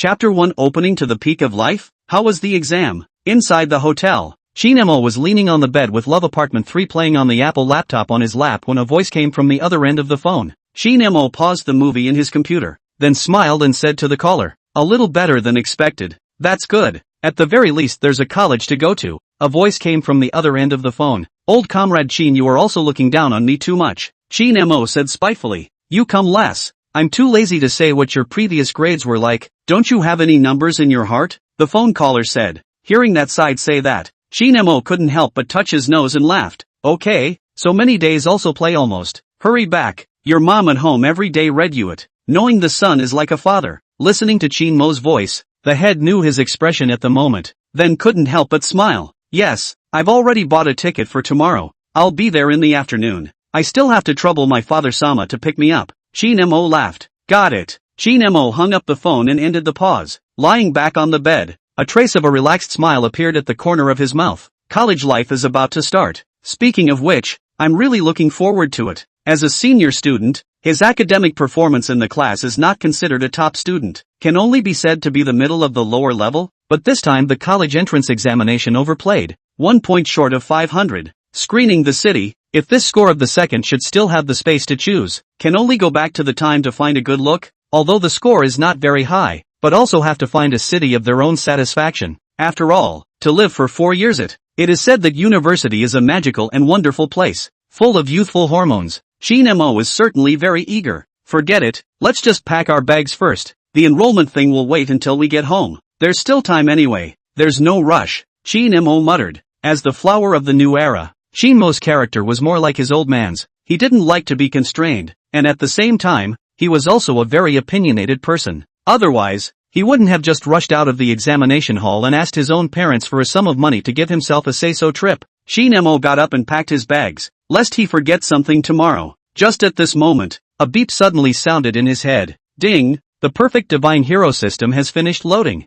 Chapter 1 Opening to the Peak of Life? How was the exam? Inside the hotel, Qin Mo was leaning on the bed with Love Apartment 3 playing on the Apple laptop on his lap when a voice came from the other end of the phone. Qin Mo paused the movie in his computer, then smiled and said to the caller, "A little better than expected. That's good. At the very least there's a college to go to." A voice came from the other end of the phone. "Old comrade Qin, you are also looking down on me too much," Qin Mo said spitefully. "You come less. I'm too lazy to say what your previous grades were like. Don't you have any numbers in your heart?" The phone caller said. Hearing that side say that, Qin Mo couldn't help but touch his nose and laughed. "Okay, so many days also play almost. Hurry back. Your mom at home every day read you it. Knowing the son is like a father." Listening to Qin Mo's voice, the head knew his expression at the moment, then couldn't help but smile. "Yes, I've already bought a ticket for tomorrow. I'll be there in the afternoon. I still have to trouble my father Sama to pick me up." Qin Mo laughed. "Got it." Qin Mo hung up the phone and ended the pause. Lying back on the bed, a trace of a relaxed smile appeared at the corner of his mouth. College life is about to start. Speaking of which, I'm really looking forward to it. As a senior student, his academic performance in the class is not considered a top student, can only be said to be the middle of the lower level, but this time the college entrance examination overplayed, 1 point short of 500. Screening the city, if this score of the second should still have the space to choose, can only go back to the time to find a good look, although the score is not very high, but also have to find a city of their own satisfaction. After all, to live for 4 years it is said that university is a magical and wonderful place, full of youthful hormones. Qin Mo is certainly very eager. "Forget it, let's just pack our bags first. The enrollment thing will wait until we get home. There's still time anyway. There's no rush," Qin Mo muttered. As the flower of the new era, Qin Mo's character was more like his old man's. He didn't like to be constrained, and at the same time, he was also a very opinionated person. Otherwise, he wouldn't have just rushed out of the examination hall and asked his own parents for a sum of money to give himself a say-so trip. Qin Mo got up and packed his bags, lest he forget something tomorrow. Just at this moment, a beep suddenly sounded in his head. Ding! The perfect divine hero system has finished loading.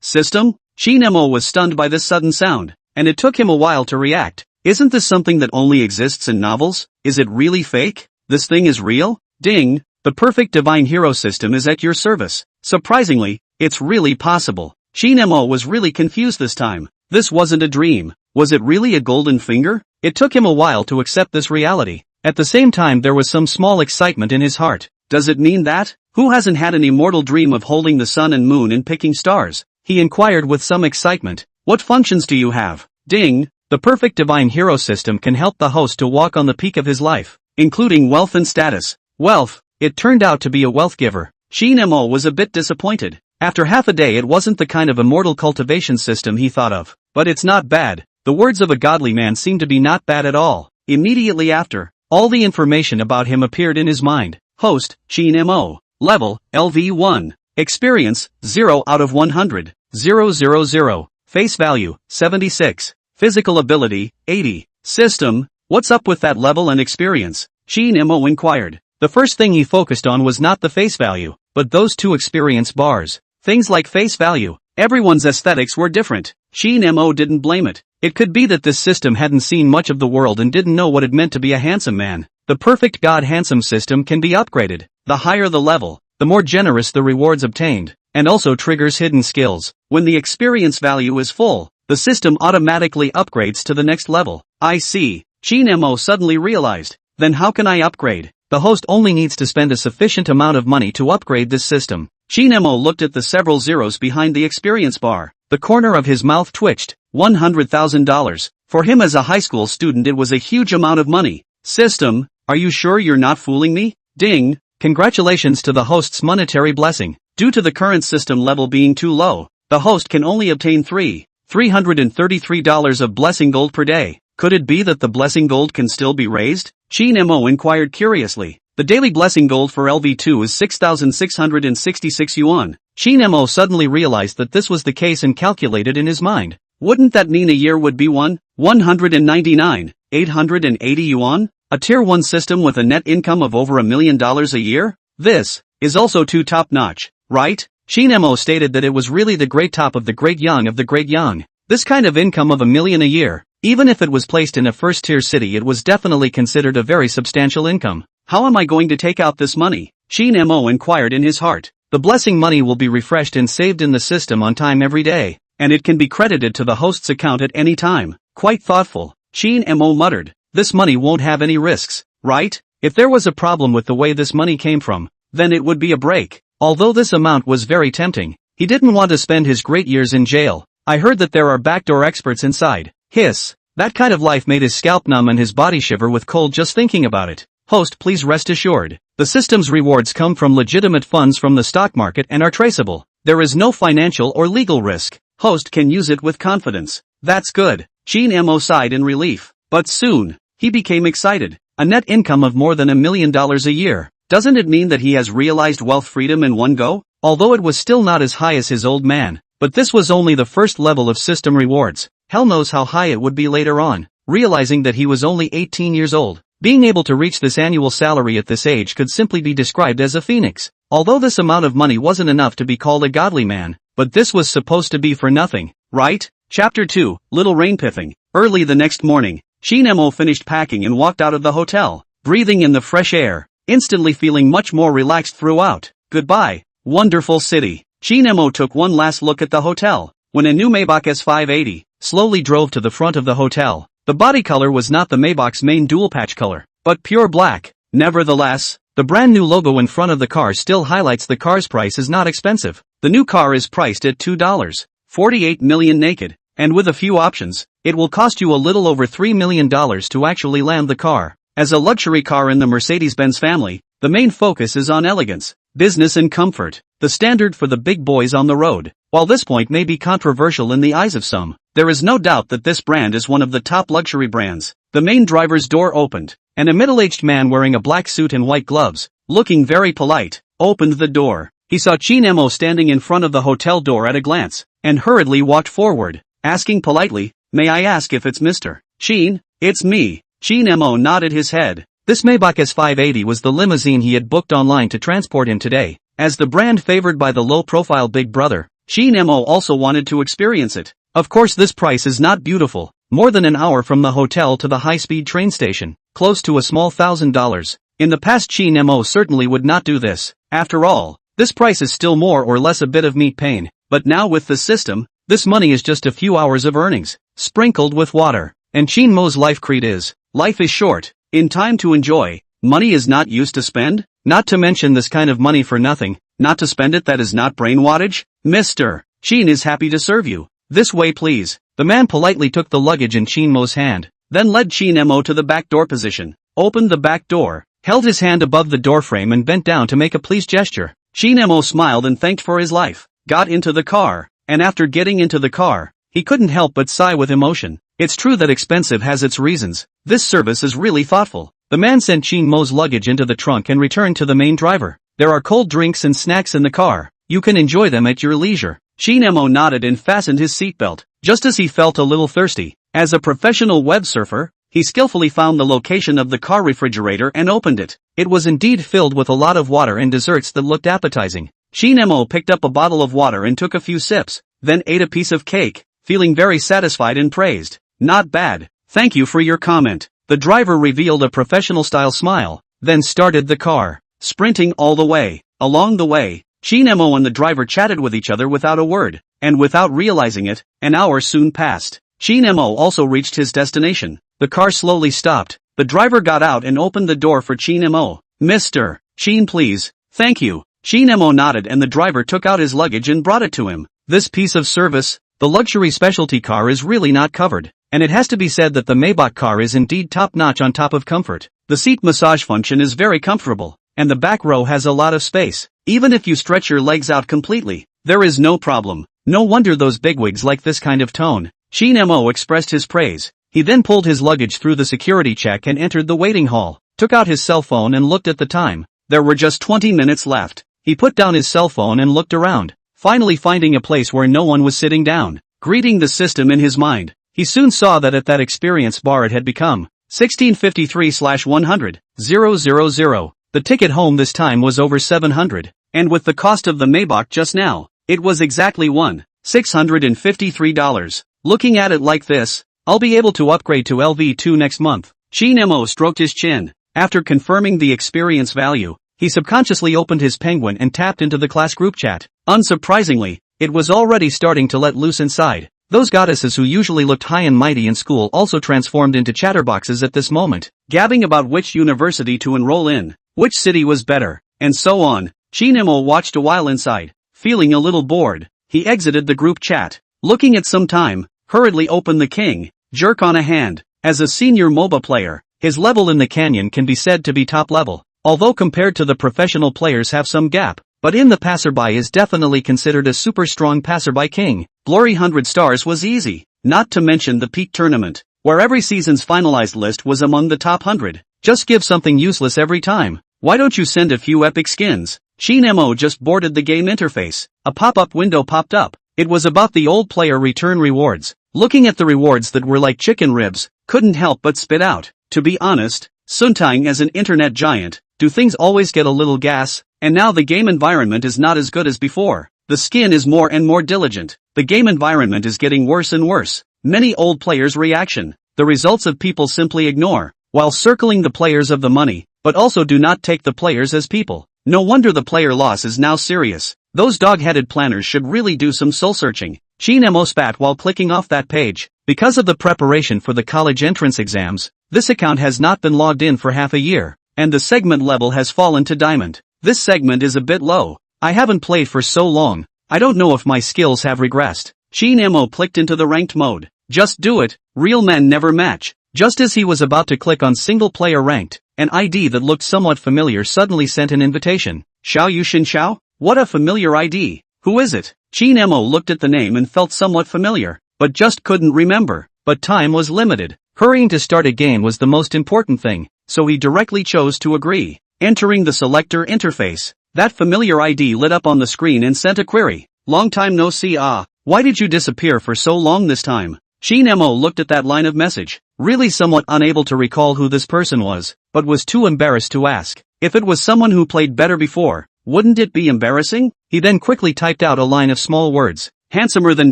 System? Qin Mo was stunned by this sudden sound, and it took him a while to react. Isn't this something that only exists in novels? Is it really fake? This thing is real? Ding! The perfect divine hero system is at your service. Surprisingly, it's really possible. Qin Mo was really confused this time. This wasn't a dream. Was it really a golden finger? It took him a while to accept this reality. At the same time there was some small excitement in his heart. Does it mean that? Who hasn't had an immortal dream of holding the sun and moon and picking stars? He inquired with some excitement. What functions do you have? Ding! The perfect divine hero system can help the host to walk on the peak of his life, including wealth and status. Wealth. It turned out to be a wealth giver. Qin Mo was a bit disappointed. After half a day it wasn't the kind of immortal cultivation system he thought of. But it's not bad. The words of a godly man seemed to be not bad at all. Immediately after, all the information about him appeared in his mind. Host, Qin Mo. Level, LV1. Experience, 0 out of 100. 000. Face value, 76. Physical ability, 80. System, what's up with that level and experience? Qin Mo inquired. The first thing he focused on was not the face value, but those two experience bars. Things like face value. Everyone's aesthetics were different. Qin Mo didn't blame it. It could be that this system hadn't seen much of the world and didn't know what it meant to be a handsome man. The perfect god handsome system can be upgraded. The higher the level, the more generous the rewards obtained, and also triggers hidden skills. When the experience value is full, the system automatically upgrades to the next level. I see. Qin Mo suddenly realized. Then how can I upgrade? The host only needs to spend a sufficient amount of money to upgrade this system. Qin Mo looked at the several zeros behind the experience bar. The corner of his mouth twitched. $100,000. For him as a high school student it was a huge amount of money. System, are you sure you're not fooling me? Ding! Congratulations to the host's monetary blessing. Due to the current system level being too low, the host can only obtain $333 of blessing gold per day. Could it be that the blessing gold can still be raised? Qin Mo inquired curiously. The daily blessing gold for LV2 is 6,666 yuan. Qin Mo suddenly realized that this was the case and calculated in his mind. Wouldn't that mean a year would be 199,880 yuan? A tier 1 system with a net income of over $1 million a year? This is also too top-notch, right? Qin Mo stated that it was really the great top of the great young of the great young. This kind of income of $1 million a year, even if it was placed in a first-tier city, it was definitely considered a very substantial income. How am I going to take out this money? Qin Mo inquired in his heart. The blessing money will be refreshed and saved in the system on time every day, and it can be credited to the host's account at any time. Quite thoughtful, Qin Mo muttered. This money won't have any risks, right? If there was a problem with the way this money came from, then it would be a break. Although this amount was very tempting, he didn't want to spend his great years in jail. I heard that there are backdoor experts inside. Hiss. That kind of life made his scalp numb and his body shiver with cold just thinking about it. Host, please rest assured. The system's rewards come from legitimate funds from the stock market and are traceable. There is no financial or legal risk. Host can use it with confidence. That's good. Qin Mo sighed in relief. But soon, he became excited. A net income of more than $1 million a year. Doesn't it mean that he has realized wealth freedom in one go? Although it was still not as high as his old man. But this was only the first level of system rewards. Hell knows how high it would be later on. Realizing that he was only 18 years old. Being able to reach this annual salary at this age could simply be described as a phoenix. Although this amount of money wasn't enough to be called a godly man, but this was supposed to be for nothing, right? Chapter 2, Little Rain Piffing. Early the next morning, Qin Mo finished packing and walked out of the hotel, breathing in the fresh air, instantly feeling much more relaxed throughout. Goodbye, wonderful city. Qin Mo took one last look at the hotel, when a new Maybach S580 slowly drove to the front of the hotel. The body color was not the Maybach's main dual-patch color, but pure black. Nevertheless, the brand new logo in front of the car still highlights the car's price is not expensive. The new car is priced at $2.48 million naked, and with a few options, it will cost you a little over $3 million to actually land the car. As a luxury car in the Mercedes-Benz family, the main focus is on elegance, business and comfort, the standard for the big boys on the road. While this point may be controversial in the eyes of some, there is no doubt that this brand is one of the top luxury brands. The main driver's door opened, and a middle-aged man wearing a black suit and white gloves, looking very polite, opened the door. He saw Qin Mo standing in front of the hotel door at a glance, and hurriedly walked forward, asking politely, "May I ask if it's Mr. Qin?" "It's me." Qin Mo nodded his head. This Maybach S580 was the limousine he had booked online to transport him today. As the brand favored by the low-profile big brother, Qin Mo also wanted to experience it. Of course this price is not beautiful, more than an hour from the hotel to the high-speed train station, close to a small $1,000. In the past Qin Mo certainly would not do this. After all, this price is still more or less a bit of meat pain, but now with the system, this money is just a few hours of earnings, sprinkled with water. And Qin Mo's life creed is, life is short, in time to enjoy, money is not used to spend, not to mention this kind of money for nothing, not to spend it that is not brain wattage. Mr. Qin is happy to serve you. This way please. The man politely took the luggage in Qin Mo's hand, then led Qin Mo to the back door position, opened the back door, held his hand above the doorframe and bent down to make a pleased gesture. Qin Mo smiled and thanked for his life, got into the car, and after getting into the car, he couldn't help but sigh with emotion. It's true that expensive has its reasons. This service is really thoughtful. The man sent Qin Mo's luggage into the trunk and returned to the main driver. There are cold drinks and snacks in the car. You can enjoy them at your leisure. Qin Mo nodded and fastened his seatbelt, just as he felt a little thirsty. As a professional web surfer, he skillfully found the location of the car refrigerator and opened it. It was indeed filled with a lot of water and desserts that looked appetizing. Qin Mo picked up a bottle of water and took a few sips, then ate a piece of cake, feeling very satisfied and praised. Not bad. Thank you for your comment. The driver revealed a professional-style smile, then started the car, sprinting all the way. Along the way, Qin Mo and the driver chatted with each other without a word, and without realizing it, an hour soon passed. Qin Mo also reached his destination. The car slowly stopped. The driver got out and opened the door for Qin Mo. "Mr. Qin, please." "Thank you." Qin Mo nodded and the driver took out his luggage and brought it to him. This piece of service, the luxury specialty car, is really not covered. And it has to be said that the Maybach car is indeed top-notch on top of comfort. The seat massage function is very comfortable, and the back row has a lot of space. Even if you stretch your legs out completely, there is no problem. No wonder those bigwigs like this kind of tone. Qin Mo expressed his praise. He then pulled his luggage through the security check and entered the waiting hall, took out his cell phone and looked at the time. There were just 20 minutes left. He put down his cell phone and looked around, finally finding a place where no one was sitting down, greeting the system in his mind. He soon saw that at that experience bar it had become 1653/100,000. The ticket home this time was over 700, and with the cost of the Maybach just now, it was exactly $1,653. Looking at it like this, I'll be able to upgrade to LV2 next month. Qin Mo stroked his chin. After confirming the experience value, He subconsciously opened his penguin and tapped into the class group chat. Unsurprisingly, it was already starting to let loose inside. Those goddesses who usually looked high and mighty in school also transformed into chatterboxes at this moment, gabbing about which university to enroll in, which city was better, and so on. Qin Mo watched a while inside. Feeling a little bored, he exited the group chat. Looking at some time, hurriedly opened the king, jerk on a hand. As a senior MOBA player, his level in the canyon can be said to be top level, although compared to the professional players have some gap, but in the passerby is definitely considered a super strong passerby king. Glory 100 stars was easy, not to mention the peak tournament, where every season's finalized list was among the top 100. Just give something useless every time. Why don't you send a few epic skins? Qin Mo just boarded the game interface. A pop-up window popped up. It was about the old player return rewards. Looking at the rewards that were like chicken ribs, couldn't help but spit out. To be honest, Suntang as an internet giant, do things always get a little gas? And now the game environment is not as good as before. The skin is more and more diligent. The game environment is getting worse and worse. Many old players' reaction. The results of people simply ignore, while circling the players of the money, but also do not take the players as people. No wonder the player loss is now serious. Those dog-headed planners should really do some soul-searching. Qin Mo spat while clicking off that page. Because of the preparation for the college entrance exams, this account has not been logged in for half a year, and the segment level has fallen to diamond. This segment is a bit low. I haven't played for so long, I don't know if my skills have regressed. Qin Mo clicked into the ranked mode. Just do it, real men never match. Just as he was about to click on single player ranked, an ID that looked somewhat familiar suddenly sent an invitation. Xiao Yushin Xiao? What a familiar ID. Who is it? Qin Mo looked at the name and felt somewhat familiar, but just couldn't remember. But time was limited. Hurrying to start a game was the most important thing, so he directly chose to agree. Entering the selector interface, that familiar ID lit up on the screen and sent a query. Long time no see. Why did you disappear for so long this time? Qin Mo looked at that line of message, really somewhat unable to recall who this person was, but was too embarrassed to ask. If it was someone who played better before, wouldn't it be embarrassing? He then quickly typed out a line of small words. Handsomer than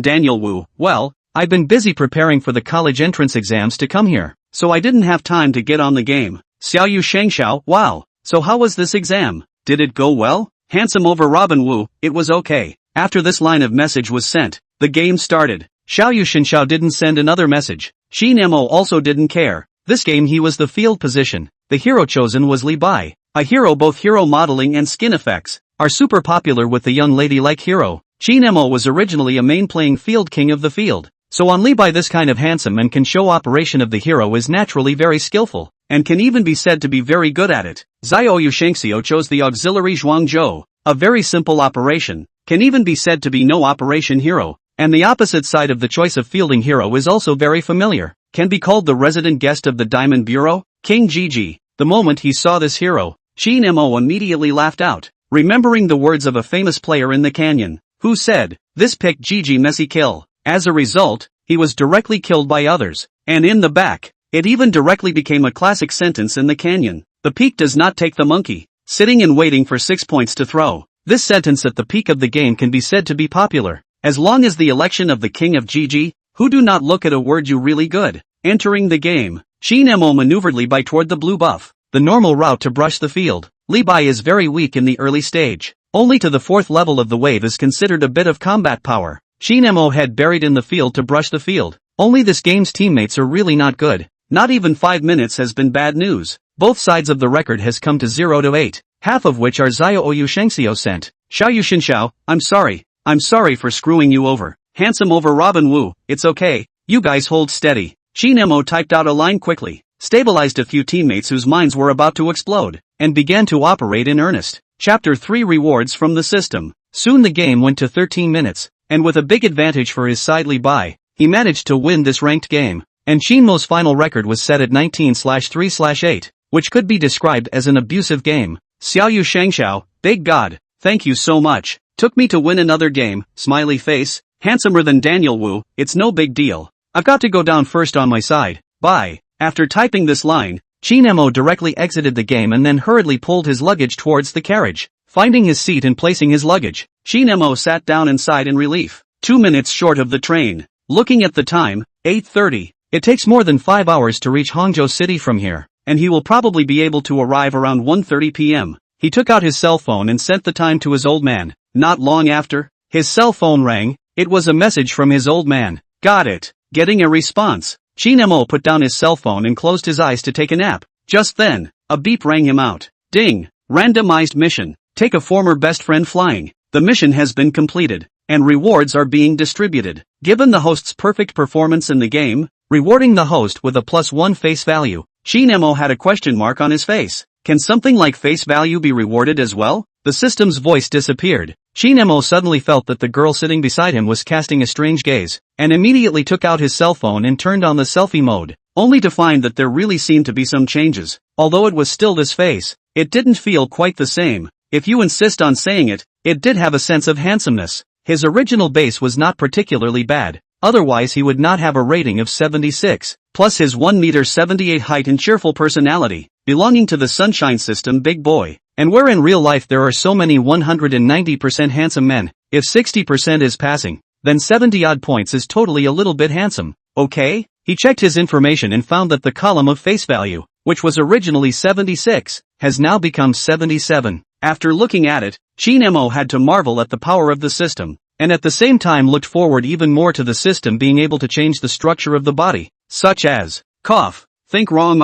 Daniel Wu. Well, I've been busy preparing for the college entrance exams to come here, so I didn't have time to get on the game. Xiao Yu Shangxiao. Wow. So how was this exam? Did it go well? Handsome over Robin Wu. It was okay. After this line of message was sent, the game started. Xiao Yu Shinxiao didn't send another message. Qin Mo also didn't care. This game he was the field position. The hero chosen was Li Bai. A hero both hero modeling and skin effects are super popular with the young lady-like hero. Qin Mo was originally a main playing field king of the field. So on Li Bai this kind of handsome and can show operation of the hero is naturally very skillful, and can even be said to be very good at it. Xiao Yu Shengxiu chose the auxiliary Zhuangzhou, a very simple operation, can even be said to be no operation hero, and the opposite side of the choice of fielding hero is also very familiar, can be called the resident guest of the Diamond Bureau, King Gigi. The moment he saw this hero, Qin Mo immediately laughed out, remembering the words of a famous player in the canyon, who said, "This picked Gigi messy kill." As a result, he was directly killed by others, and in the back, it even directly became a classic sentence in the canyon. The peak does not take the monkey, sitting and waiting for 6 points to throw. This sentence at the peak of the game can be said to be popular, as long as the election of the king of Gigi, who do not look at a word you really good. Entering the game, Qin Mo maneuvered Li Bai toward the blue buff, the normal route to brush the field. Li Bai is very weak in the early stage. Only to the 4th level of the wave is considered a bit of combat power. Qin Mo had buried in the field to brush the field. Only this game's teammates are really not good. Not even 5 minutes has been bad news. Both sides of the record has come to 0 to 8, half of which are Xiao Yu Shengxiu sent. Xiao Yu Shinxiao, I'm sorry for screwing you over. Handsome over Robin Wu, it's okay, you guys hold steady. Qin Mo typed out a line quickly, stabilized a few teammates whose minds were about to explode, and began to operate in earnest. Chapter 3 Rewards from the System. Soon the game went to 13 minutes, and with a big advantage for his side Li Bai, he managed to win this ranked game. And Qin Mo's final record was set at 19/3/8, which could be described as an abusive game. Xiao Yu Shangxiao, big god, thank you so much. Took me to win another game, smiley face, handsomer than Daniel Wu, it's no big deal. I've got to go down first on my side, bye. After typing this line, Qin Mo directly exited the game and then hurriedly pulled his luggage towards the carriage. Finding his seat and placing his luggage, Qin Mo sat down inside in relief. 2 minutes short of the train. Looking at the time, 8:30. It takes more than 5 hours to reach Hangzhou City from here, and he will probably be able to arrive around 1:30 p.m. he took out his cell phone and sent the time to his old man. Not long after, his cell phone rang. It was a message from his old man. Got it. Getting a response. Qin Mo put down his cell phone and closed his eyes to take a nap. Just then, a beep rang him out. Ding. Randomized mission. Take a former best friend flying. The mission has been completed, and rewards are being distributed. Given the host's perfect performance in the game, rewarding the host with a +1 face value. Qin Mo had a question mark on his face. Can something like face value be rewarded as well? The system's voice disappeared. Qin Mo suddenly felt that the girl sitting beside him was casting a strange gaze, and immediately took out his cell phone and turned on the selfie mode, only to find that there really seemed to be some changes. Although it was still this face, it didn't feel quite the same. If you insist on saying it, it did have a sense of handsomeness. His original base was not particularly bad, otherwise he would not have a rating of 76, plus his 1.78 m height and cheerful personality, belonging to the Sunshine System big boy. And where in real life there are so many 190% handsome men, if 60% is passing, then 70-odd points is totally a little bit handsome, okay? He checked his information and found that the column of face value, which was originally 76, has now become 77. After looking at it, Qin Mo had to marvel at the power of the system, and at the same time looked forward even more to the system being able to change the structure of the body, such as, cough, think wrong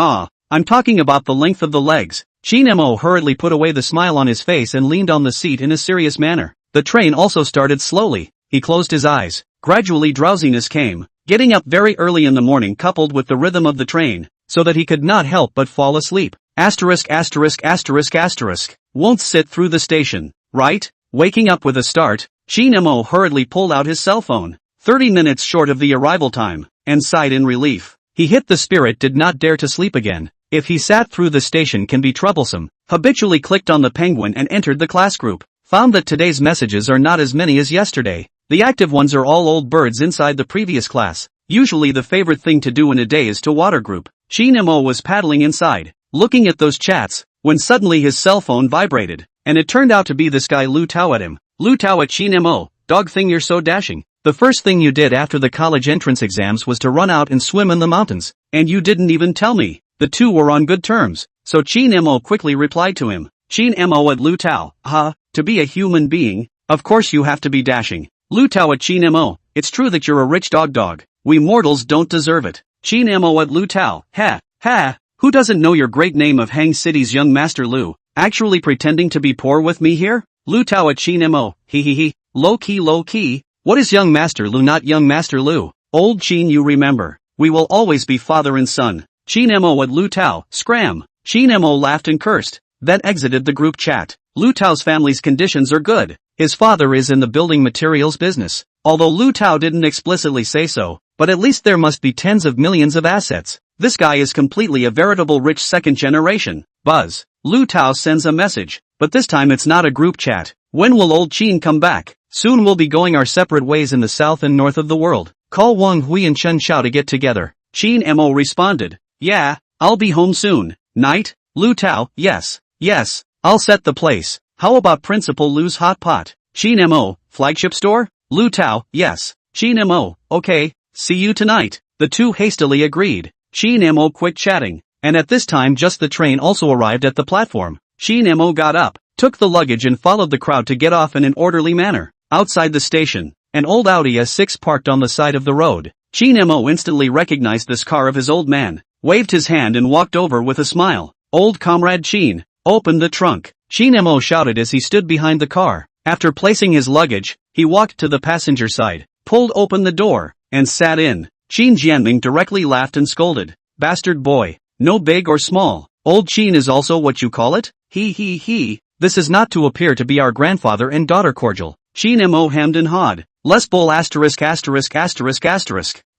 I'm talking about the length of the legs. Qin Mo hurriedly put away the smile on his face and leaned on the seat in a serious manner. The train also started slowly. He closed his eyes. Gradually drowsiness came, getting up very early in the morning coupled with the rhythm of the train, so that he could not help but fall asleep. Asterisk asterisk asterisk asterisk. Won't sit through the station, right? Waking up with a start, Qin Mo hurriedly pulled out his cell phone, 30 minutes short of the arrival time, and sighed in relief. He hit the spirit did not dare to sleep again. If he sat through the station can be troublesome. Habitually clicked on the penguin and entered the class group. Found that today's messages are not as many as yesterday. The active ones are all old birds inside the previous class. Usually the favorite thing to do in a day is to water group. Qin Mo was paddling inside, looking at those chats, when suddenly his cell phone vibrated, and it turned out to be this guy Lu Tao at him. Lu Tao at Qin Mo, dog thing you're so dashing. The first thing you did after the college entrance exams was to run out and swim in the mountains, and you didn't even tell me. The two were on good terms, so Qin Mo quickly replied to him. Qin Mo at Lu Tao, to be a human being, of course you have to be dashing. Lu Tao at Qin Mo, it's true that you're a rich dog. We mortals don't deserve it. Qin Mo at Lu Tao, ha, who doesn't know your great name of Hang City's young master Lu, actually pretending to be poor with me here? Lu Tao at Qin Mo, he, low key, what is young master Lu not young master Lu? Old Qin you remember, we will always be father and son. Qin Mo at Lu Tao, scram. Qin Mo laughed and cursed, then exited the group chat. Lu Tao's family's conditions are good. His father is in the building materials business. Although Lu Tao didn't explicitly say so, but at least there must be tens of millions of assets. This guy is completely a veritable rich second generation. Buzz. Lu Tao sends a message, but this time it's not a group chat. When will old Qin come back? Soon we'll be going our separate ways in the south and north of the world. Call Wang Hui and Chen Xiao to get together. Qin Mo responded. Yeah, I'll be home soon. Night? Lu Tao, yes, I'll set the place. How about Principal Lu's hot pot? Qin Mo, flagship store? Lu Tao, yes. Qin Mo, okay, see you tonight. The two hastily agreed. Qin Mo quit chatting, and at this time just the train also arrived at the platform. Qin Mo got up, took the luggage and followed the crowd to get off in an orderly manner. Outside the station, an old Audi S6 parked on the side of the road. Qin Mo instantly recognized this car of his old man, waved his hand and walked over with a smile. Old comrade Qin, open the trunk. Qin Mo shouted as he stood behind the car. After placing his luggage, he walked to the passenger side, pulled open the door, and sat in. Qin Jianming directly laughed and scolded. Bastard boy, no big or small. Old Qin is also what you call it? He. This is not to appear to be our grandfather and daughter cordial. Qin Mo hemmed and hawed. Less bull asterisk.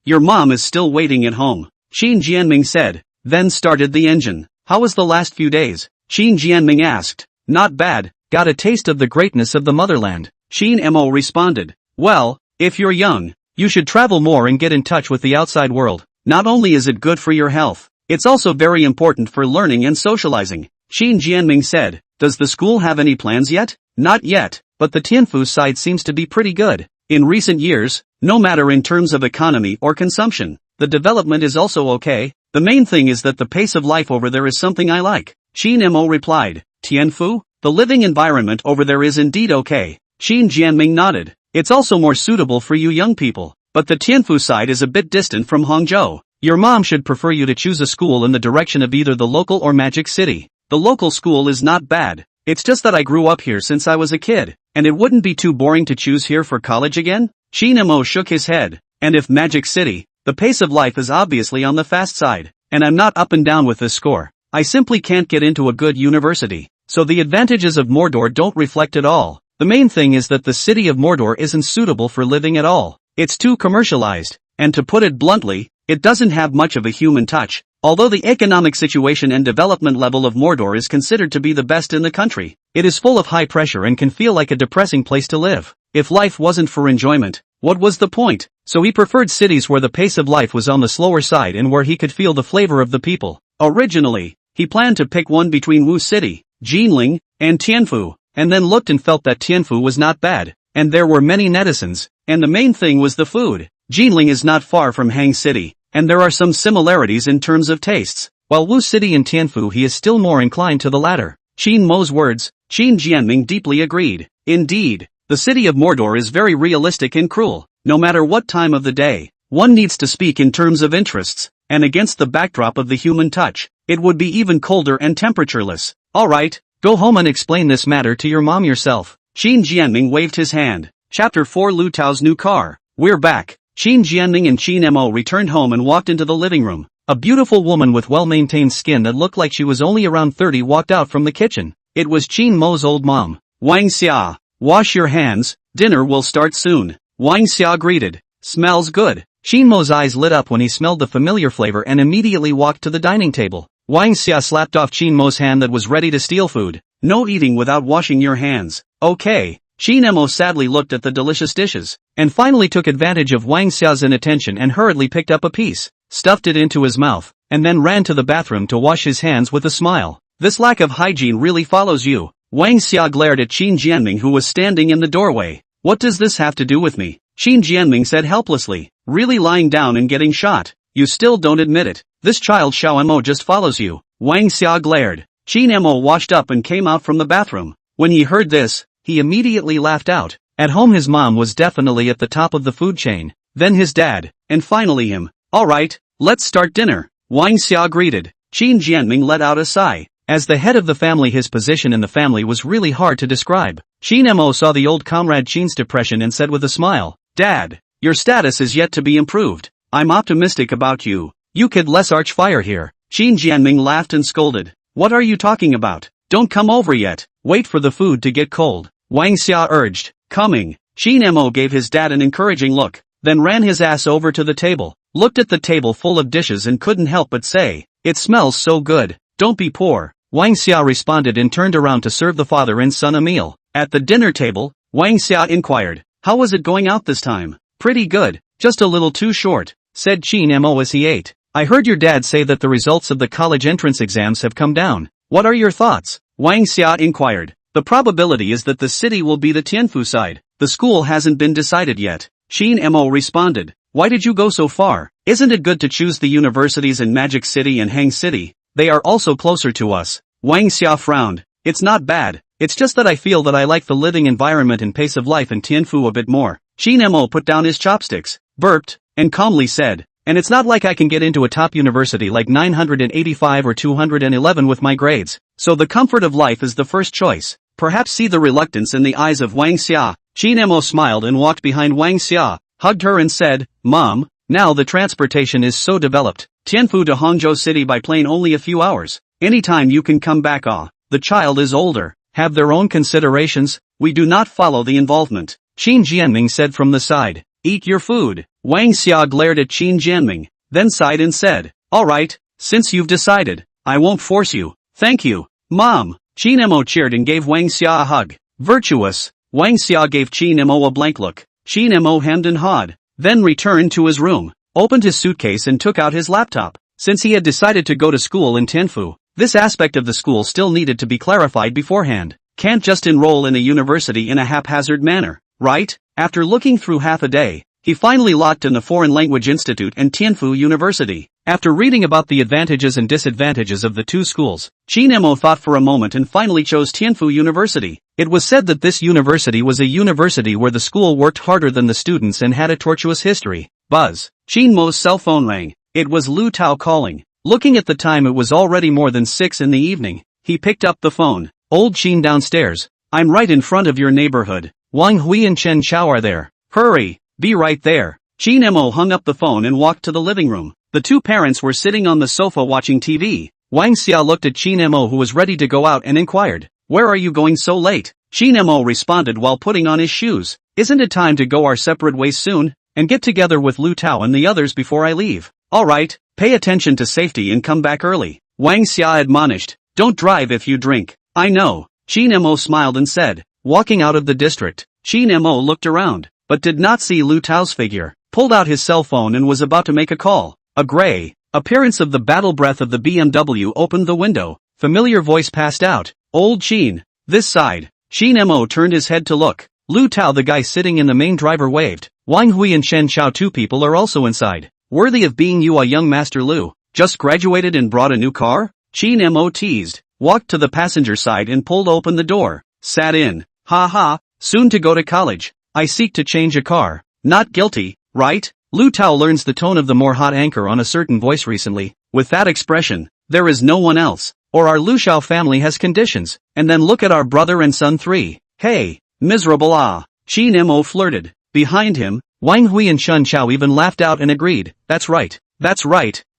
Your mom is still waiting at home. Qin Jianming said, then started the engine. How was the last few days? Qin Jianming asked. Not bad, got a taste of the greatness of the motherland. Qin Mo responded. Well, if you're young, you should travel more and get in touch with the outside world. Not only is it good for your health, it's also very important for learning and socializing. Qin Jianming said. Does the school have any plans yet? Not yet, but the Tianfu side seems to be pretty good. In recent years, no matter in terms of economy or consumption, the development is also okay. The main thing is that the pace of life over there is something I like. Qin Mo replied. Tianfu? The living environment over there is indeed okay. Qin Jianming nodded. It's also more suitable for you young people. But the Tianfu side is a bit distant from Hangzhou. Your mom should prefer you to choose a school in the direction of either the local or Magic City. The local school is not bad. It's just that I grew up here since I was a kid, and it wouldn't be too boring to choose here for college again? Qin Mo shook his head. And if Magic City, the pace of life is obviously on the fast side, and I'm not up and down with this score. I simply can't get into a good university. So the advantages of Mordor don't reflect at all. The main thing is that the city of Mordor isn't suitable for living at all. It's too commercialized, and to put it bluntly, it doesn't have much of a human touch. Although the economic situation and development level of Mordor is considered to be the best in the country, it is full of high pressure and can feel like a depressing place to live. If life wasn't for enjoyment, what was the point? So he preferred cities where the pace of life was on the slower side and where he could feel the flavor of the people. Originally, he planned to pick one between Wu City, Jinling, and Tianfu, and then looked and felt that Tianfu was not bad, and there were many netizens, and the main thing was the food. Jinling is not far from Hang City, and there are some similarities in terms of tastes. While Wu City and Tianfu he is still more inclined to the latter. Qin Mo's words, Qin Jianming deeply agreed. Indeed, the city of Mordor is very realistic and cruel. No matter what time of the day, one needs to speak in terms of interests, and against the backdrop of the human touch, it would be even colder and temperatureless. Alright, go home and explain this matter to your mom yourself. Qin Jianming waved his hand. Chapter 4 Lu Tao's new car. We're back. Qin Jianming and Qin Mo returned home and walked into the living room. A beautiful woman with well-maintained skin that looked like she was only around 30 walked out from the kitchen. It was Qin Mo's old mom. Wang Xia, wash your hands, dinner will start soon. Wang Xia greeted. Smells good. Qin Mo's eyes lit up when he smelled the familiar flavor and immediately walked to the dining table. Wang Xia slapped off Qin Mo's hand that was ready to steal food. No eating without washing your hands. Okay. Qin Mo sadly looked at the delicious dishes, and finally took advantage of Wang Xia's inattention and hurriedly picked up a piece, stuffed it into his mouth, and then ran to the bathroom to wash his hands with a smile. This lack of hygiene really follows you. Wang Xia glared at Qin Jianming who was standing in the doorway. What does this have to do with me? Qin Jianming said helplessly. Really lying down and getting shot? You still don't admit it. This child Xiao Mo just follows you. Wang Xia glared. Qin Mo washed up and came out from the bathroom. When he heard this, he immediately laughed out. At home his mom was definitely at the top of the food chain, then his dad, and finally him. Alright, let's start dinner. Wang Xia greeted. Qin Jianming let out a sigh. As the head of the family his position in the family was really hard to describe. Qin Mo saw the old comrade Qin's depression and said with a smile, Dad, your status is yet to be improved. I'm optimistic about you. You kid less arch fire here. Qin Jianming laughed and scolded. What are you talking about? Don't come over yet. Wait for the food to get cold. Wang Xia urged. Coming. Qin Mo gave his dad an encouraging look, then ran his ass over to the table, looked at the table full of dishes and couldn't help but say, it smells so good. Don't be poor. Wang Xia responded and turned around to serve the father and son a meal. At the dinner table, Wang Xia inquired, how was it going out this time? Pretty good, just a little too short, said Qin Mo as he ate. I heard your dad say that the results of the college entrance exams have come down. What are your thoughts? Wang Xia inquired. The probability is that the city will be the Tianfu side. The school hasn't been decided yet. Qin Mo responded. Why did you go so far? Isn't it good to choose the universities in Magic City and Hang City? They are also closer to us. Wang Xia frowned. It's not bad. It's just that I feel that I like the living environment and pace of life in Tianfu a bit more. Qin Mo put down his chopsticks, burped, and calmly said, and it's not like I can get into a top university like 985 or 211 with my grades. So the comfort of life is the first choice. Perhaps see the reluctance in the eyes of Wang Xia. Qin Mo smiled and walked behind Wang Xia, hugged her and said, Mom, now the transportation is so developed. Tianfu to Hangzhou City by plane only a few hours. Anytime you can come back. The child is older, have their own considerations, we do not follow the involvement. Qin Jianming said from the side. Eat your food. Wang Xia glared at Qin Jianming, then sighed and said, Alright, since you've decided, I won't force you. Thank you, Mom. Qin Mo cheered and gave Wang Xia a hug. Virtuous. Wang Xia gave Qin Mo a blank look. Qin Mo hemmed and hawed, then returned to his room, opened his suitcase and took out his laptop. Since he had decided to go to school in Tianfu, this aspect of the school still needed to be clarified beforehand. Can't just enroll in a university in a haphazard manner, right? After looking through half a day, he finally locked in the Foreign Language Institute and Tianfu University. After reading about the advantages and disadvantages of the two schools, Qin Mo thought for a moment and finally chose Tianfu University. It was said that this university was a university where the school worked harder than the students and had a tortuous history. Buzz. Qin Mo's cell phone rang. It was Lu Tao calling. Looking at the time, it was already more than 6 in the evening. He picked up the phone. Old Qin downstairs. I'm right in front of your neighborhood. Wang Hui and Chen Chao are there. Hurry. Be right there. Qin Mo hung up the phone and walked to the living room. The two parents were sitting on the sofa watching TV. Wang Xia looked at Qin Mo, who was ready to go out, and inquired, "Where are you going so late?" Qin Mo responded while putting on his shoes, "Isn't it time to go our separate ways soon, and get together with Lu Tao and the others before I leave?" "Alright, pay attention to safety and come back early," Wang Xia admonished. "Don't drive if you drink." "I know," Qin Mo smiled and said. Walking out of the district, Qin Mo looked around, but did not see Lu Tao's figure, pulled out his cell phone and was about to make a call. A gray appearance of the battle breath of the BMW opened the window. Familiar voice passed out. "Old Qin, this side." Qin Mo turned his head to look. Lu Tao, the guy sitting in the main driver, waved. Wang Hui and Chen Chao, two people, are also inside. "Worthy of being you, a young Master Lu. Just graduated and brought a new car?" Qin Mo teased. Walked to the passenger side and pulled open the door. Sat in. "Ha ha, soon to go to college. I seek to change a car. Not guilty, right?" Lu Tao learns the tone of the more hot anchor on a certain voice recently. With that expression, there is no one else, or our Lu Xiao family has conditions, and then look at our brother and son 3. Hey, miserable ah. Qin Mo flirted. Behind him, Wang Hui and Chen Chao even laughed out and agreed. That's right.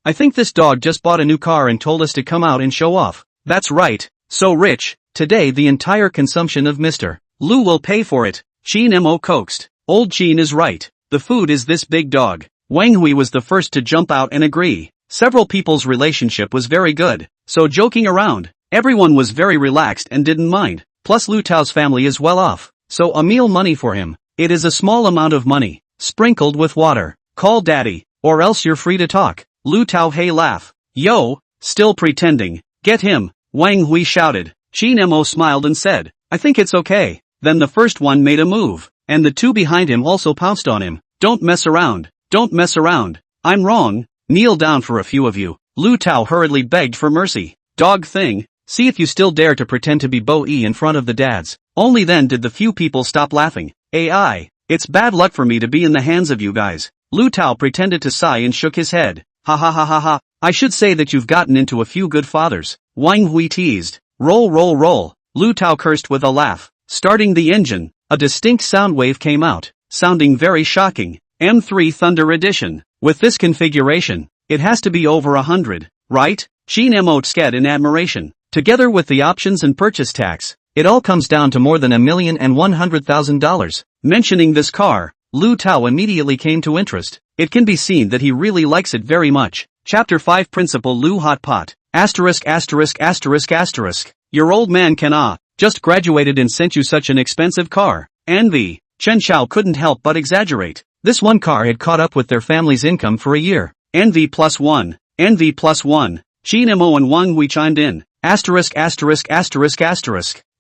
I think this dog just bought a new car and told us to come out and show off. That's right. So rich. Today the entire consumption of Mr. Lu will pay for it. Qin Mo coaxed. Old Qin is right. The food is this big dog. Wang Hui was the first to jump out and agree. Several people's relationship was very good, so joking around, everyone was very relaxed and didn't mind. Plus Lu Tao's family is well off, so a meal money for him. It is a small amount of money, sprinkled with water. Call daddy, or else you're free to talk. Lu Tao hey laugh. Yo, still pretending. Get him, Wang Hui shouted. Qin Mo smiled and said, I think it's okay. Then the first one made a move, and the two behind him also pounced on him. Don't mess around. I'm wrong. Kneel down for a few of you. Lu Tao hurriedly begged for mercy. Dog thing, see if you still dare to pretend to be Bo-E in front of the dads. Only then did the few people stop laughing. AI, it's bad luck for me to be in the hands of you guys. Lu Tao pretended to sigh and shook his head. Ha ha ha ha ha. I should say that you've gotten into a few good fathers. Wang Hui teased. Roll. Lu Tao cursed with a laugh. Starting the engine, a distinct sound wave came out, sounding very shocking. M3 Thunder Edition. With this configuration, it has to be over 100, right? Qin Mo sked in admiration. Together with the options and purchase tax, it all comes down to more than $1,100,000. Mentioning this car, Lu Tao immediately came to interest. It can be seen that he really likes it very much. Chapter 5 Principal Lu Hot Pot. Asterisk. Your old man can just graduated and sent you such an expensive car. Envy. Chen Chao couldn't help but exaggerate. This one car had caught up with their family's income for a year. Envy plus one. Qin Mo and Wang Hui chimed in. Asterisk.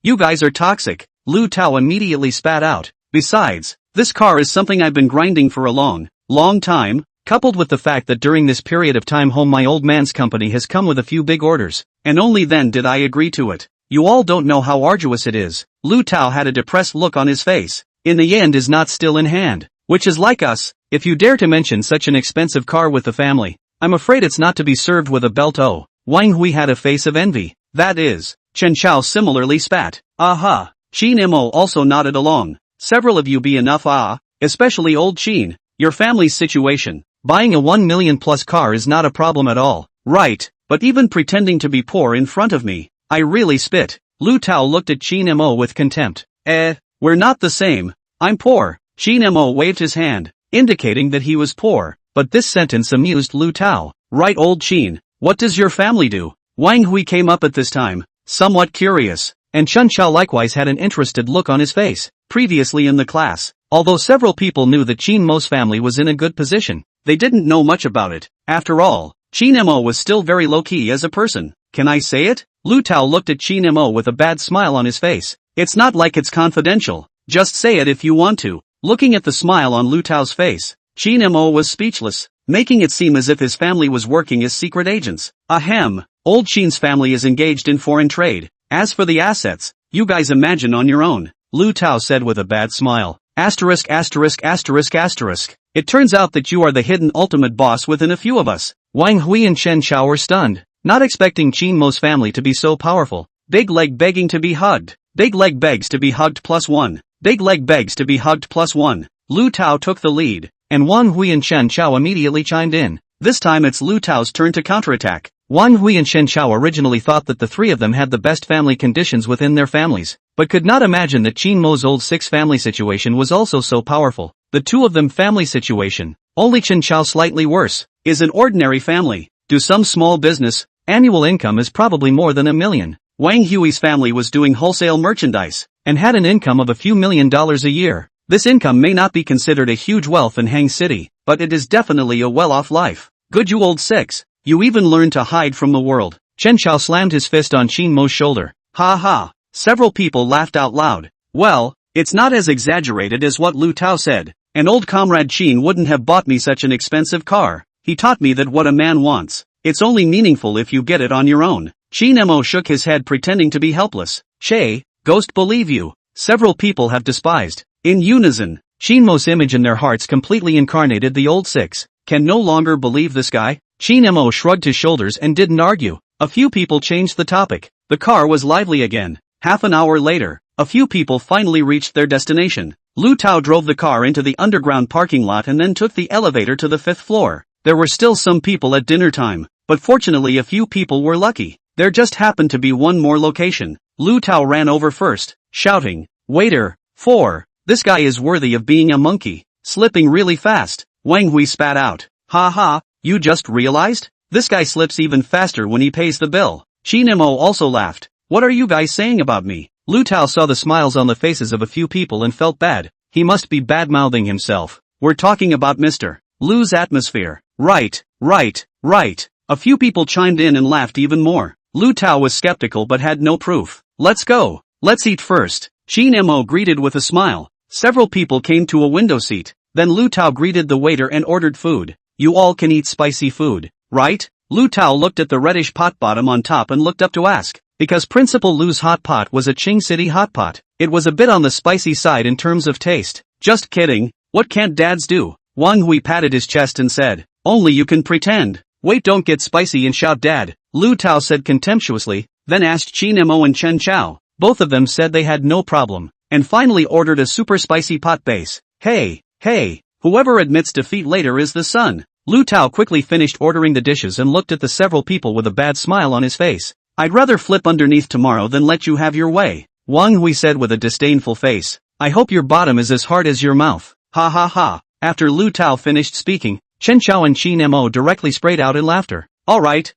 You guys are toxic. Lu Tao immediately spat out. Besides, this car is something I've been grinding for a long time, coupled with the fact that during this period of time home my old man's company has come with a few big orders, and only then did I agree to it. You all don't know how arduous it is. Lu Tao had a depressed look on his face. In the end is not still in hand. Which is like us, if you dare to mention such an expensive car with the family, I'm afraid it's not to be served with a belt. Oh, Wang Hui had a face of envy. That is. Chen Chao similarly spat. Aha. Qin Mo also nodded along. Several of you be enough especially old Qin. Your family's situation. Buying a 1 million plus car is not a problem at all. Right, but even pretending to be poor in front of me, I really spit. Lu Tao looked at Qin Mo with contempt. We're not the same. I'm poor. Qin Mo waved his hand, indicating that he was poor, but this sentence amused Lu Tao. Right, old Qin, what does your family do? Wang Hui came up at this time, somewhat curious, and Chen Chao likewise had an interested look on his face. Previously in the class, although several people knew that Qin Mo's family was in a good position, they didn't know much about it. After all, Qin Mo was still very low-key as a person. Can I say it? Lu Tao looked at Qin Mo with a bad smile on his face. It's not like it's confidential. Just say it if you want to. Looking at the smile on Lu Tao's face, Qin Mo was speechless. making it seem as if his family was working as secret agents. Ahem, old Qin's family is engaged in foreign trade. As for the assets, you guys imagine on your own, Lu Tao said with a bad smile. Asterisk asterisk asterisk asterisk. It turns out that you are the hidden ultimate boss within a few of us. Wang Hui and Chen Chao were stunned, not expecting Qin Mo's family to be so powerful. Big leg begging to be hugged. Big leg begs to be hugged +1. Big leg begs to be hugged +1. Lu Tao took the lead, and Wang Hui and Chen Chao immediately chimed in. This time it's Lu Tao's turn to counterattack. Wang Hui and Chen Chao originally thought that the three of them had the best family conditions within their families, but could not imagine that Qin Mo's old six family situation was also so powerful. The two of them family situation, only Chen Chao slightly worse, is an ordinary family, do some small business, annual income is probably more than $1 million. Wang Hui's family was doing wholesale merchandise, and had an income of a few $1 million a year. This income may not be considered a huge wealth in Hang City, but it is definitely a well-off life. Good you old six, you even learned to hide from the world. Chen Chao slammed his fist on Qin Mo's shoulder. Ha ha. Several people laughed out loud. Well, it's not as exaggerated as what Lu Tao said. An old comrade Qin wouldn't have bought me such an expensive car. He taught me that what a man wants, it's only meaningful if you get it on your own. Qin Mo shook his head pretending to be helpless. Shay, ghost believe you. Several people have despised. In unison, Qin Mo's image in their hearts completely incarnated the old six. Can no longer believe this guy? Qin Mo shrugged his shoulders and didn't argue. A few people changed the topic. The car was lively again. Half an hour later, a few people finally reached their destination. Lu Tao drove the car into the underground parking lot and then took the elevator to the 5th floor. There were still some people at dinner time, but fortunately a few people were lucky. There just happened to be one more location. Lu Tao ran over first, shouting, "Waiter, 4, this guy is worthy of being a monkey, slipping really fast." Wang Hui spat out. Ha ha, you just realized? This guy slips even faster when he pays the bill. Qin Mo also laughed. What are you guys saying about me? Lu Tao saw the smiles on the faces of a few people and felt bad. He must be bad-mouthing himself. We're talking about Mr. Lu's atmosphere. Right. A few people chimed in and laughed even more. Lu Tao was skeptical but had no proof. Let's go. Let's eat first. Qin Mo greeted with a smile. Several people came to a window seat. Then Lu Tao greeted the waiter and ordered food. You all can eat spicy food, right? Lu Tao looked at the reddish pot bottom on top and looked up to ask. Because Principal Lu's hot pot was a Qing City hot pot, it was a bit on the spicy side in terms of taste. Just kidding, what can't dads do? Wang Hui patted his chest and said, only you can pretend. Wait, don't get spicy and shout dad, Lu Tao said contemptuously, then asked Qin Mo and Chen Chao. Both of them said they had no problem, and finally ordered a super spicy pot base. Hey, whoever admits defeat later is the son. Lu Tao quickly finished ordering the dishes and looked at the several people with a bad smile on his face. I'd rather flip underneath tomorrow than let you have your way, Wang Hui said with a disdainful face. I hope your bottom is as hard as your mouth. Ha ha ha. After Lu Tao finished speaking, Chen Chao and Qin Mo directly sprayed out in laughter. Alright,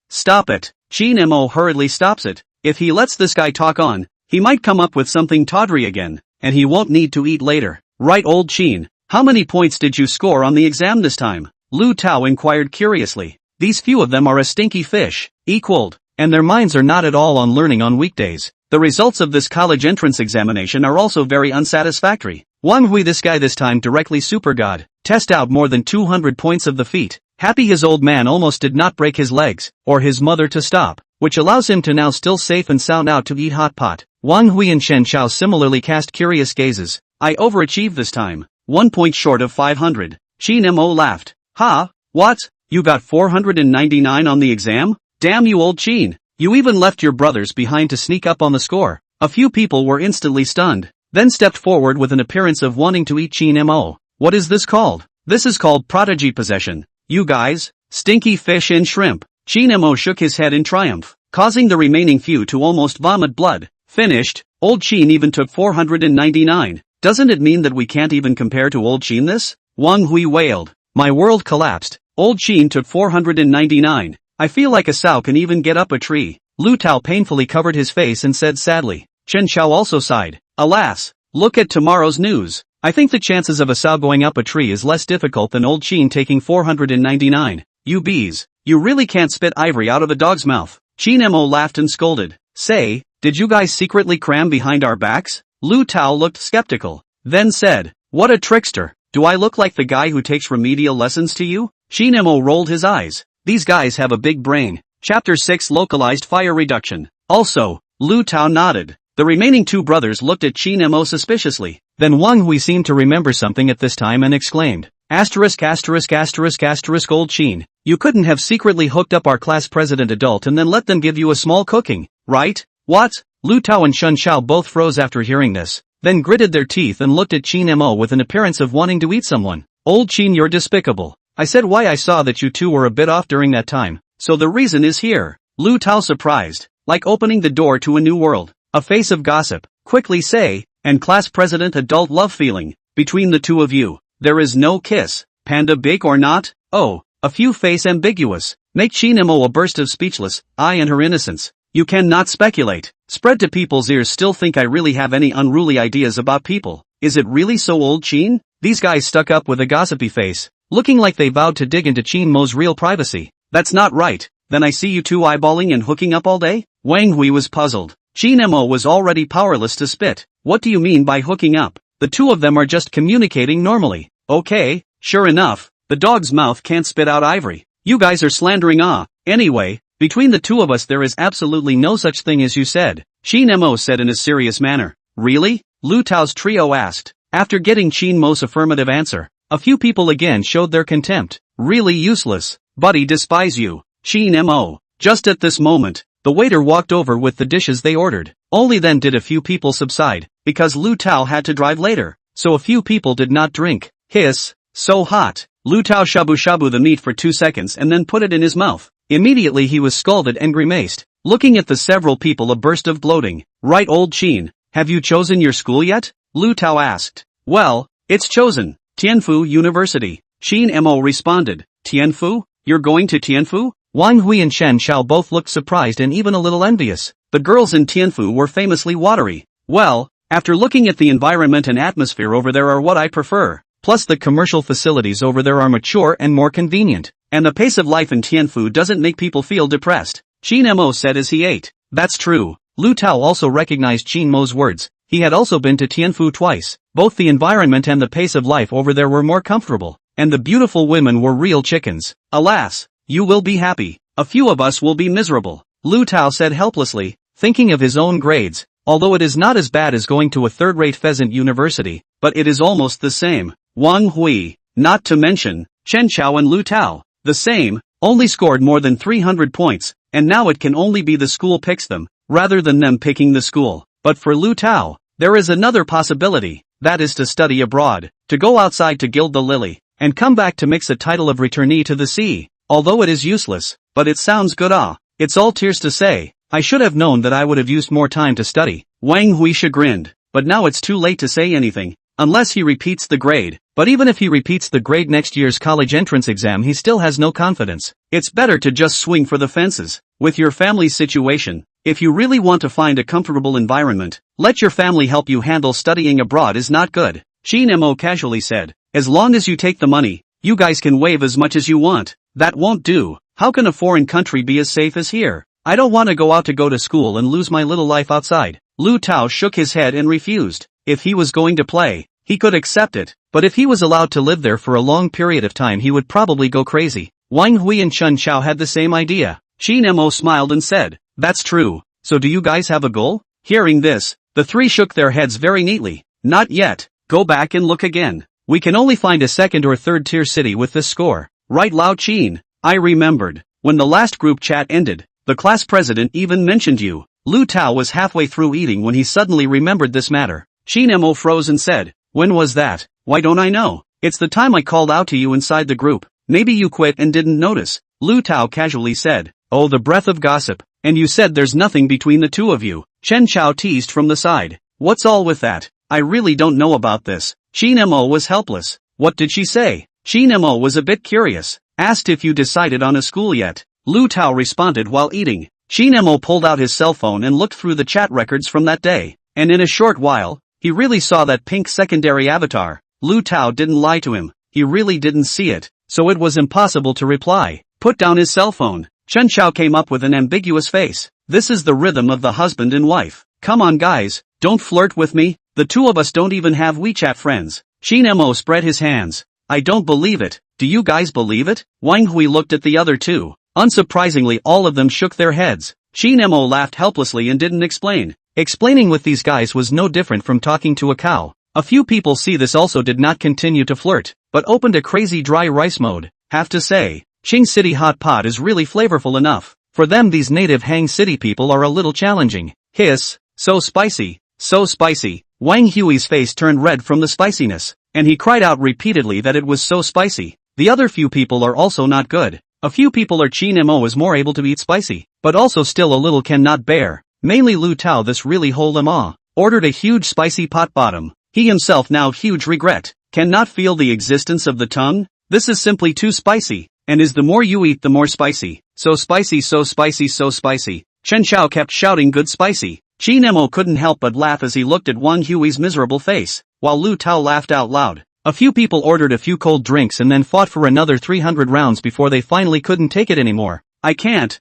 stop it. Qin Mo hurriedly stops it. If he lets this guy talk on, he might come up with something tawdry again, and he won't need to eat later. Right, old Qin, how many points did you score on the exam this time? Lu Tao inquired curiously. These few of them are a stinky fish, equaled. And their minds are not at all on learning on weekdays. The results of this college entrance examination are also very unsatisfactory. Wang Hui this guy this time directly super god, test out more than 200 points of the feat. Happy his old man almost did not break his legs, or his mother to stop, which allows him to now still safe and sound out to eat hot pot. Wang Hui and Chen Chao similarly cast curious gazes. I overachieved this time, 1 point short of 500. Qin Mo laughed. Ha, what? You got 499 on the exam? Damn you old Qin, you even left your brothers behind to sneak up on the score. A few people were instantly stunned, then stepped forward with an appearance of wanting to eat Qin Mo. What is this called? This is called prodigy possession. You guys, stinky fish and shrimp. Qin Mo shook his head in triumph, causing the remaining few to almost vomit blood. Finished, old Qin even took 499. Doesn't it mean that we can't even compare to old Qin this? Wang Hui wailed. My world collapsed. Old Qin took 499. I feel like a sow can even get up a tree. Lu Tao painfully covered his face and said sadly. Chen Chao also sighed. Alas, look at tomorrow's news. I think the chances of a sow going up a tree is less difficult than old Qin taking 499. You bees, you really can't spit ivory out of a dog's mouth. Qin Mo laughed and scolded. Say, did you guys secretly cram behind our backs? Lu Tao looked skeptical, then said, what a trickster. Do I look like the guy who takes remedial lessons to you? Qin Mo rolled his eyes. These guys have a big brain. Chapter 6 Localized Fire Reduction. Also, Lu Tao nodded. The remaining two brothers looked at Qin Mo suspiciously. Then Wang Hui seemed to remember something at this time and exclaimed, asterisk asterisk asterisk asterisk old Qin, you couldn't have secretly hooked up our class president adult and then let them give you a small cooking, right? What? Lu Tao and Shun Xiao both froze after hearing this, then gritted their teeth and looked at Qin Mo with an appearance of wanting to eat someone. Old Qin, you're despicable. I said why I saw that you two were a bit off during that time, so the reason is here. Lu Tao surprised, like opening the door to a new world, a face of gossip, quickly say, and class president adult love feeling, between the two of you, there is no kiss, panda big or not? Oh, a few face ambiguous, make Qin Mo a burst of speechless, I and her innocence. You cannot speculate, spread to people's ears still think I really have any unruly ideas about people, is it really so old Qin? These guys stuck up with a gossipy face, looking like they vowed to dig into Qin Mo's real privacy. That's not right, then I see you two eyeballing and hooking up all day? Wang Hui was puzzled. Qin Mo was already powerless to spit. What do you mean by hooking up? The two of them are just communicating normally. Okay, sure enough, the dog's mouth can't spit out ivory. You guys are slandering Anyway, between the two of us there is absolutely no such thing as you said, Qin Mo said in a serious manner. Really? Lu Tao's trio asked. After getting Qin Mo's affirmative answer, a few people again showed their contempt. Really useless. Buddy despise you. Qin Mo. Just at this moment, the waiter walked over with the dishes they ordered. Only then did a few people subside, because Lu Tao had to drive later, so a few people did not drink. Hiss, so hot. Lu Tao shabu-shabu the meat for 2 seconds and then put it in his mouth. Immediately he was scalded and grimaced, looking at the several people a burst of gloating. Right old Qin, have you chosen your school yet? Lu Tao asked. Well, it's chosen. Tianfu University. Qin Mo responded. Tianfu? You're going to Tianfu? Wang Hui and Shen Xiao both looked surprised and even a little envious. The girls in Tianfu were famously watery. Well, after looking at the environment and atmosphere over there are what I prefer. Plus the commercial facilities over there are mature and more convenient. And the pace of life in Tianfu doesn't make people feel depressed. Qin Mo said as he ate. That's true. Lu Tao also recognized Qin Mo's words. He had also been to Tianfu twice. Both the environment and the pace of life over there were more comfortable. And the beautiful women were real chickens. Alas, you will be happy. A few of us will be miserable. Lu Tao said helplessly, thinking of his own grades. Although it is not as bad as going to a third-rate pheasant university, but it is almost the same. Wang Hui, not to mention, Chen Qiao and Lu Tao, the same, only scored more than 300 points, and now it can only be the school picks them, rather than them picking the school. But for Lu Tao, there is another possibility, that is to study abroad, to go outside to gild the lily, and come back to mix a title of returnee to the sea. Although it is useless, but it sounds good it's all tears to say, I should have known that I would have used more time to study. Wang Hui chagrined, but now it's too late to say anything, unless he repeats the grade. But even if he repeats the grade next year's college entrance exam he still has no confidence. It's better to just swing for the fences. With your family's situation, if you really want to find a comfortable environment, let your family help you handle studying abroad is not good. Qin Mo casually said, as long as you take the money, you guys can wave as much as you want. That won't do. How can a foreign country be as safe as here? I don't want to go out to go to school and lose my little life outside. Lu Tao shook his head and refused. If he was going to play, he could accept it, but if he was allowed to live there for a long period of time he would probably go crazy. Wang Hui and Shun Xiao had the same idea. Qin Mo smiled and said, that's true, so do you guys have a goal? Hearing this, the three shook their heads very neatly. Not yet, go back and look again. We can only find a second or third tier city with this score. Right Lao Qin, I remembered, when the last group chat ended, the class president even mentioned you. Lu Tao was halfway through eating when he suddenly remembered this matter. Qin Mo froze and said, when was that? Why don't I know? It's the time I called out to you inside the group. Maybe you quit and didn't notice. Lu Tao casually said, oh the breath of gossip, and you said there's nothing between the two of you. Chen Qiao teased from the side. What's all with that? I really don't know about this. Qin Mo was helpless. What did she say? Qin Mo was a bit curious, asked if you decided on a school yet. Lu Tao responded while eating. Qin Mo pulled out his cell phone and looked through the chat records from that day, and in a short while, he really saw that pink secondary avatar. Lu Tao didn't lie to him, he really didn't see it, so it was impossible to reply. Put down his cell phone. Chen Qiao came up with an ambiguous face. This is the rhythm of the husband and wife. Come on guys, don't flirt with me, the two of us don't even have WeChat friends. Qin Mo spread his hands. I don't believe it. Do you guys believe it? Wang Hui looked at the other two. Unsurprisingly, all of them shook their heads. Qin Mo laughed helplessly and didn't explain. Explaining with these guys was no different from talking to a cow. A few people see this also did not continue to flirt, but opened a crazy dry rice mode. Have to say, Qing City hot pot is really flavorful enough. For them these native Hang City people are a little challenging. Hiss, so spicy, so spicy. Wang Hui's face turned red from the spiciness, and he cried out repeatedly that it was so spicy. The other few people are also not good. A few people are Qin Mo is more able to eat spicy, but also still a little cannot bear. Mainly Lu Tao this really whole ma. Ordered a huge spicy pot bottom. He himself now huge regret. Cannot feel the existence of the tongue? This is simply too spicy, and is the more you eat the more spicy. So spicy so spicy so spicy. Chen Xiao kept shouting good spicy. Qin Mo couldn't help but laugh as he looked at Wang Hui's miserable face, while Lu Tao laughed out loud. A few people ordered a few cold drinks and then fought for another 300 rounds before they finally couldn't take it anymore. I can't.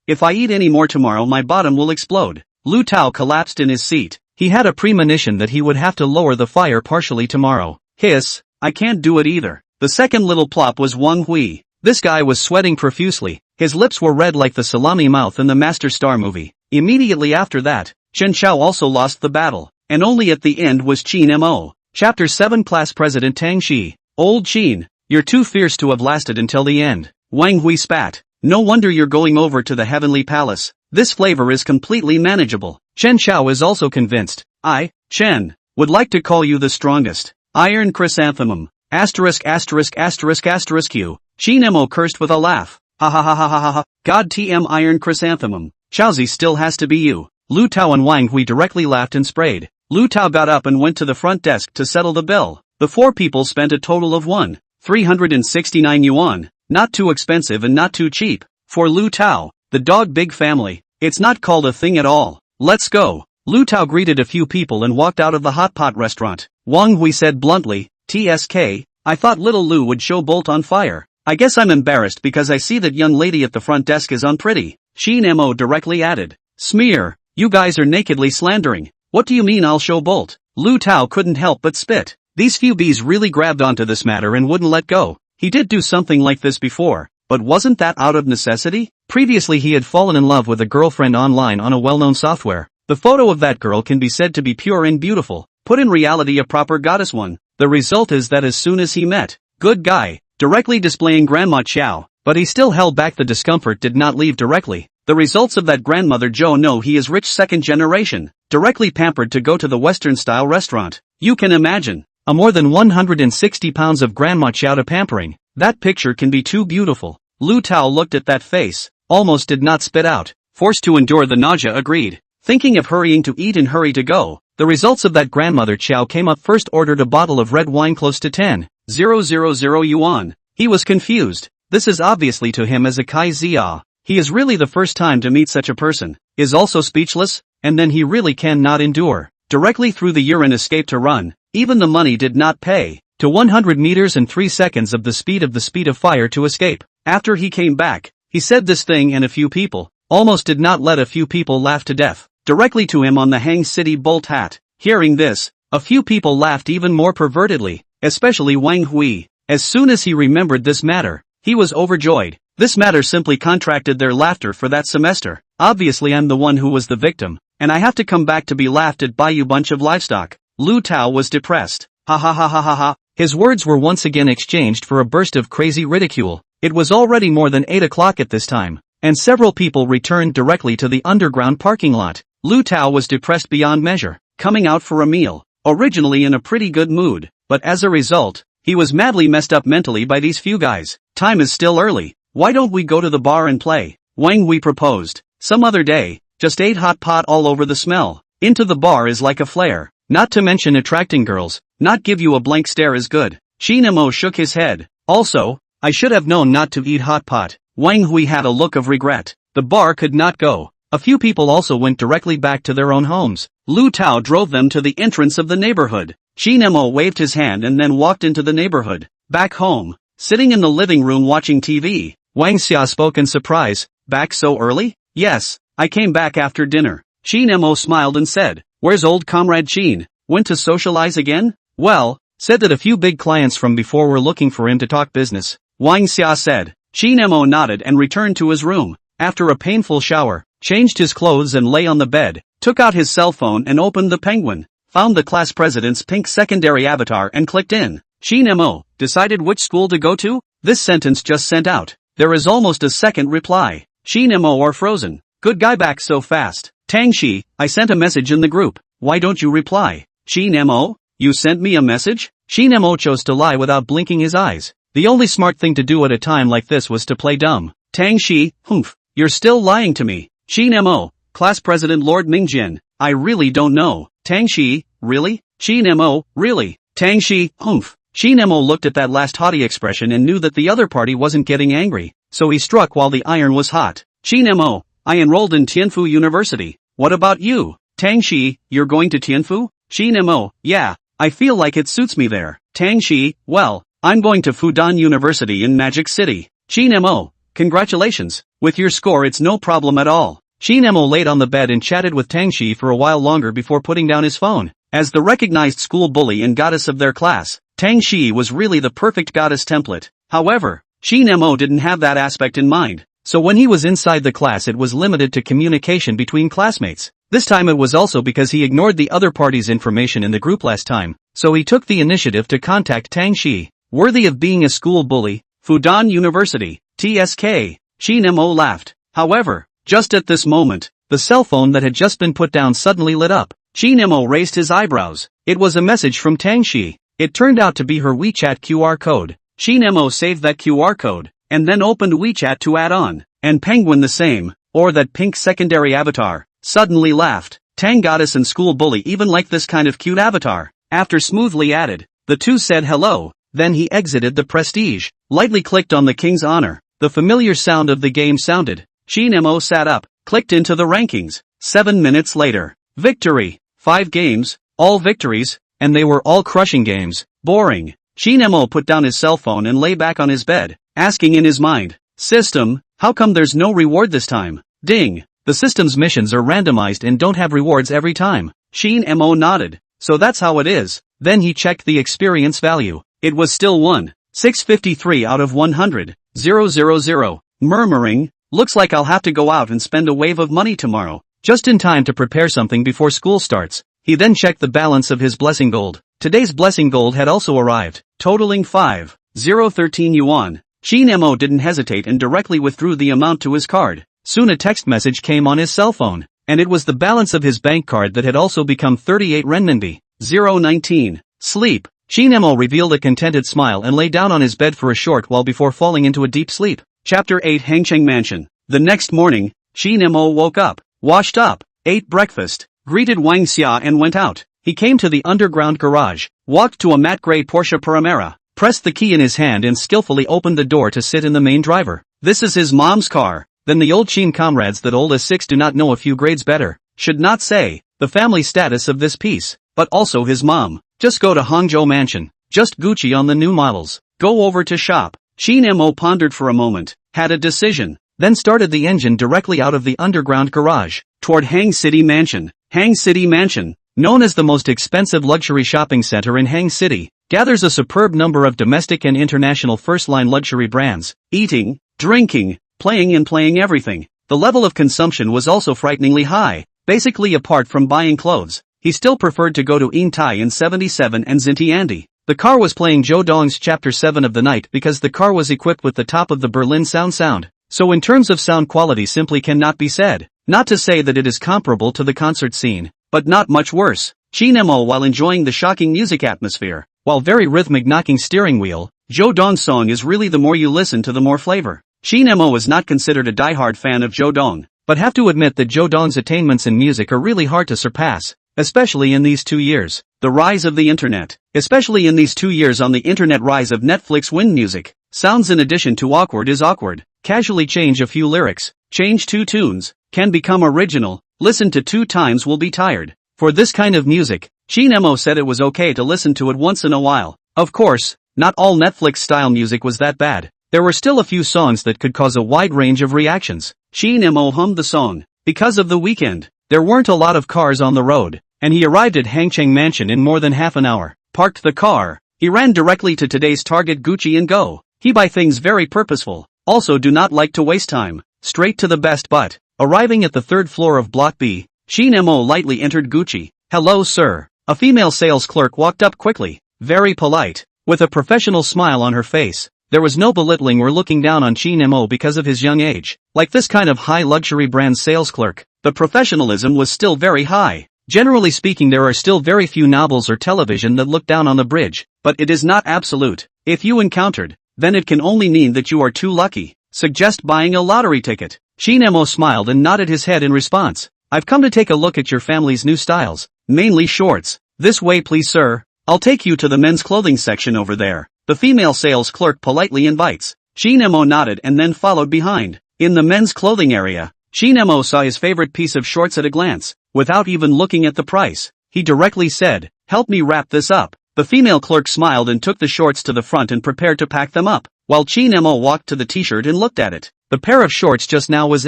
If I eat any more tomorrow my bottom will explode. Lu Tao collapsed in his seat. He had a premonition that he would have to lower the fire partially tomorrow. Hiss, I can't do it either. The second little plop was Wang Hui. This guy was sweating profusely. His lips were red like the salami mouth in the Master Star movie. Immediately after that, Chen Xiao also lost the battle, and only at the end was Qin Mo. Chapter 7 Class President Tang Shi. Old Qin, you're too fierce to have lasted until the end. Wang Hui spat. No wonder you're going over to the Heavenly Palace. This flavor is completely manageable. Chen Xiao is also convinced. I, Chen, would like to call you the strongest. Iron Chrysanthemum. Asterisk asterisk asterisk asterisk Q. Qin Mo cursed with a laugh. Ha ha ha ha ha ha. God TM Iron Chrysanthemum. Xiaozi still has to be you. Lu Tao and Wang Hui directly laughed and sprayed. Lu Tao got up and went to the front desk to settle the bill. The four people spent a total of 369 yuan. Not too expensive and not too cheap. For Lu Tao, the dog big family, it's not called a thing at all. Let's go. Lu Tao greeted a few people and walked out of the hot pot restaurant. Wang Hui said bluntly, TSK, I thought little Lu would show Bolt on fire. I guess I'm embarrassed because I see that young lady at the front desk is unpretty. Qin Mo directly added. Smear, you guys are nakedly slandering. What do you mean I'll show Bolt? Lu Tao couldn't help but spit. These few bees really grabbed onto this matter and wouldn't let go. He did do something like this before, but wasn't that out of necessity? Previously he had fallen in love with a girlfriend online on a well-known software. The photo of that girl can be said to be pure and beautiful, but in reality a proper goddess one. The result is that as soon as he met, good guy, directly displaying Grandma Chow, but he still held back the discomfort did not leave directly. The results of that grandmother Joe know he is rich second generation, directly pampered to go to the Western-style restaurant. You can imagine. A more than 160 pounds of Grandma Chow to pampering. That picture can be too beautiful. Lu Tao looked at that face, almost did not spit out, forced to endure the nausea agreed. Thinking of hurrying to eat and hurry to go, the results of that grandmother Chow came up first ordered a bottle of red wine close to 10,000 yuan. He was confused. This is obviously to him as a Kai Zia. He is really the first time to meet such a person, is also speechless, and then he really cannot endure. Directly through the urine escape to run, even the money did not pay, to 100 meters and 3 seconds of the speed of fire to escape. After he came back, he said this thing and a few people, almost did not let a few people laugh to death, directly to him on the Hang City Bolt hat. Hearing this, a few people laughed even more pervertedly, especially Wang Hui. As soon as he remembered this matter, he was overjoyed. This matter simply contracted their laughter for that semester. Obviously I'm the one who was the victim, and I have to come back to be laughed at by you bunch of livestock. Lu Tao was depressed. Ha ha ha ha ha ha. His words were once again exchanged for a burst of crazy ridicule. It was already more than 8 o'clock at this time, and several people returned directly to the underground parking lot. Lu Tao was depressed beyond measure, coming out for a meal, originally in a pretty good mood, but as a result, he was madly messed up mentally by these few guys. Time is still early. Why don't we go to the bar and play? Wang Hui proposed. Some other day. Just ate hot pot all over the smell. Into the bar is like a flare. Not to mention attracting girls. Not give you a blank stare is good. Qin Mo shook his head. Also, I should have known not to eat hot pot. Wang Hui had a look of regret. The bar could not go. A few people also went directly back to their own homes. Lu Tao drove them to the entrance of the neighborhood. Qin Mo waved his hand and then walked into the neighborhood. Back home, sitting in the living room watching TV, Wang Xia spoke in surprise. Back so early? Yes, I came back after dinner. Qin Mo smiled and said, where's old comrade Qin? Went to socialize again? Well, said that a few big clients from before were looking for him to talk business. Wang Xia said. Qin Mo nodded and returned to his room. After a painful shower, changed his clothes and lay on the bed, took out his cell phone and opened the Penguin, found the class president's pink secondary avatar and clicked in. Qin Mo, decided which school to go to? This sentence just sent out. There is almost a second reply. Qin Mo are frozen. Good guy back so fast. Tang Shi, I sent a message in the group. Why don't you reply? Qin Mo, you sent me a message? Qin Mo chose to lie without blinking his eyes. The only smart thing to do at a time like this was to play dumb. Tang Shi, humph, you're still lying to me. Qin Mo, class president Lord Mingjin, I really don't know. Tang Shi, really? Qin Mo, really? Tang Shi, humph. Qin Mo looked at that last haughty expression and knew that the other party wasn't getting angry, so he struck while the iron was hot. Qin Mo, I enrolled in Tianfu University. What about you? Tang Shi, you're going to Tianfu? Qin Mo, yeah, I feel like it suits me there. Tang Shi, well, I'm going to Fudan University in Magic City. Qin Mo, congratulations. With your score it's no problem at all. Qin Mo laid on the bed and chatted with Tang Shi for a while longer before putting down his phone. As the recognized school bully and goddess of their class, Tang Shi was really the perfect goddess template. However, Qin Mo didn't have that aspect in mind, so when he was inside the class it was limited to communication between classmates. This time it was also because he ignored the other party's information in the group last time, so he took the initiative to contact Tang Shi. Worthy of being a school bully, Fudan University, TSK. Qin Mo laughed. However, just at this moment, the cell phone that had just been put down suddenly lit up. Qin Mo raised his eyebrows. It was a message from Tang Shi. It turned out to be her WeChat QR code. Qin Mo saved that QR code, and then opened WeChat to add on, and Penguin the same, or that pink secondary avatar, suddenly laughed. Tang goddess and school bully even like this kind of cute avatar. After smoothly added, the two said hello, then he exited the prestige, lightly clicked on the king's honor. The familiar sound of the game sounded. Qin Mo sat up, clicked into the rankings. 7 minutes later. Victory. 5 games, all victories, and they were all crushing games. Boring. Qin Mo put down his cell phone and lay back on his bed, asking in his mind, system, how come there's no reward this time? Ding. The system's missions are randomized and don't have rewards every time. Qin Mo nodded. So that's how it is. Then he checked the experience value. It was still 1,653 out of 100. 000. Murmuring, looks like I'll have to go out and spend a wave of money tomorrow, just in time to prepare something before school starts. He then checked the balance of his blessing gold. Today's blessing gold had also arrived, totaling 5,013 yuan. Qin Mo didn't hesitate and directly withdrew the amount to his card. Soon a text message came on his cell phone, and it was the balance of his bank card that had also become 38 renminbi. 019. Sleep. Qin Mo revealed a contented smile and lay down on his bed for a short while before falling into a deep sleep. Chapter 8 Hangcheng Mansion. The next morning, Qin Mo woke up, washed up, ate breakfast, greeted Wang Xia and went out. He came to the underground garage, walked to a matte gray Porsche Panamera, pressed the key in his hand and skillfully opened the door to sit in the main driver. This is his mom's car. Then the old Qin comrades that old as 6 do not know a few grades better, should not say, the family status of this piece, but also his mom. Just go to Hangzhou Mansion. Just Gucci on the new models. Go over to shop. Qin Mo pondered for a moment, had a decision, then started the engine directly out of the underground garage, toward Hang City Mansion. Hang City Mansion, known as the most expensive luxury shopping center in Hang City, gathers a superb number of domestic and international first-line luxury brands, eating, drinking, playing and playing everything. The level of consumption was also frighteningly high. Basically apart from buying clothes, he still preferred to go to Intai in 77 and Xintiandi. The car was playing Zhou Dong's Chapter 7 of the night because the car was equipped with the top of the Berlin sound. So in terms of sound quality simply cannot be said. Not to say that it is comparable to the concert scene, but not much worse. Qin Mo while enjoying the shocking music atmosphere, while very rhythmic knocking steering wheel, Zhou Dong's song is really the more you listen to the more flavor. Qin Mo is not considered a diehard fan of Zhou Dong, but have to admit that Zhou Dong's attainments in music are really hard to surpass, especially in these 2 years. The rise of the internet, especially in these 2 years on the internet rise of Netflix Win Music, sounds in addition to awkward is awkward, casually change a few lyrics, change 2 tunes, can become original, listen to 2 times will be tired. For this kind of music, Qin Mo said it was okay to listen to it once in a while. Of course, not all Netflix-style music was that bad. There were still a few songs that could cause a wide range of reactions. Qin Mo hummed the song. Because of the weekend, there weren't a lot of cars on the road, and he arrived at Hangcheng Mansion in more than half an hour. Parked the car, He ran directly to today's target Gucci and go. He buy things very purposeful. Also do not like to waste time. Straight to the best but. Arriving at the third floor of Block B, Qin Mo lightly entered Gucci. Hello sir. A female sales clerk walked up quickly. Very polite. With a professional smile on her face. There was no belittling or looking down on Qin Mo because of his young age. Like this kind of high luxury brand sales clerk, the professionalism was still very high. Generally speaking, there are still very few novels or television that look down on the bridge, but it is not absolute. If you encountered, then it can only mean that you are too lucky. Suggest buying a lottery ticket. Qin Mo smiled and nodded his head in response. I've come to take a look at your family's new styles, mainly shorts. This way please sir. I'll take you to the men's clothing section over there. The female sales clerk politely invites. Qin Mo nodded and then followed behind. In the men's clothing area, Qin Mo saw his favorite piece of shorts at a glance. Without even looking at the price, he directly said, help me wrap this up. The female clerk smiled and took the shorts to the front and prepared to pack them up, while Qin Mo walked to the t-shirt and looked at it. The pair of shorts just now was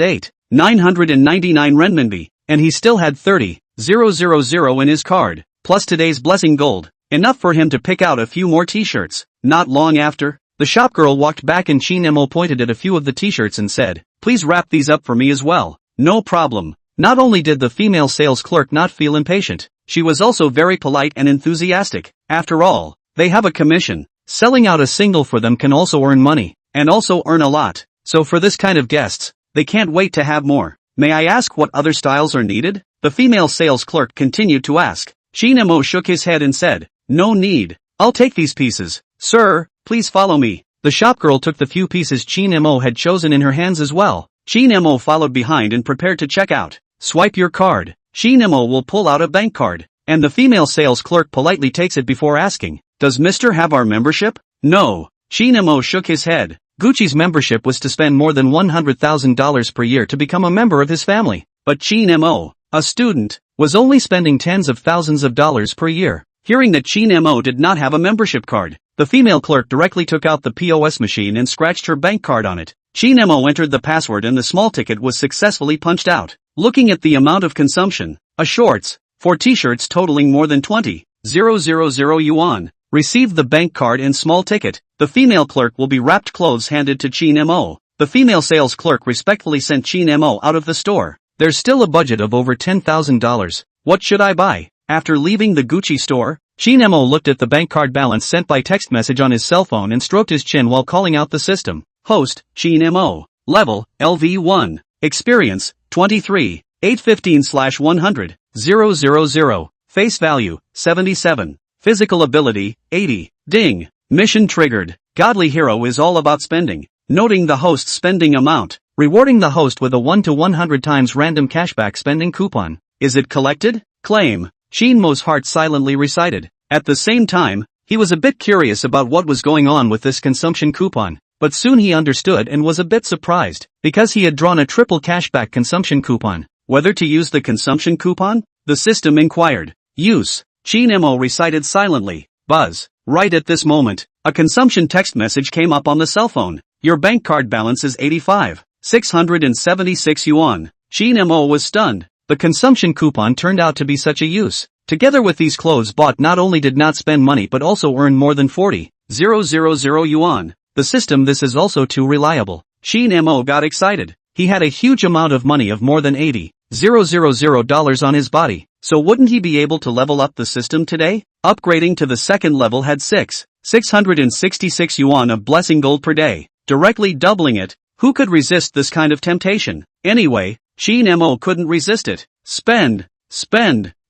8,999 renminbi, and he still had 30,000 in his card, plus today's blessing gold. Enough for him to pick out a few more t-shirts. Not long after, the shopgirl walked back and Qin Mo pointed at a few of the t-shirts and said, please wrap these up for me as well. No problem. Not only did the female sales clerk not feel impatient, she was also very polite and enthusiastic. After all, they have a commission. Selling out a single for them can also earn money, and also earn a lot. So for this kind of guests, they can't wait to have more. May I ask what other styles are needed? The female sales clerk continued to ask. Qin Mo shook his head and said, no need. I'll take these pieces. Sir, please follow me. The shopgirl took the few pieces Qin Mo had chosen in her hands as well. Qin Mo followed behind and prepared to check out. Swipe your card. Qin Mo will pull out a bank card, and the female sales clerk politely takes it before asking, does Mr. have our membership? No. Qin Mo shook his head. Gucci's membership was to spend more than $100,000 per year to become a member of his family. But Qin Mo, a student, was only spending tens of thousands of dollars per year. Hearing that Qin Mo did not have a membership card, the female clerk directly took out the POS machine and scratched her bank card on it. Qin Mo entered the password and the small ticket was successfully punched out. Looking at the amount of consumption, a shorts, 4 t-shirts totaling more than 20,000 yuan, received the bank card and small ticket. The female clerk will be wrapped clothes handed to Qin Mo. The female sales clerk respectfully sent Qin Mo out of the store. There's still a budget of over $10,000. What should I buy? After leaving the Gucci store, Qin Mo looked at the bank card balance sent by text message on his cell phone and stroked his chin while calling out the system. Host, Qin Mo. Level, LV1. Experience, 23. 815/100. 000. Face value, 77. Physical ability, 80. Ding. Mission triggered. Godly hero is all about spending. Noting the host's spending amount. Rewarding the host with a 1 to 100 times random cashback spending coupon. Is it collected? Claim. Qin Mo's heart silently recited. At the same time, he was a bit curious about what was going on with this consumption coupon, but soon he understood and was a bit surprised, because he had drawn a triple cashback consumption coupon. Whether to use the consumption coupon? The system inquired. Use. Qin Mo recited silently. Buzz. Right at this moment, a consumption text message came up on the cell phone. Your bank card balance is 85,676 yuan. Qin Mo was stunned. The consumption coupon turned out to be such a use. Together with these clothes bought not only did not spend money but also earned more than 40,000 yuan. The system this is also too reliable. Qin Mo got excited. He had a huge amount of money of more than $80,000 on his body. So wouldn't he be able to level up the system today? Upgrading to the second level had 666 yuan of blessing gold per day. Directly doubling it. Who could resist this kind of temptation? Anyway, Qin Mo couldn't resist it. Spend.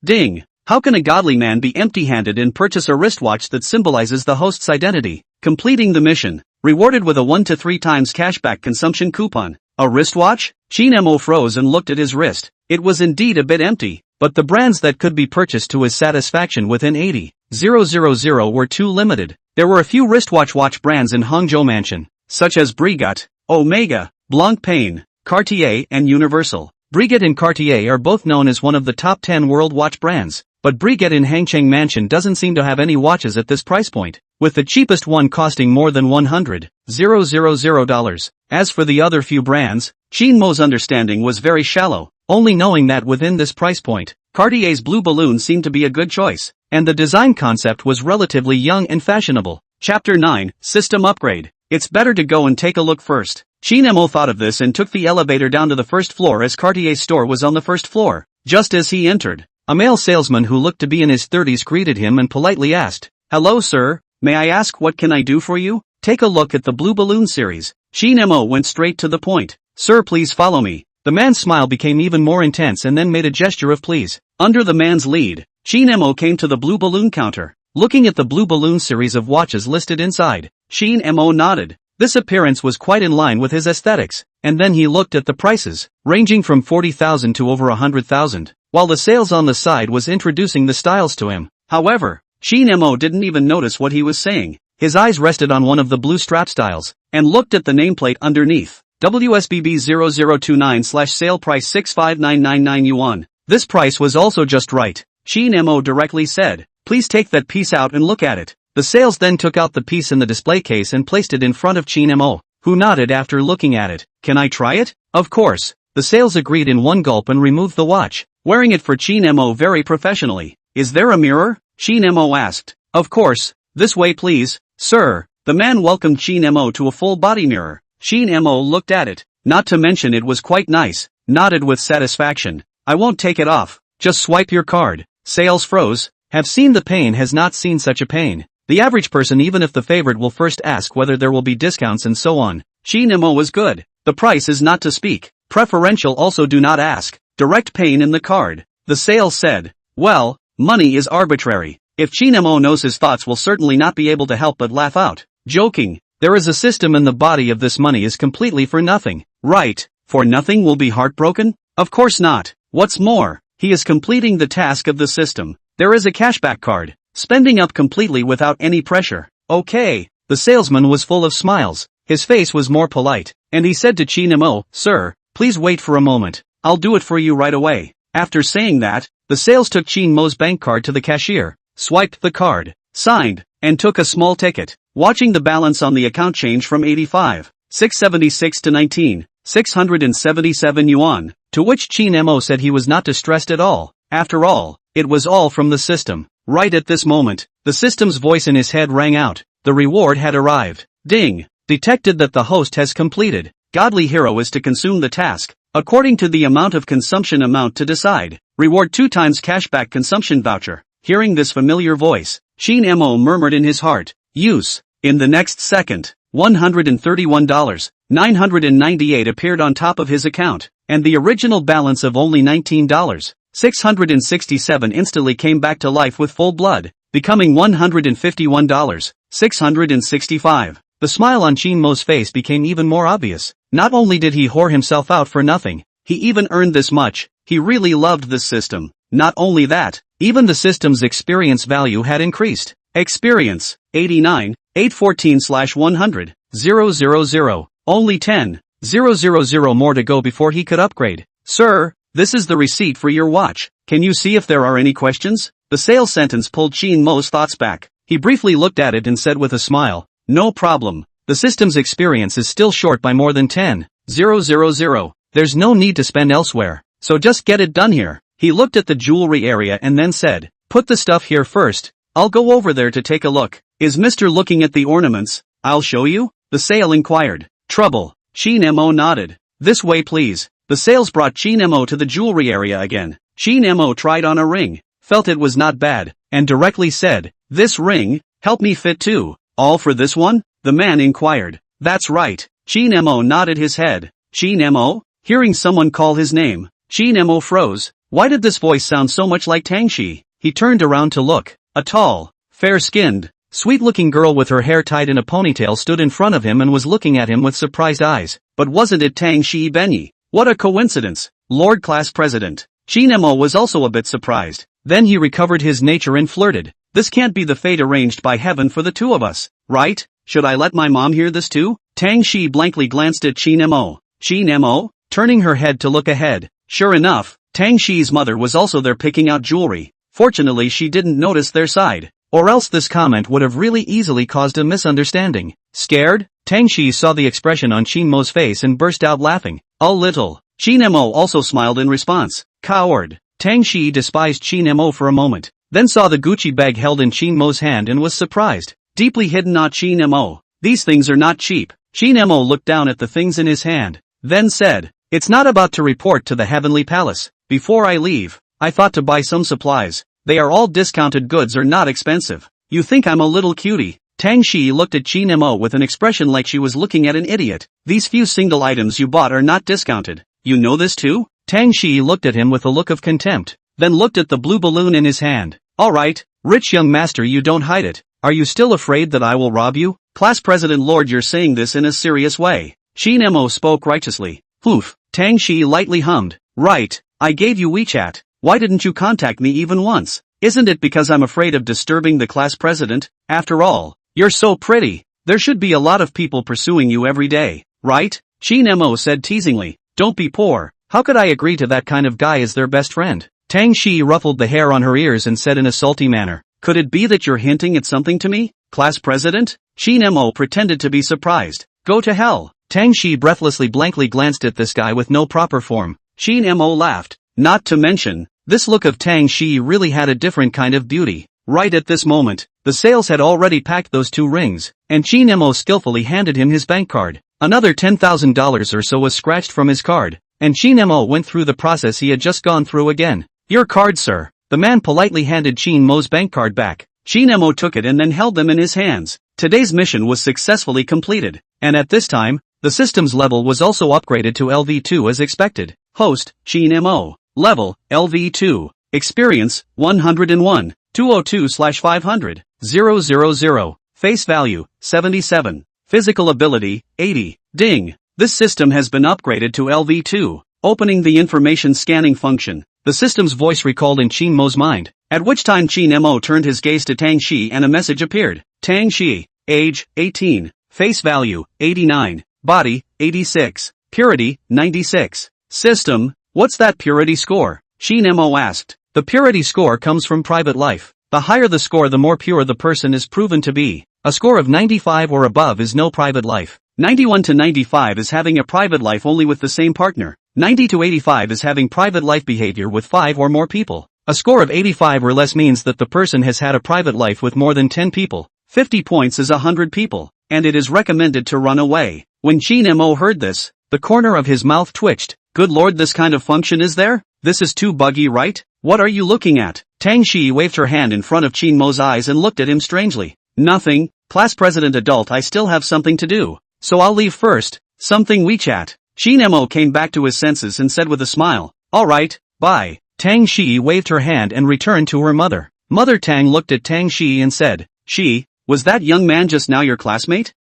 Ding. How can a godly man be empty-handed and purchase a wristwatch that symbolizes the host's identity? Completing the mission. Rewarded with a 1 to 3 times cashback consumption coupon. A wristwatch? Qin Mo froze and looked at his wrist. It was indeed a bit empty, but the brands that could be purchased to his satisfaction within 80,000 were too limited. There were a few wristwatch brands in Hangzhou Mansion, such as Breguet, Omega, Blancpain, Cartier and Universal. Breguet and Cartier are both known as one of the top 10 world watch brands, but Breguet in Hangzhou Mansion doesn't seem to have any watches at this price point, with the cheapest one costing more than $100,000. As for the other few brands, Qin Mo's understanding was very shallow, only knowing that within this price point, Cartier's blue balloon seemed to be a good choice, and the design concept was relatively young and fashionable. Chapter 9, System Upgrade. It's better to go and take a look first. Qin Mo thought of this and took the elevator down to the first floor as Cartier's store was on the first floor. Just as he entered, a male salesman who looked to be in his 30s greeted him and politely asked, "Hello sir, may I ask what can I do for you?" "Take a look at the Blue Balloon series." Qin Mo went straight to the point. "Sir, please follow me." The man's smile became even more intense and then made a gesture of please. Under the man's lead, Qin Mo came to the Blue Balloon counter. Looking at the Blue Balloon series of watches listed inside, Qin Mo nodded. This appearance was quite in line with his aesthetics, and then he looked at the prices, ranging from 40,000 to over 100,000, while the sales on the side was introducing the styles to him. However, Qin Mo didn't even notice what he was saying. His eyes rested on one of the blue strap styles, and looked at the nameplate underneath. WSBB 0029/sale price 65999 yuan. This price was also just right. Qin Mo directly said, "Please take that piece out and look at it." The sales then took out the piece in the display case and placed it in front of Qin Mo, who nodded after looking at it. "Can I try it?" "Of course." The sales agreed in one gulp and removed the watch, wearing it for Qin Mo very professionally. "Is there a mirror?" Qin Mo asked. "Of course. This way please, sir." The man welcomed Qin Mo to a full body mirror. Qin Mo looked at it, not to mention it was quite nice, nodded with satisfaction. "I won't take it off. Just swipe your card." Sales froze. Have seen the pain has not seen such a pain. The average person, even if the favorite, will first ask whether there will be discounts and so on. Qin Mo was good. The price is not to speak. Preferential also do not ask. Direct pain in the card. The sales said, "Well, money is arbitrary." If Qin Mo knows his thoughts will certainly not be able to help but laugh out. Joking. There is a system and the body of this money is completely for nothing. Right, for nothing will be heartbroken? Of course not. What's more, he is completing the task of the system. There is a cashback card. Spending up completely without any pressure. Okay. The salesman was full of smiles. His face was more polite, and he said to Qin Mo, "Sir, please wait for a moment. I'll do it for you right away." After saying that, the sales took Qin Mo's bank card to the cashier, swiped the card, signed, and took a small ticket. Watching the balance on the account change from 85,676 to 19,677 yuan, to which Qin Mo said he was not distressed at all. After all, it was all from the system. Right at this moment, the system's voice in his head rang out. The reward had arrived. Ding! Detected that the host has completed. Godly hero is to consume the task, according to the amount of consumption amount to decide. Reward 2 times cashback consumption voucher. Hearing this familiar voice, Qin Mo murmured in his heart, "Use." In the next second, $131.998 appeared on top of his account, and the original balance of only $19.667 instantly came back to life with full blood, becoming $151.665. The smile on Qin Mo's face became even more obvious. Not only did he whore himself out for nothing, he even earned this much. He really loved this system. Not only that, even the system's experience value had increased. Experience, 89, 814/100, 000, only 10,000 more to go before he could upgrade. "Sir, this is the receipt for your watch. Can you see if there are any questions?" The sales sentence pulled Qin Mo's thoughts back. He briefly looked at it and said with a smile, "No problem. The system's experience is still short by more than 10,000. There's no need to spend elsewhere, so just get it done here." He looked at the jewelry area and then said, "Put the stuff here first. I'll go over there to take a look." "Is Mr. looking at the ornaments?" "I'll show you," the sale inquired. "Trouble." Qin Mo nodded. "This way please." The sales brought Qin Mo to the jewelry area again. Qin Mo tried on a ring, felt it was not bad, and directly said, "This ring, help me fit too." "All for this one?" the man inquired. "That's right." Qin Mo nodded his head. "Qin Mo?" Hearing someone call his name, Qin Mo froze. Why did this voice sound so much like Tang Shi? He turned around to look. A tall, fair-skinned, sweet-looking girl with her hair tied in a ponytail stood in front of him and was looking at him with surprised eyes. But wasn't it Tang Shi Benyi? What a coincidence! Lord Class President. Qin Mo was also a bit surprised. Then he recovered his nature and flirted. "This can't be the fate arranged by heaven for the two of us, right? Should I let my mom hear this too?" Tang Shi blankly glanced at Qin Mo. Qin Mo, turning her head to look ahead. Sure enough, Tang Shi's mother was also there picking out jewelry. Fortunately she didn't notice their side, or else this comment would have really easily caused a misunderstanding. Scared? Tang Shi saw the expression on Qin Mo's face and burst out laughing. A little. Qin Mo also smiled in response. Coward. Tang Shi despised Qin Mo for a moment, then saw the Gucci bag held in Qin Mo's hand and was surprised. Deeply hidden ah Qin Mo. These things are not cheap. Qin Mo looked down at the things in his hand, then said, "It's not about to report to the Heavenly Palace. Before I leave, I thought to buy some supplies. They are all discounted goods or not expensive. You think I'm a little cutie?" Tang Shi looked at Qin Mo with an expression like she was looking at an idiot. "These few single items you bought are not discounted. You know this too?" Tang Shi looked at him with a look of contempt, then looked at the blue balloon in his hand. "Alright, rich young master, you don't hide it. Are you still afraid that I will rob you?" "Class President Lord, you're saying this in a serious way." Qin Mo spoke righteously. "Oof." Tang Shi lightly hummed. "Right, I gave you WeChat. Why didn't you contact me even once? Isn't it because I'm afraid of disturbing the class president? After all, you're so pretty. There should be a lot of people pursuing you every day, right?" Qin Mo said teasingly. "Don't be poor. How could I agree to that kind of guy as their best friend?" Tang Shi ruffled the hair on her ears and said in a salty manner, "Could it be that you're hinting at something to me, class president?" Qin Mo pretended to be surprised. "Go to hell." Tang Shi breathlessly blankly glanced at this guy with no proper form. Qin Mo laughed. Not to mention, this look of Tang Shi really had a different kind of beauty. Right at this moment, the sales had already packed those 2 rings, and Qin Mo skillfully handed him his bank card. Another $10,000 or so was scratched from his card, and Qin Mo went through the process he had just gone through again. "Your card, sir." The man politely handed Qin Mo's bank card back. Qin Mo took it and then held them in his hands. Today's mission was successfully completed, and at this time, the system's level was also upgraded to LV2 as expected. Host, Qin Mo. Level, LV2. Experience, 101. 202/500. 000. Face value, 77. Physical ability, 80. Ding. This system has been upgraded to LV2. Opening the information scanning function. The system's voice recalled in Qin Mo's mind, at which time Qin Mo turned his gaze to Tang Shi and a message appeared. Tang Shi. Age, 18. Face value, 89. Body, 86. Purity, 96. System, what's that purity score? Qin Mo asked. The purity score comes from private life. The higher the score, the more pure the person is proven to be. A score of 95 or above is no private life. 91 to 95 is having a private life only with the same partner. 90 to 85 is having private life behavior with 5 or more people. A score of 85 or less means that the person has had a private life with more than 10 people. 50 points is 100 people, and it is recommended to run away. When Qin Mo heard this, the corner of his mouth twitched. Good lord, this kind of function is there? This is too buggy, right? What are you looking at? Tang Shi waved her hand in front of Qin Mo's eyes and looked at him strangely. Nothing, class president adult, I still have something to do. So I'll leave first. Something WeChat. Qin Mo came back to his senses and said with a smile, "Alright, bye." Tang Shi waved her hand and returned to her mother. Mother Tang looked at Tang Shi and said, "Shi, was that young man just now your classmate?"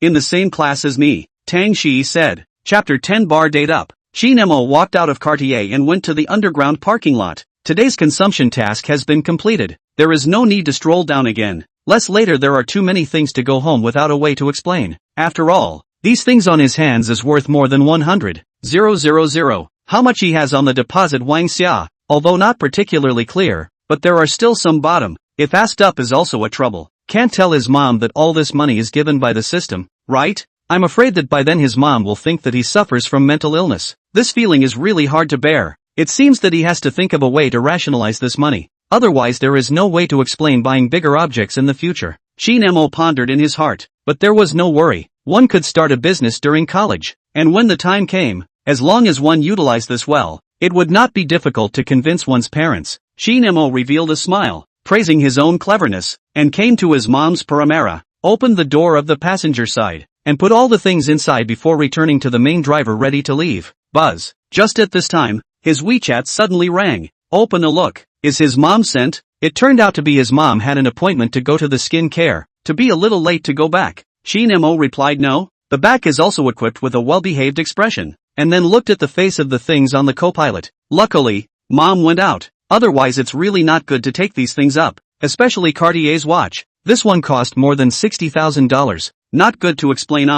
In the same class as me," Tang Shi said. Chapter 10 Bar Date Up. Qin Mo walked out of Cartier and went to the underground parking lot. Today's consumption task has been completed. There is no need to stroll down again. Less later, there are too many things to go home without a way to explain. After all, these things on his hands is worth more than 100,000. How much he has on the deposit Wang Xia, although not particularly clear, but there are still some bottom. If asked up is also a trouble. Can't tell his mom that all this money is given by the system, right? I'm afraid that by then his mom will think that he suffers from mental illness. This feeling is really hard to bear. It seems that he has to think of a way to rationalize this money. Otherwise there is no way to explain buying bigger objects in the future. Qin Mo pondered in his heart, but there was no worry. One could start a business during college, and when the time came, as long as one utilized this well, it would not be difficult to convince one's parents. Qin Mo revealed a smile, praising his own cleverness, and came to his mom's Paramera, opened the door of the passenger side, and put all the things inside before returning to the main driver ready to leave. Buzz. Just at this time, his WeChat suddenly rang. Open a look. Is his mom sent? It turned out to be his mom had an appointment to go to the skin care, to be a little late to go back. Qin Mo replied no. The back is also equipped with a well-behaved expression, and then looked at the face of the things on the co-pilot. Luckily, mom went out. Otherwise it's really not good to take these things up, especially Cartier's watch. This one cost more than $60,000. Not good to explain.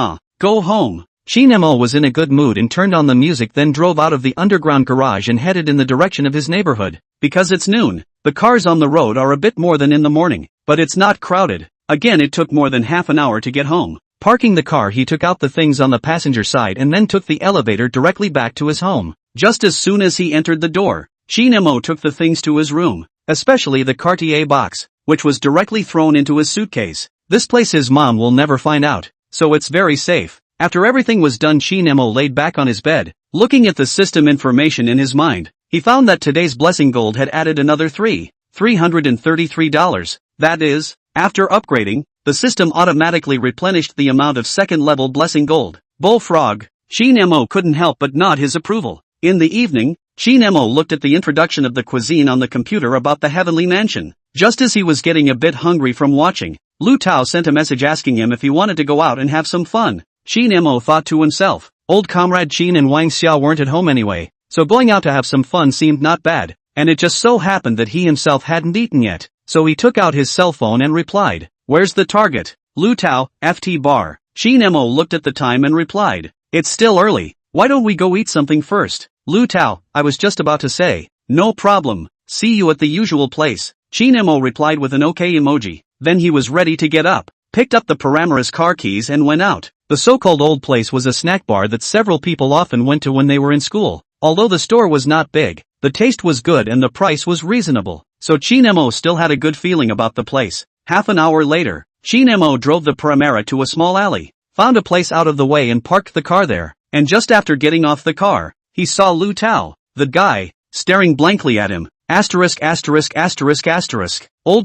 Go home. Qin Mo was in a good mood and turned on the music, then drove out of the underground garage and headed in the direction of his neighborhood. Because it's noon, the cars on the road are a bit more than in the morning, but it's not crowded. Again, it took more than half an hour to get home. Parking the car, he took out the things on the passenger side and then took the elevator directly back to his home. Just as soon as he entered the door, Qin Mo took the things to his room, especially the Cartier box, which was directly thrown into his suitcase. This place his mom will never find out, so it's very safe. After everything was done, Qin Mo laid back on his bed, looking at the system information in his mind. He found that today's blessing gold had added another $333. That is, after upgrading, the system automatically replenished the amount of second-level blessing gold. Bullfrog. Qin Mo couldn't help but nod his approval. In the evening, Qin Mo looked at the introduction of the cuisine on the computer about the heavenly mansion. Just as he was getting a bit hungry from watching, Lu Tao sent a message asking him if he wanted to go out and have some fun. Qin Mo thought to himself, old comrade Qin and Wang Xiao weren't at home anyway, so going out to have some fun seemed not bad, and it just so happened that he himself hadn't eaten yet, so he took out his cell phone and replied, "Where's the target?" Lu Tao, FT bar. Qin Mo looked at the time and replied, "It's still early, why don't we go eat something first?" Lu Tao, I was just about to say, "No problem, see you at the usual place." Qin Mo replied with an OK emoji, then he was ready to get up, picked up the Paramira's car keys and went out. The so-called old place was a snack bar that several people often went to when they were in school. Although the store was not big, the taste was good and the price was reasonable, so Qin Mo still had a good feeling about the place. Half an hour later, Qin Mo drove the Paramira to a small alley, found a place out of the way and parked the car there, and just after getting off the car, he saw Lu Tao, the guy, staring blankly at him. Old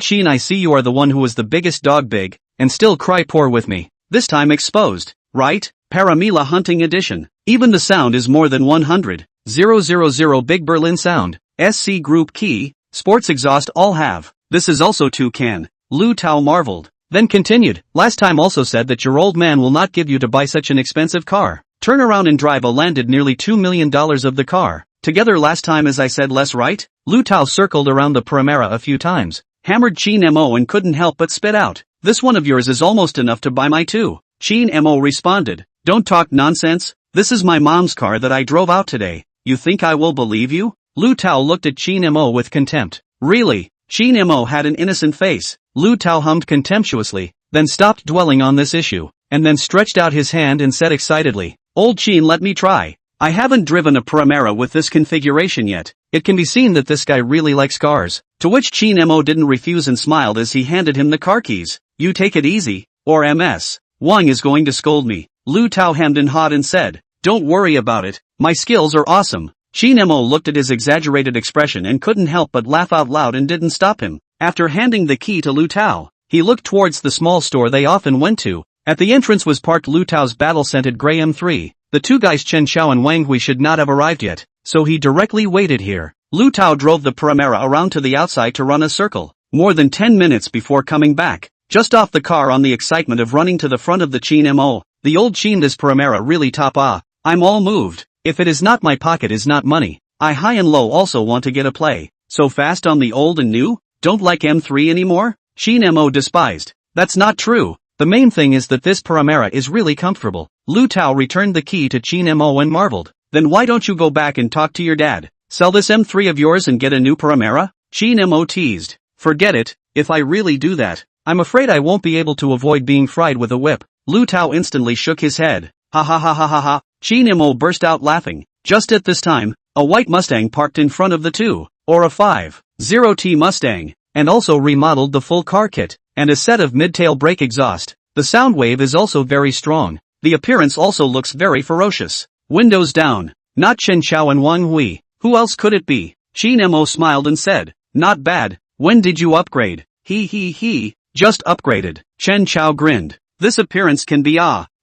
Qin, I see you are the one who was the biggest dog big, and still cry poor with me. This time exposed, right? Paramila Hunting Edition. Even the sound is more than 100. 000 Big Berlin Sound. SC Group Key, Sports Exhaust all have. This is also Toucan. Lu Tao marveled. Then continued, last time also said that your old man will not give you to buy such an expensive car. Turn around and drive a landed nearly $2 million of the car. Together last time as I said less right? Lu Tao circled around the Paramira a few times, hammered Qin Mo and couldn't help but spit out. This one of yours is almost enough to buy my two. Qin Mo responded, don't talk nonsense, this is my mom's car that I drove out today. You think I will believe you? Lu Tao looked at Qin Mo with contempt. Really? Qin Mo had an innocent face. Lu Tao hummed contemptuously, then stopped dwelling on this issue, and then stretched out his hand and said excitedly, Old Qin, let me try. I haven't driven a Paramera with this configuration yet. It can be seen that this guy really likes cars. To which Qin Mo didn't refuse and smiled as he handed him the car keys. You take it easy, or MS. Wang is going to scold me. Lu Tao hemmed and hawed and said, don't worry about it, my skills are awesome. Qin Mo looked at his exaggerated expression and couldn't help but laugh out loud and didn't stop him. After handing the key to Lu Tao, he looked towards the small store they often went to. At the entrance was parked Lu Tao's battle-scented gray M3. The two guys Chen Xiao and Wang Hui should not have arrived yet, so he directly waited here. Lu Tao drove the Paramera around to the outside to run a circle, more than 10 minutes before coming back. Just off the car on the excitement of running to the front of the Qin Mo, the old Qin, this Paramera really top I'm all moved. If it is not my pocket is not money. I high and low also want to get a play. So fast on the old and new? Don't like M3 anymore? Qin Mo despised. That's not true. The main thing is that this Paramera is really comfortable. Lu Tao returned the key to Qin Mo and marveled. Then why don't you go back and talk to your dad? Sell this M3 of yours and get a new Paramera? Qin Mo teased. Forget it, if I really do that, I'm afraid I won't be able to avoid being fried with a whip. Lu Tao instantly shook his head. Ha ha ha ha ha ha. Qin Mo burst out laughing. Just at this time, a white Mustang parked in front of the 2.50T Mustang, and also remodeled the full car kit, and a set of mid-tail brake exhaust. The sound wave is also very strong. The appearance also looks very ferocious. Windows down. Not Chen Xiao and Wang Hui. Who else could it be? Qin Mo smiled and said, not bad. When did you upgrade? He, just upgraded. Chen Xiao grinned. This appearance can be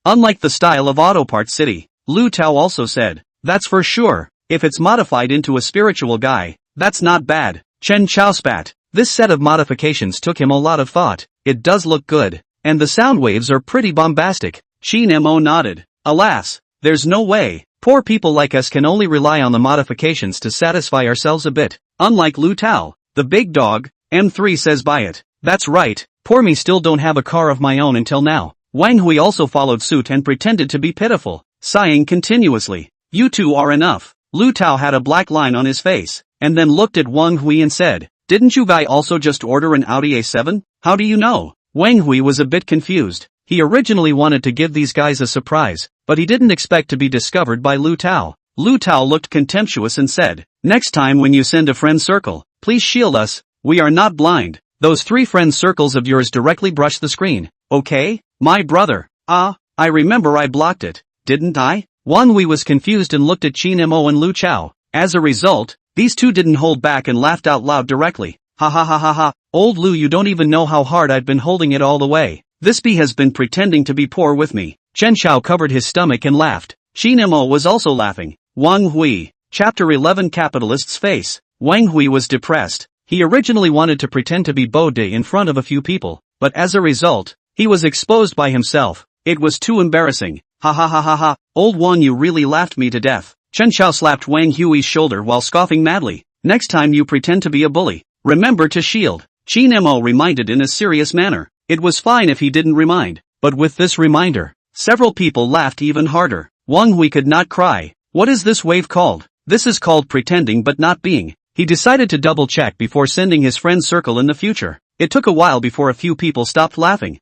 unlike the style of Autopart City. Lu Tao also said, that's for sure. If it's modified into a spiritual guy, that's not bad. Chen Xiao spat. This set of modifications took him a lot of thought. It does look good. And the sound waves are pretty bombastic. Qin Mo nodded. Alas, there's no way. Poor people like us can only rely on the modifications to satisfy ourselves a bit. Unlike Lu Tao, the big dog, M3 says buy it. That's right, poor me still don't have a car of my own until now. Wang Hui also followed suit and pretended to be pitiful, sighing continuously. You two are enough. Lu Tao had a black line on his face, and then looked at Wang Hui and said, didn't you guy also just order an Audi A7? How do you know? Wang Hui was a bit confused. He originally wanted to give these guys a surprise, but he didn't expect to be discovered by Lu Tao. Lu Tao looked contemptuous and said, Next time when you send a friend circle, please shield us, we are not blind. Those 3 friend circles of yours directly brush the screen, okay? My brother. I remember I blocked it, didn't I? Wang Hui was confused and looked at Qin Mo and Lu Chao. As a result, these two didn't hold back and laughed out loud directly. Ha ha ha ha ha, old Lu, you don't even know how hard I've been holding it all the way. This bee has been pretending to be poor with me. Chen Xiao covered his stomach and laughed. Qin Mo was also laughing. Wang Hui. Chapter 11 Capitalist's Face. Wang Hui was depressed. He originally wanted to pretend to be Bo De in front of a few people, but as a result, he was exposed by himself. It was too embarrassing. Ha ha ha ha ha, old Wang, you really laughed me to death. Chen Xiao slapped Wang Hui's shoulder while scoffing madly. Next time you pretend to be a bully, remember to shield. Qin Mo reminded in a serious manner. It was fine if he didn't remind, but with this reminder, several people laughed even harder. Wang Hui could not cry. What is this wave called? This is called pretending but not being. He decided to double check before sending his friend circle in the future. It took a while before a few people stopped laughing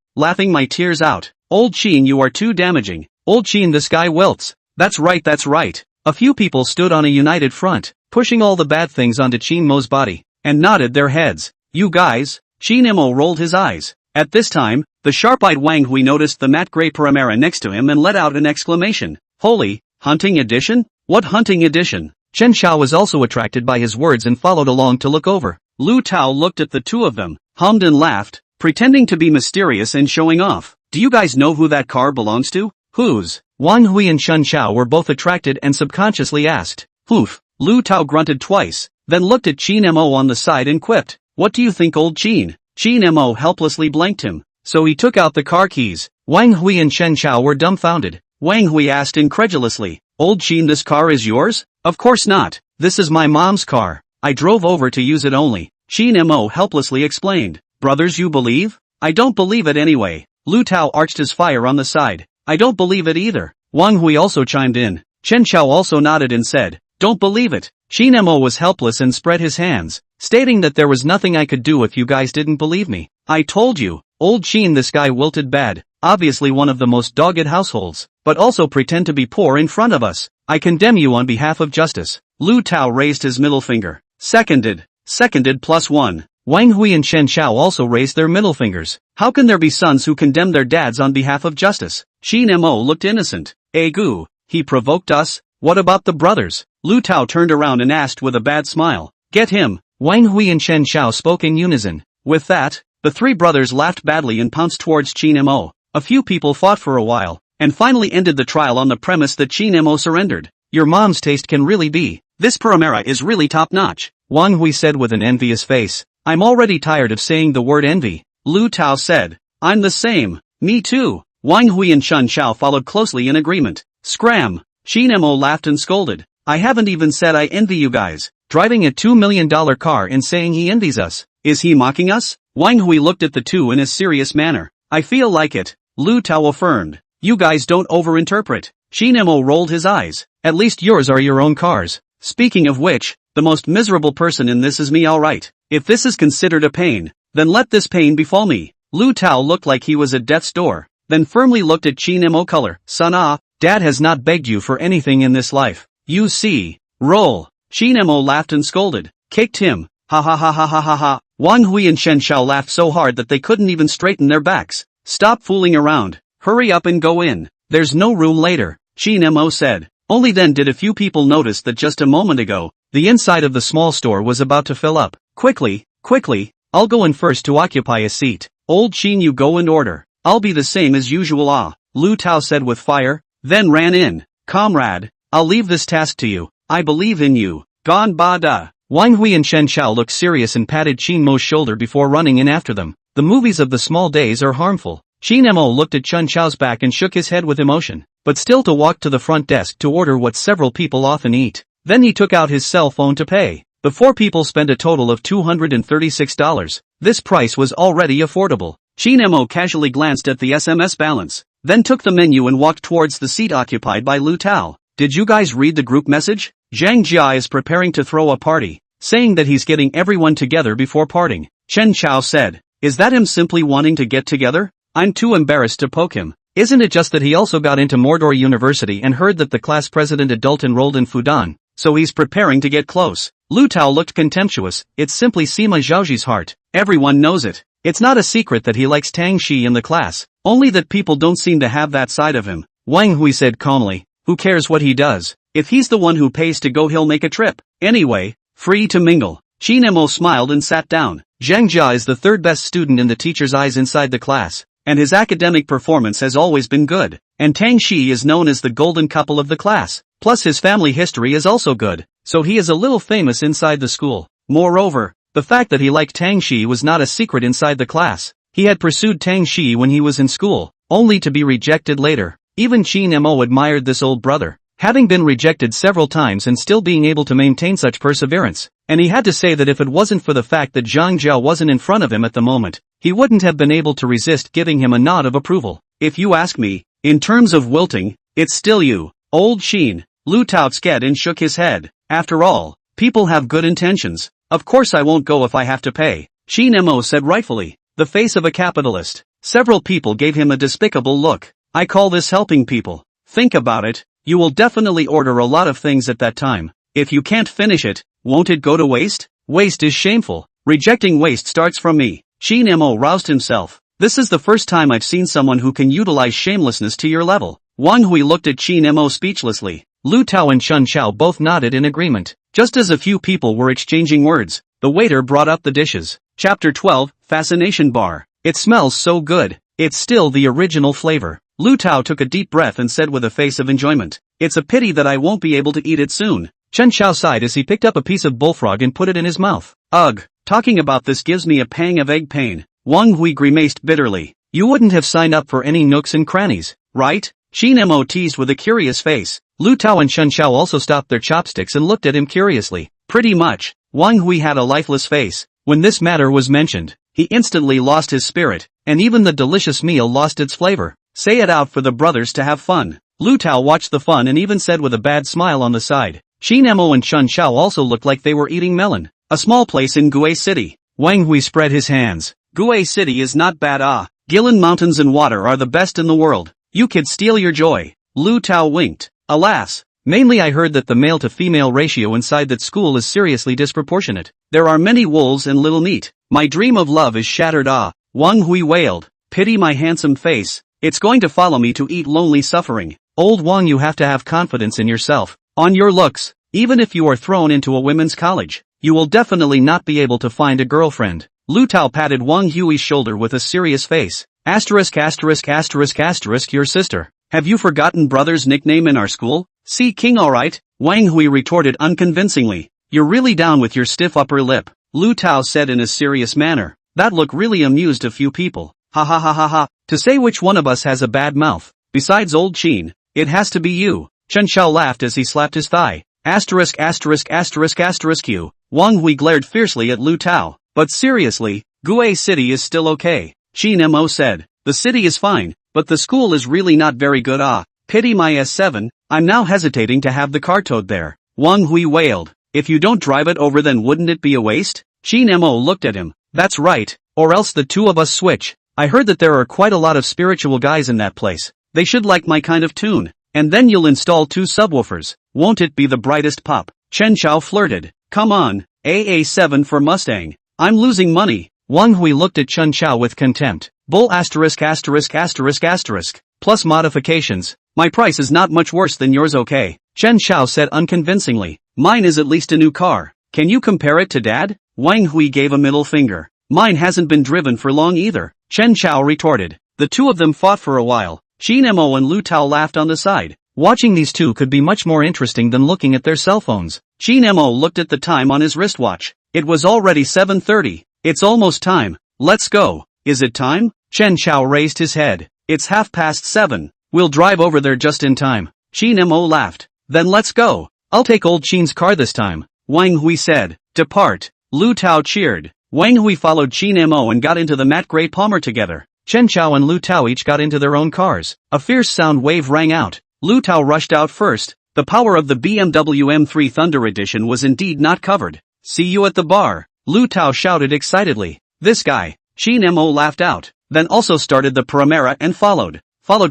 my tears out. Old Qin, you are too damaging. Old Qin, this guy wilts. That's right, that's right. A few people stood on a united front, pushing all the bad things onto Qin Mo's body, and nodded their heads. You guys? Qin Mo rolled his eyes. At this time, the sharp-eyed Wang Hui noticed the matte gray Paramera next to him and let out an exclamation. Holy, hunting edition? What hunting edition? Chen Xiao was also attracted by his words and followed along to look over. Lu Tao looked at the two of them, hummed and laughed, pretending to be mysterious and showing off. Do you guys know who that car belongs to? Whose? Wang Hui and Chen Xiao were both attracted and subconsciously asked. Poof. Lu Tao grunted twice, then looked at Qin Mo on the side and quipped. What do you think, old Qin? Qin Mo helplessly blanked him, so he took out the car keys. Wang Hui and Chen Xiao were dumbfounded. Wang Hui asked incredulously. Old Qin, this car is yours? Of course not. This is my mom's car. I drove over to use it only. Qin Mo helplessly explained. Brothers, you believe? I don't believe it anyway. Lu Tao arched his fire on the side. I don't believe it either. Wang Hui also chimed in. Chen Xiao also nodded and said, don't believe it. Qin Mo was helpless and spread his hands, stating that there was nothing I could do if you guys didn't believe me. I told you, old Qin, this guy wilted bad, obviously one of the most dogged households, but also pretend to be poor in front of us. I condemn you on behalf of justice. Lu Tao raised his middle finger. Seconded. Seconded +1. Wang Hui and Chen Xiao also raised their middle fingers. How can there be sons who condemn their dads on behalf of justice? Qin Mo looked innocent. Gu, he provoked us? What about the brothers? Lu Tao turned around and asked with a bad smile. Get him. Wang Hui and Chen Xiao spoke in unison. With that, the three brothers laughed badly and pounced towards Qin Mo. A few people fought for a while, and finally ended the trial on the premise that Qin Mo surrendered. Your mom's taste can really be. This Paramera is really top-notch, Wang Hui said with an envious face. I'm already tired of saying the word envy. Lu Tao said. I'm the same. Me too. Wang Hui and Chen Xiao followed closely in agreement. Scram. Qin Mo laughed and scolded. I haven't even said I envy you guys. Driving a $2 million car and saying he envies us. Is he mocking us? Wang Hui looked at the two in a serious manner. I feel like it. Lu Tao affirmed. You guys don't overinterpret. Qin Mo rolled his eyes. At least yours are your own cars. Speaking of which, the most miserable person in this is me, alright. If this is considered a pain, then let this pain befall me. Lu Tao looked like he was at death's door, then firmly looked at Qin Mo. Color. Son, Dad has not begged you for anything in this life. You see. Roll. Qin Mo laughed and scolded. Kicked him. Ha ha ha ha ha ha ha. Wang Hui and Chen Xiao laughed so hard that they couldn't even straighten their backs. Stop fooling around. Hurry up and go in. There's no room later, Qin Mo said. Only then did a few people notice that just a moment ago, the inside of the small store was about to fill up. Quickly, quickly, I'll go in first to occupy a seat. Old Qin, you go in order. I'll be the same as usual, Lu Tao said with fire, then ran in. Comrade, I'll leave this task to you. I believe in you. Gone ba da. Wang Hui and Chen Xiao looked serious and patted Qin Mo's shoulder before running in after them. The movies of the small days are harmful. Qin Mo looked at Chen Xiao's back and shook his head with emotion, but still to walk to the front desk to order what several people often eat. Then he took out his cell phone to pay. The four people spent a total of $236. This price was already affordable. Qin Mo casually glanced at the SMS balance, then took the menu and walked towards the seat occupied by Lu Tao. Did you guys read the group message? Zhang Jia is preparing to throw a party, saying that he's getting everyone together before parting. Chen Xiao said. Is that him simply wanting to get together? I'm too embarrassed to poke him. Isn't it just that he also got into Mordor University and heard that the class president adult enrolled in Fudan? so he's preparing to get close. Lu Tao looked contemptuous. It's simply Sima Zhaoji's heart. Everyone knows it. It's not a secret that he likes Tang Shi in the class, only that people don't seem to have that side of him. Wang Hui said calmly, who cares what he does? If he's the one who pays to go, he'll make a trip. Anyway, free to mingle. Qin Mo smiled and sat down. Zhang Jia is the third best student in the teacher's eyes inside the class, and his academic performance has always been good. And Tang Shi is known as the golden couple of the class. Plus his family history is also good, so he is a little famous inside the school. Moreover, the fact that he liked Tang Shi was not a secret inside the class. He had pursued Tang Shi when he was in school, only to be rejected later. Even Qin Mo admired this old brother, having been rejected several times and still being able to maintain such perseverance. And he had to say that if it wasn't for the fact that Zhang Jiao wasn't in front of him at the moment, he wouldn't have been able to resist giving him a nod of approval. If you ask me, in terms of wilting, it's still you, old Qin. Lu Tao sked and shook his head. After all, people have good intentions. Of course I won't go if I have to pay. Qin Mo said rightfully, the face of a capitalist. Several people gave him a despicable look. I call this helping people. Think about it. You will definitely order a lot of things at that time. If you can't finish it, won't it go to waste? Waste is shameful. Rejecting waste starts from me. Qin Mo roused himself. This is the first time I've seen someone who can utilize shamelessness to your level. Wang Hui looked at Qin Mo speechlessly. Lu Tao and Chun Chao both nodded in agreement. Just as a few people were exchanging words, the waiter brought up the dishes. Chapter 12, Fascination Bar. It smells so good. It's still the original flavor. Lu Tao took a deep breath and said with a face of enjoyment, it's a pity that I won't be able to eat it soon. Chun Chao sighed as he picked up a piece of bullfrog and put it in his mouth. Ugh, talking about this gives me a pang of egg pain. Wang Hui grimaced bitterly. You wouldn't have signed up for any nooks and crannies, right? Qin Mo teased with a curious face. Lu Tao and Chun Chao also stopped their chopsticks and looked at him curiously. Pretty much. Wang Hui had a lifeless face. When this matter was mentioned, he instantly lost his spirit, and even the delicious meal lost its flavor. Say it out for the brothers to have fun. Lu Tao watched the fun and even said with a bad smile on the side. Qin Mo and Chun Chao also looked like they were eating melon. A small place in Gue City. Wang Hui spread his hands. Gue City is not bad. Gilan mountains and water are the best in the world. You kids steal your joy. Lu Tao winked. Alas, mainly I heard that the male-to-female ratio inside that school is seriously disproportionate. There are many wolves and little meat. My dream of love is shattered. Wang Hui wailed. Pity my handsome face. It's going to follow me to eat lonely suffering. Old Wang, you have to have confidence in yourself. On your looks, even if you are thrown into a women's college, you will definitely not be able to find a girlfriend. Lu Tao patted Wang Hui's shoulder with a serious face. Asterisk asterisk asterisk asterisk your sister. Have you forgotten brother's nickname in our school? See King alright? Wang Hui retorted unconvincingly. You're really down with your stiff upper lip. Lu Tao said in a serious manner. That look really amused a few people. Ha ha ha ha ha. To say which one of us has a bad mouth, besides old Qin, it has to be you. Chun Chao laughed as he slapped his thigh. Asterisk asterisk asterisk asterisk you. Wang Hui glared fiercely at Lu Tao. But seriously, Gue City is still okay. Qin Mo said. The city is fine, but the school is really not very good. Pity my S7, I'm now hesitating to have the car towed there. Wang Hui wailed. If you don't drive it over, then wouldn't it be a waste? Qin Mo looked at him. That's right, or else the two of us switch. I heard that there are quite a lot of spiritual guys in that place. They should like my kind of tune. And then you'll install 2 subwoofers. Won't it be the brightest pop? Chen Chao flirted. Come on, AA7 for Mustang. I'm losing money. Wang Hui looked at Chun Chao with contempt. Bull asterisk asterisk asterisk asterisk. Plus modifications. My price is not much worse than yours, okay? Chen Chao said unconvincingly. Mine is at least a new car. Can you compare it to Dad? Wang Hui gave a middle finger. Mine hasn't been driven for long either. Chen Chao retorted. The two of them fought for a while. Qin Mo and Lu Tao laughed on the side. Watching these two could be much more interesting than looking at their cell phones. Qin Mo looked at the time on his wristwatch. It was already 7:30. It's almost time. Let's go. Is it time? Chen Chao raised his head. It's 7:30. We'll drive over there just in time. Qin Mo laughed. Then let's go. I'll take old Qin's car this time. Wang Hui said. Depart. Lu Tao cheered. Wang Hui followed Qin Mo and got into the matte gray Palmer together. Chen Chao and Lu Tao each got into their own cars. A fierce sound wave rang out. Lu Tao rushed out first. The power of the BMW M3 Thunder Edition was indeed not covered. See you at the bar. Lu Tao shouted excitedly. This guy. Qin Mo laughed out. Then also started the Primera and followed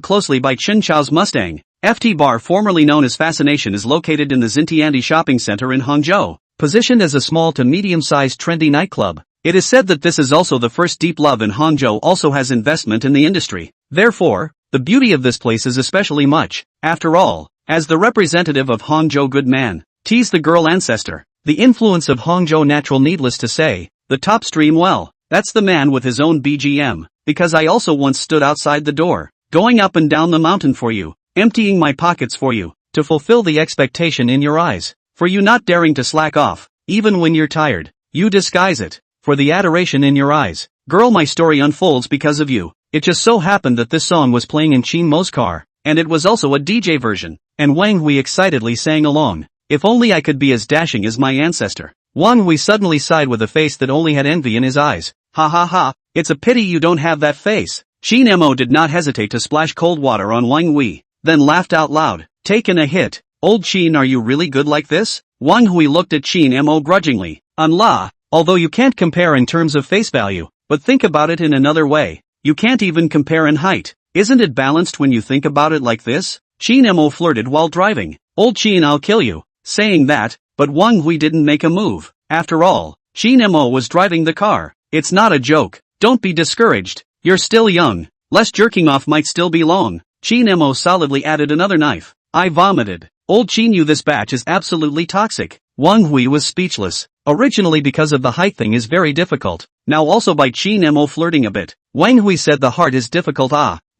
closely by Chen Chao's Mustang. FT Bar, formerly known as Fascination, is located in the Xintiandi shopping center in Hangzhou, positioned as a small to medium-sized trendy nightclub. It is said that this is also the first Deep Love in Hangzhou also has investment in the industry. Therefore, the beauty of this place is especially much. After all, as the representative of Hangzhou good man, tease the girl ancestor, the influence of Hangzhou natural, needless to say, the top stream, well, that's the man with his own BGM, because I also once stood outside the door, going up and down the mountain for you, emptying my pockets for you, to fulfill the expectation in your eyes, for you not daring to slack off, even when you're tired, you disguise it, for the adoration in your eyes. Girl, my story unfolds because of you. It just so happened that this song was playing in Qin Mo's car, and it was also a DJ version, and Wang Hui excitedly sang along. If only I could be as dashing as my ancestor. Wang Hui suddenly sighed with a face that only had envy in his eyes. Ha ha ha, it's a pity you don't have that face. Qin Mo did not hesitate to splash cold water on Wang Hui, then laughed out loud. Taken a hit. Old Qin, are you really good like this? Wang Hui looked at Qin Mo grudgingly. Although you can't compare in terms of face value, but think about it in another way. You can't even compare in height. Isn't it balanced when you think about it like this? Qin Mo flirted while driving. Old Qin, I'll kill you. Saying that, but Wang Hui didn't make a move. After all, Qin Mo was driving the car. It's not a joke. Don't be discouraged. You're still young. Less jerking off might still be long. Qin Mo solidly added another knife. I vomited. Old Qin, you, this batch is absolutely toxic. Wang Hui was speechless. Originally because of the height thing is very difficult. Now also by Qin Mo flirting a bit. Wang Hui said the heart is difficult.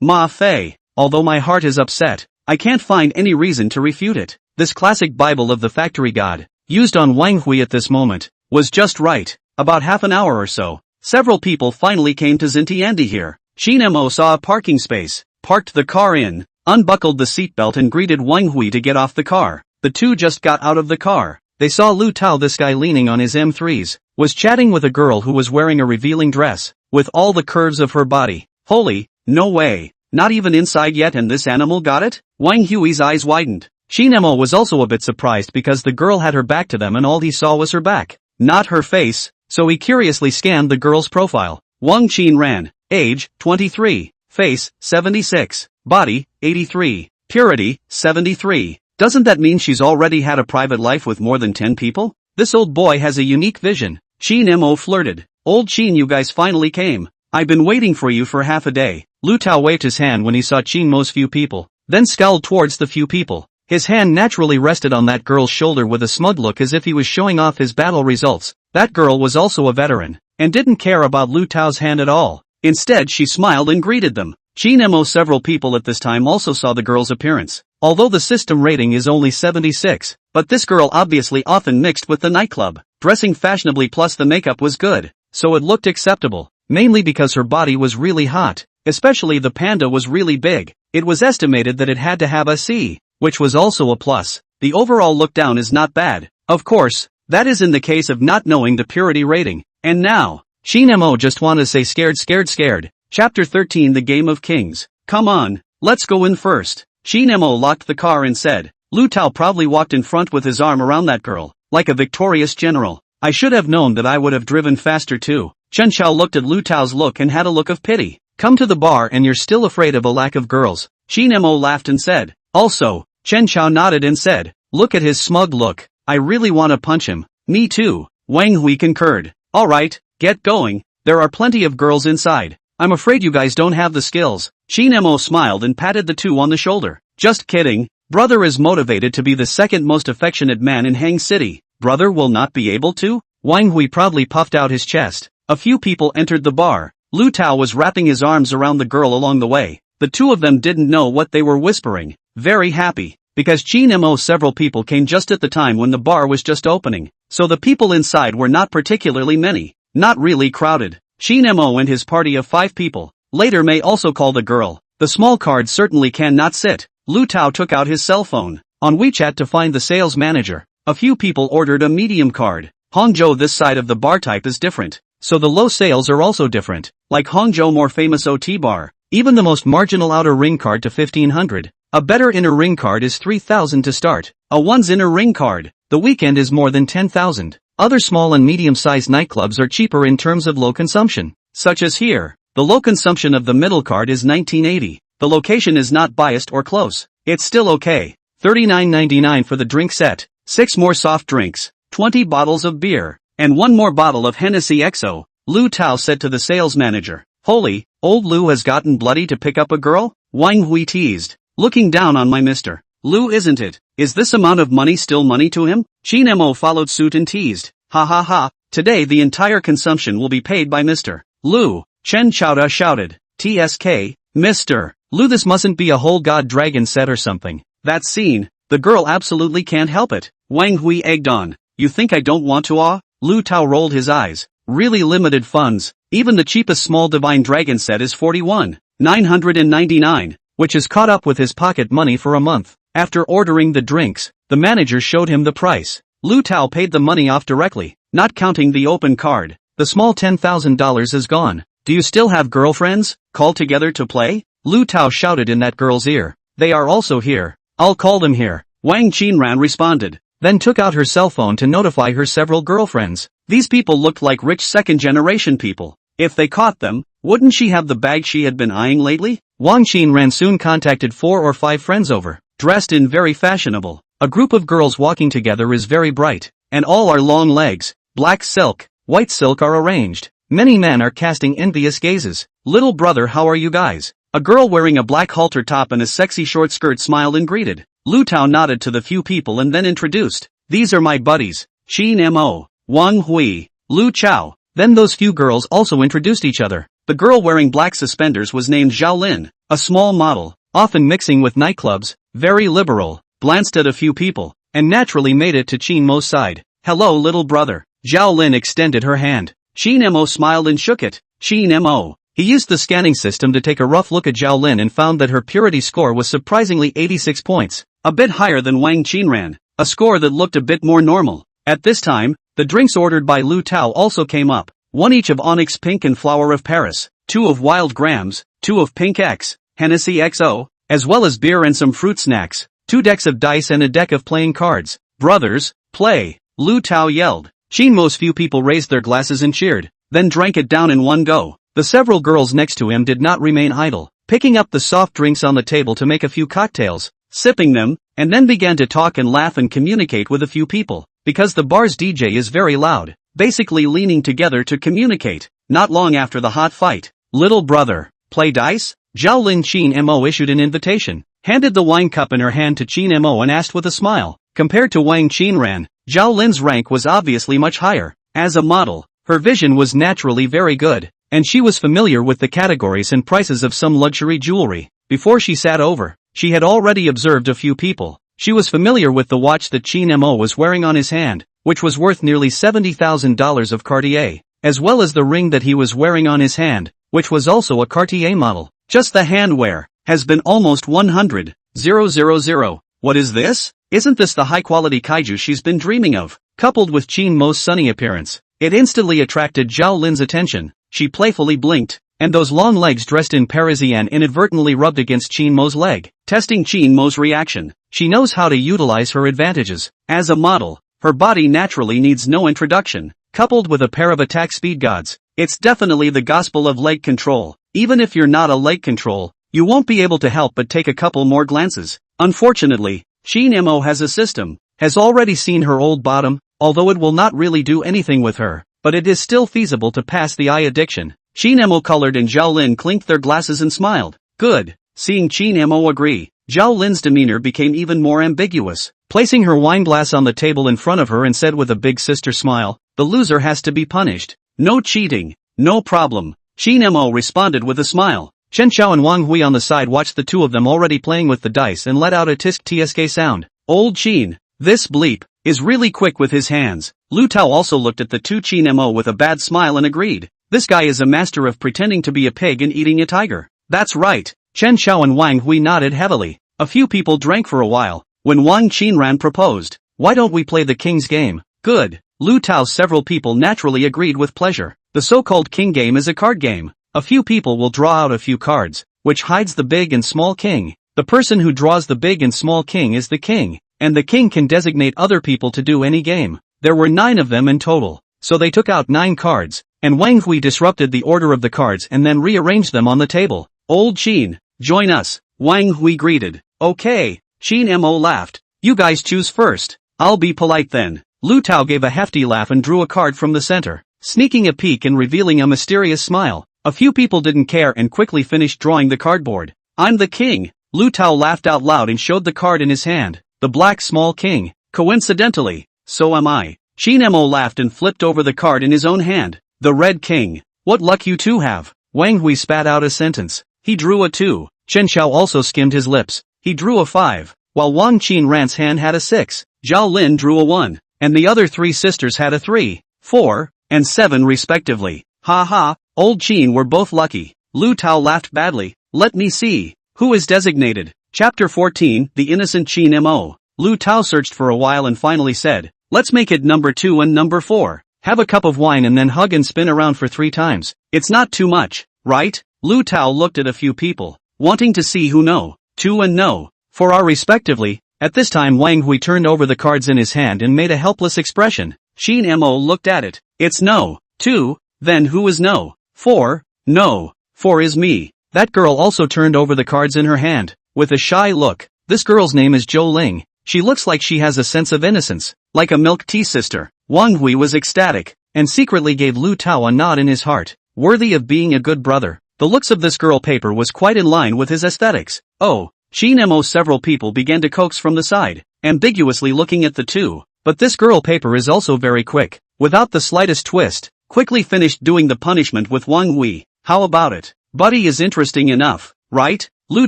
Ma Fei. Although my heart is upset, I can't find any reason to refute it. This classic Bible of the factory god, used on Wang Hui at this moment, was just right. About half an hour or so, several people finally came to Xintiandi here. Qin Mo saw a parking space, parked the car in, unbuckled the seatbelt and greeted Wang Hui to get off the car. The two just got out of the car. They saw Lu Tao, this guy leaning on his M3s, was chatting with a girl who was wearing a revealing dress, with all the curves of her body. Holy, no way, not even inside yet and this animal got it? Wang Hui's eyes widened. Qin Mo was also a bit surprised because the girl had her back to them and all he saw was her back, not her face, so he curiously scanned the girl's profile. Wang Qin ran. Age, 23. Face, 76. Body, 83. Purity, 73. Doesn't that mean she's already had a private life with more than 10 people? This old boy has a unique vision. Qin Mo flirted. Old Qin, you guys finally came. I've been waiting for you for half a day. Lu Tao waved his hand when he saw Qin Mo's few people, then scowled towards the few people. His hand naturally rested on that girl's shoulder with a smug look as if he was showing off his battle results. That girl was also a veteran, and didn't care about Lu Tao's hand at all. Instead she smiled and greeted them. Qin Mo, several people at this time also saw the girl's appearance. Although the system rating is only 76, but this girl obviously often mixed with the nightclub, dressing fashionably plus the makeup was good, so it looked acceptable, mainly because her body was really hot, especially the panda was really big. It was estimated that it had to have a C, which was also a plus. The overall look down is not bad. Of course, that is in the case of not knowing the purity rating. And now, Qin Mo just want to say scared. Chapter 13, The Game of Kings. Come on, let's go in first. Qin Mo locked the car and said. Lu Tao proudly walked in front with his arm around that girl, like a victorious general. I should have known that I would have driven faster too. Chen Xiao looked at Lu Tao's look and had a look of pity. Come to the bar and you're still afraid of a lack of girls. Qin Mo laughed and said. Also, Chen Xiao nodded and said. Look at his smug look. I really want to punch him. Me too. Wang Hui concurred. Alright, get going. There are plenty of girls inside. I'm afraid you guys don't have the skills. Qin Mo smiled and patted the two on the shoulder. Just kidding. Brother is motivated to be the second most affectionate man in Hang City. Brother will not be able to? Wang Hui proudly puffed out his chest. A few people entered the bar. Lu Tao was wrapping his arms around the girl along the way. The two of them didn't know what they were whispering. Very happy. Because Qin Mo, several people came just at the time when the bar was just opening. So the people inside were not particularly many. Not really crowded. Qin Mo and his party of 5 people. Later may also call the girl. The small card certainly cannot sit. Lu Tao took out his cell phone. On WeChat to find the sales manager. A few people ordered a medium card. Hangzhou, this side of the bar type is different. So the low sales are also different. Like Hangzhou more famous OT bar. Even the most marginal outer ring card to 1500. A better inner ring card is 3000 to start. A one's inner ring card, the weekend is more than 10,000. Other small and medium-sized nightclubs are cheaper in terms of low consumption. Such as here, the low consumption of the middle card is 1980. The location is not biased or close. It's still okay. $39.99 for the drink set, 6 more soft drinks, 20 bottles of beer, and 1 more bottle of Hennessy XO, Lu Tao said to the sales manager. Holy, old Lu has gotten bloody to pick up a girl? Wang Hui teased. Looking down on my Mr. Lu, isn't it? Is this amount of money still money to him? Qin Mo followed suit and teased. Ha ha ha, today the entire consumption will be paid by Mr. Lu. Chen Chaoda shouted. TSK, Mr. Lu, this mustn't be a whole god dragon set or something. That scene, the girl absolutely can't help it. Wang Hui egged on. You think I don't want to? Lu Tao rolled his eyes. Really limited funds. Even the cheapest small divine dragon set is $41,999, which is caught up with his pocket money for a month. After ordering the drinks, the manager showed him the price. Lu Tao paid the money off directly, not counting the open card. The small $10,000 is gone. Do you still have girlfriends? Call together to play? Lu Tao shouted in that girl's ear. They are also here. I'll call them here. Wang Qinran responded, then took out her cell phone to notify her several girlfriends. These people looked like rich second-generation people. If they caught them, wouldn't she have the bag she had been eyeing lately? Wang Qinran soon contacted 4 or 5 friends over, dressed in very fashionable. A group of girls walking together is very bright, and all are long legs, black silk, white silk are arranged. Many men are casting envious gazes. Little brother, how are you guys? A girl wearing a black halter top and a sexy short skirt smiled and greeted. Lu Tao nodded to the few people and then introduced. These are my buddies, Qin Mo, Wang Hui, Lu Chao. Then those few girls also introduced each other. The girl wearing black suspenders was named Zhao Lin, a small model, often mixing with nightclubs, very liberal, glanced at a few people, and naturally made it to Qin Mo's side. Hello little brother. Zhao Lin extended her hand. Qin Mo smiled and shook it. Qin Mo. He used the scanning system to take a rough look at Zhao Lin and found that her purity score was surprisingly 86 points, a bit higher than Wang Qinran, a score that looked a bit more normal. At this time, the drinks ordered by Lu Tao also came up, 1 each of Onyx Pink and Flower of Paris, 2 of Wild Grams, 2 of Pink X, Hennessy XO, as well as beer and some fruit snacks, 2 decks of dice and a deck of playing cards. Brothers, play, Lu Tao yelled. Qin Mo's few people raised their glasses and cheered, then drank it down in one go. The several girls next to him did not remain idle, picking up the soft drinks on the table to make a few cocktails, sipping them, and then began to talk and laugh and communicate with a few people, because the bar's DJ is very loud, basically leaning together to communicate. Not long after the hot fight, little brother, play dice? Zhao Lin. Qin Mo issued an invitation, handed the wine cup in her hand to Qin Mo and asked with a smile. Compared to Wang Qinran, Zhao Lin's rank was obviously much higher. As a model, her vision was naturally very good, and she was familiar with the categories and prices of some luxury jewelry. Before she sat over, she had already observed a few people. She was familiar with the watch that Qin Mo was wearing on his hand, which was worth nearly $70,000 of Cartier, as well as the ring that he was wearing on his hand, which was also a Cartier model. Just the handwear has been almost 100,000. What is this? Isn't this the high-quality kaiju she's been dreaming of? Coupled with Qin Mo's sunny appearance, it instantly attracted Zhao Lin's attention. She playfully blinked, and those long legs dressed in Parisienne inadvertently rubbed against Qin Mo's leg, testing Qin Mo's reaction. She knows how to utilize her advantages. As a model, her body naturally needs no introduction. Coupled with a pair of attack speed gods, it's definitely the gospel of leg control. Even if you're not a leg control, you won't be able to help but take a couple more glances. Unfortunately, Qin Mo has a system, has already seen her old bottom, although it will not really do anything with her, but it is still feasible to pass the eye addiction. Qin Mo colored and Zhao Lin clinked their glasses and smiled. Good. Seeing Qin Mo agree, Zhao Lin's demeanor became even more ambiguous, placing her wine glass on the table in front of her and said with a big sister smile, the loser has to be punished. No cheating. No problem. Qin Mo responded with a smile. Chen Xiao and Wang Hui on the side watched the two of them already playing with the dice and let out a tsk sound. Old Qin, this bleep, is really quick with his hands. Lu Tao also looked at the two Qin Mo with a bad smile and agreed. This guy is a master of pretending to be a pig and eating a tiger. That's right. Chen Xiao and Wang Hui nodded heavily. A few people drank for a while. When Wang Qinran proposed, why don't we play the king's game? Good. Lu Tao's several people naturally agreed with pleasure. The so-called king game is a card game. A few people will draw out a few cards, which hides the big and small king. The person who draws the big and small king is the king, and the king can designate other people to do any game. There were 9 of them in total, so they took out 9 cards, and Wang Hui disrupted the order of the cards and then rearranged them on the table. Old Qin, Join us, Wang Hui greeted. Okay, Qin Mo laughed. You guys choose first. I'll be polite then. Lu Tao gave a hefty laugh and drew a card from the center, sneaking a peek and revealing a mysterious smile. A few people didn't care and quickly finished drawing the cardboard. I'm the king. Lu Tao laughed out loud and showed the card in his hand. The black small king. Coincidentally, so am I. Qin Mo laughed and flipped over the card in his own hand. The red king. What luck you two have. Wang Hui spat out a sentence. He drew a 2. Chen Xiao also skimmed his lips. He drew a 5. While Wang Qinran's hand had a 6. Zhao Lin drew a 1. And the other 3 sisters had a 3, 4, and 7 respectively. Ha ha, old Qin were both lucky. Lu Tao laughed badly. Let me see. Who is designated? Chapter 14, The Innocent Qin Mo. Lu Tao searched for a while and finally said, let's make it number 2 and number 4. Have a cup of wine and then hug and spin around for 3 times. It's not too much, right? Lu Tao looked at a few people, wanting to see who no, 2 and no, 4 are respectively. At this time Wang Hui turned over the cards in his hand and made a helpless expression. Qin Mo looked at it. It's no, 2, then who is no? 4, no, 4 is me. That girl also turned over the cards in her hand, with a shy look. This girl's name is Zhou Ling. She looks like she has a sense of innocence, like a milk tea sister. Wang Hui was ecstatic, and secretly gave Lu Tao a nod in his heart, worthy of being a good brother. The looks of this girl paper was quite in line with his aesthetics. Oh, Qin Mo. Several people began to coax from the side, ambiguously looking at the two. But this girl paper is also very quick, without the slightest twist, quickly finished doing the punishment with Wang Hui. How about it? Buddy is interesting enough, right? Lu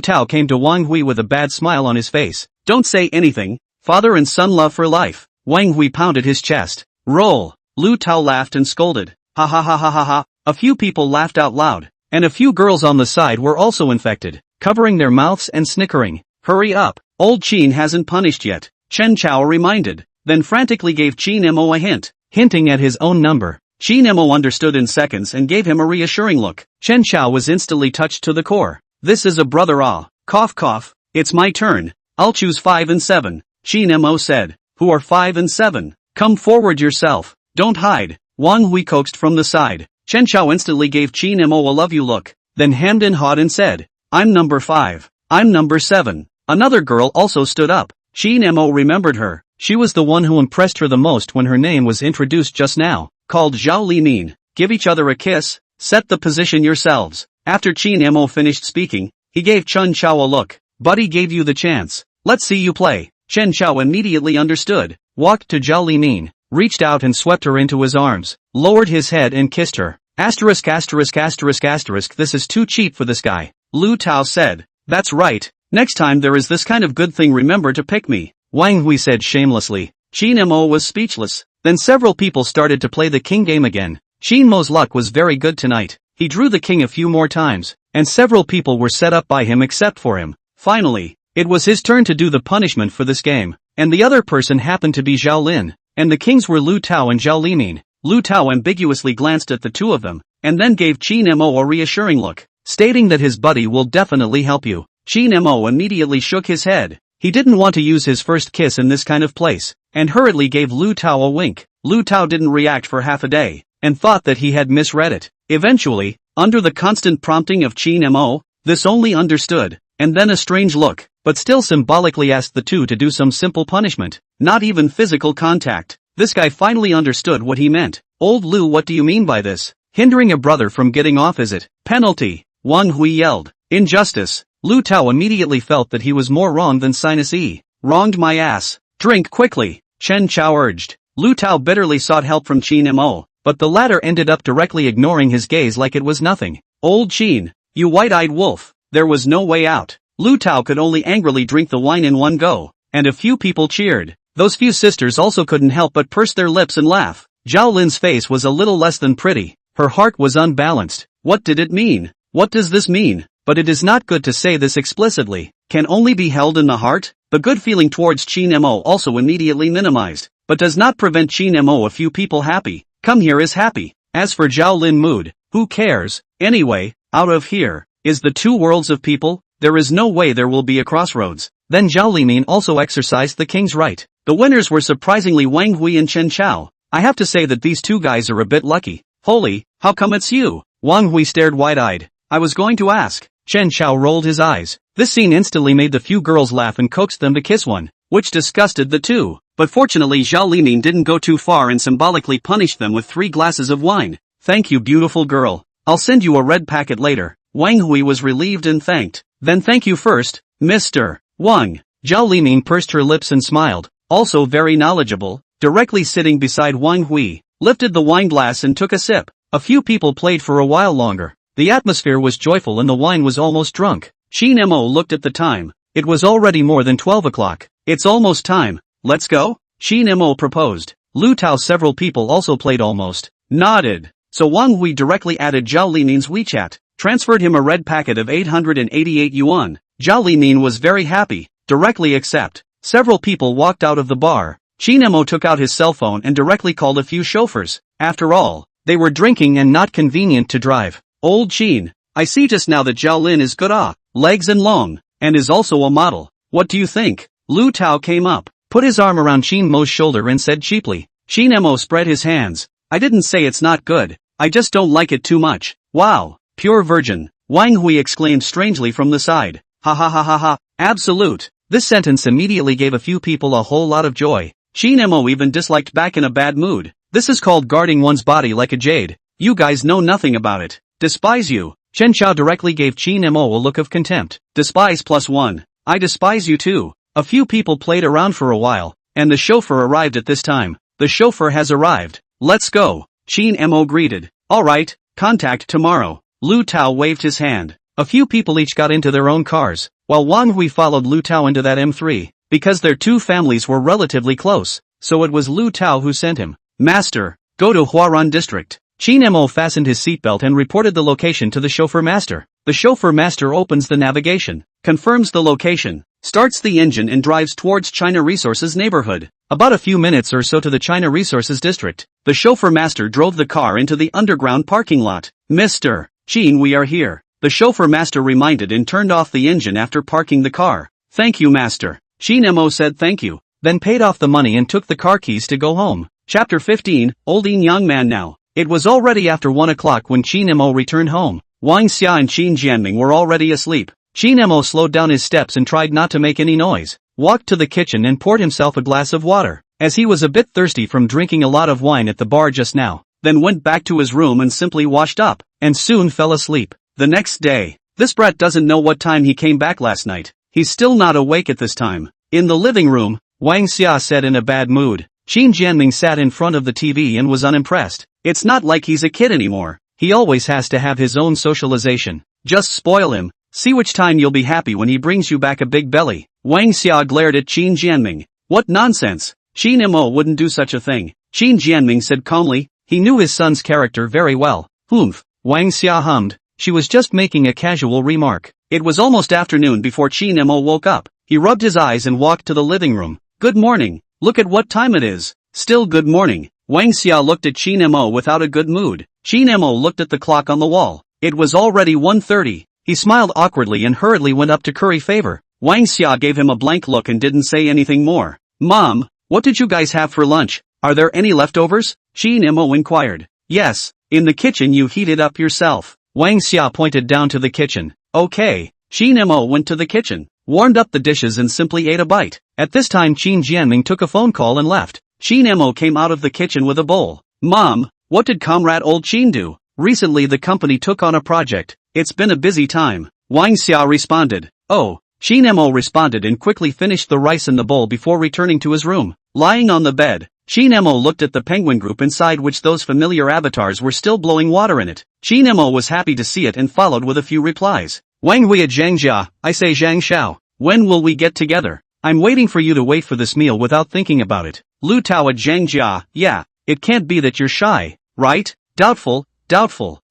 Tao came to Wang Hui with a bad smile on his face. Don't say anything, father and son love for life. Wang Hui pounded his chest. Roll. Lu Tao laughed and scolded. Ha ha ha ha ha ha. A few people laughed out loud, and a few girls on the side were also infected, covering their mouths and snickering. Hurry up, old Qin hasn't punished yet, Chen Chao reminded, then frantically gave Qin Mo a hint, hinting at his own number. Qin Mo understood in seconds and gave him a reassuring look. Chen Chao was instantly touched to the core. This is a brother ah. Cough cough, it's my turn. I'll choose 5 and 7, Qin Mo said. Who are 5 and 7? Come forward yourself, don't hide. Wang Hui coaxed from the side. Chen Chao instantly gave Qin Mo a love you look, then hemmed and hawed and said, I'm number 5. I'm number 7. Another girl also stood up. Qin Mo remembered her. She was the one who impressed her the most when her name was introduced just now, called Zhao Limin. Give each other a kiss, set the position yourselves. After Qin Mo finished speaking, he gave Chen Chao a look. Buddy gave you the chance. Let's see you play. Chen Chao immediately understood, walked to Zhao Limin, reached out and swept her into his arms, lowered his head and kissed her. Asterisk asterisk asterisk asterisk, this is too cheap for this guy. Lu Tao said. That's right, next time there is this kind of good thing remember to pick me, Wang Hui said shamelessly. Qin Mo was speechless. Then several people started to play the king game again. Qin Mo's luck was very good tonight. He drew the king a few more times, and several people were set up by him except for him. Finally, it was his turn to do the punishment for this game, and the other person happened to be Zhao Lin, and the kings were Lu Tao and Zhao Limin. Lu Tao ambiguously glanced at the two of them, and then gave Qin Mo a reassuring look, stating that his buddy will definitely help you. Qin Mo immediately shook his head. He didn't want to use his first kiss in this kind of place, and hurriedly gave Lu Tao a wink. Lu Tao didn't react for half a day, and thought that he had misread it. Eventually, under the constant prompting of Qin Mo, this only understood, and then a strange look, but still symbolically asked the two to do some simple punishment, not even physical contact. This guy finally understood what he meant. Old Lu, what do you mean by this? Hindering a brother from getting off, is it? Penalty, Wang Hui yelled. Injustice. Lu Tao immediately felt that he was more wrong than Sinus E. Wronged my ass. Drink quickly, Chen Chao urged. Lu Tao bitterly sought help from Qin Mo, but the latter ended up directly ignoring his gaze like it was nothing. Old Qin, you white-eyed wolf. There was no way out. Lu Tao could only angrily drink the wine in one go, and a few people cheered. Those few sisters also couldn't help but purse their lips and laugh. Zhao Lin's face was a little less than pretty. Her heart was unbalanced. What did it mean? What does this mean? But it is not good to say this explicitly. Can only be held in the heart? The good feeling towards Qin Mo also immediately minimized, but does not prevent Qin Mo a few people happy. Come here is happy. As for Zhao Lin mood, who cares? Anyway, out of here. Is the two worlds of people? There is no way there will be a crossroads. Then Zhao Limin also exercised the king's right. The winners were surprisingly Wang Hui and Chen Chao. I have to say that these two guys are a bit lucky. Holy, how come it's you? Wang Hui stared wide-eyed. I was going to ask. Chen Xiao rolled his eyes. This scene instantly made the few girls laugh and coaxed them to kiss one, which disgusted the two. But fortunately Zhao Lining didn't go too far and symbolically punished them with 3 glasses of wine. Thank you, beautiful girl. I'll send you a red packet later. Wang Hui was relieved and thanked. Then thank you first, Mr. Wang. Zhao Lining pursed her lips and smiled, also very knowledgeable, directly sitting beside Wang Hui, lifted the wine glass and took a sip. A few people played for a while longer. The atmosphere was joyful and the wine was almost drunk. Qin Mo looked at the time. It was already more than 12 o'clock. It's almost time. Let's go? Qin Mo proposed. Lu Tao several people also played almost. Nodded. So Wang Hui directly added Zhao Lining's WeChat, transferred him a red packet of 888 yuan. Zhao Lining was very happy. Directly accept. Several people walked out of the bar. Qin Mo took out his cell phone and directly called a few chauffeurs. After all, they were drinking and not convenient to drive. Old Qin, I see just now that Zhao Lin is good legs and long, and is also a model. What do you think? Lu Tao came up, put his arm around Qin Mo's shoulder and said cheaply. Qin Mo spread his hands. I didn't say it's not good. I just don't like it too much. Wow, pure virgin. Wang Hui exclaimed strangely from the side. Ha ha ha ha ha, absolute. This sentence immediately gave a few people a whole lot of joy. Qin Mo even disliked back in a bad mood. This is called guarding one's body like a jade. You guys know nothing about it. Despise you. Chen Xiao directly gave Qin Mo a look of contempt. Despise +1. I despise you too. A few people played around for a while, and the chauffeur arrived at this time. The chauffeur has arrived. Let's go. Qin Mo greeted. Alright, contact tomorrow. Lu Tao waved his hand. A few people each got into their own cars, while Wang Hui followed Lu Tao into that M3. Because their two families were relatively close, so it was Lu Tao who sent him. Master, go to Huaran district. Qin Mo fastened his seatbelt and reported the location to the chauffeur master. The chauffeur master opens the navigation, confirms the location, starts the engine and drives towards China Resources neighborhood. About a few minutes or so to the China Resources district. The chauffeur master drove the car into the underground parking lot. Mr. Qin, we are here. The chauffeur master reminded and turned off the engine after parking the car. Thank you, master. Qin Mo said thank you, then paid off the money and took the car keys to go home. Chapter 15, Old Yin Yang Man now. It was already after 1 o'clock when Qin Mo returned home. Wang Xia and Qin Jianming were already asleep. Qin Mo slowed down his steps and tried not to make any noise, walked to the kitchen and poured himself a glass of water, as he was a bit thirsty from drinking a lot of wine at the bar just now, then went back to his room and simply washed up, and soon fell asleep. The next day, this brat doesn't know what time he came back last night. He's still not awake at this time. In the living room, Wang Xia said in a bad mood. Qin Jianming sat in front of the TV and was unimpressed. It's not like he's a kid anymore. He always has to have his own socialization. Just spoil him. See which time you'll be happy when he brings you back a big belly. Wang Xia glared at Qin Jianming. What nonsense. Qin Mo wouldn't do such a thing. Qin Jianming said calmly. He knew his son's character very well. Humph. Wang Xia hummed. She was just making a casual remark. It was almost afternoon before Qin Mo woke up. He rubbed his eyes and walked to the living room. Good morning. Look at what time it is. Still good morning. Wang Xia looked at Qin Mo without a good mood. Qin Mo looked at the clock on the wall. It was already 1:30. He smiled awkwardly and hurriedly went up to curry favor. Wang Xia gave him a blank look and didn't say anything more. Mom, what did you guys have for lunch? Are there any leftovers? Qin Mo inquired. Yes, in the kitchen you heated up yourself. Wang Xia pointed down to the kitchen. Okay. Qin Mo went to the kitchen, warmed up the dishes and simply ate a bite. At this time Qin Jianming took a phone call and left. Qin Mo came out of the kitchen with a bowl. Mom, what did comrade old Qin do? Recently the company took on a project. It's been a busy time. Wang Xia responded. Oh. Qin Mo responded and quickly finished the rice in the bowl before returning to his room. Lying on the bed, Qin Mo looked at the penguin group inside which those familiar avatars were still blowing water in it. Qin Mo was happy to see it and followed with a few replies. Wang Hui at Zhangjia, I say Zhang Xiao. When will we get together? I'm waiting for you to wait for this meal without thinking about it. Lu Tao at Zhangjia, yeah, it can't be that you're shy, right? Doubtful.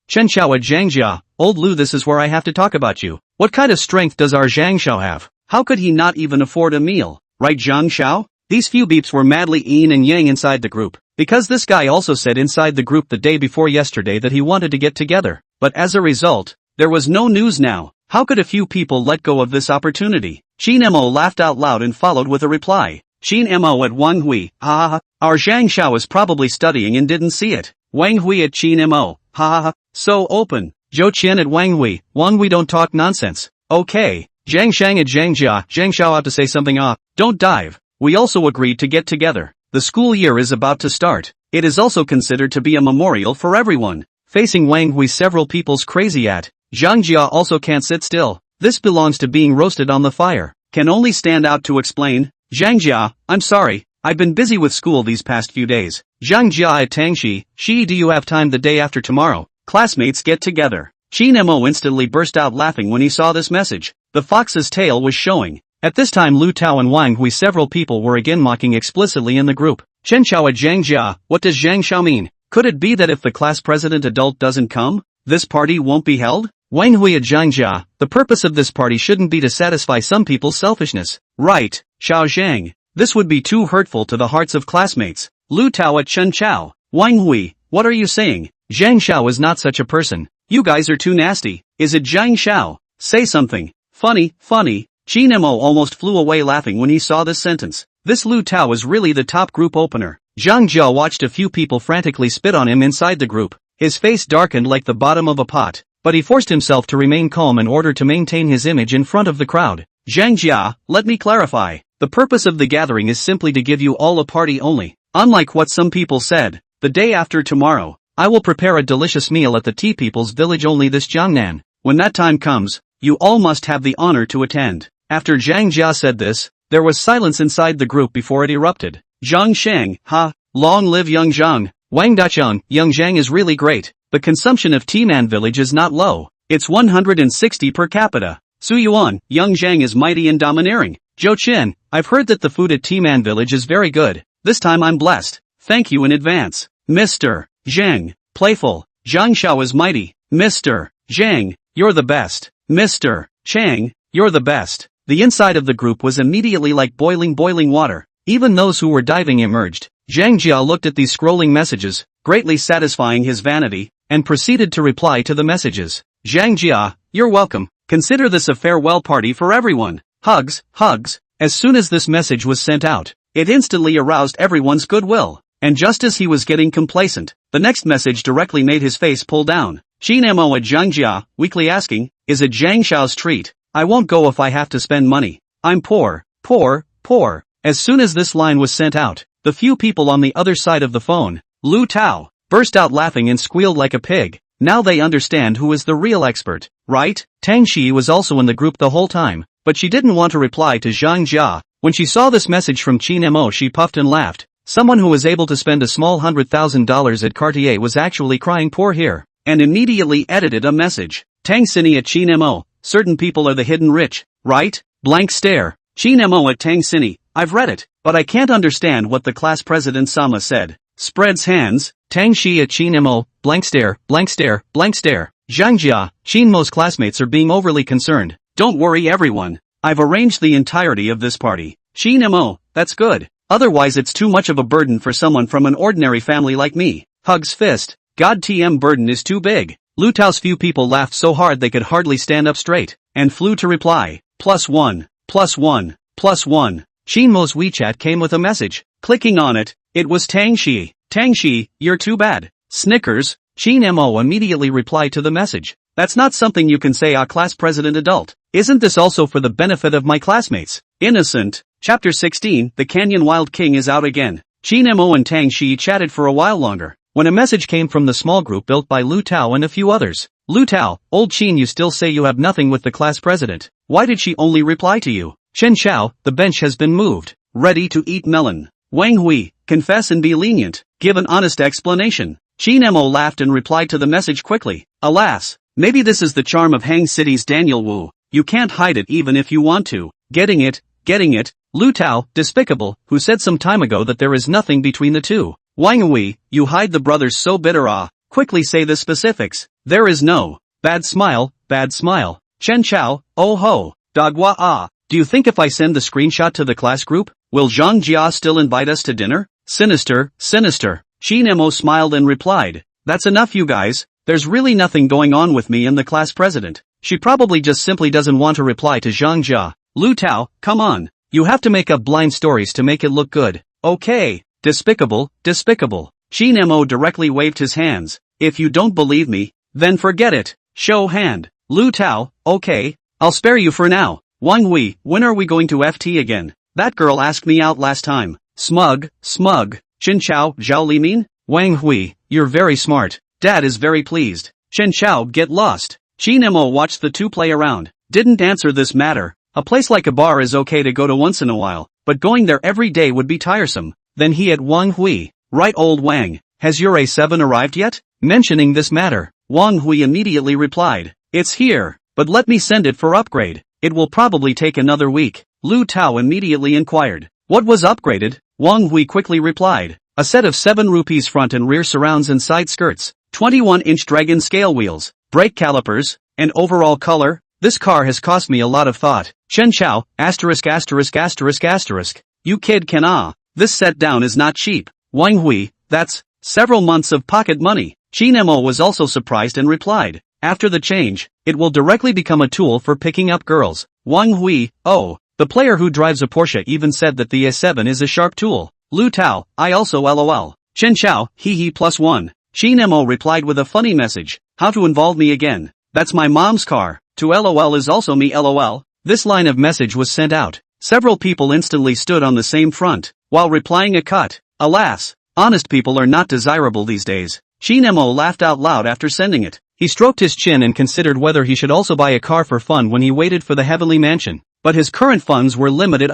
Chen Xiao at Zhangjia, old Lu, this is where I have to talk about you. What kind of strength does our Zhang Xiao have? How could he not even afford a meal? Right, Zhang Xiao? These few beeps were madly yin and yang inside the group, because this guy also said inside the group the day before yesterday that he wanted to get together, but as a result, there was no news now. How could a few people let go of this opportunity? Qin Mo laughed out loud and followed with a reply. Qin Mo at Wang Hui, ha ha ha, our Zhang Xiao is probably studying and didn't see it. Wang Hui at Qin Mo, ha ha ha, so open. Zhou Qian at Wang Hui don't talk nonsense. Okay. Zhang Shang at Zhang Xiao out to say something don't dive. We also agreed to get together. The school year is about to start. It is also considered to be a memorial for everyone. Facing Wang Hui several people's crazy at. Zhang Jia also can't sit still. This belongs to being roasted on the fire. Can only stand out to explain. Zhang Jia, I'm sorry. I've been busy with school these past few days. Zhang Jia at Tangxi, do you have time the day after tomorrow? Classmates get together. Qin Mo instantly burst out laughing when he saw this message. The fox's tail was showing. At this time Lu Tao and Wang Hui several people were again mocking explicitly in the group. Chen Chao at Zhang Jia, what does Zhang Xiao mean? Could it be that if the class president adult doesn't come, this party won't be held? Wang Hui at Zhang Jia, the purpose of this party shouldn't be to satisfy some people's selfishness. Right, Xiao Zhang. This would be too hurtful to the hearts of classmates. Lu Tao at Chen Chao, Wang Hui, what are you saying? Zhang Xiao is not such a person. You guys are too nasty. Is it Zhang Xiao? Say something. Funny. Qin Mo almost flew away laughing when he saw this sentence. This Lu Tao is really the top group opener. Zhang Jia watched a few people frantically spit on him inside the group. His face darkened like the bottom of a pot, but he forced himself to remain calm in order to maintain his image in front of the crowd. Zhang Jia, let me clarify. The purpose of the gathering is simply to give you all a party only. Unlike what some people said, the day after tomorrow, I will prepare a delicious meal at the Tea People's Village only this Jiangnan. When that time comes, you all must have the honor to attend. After Zhang Jia said this, there was silence inside the group before it erupted. Zhang Sheng, long live young Zhang. Wang Dachang, young Zhang is really great. The consumption of Timan Village is not low. It's 160 per capita. Su Yuan, young Zhang is mighty and domineering. Zhou Qian, I've heard that the food at Timan Village is very good. This time I'm blessed. Thank you in advance. Mr. Zhang, playful. Zhang Xiao is mighty. Mr. Zhang, you're the best. Mr. Chang, you're the best. The inside of the group was immediately like boiling water. Even those who were diving emerged. Zhang Jia looked at these scrolling messages, greatly satisfying his vanity, and proceeded to reply to the messages. Zhang Jia, you're welcome. Consider this a farewell party for everyone. Hugs. As soon as this message was sent out, it instantly aroused everyone's goodwill. And just as he was getting complacent, the next message directly made his face pull down. Qin Mo at Zhang Jia, weakly asking, is it Zhang Xiao's treat? I won't go if I have to spend money. I'm poor. As soon as this line was sent out, the few people on the other side of the phone, Lu Tao, burst out laughing and squealed like a pig. Now they understand who is the real expert, right? Tang Xi was also in the group the whole time, but she didn't want to reply to Zhang Jia. When she saw this message from Qin Mo, she puffed and laughed. Someone who was able to spend a small $100,000 at Cartier was actually crying poor here, and immediately edited a message. Tang Sini at Qin Mo, certain people are the hidden rich, right? Blank stare. Qin Mo at Tang Sini, I've read it, but I can't understand what the class president Sama said. Spreads hands. Tang Shi at Qin Mo, blank stare. Zhang Jia, Qin Mo's classmates are being overly concerned. Don't worry everyone. I've arranged the entirety of this party. Qin Mo, that's good. Otherwise it's too much of a burden for someone from an ordinary family like me. Hugs fist. God TM burden is too big. Lu Tao's few people laughed so hard they could hardly stand up straight, and flew to reply. +1. Qin Mo's WeChat came with a message. Clicking on it, it was Tang Shi. Tang Shi, you're too bad. Snickers. Qin Mo immediately replied to the message. That's not something you can say, class president adult. Isn't this also for the benefit of my classmates? Innocent. Chapter 16, The Canyon Wild King is out again. Qin Mo and Tang Shi chatted for a while longer, when a message came from the small group built by Lu Tao and a few others. Lu Tao, old Qin, you still say you have nothing with the class president. Why did she only reply to you? Chen Chao, the bench has been moved. Ready to eat melon. Wang Hui, confess and be lenient. Give an honest explanation. Qin Mo laughed and replied to the message quickly. Alas, maybe this is the charm of Hang City's Daniel Wu. You can't hide it even if you want to. Getting it. Lu Tao, despicable, who said some time ago that there is nothing between the two. Wang Hui, you hide the brothers so bitter. Quickly say the specifics. There is no. Bad smile. Chen Chao, oh ho. Dagwa. Do you think if I send the screenshot to the class group, will Zhang Jia still invite us to dinner? Sinister. Qin Mo smiled and replied. That's enough you guys. There's really nothing going on with me and the class president. She probably just simply doesn't want to reply to Zhang Jia. Lu Tao, come on. You have to make up blind stories to make it look good. Okay. Despicable. Qin Mo directly waved his hands. If you don't believe me, then forget it. Show hand. Lu Tao, okay, I'll spare you for now. Wang Hui, when are we going to FT again? That girl asked me out last time. Smug. Chen Chao, Zhao Li mean? Wang Hui, you're very smart. Dad is very pleased. Chen Chao, get lost. Qin Mo watched the two play around. Didn't answer this matter. A place like a bar is okay to go to once in a while, but going there every day would be tiresome. Then he had Wang Hui. Right, old Wang, has your A7 arrived yet? Mentioning this matter, Wang Hui immediately replied, it's here, but let me send it for upgrade. It will probably take another week. Lu Tao immediately inquired, what was upgraded? Wang Hui quickly replied, a set of 7 rupees front and rear surrounds and side skirts, 21-inch dragon scale wheels, brake calipers, and overall color. This car has cost me a lot of thought. Chen Chao, asterisk. You kid can this set down is not cheap. Wang Hui, that's several months of pocket money. Qin Mo was also surprised and replied, after the change, it will directly become a tool for picking up girls. Wang Hui, oh, the player who drives a Porsche even said that the A7 is a sharp tool. Lu Tao, I also lol. Chen Chao, hee +1. Qin Mo replied with a funny message, how to involve me again? That's my mom's car. To lol is also me lol. This line of message was sent out. Several people instantly stood on the same front, while replying a cut. Alas, honest people are not desirable these days. Qin Mo laughed out loud after sending it. He stroked his chin and considered whether he should also buy a car for fun when he waited for the heavenly mansion. But his current funds were limited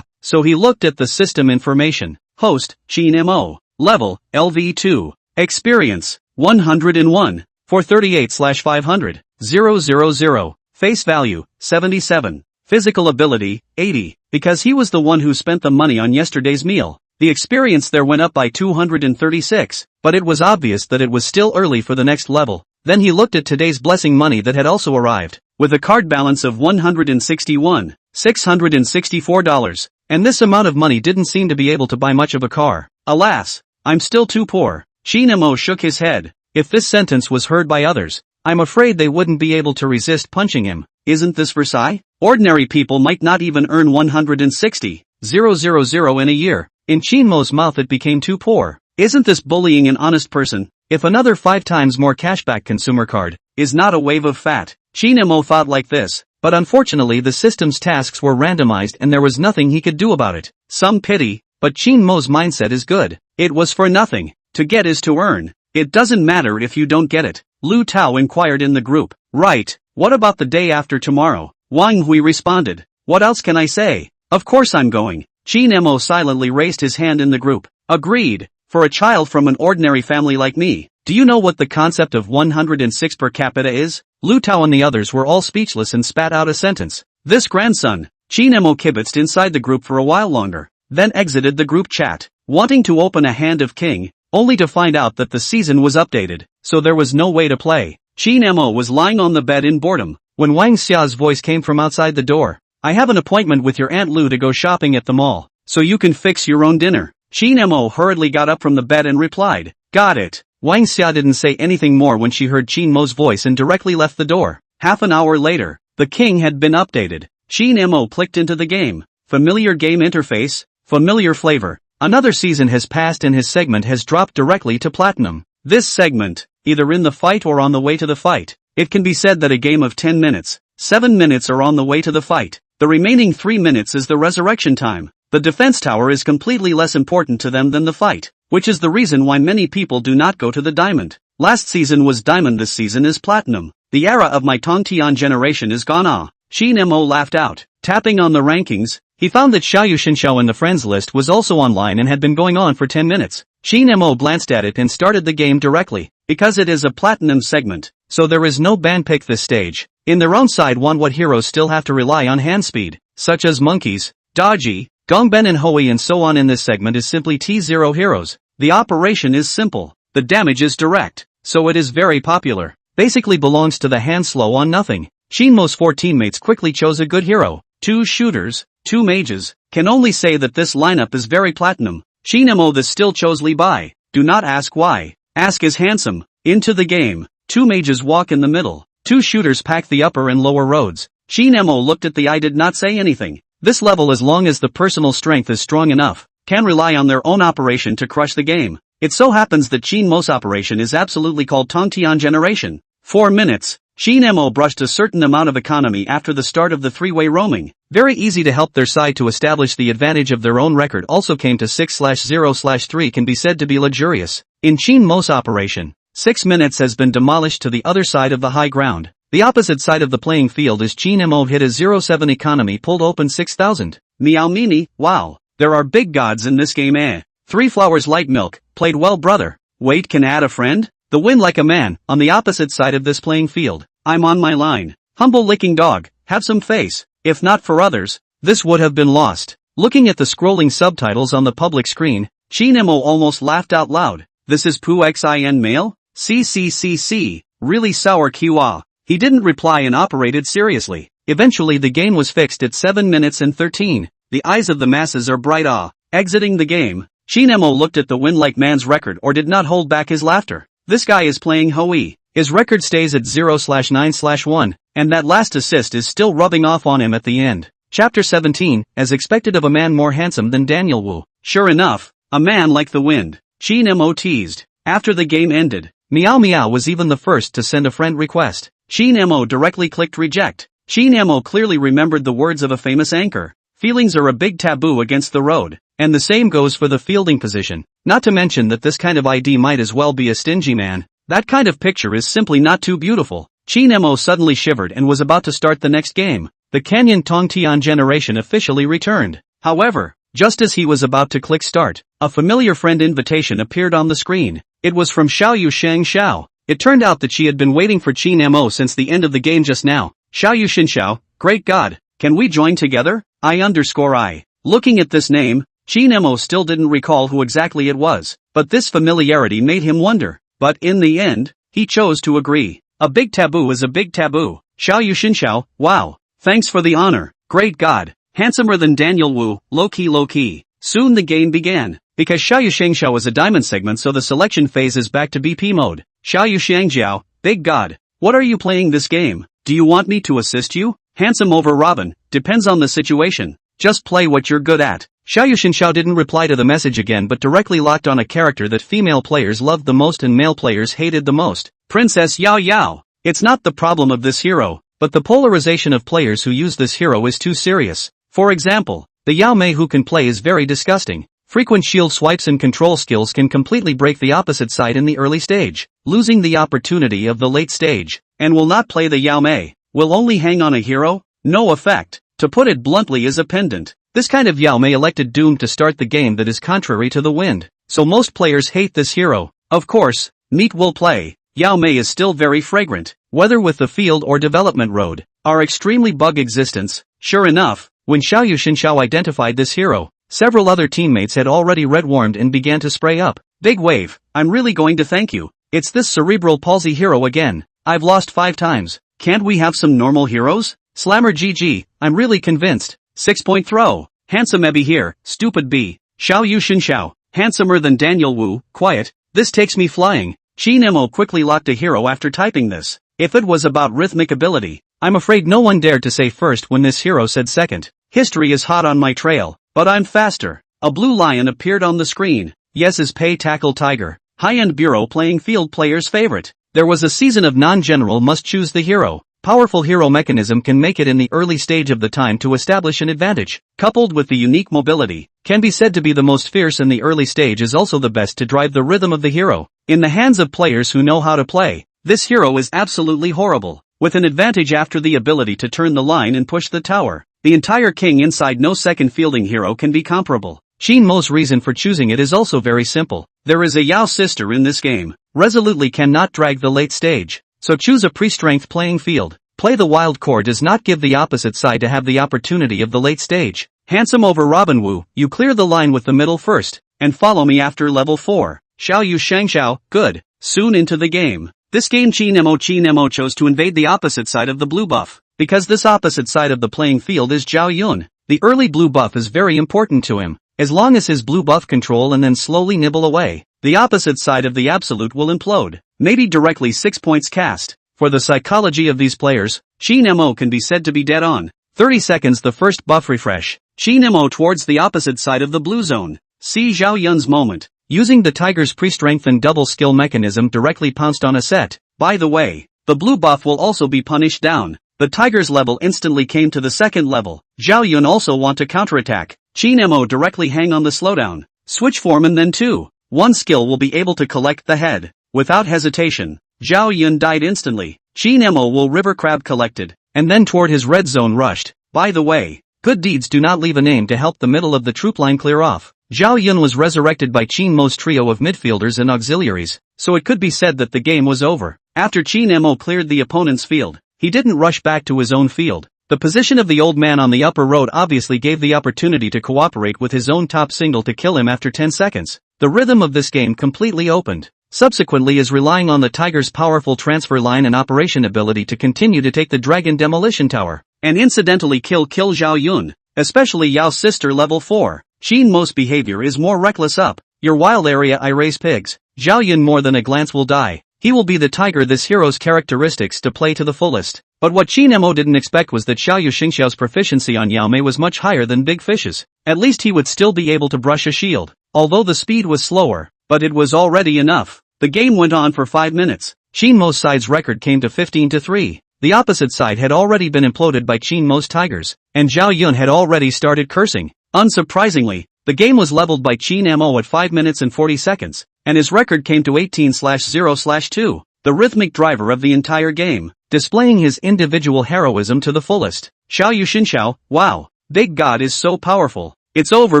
so he looked at the system information. Host, Qin Mo. Level, LV2. Experience, 101. 438/500. 000. Face value, 77. Physical ability, 80. Because he was the one who spent the money on yesterday's meal, the experience there went up by 236, but it was obvious that it was still early for the next level. Then he looked at today's blessing money that had also arrived, with a card balance of $161,664, and this amount of money didn't seem to be able to buy much of a car. Alas, I'm still too poor. Qin Mo shook his head. If this sentence was heard by others, I'm afraid they wouldn't be able to resist punching him. Isn't this Versailles? Ordinary people might not even earn 160,000 in a year. In Qin Mo's mouth it became too poor. Isn't this bullying an honest person? If another 5 times more cashback consumer card is not a wave of fat. Qin Mo thought like this, but unfortunately the system's tasks were randomized and there was nothing he could do about it. Some pity, but Qin Mo's mindset is good. It was for nothing. To get is to earn. It doesn't matter if you don't get it. Lu Tao inquired in the group. Right, what about the day after tomorrow? Wang Hui responded. What else can I say? Of course I'm going. Qin Mo silently raised his hand in the group. Agreed. For a child from an ordinary family like me, do you know what the concept of 106 per capita is? Lu Tao and the others were all speechless and spat out a sentence. This grandson. Qin Mo kibitzed inside the group for a while longer, then exited the group chat, wanting to open a hand of king, only to find out that the season was updated, so there was no way to play. Qin Mo was lying on the bed in boredom, when Wang Xia's voice came from outside the door. I have an appointment with your Aunt Lu to go shopping at the mall, so you can fix your own dinner. Qin Mo hurriedly got up from the bed and replied, got it. Wang Xia didn't say anything more when she heard Qin Mo's voice and directly left the door. Half an hour later, the king had been updated. Qin Mo clicked into the game. Familiar game interface, familiar flavor. Another season has passed and his segment has dropped directly to platinum. This segment, either in the fight or on the way to the fight. It can be said that a game of 10 minutes, 7 minutes are on the way to the fight. The remaining 3 minutes is the resurrection time. The defense tower is completely less important to them than the fight, which is the reason why many people do not go to the diamond. Last season was diamond, this season is platinum. The era of my Tongtian generation is gone. Qin Mo laughed out. Tapping on the rankings, he found that Xiaoyu Shinxiao in the friends list was also online and had been going on for 10 minutes. Qin Mo glanced at it and started the game directly, because it is a platinum segment, so there is no ban pick this stage. In their own side, what heroes still have to rely on hand speed, such as monkeys, Daji, Gongben and Hui and so on. In this segment is simply T0 heroes. The operation is simple, the damage is direct, so it is very popular. Basically belongs to the hand slow on nothing. Qin Mo's 4 teammates quickly chose a good hero, 2 shooters, 2 mages. Can only say that this lineup is very platinum. Qin Mo this still chose Li Bai. Do not ask why. Ask is handsome. Into the game. 2 mages walk in the middle. 2 shooters pack the upper and lower roads. Qin Mo looked at the eye, did not say anything. This level, as long as the personal strength is strong enough, can rely on their own operation to crush the game. It so happens that Qin Mo's operation is absolutely called Tongtian Generation. 4 minutes, Qin Mo brushed a certain amount of economy after the start of the three-way roaming. Very easy to help their side to establish the advantage of their own record also came to 6/0/3 can be said to be luxurious. In Qin Mo's operation, 6 minutes has been demolished to the other side of the high ground. The opposite side of the playing field is Qin Mo hit a 0.7 economy pulled open 6,000. Meow Mini, wow. There are big gods in this game eh. 3 flowers light milk, played well brother. Wait, can add a friend? The win like a man, on the opposite side of this playing field. I'm on my line. Humble licking dog, have some face. If not for others, this would have been lost. Looking at the scrolling subtitles on the public screen, Qin Mo almost laughed out loud. This is Pu Xin male? CCCC, really sour QA. He didn't reply and operated seriously. Eventually the game was fixed at 7 minutes and 13. The eyes of the masses are bright exiting the game, Qin Mo looked at the win like man's record or did not hold back his laughter. This guy is playing Hoi. His record stays at 0/9/1, and that last assist is still rubbing off on him at the end. Chapter 17, as expected of a man more handsome than Daniel Wu. Sure enough, a man like the wind, Qin Mo teased. After the game ended, Meow Meow was even the first to send a friend request. Qin Mo directly clicked reject. Qin Mo clearly remembered the words of a famous anchor. Feelings are a big taboo against the road, and the same goes for the fielding position. Not to mention that this kind of ID might as well be a stingy man. That kind of picture is simply not too beautiful. Qin Mo suddenly shivered and was about to start the next game. The Canyon Tongtian generation officially returned. However, just as he was about to click start, a familiar friend invitation appeared on the screen. It was from Xiaoyu Shang Xiao. It turned out that she had been waiting for Qin Mo since the end of the game just now. Xiaoyu Shin Xiao, great God, can we join together? I. Looking at this name, Qin Mo still didn't recall who exactly it was, but this familiarity made him wonder. But in the end, he chose to agree. A big taboo is a big taboo. Xiaoyu Shin Xiao, wow. Thanks for the honor, great God. Handsomer than Daniel Wu, low-key. Soon the game began. Because Xiaoyu Shangxiao is a diamond segment so the selection phase is back to BP mode. Xiaoyu Shangjiao, big God. What are you playing this game? Do you want me to assist you? Handsome over Robin, depends on the situation. Just play what you're good at. Xiaoyu Shangxiao didn't reply to the message again but directly locked on a character that female players loved the most and male players hated the most. Princess Yao Yao. It's not the problem of this hero, but the polarization of players who use this hero is too serious. For example, the Yao Mei who can play is very disgusting. Frequent shield swipes and control skills can completely break the opposite side in the early stage, losing the opportunity of the late stage. And will not play the Yao Mei. Will only hang on a hero? No effect. To put it bluntly is a pendant. This kind of Yao Mei elected doomed to start the game that is contrary to the wind. So most players hate this hero. Of course, Meat will play. Yao Mei is still very fragrant, whether with the field or development road. Our extremely bug existence. Sure enough, when Xiaoyu Shinxiao identified this hero, several other teammates had already red-warmed and began to spray up. Big wave, I'm really going to thank you. It's this cerebral palsy hero again. I've lost 5 times. Can't we have some normal heroes? Slammer GG, I'm really convinced. 6-point throw. Handsome Ebby here, stupid B. Xiaoyu Shinxiao, handsomer than Daniel Wu, quiet. This takes me flying. Qin Mo quickly locked a hero after typing this. If it was about rhythmic ability, I'm afraid no one dared to say first when this hero said second. History is hot on my trail, but I'm faster. A blue lion appeared on the screen. Yes is pay tackle tiger. High-end bureau playing field player's favorite. There was a season of non-general must choose the hero. Powerful hero mechanism can make it in the early stage of the time to establish an advantage. Coupled with the unique mobility, can be said to be the most fierce in the early stage is also the best to drive the rhythm of the hero. In the hands of players who know how to play, this hero is absolutely horrible. With an advantage after the ability to turn the line and push the tower, the entire king inside no second fielding hero can be comparable. Qin Mo's reason for choosing it is also very simple. There is a Yao sister in this game. Resolutely cannot drag the late stage. So choose a pre-strength playing field. Play the wild core does not give the opposite side to have the opportunity of the late stage. Handsome over Robin Wu, you clear the line with the middle first, and follow me after level 4. Xiaoyu Shangxiao, good. Soon into the game. This game Qin Mo chose to invade the opposite side of the blue buff, because this opposite side of the playing field is Zhao Yun. The early blue buff is very important to him. As long as his blue buff control and then slowly nibble away, the opposite side of the absolute will implode. Maybe directly 6 points cast. For the psychology of these players, Qin Mo can be said to be dead on. 30 seconds the first buff refresh. Qin Mo towards the opposite side of the blue zone. See Zhao Yun's moment. Using the tiger's pre-strength and double skill mechanism directly pounced on a set. By the way, The blue buff will also be punished down. The tiger's level instantly came to the second level. Zhao Yun also want to counterattack. Qin Mo directly hang on the slowdown. Switch form and then 2-1 skill will be able to collect the head. Without hesitation, Zhao Yun died instantly. Qin Mo will river crab collected, and then toward his red zone rushed. By the way, good deeds do not leave a name to help the middle of the troop line clear off. Zhao Yun was resurrected by Qin Mo's trio of midfielders and auxiliaries, so it could be said that the game was over. After Qin Mo cleared the opponent's field, he didn't rush back to his own field. The position of the old man on the upper road obviously gave the opportunity to cooperate with his own top single to kill him after 10 seconds. The rhythm of this game completely opened. Subsequently is relying on the tiger's powerful transfer line and operation ability to continue to take the dragon demolition tower, and incidentally kill Zhao Yun, especially Yao's sister level 4. Qin Mo's behavior is more reckless up. Your wild area I raise pigs. Zhao Yun more than a glance will die. He will be the tiger this hero's characteristics to play to the fullest. But what Qin Mo didn't expect was that Xiaoyu Xingxiao's proficiency on Yao Mei was much higher than Big Fish's. At least he would still be able to brush a shield, although the speed was slower, but it was already enough. The game went on for 5 minutes. Qin Mo's side's record came to 15-3. The opposite side had already been imploded by Qin Mo's tigers, and Zhao Yun had already started cursing. Unsurprisingly, the game was leveled by Qin Mo at 5 minutes and 40 seconds, and his record came to 18/0/2, the rhythmic driver of the entire game, displaying his individual heroism to the fullest. Xiaoyu Xingxiao, wow, Big God is so powerful. It's over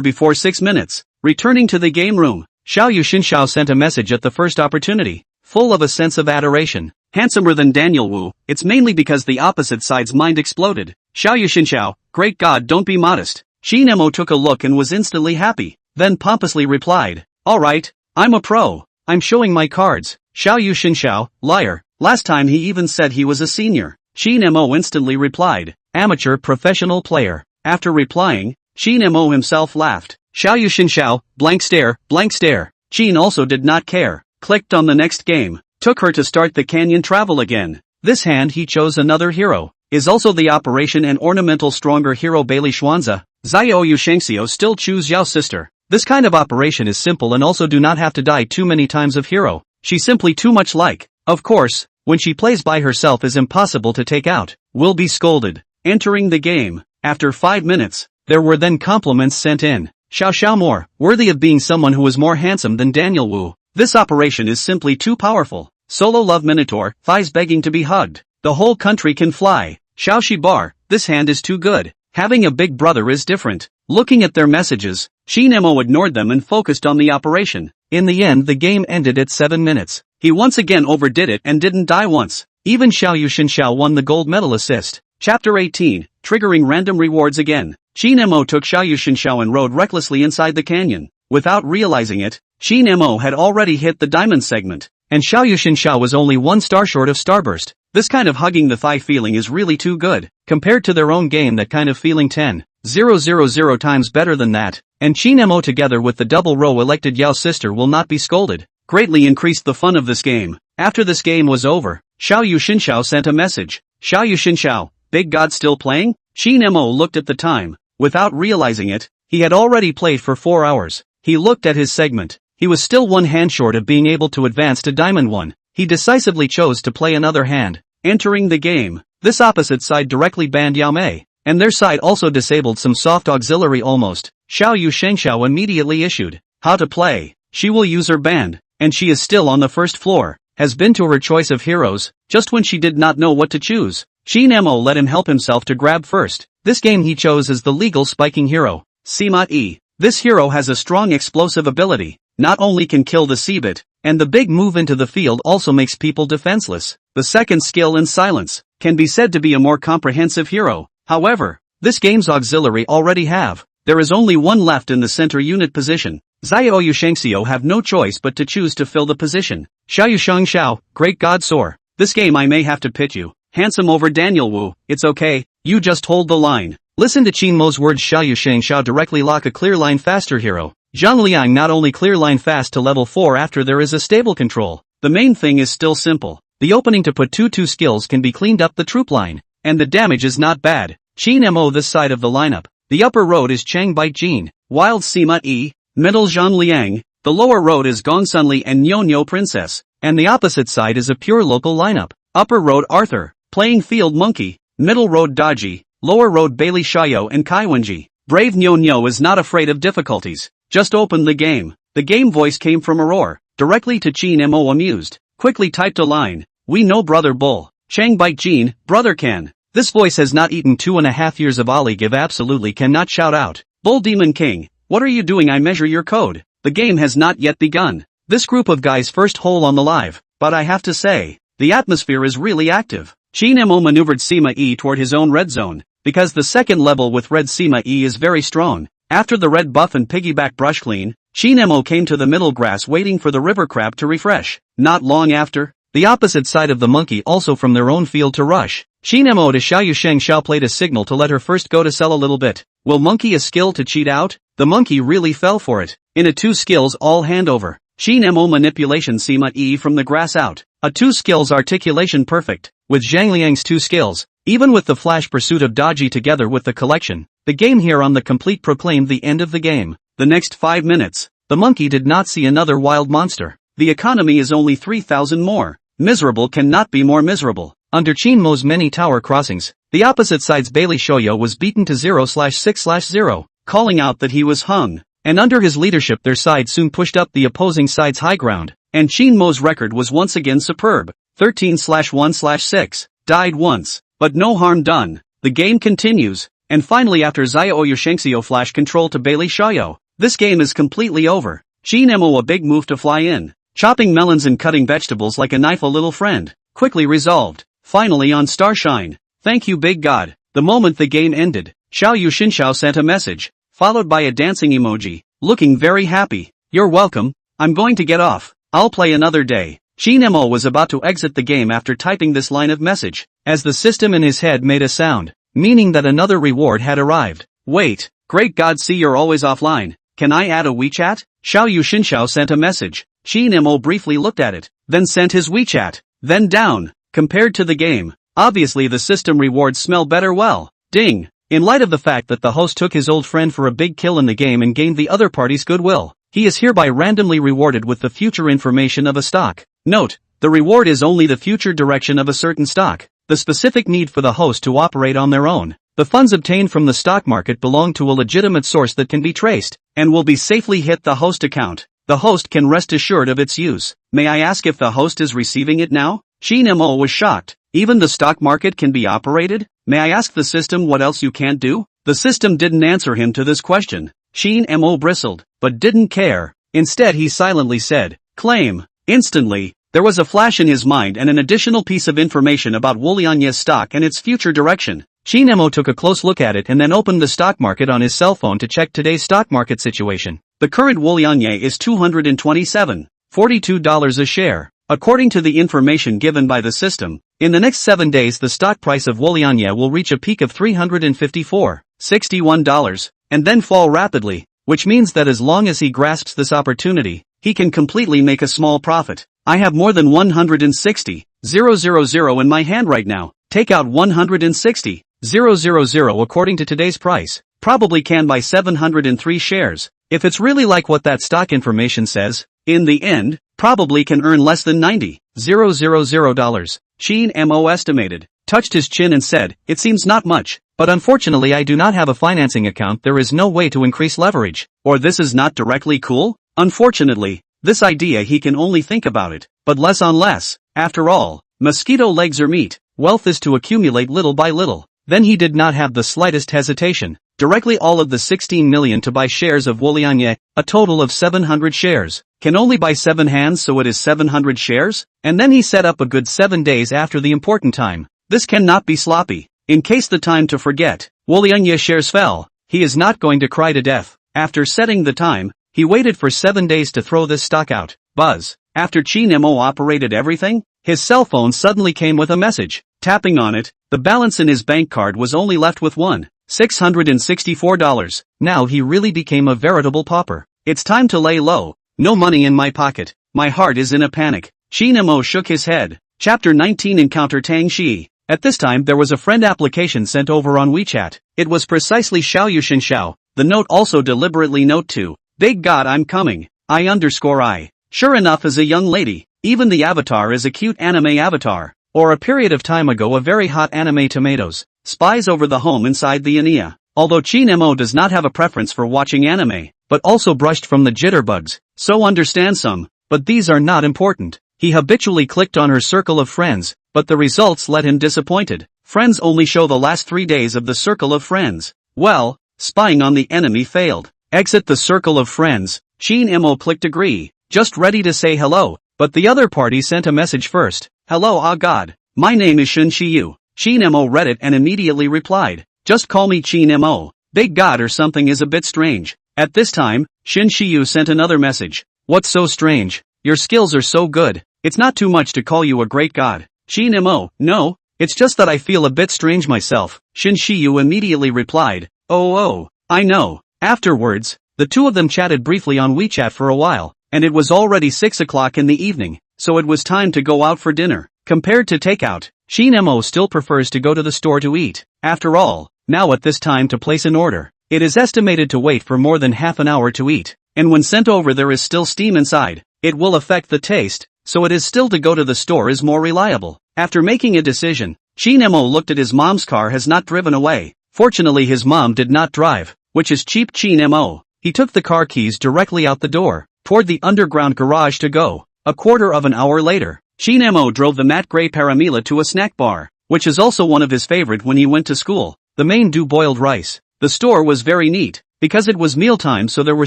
before 6 minutes. Returning to the game room, Xiaoyu Xingxiao sent a message at the first opportunity, full of a sense of adoration. Handsomer than Daniel Wu, it's mainly because the opposite side's mind exploded. Xiaoyu Xingxiao, great God, don't be modest. Qin Mo took a look and was instantly happy, then pompously replied, alright, I'm a pro. I'm showing my cards. Xiaoyu Xingxiao, liar. Last time he even said he was a senior. Qin Mo instantly replied, amateur professional player. After replying, Qin Mo himself laughed. Xiaoyu Xingxiao, blank stare, blank stare. Qin also did not care. Clicked on the next game. Took her to start the canyon travel again. This hand he chose another hero. Is also the operation and ornamental stronger hero Bailey Xuanza. Xiaoyu Shengxiu still choose Yao's sister. This kind of operation is simple and also do not have to die too many times of hero. She's simply too much like. Of course, when she plays by herself is impossible to take out. Will be scolded. Entering the game. After 5 minutes, there were then compliments sent in. Xiao more, worthy of being someone who is more handsome than Daniel Wu. This operation is simply too powerful. Solo love Minotaur, thighs begging to be hugged. The whole country can fly. Xiao Shi Bar, this hand is too good. Having a big brother is different. Looking at their messages, Qin Mo ignored them and focused on the operation. In the end the game ended at 7 minutes. He once again overdid it and didn't die once. Even Xiaoyu Xingxiao won the gold medal assist. Chapter 18, triggering random rewards again. Qin Mo took Xiaoyu Xingxiao and rode recklessly inside the canyon. Without realizing it, Qin Mo had already hit the diamond segment, and Xiaoyu Xingxiao was only 1 star short of starburst. This kind of hugging the thigh feeling is really too good. Compared to their own game, that kind of feeling 10,000 times better than that. And Qin Mo together with the double row elected Yao's sister will not be scolded. Greatly increased the fun of this game. After this game was over, Xiaoyu Xingxiao sent a message. Xiaoyu Xingxiao, Big God still playing? Qin Mo looked at the time. Without realizing it, he had already played for 4 hours. He looked at his segment. He was still 1 hand short of being able to advance to Diamond 1. He decisively chose to play another hand. Entering the game, this opposite side directly banned Yao Mei, and their side also disabled some soft auxiliary almost. Xiaoyu Shengxiao immediately issued, how to play. She will use her band, and she is still on the first floor. Has been to her choice of heroes, just when she did not know what to choose. Qin Mo let him help himself to grab first. This game he chose as the legal spiking hero. Simat E. This hero has a strong explosive ability. Not only can kill the Seabit, and the big move into the field also makes people defenseless. The second skill in silence can be said to be a more comprehensive hero. However, this game's auxiliary already have. There is only 1 left in the center unit position. Xiaoyu Shengxiu have no choice but to choose to fill the position. Xiaoyu Shengxiao, great God soar. This game I may have to pit you. Handsome over Daniel Wu, it's okay, you just hold the line. Listen to Qin Mo's words. Xiaoyu Shengxiao directly lock a clear line faster hero. Zhang Liang not only clear line fast to level 4 after there is a stable control. The main thing is still simple. The opening to put 2 skills can be cleaned up the troop line, and the damage is not bad. Qin Mo this side of the lineup. The upper road is Chang Bite Jin, Wild Simat E, middle Zhang Liang, the lower road is Gong Sunli and Nyo Nyo Princess, and the opposite side is a pure local lineup. Upper Road Arthur, Playing Field Monkey, Middle Road Dodgy, Lower Road Bailey Shayo and Kaiwenji. Brave Nyo Nyo is not afraid of difficulties. Just open the game. The game voice came from Aurora, directly to Qin Mo amused. Quickly typed a line. We know brother Bull. Chang bite Jean, brother Ken. This voice has not eaten 2.5 years of Ollie give absolutely cannot shout out. Bull Demon King, what are you doing? I measure your code. The game has not yet begun. This group of guys first hole on the live, but I have to say, the atmosphere is really active. Qin Mo maneuvered Sima E toward his own red zone, because the second level with red Sima E is very strong. After the red buff and piggyback brush clean, Qin Mo came to the middle grass waiting for the river crab to refresh. Not long after, the opposite side of the monkey also from their own field to rush. Qin Mo to Xiaoyu Sheng Xiao played a signal to let her first go to sell a little bit. Will monkey a skill to cheat out? The monkey really fell for it. In a 2 skills all handover. Qin Mo manipulation Sima E from the grass out. A 2 skills articulation perfect. With Zhang Liang's 2 skills. Even with the flash pursuit of Dodgy together with the collection. The game here on the complete proclaimed the end of the game. The next 5 minutes. The monkey did not see another wild monster. The economy is only 3,000 more. Miserable cannot be more miserable. Under Qin Mo's many tower crossings, the opposite side's Bailey Shoyo was beaten to 0/6/0, calling out that he was hung. And under his leadership their side soon pushed up the opposing side's high ground, and Qin Mo's record was once again superb, 13/1/6, died once, but no harm done. The game continues, and finally after Zaya Oyu Shengxiu flash control to Bailey Shoyo, this game is completely over. Qin Mo a big move to fly in, chopping melons and cutting vegetables like a knife a little friend, quickly resolved. Finally on Starshine. Thank you big god. The moment the game ended, Xiao Yu Xinxiao sent a message, followed by a dancing emoji, looking very happy. You're welcome, I'm going to get off, I'll play another day. Qin Mo was about to exit the game after typing this line of message, as the system in his head made a sound, meaning that another reward had arrived. Wait, great god see you're always offline, can I add a WeChat? Xiao Yu Xinxiao sent a message. Qin Mo briefly looked at it, then sent his WeChat, then down. Compared to the game, obviously the system rewards smell better well. Ding! In light of the fact that the host took his old friend for a big kill in the game and gained the other party's goodwill, he is hereby randomly rewarded with the future information of a stock. Note, the reward is only the future direction of a certain stock, the specific need for the host to operate on their own. The funds obtained from the stock market belong to a legitimate source that can be traced, and will be safely hit the host account. The host can rest assured of its use. May I ask if the host is receiving it now? Qin Mo was shocked. Even the stock market can be operated? May I ask the system what else you can't do? The system didn't answer him to this question. Qin Mo bristled, but didn't care. Instead he silently said, claim. Instantly, there was a flash in his mind and an additional piece of information about Wulianye's stock and its future direction. Qin Mo took a close look at it and then opened the stock market on his cell phone to check today's stock market situation. The current Wulianye is $227.42 a share. According to the information given by the system, in the next 7 days the stock price of Wulianye will reach a peak of $354.61, and then fall rapidly, which means that as long as he grasps this opportunity, he can completely make a small profit. I have more than 160,000 in my hand right now. Take out 160,000 according to today's price. Probably can buy 703 shares. If it's really like what that stock information says, in the end, probably can earn less than $90,000. Qin Mo estimated, touched his chin and said, it seems not much, but unfortunately I do not have a financing account. There is no way to increase leverage. Or this is not directly cool? Unfortunately, this idea he can only think about it, but less on less. After all, mosquito legs are meat. Wealth is to accumulate little by little. Then he did not have the slightest hesitation. Directly all of the 16 million to buy shares of Wulianye, a total of 700 shares. Can only buy 7 hands, so it is 700 shares? And then he set up a good 7 days after the important time. This cannot be sloppy. In case the time to forget, Wulianye shares fell, he is not going to cry to death. After setting the time, he waited for 7 days to throw this stock out. Buzz. After Qin Mo operated everything, his cell phone suddenly came with a message. Tapping on it, the balance in his bank card was only left with $664. Now he really became a veritable pauper. It's time to lay low. No money in my pocket. My heart is in a panic. Qin Mo shook his head. Chapter 19 Encounter Tang Shi. At this time there was a friend application sent over on WeChat. It was precisely Xiao Yu Xinxiao. The note also deliberately note to, Big God I'm coming, I. Sure enough is a young lady. Even the avatar is a cute anime avatar. Or a period of time ago a very hot anime tomatoes, spies over the home inside the Ania. Although Qin Mo does not have a preference for watching anime, but also brushed from the jitterbugs, so understand some, but these are not important. He habitually clicked on her circle of friends, but the results left him disappointed. Friends only show the last 3 days of the circle of friends. Well, spying on the enemy failed. Exit the circle of friends. Qin Mo clicked agree, just ready to say hello, but the other party sent a message first. Hello God. My name is Shin Shiyu. Qin Mo read it and immediately replied. Just call me Qin Mo. Big God or something is a bit strange. At this time, Shin Shiyu sent another message. What's so strange? Your skills are so good. It's not too much to call you a great god. Qin Mo, no, it's just that I feel a bit strange myself. Shin Shiyu immediately replied. Oh, I know. Afterwards, the two of them chatted briefly on WeChat for a while, and it was already 6 o'clock in the evening, so it was time to go out for dinner. Compared to takeout, Qin Mo still prefers to go to the store to eat. After all, now at this time to place an order, it is estimated to wait for more than half an hour to eat, and when sent over there is still steam inside. It will affect the taste, so it is still to go to the store is more reliable. After making a decision, Qin Mo looked at his mom's car has not driven away. Fortunately his mom did not drive, which is cheap. Qin Mo. He took the car keys directly out the door, toward the underground garage to go. A quarter of an hour later, Qin Mo drove the matte gray Paramila to a snack bar, which is also one of his favorite when he went to school. The main do boiled rice. The store was very neat, because it was mealtime so there were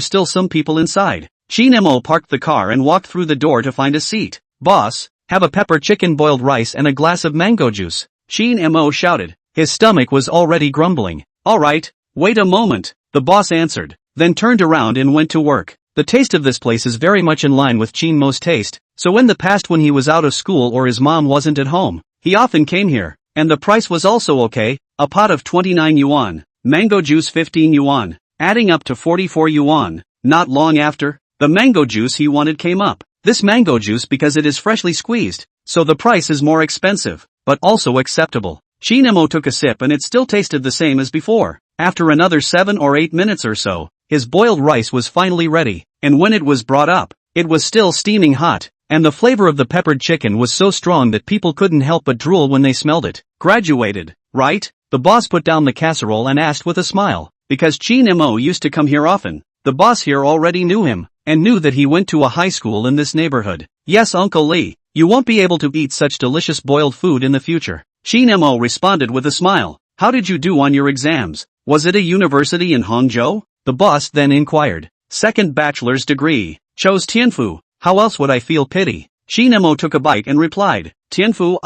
still some people inside. Qin Mo parked the car and walked through the door to find a seat. Boss, have a pepper chicken boiled rice and a glass of mango juice. Qin Mo shouted. His stomach was already grumbling. Alright, wait a moment, the boss answered, then turned around and went to work. The taste of this place is very much in line with Qin Mo's taste, so in the past when he was out of school or his mom wasn't at home, he often came here, and the price was also okay, a pot of 29 yuan, mango juice 15 yuan, adding up to 44 yuan. Not long after, the mango juice he wanted came up. This mango juice because it is freshly squeezed, so the price is more expensive, but also acceptable. Qin Mo took a sip and it still tasted the same as before. After another 7 or 8 minutes or so, his boiled rice was finally ready, and when it was brought up, it was still steaming hot, and the flavor of the peppered chicken was so strong that people couldn't help but drool when they smelled it. Graduated, right? The boss put down the casserole and asked with a smile, because Qin Mo used to come here often. The boss here already knew him, and knew that he went to a high school in this neighborhood. Yes, Uncle Lee, you won't be able to eat such delicious boiled food in the future. Qin Mo responded with a smile. How did you do on your exams? Was it a university in Hangzhou? The boss then inquired. Second bachelor's degree. Chose Tianfu. How else would I feel pity? Qin Mo took a bite and replied. Tianfu,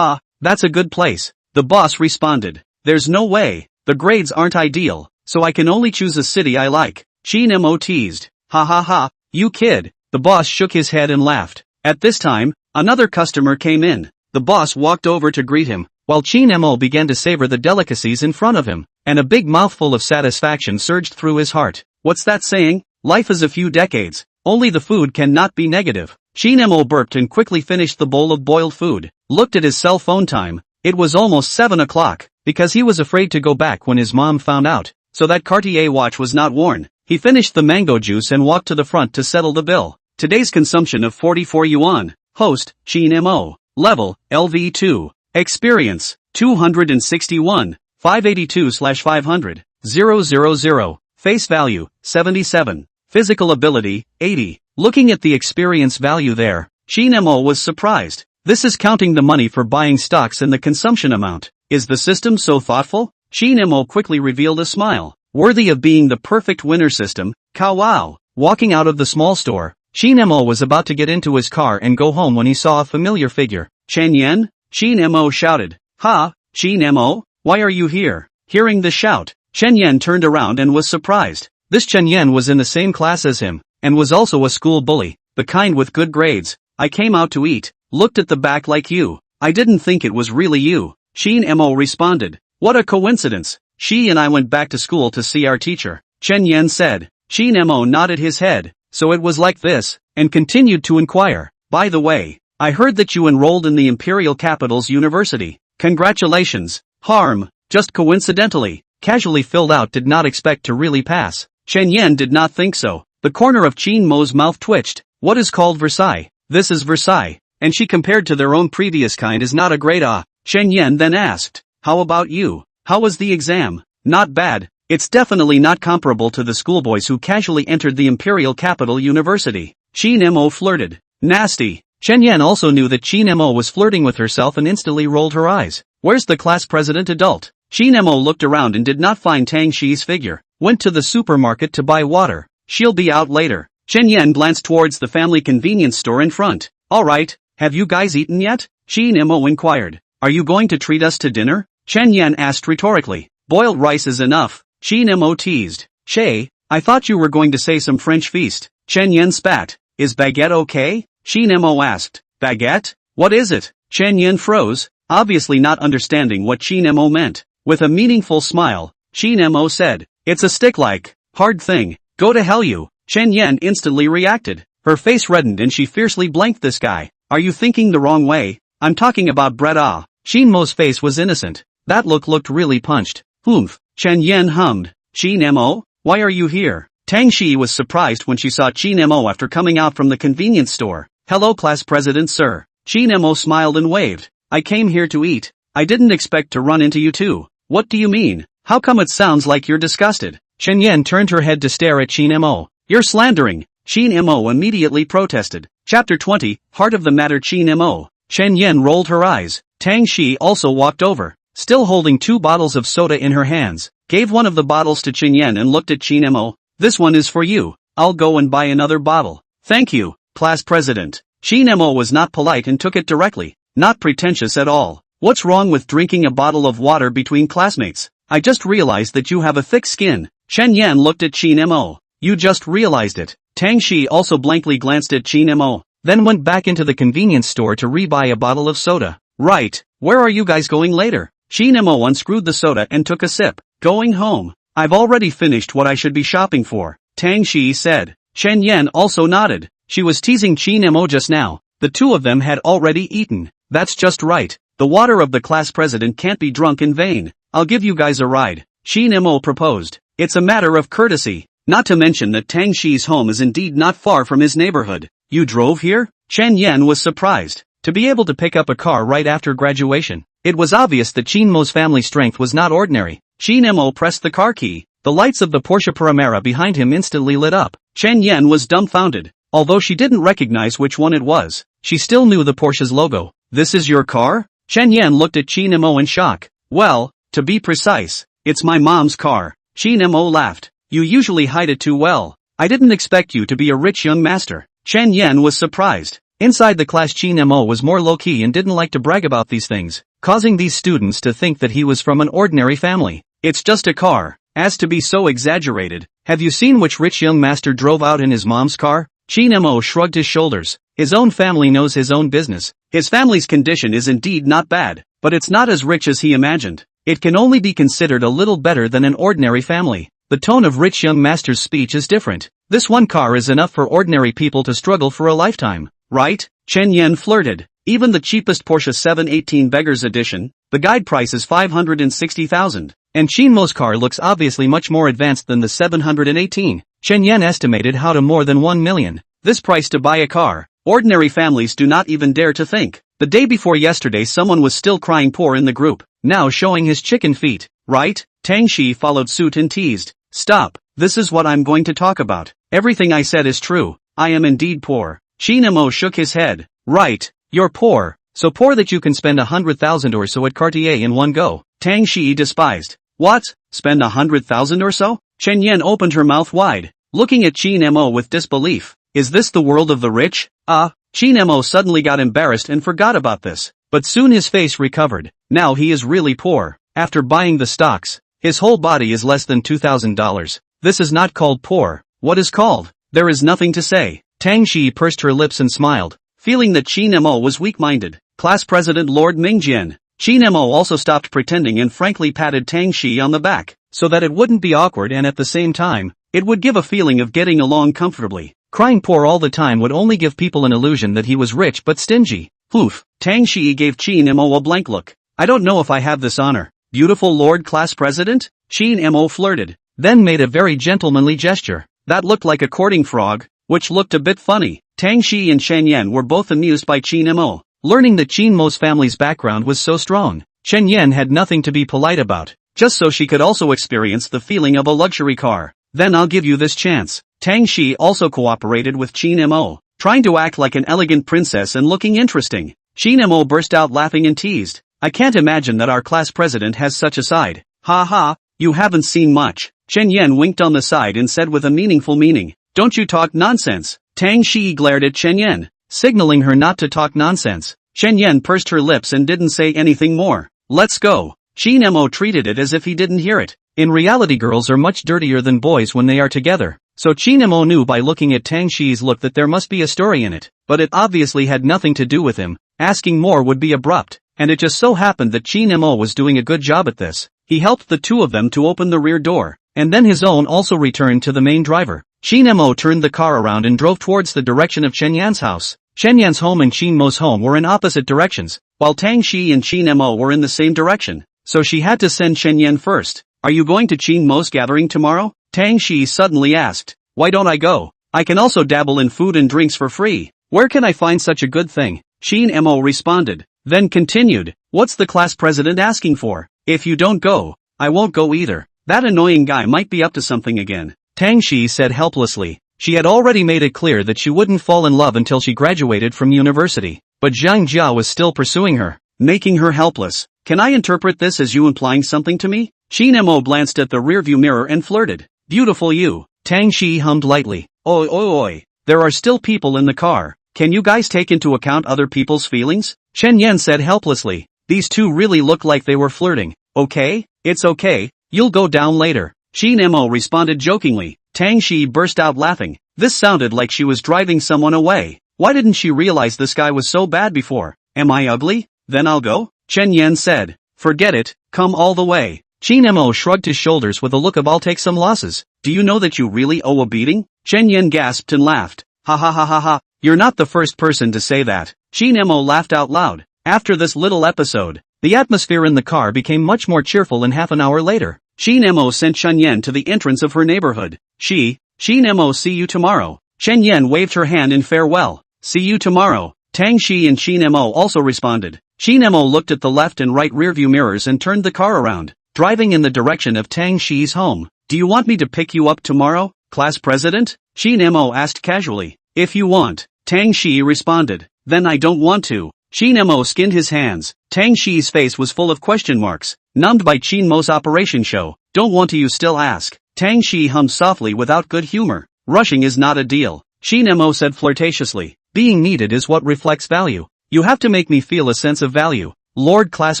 that's a good place. The boss responded. There's no way. The grades aren't ideal, so I can only choose a city I like. Qin Mo teased. Ha, you kid. The boss shook his head and laughed. At this time, another customer came in. The boss walked over to greet him, while Qin Mo began to savor the delicacies in front of him, and a big mouthful of satisfaction surged through his heart. What's that saying? Life is a few decades. Only the food cannot be negative. Qin Mo burped and quickly finished the bowl of boiled food. Looked at his cell phone time. It was almost 7 o'clock, because he was afraid to go back when his mom found out, so that Cartier watch was not worn. He finished the mango juice and walked to the front to settle the bill. Today's consumption of 44 yuan. Host, Qin Mo. Level, LV2. Experience, 261. 582/500. 000. Face value, 77. Physical ability, 80. Looking at the experience value there, Qin Mo was surprised. This is counting the money for buying stocks and the consumption amount. Is the system so thoughtful? Qin Mo quickly revealed a smile. Worthy of being the perfect winner system. Cow wow. Walking out of the small store, Qin Mo was about to get into his car and go home when he saw a familiar figure. Chen Yan? Qin Mo shouted. Ha, Qin Mo, why are you here? Hearing the shout, Chen Yan turned around and was surprised. This Chen Yan was in the same class as him, and was also a school bully, the kind with good grades. I came out to eat, looked at the back like you. I didn't think it was really you. Qin Mo responded. What a coincidence. She and I went back to school to see our teacher. Chen Yan said. Qin Mo nodded his head. So it was like this, and continued to inquire. By the way, I heard that you enrolled in the Imperial Capital's University. Congratulations. Harm, just coincidentally, casually filled out did not expect to really pass. Chen Yan did not think so. The corner of Qin Mo's mouth twitched. What is called Versailles? This is Versailles. and she compared to their own previous kind is not a great Shen Yan then asked, how about you? How was the exam? Not bad. It's definitely not comparable to the schoolboys who casually entered the Imperial Capital University. Qin Mo flirted. Nasty. Shen Yan also knew that Qin Mo was flirting with herself and instantly rolled her eyes. Where's the class president adult? Qin Mo looked around and did not find Tang Shi's figure. Went to the supermarket to buy water. She'll be out later. Shen Yan glanced towards the family convenience store in front. Alright, have you guys eaten yet? Qin Mo inquired. Are you going to treat us to dinner? Shen Yan asked rhetorically. Boiled rice is enough. Qin Mo teased. Shay, I thought you were going to say some French feast. Shen Yan spat. Is baguette okay? Qin Mo asked. Baguette? What is it? Shen Yan froze, obviously not understanding what Qin Mo meant. With a meaningful smile, Qin Mo said, it's a stick-like, hard thing. Go to hell you. Shen Yan instantly reacted. Her face reddened and she fiercely blanked this guy. Are you thinking the wrong way? I'm talking about bread Qin Mo's face was innocent. That looked really punched. Oomph. Shen Yan hummed. Qin Mo? Why are you here? Tang Shi was surprised when she saw Qin Mo after coming out from the convenience store. Hello class president sir. Qin Mo smiled and waved. I came here to eat. I didn't expect to run into you too. What do you mean? How come it sounds like you're disgusted? Shen Yan turned her head to stare at Qin Mo. You're slandering. Qin Mo immediately protested. Chapter 20, Heart of the Matter Qin Mo. Shen Yan rolled her eyes. Tang Shi also walked over, still holding 2 bottles of soda in her hands, gave one of the bottles to Qin Yan and looked at Qin Mo. This one is for you. I'll go and buy another bottle. Thank you, class president. Qin Mo was not polite and took it directly, not pretentious at all. What's wrong with drinking a bottle of water between classmates? I just realized that you have a thick skin. Shen Yan looked at Qin Mo. You just realized it. Tang Shi also blankly glanced at Qin Mo, then went back into the convenience store to re-buy a bottle of soda. Right, where are you guys going later? Qin Mo unscrewed the soda and took a sip. Going home. I've already finished what I should be shopping for, Tang Shi said. Shen Yan also nodded. She was teasing Qin Mo just now. The two of them had already eaten. That's just right. The water of the class president can't be drunk in vain. I'll give you guys a ride, Qin Mo proposed. It's a matter of courtesy. Not to mention that Tang Shi's home is indeed not far from his neighborhood. You drove here? Shen Yan was surprised. To be able to pick up a car right after graduation. It was obvious that Qin Mo's family strength was not ordinary. Qin Mo pressed the car key. The lights of the Porsche Panamera behind him instantly lit up. Shen Yan was dumbfounded. Although she didn't recognize which one it was, she still knew the Porsche's logo. This is your car? Shen Yan looked at Qin Mo in shock. Well, to be precise, it's my mom's car. Qin Mo laughed. You usually hide it too well. I didn't expect you to be a rich young master. Shen Yan was surprised. Inside the class Qin Mo was more low-key and didn't like to brag about these things, causing these students to think that he was from an ordinary family. It's just a car. As to be so exaggerated, have you seen which rich young master drove out in his mom's car? Qin Mo shrugged his shoulders. His own family knows his own business. His family's condition is indeed not bad, but it's not as rich as he imagined. It can only be considered a little better than an ordinary family. The tone of rich young master's speech is different. This one car is enough for ordinary people to struggle for a lifetime, right? Shen Yan flirted. Even the cheapest Porsche 718 Beggars Edition, the guide price is 560,000. And Qin Mo's car looks obviously much more advanced than the 718. Shen Yan estimated how to more than 1 million. This price to buy a car, ordinary families do not even dare to think. The day before yesterday someone was still crying poor in the group, now showing his chicken feet, right? Tang Shi followed suit and teased. Stop, this is what I'm going to talk about. Everything I said is true. I am indeed poor. Qin Mo shook his head. Right, you're poor. So poor that you can spend 100,000 or so at Cartier in one go. Tang Shi despised. What? Spend 100,000 or so? Shen Yan opened her mouth wide, looking at Qin Mo with disbelief. Is this the world of the rich? Qin Mo suddenly got embarrassed and forgot about this. But soon his face recovered. Now he is really poor. After buying the stocks, his whole body is less than $2,000. This is not called poor. What is called? There is nothing to say. Tang Shi pursed her lips and smiled, feeling that Qin Mo was weak-minded. Class President Lord Mingjian. Qin Mo also stopped pretending and frankly patted Tang Shi on the back, so that it wouldn't be awkward and at the same time, it would give a feeling of getting along comfortably. Crying poor all the time would only give people an illusion that he was rich but stingy. Oof. Tang Shi gave Qin Mo a blank look. I don't know if I have this honor. Beautiful Lord Class President? Qin Mo flirted, then made a very gentlemanly gesture. That looked like a courting frog, which looked a bit funny. Tang Shi and Shen Yan were both amused by Qin Mo. Learning that Qin Mo's family's background was so strong, Shen Yan had nothing to be polite about, just so she could also experience the feeling of a luxury car. Then I'll give you this chance. Tang Shi also cooperated with Qin Mo, trying to act like an elegant princess and looking interesting. Qin Mo burst out laughing and teased, I can't imagine that our class president has such a side. Ha ha, you haven't seen much. Shen Yan winked on the side and said with a meaningful meaning, don't you talk nonsense. Tang Shi glared at Shen Yan, signaling her not to talk nonsense. Shen Yan pursed her lips and didn't say anything more. Let's go. Qin Mo treated it as if he didn't hear it. In reality, girls are much dirtier than boys when they are together, so Qin Mo knew by looking at Tang Shi's look that there must be a story in it, but it obviously had nothing to do with him. Asking more would be abrupt, and it just so happened that Qin Mo was doing a good job at this. He helped the two of them to open the rear door, and then his own also returned to the main driver. Qin Mo turned the car around and drove towards the direction of Shen Yan's house. Shen Yan's home and Qin Mo's home were in opposite directions, while Tang Shi and Qin Mo were in the same direction, so she had to send Shen Yan first. Are you going to Qin Mo's gathering tomorrow? Tang Shi suddenly asked. Why don't I go? I can also dabble in food and drinks for free. Where can I find such a good thing? Qin Mo responded, then continued, what's the class president asking for? If you don't go, I won't go either. That annoying guy might be up to something again. Tang Shi said helplessly. She had already made it clear that she wouldn't fall in love until she graduated from university, but Zhang Jia was still pursuing her, making her helpless. Can I interpret this as you implying something to me? Qin Mo glanced at the rearview mirror and flirted. Beautiful you. Tang Shi hummed lightly. Oi oi oi. There are still people in the car. Can you guys take into account other people's feelings? Shen Yan said helplessly. These two really look like they were flirting. Okay, it's okay. You'll go down later. Qin Mo responded jokingly. Tang Shi burst out laughing. This sounded like she was driving someone away. Why didn't she realize this guy was so bad before? Am I ugly? Then I'll go? Shen Yan said. Forget it, come all the way. Qin Mo shrugged his shoulders with a look of I'll take some losses. Do you know that you really owe a beating? Shen Yan gasped and laughed. Ha ha ha ha ha. You're not the first person to say that. Qin Mo laughed out loud. After this little episode, the atmosphere in the car became much more cheerful, and half an hour later, Qin Mo sent Shen Yan to the entrance of her neighborhood. Qin Mo, see you tomorrow. Shen Yan waved her hand in farewell. See you tomorrow. Tang Shi and Qin Mo also responded. Qin Mo looked at the left and right rearview mirrors and turned the car around, driving in the direction of Tang Shi's home. Do you want me to pick you up tomorrow, class president? Qin Mo asked casually. If you want, Tang Shi responded. Then I don't want to. Qin Mo skinned his hands. Tang Shi's face was full of question marks, numbed by Qin Mo's operation show. Don't want to, you still ask? Tang Shi hummed softly without good humor. Rushing is not a deal. Qin Mo said flirtatiously. Being needed is what reflects value. You have to make me feel a sense of value, Lord Class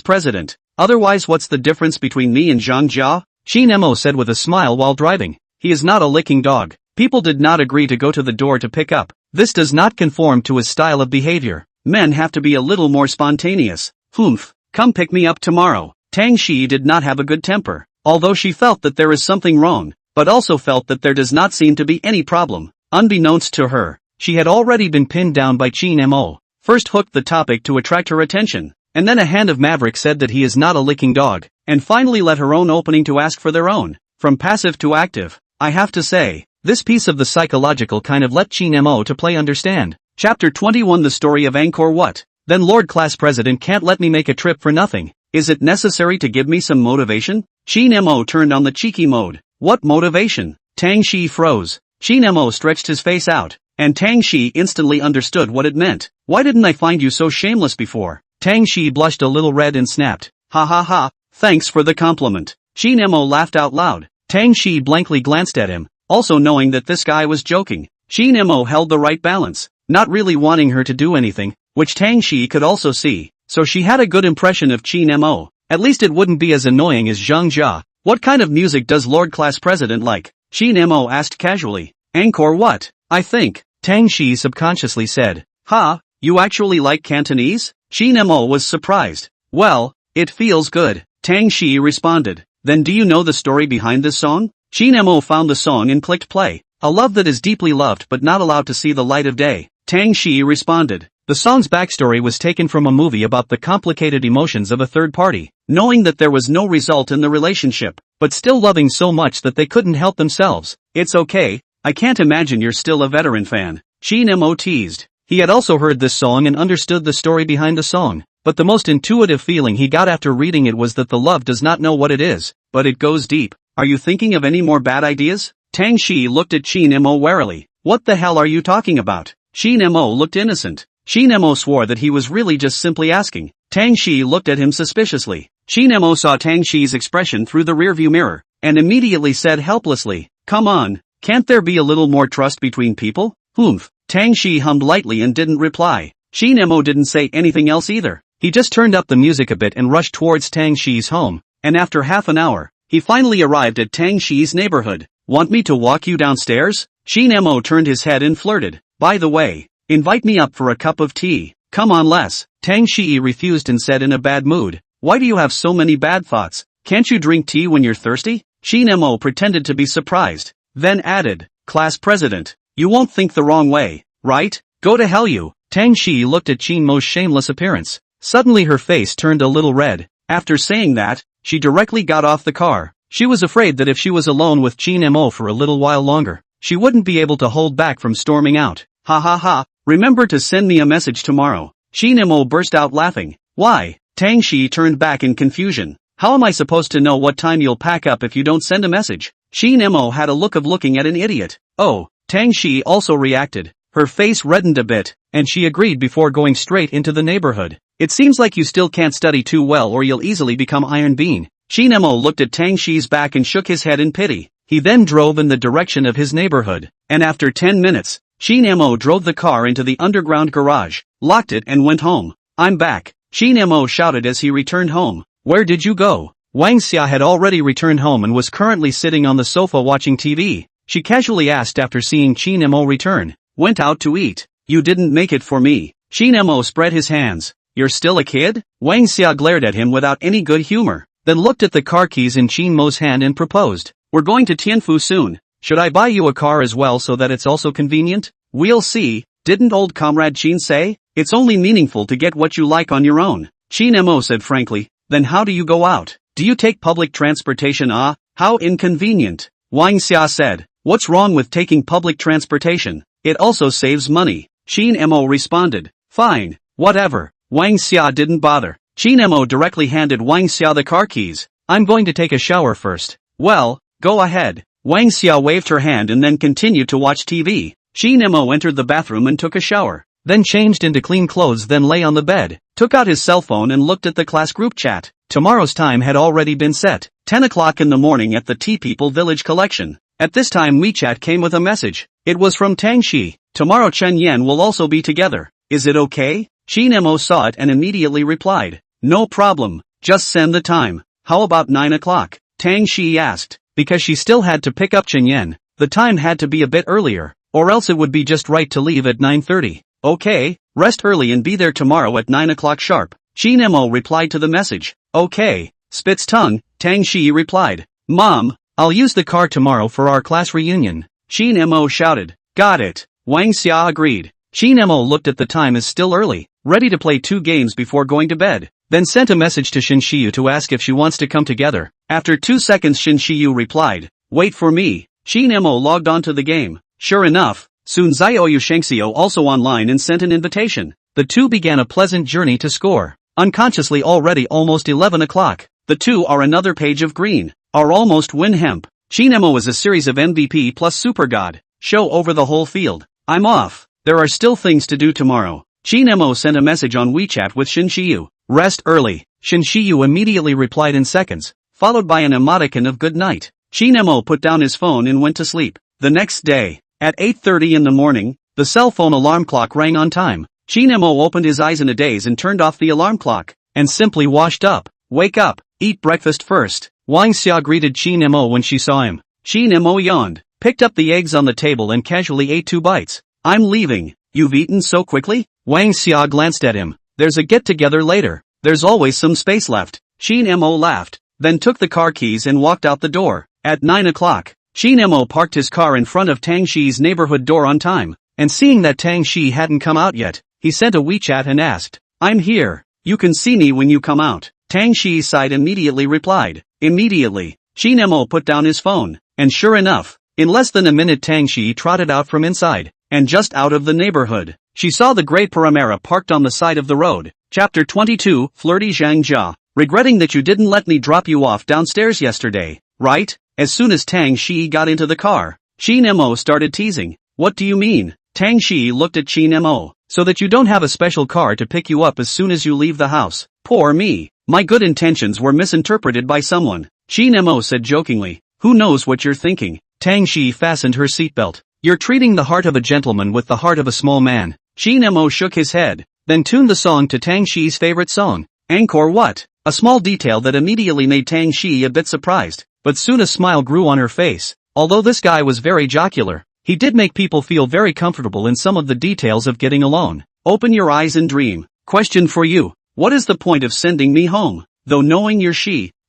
President. Otherwise, what's the difference between me and Zhang Jia? Qin Mo said with a smile while driving. He is not a licking dog. People did not agree to go to the door to pick up. This does not conform to his style of behavior. Men have to be a little more spontaneous. Humph. Come pick me up tomorrow. Tang Shi did not have a good temper, although she felt that there is something wrong, but also felt that there does not seem to be any problem. Unbeknownst to her, she had already been pinned down by Qin Mo. First hooked the topic to attract her attention, and then a hand of Maverick said that he is not a licking dog, and finally let her own opening to ask for their own. From passive to active. I have to say, this piece of the psychological kind of let Qin Mo to play understand. Chapter 21, the story of Angkor Wat. Then Lord Class President can't let me make a trip for nothing. Is it necessary to give me some motivation? Qin Mo turned on the cheeky mode. What motivation? Tang Shi froze. Qin Mo stretched his face out, and Tang Shi instantly understood what it meant. Why didn't I find you so shameless before? Tang Shi blushed a little red and snapped. Ha ha ha, thanks for the compliment. Qin Mo laughed out loud. Tang Shi blankly glanced at him, also knowing that this guy was joking. Qin Mo held the right balance, not really wanting her to do anything, which Tang Shi could also see, so she had a good impression of Qin Mo. At least it wouldn't be as annoying as Zhang Jia. What kind of music does Lord Class President like? Qin Mo asked casually. Angkor Wat, I think, Tang Shi subconsciously said. Ha, you actually like Cantonese? Qin Mo was surprised. Well, it feels good, Tang Shi responded. Then do you know the story behind this song? Qin Mo found the song and clicked play. A love that is deeply loved but not allowed to see the light of day, Tang Shi responded. The song's backstory was taken from a movie about the complicated emotions of a third party, knowing that there was no result in the relationship, but still loving so much that they couldn't help themselves. It's okay, I can't imagine you're still a veteran fan. Qin Mo teased. He had also heard this song and understood the story behind the song, but the most intuitive feeling he got after reading it was that the love does not know what it is, but it goes deep. Are you thinking of any more bad ideas? Tang Shi looked at Qin Mo warily. What the hell are you talking about? Qin Mo looked innocent. Qin Mo swore that he was really just simply asking. Tang Shi looked at him suspiciously. Qin Mo saw Tang Shi's expression through the rearview mirror, and immediately said helplessly, "Come on, can't there be a little more trust between people?" "Humph." Tang Shi hummed lightly and didn't reply. Qin Mo didn't say anything else either. He just turned up the music a bit and rushed towards Tang Shi's home, and after half an hour, he finally arrived at Tang Shi's neighborhood. "Want me to walk you downstairs?" Qin Mo turned his head and flirted. "By the way, invite me up for a cup of tea." "Come on less." Tang Shi refused and said in a bad mood, "Why do you have so many bad thoughts? Can't you drink tea when you're thirsty?" Qin Mo pretended to be surprised, then added, "Class president, you won't think the wrong way, right? Go to hell you." Tang Shi looked at Qin Mo's shameless appearance. Suddenly her face turned a little red. After saying that, she directly got off the car. She was afraid that if she was alone with Qin Mo for a little while longer, she wouldn't be able to hold back from storming out. "Ha ha ha, remember to send me a message tomorrow." Qin Mo burst out laughing. "Why?" Tang Shi turned back in confusion. "How am I supposed to know what time you'll pack up if you don't send a message?" Qin Mo had a look of looking at an idiot. "Oh." Tang Shi also reacted. Her face reddened a bit, and she agreed before going straight into the neighborhood. "It seems like you still can't study too well or you'll easily become Iron Bean." Qin Mo looked at Tang Shi's back and shook his head in pity. He then drove in the direction of his neighborhood, and after 10 minutes, Qin Mo drove the car into the underground garage, locked it and went home. "I'm back," Qin Mo shouted as he returned home. "Where did you go?" Wang Xia had already returned home and was currently sitting on the sofa watching TV. She casually asked after seeing Qin Mo return. "Went out to eat." "You didn't make it for me." Qin Mo spread his hands. "You're still a kid?" Wang Xia glared at him without any good humor, then looked at the car keys in Qin Mo's hand and proposed. "We're going to Tianfu soon. Should I buy you a car as well so that it's also convenient?" "We'll see, didn't old comrade Qin say? It's only meaningful to get what you like on your own." Qin Mo said frankly. "Then how do you go out? Do you take public transportation?" "Ah, how inconvenient." Wang Xia said. "What's wrong with taking public transportation? It also saves money." Qin Mo responded. "Fine, whatever." Wang Xia didn't bother. Qin Mo directly handed Wang Xia the car keys. "I'm going to take a shower first." "Well, go ahead." Wang Xia waved her hand and then continued to watch TV. Qin Mo entered the bathroom and took a shower, then changed into clean clothes, then lay on the bed, took out his cell phone and looked at the class group chat. Tomorrow's time had already been set, 10 o'clock in the morning at the Tea People Village Collection. At this time WeChat came with a message. It was from Tang Shi. "Tomorrow Chen Yan will also be together. Is it okay?" Qin Mo saw it and immediately replied. "No problem, just send the time." "How about 9 o'clock? Tang Shi asked. Because she still had to pick up Chen Yan, the time had to be a bit earlier, or else it would be just right to leave at 9:30. "Okay, rest early and be there tomorrow at 9 o'clock sharp." Qin Mo replied to the message. "Okay." Spit's tongue, Tang Shi replied. "Mom, I'll use the car tomorrow for our class reunion." Qin Mo shouted. "Got it." Wang Xia agreed. Qin Mo looked at the time as still early, ready to play 2 games before going to bed, then sent a message to Shin Shiyu to ask if she wants to come together. After 2 seconds Shin Shiyu replied, "Wait for me." Qin Mo logged on to the game. Sure enough, soon Xiaoyu Shengxiu also online and sent an invitation. The two began a pleasant journey to score. Unconsciously already almost 11 o'clock. The two are another page of green. Are almost win hemp. Qin Mo is a series of MVP plus Super God. Show over the whole field. "I'm off. There are still things to do tomorrow." Qin Mo sent a message on WeChat with Shin Shiyu. "Rest early." Shin Shiyu immediately replied in seconds, followed by an emoticon of good night. Qin Mo put down his phone and went to sleep. The next day, at 8:30 in the morning, the cell phone alarm clock rang on time. Qin Mo opened his eyes in a daze and turned off the alarm clock, and simply washed up. "Wake up, eat breakfast first." Wang Xia greeted Qin Mo when she saw him. Qin Mo yawned, picked up the eggs on the table and casually ate 2 bites. "I'm leaving." "You've eaten so quickly?" Wang Xia glanced at him. "There's a get-together later. There's always some space left." Qin Mo laughed, then took the car keys and walked out the door. At 9 o'clock, Qin Mo parked his car in front of Tang Shi's neighborhood door on time, and seeing that Tang Shi hadn't come out yet, he sent a WeChat and asked, "I'm here. You can see me when you come out." Tang Shi's side immediately replied. Immediately, Qin Mo put down his phone, and sure enough, in less than a minute Tang Shi trotted out from inside. and just out of the neighborhood, she saw the gray Paramera parked on the side of the road. Chapter 22, Flirty Zhang Jia. Regretting that you didn't let me drop you off downstairs yesterday, right? As soon as Tang Shi got into the car, Qin Mo started teasing. What do you mean? Tang Shi looked at Qin Mo. So that you don't have a special car to pick you up as soon as you leave the house. Poor me. My good intentions were misinterpreted by someone. Qin Mo said jokingly. Who knows what you're thinking? Tang Shi fastened her seatbelt. You're treating the heart of a gentleman with the heart of a small man. Qin Mo shook his head, then tuned the song to Tang Shi's favorite song. Encore what? A small detail that immediately made Tang Shi a bit surprised, but soon a smile grew on her face. Although this guy was very jocular, he did make people feel very comfortable in some of the details of getting alone. Open your eyes and dream. Question for you. What is the point of sending me home? Though knowing you're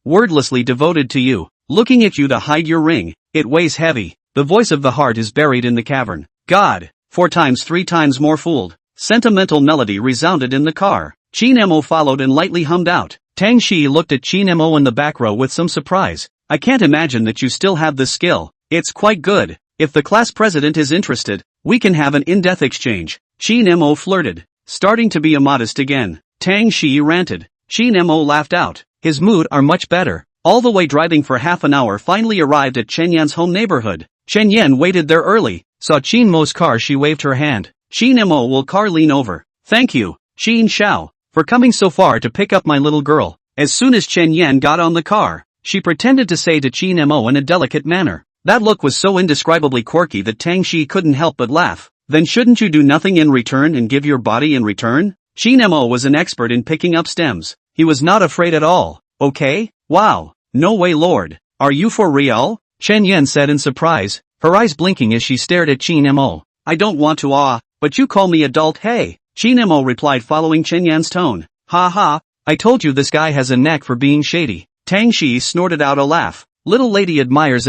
wordlessly devoted to you, looking at you to hide your ring, it weighs heavy. The voice of the heart is buried in the cavern. God. 4 times 3 times more fooled. Sentimental melody resounded in the car. Qin Mo followed and lightly hummed out. Tang Shi looked at Qin Mo in the back row with some surprise. I can't imagine that you still have this skill. It's quite good. If the class president is interested, we can have an in-depth exchange. Qin Mo flirted, starting to be immodest again. Tang Shi ranted. Qin Mo laughed out. His mood are much better. All the way driving for half an hour finally arrived at Chen Yan's home neighborhood. Chen Yan waited there early, saw Qin Mo's car. She waved her hand. Qin Mo will car lean over. Thank you, Qin Xiao, for coming so far to pick up my little girl. As soon as Chen Yan got on the car, she pretended to say to Qin Mo in a delicate manner. That look was so indescribably quirky that Tang Shi couldn't help but laugh. Then shouldn't you do nothing in return and give your body in return? Qin Mo was an expert in picking up stems. He was not afraid at all. Okay? Wow. No way, Lord. Are you for real? Chen Yan said in surprise, her eyes blinking as she stared at Qin Mo. I don't want to but you call me adult, hey? Qin Mo replied following Chen Yan's tone. Ha ha, I told you this guy has a knack for being shady. Tang Shi snorted out a laugh. Little lady admires.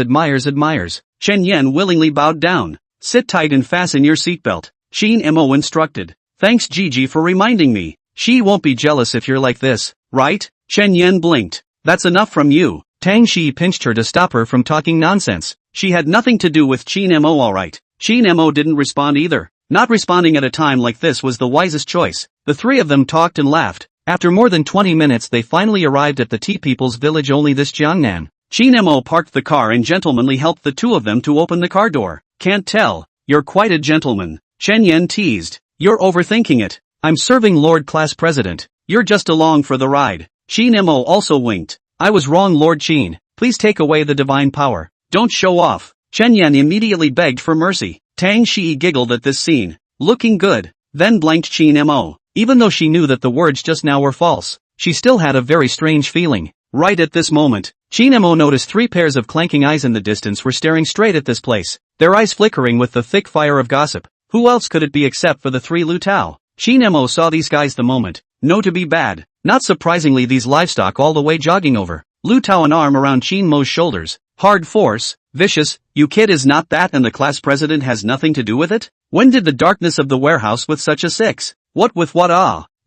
Chen Yan willingly bowed down. Sit tight and fasten your seatbelt, Qin Mo instructed. Thanks Gigi for reminding me. She won't be jealous if you're like this, right? Chen Yan blinked. That's enough from you. Tang Shi pinched her to stop her from talking nonsense. She had nothing to do with Qin Mo, alright. Qin Mo didn't respond either. Not responding at a time like this was the wisest choice. The three of them talked and laughed. After more than 20 minutes they finally arrived at the tea people's village. Only this Jiangnan. Qin Mo parked the car and gentlemanly helped the two of them to open the car door. Can't tell. You're quite a gentleman. Chen Yan teased. You're overthinking it. I'm serving Lord Class President. You're just along for the ride. Qin Mo also winked. I was wrong, Lord Qin. Please take away the divine power. Don't show off. Chen Yan immediately begged for mercy. Tang Shi giggled at this scene. Looking good. Then blanked Qin Mo. Even though she knew that the words just now were false, she still had a very strange feeling. Right at this moment, Qin Mo noticed 3 pairs of clanking eyes in the distance were staring straight at this place, their eyes flickering with the thick fire of gossip. Who else could it be except for the 3 Lu Tao? Qin Mo saw these guys the moment. No, to be bad. Not surprisingly, these livestock all the way jogging over. Lu Tao, an arm around Qin Mo's shoulders. Hard force, vicious. You kid, is not that and the class president has nothing to do with it? When did the darkness of the warehouse with such a 6? What with what?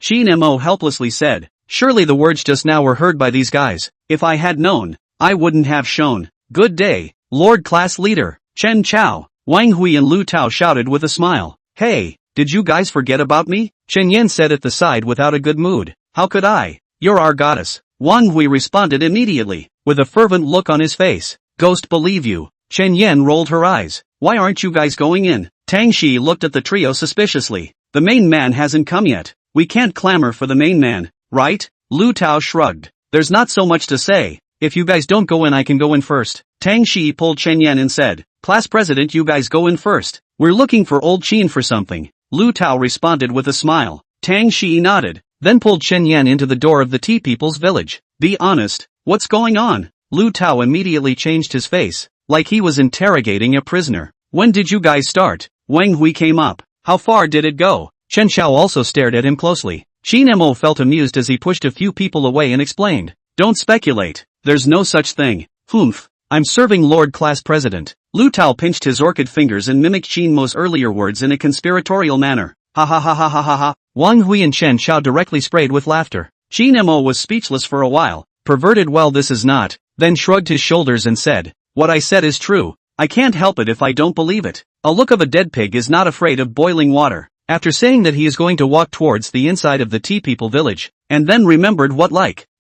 Qin Mo helplessly said. Surely the words just now were heard by these guys. If I had known, I wouldn't have shown. Good day, Lord Class Leader. Chen Chao, Wang Hui and Lu Tao shouted with a smile. Hey, did you guys forget about me? Chen Yan said at the side without a good mood. How could I? You're our goddess. Wang Hui responded immediately, with a fervent look on his face. Ghost believe you. Chen Yan rolled her eyes. Why aren't you guys going in? Tang Shi looked at the trio suspiciously. The main man hasn't come yet. We can't clamor for the main man, right? Lu Tao shrugged. There's not so much to say. If you guys don't go in, I can go in first. Tang Shi pulled Chen Yan and said, Class President, you guys go in first. We're looking for old Qin for something. Lu Tao responded with a smile. Tang Shi nodded, then pulled Chen Yan into the door of the tea people's village. Be honest, what's going on? Lu Tao immediately changed his face, like he was interrogating a prisoner. When did you guys start? Wang Hui came up. How far did it go? Chen Xiao also stared at him closely. Qin Mo felt amused as he pushed a few people away and explained. Don't speculate. There's no such thing. Humph. I'm serving Lord Class President. Lu Tao pinched his orchid fingers and mimicked Qin Mo's earlier words in a conspiratorial manner. Ha ha ha ha ha ha ha. Wang Hui and Chen Xiao directly sprayed with laughter. Qin Mo was speechless for a while. Perverted, well, this is not. Then shrugged his shoulders and said, what I said is true. I can't help it if I don't believe it. A look of a dead pig is not afraid of boiling water. After saying that he is going to walk towards the inside of the tea people village, and then remembered what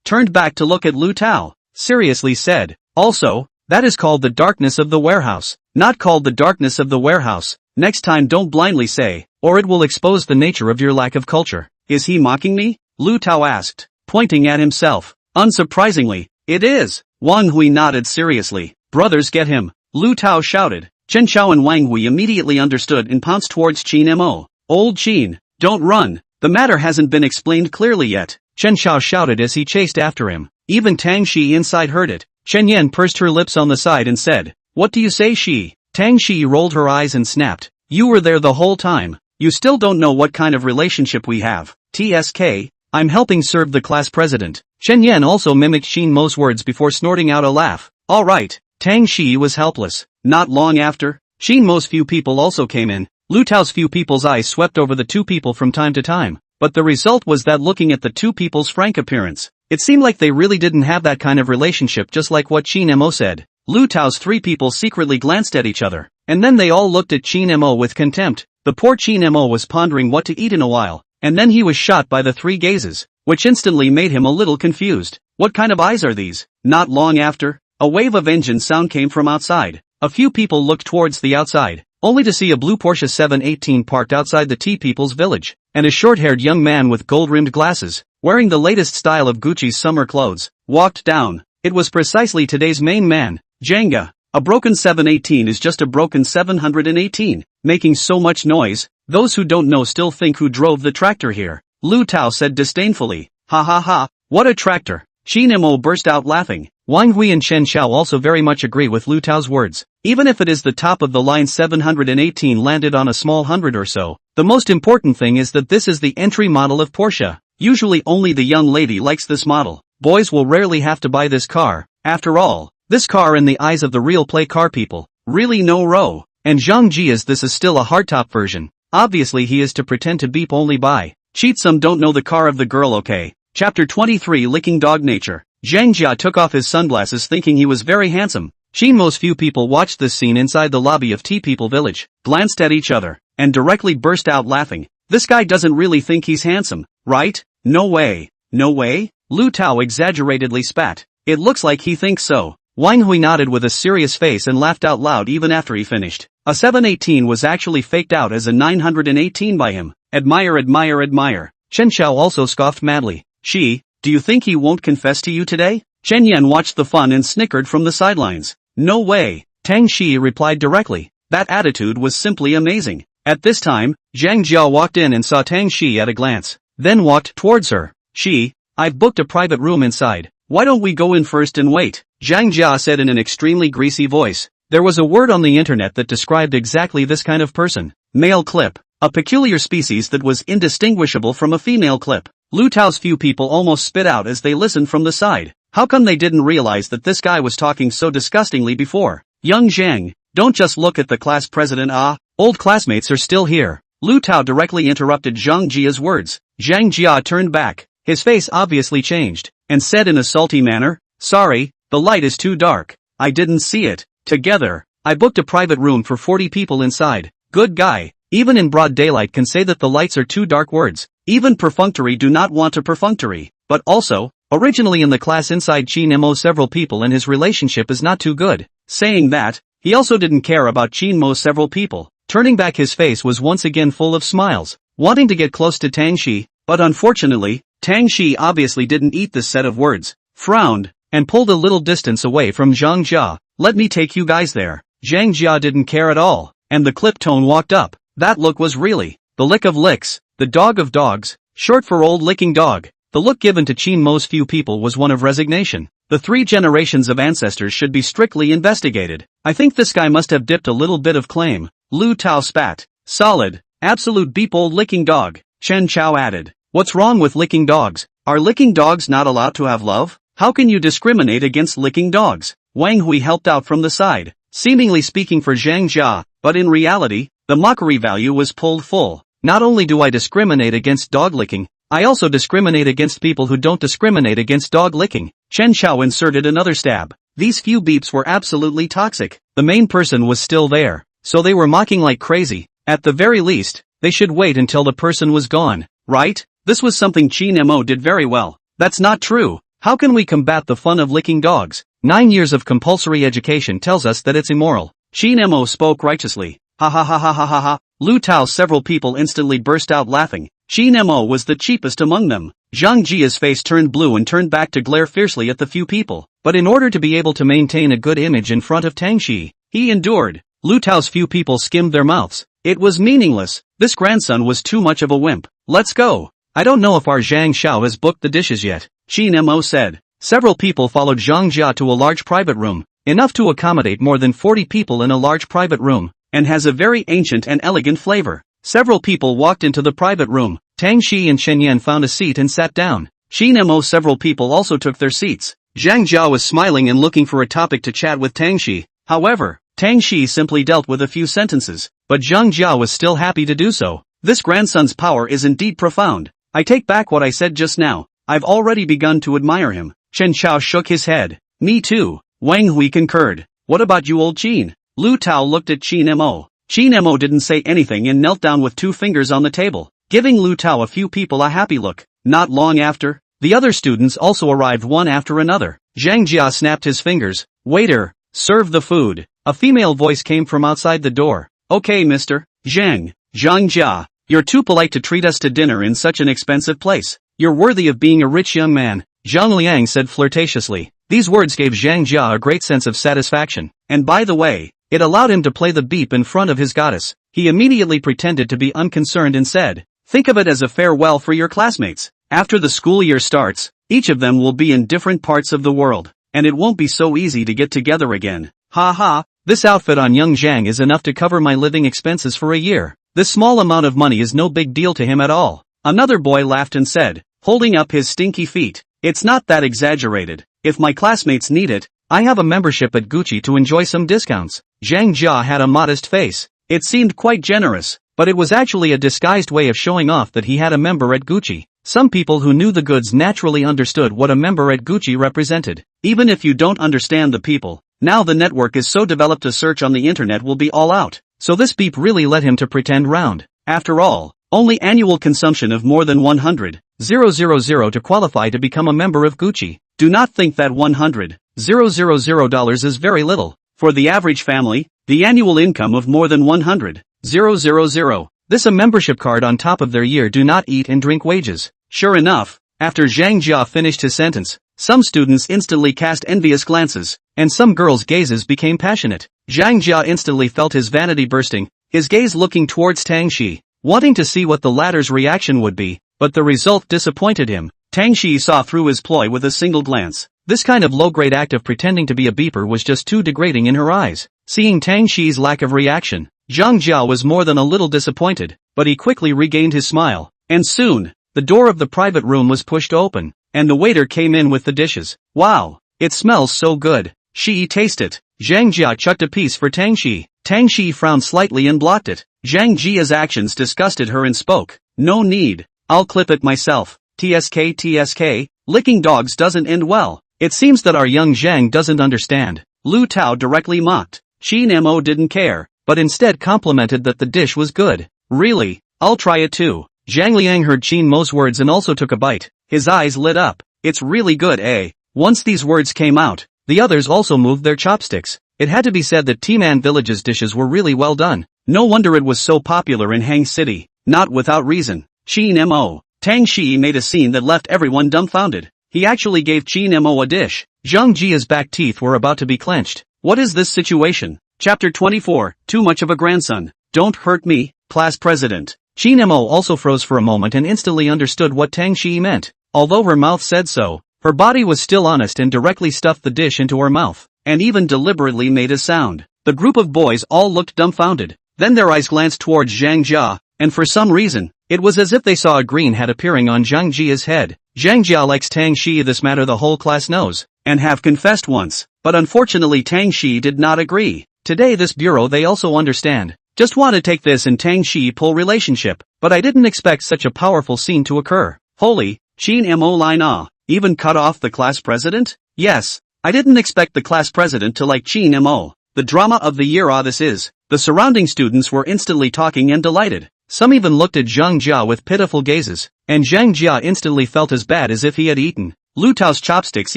turned back to look at Lu Tao, seriously said, also, that is called the darkness of the warehouse, not called the darkness of the warehouse. Next time don't blindly say, or it will expose the nature of your lack of culture. Is he mocking me? Lu Tao asked, pointing at himself. Unsurprisingly, it is. Wang Hui nodded seriously. Brothers get him, Lu Tao shouted. Chen Xiao and Wang Hui immediately understood and pounced towards Qin Mo. Old Qin, don't run, the matter hasn't been explained clearly yet, Chen Xiao shouted as he chased after him. Even Tang Shi inside heard it. Chen Yan pursed her lips on the side and said, what do you say, Shi? Tang Shi rolled her eyes and snapped. You were there the whole time. You still don't know what kind of relationship we have. TSK, I'm helping serve the class president. Chen Yan also mimicked Qin Mo's words before snorting out a laugh. Alright, Tang Shi was helpless. Not long after, Qin Mo's few people also came in. Lu Tao's few people's eyes swept over the two people from time to time, but the result was that looking at the two people's frank appearance, it seemed like they really didn't have that kind of relationship, just like what Qin Mo said. Lu Tao's three people secretly glanced at each other, and then they all looked at Qin Mo with contempt. The poor Qin Mo was pondering what to eat in a while, and then he was shot by the three gazes, which instantly made him a little confused. What kind of eyes are these? Not long after, a wave of engine sound came from outside. A few people looked towards the outside, only to see a blue Porsche 718 parked outside the tea people's village, and a short-haired young man with gold-rimmed glasses, wearing the latest style of Gucci's summer clothes, walked down. It was precisely today's main man, Jenga. A broken 718 is just a broken 718, making so much noise, those who don't know still think who drove the tractor here, Lu Tao said disdainfully. Ha ha ha, what a tractor. Qin Mo burst out laughing. Wang Hui and Chen Xiao also very much agree with Lu Tao's words. Even if it is the top of the line 718 landed on a small hundred or so, the most important thing is that this is the entry model of Porsche. Usually only the young lady likes this model. Boys will rarely have to buy this car. After all, this car in the eyes of the real play car people, really no row. And Zhang Ji is this is still a hardtop version. Obviously he is to pretend to beep only by. Cheat some don't know the car of the girl, okay. Chapter 23 Licking Dog Nature. Zhang Jia took off his sunglasses thinking he was very handsome. Qin Mo's few people watched this scene inside the lobby of Tea People Village, glanced at each other, and directly burst out laughing. This guy doesn't really think he's handsome, right? No way. No way? Lu Tao exaggeratedly spat. It looks like he thinks so. Wang Hui nodded with a serious face and laughed out loud even after he finished. A 718 was actually faked out as a 918 by him. Admire, admire, admire. Chen Xiao also scoffed madly. She, do you think he won't confess to you today? Chen Yan watched the fun and snickered from the sidelines. No way. Tang Shi replied directly. That attitude was simply amazing. At this time, Zhang Jia walked in and saw Tang Shi at a glance, then walked towards her. She, I've booked a private room inside. Why don't we go in first and wait? Zhang Jia said in an extremely greasy voice. There was a word on the internet that described exactly this kind of person. Male clip. A peculiar species that was indistinguishable from a female clip. Lu Tao's few people almost spit out as they listened from the side. How come they didn't realize that this guy was talking so disgustingly before? Young Zhang, don't just look at the class president. Old classmates are still here. Lu Tao directly interrupted Zhang Jia's words. Zhang Jia turned back, his face obviously changed, and said in a salty manner, sorry, the light is too dark. I didn't see it. Together, I booked a private room for 40 people inside. Good guy, even in broad daylight can say that the lights are too dark. Words. Even perfunctory do not want a perfunctory. But also, originally in the class inside Qin Mo several people and his relationship is not too good. Saying that, he also didn't care about Qin Mo several people. Turning back his face was once again full of smiles, wanting to get close to Tang Shi, but unfortunately, Tang Shi obviously didn't eat this set of words, frowned, and pulled a little distance away from Zhang Jia. Let me take you guys there. Zhang Jia didn't care at all, and the clip tone walked up. That look was really the lick of licks, the dog of dogs, short for old licking dog. The look given to Qin Mo's few people was one of resignation. The 3 generations of ancestors should be strictly investigated. I think this guy must have dipped a little bit of claim. Lu Tao spat. Solid, absolute beep old licking dog. Chen Chao added. What's wrong with licking dogs? Are licking dogs not allowed to have love? How can you discriminate against licking dogs? Wang Hui helped out from the side, seemingly speaking for Zhang Jia, but in reality, the mockery value was pulled full. Not only do I discriminate against dog licking, I also discriminate against people who don't discriminate against dog licking. Chen Xiao inserted another stab. These few beeps were absolutely toxic. The main person was still there. so they were mocking like crazy. At the very least, they should wait until the person was gone, right? This was something Qin Mo did very well. That's not true. How can we combat the fun of licking dogs? 9 years of compulsory education tells us that it's immoral. Qin Mo spoke righteously. Ha ha ha ha ha ha ha. Lu Tao's several people instantly burst out laughing. Qin Mo was the cheapest among them. Zhang Jia's face turned blue and turned back to glare fiercely at the few people. But in order to be able to maintain a good image in front of Tang Xi, he endured. Lu Tao's few people skimmed their mouths. It was meaningless. This grandson was too much of a wimp. Let's go. I don't know if our Zhang Xiao has booked the dishes yet, Qin Mo said. Several people followed Zhang Jia to a large private room, enough to accommodate more than 40 people in a large private room, and has a very ancient and elegant flavor. Several people walked into the private room. Tang Xi and Shen Yan found a seat and sat down. Qin Mo several people also took their seats. Zhang Jia was smiling and looking for a topic to chat with Tang Xi. However, Tang Xi simply dealt with a few sentences, but Zhang Jia was still happy to do so. This grandson's power is indeed profound. I take back what I said just now. I've already begun to admire him. Chen Chao shook his head. Me too. Wang Hui concurred. What about you, old Qin? Lu Tao looked at Qin Mo. Qin Mo didn't say anything and knelt down with 2 fingers on the table, giving Lu Tao a few people a happy look. Not long after, the other students also arrived one after another. Zhang Jia snapped his fingers. Waiter, serve the food. A female voice came from outside the door. Okay, Mr. Zhang Jia, you're too polite to treat us to dinner in such an expensive place. You're worthy of being a rich young man, Zhang Liang said flirtatiously. These words gave Zhang Jia a great sense of satisfaction, and by the way, it allowed him to play the beep in front of his goddess. He immediately pretended to be unconcerned and said, think of it as a farewell for your classmates. After the school year starts, each of them will be in different parts of the world, and it won't be so easy to get together again. Ha ha, this outfit on young Zhang is enough to cover my living expenses for a year. This small amount of money is no big deal to him at all. Another boy laughed and said, holding up his stinky feet, it's not that exaggerated. If my classmates need it, I have a membership at Gucci to enjoy some discounts. Zhang Jia had a modest face. It seemed quite generous, but it was actually a disguised way of showing off that he had a member at Gucci. Some people who knew the goods naturally understood what a member at Gucci represented. Even if you don't understand the people, now the network is so developed a search on the internet will be all out. So this beep really led him to pretend round. After all, only annual consumption of more than 100,000 to qualify to become a member of Gucci. Do not think that $100,000 is very little. For the average family, the annual income of more than 100,000. This a membership card on top of their year do not eat and drink wages. Sure enough, after Zhang Jia finished his sentence, some students instantly cast envious glances, and some girls' gazes became passionate. Zhang Jia instantly felt his vanity bursting, his gaze looking towards Tang Xi, wanting to see what the latter's reaction would be, but the result disappointed him. Tang Xi saw through his ploy with a single glance. This kind of low-grade act of pretending to be a beeper was just too degrading in her eyes. Seeing Tang Xi's lack of reaction, Zhang Jia was more than a little disappointed, but he quickly regained his smile, and soon, the door of the private room was pushed open, and the waiter came in with the dishes. Wow, it smells so good. Xi, taste it. Zhang Jia chucked a piece for Tang Xi. Tang Xi frowned slightly and blocked it. Zhang Jia's actions disgusted her and spoke. No need. I'll clip it myself. TSK, licking dogs doesn't end well. It seems that our young Zhang doesn't understand. Lu Tao directly mocked. Qin Mo didn't care, but instead complimented that the dish was good. Really? I'll try it too. Zhang Liang heard Qin Mo's words and also took a bite. His eyes lit up. It's really good, eh? Once these words came out, the others also moved their chopsticks. It had to be said that Timan Village's dishes were really well done. No wonder it was so popular in Hang City. Not without reason. Qin Mo. Tang Xi made a scene that left everyone dumbfounded. He actually gave Qin Mo a dish. Zhang Jia's back teeth were about to be clenched. What is this situation? Chapter 24, Too much of a grandson. Don't hurt me, class president. Qin Mo also froze for a moment and instantly understood what Tang Xi meant. Although her mouth said so, her body was still honest and directly stuffed the dish into her mouth, and even deliberately made a sound. The group of boys all looked dumbfounded. Then their eyes glanced towards Zhang Jia, and for some reason, it was as if they saw a green hat appearing on Zhang Jia's head. Zhang Jia likes Tang Xi, this matter the whole class knows, and have confessed once, but unfortunately Tang Xi did not agree. Today this bureau they also understand. Just want to take this and Tang Xi pull relationship, but I didn't expect such a powerful scene to occur. Holy, Qin Mo line even cut off the class president? Yes, I didn't expect the class president to like Qin Mo. The drama of the year this is. The surrounding students were instantly talking and delighted. Some even looked at Zhang Jia with pitiful gazes, and Zhang Jia instantly felt as bad as if he had eaten. Lu Tao's chopsticks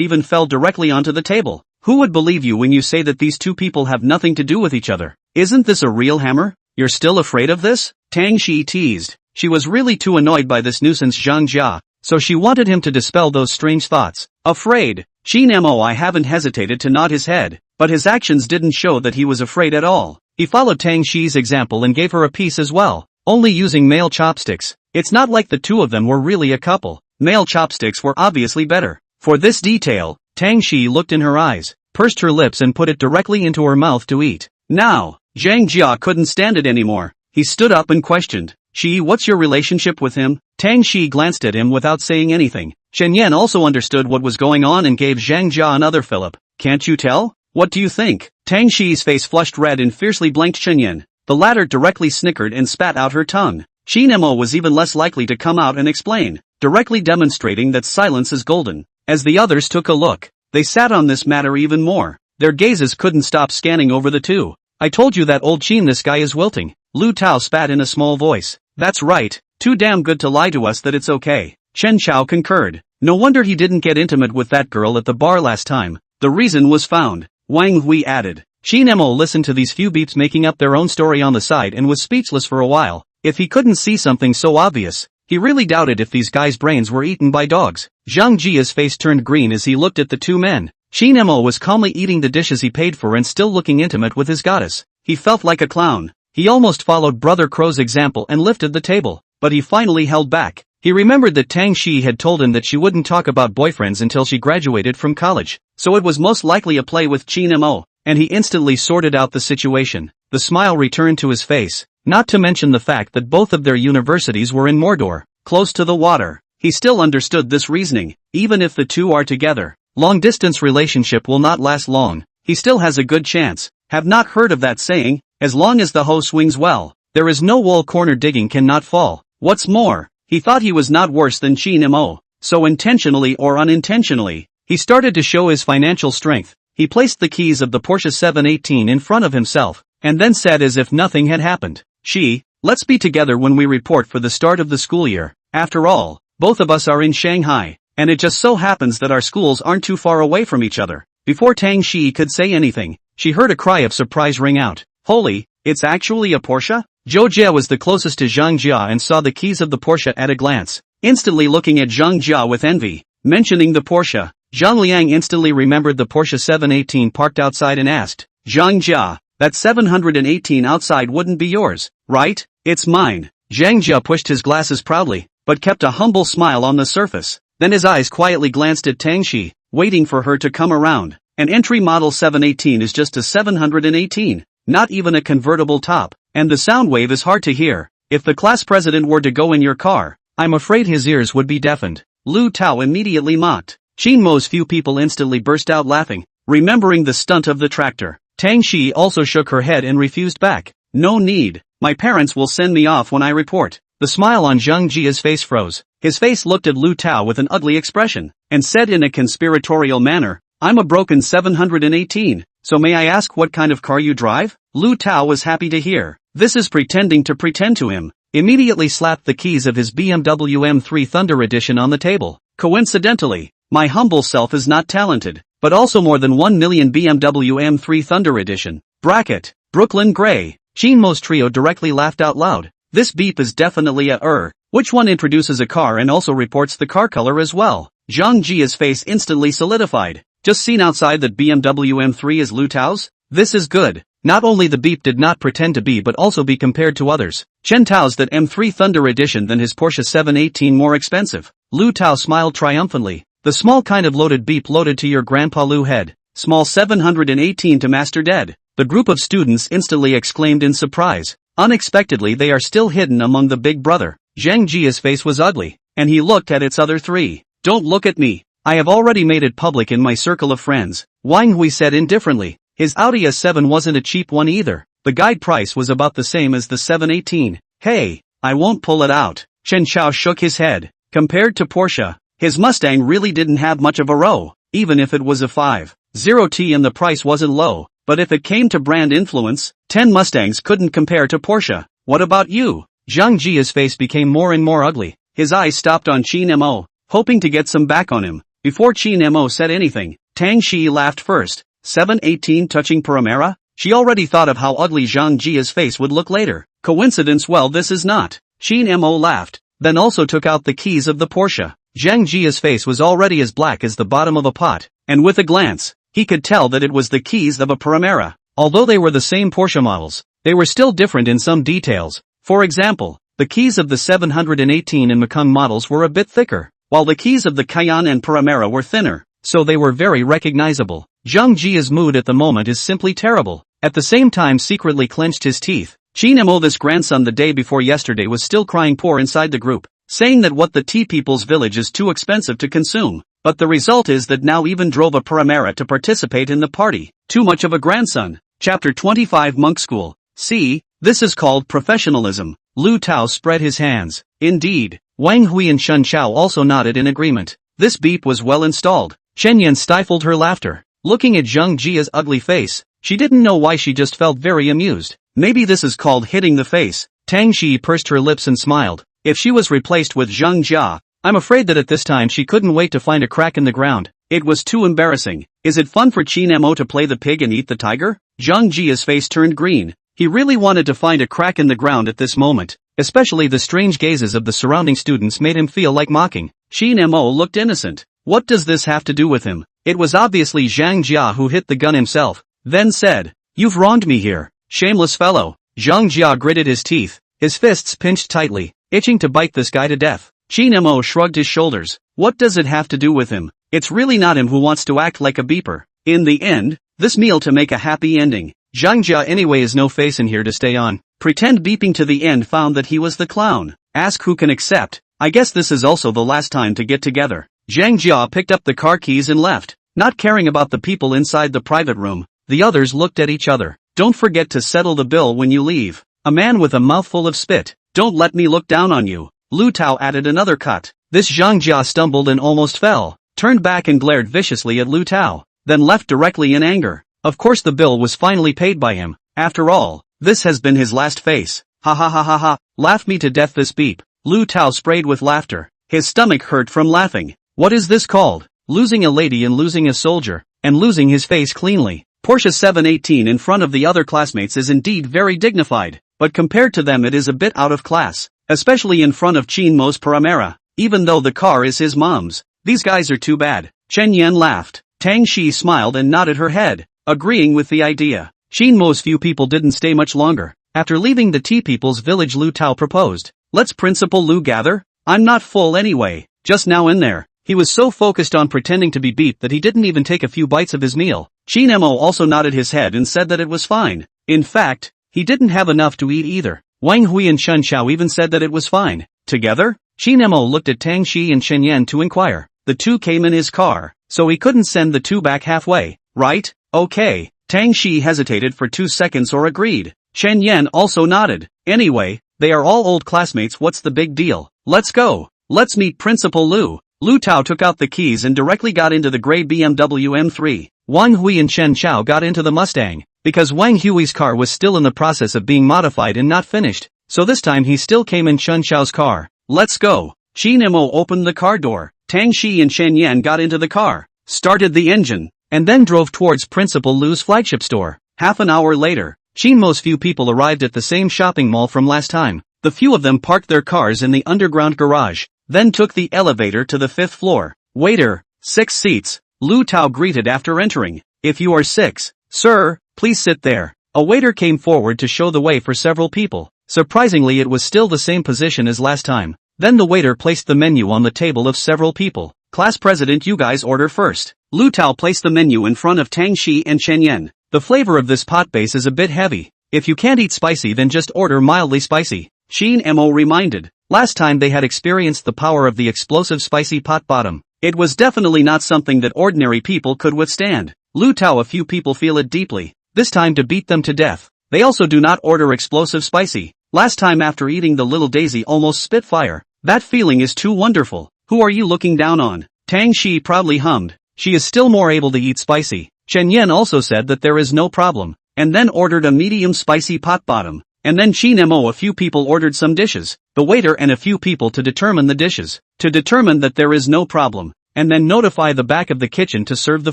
even fell directly onto the table. Who would believe you when you say that these two people have nothing to do with each other? Isn't this a real hammer? You're still afraid of this? Tang Shi teased. She was really too annoyed by this nuisance Zhang Jia, so she wanted him to dispel those strange thoughts. Afraid? Qin Mo I haven't hesitated to nod his head, but his actions didn't show that he was afraid at all. He followed Tang Shi's example and gave her a piece as well, only using male chopsticks. It's not like the two of them were really a couple. Male chopsticks were obviously better. For this detail, Tang Shi looked in her eyes, pursed her lips and put it directly into her mouth to eat. Now, Zhang Jia couldn't stand it anymore. He stood up and questioned, Shi, what's your relationship with him? Tang Shi glanced at him without saying anything. Chen Yan also understood what was going on and gave Zhang Jia another fillip. Can't you tell? What do you think? Tang Shi's face flushed red and fiercely blanked Chen Yan. The latter directly snickered and spat out her tongue. Qin Mo was even less likely to come out and explain, directly demonstrating that silence is golden. As the others took a look, they sat on this matter even more. Their gazes couldn't stop scanning over the two. I told you that old Qin, this guy is wilting. Lu Tao spat in a small voice. That's right, too damn good to lie to us that it's okay. Chen Chao concurred. No wonder he didn't get intimate with that girl at the bar last time. The reason was found. Wang Hui added. Qin Mo listened to these few beeps making up their own story on the side and was speechless for a while. If he couldn't see something so obvious, he really doubted if these guys' brains were eaten by dogs. Zhang Jia's face turned green as he looked at the two men. Qin Mo was calmly eating the dishes he paid for and still looking intimate with his goddess. He felt like a clown. He almost followed Brother Crow's example and lifted the table, but he finally held back. He remembered that Tang Shi had told him that she wouldn't talk about boyfriends until she graduated from college, so it was most likely a play with Qin Mo, and he instantly sorted out the situation. The smile returned to his face, not to mention the fact that both of their universities were in Mordor, close to the water. He still understood this reasoning. Even if the two are together, long-distance relationship will not last long. He still has a good chance. Have not heard of that saying? As long as the hoe swings well, there is no wall corner digging cannot fall. What's more, he thought he was not worse than Qin Mo, so intentionally or unintentionally, he started to show his financial strength. He placed the keys of the Porsche 718 in front of himself, and then said as if nothing had happened, Shi, let's be together when we report for the start of the school year. After all, both of us are in Shanghai, and it just so happens that our schools aren't too far away from each other. Before Tang Shi could say anything, she heard a cry of surprise ring out. Holy, it's actually a Porsche? Zhou Jia was the closest to Zhang Jia and saw the keys of the Porsche at a glance, instantly looking at Zhang Jia with envy. Mentioning the Porsche, Zhang Liang instantly remembered the Porsche 718 parked outside and asked, Zhang Jia, that 718 outside wouldn't be yours, right? It's mine. Zhang Jia pushed his glasses proudly, but kept a humble smile on the surface. Then his eyes quietly glanced at Tang Shi, waiting for her to come around. An entry model 718 is just a 718, not even a convertible top, and the sound wave is hard to hear. If the class president were to go in your car, I'm afraid his ears would be deafened. Lu Tao immediately mocked. Qin Mo's few people instantly burst out laughing, remembering the stunt of the tractor. Tang Shi also shook her head and refused back. No need. My parents will send me off when I report. The smile on Zhang Jia's face froze. His face looked at Lu Tao with an ugly expression, and said in a conspiratorial manner, I'm a broken 718, so may I ask what kind of car you drive? Lu Tao was happy to hear. This is pretending to pretend to him. Immediately slapped the keys of his BMW M3 Thunder Edition on the table. Coincidentally, my humble self is not talented, but also more than 1 million BMW M3 Thunder Edition. Bracket. Brooklyn Gray. Qin Mo's trio directly laughed out loud. This beep is definitely a which one introduces a car and also reports the car color as well. Zhang Jia's face instantly solidified. Just seen outside that BMW M3 is Lu Tao's? This is good. Not only the beep did not pretend to be but also be compared to others. Chen Tao's that M3 Thunder Edition than his Porsche 718 more expensive. Lu Tao smiled triumphantly. The small kind of loaded beep loaded to your Grandpa Lu head. Small 718 to Master Dead. The group of students instantly exclaimed in surprise. Unexpectedly they are still hidden among the big brother. Zhang Jia's face was ugly, and he looked at its other three. Don't look at me. I have already made it public in my circle of friends. Wang Hui said indifferently. His Audi S7 wasn't a cheap one either. The guide price was about the same as the 718. Hey, I won't pull it out. Chen Chao shook his head. Compared to Porsche, his Mustang really didn't have much of a row, even if it was a 5.0T and the price wasn't low. but if it came to brand influence, 10 Mustangs couldn't compare to Porsche. What about you? Zhang Jia's face became more and more ugly. His eyes stopped on Qin Mo, hoping to get some back on him. Before Qin Mo said anything, Tang Shi laughed first. 718 touching Primera? She already thought of how ugly Zhang Jia's face would look later. Coincidence? Well, this is not. Qin Mo laughed, then also took out the keys of the Porsche. Zhang Jia's face was already as black as the bottom of a pot, and with a glance, he could tell that it was the keys of a Primera. Although they were the same Porsche models, they were still different in some details. For example, the keys of the 718 and Mekong models were a bit thicker, while the keys of the Cayenne and Primera were thinner, so they were very recognizable. Zhang Jia's mood at the moment is simply terrible. At the same time secretly clenched his teeth. Qin Mo, this grandson the day before yesterday, was still crying poor inside the group, saying that what the tea people's village is too expensive to consume. But the result is that now even drove a Primera to participate in the party. Too much of a grandson. Chapter 25 Monk School. See, this is called professionalism. Lu Tao spread his hands. Indeed. Wang Hui and Shun Chao also nodded in agreement. This beep was well installed. Shen Yan stifled her laughter. Looking at Zhang Jia's ugly face, she didn't know why she just felt very amused. Maybe this is called hitting the face. Tang Shi pursed her lips and smiled. If she was replaced with Zhang Jia, I'm afraid that at this time she couldn't wait to find a crack in the ground. It was too embarrassing. Is it fun for Qin Mo to play the pig and eat the tiger? Zhang Jia's face turned green. He really wanted to find a crack in the ground at this moment. Especially the strange gazes of the surrounding students made him feel like mocking. Qin Mo looked innocent. What does this have to do with him? It was obviously Zhang Jia who hit the gun himself, then said, "You've wronged me here. Shameless fellow." Zhang Jia gritted his teeth, his fists pinched tightly, itching to bite this guy to death. Qin Mo shrugged his shoulders. What does it have to do with him? It's really not him who wants to act like a beeper. In the end, this meal to make a happy ending. Zhang Jia anyway is no face in here to stay on. Pretend beeping to the end found that he was the clown. Ask who can accept. I guess this is also the last time to get together. Zhang Jia picked up the car keys and left, not caring about the people inside the private room. The others looked at each other. Don't forget to settle the bill when you leave. A man with a mouthful of spit. Don't let me look down on you. Lu Tao added another cut. This Zhang Jia stumbled and almost fell, turned back and glared viciously at Lu Tao, then left directly in anger. Of course the bill was finally paid by him. After all, this has been his last face. Ha ha ha ha ha. Laugh me to death this beep. Lu Tao sprayed with laughter. His stomach hurt from laughing. What is this called? Losing a lady and losing a soldier, and losing his face cleanly. Porsche 718 in front of the other classmates is indeed very dignified, but compared to them it is a bit out of class, especially in front of Qin Mo's Primera, even though the car is his mom's. These guys are too bad. Chen Yan laughed. Tang Shi smiled and nodded her head, agreeing with the idea. Qin Mo's few people didn't stay much longer. After leaving the tea people's village, Lu Tao proposed, "Let's Principal Lu gather? I'm not full anyway." Just now in there, he was so focused on pretending to be beat that he didn't even take a few bites of his meal. Qin Mo also nodded his head and said that it was fine. In fact, he didn't have enough to eat either. Wang Hui and Shun Chao even said that it was fine. Together? Qin Mo looked at Tang Shi and Shen Yan to inquire. The two came in his car, so he couldn't send the two back halfway, right? Okay. Tang Shi hesitated for 2 seconds or agreed. Shen Yan also nodded. Anyway, they are all old classmates, what's the big deal? Let's go. Let's meet Principal Lu. Lu Tao took out the keys and directly got into the gray BMW M3. Wang Hui and Chen Chao got into the Mustang, because Wang Hui's car was still in the process of being modified and not finished, so this time he still came in Chen Chao's car. Let's go. Qin Mo opened the car door. Tang Shi and Shen Yan got into the car, started the engine, and then drove towards Principal Lu's flagship store. Half an hour later, Qin Mo's few people arrived at the same shopping mall from last time. The few of them parked their cars in the underground garage, then took the elevator to the 5th floor. Waiter, 6 seats, Lu Tao greeted after entering. If you are 6, sir, please sit there. A waiter came forward to show the way for several people. Surprisingly, it was still the same position as last time. Then the waiter placed the menu on the table of several people. Class president, you guys order first. Lu Tao placed the menu in front of Tang Shi and Chen Yan. The flavor of this pot base is a bit heavy. If you can't eat spicy, then just order mildly spicy. Qin Mo reminded. Last time they had experienced the power of the explosive spicy pot bottom. It was definitely not something that ordinary people could withstand. Lu Tao, a few people feel it deeply, this time to beat them to death. They also do not order explosive spicy. Last time after eating the little daisy almost spit fire. That feeling is too wonderful. Who are you looking down on? Tang Shi proudly hummed. She is still more able to eat spicy. Chen Yan also said that there is no problem, and then ordered a medium spicy pot bottom. And then Qin Mo a few people ordered some dishes, the waiter and a few people to determine the dishes, to determine that there is no problem, and then notify the back of the kitchen to serve the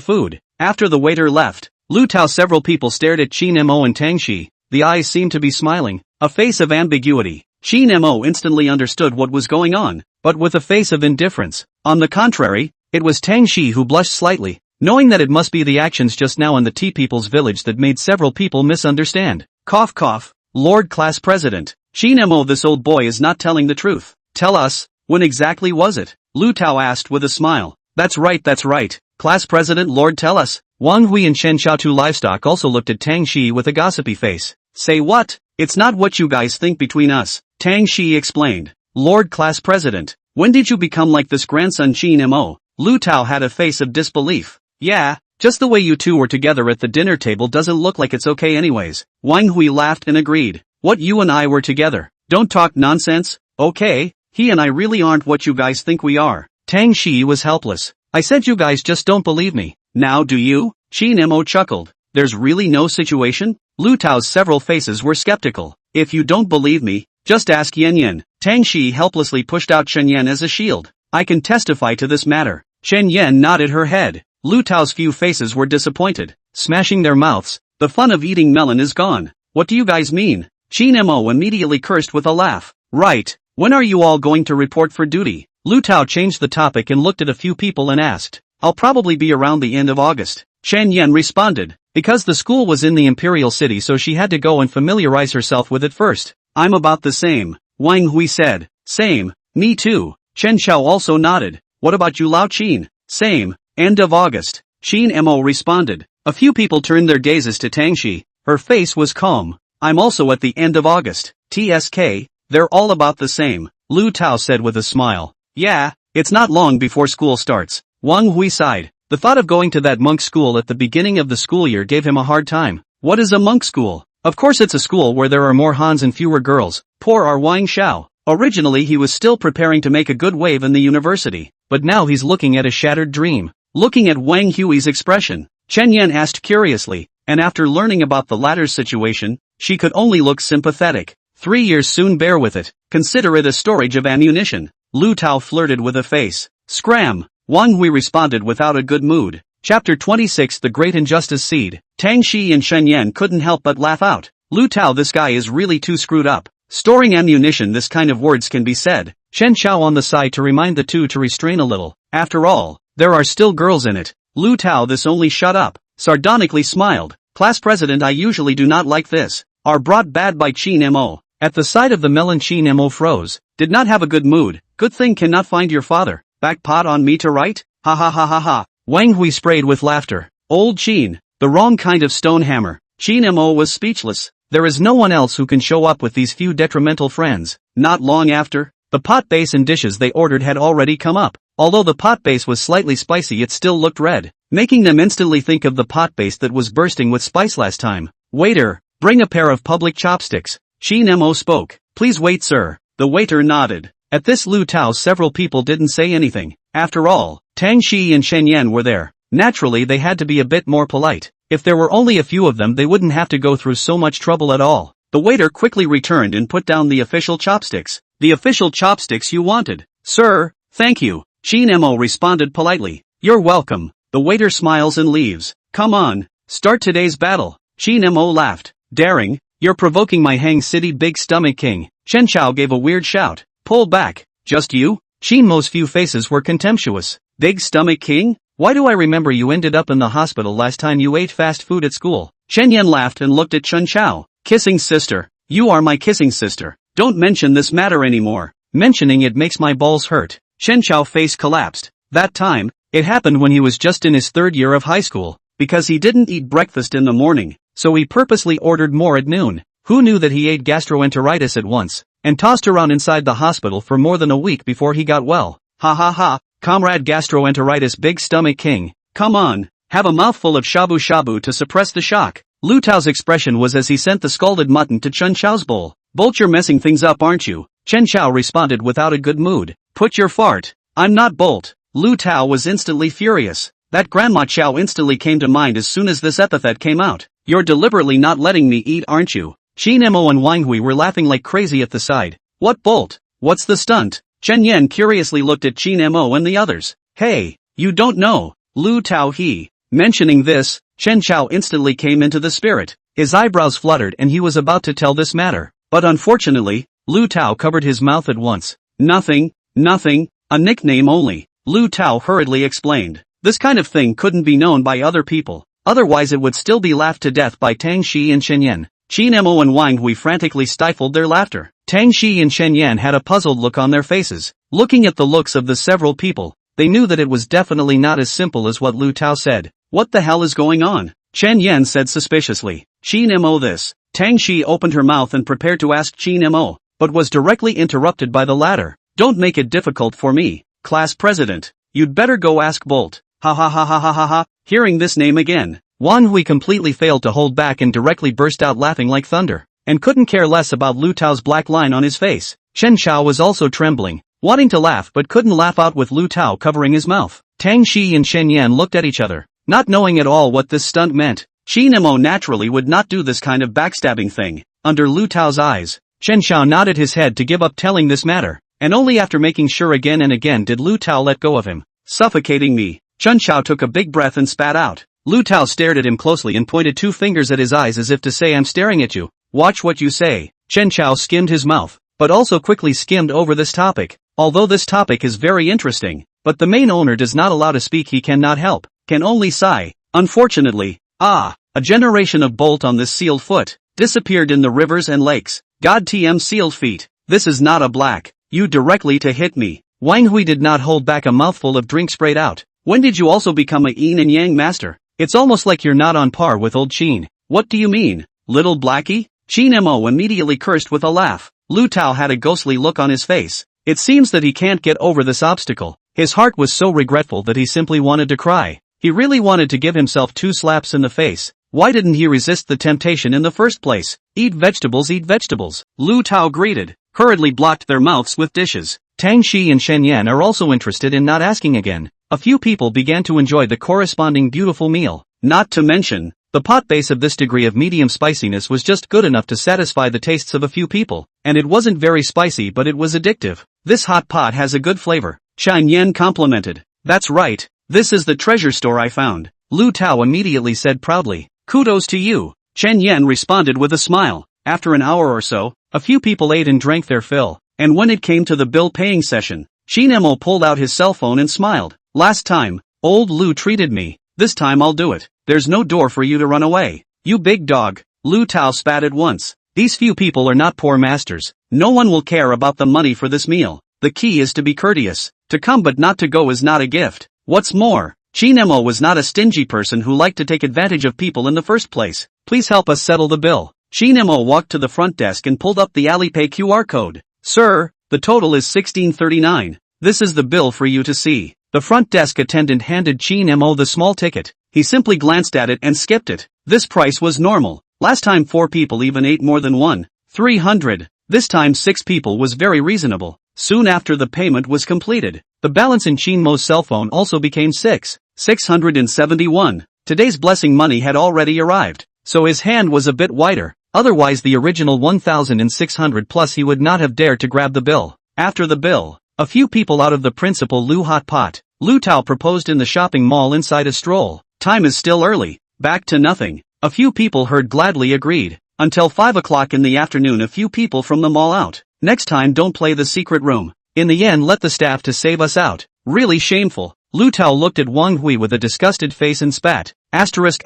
food. After the waiter left, Lu Tao several people stared at Qin Mo and Tang Shi, the eyes seemed to be smiling, a face of ambiguity. Qin Mo instantly understood what was going on, but with a face of indifference. On the contrary, it was Tang Shi who blushed slightly, knowing that it must be the actions just now in the tea people's village that made several people misunderstand. Cough cough, Lord Class President. Qin Mo, this old boy is not telling the truth. Tell us, when exactly was it? Lu Tao asked with a smile. That's right. Class President Lord, tell us. Wang Hui and Shen Xiaotu Livestock also looked at Tang Shi with a gossipy face. Say what? It's not what you guys think between us, Tang Shi explained. Lord Class President, when did you become like this, grandson Qin Mo? Lu Tao had a face of disbelief. Yeah, just the way you two were together at the dinner table doesn't look like it's okay anyways. Wang Hui laughed and agreed. What, you and I were together? Don't talk nonsense, okay? He and I really aren't what you guys think we are. Tang Shi was helpless. I said you guys just don't believe me. Now do you? Qin Mo chuckled. There's really no situation? Lu Tao's several faces were skeptical. If you don't believe me, just ask Yan Yan. Tang Shi helplessly pushed out Shen Yan as a shield. I can testify to this matter. Shen Yan nodded her head. Lu Tao's few faces were disappointed, smashing their mouths. The fun of eating melon is gone. What do you guys mean? Qin Mo immediately cursed with a laugh. Right, when are you all going to report for duty? Lu Tao changed the topic and looked at a few people and asked. I'll probably be around the end of August. Shen Yan responded. Because the school was in the Imperial City, so she had to go and familiarize herself with it first. I'm about the same, Wang Hui said. Same, me too. Chen Xiao also nodded. What about you, Lao Qin? Same, end of August. Qin Mo responded. A few people turned their gazes to Tang Shi. Her face was calm. I'm also at the end of August. TSK, they're all about the same, Lu Tao said with a smile. Yeah, it's not long before school starts. Wang Hui sighed. The thought of going to that monk school at the beginning of the school year gave him a hard time. What is a monk school? Of course it's a school where there are more Hans and fewer girls. Poor our Wang Xiao. Originally he was still preparing to make a good wave in the university, but now he's looking at a shattered dream. Looking at Wang Hui's expression, Chen Yan asked curiously, and after learning about the latter's situation, she could only look sympathetic. 3 years soon, bear with it. Consider it a storage of ammunition. Lu Tao flirted with a face. Scram! Wang Hui responded without a good mood. Chapter 26, The Great Injustice Seed. Tang Shi and Shen Yan couldn't help but laugh out. Lu Tao, this guy is really too screwed up. Storing ammunition, this kind of words can be said. Shen Xiao on the side to remind the two to restrain a little. After all, there are still girls in it. Lu Tao, this only shut up. Sardonically smiled. Class President, I usually do not like this. Are brought bad by Qin Mo. At the sight of the melon, Qin Mo froze. Did not have a good mood. Good thing cannot find your father. Back pot on me to write? Ha ha ha ha ha. Wang Hui sprayed with laughter. Old Qin, the wrong kind of stone hammer. Qin Mo was speechless. There is no one else who can show up with these few detrimental friends. Not long after, the pot base and dishes they ordered had already come up. Although the pot base was slightly spicy, it still looked red, making them instantly think of the pot base that was bursting with spice last time. Waiter, bring a pair of public chopsticks. Qin Mo spoke. Please wait, sir. The waiter nodded. At this, Lu Tao, several people didn't say anything. After all, Tang Shi and Shen Yan were there. Naturally they had to be a bit more polite. If there were only a few of them, they wouldn't have to go through so much trouble at all. The waiter quickly returned and put down the official chopsticks. The official chopsticks you wanted. Sir, thank you. Qin Mo responded politely. You're welcome. The waiter smiles and leaves. Come on, start today's battle. Qin Mo laughed. Daring? You're provoking my Hang City Big Stomach King. Chen Xiao gave a weird shout. Pull back. Just you? Qin Mo's few faces were contemptuous. Big Stomach King? Why do I remember you ended up in the hospital last time you ate fast food at school? Shen Yan laughed and looked at Chen Xiao. Kissing sister. You are my kissing sister. Don't mention this matter anymore. Mentioning it makes my balls hurt. Shen Xiao's face collapsed. That time, it happened when he was just in his 3rd year of high school. Because he didn't eat breakfast in the morning, so he purposely ordered more at noon. Who knew that he ate gastroenteritis at once, and tossed around inside the hospital for more than a week before he got well. Ha ha ha, comrade gastroenteritis Big Stomach King. Come on, have a mouthful of shabu shabu to suppress the shock. Lu Tao's expression was as he sent the scalded mutton to Chen Xiao's bowl. Bolt, you're messing things up, aren't you? Chen Xiao responded without a good mood. Put your fart. I'm not Bolt. Lu Tao was instantly furious. That Grandma Chow instantly came to mind as soon as this epithet came out. You're deliberately not letting me eat, aren't you? Qin Mo and Wang Hui were laughing like crazy at the side. What bolt? What's the stunt? Chen Yan curiously looked at Qin Mo and the others. Hey, you don't know. Lu Tao he. Mentioning this, Chen Chao instantly came into the spirit. His eyebrows fluttered and he was about to tell this matter. But unfortunately, Lu Tao covered his mouth at once. Nothing, a nickname only. Lu Tao hurriedly explained. This kind of thing couldn't be known by other people. Otherwise it would still be laughed to death by Tang Shi and Chen Yan. Qin Mo and Wang Hui frantically stifled their laughter. Tang Shi and Chen Yan had a puzzled look on their faces. Looking at the looks of the several people, they knew that it was definitely not as simple as what Lu Tao said. What the hell is going on? Chen Yan said suspiciously. Qin Mo this. Tang Shi opened her mouth and prepared to ask Qin Mo, but was directly interrupted by the latter. Don't make it difficult for me, class president. You'd better go ask Bolt. Ha ha ha ha ha ha ha. Hearing this name again, Wan Hui completely failed to hold back and directly burst out laughing like thunder, and couldn't care less about Lu Tao's black line on his face. Chen Chao was also trembling, wanting to laugh but couldn't laugh out with Lu Tao covering his mouth. Tang Shi and Chen Yan looked at each other, not knowing at all what this stunt meant. Qin Mo naturally would not do this kind of backstabbing thing. Under Lu Tao's eyes, Chen Chao nodded his head to give up telling this matter, and only after making sure again and again did Lu Tao let go of him. Suffocating me. Chen Chao took a big breath and spat out. Lu Tao stared at him closely and pointed two fingers at his eyes as if to say, I'm staring at you. Watch what you say. Chen Chao skimmed his mouth, but also quickly skimmed over this topic. Although this topic is very interesting, but the main owner does not allow to speak, he cannot help, can only sigh. Unfortunately, a generation of Bolt on this sealed foot, disappeared in the rivers and lakes. God TM sealed feet. This is not a black. You directly to hit me. Wang Hui did not hold back a mouthful of drink sprayed out. When did you also become a yin and yang master? It's almost like you're not on par with old Qin. What do you mean, little blackie? Qin Mo immediately cursed with a laugh. Lu Tao had a ghostly look on his face. It seems that he can't get over this obstacle. His heart was so regretful that he simply wanted to cry. He really wanted to give himself 2 slaps in the face. Why didn't he resist the temptation in the first place? Eat vegetables, eat vegetables. Lu Tao greeted, hurriedly blocked their mouths with dishes. Tang Shi and Shen Yan are also interested in not asking again. A few people began to enjoy the corresponding beautiful meal. Not to mention, the pot base of this degree of medium spiciness was just good enough to satisfy the tastes of a few people, and it wasn't very spicy but it was addictive. This hot pot has a good flavor. Chen Yan complimented. That's right, this is the treasure store I found. Lu Tao immediately said proudly. Kudos to you. Chen Yan responded with a smile. After an hour or so, a few people ate and drank their fill, and when it came to the bill paying session, Qin Mo pulled out his cell phone and smiled. Last time, old Lu treated me. This time I'll do it. There's no door for you to run away. You big dog. Lu Tao spat at once. These few people are not poor masters. No one will care about the money for this meal. The key is to be courteous. To come but not to go is not a gift. What's more, Qin Mo was not a stingy person who liked to take advantage of people in the first place. Please help us settle the bill. Qin Mo walked to the front desk and pulled up the Alipay QR code. Sir, the total is 1639. This is the bill for you to see. The front desk attendant handed Qin Mo the small ticket. He simply glanced at it and skipped it. This price was normal. Last time 4 people even ate more than 300. This time 6 people was very reasonable. Soon after the payment was completed, the balance in Qin Mo's cell phone also became 671. Today's blessing money had already arrived, so his hand was a bit wider. Otherwise the original 1,600 plus he would not have dared to grab the bill. After the bill, a few people out of the principal Lu hot pot, Lu Tao proposed in the shopping mall inside a stroll. Time is still early. Back to nothing. A few people heard gladly agreed. Until 5 o'clock in the afternoon a few people from the mall out. Next time don't play the secret room. In the end let the staff to save us out. Really shameful. Lu Tao looked at Wang Hui with a disgusted face and spat. Asterisk.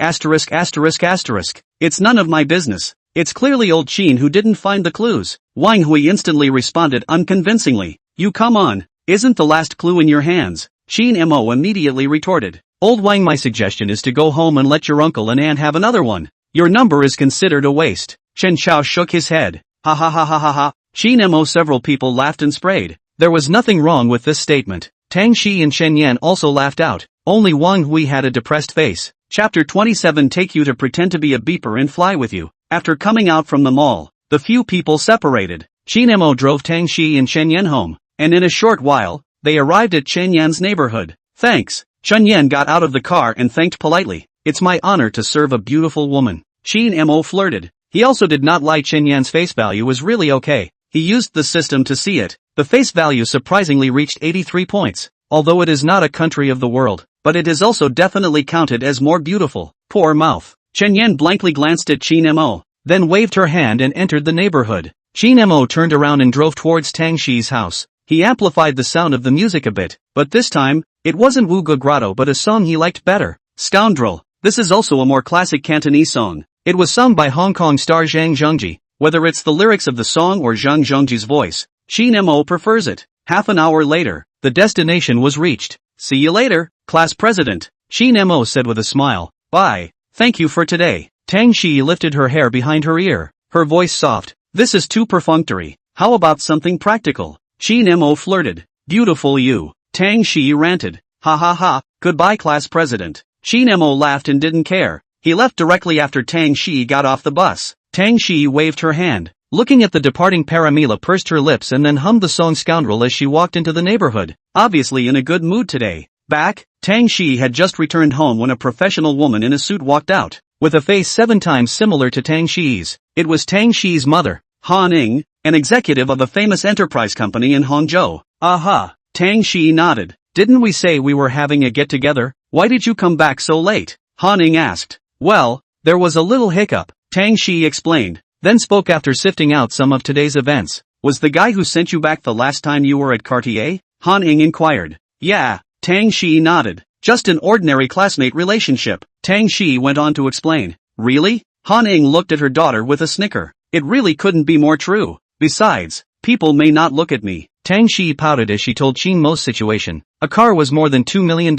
It's none of my business. It's clearly old Qin who didn't find the clues. Wang Hui instantly responded unconvincingly. You come on. Isn't the last clue in your hands? Qin Mo immediately retorted. Old Wang, my suggestion is to go home and let your uncle and aunt have another one. Your number is considered a waste. Chen Chao shook his head. Ha ha ha ha ha ha. Qin Mo. Several people laughed and sprayed. There was nothing wrong with this statement. Tang Shi and Shen Yan also laughed out. Only Wang Hui had a depressed face. Chapter 27. Take you to pretend to be a beeper and fly with you. After coming out from the mall, the few people separated. Qin Mo drove Tang Shi and Shen Yan home, and in a short while, they arrived at Chen Yan's neighborhood. Thanks. Chunyan got out of the car and thanked politely. It's my honor to serve a beautiful woman. Qin Mo flirted. He also did not lie. Chunyan's face value was really okay. He used the system to see it. The face value surprisingly reached 83 points. Although it is not a country of the world, but it is also definitely counted as more beautiful. Poor mouth. Chunyan blankly glanced at Qin Mo, then waved her hand and entered the neighborhood. Qin Mo turned around and drove towards Tang Shi's house. He amplified the sound of the music a bit, but this time, it wasn't Wu Ge Grotto but a song he liked better. Scoundrel. This is also a more classic Cantonese song. It was sung by Hong Kong star Zhang Zhengji. Whether it's the lyrics of the song or Zhang Zhengji's voice, Qin Mo prefers it. Half an hour later, the destination was reached. See you later, class president, Qin Mo said with a smile. Bye. Thank you for today. Tang Shi lifted her hair behind her ear, her voice soft. This is too perfunctory. How about something practical? Qin Mo flirted. Beautiful you. Tang Shi ranted. Ha ha ha, goodbye class president. Qin Mo laughed and didn't care. He left directly after Tang Shi got off the bus. Tang Shi waved her hand. Looking at the departing Paramila pursed her lips and then hummed the song Scoundrel as she walked into the neighborhood. Obviously in a good mood today. Back, Tang Shi had just returned home when a professional woman in a suit walked out, with a face 7 times similar to Tang Shi's. It was Tang Shi's mother, Han Ning, an executive of a famous enterprise company in Hangzhou. Aha, Tang Shi nodded. Didn't we say we were having a get-together? Why did you come back so late? Han Ning asked. Well, there was a little hiccup, Tang Shi explained, then spoke after sifting out some of today's events. Was the guy who sent you back the last time you were at Cartier? Han Ning inquired. Yeah, Tang Shi nodded. Just an ordinary classmate relationship, Tang Shi went on to explain. Really? Han Ning looked at her daughter with a snicker. It really couldn't be more true. Besides, people may not look at me. Tang Shi pouted as she told Qin Mo's situation. A car was more than $2 million.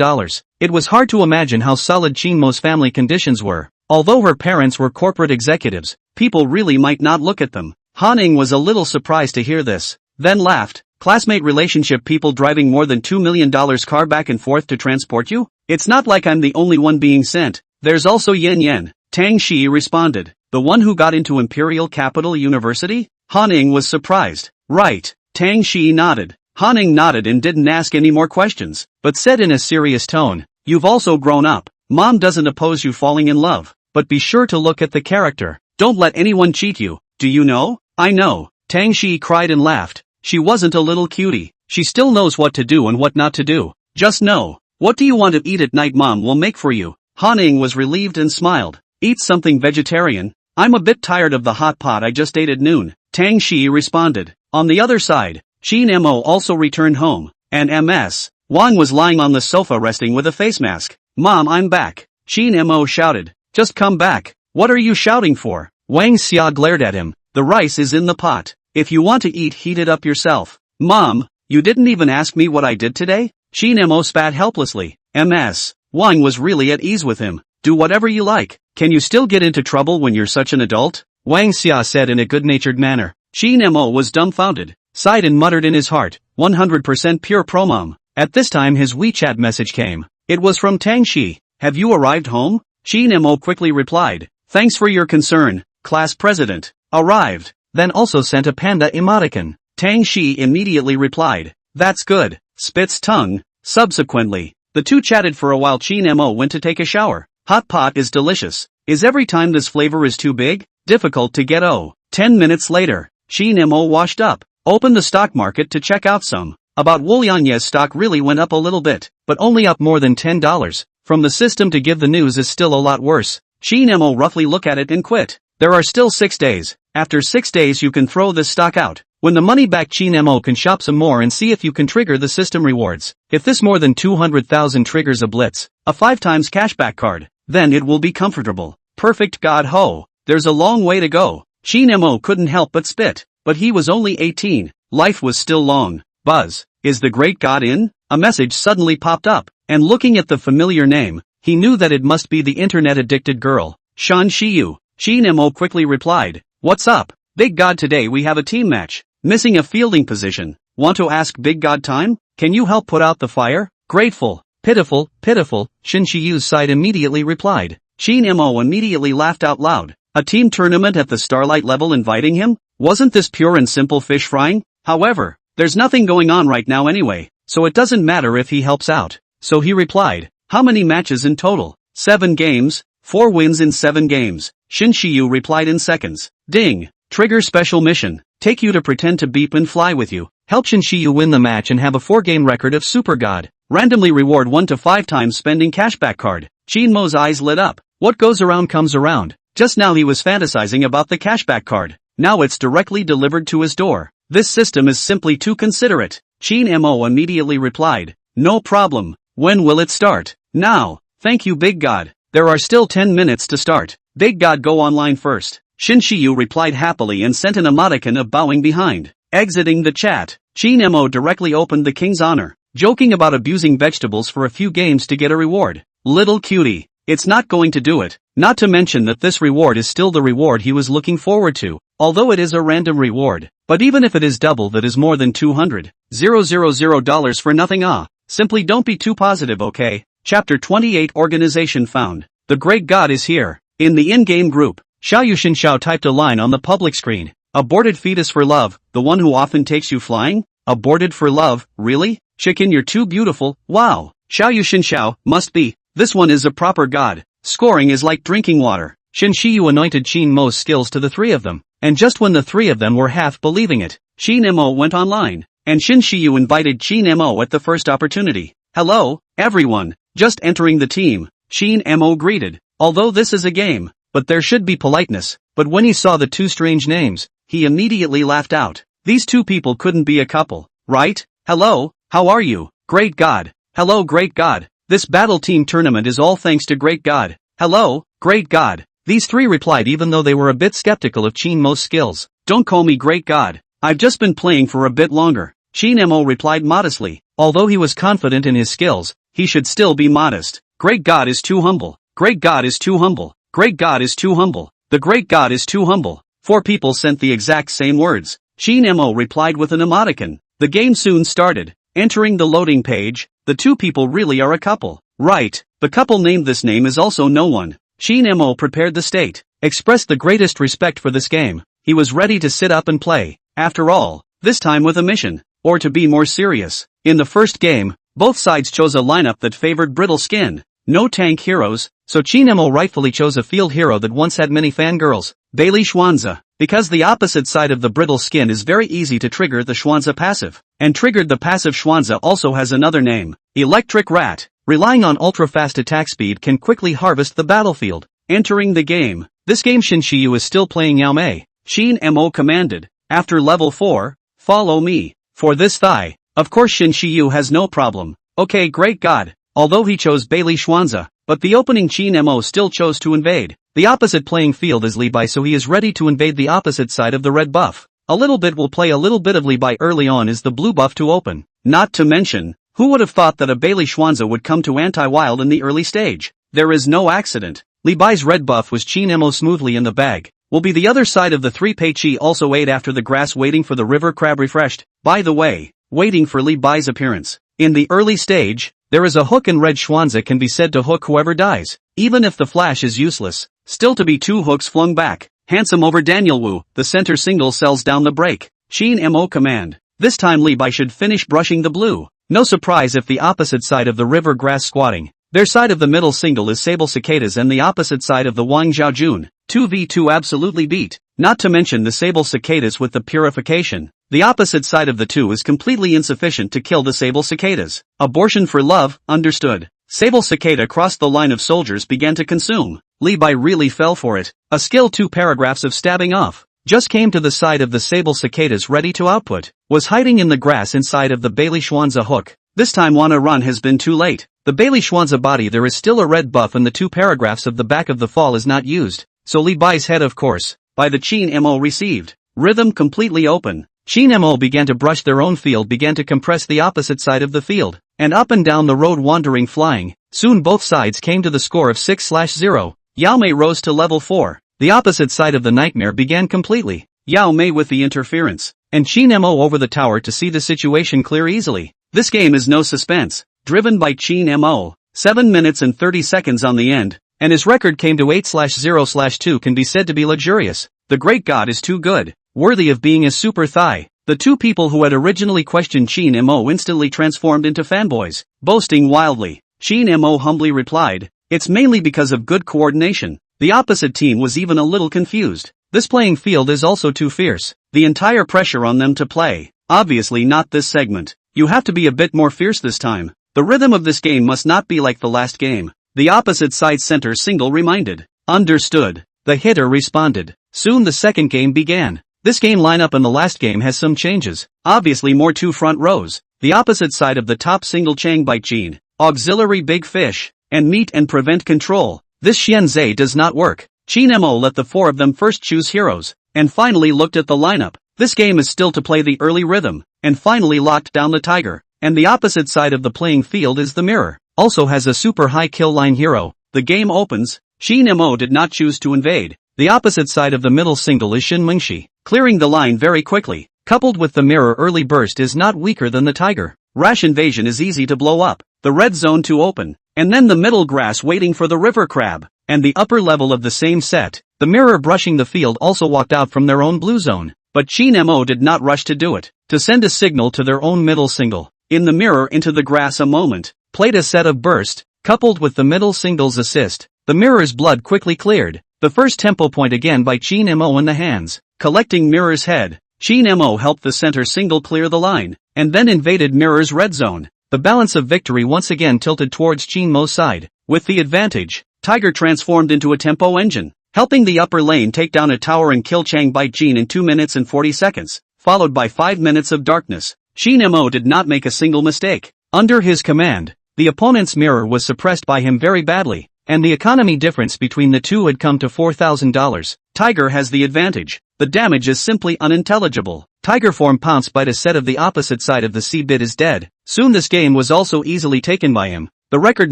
It was hard to imagine how solid Qin Mo's family conditions were. Although her parents were corporate executives, people really might not look at them. Han Ning was a little surprised to hear this, then laughed. Classmate relationship, people driving more than $2 million car back and forth to transport you? It's not like I'm the only one being sent. There's also Yen Yen, Tang Shi responded. The one who got into Imperial Capital University? Han Ning was surprised. Right. Tang Shi nodded. Han Ning nodded and didn't ask any more questions, but said in a serious tone, you've also grown up. Mom doesn't oppose you falling in love, but be sure to look at the character. Don't let anyone cheat you. Do you know? I know. Tang Shi cried and laughed. She wasn't a little cutie. She still knows what to do and what not to do. Just know. What do you want to eat at night? Mom will make for you. Han Ning was relieved and smiled. Eat something vegetarian. I'm a bit tired of the hot pot I just ate at noon, Tang Shi responded. On the other side, Qin Mo also returned home, and Ms. Wang was lying on the sofa resting with a face mask. Mom, I'm back. Qin Mo shouted. Just come back. What are you shouting for? Wang Xia glared at him. The rice is in the pot. If you want to eat, heat it up yourself. Mom, you didn't even ask me what I did today? Qin Mo spat helplessly. Ms. Wang was really at ease with him. Do whatever you like. Can you still get into trouble when you're such an adult? Wang Xia said in a good-natured manner. Qin Mo was dumbfounded, sighed and muttered in his heart, 100% pure pro-mom. At this time his WeChat message came. It was from Tang Shi. Have you arrived home? Qin Mo quickly replied. Thanks for your concern, class president. Arrived. Then also sent a panda emoticon. Tang Shi immediately replied. That's good. Spits tongue. Subsequently, the two chatted for a while. Qin Mo went to take a shower. Hot pot is delicious. Is every time this flavor is too big? Difficult to get. 10 minutes later, Qin Mo washed up, opened the stock market to check out some. About Woolianye's stock really went up a little bit, but only up more than $10. From the system to give the news is still a lot worse. Qin Mo roughly look at it and quit. There are still 6 days. After 6 days you can throw this stock out. When the money back, Qin Mo can shop some more and see if you can trigger the system rewards. If this more than 200,000 triggers a blitz, a 5 times cashback card, then it will be comfortable. Perfect. God ho. There's a long way to go. Qin Mo couldn't help but spit. But he was only 18. Life was still long. Buzz. Is the great god in? A message suddenly popped up, and looking at the familiar name, he knew that it must be the internet-addicted girl, Shan Shiyu. Qin Mo quickly replied. What's up? Big God, today we have a team match. Missing a fielding position. Want to ask Big God time? Can you help put out the fire? Grateful. Pitiful, pitiful, Shan Shiyu's side immediately replied. Qin Mo immediately laughed out loud. A team tournament at the Starlight level inviting him? Wasn't this pure and simple fish frying? However, there's nothing going on right now anyway, so it doesn't matter if he helps out. so he replied, how many matches in total? 7 games, 4 wins in 7 games. Shin Shiyu replied in seconds. Ding. Trigger special mission. Take you to pretend to beep and fly with you. Help Shin Shiyu win the match and have a 4-game record of Super God. Randomly reward 1 to 5 times spending cashback card. Qin Mo's eyes lit up. What goes around comes around. Just now he was fantasizing about the cashback card. Now it's directly delivered to his door. This system is simply too considerate. Qin Mo immediately replied. No problem. When will it start? Now. Thank you Big God. There are still 10 minutes to start. Big God go online first. Shin Shiyu replied happily and sent an emoticon of bowing behind. Exiting the chat, Qin Mo directly opened the King's Honor, joking about abusing vegetables for a few games to get a reward. Little cutie. It's not going to do it. Not to mention that this reward is still the reward he was looking forward to, although it is a random reward. But even if it is double, that is more than $200,000 for nothing. Simply don't be too positive, okay? Chapter 28 Organization found. The Great God is here. In the in-game group, Xiao Yushin Xiao typed a line on the public screen. Aborted fetus for love, the one who often takes you flying? Aborted for love, really? Chicken, you're too beautiful, wow. Xiao Yushin Xiao, must be. This one is a proper god. Scoring is like drinking water. Shin Shiyu anointed Qin Mo's skills to the 3 of them, and just when the 3 of them were half believing it, Qin Mo went online, and Shin Shiyu invited Qin Mo at the first opportunity. Hello, everyone, just entering the team, Qin Mo greeted. Although this is a game, but there should be politeness, but when he saw the 2 strange names, he immediately laughed out. These 2 people couldn't be a couple, right? Hello, how are you, Great God? Hello Great God. This battle team tournament is all thanks to Great God. Hello, Great God. These 3 replied even though they were a bit skeptical of Qin Mo's skills. Don't call me Great God. I've just been playing for a bit longer. Qin Mo replied modestly. Although he was confident in his skills, he should still be modest. Great God is too humble. Great God is too humble. Great God is too humble. The Great God is too humble. 4 people sent the exact same words. Qin Mo replied with an emoticon. The game soon started. Entering the loading page, the 2 people really are a couple. Right, the couple named this name is also no one. Qin Mo prepared the state, expressed the greatest respect for this game. He was ready to sit up and play. After all, this time with a mission. Or to be more serious, in the first game, both sides chose a lineup that favored brittle skin. No tank heroes, so Qin Mo rightfully chose a field hero that once had many fangirls, Bailey Schwanza, because the opposite side of the brittle skin is very easy to trigger the Schwanza passive, and triggered the passive Schwanza also has another name, Electric Rat, relying on ultra-fast attack speed can quickly harvest the battlefield. Entering the game, this game Shin Shiyu is still playing Yao Mei. Qin Mo commanded, after level 4, follow me, for this thigh. Of course Shin Shiyu has no problem. Okay Great God. Although he chose Bailey Schwanza, but the opening Qin Mo still chose to invade. The opposite playing field is Li Bai, so he is ready to invade the opposite side of the red buff. A little bit will play a little bit of Li Bai early on is the blue buff to open. Not to mention, who would have thought that a Bailey Schwanza would come to anti-wild in the early stage? There is no accident. Li Bai's red buff was Qin Mo smoothly in the bag. Will be the other side of the 3 Pei Chi also ate after the grass waiting for the river crab refreshed. By the way, waiting for Li Bai's appearance. In the early stage, there is a hook and red Schwanza can be said to hook whoever dies. Even if the flash is useless, still to be 2 hooks flung back. Handsome over Daniel Wu, the center single sells down the break. Qin Mo command. This time Li Bai should finish brushing the blue. No surprise if the opposite side of the river grass squatting. Their side of the middle single is Sable Cicadas and the opposite side of the Wang Zhaojun. 2v2 absolutely beat. Not to mention the Sable Cicadas with the purification. The opposite side of the 2 is completely insufficient to kill the Sable Cicadas. Abortion for love, understood. Sable Cicada crossed the line of soldiers began to consume. Li Bai really fell for it. A skill 2 paragraphs of stabbing off. Just came to the side of the Sable Cicadas ready to output. Was hiding in the grass inside of the Bailey Schwanza hook. This time wanna run has been too late. The Bailey Schwanza body there is still a red buff and the 2 paragraphs of the back of the fall is not used. So Li Bai's head of course, by the Qin Mo received. Rhythm completely open. Qin Mo began to brush their own field began to compress the opposite side of the field, and up and down the road wandering flying. Soon both sides came to the score of 6/0. Yao Mei rose to level 4. The opposite side of the nightmare began completely. Yao Mei with the interference, and Qin Mo over the tower to see the situation clear easily. This game is no suspense, driven by Qin Mo. 7 minutes and 30 seconds on the end, and his record came to 8/0/2 can be said to be luxurious. The Great God is too good, worthy of being a super thigh. The two people who had originally questioned Qin Mo instantly transformed into fanboys, boasting wildly. Qin Mo humbly replied, "It's mainly because of good coordination." The opposite team was even a little confused. This playing field is also too fierce. The entire pressure on them to play. Obviously not this segment. You have to be a bit more fierce this time. The rhythm of this game must not be like the last game. The opposite side center single reminded. Understood. The hitter responded. Soon the second game began. This game lineup in the last game has some changes. Obviously more two front rows. The opposite side of the top single Chang by Qin. Auxiliary big fish. And meet and prevent control. This Xianzhe does not work. Qin Mo let the four of them first choose heroes. And finally looked at the lineup. This game is still to play the early rhythm. And finally locked down the tiger. And the opposite side of the playing field is the mirror. Also has a super high kill line hero. The game opens. Qin Mo did not choose to invade. The opposite side of the middle single is Shin Mengshi, clearing the line very quickly. Coupled with the mirror early burst is not weaker than the tiger. Rash invasion is easy to blow up. The red zone to open. And then the middle grass waiting for the river crab. And the upper level of the same set. The mirror brushing the field also walked out from their own blue zone. But Qin Mo did not rush to do it. To send a signal to their own middle single. In the mirror into the grass a moment. Played a set of burst. Coupled with the middle single's assist. The mirror's blood quickly cleared. The first tempo point again by Qin Mo in the hands. Collecting mirror's head. Qin Mo helped the center single clear the line. And then invaded mirror's red zone. The balance of victory once again tilted towards Qin Mo's side. With the advantage, Tiger transformed into a tempo engine. Helping the upper lane take down a tower and kill Chang by Qin in 2 minutes and 40 seconds. Followed by 5 minutes of darkness. Qin Mo did not make a single mistake. Under his command, the opponent's mirror was suppressed by him very badly. And the economy difference between the two had come to $4,000. Tiger has the advantage. The damage is simply unintelligible. Tiger form pounced by the set of the opposite side of the C-bit is dead. Soon this game was also easily taken by him. The record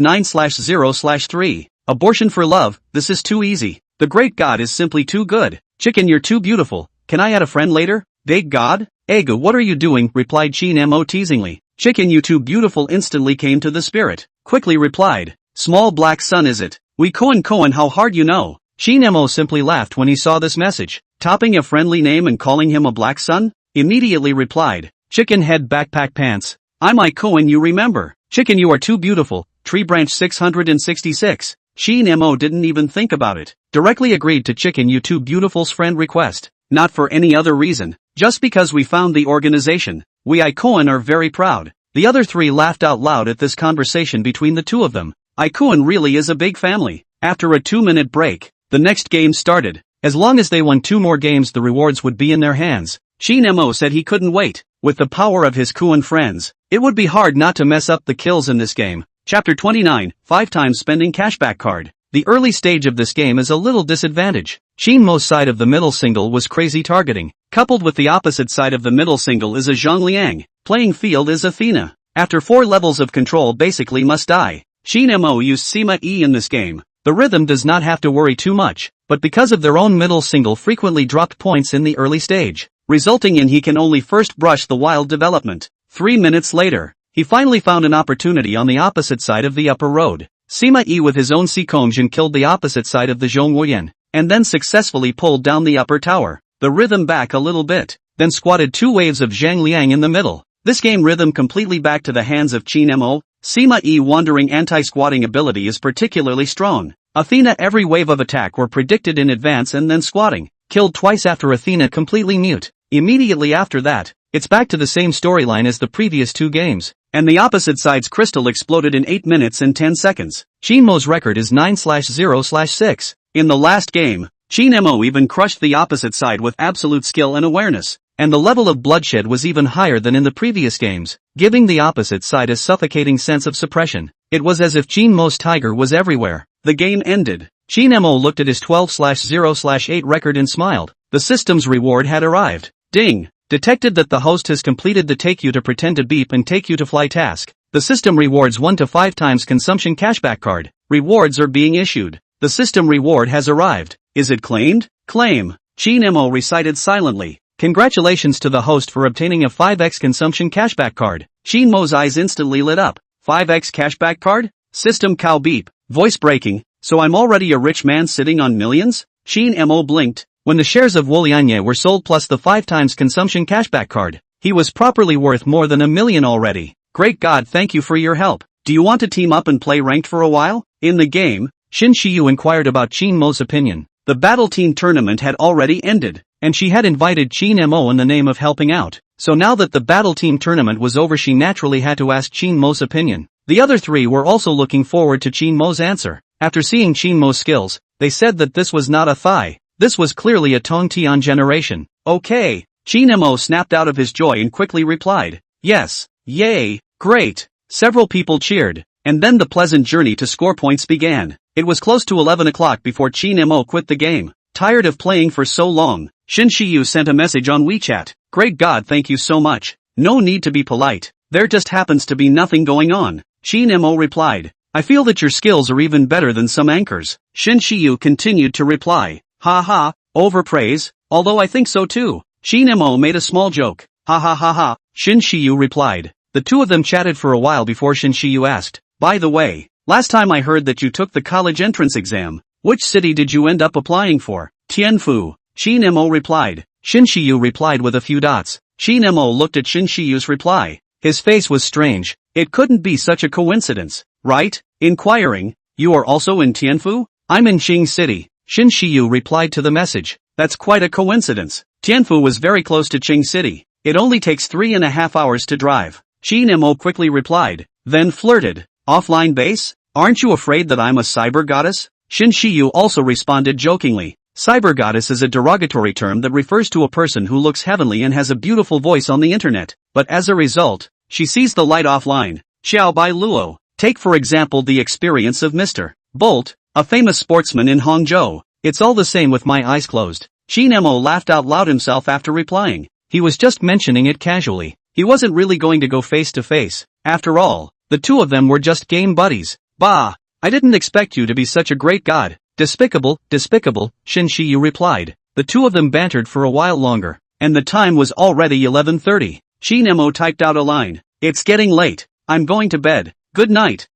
9/0/3. Abortion for love, this is too easy. The great god is simply too good. Chicken, you're too beautiful. Can I add a friend later? Big god? Ega, what are you doing? Replied Qin Mo teasingly. Chicken, you too beautiful instantly came to the spirit. Quickly replied. Small black sun is it? We Koan how hard you know. Qin Mo simply laughed when he saw this message. Topping a friendly name and calling him a black sun? Immediately replied. Chicken head backpack pants. I'm Koan, you remember. Chicken, you are too beautiful. Tree branch 666. Qin Mo didn't even think about it. Directly agreed to Chicken, you too beautiful's friend request. Not for any other reason. Just because we found the organization. We Koan are very proud. The other three laughed out loud at this conversation between the two of them. Koan really is a big family. After a 2-minute break, the next game started. As long as they won 2 more games the rewards would be in their hands. Qin Mo said he couldn't wait. With the power of his Koan friends, it would be hard not to mess up the kills in this game. Chapter 29, 5 times spending cashback card. The early stage of this game is a little disadvantage. Qin Mo's side of the middle single was crazy targeting. Coupled with the opposite side of the middle single is a Zhongliang. Playing field is Athena. After 4 levels of control basically must die. Qin Mo used Sima E in this game. The rhythm does not have to worry too much, but because of their own middle single frequently dropped points in the early stage, resulting in he can only first brush the wild development. 3 minutes later, he finally found an opportunity on the opposite side of the upper road. Sima E with his own Sikongjin killed the opposite side of the Zhonghuoyan, and then successfully pulled down the upper tower, the rhythm back a little bit, then squatted 2 waves of Zhang Liang in the middle. This game rhythm completely back to the hands of Qin Mo. Sima E wandering anti-squatting ability is particularly strong. Athena every wave of attack were predicted in advance and then squatting, killed twice after Athena completely mute. Immediately after that, it's back to the same storyline as the previous 2 games, and the opposite side's crystal exploded in 8 minutes and 10 seconds. Qin Mo's record is 9/0/6. In the last game, Qin Mo even crushed the opposite side with absolute skill and awareness. And the level of bloodshed was even higher than in the previous games, giving the opposite side a suffocating sense of suppression. It was as if Qin Mo's tiger was everywhere. The game ended. Qin Mo looked at his 12/0/8 record and smiled. The system's reward had arrived. Ding! Detected that the host has completed the take you to pretend to beep and take you to fly task. The system rewards 1 to 5 times consumption cashback card. Rewards are being issued. The system reward has arrived. Is it claimed? Claim. Qin Mo recited silently. Congratulations to the host for obtaining a 5x consumption cashback card. Qin Mo's eyes instantly lit up. 5x cashback card? System cow beep. Voice breaking. So I'm already a rich man sitting on millions? Qin Mo blinked. When the shares of Wolianye were sold plus the 5 times consumption cashback card, He was properly worth more than 1 million already. Great God, thank you for your help. Do you want to team up and play ranked for a while? In the game, Shin Shiyu inquired about Qin Mo's opinion. The battle team tournament had already ended, and she had invited Qin Mo in the name of helping out. So now that the battle team tournament was over, she naturally had to ask Qin Mo's opinion. The other three were also looking forward to Qin Mo's answer. After seeing Qin Mo's skills, they said that this was not a Thai. This was clearly a Tong Tian generation. Okay. Qin Mo snapped out of his joy and quickly replied, yes, yay, great. Several people cheered, and then the pleasant journey to score points began. It was close to 11 o'clock before Qin Mo quit the game. Tired of playing for so long, Shin Shiyu sent a message on WeChat. Great God, thank you so much. No need to be polite. There just happens to be nothing going on. Qin Mo replied, I feel that your skills are even better than some anchors. Shin Shiyu continued to reply, ha ha, overpraise, although I think so too. Qin Mo made a small joke. Ha ha ha ha, Shin Shiyu replied. The two of them chatted for a while before Shin Shiyu asked, by the way, last time I heard that you took the college entrance exam. Which city did you end up applying for? Tianfu. Qin Mo replied. Shin Shiyu replied with a few dots. Qin Mo looked at Shin Shiyu's reply. His face was strange. It couldn't be such a coincidence, right? Inquiring, you are also in Tianfu? I'm in Qing City. Shin Shiyu replied to the message. That's quite a coincidence. Tianfu was very close to Qing City. It only takes 3.5 hours to drive. Qin Mo quickly replied, then flirted. Offline base? Aren't you afraid that I'm a cyber goddess? Shin Shiyu also responded jokingly. Cyber goddess is a derogatory term that refers to a person who looks heavenly and has a beautiful voice on the internet, but as a result, she sees the light offline. Xiao Bai Luo. Take for example the experience of Mr. Bolt, a famous sportsman in Hangzhou. It's all the same with my eyes closed. Qin Mo laughed out loud himself after replying. He was just mentioning it casually. He wasn't really going to go face to face. After all, the two of them were just game buddies. Bah! I didn't expect you to be such a great god. Despicable, despicable, Shin Shiyu replied. The two of them bantered for a while longer, and the time was already 11:30. Qin Mo typed out a line. It's getting late. I'm going to bed. Good night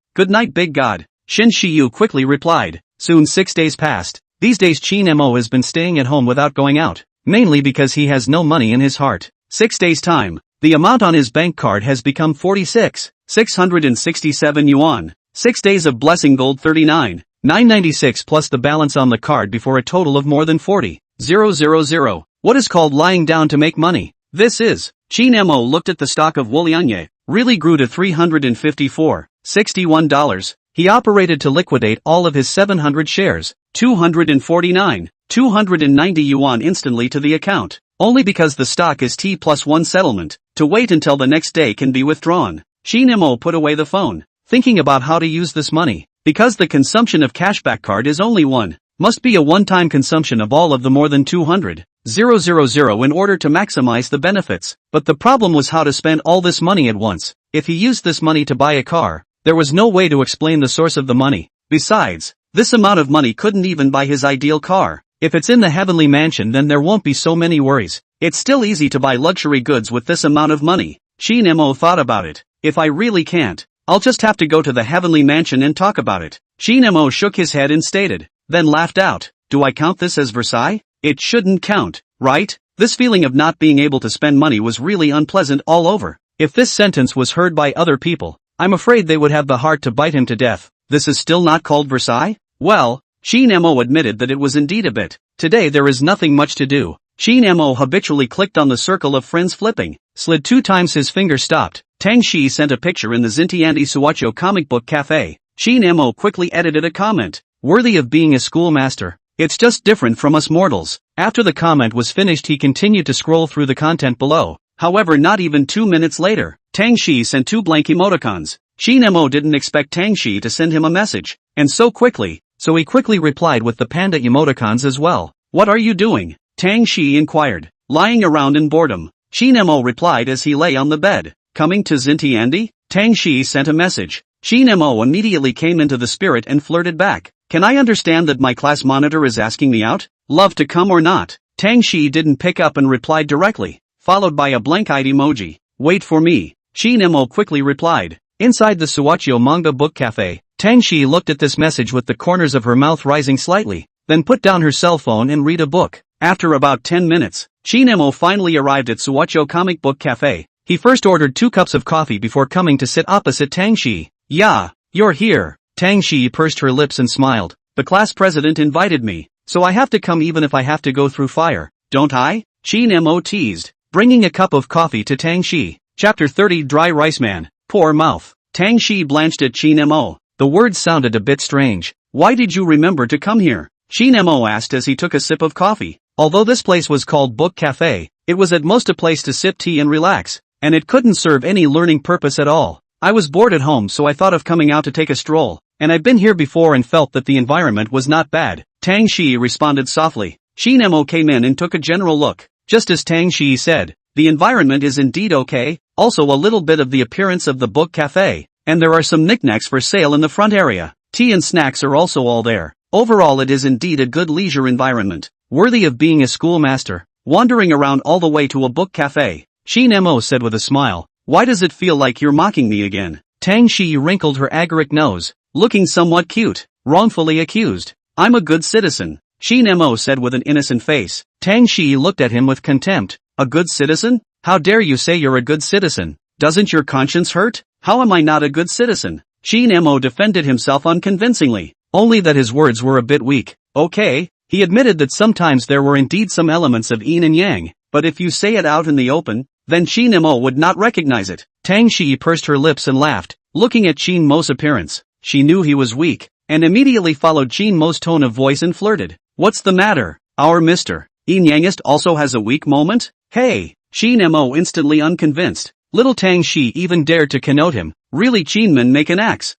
big god. Shin Shiyu quickly replied. Soon 6 days passed. These days Qin Mo has been staying at home without going out, mainly because he has no money in his heart. 6 days time, the amount on his bank card has become 667 yuan. 6 days of blessing gold 39,996 plus the balance on the card before a total of more than 40,000. What is called lying down to make money? This is. Qin Mo looked at the stock of Wulianye, really grew to $354.61. He operated to liquidate all of his 700 shares, 290 yuan instantly to the account, only because the stock is T+1 settlement, to wait until the next day can be withdrawn. Qin Mo put away the phone, thinking about how to use this money, because the consumption of cashback card is only one, must be a one-time consumption of all of the more than 200,000 in order to maximize the benefits. But the problem was how to spend all this money at once. If he used this money to buy a car, there was no way to explain the source of the money. Besides, this amount of money couldn't even buy his ideal car. If it's in the heavenly mansion, then there won't be so many worries. It's still easy to buy luxury goods with this amount of money. Qin Mo thought about it. If I really can't, I'll just have to go to the heavenly mansion and talk about it. Qin Mo shook his head and stated, then laughed out. Do I count this as Versailles? It shouldn't count, right? This feeling of not being able to spend money was really unpleasant all over. If this sentence was heard by other people, I'm afraid they would have the heart to bite him to death. This is still not called Versailles? Well, Qin Mo admitted that it was indeed a bit. Today there is nothing much to do. Qin Mo habitually clicked on the circle of friends flipping, slid 2 times, his finger stopped. Tang Shi sent a picture in the Xintiandi Suacho comic book cafe. Qin Mo quickly edited a comment, worthy of being a schoolmaster. It's just different from us mortals. After the comment was finished, he continued to scroll through the content below. However, not even 2 minutes later, Tang Shi sent 2 blank emoticons. Qin Mo didn't expect Tang Shi to send him a message, and so quickly, so he quickly replied with the panda emoticons as well. What are you doing? Tang Shi inquired. Lying around in boredom. Qin Mo replied as he lay on the bed. Coming to Xintiandi? Tang Shi sent a message. Qin Mo immediately came into the spirit and flirted back. Can I understand that my class monitor is asking me out? Love to come or not? Tang Shi didn't pick up and replied directly, followed by a blank-eyed emoji. Wait for me. Qin Mo quickly replied. Inside the Suachio manga book cafe, Tang Shi looked at this message with the corners of her mouth rising slightly, then put down her cell phone and read a book. After about 10 minutes, Qin Mo finally arrived at Suwacho Comic Book Cafe. He first ordered 2 cups of coffee before coming to sit opposite Tang Shi. Yeah, you're here. Tang Shi pursed her lips and smiled. The class president invited me, so I have to come even if I have to go through fire, don't I? Qin Mo teased, bringing a cup of coffee to Tang Shi. Chapter 30 Dry Rice Man. Poor mouth. Tang Shi blanched at Qin Mo. The words sounded a bit strange. Why did you remember to come here? Qin Mo asked as he took a sip of coffee. Although this place was called Book Cafe, it was at most a place to sip tea and relax, and it couldn't serve any learning purpose at all. I was bored at home, so I thought of coming out to take a stroll, and I've been here before and felt that the environment was not bad. Tang Shi responded softly. Qin Mo came in and took a general look. Just as Tang Shi said, the environment is indeed okay, also a little bit of the appearance of the book cafe, and there are some knickknacks for sale in the front area. Tea and snacks are also all there. Overall it is indeed a good leisure environment, worthy of being a schoolmaster. Wandering around all the way to a book cafe, Qin Mo said with a smile. Why does it feel like you're mocking me again? Tang Shi wrinkled her agaric nose, looking somewhat cute. Wrongfully accused. I'm a good citizen, Qin Mo said with an innocent face. Tang Shi looked at him with contempt. A good citizen? How dare you say you're a good citizen? Doesn't your conscience hurt? How am I not a good citizen? Qin Mo defended himself unconvincingly, only that his words were a bit weak. Okay, he admitted that sometimes there were indeed some elements of yin and yang, but if you say it out in the open, then Qin Mo would not recognize it. Tang Shi pursed her lips and laughed, looking at Qin Mo's appearance. She knew he was weak, and immediately followed Qin Mo's tone of voice and flirted. What's the matter? Our Mr. Yin Yangist also has a weak moment? Hey! Qin Mo instantly unconvinced. Little Tang Shi even dared to connote him. Really Qinman make an axe.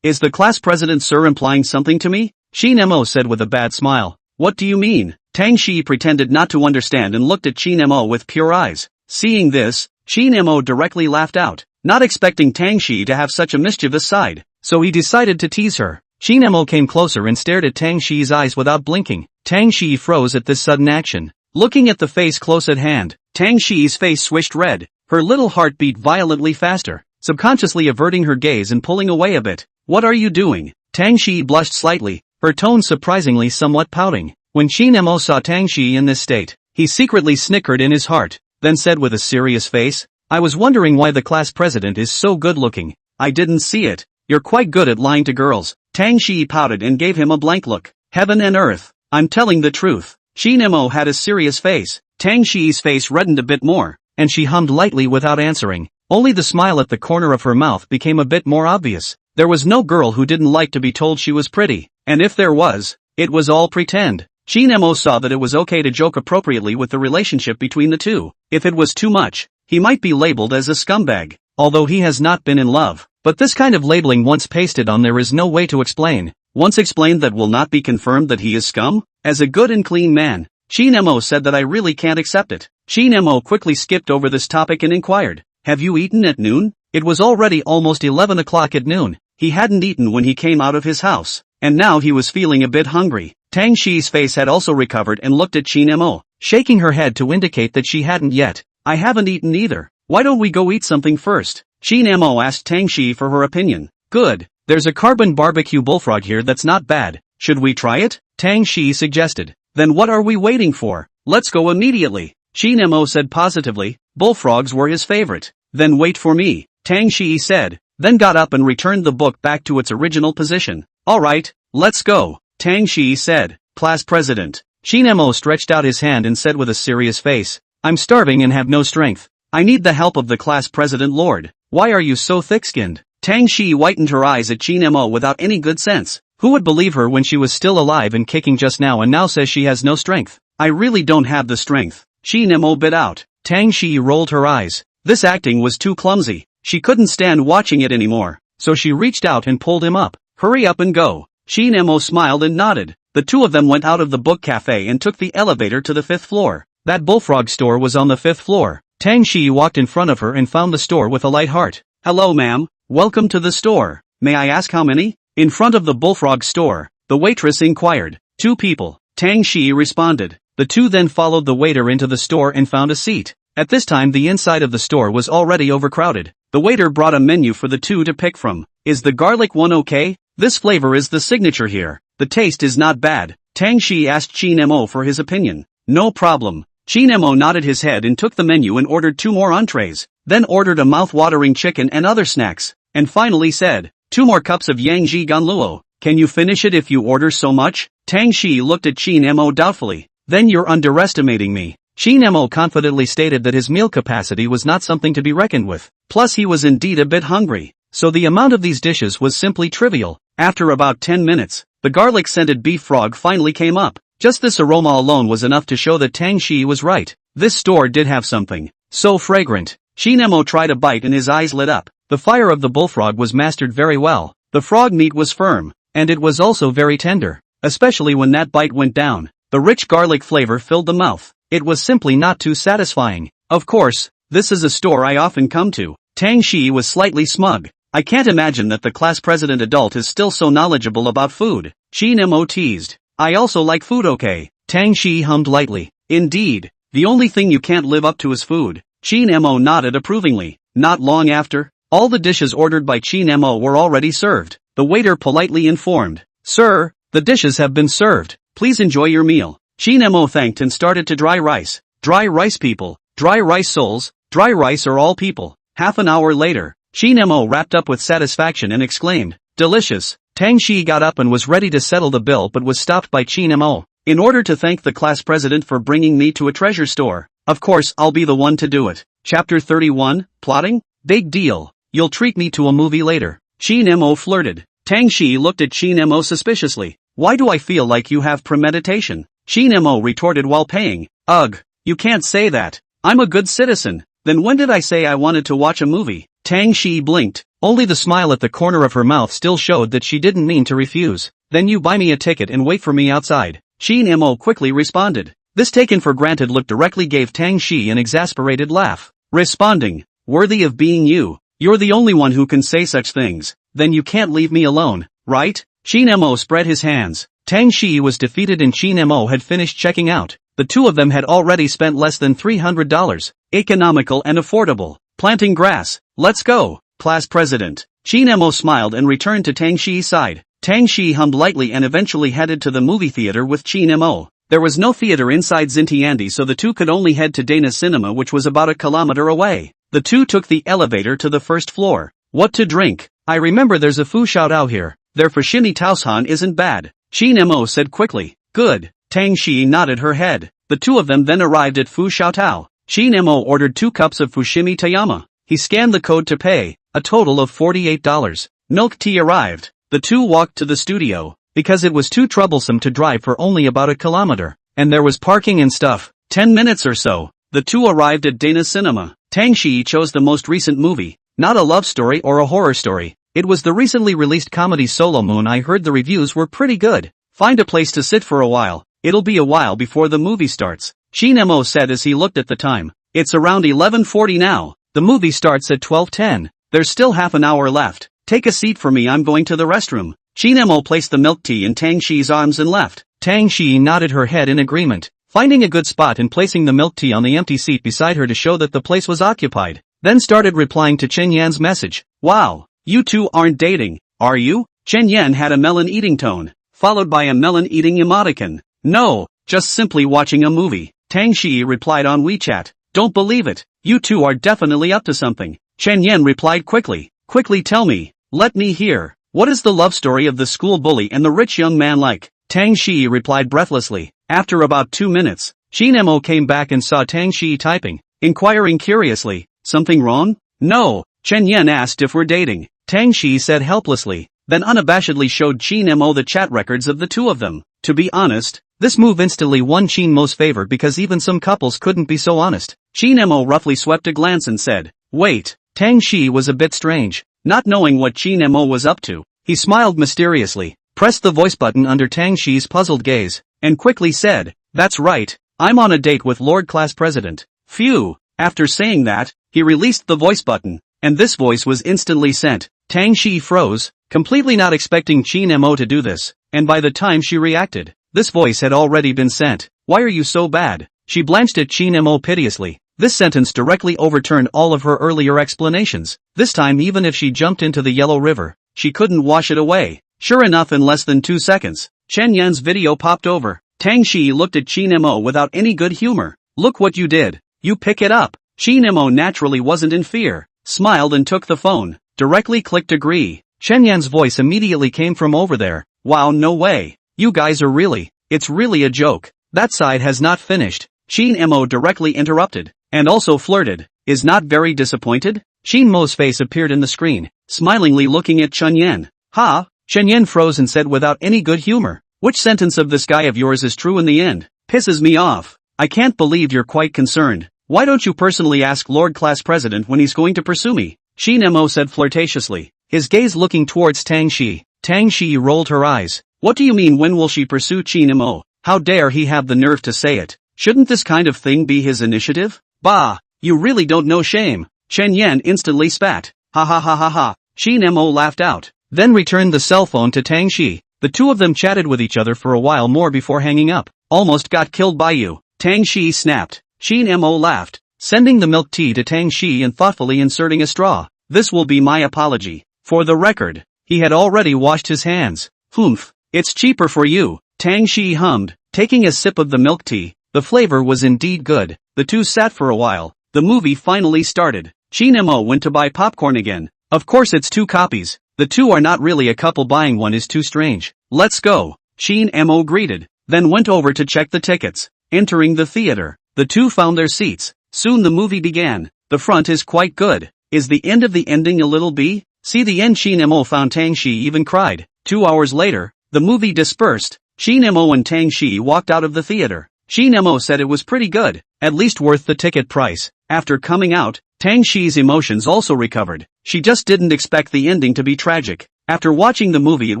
Is the class president sir implying something to me? Qin Mo said with a bad smile. What do you mean? Tang Shi pretended not to understand and looked at Qin Mo with pure eyes. Seeing this, Qin Mo directly laughed out, not expecting Tang Shi to have such a mischievous side, so he decided to tease her. Qin Mo came closer and stared at Tang Shi's eyes without blinking. Tang Shi froze at this sudden action. Looking at the face close at hand, Tang Shi's face swished red, her little heart beat violently faster, subconsciously averting her gaze and pulling away a bit. What are you doing? Tang Shi blushed slightly, her tone surprisingly somewhat pouting. When Qin Mo saw Tang Shi in this state, he secretly snickered in his heart, then said with a serious face, I was wondering why the class president is so good looking. I didn't see it. You're quite good at lying to girls. Tang Shi pouted and gave him a blank look. Heaven and earth. I'm telling the truth. Qin Mo had a serious face. Tang Shi's face reddened a bit more, and she hummed lightly without answering. Only the smile at the corner of her mouth became a bit more obvious. There was no girl who didn't like to be told she was pretty, and if there was, it was all pretend. Qin Mo saw that it was okay to joke appropriately with the relationship between the two. If it was too much, he might be labeled as a scumbag, although he has not been in love. But this kind of labeling once pasted on there is no way to explain. Once explained that will not be confirmed that he is scum? As a good and clean man, Qin Mo said that I really can't accept it. Qin Mo quickly skipped over this topic and inquired, have you eaten at noon? It was already almost 11 o'clock at noon. He hadn't eaten when he came out of his house, and now he was feeling a bit hungry. Tang Shi's face had also recovered and looked at Qin Mo, shaking her head to indicate that she hadn't yet. I haven't eaten either. Why don't we go eat something first? Qin Mo asked Tang Shi for her opinion. Good. There's a carbon barbecue bullfrog here that's not bad. Should we try it? Tang Shi suggested. Then what are we waiting for? Let's go immediately. Qin Mo said positively. Bullfrogs were his favorite. Then wait for me, Tang Shi said, then got up and returned the book back to its original position. Alright, let's go, Tang Shi said. Class president. Qin Mo stretched out his hand and said with a serious face, I'm starving and have no strength. I need the help of the class president lord. Why are you so thick-skinned? Tang Shi whitened her eyes at Qin Mo without any good sense. Who would believe her when she was still alive and kicking just now and now says she has no strength? I really don't have the strength, Qin Mo bit out. Tang Shi rolled her eyes. This acting was too clumsy. She couldn't stand watching it anymore, so she reached out and pulled him up. Hurry up and go. Qin Mo smiled and nodded. The two of them went out of the book cafe and took the elevator to the 5th floor. That bullfrog store was on the 5th floor. Tang Shi walked in front of her and found the store with a light heart. Hello ma'am, welcome to the store. May I ask how many? In front of the bullfrog store, the waitress inquired. 2 people, Tang Shi responded. The two then followed the waiter into the store and found a seat. At this time the inside of the store was already overcrowded. The waiter brought a menu for the two to pick from. Is the garlic one okay? This flavor is the signature here. The taste is not bad. Tang Shi asked Qin Mo for his opinion. No problem. Qin Mo nodded his head and took the menu and ordered 2 more entrees, then ordered a mouth-watering chicken and other snacks, and finally said, 2 more cups of Yangji Ganluo. Can you finish it if you order so much? Tang Shi looked at Qin Mo doubtfully. Then you're underestimating me. Qin Mo confidently stated that his meal capacity was not something to be reckoned with. Plus he was indeed a bit hungry, so the amount of these dishes was simply trivial. After about 10 minutes, the garlic-scented beef frog finally came up. Just this aroma alone was enough to show that Tang Shi was right. This store did have something so fragrant. Qin Mo tried a bite and his eyes lit up. The fire of the bullfrog was mastered very well. The frog meat was firm, and it was also very tender, especially when that bite went down. The rich garlic flavor filled the mouth. It was simply not too satisfying. Of course, this is a store I often come to. Tang Shi was slightly smug. I can't imagine that the class president adult is still so knowledgeable about food. Qin Mo teased. I also like food, okay? Tang Shi hummed lightly. Indeed, the only thing you can't live up to is food. Qin Mo nodded approvingly. Not long after, all the dishes ordered by Qin Mo were already served. The waiter politely informed, "Sir, the dishes have been served. Please enjoy your meal." Qin Mo thanked and started to dry rice. Dry rice people, dry rice souls, dry rice are all people. Half an hour later, Qin Mo wrapped up with satisfaction and exclaimed, "Delicious." Tang Shi got up and was ready to settle the bill but was stopped by Qin Mo. "In order to thank the class president for bringing me to a treasure store, of course I'll be the one to do it." Chapter 31, Plotting? Big deal. You'll treat me to a movie later. Qin Mo flirted. Tang Shi looked at Qin Mo suspiciously. "Why do I feel like you have premeditation?" Qin Mo retorted while paying. "Ugh, you can't say that. I'm a good citizen. Then when did I say I wanted to watch a movie?" Tang Shi blinked. Only the smile at the corner of her mouth still showed that she didn't mean to refuse. "Then you buy me a ticket and wait for me outside." Qin Mo quickly responded. This taken for granted look directly gave Tang Shi an exasperated laugh. Responding, "Worthy of being you. You're the only one who can say such things. Then you can't leave me alone, right?" Qin Mo spread his hands. Tang Shi was defeated and Qin Mo had finished checking out. The two of them had already spent less than $300. Economical and affordable. Planting grass. Let's go, class president. Qin Mo smiled and returned to Tang Shi's side. Tang Shi hummed lightly and eventually headed to the movie theater with Qin Mo. There was no theater inside Xintiandi, so the two could only head to Dana Cinema, which was about a kilometer away. The two took the elevator to the first floor. "What to drink? I remember there's a Fu Shao Dao here. Their Fushimi Taoshan isn't bad," Qin Mo said quickly. "Good." Tang Shi nodded her head. The two of them then arrived at Fu Shao Tao. Qin Mo ordered 2 cups of Fushimi Tayama. He scanned the code to pay, a total of $48. Milk tea arrived. The two walked to the studio, because it was too troublesome to drive for only about a kilometer, and there was parking and stuff. 10 minutes or so, the two arrived at Dana Cinema. Tang Shi chose the most recent movie, not a love story or a horror story. It was the recently released comedy Solo Moon. I heard the reviews were pretty good. Find a place to sit for a while. It'll be a while before the movie starts, Qin Mo said as he looked at the time. It's around 11:40 now. The movie starts at 12:10. There's still half an hour left. Take a seat for me, I'm going to the restroom. Qin Mo placed the milk tea in Tang Shi's arms and left. Tang Shi nodded her head in agreement, finding a good spot and placing the milk tea on the empty seat beside her to show that the place was occupied. Then started replying to Chen Yan's message. "Wow, you two aren't dating, are you?" Chen Yan had a melon-eating tone, followed by a melon-eating emoticon. "No, just simply watching a movie," Tang Shi replied on WeChat. "Don't believe it, you two are definitely up to something." Chen Yan replied quickly. "Quickly tell me, let me hear. What is the love story of the school bully and the rich young man like?" Tang Shi replied breathlessly. After about 2 minutes, Qin Mo came back and saw Tang Shi typing, inquiring curiously, "Something wrong?" "No," Chen Yan asked if we're dating. Tang Shi said helplessly, then unabashedly showed Qin Mo the chat records of the two of them. To be honest, this move instantly won Qin Mo's favor because even some couples couldn't be so honest. Qin Mo roughly swept a glance and said, "Wait." Tang Shi was a bit strange, not knowing what Qin Mo was up to. He smiled mysteriously, pressed the voice button under Tang Shi's puzzled gaze, and quickly said, "That's right, I'm on a date with Lord Class President." Phew. After saying that, he released the voice button, and this voice was instantly sent. Tang Shi froze, completely not expecting Qin Mo to do this, and by the time she reacted, this voice had already been sent. "Why are you so bad?" She blanched at Qin Mo piteously. This sentence directly overturned all of her earlier explanations. This time, even if she jumped into the Yellow River, she couldn't wash it away. Sure enough, in less than 2 seconds, Chen Yan's video popped over. Tang Shi looked at Qin Mo without any good humor. Look what you did. You pick it up. Qin Mo naturally wasn't in fear, smiled and took the phone, directly clicked agree. Chen Yan's voice immediately came from over there. Wow, no way. You guys are really, it's really a joke. That side has not finished. Qin Mo directly interrupted, and also flirted. Is not very disappointed? Qin Mo's face appeared in the screen, smilingly looking at Chen Yan. Ha! Chen Yan froze and said without any good humor. Which sentence of this guy of yours is true in the end? Pisses me off. I can't believe you're quite concerned. Why don't you personally ask Lord Class President when he's going to pursue me? Qin Mo said flirtatiously, his gaze looking towards Tang Shi. Tang Shi rolled her eyes. What do you mean when will she pursue Qin Mo? How dare he have the nerve to say it? Shouldn't this kind of thing be his initiative? Bah! You really don't know shame. Chen Yan instantly spat. Ha ha ha ha ha. Qin Mo laughed out, then returned the cell phone to Tang Shi. The two of them chatted with each other for a while more before hanging up. Almost got killed by you. Tang Shi snapped. Qin Mo laughed, sending the milk tea to Tang Shi and thoughtfully inserting a straw. This will be my apology. For the record, he had already washed his hands. Humph, it's cheaper for you. Tang Shi hummed, taking a sip of the milk tea. The flavor was indeed good. The two sat for a while. The movie finally started. Qin Mo went to buy popcorn again. Of course it's 2 copies. The two are not really a couple, buying one is too strange. Let's go. Qin Mo greeted, then went over to check the tickets. Entering the theater, the two found their seats. Soon the movie began. The front is quite good. Is the end of the ending a little b? See the end. Qin Mo found Tang Shi even cried. 2 hours later, the movie dispersed. Qin Mo and Tang Shi walked out of the theater. Qin Mo said it was pretty good, at least worth the ticket price. After coming out, Tang Shi's emotions also recovered. She just didn't expect the ending to be tragic. After watching the movie it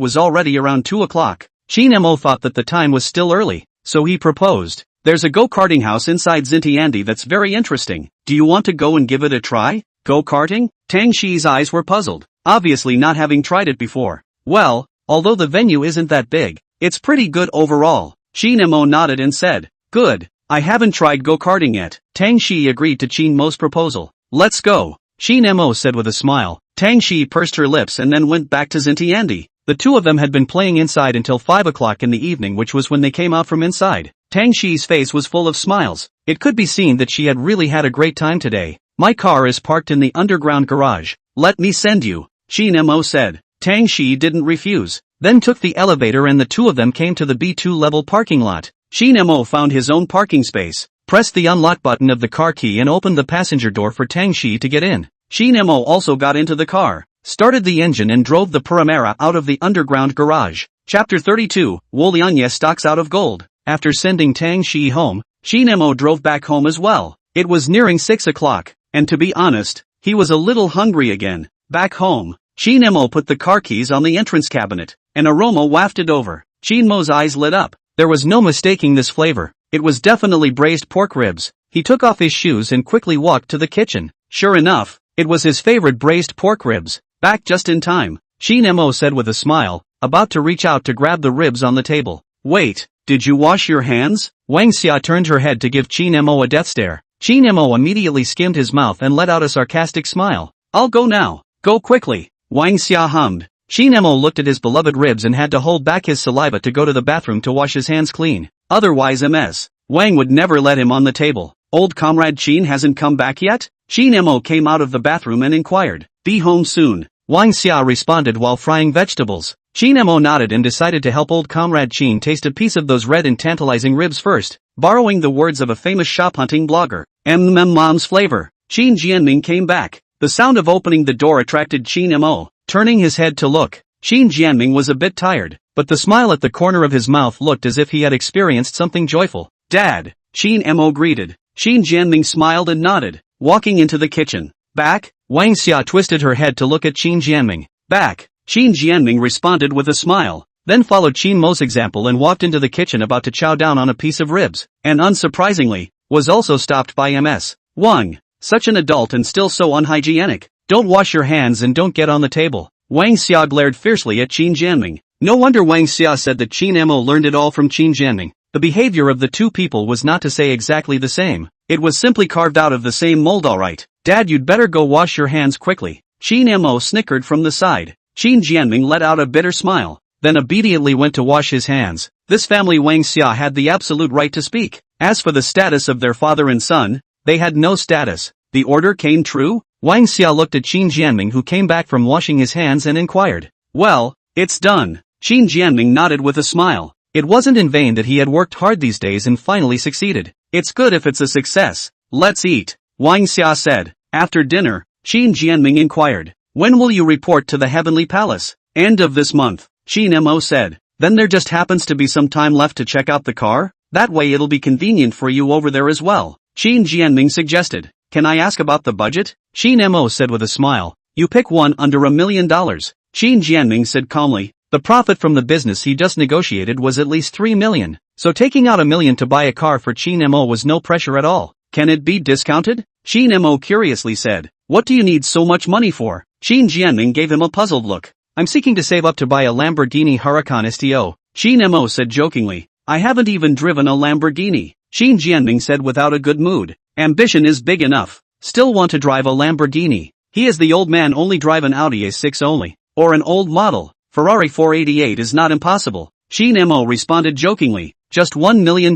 was already around 2 o'clock. Qin Mo thought that the time was still early, so he proposed. There's a go-karting house inside Xintiandi that's very interesting. Do you want to go and give it a try? Go-karting? Tang Shi's eyes were puzzled, obviously not having tried it before. Well, although the venue isn't that big, it's pretty good overall. Qin Mo nodded and said, good. I haven't tried go-karting yet. Tang Shi agreed to Qin Mo's proposal. Let's go. Qin Mo said with a smile. Tang Shi pursed her lips and then went back to Xintiandi. The two of them had been playing inside until 5 o'clock in the evening, which was when they came out from inside. Tang Shi's face was full of smiles. It could be seen that she had really had a great time today. My car is parked in the underground garage. Let me send you, Qin Mo said. Tang Shi didn't refuse, then took the elevator and the two of them came to the B2 level parking lot. Qin Mo found his own parking space, pressed the unlock button of the car key and opened the passenger door for Tang Shi to get in. Qin Mo also got into the car, started the engine and drove the Primera out of the underground garage. Chapter 32, Wolianye stocks out of gold. After sending Tang Shi home, Qin Mo drove back home as well. It was nearing 6 o'clock, and to be honest, he was a little hungry again. Back home, Qin Mo put the car keys on the entrance cabinet. An aroma wafted over. Qin Mo's eyes lit up. There was no mistaking this flavor. It was definitely braised pork ribs. He took off his shoes and quickly walked to the kitchen. Sure enough, it was his favorite braised pork ribs. Back just in time, Qin Mo said with a smile, about to reach out to grab the ribs on the table. Wait, did you wash your hands? Wang Xia turned her head to give Qin Mo a death stare. Qin Mo immediately skimmed his mouth and let out a sarcastic smile. I'll go now. Go quickly. Wang Xia hummed. Qin Mo looked at his beloved ribs and had to hold back his saliva to go to the bathroom to wash his hands clean. Otherwise Ms. Wang would never let him on the table. Old comrade Qin hasn't come back yet? Qin Mo came out of the bathroom and inquired. Be home soon. Wang Xia responded while frying vegetables. Qin Mo nodded and decided to help old comrade Qin taste a piece of those red and tantalizing ribs first, borrowing the words of a famous shop-hunting blogger. Mom's flavor. Qin Jianming came back. The sound of opening the door attracted Qin Mo. Turning his head to look, Qin Jianming was a bit tired, but the smile at the corner of his mouth looked as if he had experienced something joyful. Dad, Qin Mo greeted. Qin Jianming smiled and nodded, walking into the kitchen. Back? Wang Xia twisted her head to look at Qin Jianming. Back. Qin Jianming responded with a smile, then followed Qin Mo's example and walked into the kitchen about to chow down on a piece of ribs, and unsurprisingly, was also stopped by Ms. Wang. Such an adult and still so unhygienic. Don't wash your hands and don't get on the table. Wang Xia glared fiercely at Qin Jianming. No wonder Wang Xia said that Qin Mo learned it all from Qin Jianming. The behavior of the two people was not to say exactly the same. It was simply carved out of the same mold, alright. Dad, you'd better go wash your hands quickly. Qin Mo snickered from the side. Qin Jianming let out a bitter smile. then immediately went to wash his hands. This family Wang Xia had the absolute right to speak. As for the status of their father and son, they had no status. The order came true? Wang Xia looked at Qin Jianming, who came back from washing his hands, and inquired. Well, it's done. Qin Jianming nodded with a smile. It wasn't in vain that he had worked hard these days and finally succeeded. It's good if it's a success. Let's eat, Wang Xia said. After dinner, Qin Jianming inquired. When will you report to the Heavenly Palace? End of this month, Qin Mo said. Then there just happens to be some time left to check out the car? That way it'll be convenient for you over there as well, Qin Jianming suggested. Can I ask about the budget? Qin Mo said with a smile. You pick one under $1 million. Qin Jianming said calmly. The profit from the business he just negotiated was at least 3 million, so taking out $1 million to buy a car for Qin Mo was no pressure at all. Can it be discounted? Qin Mo curiously said. What do you need so much money for? Qin Jianming gave him a puzzled look. I'm seeking to save up to buy a Lamborghini Huracan STO, Qin Mo said jokingly. I haven't even driven a Lamborghini, Qin Jianming said without a good mood. Ambition is big enough. Still want to drive a Lamborghini. He is the old man only drive an Audi A6 only, or an old model. Ferrari 488 is not impossible, Qin Mo responded jokingly. Just $1 million.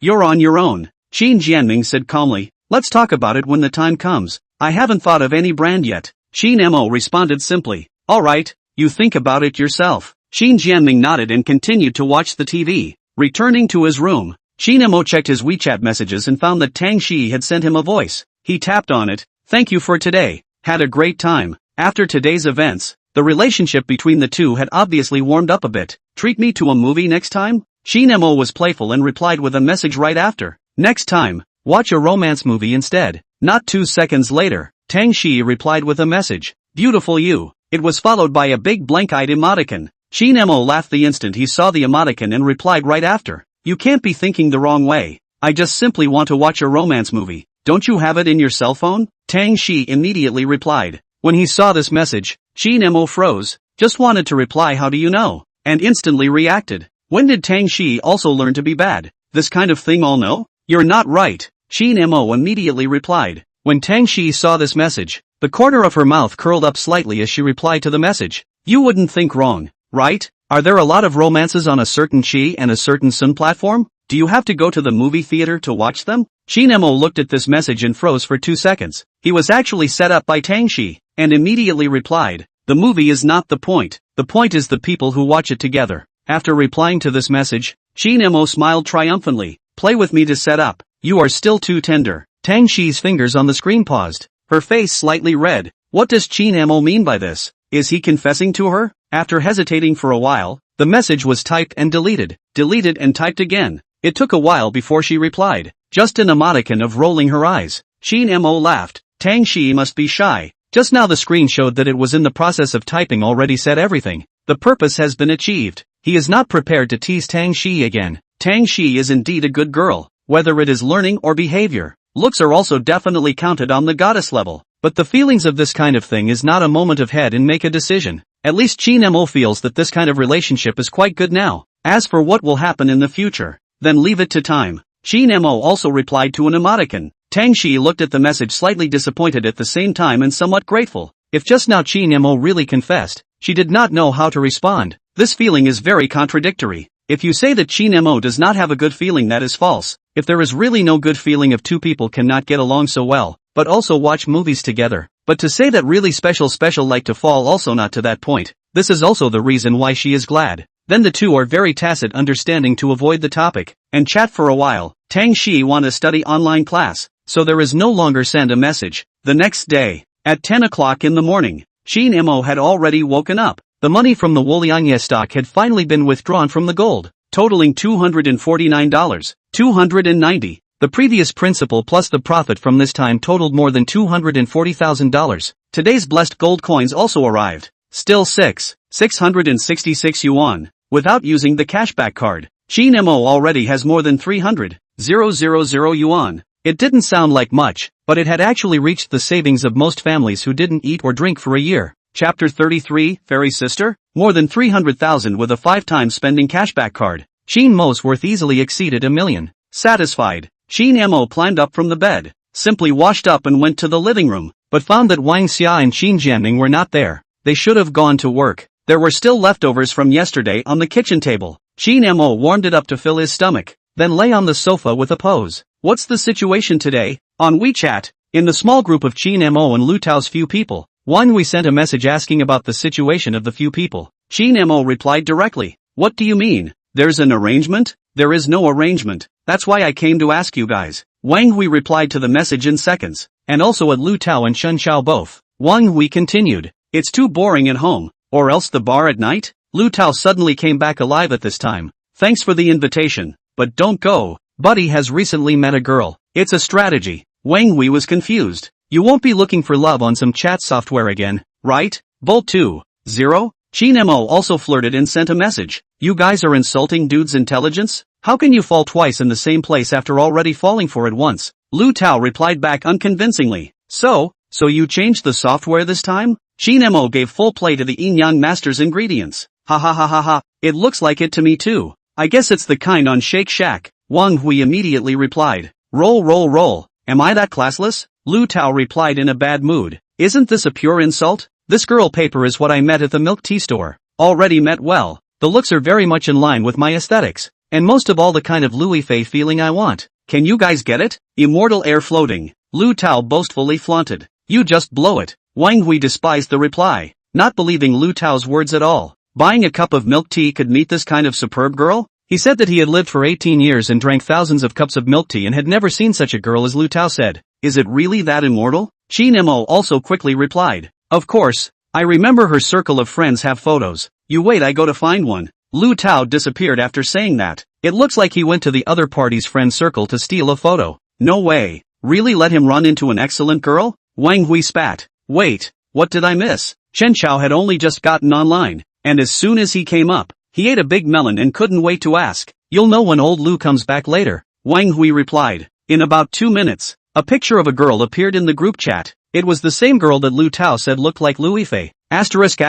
You're on your own, Qin Jianming said calmly. Let's talk about it when the time comes. I haven't thought of any brand yet, Qin Mo responded simply. Alright, you think about it yourself. Qin Jianming nodded and continued to watch the TV. Returning to his room, Qin Mo checked his WeChat messages and found that Tang Shi had sent him a voice. He tapped on it. Thank you for today. Had a great time. After today's events, the relationship between the two had obviously warmed up a bit. Treat me to a movie next time? Qin Mo was playful and replied with a message right after. Next time, watch a romance movie instead. Not 2 seconds later, Tang Shi replied with a message. Beautiful you. It was followed by a big blank-eyed emoticon. Qin Mo laughed the instant he saw the emoticon and replied right after. You can't be thinking the wrong way. I just simply want to watch a romance movie. Don't you have it in your cell phone? Tang Shi immediately replied. When he saw this message, Qin Mo froze, just wanted to reply how do you know, and instantly reacted. When did Tang Shi also learn to be bad? This kind of thing all know? You're not right, Qin Mo immediately replied. When Tang Shi saw this message, the corner of her mouth curled up slightly as she replied to the message. You wouldn't think wrong, right? Are there a lot of romances on a certain Qi and a certain Sun platform? Do you have to go to the movie theater to watch them? Qin Mo looked at this message and froze for 2 seconds. He was actually set up by Tang Shi, and immediately replied. The movie is not the point. The point is the people who watch it together. After replying to this message, Qin Mo smiled triumphantly. Play with me to set up. You are still too tender. Tang Shi's fingers on the screen paused. Her face slightly red. What does Qin Mo mean by this? Is he confessing to her? After hesitating for a while, the message was typed and deleted. Deleted and typed again. It took a while before she replied. Just an emoticon of rolling her eyes. Qin Mo laughed. Tang Shi must be shy. Just now the screen showed that it was in the process of typing already said everything. The purpose has been achieved. He is not prepared to tease Tang Shi again. Tang Shi is indeed a good girl, whether it is learning or behavior. Looks are also definitely counted on the goddess level. But the feelings of this kind of thing is not a moment of head and make a decision. At least Qin Mo feels that this kind of relationship is quite good now. As for what will happen in the future, then leave it to time. Qin Mo also replied to an emoticon. Tang Shi looked at the message slightly disappointed at the same time and somewhat grateful. If just now Qin Mo really confessed, she did not know how to respond. This feeling is very contradictory. If you say that Qin Mo does not have a good feeling, that is false. If there is really no good feeling if two people cannot get along so well, but also watch movies together. But to say that really special like to fall also not to that point. This is also the reason why she is glad. Then the two are very tacit understanding to avoid the topic, and chat for a while. Tang Shi want to study online class, so there is no longer send a message. The next day, at 10 o'clock in the morning, Qin Mo had already woken up. The money from the Wolianye stock had finally been withdrawn from the gold, totaling $249, $290. The previous principal plus the profit from this time totaled more than $240,000. Today's blessed gold coins also arrived. Still 666 yuan. Without using the cashback card, Qin Mo already has more than 300,000 yuan. It didn't sound like much, but it had actually reached the savings of most families who didn't eat or drink for a year. Chapter 33, Fairy Sister? More than 300,000 with a 5-time spending cashback card. Qin Mo's worth easily exceeded $1 million. Satisfied, Qin Mo climbed up from the bed, simply washed up and went to the living room, but found that Wang Xia and Qin Jianming were not there. They should have gone to work. There were still leftovers from yesterday on the kitchen table. Qin Mo warmed it up to fill his stomach, then lay on the sofa with a pose. What's the situation today? On WeChat, in the small group of Qin Mo and Lu Tao's few people, we sent a message asking about the situation of the few people. Qin Mo replied directly. What do you mean? There's an arrangement? There is no arrangement. That's why I came to ask you guys. Wang Hui replied to the message in seconds, and also at Lu Tao and Shen Xiao both. Wang Hui continued. It's too boring at home, or else the bar at night? Lu Tao suddenly came back alive at this time. Thanks for the invitation, but don't go. Buddy has recently met a girl. It's a strategy. Wang Hui was confused. You won't be looking for love on some chat software again, right? Bolt 2. 0? Qin Mo also flirted and sent a message. You guys are insulting dude's intelligence? How can you fall twice in the same place after already falling for it once? Lu Tao replied back unconvincingly. So you changed the software this time? Qin Mo gave full play to the Yin-Yang Master's ingredients. Ha ha ha ha ha, it looks like it to me too. I guess it's the kind on Shake Shack. Wang Hui immediately replied. Roll. Am I that classless? Lu Tao replied in a bad mood. Isn't this a pure insult? This girl paper is what I met at the milk tea store. Already met well. The looks are very much in line with my aesthetics. And most of all the kind of Louis Fei feeling I want. Can you guys get it? Immortal air floating. Lu Tao boastfully flaunted. You just blow it. Wang Hui despised the reply, not believing Lu Tao's words at all. Buying a cup of milk tea could meet this kind of superb girl? He said that he had lived for 18 years and drank thousands of cups of milk tea and had never seen such a girl as Lu Tao said. Is it really that immortal? Qin Mo also quickly replied. Of course. I remember her circle of friends have photos. You wait, I go to find one. Lu Tao disappeared after saying that. It looks like he went to the other party's friend circle to steal a photo. No way. Really let him run into an excellent girl? Wang Hui spat. Wait, what did I miss? Shen Xiao had only just gotten online, and as soon as he came up, he ate a big melon and couldn't wait to ask. You'll know when old Lu comes back later. Wang Hui replied. In about 2 minutes, a picture of a girl appeared in the group chat. It was the same girl that Lu Tao said looked like Louis Fei. Asterisk.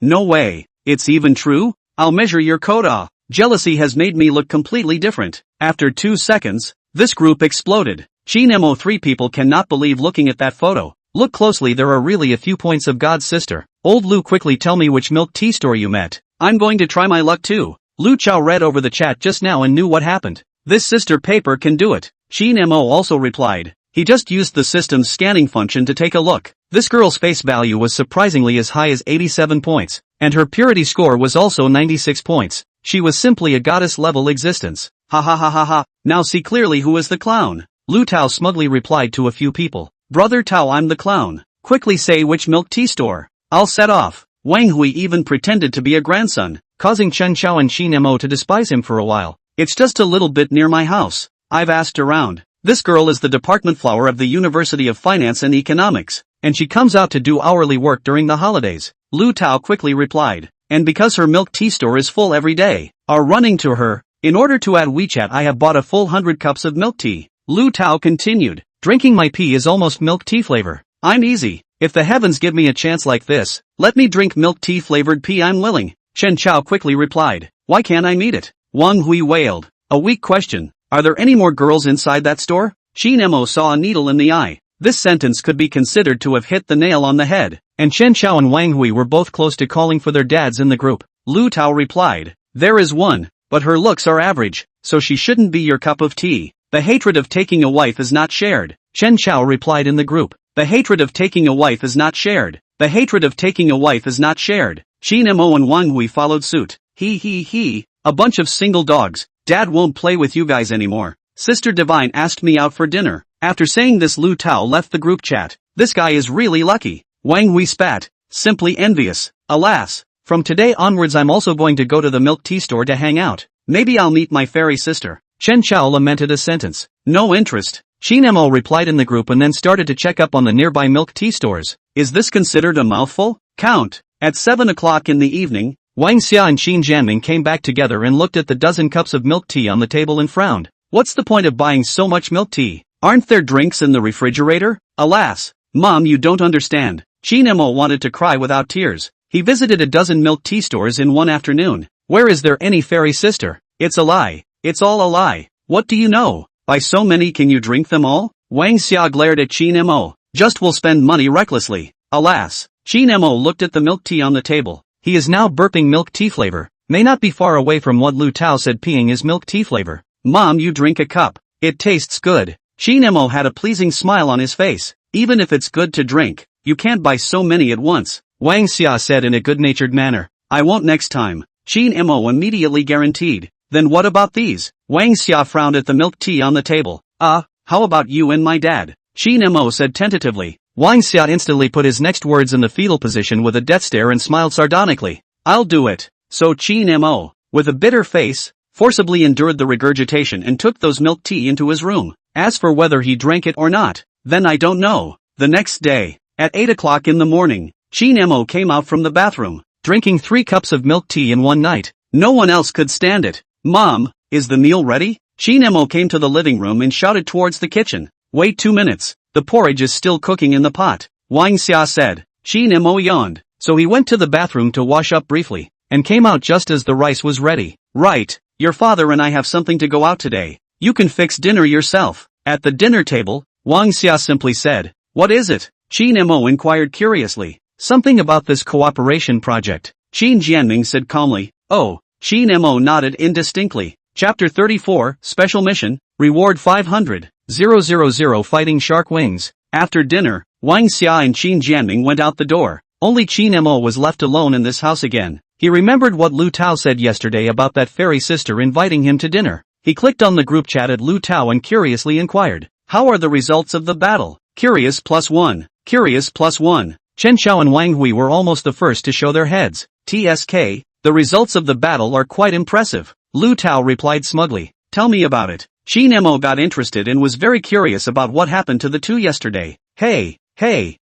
No way. It's even true? I'll measure your quota. Jealousy has made me look completely different. After 2 seconds, this group exploded. Qin Mo 3 people cannot believe looking at that photo. Look closely, there are really a few points of God's sister. Old Lu, quickly tell me which milk tea store you met. I'm going to try my luck too. Lu Chao read over the chat just now and knew what happened. This sister paper can do it. Qin Mo also replied. He just used the system's scanning function to take a look. This girl's face value was surprisingly as high as 87 points, and her purity score was also 96 points. She was simply a goddess-level existence. Ha ha ha ha ha, now see clearly who is the clown. Lu Tao smugly replied to a few people. Brother Tao, I'm the clown. Quickly say which milk tea store. I'll set off. Wang Hui even pretended to be a grandson, causing Chen Xiao and Qin Mo to despise him for a while. It's just a little bit near my house. I've asked around. This girl is the department flower of the University of Finance and Economics, and she comes out to do hourly work during the holidays. Lu Tao quickly replied. And because her milk tea store is full every day, are running to her. In order to add WeChat, I have bought a full 100 cups of milk tea. Lu Tao continued. Drinking my pee is almost milk tea flavor. I'm easy. If the heavens give me a chance like this, let me drink milk tea flavored pee, I'm willing. Chen Xiao quickly replied. Why can't I meet it? Wang Hui wailed. A weak question. Are there any more girls inside that store? Qin Mo saw a needle in the eye. This sentence could be considered to have hit the nail on the head, and Chen Xiao and Wang Hui were both close to calling for their dads in the group. Lu Tao replied. There is one, but her looks are average, so she shouldn't be your cup of tea. The hatred of taking a wife is not shared. Chen Xiao replied in the group. The hatred of taking a wife is not shared. The hatred of taking a wife is not shared. Qin Mo and Wang Hui followed suit. He. A bunch of single dogs. Dad won't play with you guys anymore. Sister Divine asked me out for dinner. After saying this, Lu Tao left the group chat. This guy is really lucky. Wang Hui spat. Simply envious. Alas. From today onwards I'm also going to go to the milk tea store to hang out. Maybe I'll meet my fairy sister. Chen Xiao lamented a sentence. No interest. Qin Mo replied in the group and then started to check up on the nearby milk tea stores. Is this considered a mouthful? Count. At 7 o'clock in the evening, Wang Xia and Qin Jianming came back together and looked at the dozen cups of milk tea on the table and frowned. What's the point of buying so much milk tea? Aren't there drinks in the refrigerator? Alas. Mom, you don't understand. Qin Mo wanted to cry without tears. He visited a dozen milk tea stores in one afternoon. Where is there any fairy sister? It's a lie. It's all a lie. What do you know? By so many can you drink them all? Wang Xia glared at Qin Mo. Just will spend money recklessly. Alas. Qin Mo looked at the milk tea on the table. He is now burping milk tea flavor. May not be far away from what Lu Tao said peeing is milk tea flavor. Mom, you drink a cup. It tastes good. Qin Mo had a pleasing smile on his face. Even if it's good to drink, you can't buy so many at once, Wang Xia said in a good-natured manner. I won't next time, Qin Mo immediately guaranteed. Then what about these? Wang Xia frowned at the milk tea on the table. How about you and my dad? Qin Mo said tentatively. Wang Xia instantly put his next words in the fetal position with a death stare and smiled sardonically. I'll do it. So Qin Mo, with a bitter face, forcibly endured the regurgitation and took those milk tea into his room. As for whether he drank it or not, then I don't know. The next day, at 8 o'clock in the morning, Qin Mo came out from the bathroom, drinking 3 cups of milk tea in one night. No one else could stand it. Mom, is the meal ready? Qin Mo came to the living room and shouted towards the kitchen. Wait 2 minutes, the porridge is still cooking in the pot, Wang Xia said. Qin Mo yawned, so he went to the bathroom to wash up briefly, and came out just as the rice was ready. Right, your father and I have something to go out today. You can fix dinner yourself. At the dinner table, Wang Xia simply said. What is it? Qin Mo inquired curiously. Something about this cooperation project. Qin Jianming said calmly. Oh, Qin Mo nodded indistinctly. Chapter 34, Special Mission, Reward 500, 000 Fighting Shark Wings. After dinner, Wang Xia and Qin Jianming went out the door. Only Qin Mo was left alone in this house again. He remembered what Lu Tao said yesterday about that fairy sister inviting him to dinner. He clicked on the group chat at Lu Tao and curiously inquired. How are the results of the battle? Curious +1. Curious +1. Chen Xiao and Wang Hui were almost the first to show their heads. TSK, the results of the battle are quite impressive. Lu Tao replied smugly. Tell me about it. Qin Mo got interested and was very curious about what happened to the two yesterday. Hey,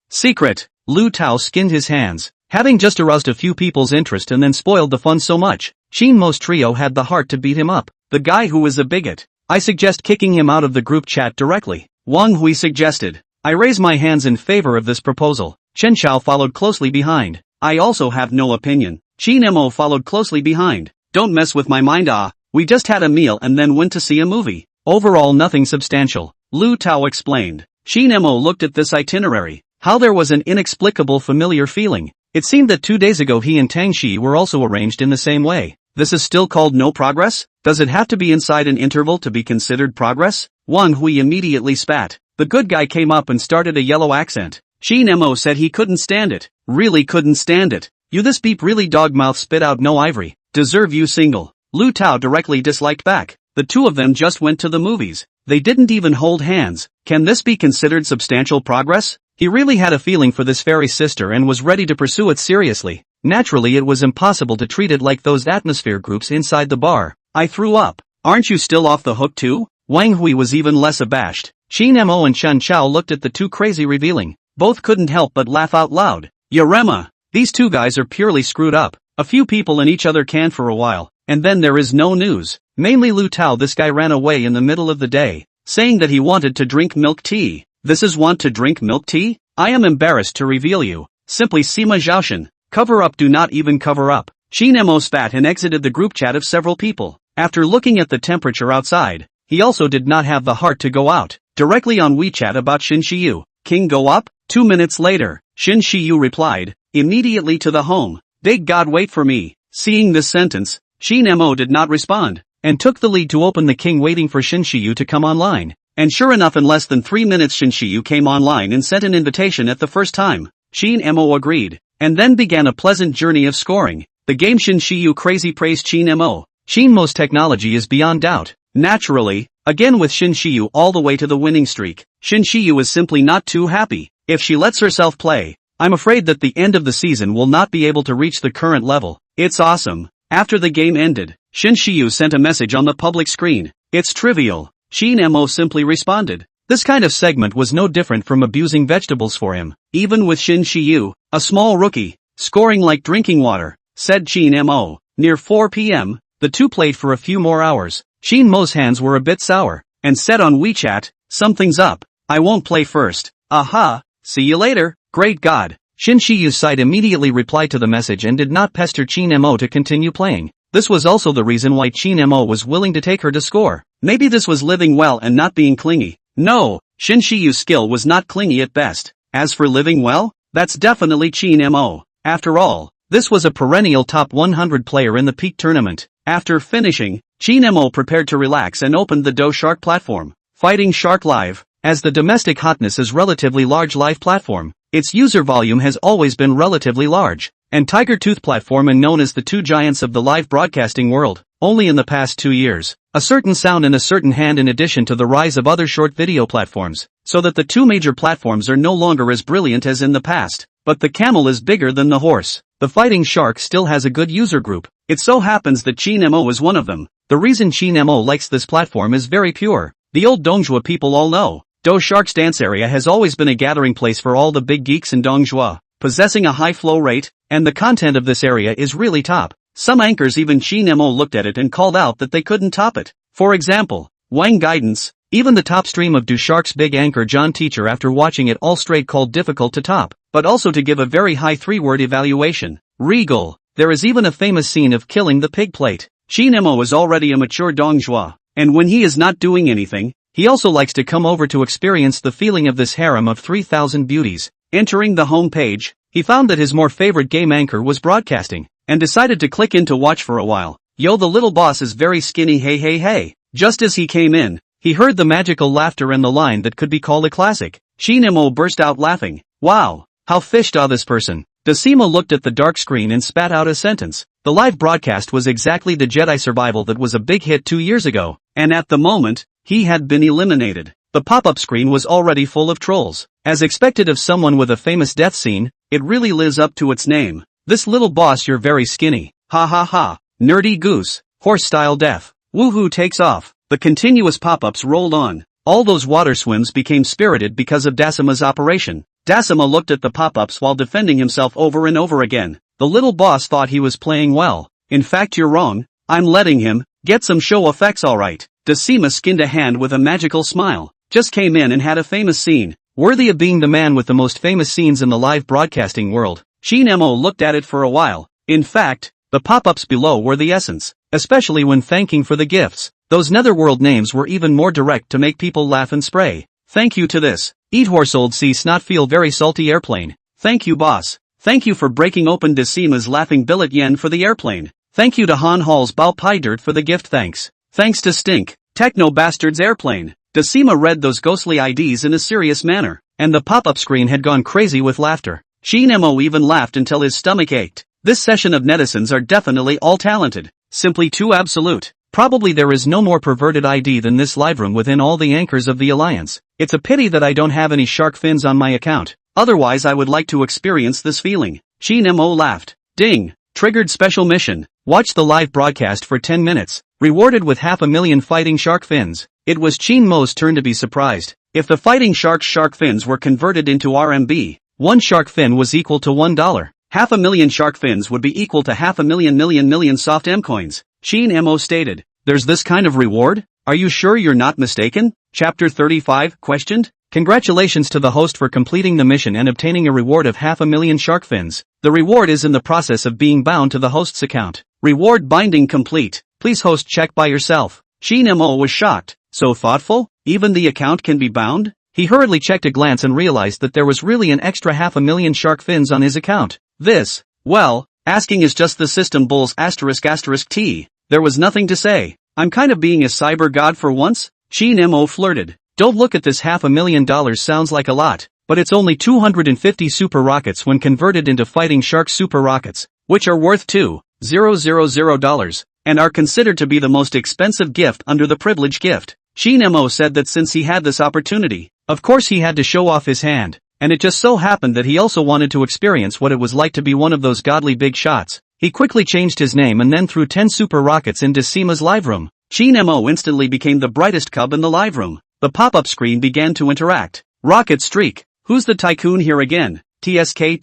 secret. Lu Tao skinned his hands. Having just aroused a few people's interest and then spoiled the fun so much, Qin Mo's trio had the heart to beat him up. The guy who is a bigot. I suggest kicking him out of the group chat directly. Wang Hui suggested. I raise my hands in favor of this proposal. Chen Xiao followed closely behind. I also have no opinion. Qin Mo followed closely behind. Don't mess with my mind. We just had a meal and then went to see a movie. Overall nothing substantial. Lu Tao explained. Qin Mo looked at this itinerary. How there was an inexplicable familiar feeling. It seemed that 2 days ago he and Tang Shi were also arranged in the same way. This is still called no progress? Does it have to be inside an interval to be considered progress? Wang Hui immediately spat. The good guy came up and started a yellow accent. Qin Mo said he couldn't stand it. Really couldn't stand it. You this beep really dogmouth spit out no ivory. Deserve you single. Lu Tao directly disliked back. The two of them just went to the movies. They didn't even hold hands. Can this be considered substantial progress? He really had a feeling for this fairy sister and was ready to pursue it seriously. Naturally it was impossible to treat it like those atmosphere groups inside the bar. I threw up. Aren't you still off the hook too? Wang Hui was even less abashed. Qin Mo and Chen Xiao looked at the two crazy revealing. Both couldn't help but laugh out loud. Yarema! These two guys are purely screwed up. A few people in each other can for a while, and then there is no news. Mainly Lu Tao. This guy ran away in the middle of the day, saying that he wanted to drink milk tea. This is want to drink milk tea? I am embarrassed to reveal you. Simply Sima Zhaoshan. Cover up, do not even cover up. Qin Mo spat and exited the group chat of several people. After looking at the temperature outside, he also did not have the heart to go out. Directly on WeChat about Shin Shiyu. King go up? 2 minutes later, Shin Shiyu replied, immediately to the home. Big God wait for me. Seeing this sentence, Qin Mo did not respond, and took the lead to open the king waiting for Shin Shiyu to come online. And sure enough in less than 3 minutes Shin Shiyu came online and sent an invitation at the first time. Qin Mo agreed, and then began a pleasant journey of scoring. The game Shin Shiyu crazy praised Qin Mo. Qin Mo's technology is beyond doubt. Naturally, again with Shin Shiyu all the way to the winning streak, Shin Shiyu is simply not too happy. If she lets herself play, I'm afraid that the end of the season will not be able to reach the current level. It's awesome. After the game ended, Shin Shiyu sent a message on the public screen. It's trivial. Qin Mo simply responded. This kind of segment was no different from abusing vegetables for him. Even with Shin Shiyu, a small rookie, scoring like drinking water, said Qin Mo. Near 4 p.m., the two played for a few more hours. Qin Mo's hands were a bit sour, and said on WeChat, something's up. I won't play first. Aha, see you later. Great God. Shin Shiyu's side immediately replied to the message and did not pester Qin Mo to continue playing. This was also the reason why Qin Mo was willing to take her to score. Maybe this was living well and not being clingy. No, Shin Shiyu's skill was not clingy at best. As for living well, That's definitely Qin Mo. After all, this was a perennial top 100 player in the peak tournament. After finishing, Qin Mo prepared to relax and opened the Do Shark platform. Fighting Shark Live. As the domestic hotness is relatively large live platform, its user volume has always been relatively large, and Tiger Tooth platform and known as the two giants of the live broadcasting world. Only in the past 2 years, a certain sound and a certain hand in addition to the rise of other short video platforms, so that the two major platforms are no longer as brilliant as in the past. But the camel is bigger than the horse. The Fighting Shark still has a good user group. It so happens that Qin Mo is one of them. The reason Qin Mo likes this platform is very pure. The old Donghua people all know. Do Shark's dance area has always been a gathering place for all the big geeks in Donghua, possessing a high flow rate, and the content of this area is really top. Some anchors even Qin Mo looked at it and called out that they couldn't top it. For example, Wang Guidance, even the top stream of Do Shark's big anchor John Teacher after watching it all straight called difficult to top, but also to give a very high 3-word evaluation. Regal. There is even a famous scene of killing the pig plate. Qin Mo is already a mature Donghua, and when he is not doing anything, he also likes to come over to experience the feeling of this harem of 3,000 beauties. Entering the home page, he found that his more favorite game anchor was broadcasting, and decided to click in to watch for a while. Yo, the little boss is very skinny, hey hey hey. Just as he came in, he heard the magical laughter and the line that could be called a classic. Qin Mo burst out laughing. Wow, how fished are this person. Decima looked at the dark screen and spat out a sentence. The live broadcast was exactly the Jedi Survival that was a big hit 2 years ago, and at the moment, he had been eliminated. The pop-up screen was already full of trolls. As expected of someone with a famous death scene, it really lives up to its name. This little boss, you're very skinny. Ha ha ha. Nerdy goose. Horse-style death. Woohoo takes off. The continuous pop-ups rolled on. All those water swims became spirited because of Dacima's operation. Dacima looked at the pop-ups while defending himself over and over again. The little boss thought he was playing well. In fact, you're wrong. I'm letting him get some show effects, alright. Decima skinned a hand with a magical smile. Just came in and had a famous scene. Worthy of being the man with the most famous scenes in the live broadcasting world. Qin Mo looked at it for a while. In fact, the pop-ups below were the essence, especially when thanking for the gifts. Those netherworld names were even more direct to make people laugh and spray. Thank you to this. Eat horse old sea snot feel very salty airplane. Thank you boss. Thank you for breaking open Decima's laughing billet yen for the airplane. Thank you to Han Hall's Bao Pai Dirt for the gift thanks. Thanks to Stink. Techno Bastards airplane. Decima read those ghostly IDs in a serious manner, and the pop-up screen had gone crazy with laughter. Qin Mo even laughed until his stomach ached. This session of netizens are definitely all talented. Simply too absolute. Probably there is no more perverted ID than this live room within all the anchors of the Alliance. It's a pity that I don't have any shark fins on my account. Otherwise I would like to experience this feeling. Qin Mo laughed. Ding. Triggered special mission. Watch the live broadcast for 10 minutes. Rewarded with 500,000 fighting shark fins. It was Qin Mo's turn to be surprised. If the fighting shark's shark fins were converted into RMB, one shark fin was equal to $1. 500,000 shark fins would be equal to 500,000 million soft M coins. Qin Mo stated. There's this kind of reward? Are you sure you're not mistaken? Chapter 35, questioned? Congratulations to the host for completing the mission and obtaining a reward of 500,000 shark fins. The reward is in the process of being bound to the host's account. Reward binding complete. Please host check by yourself. Qin Mo was shocked. So thoughtful? Even the account can be bound? He hurriedly checked a glance and realized that there was really an extra 500,000 shark fins on his account. This, well, asking is just the system bulls *** T. There was nothing to say. I'm kind of being a cyber god for once? Qin Mo flirted. Don't look at this $500,000 sounds like a lot, but it's only 250 super rockets when converted into fighting shark super rockets, which are worth $2,000, and are considered to be the most expensive gift under the privilege gift. Qin Mo said that since he had this opportunity, of course he had to show off his hand, and it just so happened that he also wanted to experience what it was like to be one of those godly big shots. He quickly changed his name and then threw 10 super rockets into Decima's live room. Qin Mo instantly became the brightest cub in the live room. The pop-up screen began to interact. Rocket streak. Who's the tycoon here again? TSK,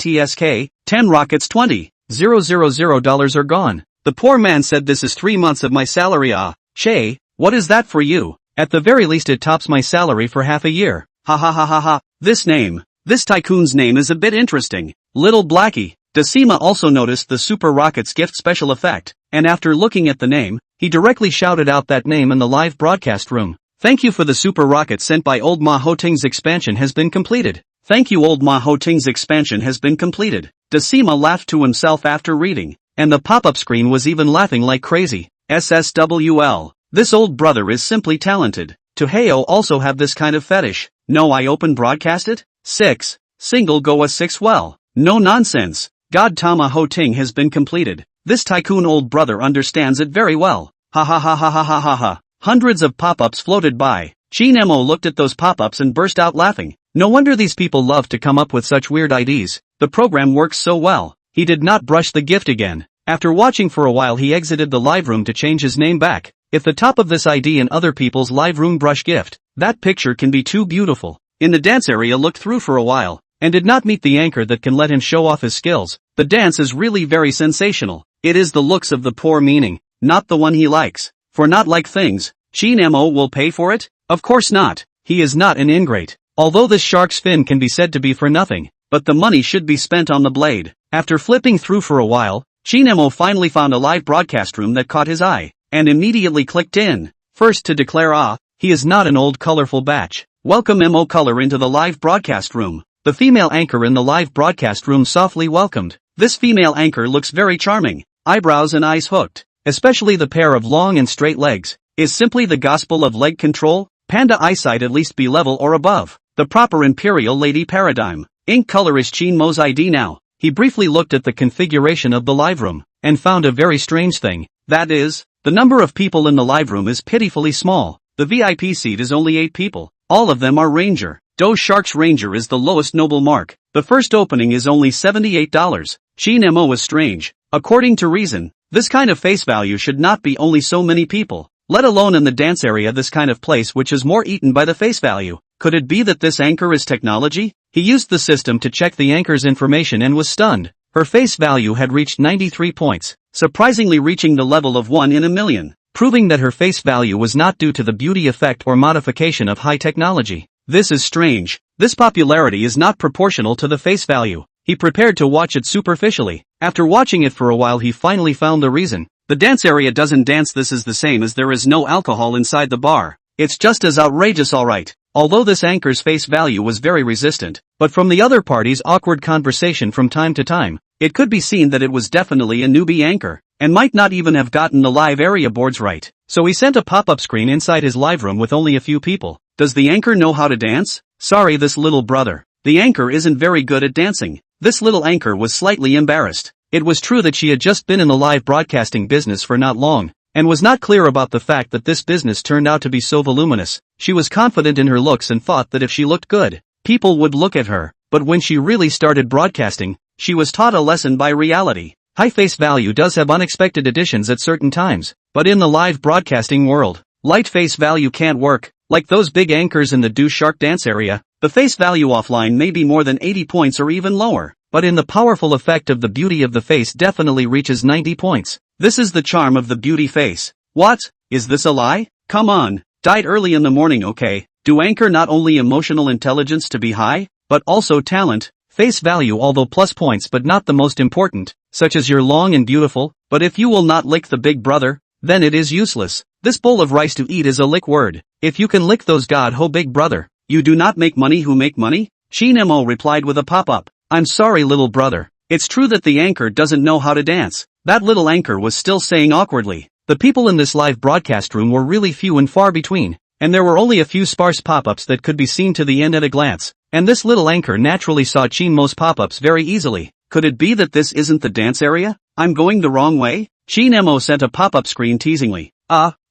10 rockets $20,000 are gone. The poor man said this is 3 months of my salary. Shay, what is that for you? At the very least it tops my salary for half a year. Ha ha ha ha ha. This tycoon's name is a bit interesting. Little Blackie. Decima also noticed the Super Rockets gift special effect, and after looking at the name, he directly shouted out that name in the live broadcast room. Thank you for the Super Rocket sent by Old Ma Ho Ting's expansion has been completed. Thank you, old Ma Ho-Ting's expansion has been completed. Decima laughed to himself after reading, and the pop-up screen was even laughing like crazy. SSWL. This old brother is simply talented. To Heyo also have this kind of fetish. No, I open broadcast it? 6. Single go a 6 well. No nonsense. God, Tama Ho-Ting has been completed. This Tycoon old brother understands it very well. Ha ha ha ha ha ha ha ha. Hundreds of pop-ups floated by. Qin Mo looked at those pop-ups and burst out laughing. No wonder these people love to come up with such weird ideas. The program works so well. He did not brush the gift again. After watching for a while, he exited the live room to change his name back. If the top of this ID in other people's live room brush gift, that picture can be too beautiful. In the dance area, looked through for a while, and did not meet the anchor that can let him show off his skills. The dance is really very sensational. It is the looks of the poor meaning, not the one he likes. For not like things, Qin Mo will pay for it? Of course not. He is not an ingrate. Although this shark's fin can be said to be for nothing, but the money should be spent on the blade. After flipping through for a while, Qin Mo finally found a live broadcast room that caught his eye, and immediately clicked in. First to declare he is not an old colorful batch. Welcome Mo Color into the live broadcast room. The female anchor in the live broadcast room softly welcomed. This female anchor looks very charming, eyebrows and eyes hooked, especially the pair of long and straight legs, is simply the gospel of leg control. Panda eyesight at least be level or above. The proper imperial lady paradigm. Ink color is Qin Mo's ID now. He briefly looked at the configuration of the live room, and found a very strange thing. That is, the number of people in the live room is pitifully small. The VIP seat is only 8 people. All of them are Ranger. Do Shark's Ranger is the lowest noble mark. The first opening is only $78. Qin Mo is strange. According to reason, this kind of face value should not be only so many people, let alone in the dance area, this kind of place which is more eaten by the face value. Could it be that this anchor is technology? He used the system to check the anchor's information and was stunned. Her face value had reached 93 points, surprisingly reaching the level of 1 in a million, proving that her face value was not due to the beauty effect or modification of high technology. This is strange. This popularity is not proportional to the face value. He prepared to watch it superficially. After watching it for a while, he finally found the reason. The dance area doesn't dance. This is the same as there is no alcohol inside the bar. It's just as outrageous, alright. Although this anchor's face value was very resistant, but from the other party's awkward conversation from time to time, it could be seen that it was definitely a newbie anchor, and might not even have gotten the live area boards right. So he sent a pop-up screen inside his live room with only a few people. Does the anchor know how to dance? Sorry, this little brother. The anchor isn't very good at dancing. This little anchor was slightly embarrassed. It was true that she had just been in the live broadcasting business for not long, and was not clear about the fact that this business turned out to be so voluminous. She was confident in her looks and thought that if she looked good, people would look at her, but when she really started broadcasting, she was taught a lesson by reality. High face value does have unexpected additions at certain times, but in the live broadcasting world, light face value can't work. Like those big anchors in the Do Shark dance area, the face value offline may be more than 80 points or even lower, but in the powerful effect of the beauty of the face definitely reaches 90 points. This is the charm of the beauty face. What? Is this a lie? Come on. Died early in the morning, okay? Do anchor not only emotional intelligence to be high, but also talent, face value, although plus points but not the most important, such as you're long and beautiful, but if you will not lick the big brother, then it is useless. This bowl of rice to eat is a lick word. If you can lick those god ho big brother, you do not make money who make money? Qin Mo replied with a pop-up. I'm sorry, little brother. It's true that the anchor doesn't know how to dance. That little anchor was still saying awkwardly. The people in this live broadcast room were really few and far between, and there were only a few sparse pop-ups that could be seen to the end at a glance, and this little anchor naturally saw Qin Mo's pop-ups very easily. Could it be that this isn't the dance area? I'm going the wrong way? Qin Mo sent a pop-up screen teasingly.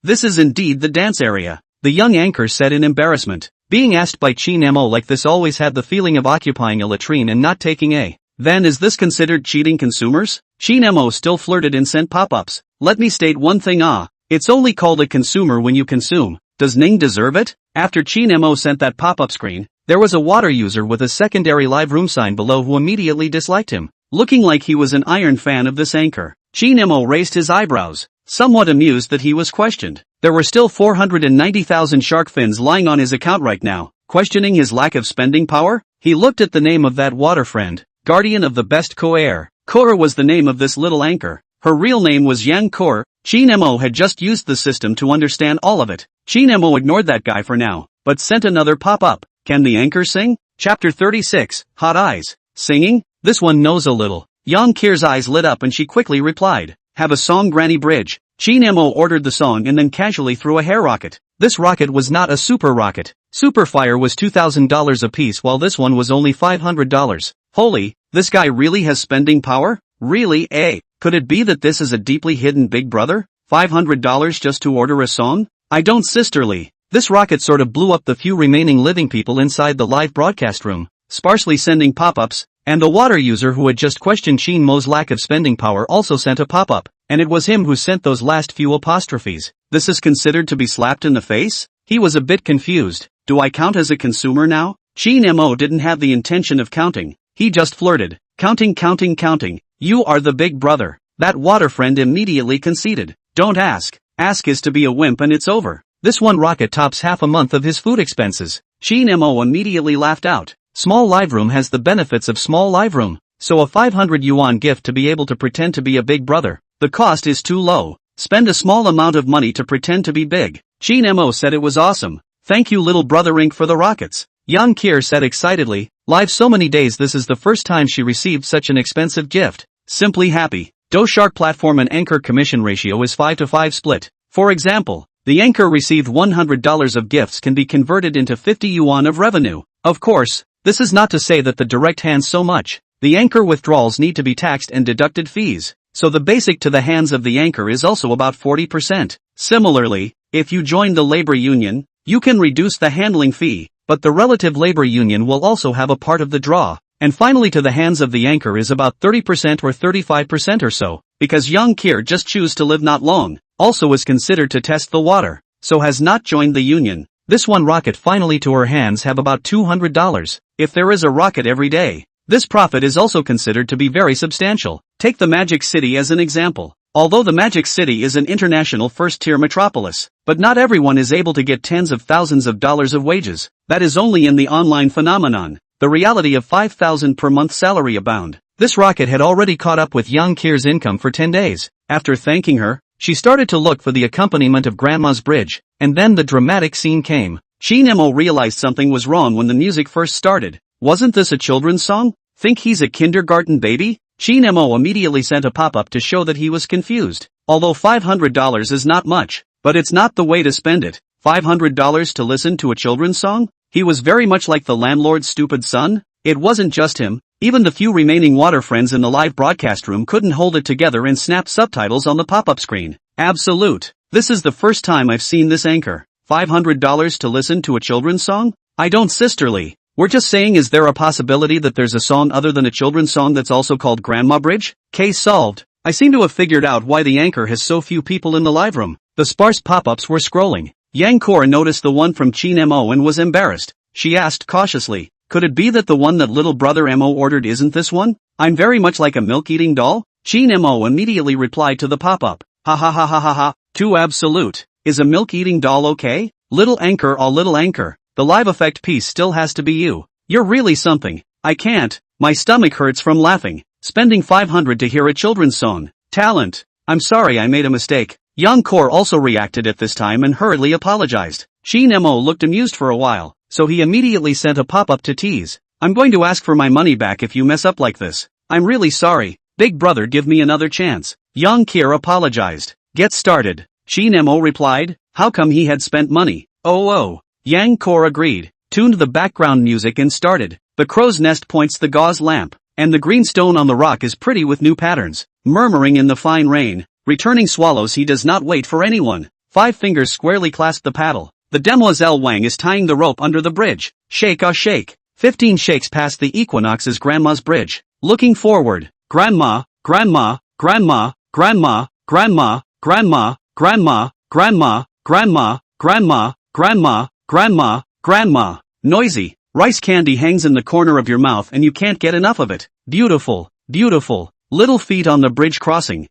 This is indeed the dance area. The young anchor said in embarrassment. Being asked by Qin Mo like this always had the feeling of occupying a latrine and not taking a. Then is this considered cheating consumers? Qin Mo still flirted and sent pop-ups. Let me state one thing, it's only called a consumer when you consume. Does Ning deserve it? After Qin Mo sent that pop-up screen, there was a water user with a secondary live room sign below who immediately disliked him, looking like he was an iron fan of this anchor. Qin Mo raised his eyebrows, somewhat amused that he was questioned. There were still 490,000 shark fins lying on his account right now. Questioning his lack of spending power, he looked at the name of that water friend, guardian of the best Koer. Koer was the name of this little anchor. Her real name was Yang Koer. Qin Mo had just used the system to understand all of it. Qin Mo ignored that guy for now, but sent another pop-up. Can the anchor sing? Chapter 36, Hot Eyes. Singing? This one knows a little. Young Kir's eyes lit up and she quickly replied. Have a song, Granny Bridge. Qin Mo ordered the song and then casually threw a hair rocket. This rocket was not a super rocket. Superfire was $2,000 a piece while this one was only $500. Holy, this guy really has spending power? Really, eh? Could it be that this is a deeply hidden big brother? $500 just to order a song? I don't, sisterly. This rocket sort of blew up the few remaining living people inside the live broadcast room, sparsely sending pop-ups, and the water user who had just questioned Qin Mo's lack of spending power also sent a pop-up, and it was him who sent those last few apostrophes. This is considered to be slapped in the face? He was a bit confused. Do I count as a consumer now? Qin Mo didn't have the intention of counting. He just flirted. Counting. You are the big brother. That water friend immediately conceded. Don't ask. Ask is to be a wimp and it's over. This one rocket tops half a month of his food expenses. Qin Mo immediately laughed out. Small live room has the benefits of small live room. So a 500 yuan gift to be able to pretend to be a big brother. The cost is too low. Spend a small amount of money to pretend to be big. Qin Mo said it was awesome. Thank you, little brother Inc. for the rockets. Young Kir said excitedly. Live so many days, this is the first time she received such an expensive gift. Simply happy. Do-Shark platform and anchor commission ratio is 5-to-5 split. For example, the anchor received $100 of gifts can be converted into 50 yuan of revenue. Of course, this is not to say that the direct hands so much. The anchor withdrawals need to be taxed and deducted fees. So the basic to the hands of the anchor is also about 40%. Similarly, if you join the labor union, you can reduce the handling fee, but the relative labor union will also have a part of the draw. And finally to the hands of the anchor is about 30% or 35% or so, because young Kir just choose to live not long, also is considered to test the water, so has not joined the union. This one rocket finally to her hands have about $200. If there is a rocket every day, this profit is also considered to be very substantial. Take the Magic City as an example. Although the Magic City is an international first-tier metropolis, but not everyone is able to get tens of thousands of dollars of wages. That is only in the online phenomenon. The reality of 5,000 per month salary abound. This rocket had already caught up with young Kir's income for 10 days. After thanking her, she started to look for the accompaniment of Grandma's bridge, and then the dramatic scene came. Qin Mo realized something was wrong when the music first started. Wasn't this a children's song? Think he's a kindergarten baby? Qin Mo immediately sent a pop-up to show that he was confused. Although $500 is not much, but it's not the way to spend it. $500 to listen to a children's song? He was very much like the landlord's stupid son. It wasn't just him. Even the few remaining water friends in the live broadcast room couldn't hold it together and snap subtitles on the pop-up screen. Absolute. This is the first time I've seen this anchor. $500 to listen to a children's song? I don't, sisterly. We're just saying, is there a possibility that there's a song other than a children's song that's also called Grandma Bridge? Case solved. I seem to have figured out why the anchor has so few people in the live room. The sparse pop-ups were scrolling. Yang Kor noticed the one from Qin Mo and was embarrassed. She asked cautiously, could it be that the one that little brother Mo ordered isn't this one? I'm very much like a milk-eating doll? Qin Mo immediately replied to the pop-up. Ha ha ha ha ha ha, too absolute. Is a milk-eating doll okay? Little anchor, little anchor. The live effect piece still has to be you. You're really something. I can't. My stomach hurts from laughing. Spending 500 to hear a children's song. Talent. I'm sorry, I made a mistake. Young Kor also reacted at this time and hurriedly apologized. Qin Mo looked amused for a while, so he immediately sent a pop-up to tease. I'm going to ask for my money back if you mess up like this. I'm really sorry. Big brother, give me another chance. Young Kir apologized. Get started. Qin Mo replied. How come he had spent money? Oh. Yang Kor agreed, tuned the background music and started. The crow's nest points the gauze lamp, and the green stone on the rock is pretty with new patterns. Murmuring in the fine rain, returning swallows, he does not wait for anyone. 5 fingers squarely clasp the paddle. The demoiselle Wang is tying the rope under the bridge. Shake a shake. 15 shakes past the equinox is Grandma's bridge. Looking forward. Grandma, Grandma, Grandma, Grandma, Grandma, Grandma, Grandma, Grandma, Grandma, Grandma, Grandma, Grandma, Grandma. Noisy. Rice candy hangs in the corner of your mouth and you can't get enough of it. Beautiful, beautiful. Little feet on the bridge crossing.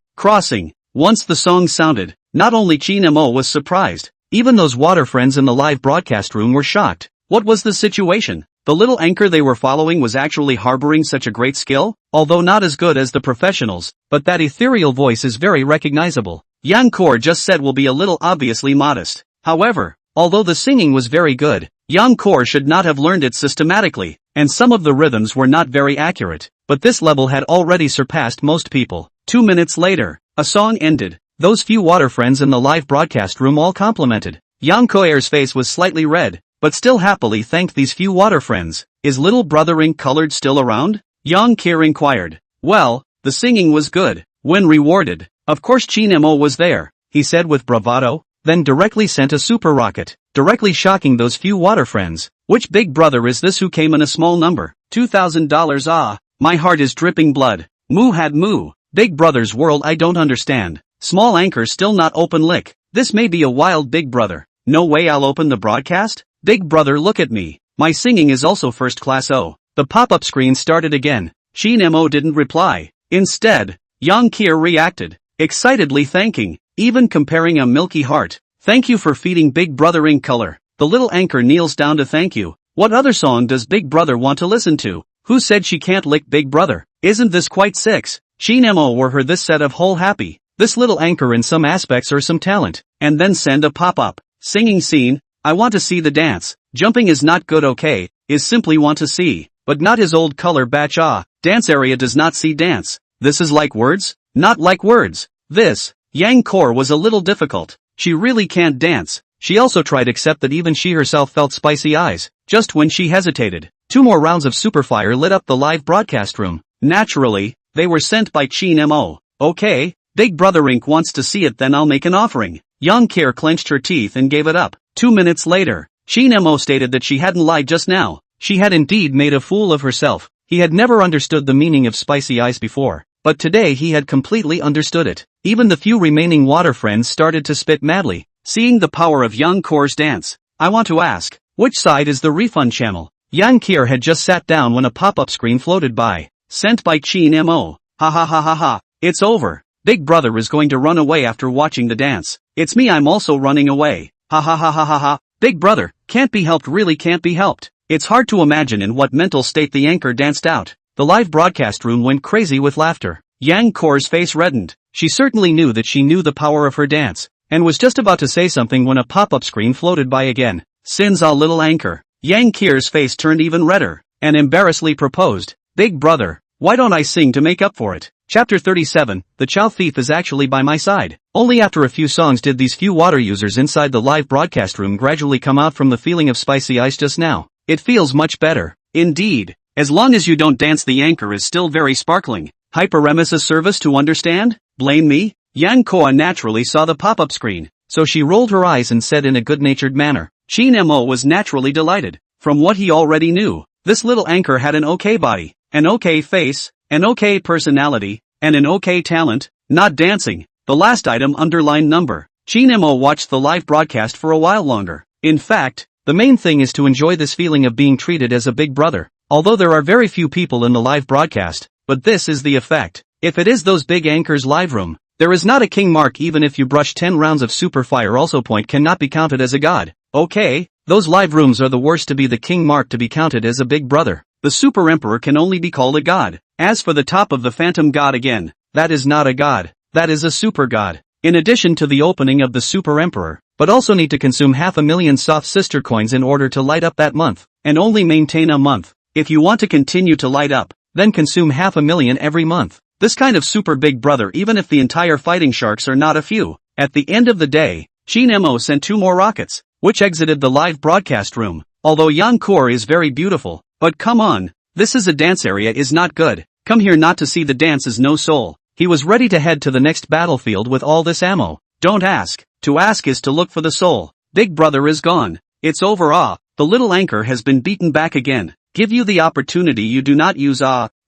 Once the song sounded, not only Qin Mo was surprised, even those water friends in the live broadcast room were shocked. What was the situation? The little anchor they were following was actually harboring such a great skill, although not as good as the professionals, but that ethereal voice is very recognizable. Yang Kor just said will be a little obviously modest. However, although the singing was very good, Yang Kor should not have learned it systematically, and some of the rhythms were not very accurate, but this level had already surpassed most people. 2 minutes later, a song ended. Those few water friends in the live broadcast room all complimented. Yang Koer's face was slightly red, but still happily thanked these few water friends. Is little brother ink colored still around? Yang Kier inquired. Well, the singing was good. When rewarded, of course Qin Mo was there, he said with bravado, then directly sent a super rocket, directly shocking those few water friends. Which big brother is this who came in a small number? $2,000. Ah, my heart is dripping blood. Moo had moo. Big brother's world I don't understand. Small anchor still not open lick. This may be a wild big brother. No way I'll open the broadcast? Big brother look at me. My singing is also first class. Oh. The pop-up screen started again. Qin Mo didn't reply. Instead, Yang Kier reacted, excitedly thanking, even comparing a milky heart. Thank you for feeding Big Brother ink color. The little anchor kneels down to thank you. What other song does Big Brother want to listen to? Who said she can't lick Big Brother? Isn't this quite six? Qin Mo were her this set of whole happy. This little anchor in some aspects or some talent. And then send a pop-up. Singing scene. I want to see the dance. Jumping is not good okay, is simply want to see. But not his old color batch dance area does not see dance. This is like words? Not like words. This, Yang Core was a little difficult. She really can't dance. She also tried except that even she herself felt spicy eyes, just when she hesitated. 2 more rounds of superfire lit up the live broadcast room. Naturally, they were sent by Qin Mo. Okay, Big Brother Ink wants to see it then I'll make an offering. Yang Kier clenched her teeth and gave it up. 2 minutes later, Qin Mo stated that she hadn't lied just now. She had indeed made a fool of herself. He had never understood the meaning of spicy eyes before, but today he had completely understood it. Even the few remaining water friends started to spit madly, seeing the power of Yang Kore's dance. I want to ask, which side is the refund channel? Yang Kier had just sat down when a pop-up screen floated by. Sent by Qin Mo. Ha ha ha ha ha. It's over. Big Brother is going to run away after watching the dance. It's me, I'm also running away. Ha ha ha ha ha ha. Big Brother, can't be helped, really can't be helped. It's hard to imagine in what mental state the anchor danced out. The live broadcast room went crazy with laughter. Yang Kore's face reddened. She certainly knew that she knew the power of her dance, and was just about to say something when a pop-up screen floated by again. Sins a little anchor. Yang Kier's face turned even redder, and embarrassedly proposed, Big Brother, why don't I sing to make up for it? Chapter 37, The Chow Thief is actually by my side. Only after a few songs did these few water users inside the live broadcast room gradually come out from the feeling of spicy ice just now. It feels much better. Indeed. As long as you don't dance the anchor is still very sparkling. Hyperemesis service to understand? Blame me? Yang Koa naturally saw the pop-up screen, so she rolled her eyes and said in a good-natured manner. Qin Mo was naturally delighted. From what he already knew, this little anchor had an okay body, an okay face, an okay personality, and an okay talent. Not dancing. The last item underlined number. Qin Mo watched the live broadcast for a while longer. In fact, the main thing is to enjoy this feeling of being treated as a big brother. Although there are very few people in the live broadcast, but this is the effect. If it is those big anchors live room, there is not a king mark even if you brush 10 rounds of super fire also point cannot be counted as a god. Okay, those live rooms are the worst to be the king mark to be counted as a big brother. The super emperor can only be called a god. As for the top of the phantom god again, that is not a god, that is a super god. In addition to the opening of the super emperor, but also need to consume 500,000 soft sister coins in order to light up that month, and only maintain a month. If you want to continue to light up, then consume 500,000 every month. This kind of super big brother even if the entire fighting sharks are not a few. At the end of the day, Qin Mo sent 2 more rockets, which exited the live broadcast room. Although Yang Kor is very beautiful, but come on, this is a dance area is not good. Come here not to see the dance is no soul. He was ready to head to the next battlefield with all this ammo. Don't ask. To ask is to look for the soul. Big brother is gone. It's over. The little anchor has been beaten back again. Give you the opportunity you do not use.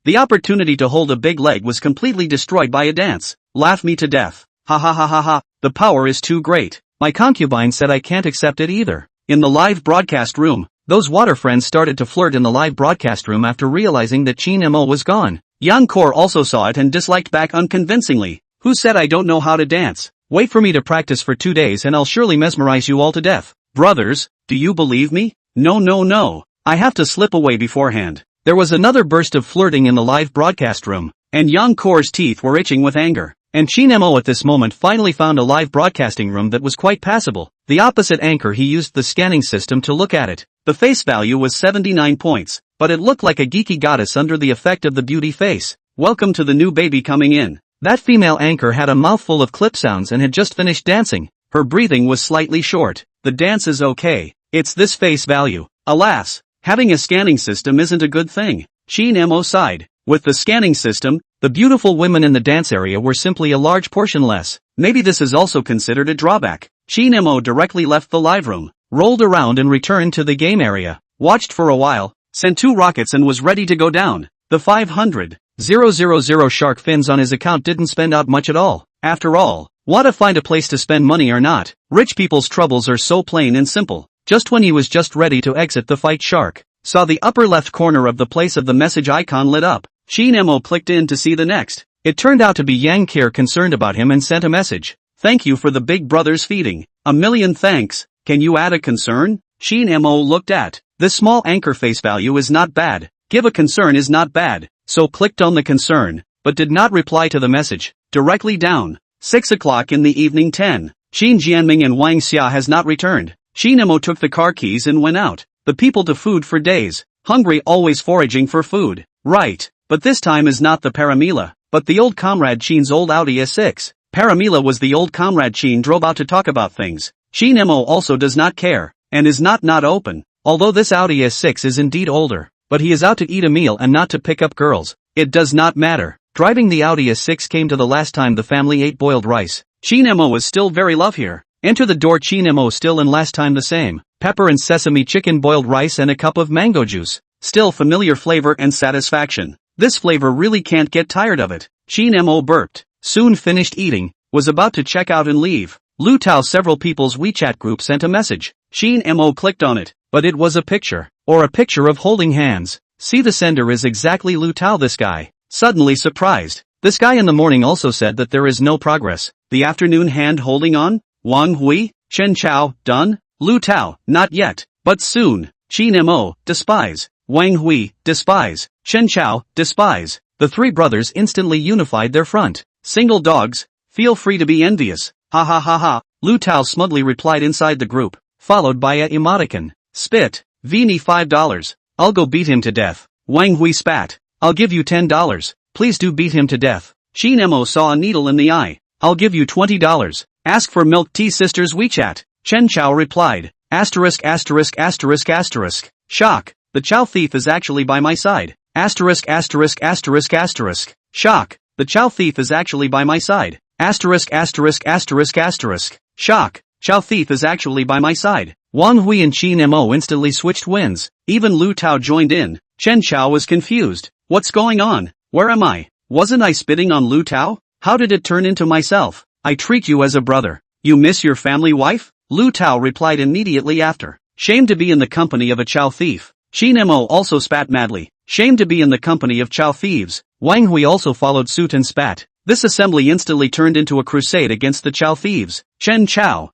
The opportunity to hold a big leg was completely destroyed by a dance. Laugh me to death. Ha ha ha ha ha. The power is too great. My concubine said I can't accept it either. In the live broadcast room, those water friends started to flirt in the live broadcast room after realizing that Qin Mo was gone. Yang Kor also saw it and disliked back unconvincingly. Who said I don't know how to dance? Wait for me to practice for 2 days and I'll surely mesmerize you all to death. Brothers, do you believe me? No no no. I have to slip away beforehand. There was another burst of flirting in the live broadcast room, and Yang Kor's teeth were itching with anger. And Qin Mo at this moment finally found a live broadcasting room that was quite passable. The opposite anchor he used the scanning system to look at it. The face value was 79 points. but it looked like a geeky goddess under the effect of the beauty face. Welcome to the new baby coming in. That female anchor had a mouthful of clip sounds and had just finished dancing. Her breathing was slightly short. The dance is okay. It's this face value. Alas, having a scanning system isn't a good thing. Qin Mo sighed. With the scanning system, the beautiful women in the dance area were simply a large portion less. Maybe this is also considered a drawback. Qin Mo directly left the live room, rolled around and returned to the game area, watched for a while, sent 2 rockets and was ready to go down. The 500,000 shark fins on his account didn't spend out much at all. After all, wanna find a place to spend money or not? Rich people's troubles are so plain and simple. Just when he was just ready to exit the fight, shark saw the upper left corner of the place of the message icon lit up. Qin Mo clicked in to see the next. It turned out to be Yang Care, concerned about him, and sent a message. Thank you for the big brother's feeding. A million thanks. Can you add a concern? Qin Mo looked at. This small anchor face value is not bad. Give a concern is not bad. So clicked on the concern, but did not reply to the message. Directly down. 6 o'clock in the evening. 10. Qin Jianming and Wang Xia has not returned. Qin Mo took the car keys and went out. The people to food for days. Hungry, always foraging for food. Right. But this time is not the Paramila, but the old comrade Qin's old Audi S6. Paramila was the old comrade Qin drove out to talk about things. Qin Mo also does not care, and is not open. Although this Audi S6 is indeed older, but he is out to eat a meal and not to pick up girls. It does not matter. Driving the Audi S6 came to the last time the family ate boiled rice. Qin Mo is still very love here. Enter the door. Qin Mo still and last time the same. Pepper and sesame chicken, boiled rice and a cup of mango juice. Still familiar flavor and satisfaction. This flavor really can't get tired of it. Qin Mo burped. Soon finished eating, was about to check out and leave. Lu Tao, several people's WeChat group, sent a message. Qin Mo clicked on it, but it was a picture, or a picture of holding hands. See, the sender is exactly Lu Tao. This guy. Suddenly surprised. This guy in the morning also said that there is no progress. The afternoon hand holding on? Wang Hui, Chen Chao, done? Lu Tao, not yet, but soon. Qin Mo, despise. Wang Hui, despise. Chen Chao, despise. The 3 brothers instantly unified their front. Single dogs, feel free to be envious. Ha ha ha ha. Lu Tao smugly replied inside the group, followed by a emoticon. Spit. Vini $5. I'll go beat him to death. Wang Hui spat. I'll give you $10. Please do beat him to death. Qin Mo saw a needle in the eye. I'll give you $20. Ask for milk tea, sisters WeChat. Chen Chao replied. Asterisk asterisk asterisk asterisk. Shock. The Chow thief is actually by my side. Asterisk asterisk asterisk asterisk. Shock. The Chow thief is actually by my side. Asterisk asterisk asterisk asterisk. Shock. Chow thief is actually by my side. Wang Hui and Qin Mo instantly switched wins. Even Lu Tao joined in. Chen Chao was confused. What's going on? Where am I? Wasn't I spitting on Lu Tao? How did it turn into myself? I treat you as a brother. You miss your family wife? Lu Tao replied immediately after. Shame to be in the company of a Chow thief. Qin Mo also spat madly. Shame to be in the company of Chow thieves. Wang Hui also followed suit and spat. This assembly instantly turned into a crusade against the Chow thieves. Chen Chao,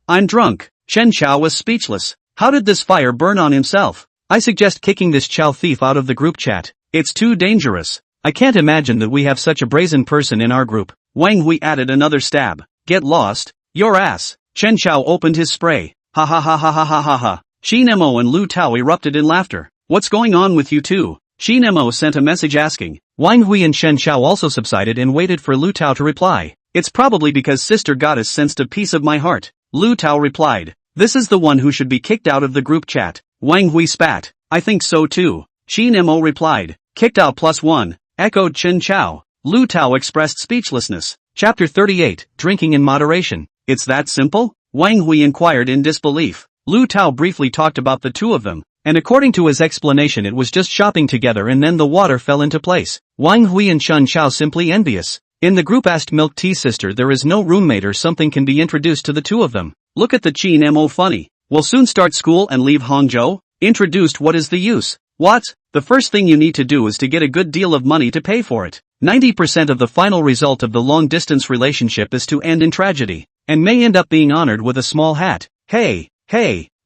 I'm drunk. Chen Chao was speechless. How did this fire burn on himself? I suggest kicking this Chow thief out of the group chat. It's too dangerous. I can't imagine that we have such a brazen person in our group. Wang Hui added another stab. Get lost, your ass. Chen Chao opened his spray. Ha ha ha ha ha ha ha ha. Qin Mo and Lu Tao erupted in laughter. What's going on with you two? Qin Mo sent a message asking. Wang Hui and Chen Chao also subsided and waited for Lu Tao to reply. It's probably because Sister Goddess sensed a piece of my heart. Lu Tao replied. This is the one who should be kicked out of the group chat. Wang Hui spat. I think so too. Qin Mo replied. Kicked out +1, echoed Chen Chao. Lu Tao expressed speechlessness. Chapter 38, Drinking in Moderation. It's that simple? Wang Hui inquired in disbelief. Lu Tao briefly talked about the 2 of them, and according to his explanation it was just shopping together and then the water fell into place. Wang Hui and Chen Chao simply envious. In the group asked Milk Tea Sister there is no roommate or something can be introduced to the 2 of them. Look at the Qin Mo funny. Will soon start school and leave Hangzhou? Introduced, what is the use? What? The first thing you need to do is to get a good deal of money to pay for it. 90% of the final result of the long-distance relationship is to end in tragedy, and may end up being honored with a small hat. Hey,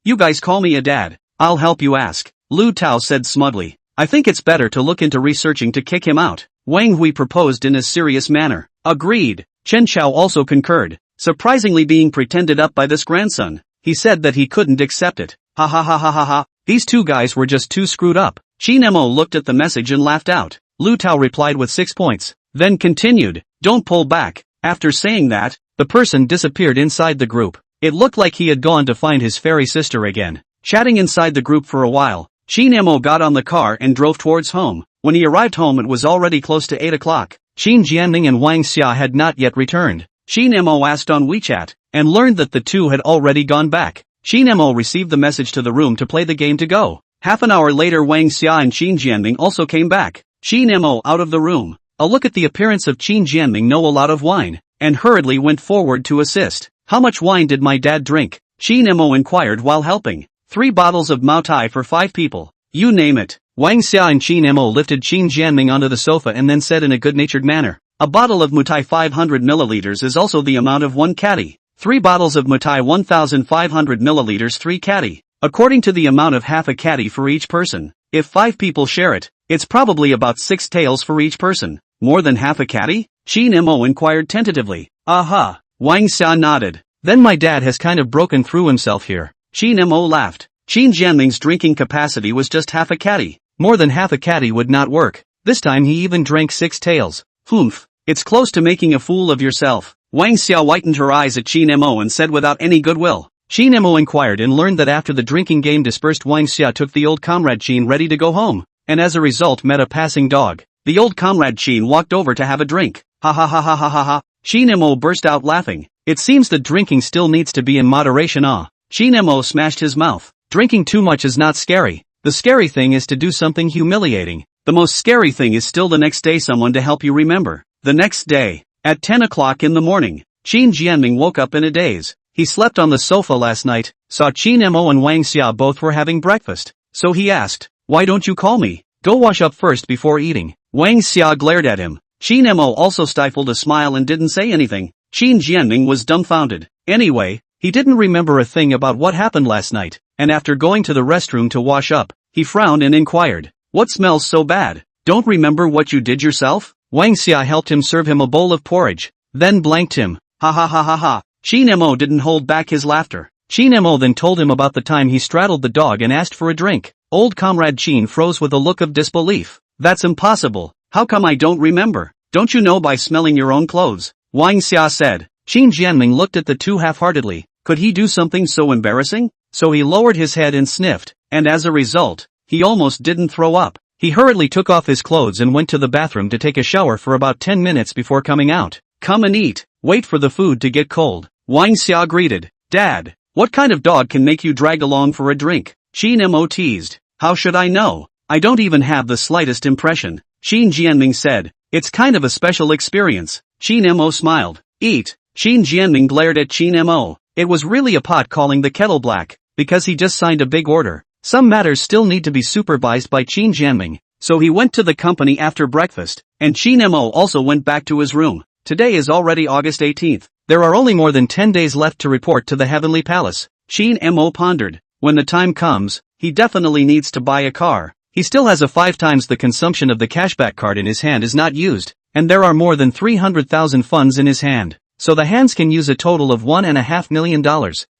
you guys call me a dad. I'll help you ask. Lu Tao said smugly. I think it's better to look into researching to kick him out. Wang Hui proposed in a serious manner. Agreed. Chen Chao also concurred, surprisingly being pretended up by this grandson. He said that he couldn't accept it. Ha ha ha ha ha ha. These 2 guys were just too screwed up. Qin Mo looked at the message and laughed out. Lu Tao replied with 6 points, then continued, don't pull back. After saying that, the person disappeared inside the group. It looked like he had gone to find his fairy sister again. Chatting inside the group for a while, Qin Mo got on the car and drove towards home. When he arrived home it was already close to 8 o'clock. Qin Jianming and Wang Xia had not yet returned. Qin Mo asked on WeChat, and learned that the two had already gone back. Qin Mo received the message to the room to play the game to go. Half an hour later Wang Xia and Qin Jianming also came back. Qin Mo out of the room. A look at the appearance of Qin Jianming know a lot of wine, and hurriedly went forward to assist. How much wine did my dad drink? Qin Mo inquired while helping. 3 bottles of Mao Tai for 5 people. You name it. Wang Xia and Qin Mo lifted Qin Jianming onto the sofa and then said in a good-natured manner, a bottle of Mutai 500 milliliters is also the amount of 1 caddy. 3 bottles of Mutai 1500 milliliters 3 caddy. According to the amount of half a caddy for each person. If 5 people share it, it's probably about 6 taels for each person. More than half a caddy? Qin Mo inquired tentatively. Aha. Wang Xia nodded. Then my dad has kind of broken through himself here. Qin Mo laughed. Qin Jianming's drinking capacity was just half a caddy. More than half a caddy would not work. This time he even drank 6 taels. Humph. It's close to making a fool of yourself. Wang Xia whitened her eyes at Qin Mo and said without any goodwill. Qin Mo inquired and learned that after the drinking game dispersed Wang Xia took the old comrade Qin ready to go home, and as a result met a passing dog. The old comrade Qin walked over to have a drink. Ha ha ha ha ha ha ha. Qin Mo burst out laughing. It seems that drinking still needs to be in moderation. Qin Mo smashed his mouth. Drinking too much is not scary. The scary thing is to do something humiliating. The most scary thing is still the next day someone to help you remember. The next day, at 10 o'clock in the morning, Qin Jianming woke up in a daze. He slept on the sofa last night, saw Qin Mo and Wang Xia both were having breakfast. So he asked, why don't you call me? Go wash up first before eating. Wang Xia glared at him. Qin Mo also stifled a smile and didn't say anything. Qin Jianming was dumbfounded. Anyway, he didn't remember a thing about what happened last night, and after going to the restroom to wash up, he frowned and inquired, what smells so bad? Don't remember what you did yourself? Wang Xia helped him serve him a bowl of porridge, then blanked him. Ha ha ha ha ha. Qin Mo didn't hold back his laughter. Qin Mo then told him about the time he straddled the dog and asked for a drink. Old comrade Qin froze with a look of disbelief. That's impossible. How come I don't remember? Don't you know by smelling your own clothes? Wang Xia said. Qin Jianming looked at the two half-heartedly. Could he do something so embarrassing? So he lowered his head and sniffed, and as a result, he almost didn't throw up. He hurriedly took off his clothes and went to the bathroom to take a shower for about 10 minutes before coming out. Come and eat. Wait for the food to get cold. Wang Xia greeted. Dad, what kind of dog can make you drag along for a drink? Qin Mo teased. How should I know? I don't even have the slightest impression. Qin Jianming said. It's kind of a special experience. Qin Mo smiled. Eat. Qin Jianming glared at Qin Mo. It was really a pot calling the kettle black, because he just signed a big order. Some matters still need to be supervised by Qin Jianming, so he went to the company after breakfast, and Qin Mo also went back to his room. Today is already August 18th. There are only more than 10 days left to report to the Heavenly Palace. Qin Mo pondered. When the time comes, he definitely needs to buy a car. He still has a 5 times the consumption of the cashback card in his hand is not used, and there are more than 300,000 funds in his hand. So the hands can use a total of $1.5 million.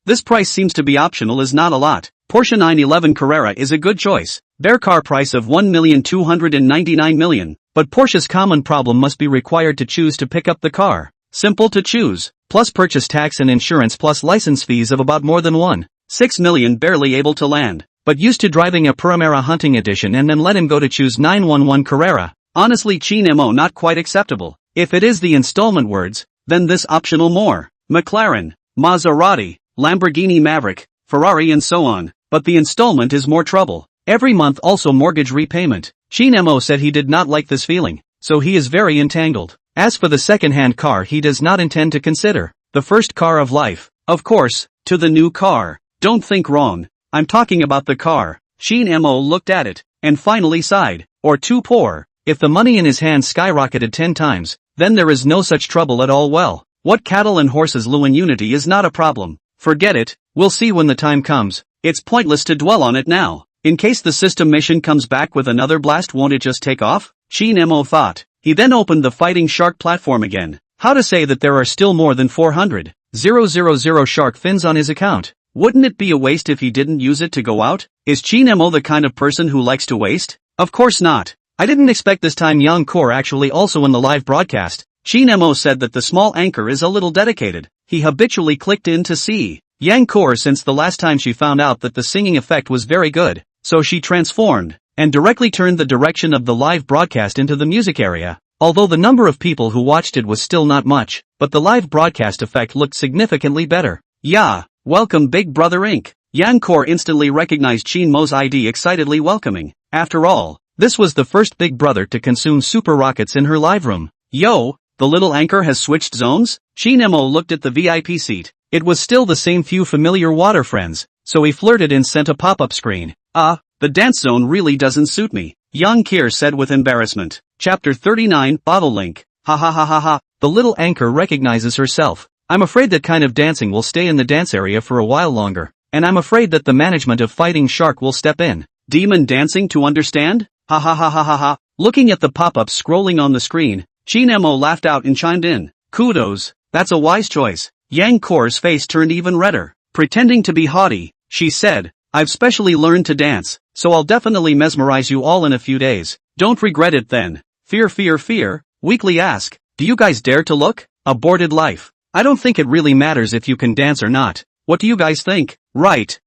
This price seems to be optional is not a lot. Porsche 911 Carrera is a good choice. Their car price of $1,299,000, but Porsche's common problem must be required to choose to pick up the car. Simple to choose, plus purchase tax and insurance plus license fees of about more than $1.6 million barely able to land, but used to driving a Primera hunting edition and then let him go to choose 911 Carrera. Honestly Qin Mo not quite acceptable. If it is the installment words, then this optional more. McLaren, Maserati, Lamborghini Maverick, Ferrari and so on, but the installment is more trouble. Every month also mortgage repayment. Qin Mo said he did not like this feeling, so he is very entangled. As for the second-hand car he does not intend to consider. The first car of life, of course, to the new car. Don't think wrong, I'm talking about the car. Qin Mo looked at it, and finally sighed. Or too poor. If the money in his hand skyrocketed 10 times, then there is no such trouble at all. Well, what cattle and horses Luan Unity is not a problem. Forget it, we'll see when the time comes. It's pointless to dwell on it now. In case the system mission comes back with another blast, won't it just take off? Qin Mo thought. He then opened the Fighting Shark platform again. How to say that there are still more than 400,000 shark fins on his account? Wouldn't it be a waste if he didn't use it to go out? Is Qin Mo the kind of person who likes to waste? Of course not. I didn't expect this time. Young Kor actually also in the live broadcast. Qin Mo said that the small anchor is a little dedicated. He habitually clicked in to see Yang Kor since the last time she found out that the singing effect was very good, so she transformed and directly turned the direction of the live broadcast into the music area. Although the number of people who watched it was still not much, but the live broadcast effect looked significantly better. Yeah, welcome Big Brother Inc. Yang Kor instantly recognized Qin Mo's ID, excitedly welcoming. After all, this was the first Big Brother to consume super rockets in her live room. Yo, the little anchor has switched zones? Qin Mo looked at the VIP seat. It was still the same few familiar water friends, so he flirted and sent a pop-up screen. The dance zone really doesn't suit me, Yang Kir said with embarrassment. Chapter 39, Bottle Link. Ha ha ha ha ha. The little anchor recognizes herself. I'm afraid that kind of dancing will stay in the dance area for a while longer, and I'm afraid that the management of Fighting Shark will step in. Demon dancing to understand? Ha ha ha ha ha ha. Looking at the pop-ups scrolling on the screen, Qin Mo laughed out and chimed in. Kudos, that's a wise choice. Yang Kor's face turned even redder. Pretending to be haughty, she said, I've specially learned to dance, so I'll definitely mesmerize you all in a few days. Don't regret it then. Fear. Weekly ask, do you guys dare to look? Aborted life. I don't think it really matters if you can dance or not. What do you guys think? Right.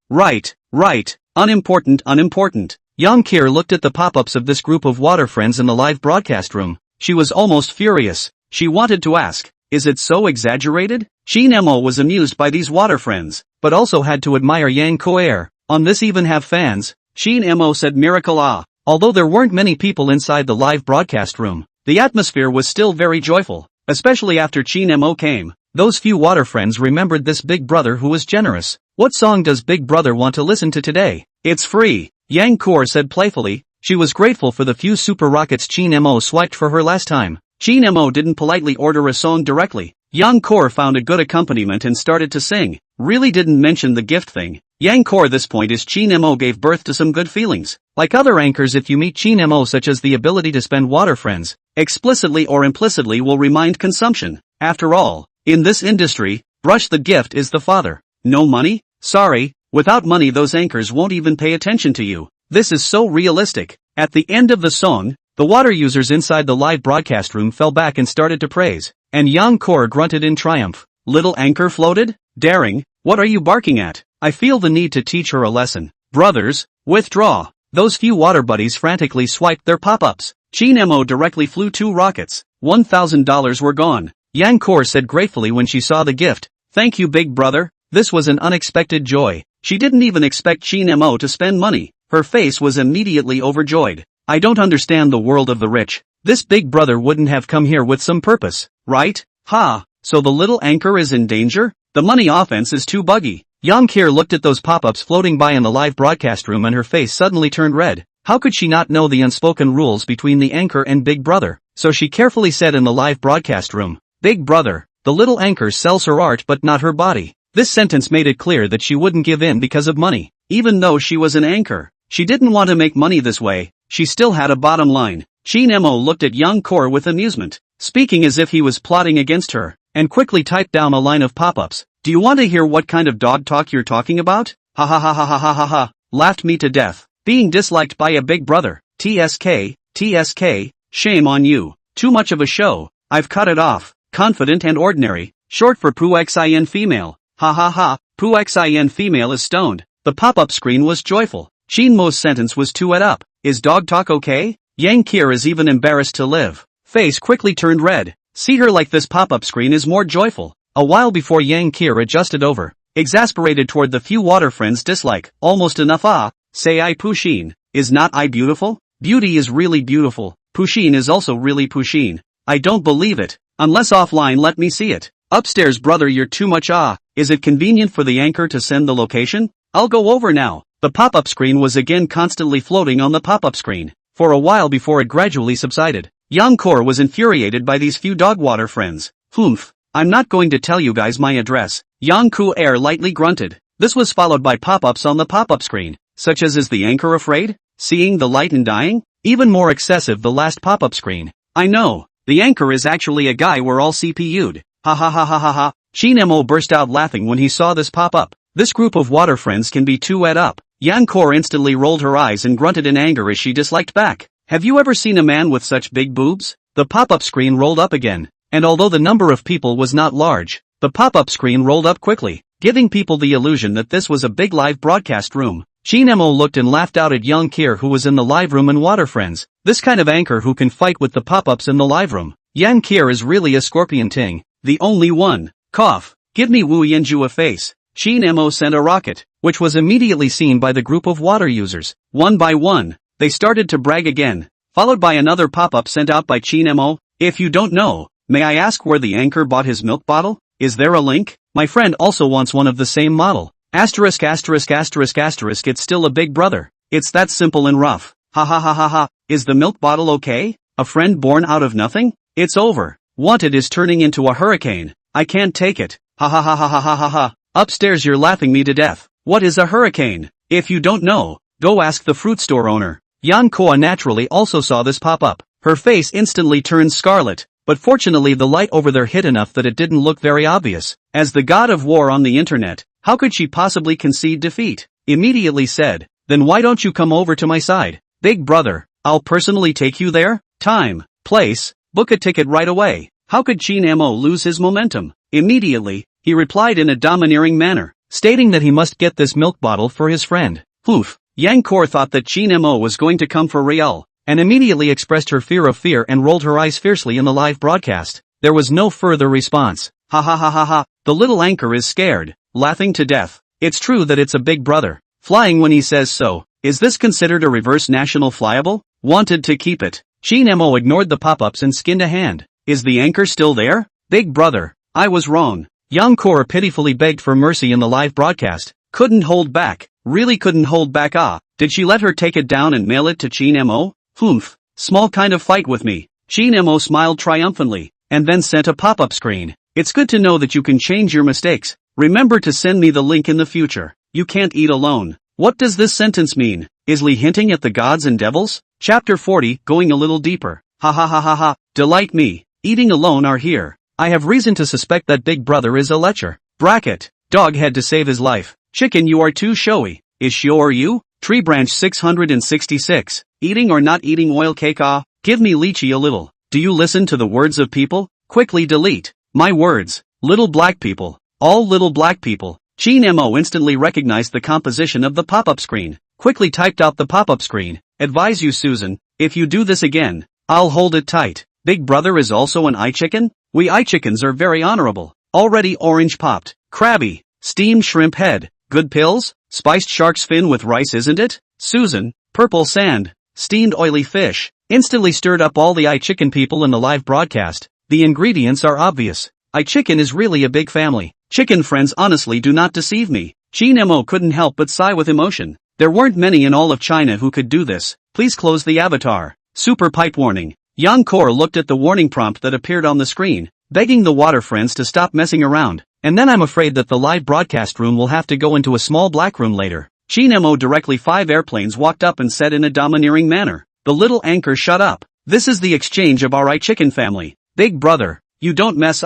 Unimportant. Yang Kir looked at the pop-ups of this group of water friends in the live broadcast room. She was almost furious. She wanted to ask, is it so exaggerated? Qin Mo was amused by these water friends, but also had to admire Yang Koer. On this even have fans? Qin Mo said miracle ah. Although there weren't many people inside the live broadcast room, the atmosphere was still very joyful, especially after Qin Mo came. Those few water friends remembered this Big Brother who was generous. What song does Big Brother want to listen to today? It's free, Yang Kor said playfully. She was grateful for the few super rockets Qin Mo swiped for her last time. Qin Mo didn't politely order a song directly. Yang Kor found a good accompaniment and started to sing. Really didn't mention the gift thing. Yang Kor this point is Qin Mo gave birth to some good feelings. Like other anchors, if you meet Qin Mo, such as the ability to spend water friends, explicitly or implicitly will remind consumption. After all, in this industry, Brush the gift is the father. No money? Sorry, without money those anchors won't even pay attention to you. This is so realistic. At the end of the song, the water users inside the live broadcast room fell back and started to praise, and Yang Kor grunted in triumph. Little anchor floated? Daring, what are you barking at? I feel the need to teach her a lesson. Brothers, withdraw. Those few water buddies frantically swiped their pop-ups. Qin Mo directly flew 2 rockets. $1,000 were gone. Yang Kor said gratefully when she saw the gift. Thank you Big Brother. This was an unexpected joy. She didn't even expect Qin Mo to spend money. Her face was immediately overjoyed. I don't understand the world of the rich. This Big Brother wouldn't have come here with some purpose, right? Ha, so the little anchor is in danger? The money offense is too buggy. Yang Kir looked at those pop-ups floating by in the live broadcast room and her face suddenly turned red. How could she not know the unspoken rules between the anchor and Big Brother? So she carefully said in the live broadcast room, Big Brother, the little anchor sells her art but not her body. This sentence made it clear that she wouldn't give in because of money. Even though she was an anchor, she didn't want to make money this way. She still had a bottom line. Qin Mo looked at Yang Kor with amusement, speaking as if he was plotting against her, and quickly typed down a line of pop-ups. Do you want to hear what kind of dog talk you're talking about? Ha ha ha ha ha ha ha ha. Laughed me to death. Being disliked by a Big Brother. TSK, shame on you. Too much of a show. I've cut it off. Confident and ordinary. Short for Puxin female. Ha ha ha. Puxin female is stoned. The pop-up screen was joyful. Qin Mo's sentence was too et up. Is dog talk okay? Yang Kir is even embarrassed to live. Face quickly turned red. See her like this pop-up screen is more joyful. A while before Yang Kir adjusted over. Exasperated toward the few water friends' dislike. Almost enough ah. Say I Puxin. Is not I beautiful? Beauty is really beautiful. Puxin is also really Puxin. I don't believe it. Unless offline let me see it. Upstairs brother you're too much ah. Is it convenient for the anchor to send the location? I'll go over now. The pop-up screen was again constantly floating on the pop-up screen, for a while before it gradually subsided. Yang Kor was infuriated by these few dog water friends. Humph. I'm not going to tell you guys my address. Yang Kuer lightly grunted. This was followed by pop-ups on the pop-up screen, such as is the anchor afraid? Seeing the light and dying? Even more excessive the last pop-up screen. I know. The anchor is actually a guy we're all CPU'd. Ha ha ha ha ha ha. Qin Mo burst out laughing when he saw this pop up. This group of water friends can be too et up. Yang Kor instantly rolled her eyes and grunted in anger as she disliked back. Have you ever seen a man with such big boobs? The pop-up screen rolled up again, and although the number of people was not large, the pop-up screen rolled up quickly, giving people the illusion that this was a big live broadcast room. Qin Mo looked and laughed out at young Kier who was in the live room and water friends. This kind of anchor who can fight with the pop-ups in the live room. Yang Kier is really a scorpion ting, the only one. Cough. Give me Wu Yanju a face. Qin Mo sent a rocket, which was immediately seen by the group of water users. One by one, they started to brag again, followed by another pop-up sent out by Qin Mo. If you don't know, may I ask where the anchor bought his milk bottle? Is there a link? My friend also wants one of the same model. Asterisk asterisk asterisk asterisk it's still a big brother. It's that simple and rough. Ha ha ha ha ha. Is the milk bottle okay? A friend born out of nothing? It's over. Wanted is turning into a hurricane. I can't take it. Ha ha ha ha ha ha ha ha. Upstairs you're laughing me to death. What is a hurricane? If you don't know, go ask the fruit store owner. Yan Koa naturally also saw this pop up. Her face instantly turned scarlet, but fortunately the light over there hit enough that it didn't look very obvious. As the god of war on the internet, how could she possibly concede defeat? Immediately said, then why don't you come over to my side? Big brother, I'll personally take you there. Time, place, book a ticket right away. How could Qin Mo lose his momentum? Immediately, he replied in a domineering manner, stating that he must get this milk bottle for his friend. Oof. Yang Kor thought that Qin Mo was going to come for real, and immediately expressed her fear of fear and rolled her eyes fiercely in the live broadcast. There was no further response. Ha ha ha ha ha. The little anchor is scared, laughing to death. It's true that it's a big brother, flying when he says so. Is this considered a reverse national flyable? Wanted to keep it. Qin Mo ignored the pop-ups and skinned a hand. Is the anchor still there? Big brother, I was wrong. Yang Kor pitifully begged for mercy in the live broadcast. Couldn't hold back. Really couldn't hold back. Did she let her take it down and mail it to Qin Mo? Humph. Small kind of fight with me. Qin Mo smiled triumphantly, and then sent a pop-up screen. It's good to know that you can change your mistakes. Remember to send me the link in the future. You can't eat alone. What does this sentence mean? Is Lee hinting at the gods and devils? Chapter 40, going a little deeper. Ha ha ha ha ha. Delight me. Eating alone are here. I have reason to suspect that big brother is a lecher. Bracket. Dog had to save his life. Chicken you are too showy. Is show or you? Tree branch 666. Eating or not eating oil cake? Give me lychee a little. Do you listen to the words of people? Quickly delete. My words. Little black people. All little black people. Qin Mo instantly recognized the composition of the pop-up screen. Quickly typed out the pop-up screen. Advise you Susan, if you do this again, I'll hold it tight. Big brother is also an iChicken? We iChickens are very honorable. Already orange popped. Crabby. Steamed shrimp head. Good pills? Spiced shark's fin with rice isn't it? Susan. Purple sand. Steamed oily fish. Instantly stirred up all the iChicken people in the live broadcast. The ingredients are obvious. iChicken is really a big family. Chicken friends honestly do not deceive me. Qin Mo couldn't help but sigh with emotion. There weren't many in all of China who could do this. Please close the avatar. Super pipe warning. Yang Kor looked at the warning prompt that appeared on the screen, begging the water friends to stop messing around. And then I'm afraid that the live broadcast room will have to go into a small black room later. Qin Mo directly 5 airplanes walked up and said in a domineering manner, the little anchor shut up. This is the exchange of our iChicken family. Big brother, you don't mess.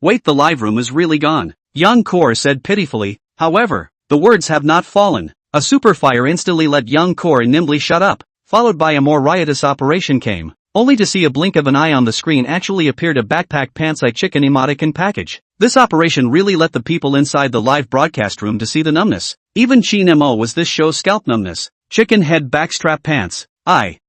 Wait, the live room is really gone. Yang Kor said pitifully. However, the words have not fallen. A super fire instantly let Yang Kor nimbly shut up, followed by a more riotous operation came, only to see a blink of an eye on the screen actually appeared a backpack pants iChicken emotic and package. This operation really let the people inside the live broadcast room to see the numbness. Even Qin Mo was this show's scalp numbness. Chicken head backstrap pants.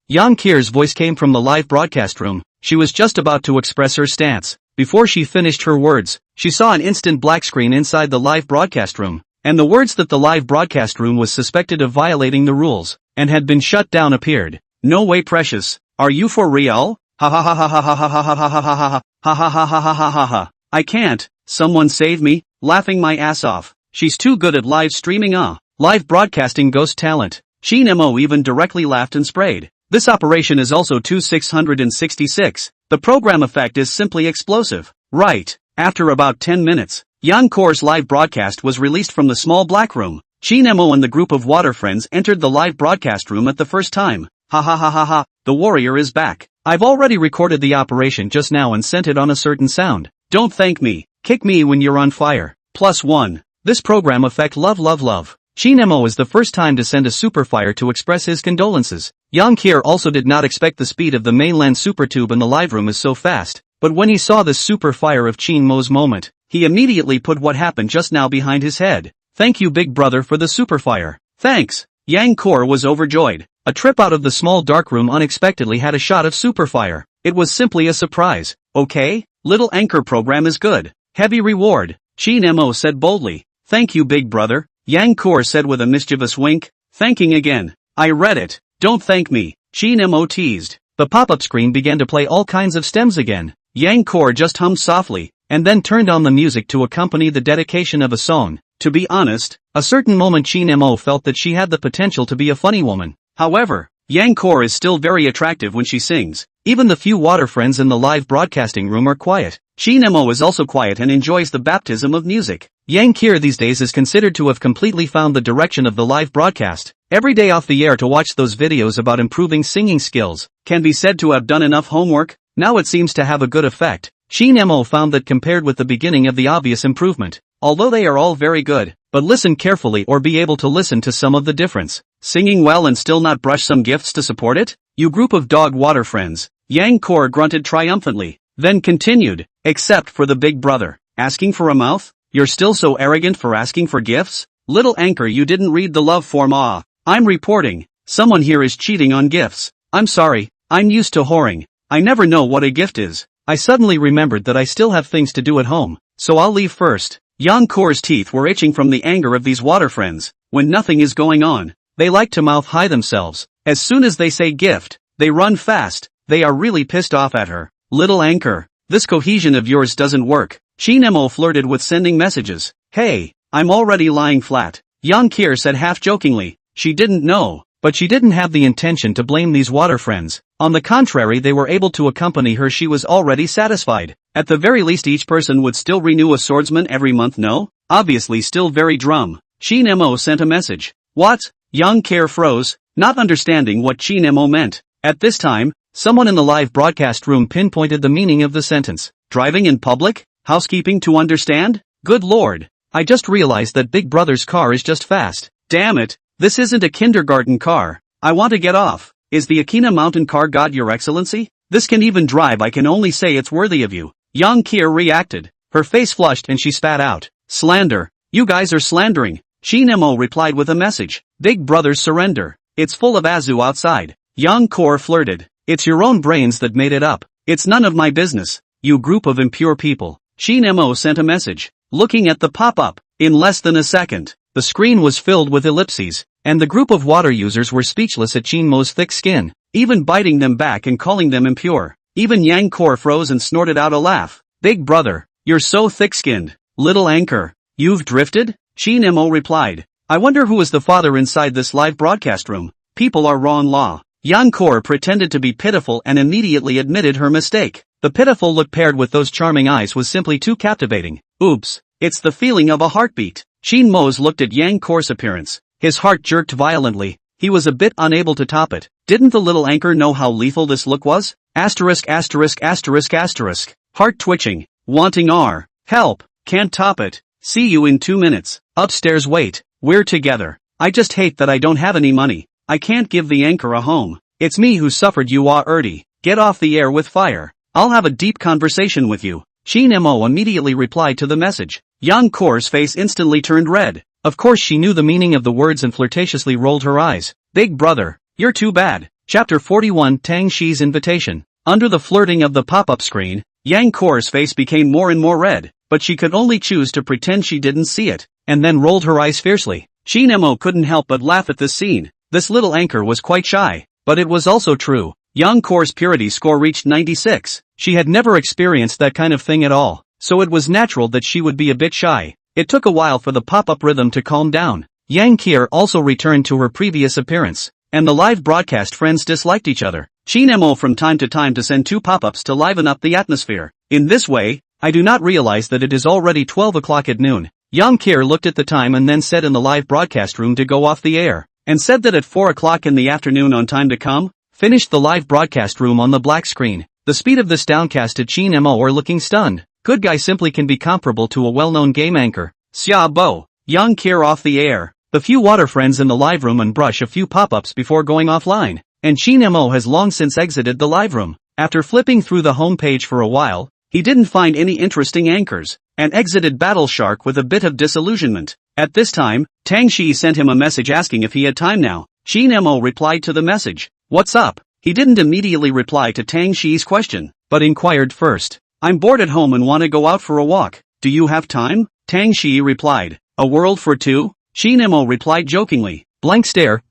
Yang Kier's voice came from the live broadcast room. She was just about to express her stance. Before she finished her words, she saw an instant black screen inside the live broadcast room, and the words that the live broadcast room was suspected of violating the rules, and had been shut down appeared. No way precious. Are you for real? Ha ha ha ha ha ha ha ha ha ha ha ha ha ha ha ha ha ha ha. I can't. Someone save me. Laughing my ass off. She's too good at live streaming. Live broadcasting ghost talent. Qin Mo even directly laughed and sprayed. This operation is also 2666. The program effect is simply explosive. Right. After about 10 minutes, Yang Kor's live broadcast was released from the small black room. Qin Mo and the group of water friends entered the live broadcast room at the first time. Ha ha ha ha ha. The warrior is back. I've already recorded the operation just now and sent it on a certain sound. Don't thank me. Kick me when you're on fire. +1. This program effect love. Qin Mo is the first time to send a superfire to express his condolences. Yang Kier also did not expect the speed of the mainland supertube in the live room is so fast, but when he saw this superfire of Qin Mo's moment, he immediately put what happened just now behind his head. Thank you big brother for the superfire. Thanks. Yang Kor was overjoyed. A trip out of the small dark room unexpectedly had a shot of superfire. It was simply a surprise. Okay, little anchor program is good. Heavy reward. Qin Mo said boldly. Thank you big brother. Yang Kor said with a mischievous wink. Thanking again. I read it. Don't thank me. Qin Mo teased. The pop-up screen began to play all kinds of stems again. Yang Kor just hummed softly, and then turned on the music to accompany the dedication of a song. To be honest, a certain moment Qin Mo felt that she had the potential to be a funny woman. However, Yang Kor is still very attractive when she sings. Even the few water friends in the live broadcasting room are quiet. Qin Mo is also quiet and enjoys the baptism of music. Yang Kier these days is considered to have completely found the direction of the live broadcast. Every day off the air to watch those videos about improving singing skills. Can be said to have done enough homework. Now it seems to have a good effect. Qin Mo found that compared with the beginning of the obvious improvement, although they are all very good, but listen carefully or be able to listen to some of the difference. Singing well and still not brush some gifts to support it? You group of dog water friends. Yang Kor grunted triumphantly, then continued, except for the big brother. Asking for a mouth? You're still so arrogant for asking for gifts? Little anchor you didn't read the love form I'm reporting. Someone here is cheating on gifts. I'm sorry, I'm used to whoring. I never know what a gift is. I suddenly remembered that I still have things to do at home, so I'll leave first. Yang Kor's teeth were itching from the anger of these water friends. When nothing is going on, they like to mouth high themselves. As soon as they say gift, they run fast. They are really pissed off at her. Little anchor, this cohesion of yours doesn't work. Qin Mo flirted with sending messages. Hey, I'm already lying flat. Yang Kier said half-jokingly. She didn't know, but she didn't have the intention to blame these water friends. On the contrary, they were able to accompany her. She was already satisfied. At the very least each person would still renew a swordsman every month. No? Obviously still very drum. Qin Mo sent a message. What? Yang Kier froze, not understanding what Qin Mo meant. At this time, someone in the live broadcast room pinpointed the meaning of the sentence. Driving in public? Housekeeping to understand? Good lord. I just realized that Big Brother's car is just fast. Damn it, this isn't a kindergarten car. I want to get off. Is the Akina mountain car god your excellency? This can even drive. I can only say it's worthy of you. Yang Kier reacted. Her face flushed and she spat out. Slander. You guys are slandering. Qin Mo replied with a message. Big Brother's surrender. It's full of Azu outside. Yang Kor flirted. It's your own brains that made it up. It's none of my business. You group of impure people. Qin Mo sent a message. Looking at the pop-up. In less than a second, the screen was filled with ellipses, and the group of water users were speechless at Qin Mo's thick skin, even biting them back and calling them impure. Even Yang Kor froze and snorted out a laugh. Big Brother, you're so thick-skinned. Little anchor, you've drifted? Qin Mo replied. I wonder who is the father inside this live broadcast room. People are raw in law. Yang Kor pretended to be pitiful and immediately admitted her mistake. The pitiful look paired with those charming eyes was simply too captivating. Oops, it's the feeling of a heartbeat. Qin Mo's looked at Yang Kor's appearance. His heart jerked violently. He was a bit unable to top it. Didn't the little anchor know how lethal this look was? Asterisk asterisk asterisk asterisk. Heart twitching. Wanting R. Help. Can't top it. See you in 2 minutes. Upstairs wait. We're together. I just hate that I don't have any money. I can't give the anchor a home. It's me who suffered you Erdy. Get off the air with fire. I'll have a deep conversation with you. Qin Mo immediately replied to the message. Yang Kor's face instantly turned red. Of course she knew the meaning of the words and flirtatiously rolled her eyes. Big Brother, you're too bad. Chapter 41 Tang Shi's Invitation. Under the flirting of the pop-up screen, Yang Kor's face became more and more red, but she could only choose to pretend she didn't see it, and then rolled her eyes fiercely. Qin Mo couldn't help but laugh at this scene. This little anchor was quite shy, but it was also true. Yang Kor's purity score reached 96. She had never experienced that kind of thing at all, so it was natural that she would be a bit shy. It took a while for the pop-up rhythm to calm down. Yang Kier also returned to her previous appearance, and the live broadcast friends disliked each other. Qin Mo from time to send 2 pop-ups to liven up the atmosphere. In this way, I do not realize that it is already 12 o'clock at noon. Yang Kier looked at the time and then said in the live broadcast room to go off the air, and said that at 4 o'clock in the afternoon on time to come. Finished the live broadcast room on the black screen. The speed of this downcasted Qin Mo are looking stunned. Good guy simply can be comparable to a well-known game anchor. Xia Bo. Yang Kier off the air. the few water friends in the live room and brush a few pop-ups before going offline. And Qin Mo has long since exited the live room. After flipping through the home page for a while, he didn't find any interesting anchors, and exited Battle Shark with a bit of disillusionment. At this time, Tang Shi sent him a message asking if he had time now. Qin Mo replied to the message, "What's up?" He didn't immediately reply to Tang Shi's question, but inquired first. "I'm bored at home and want to go out for a walk. Do you have time?" Tang Shi replied, "A world for two?" Qin Mo replied jokingly. Blank stare,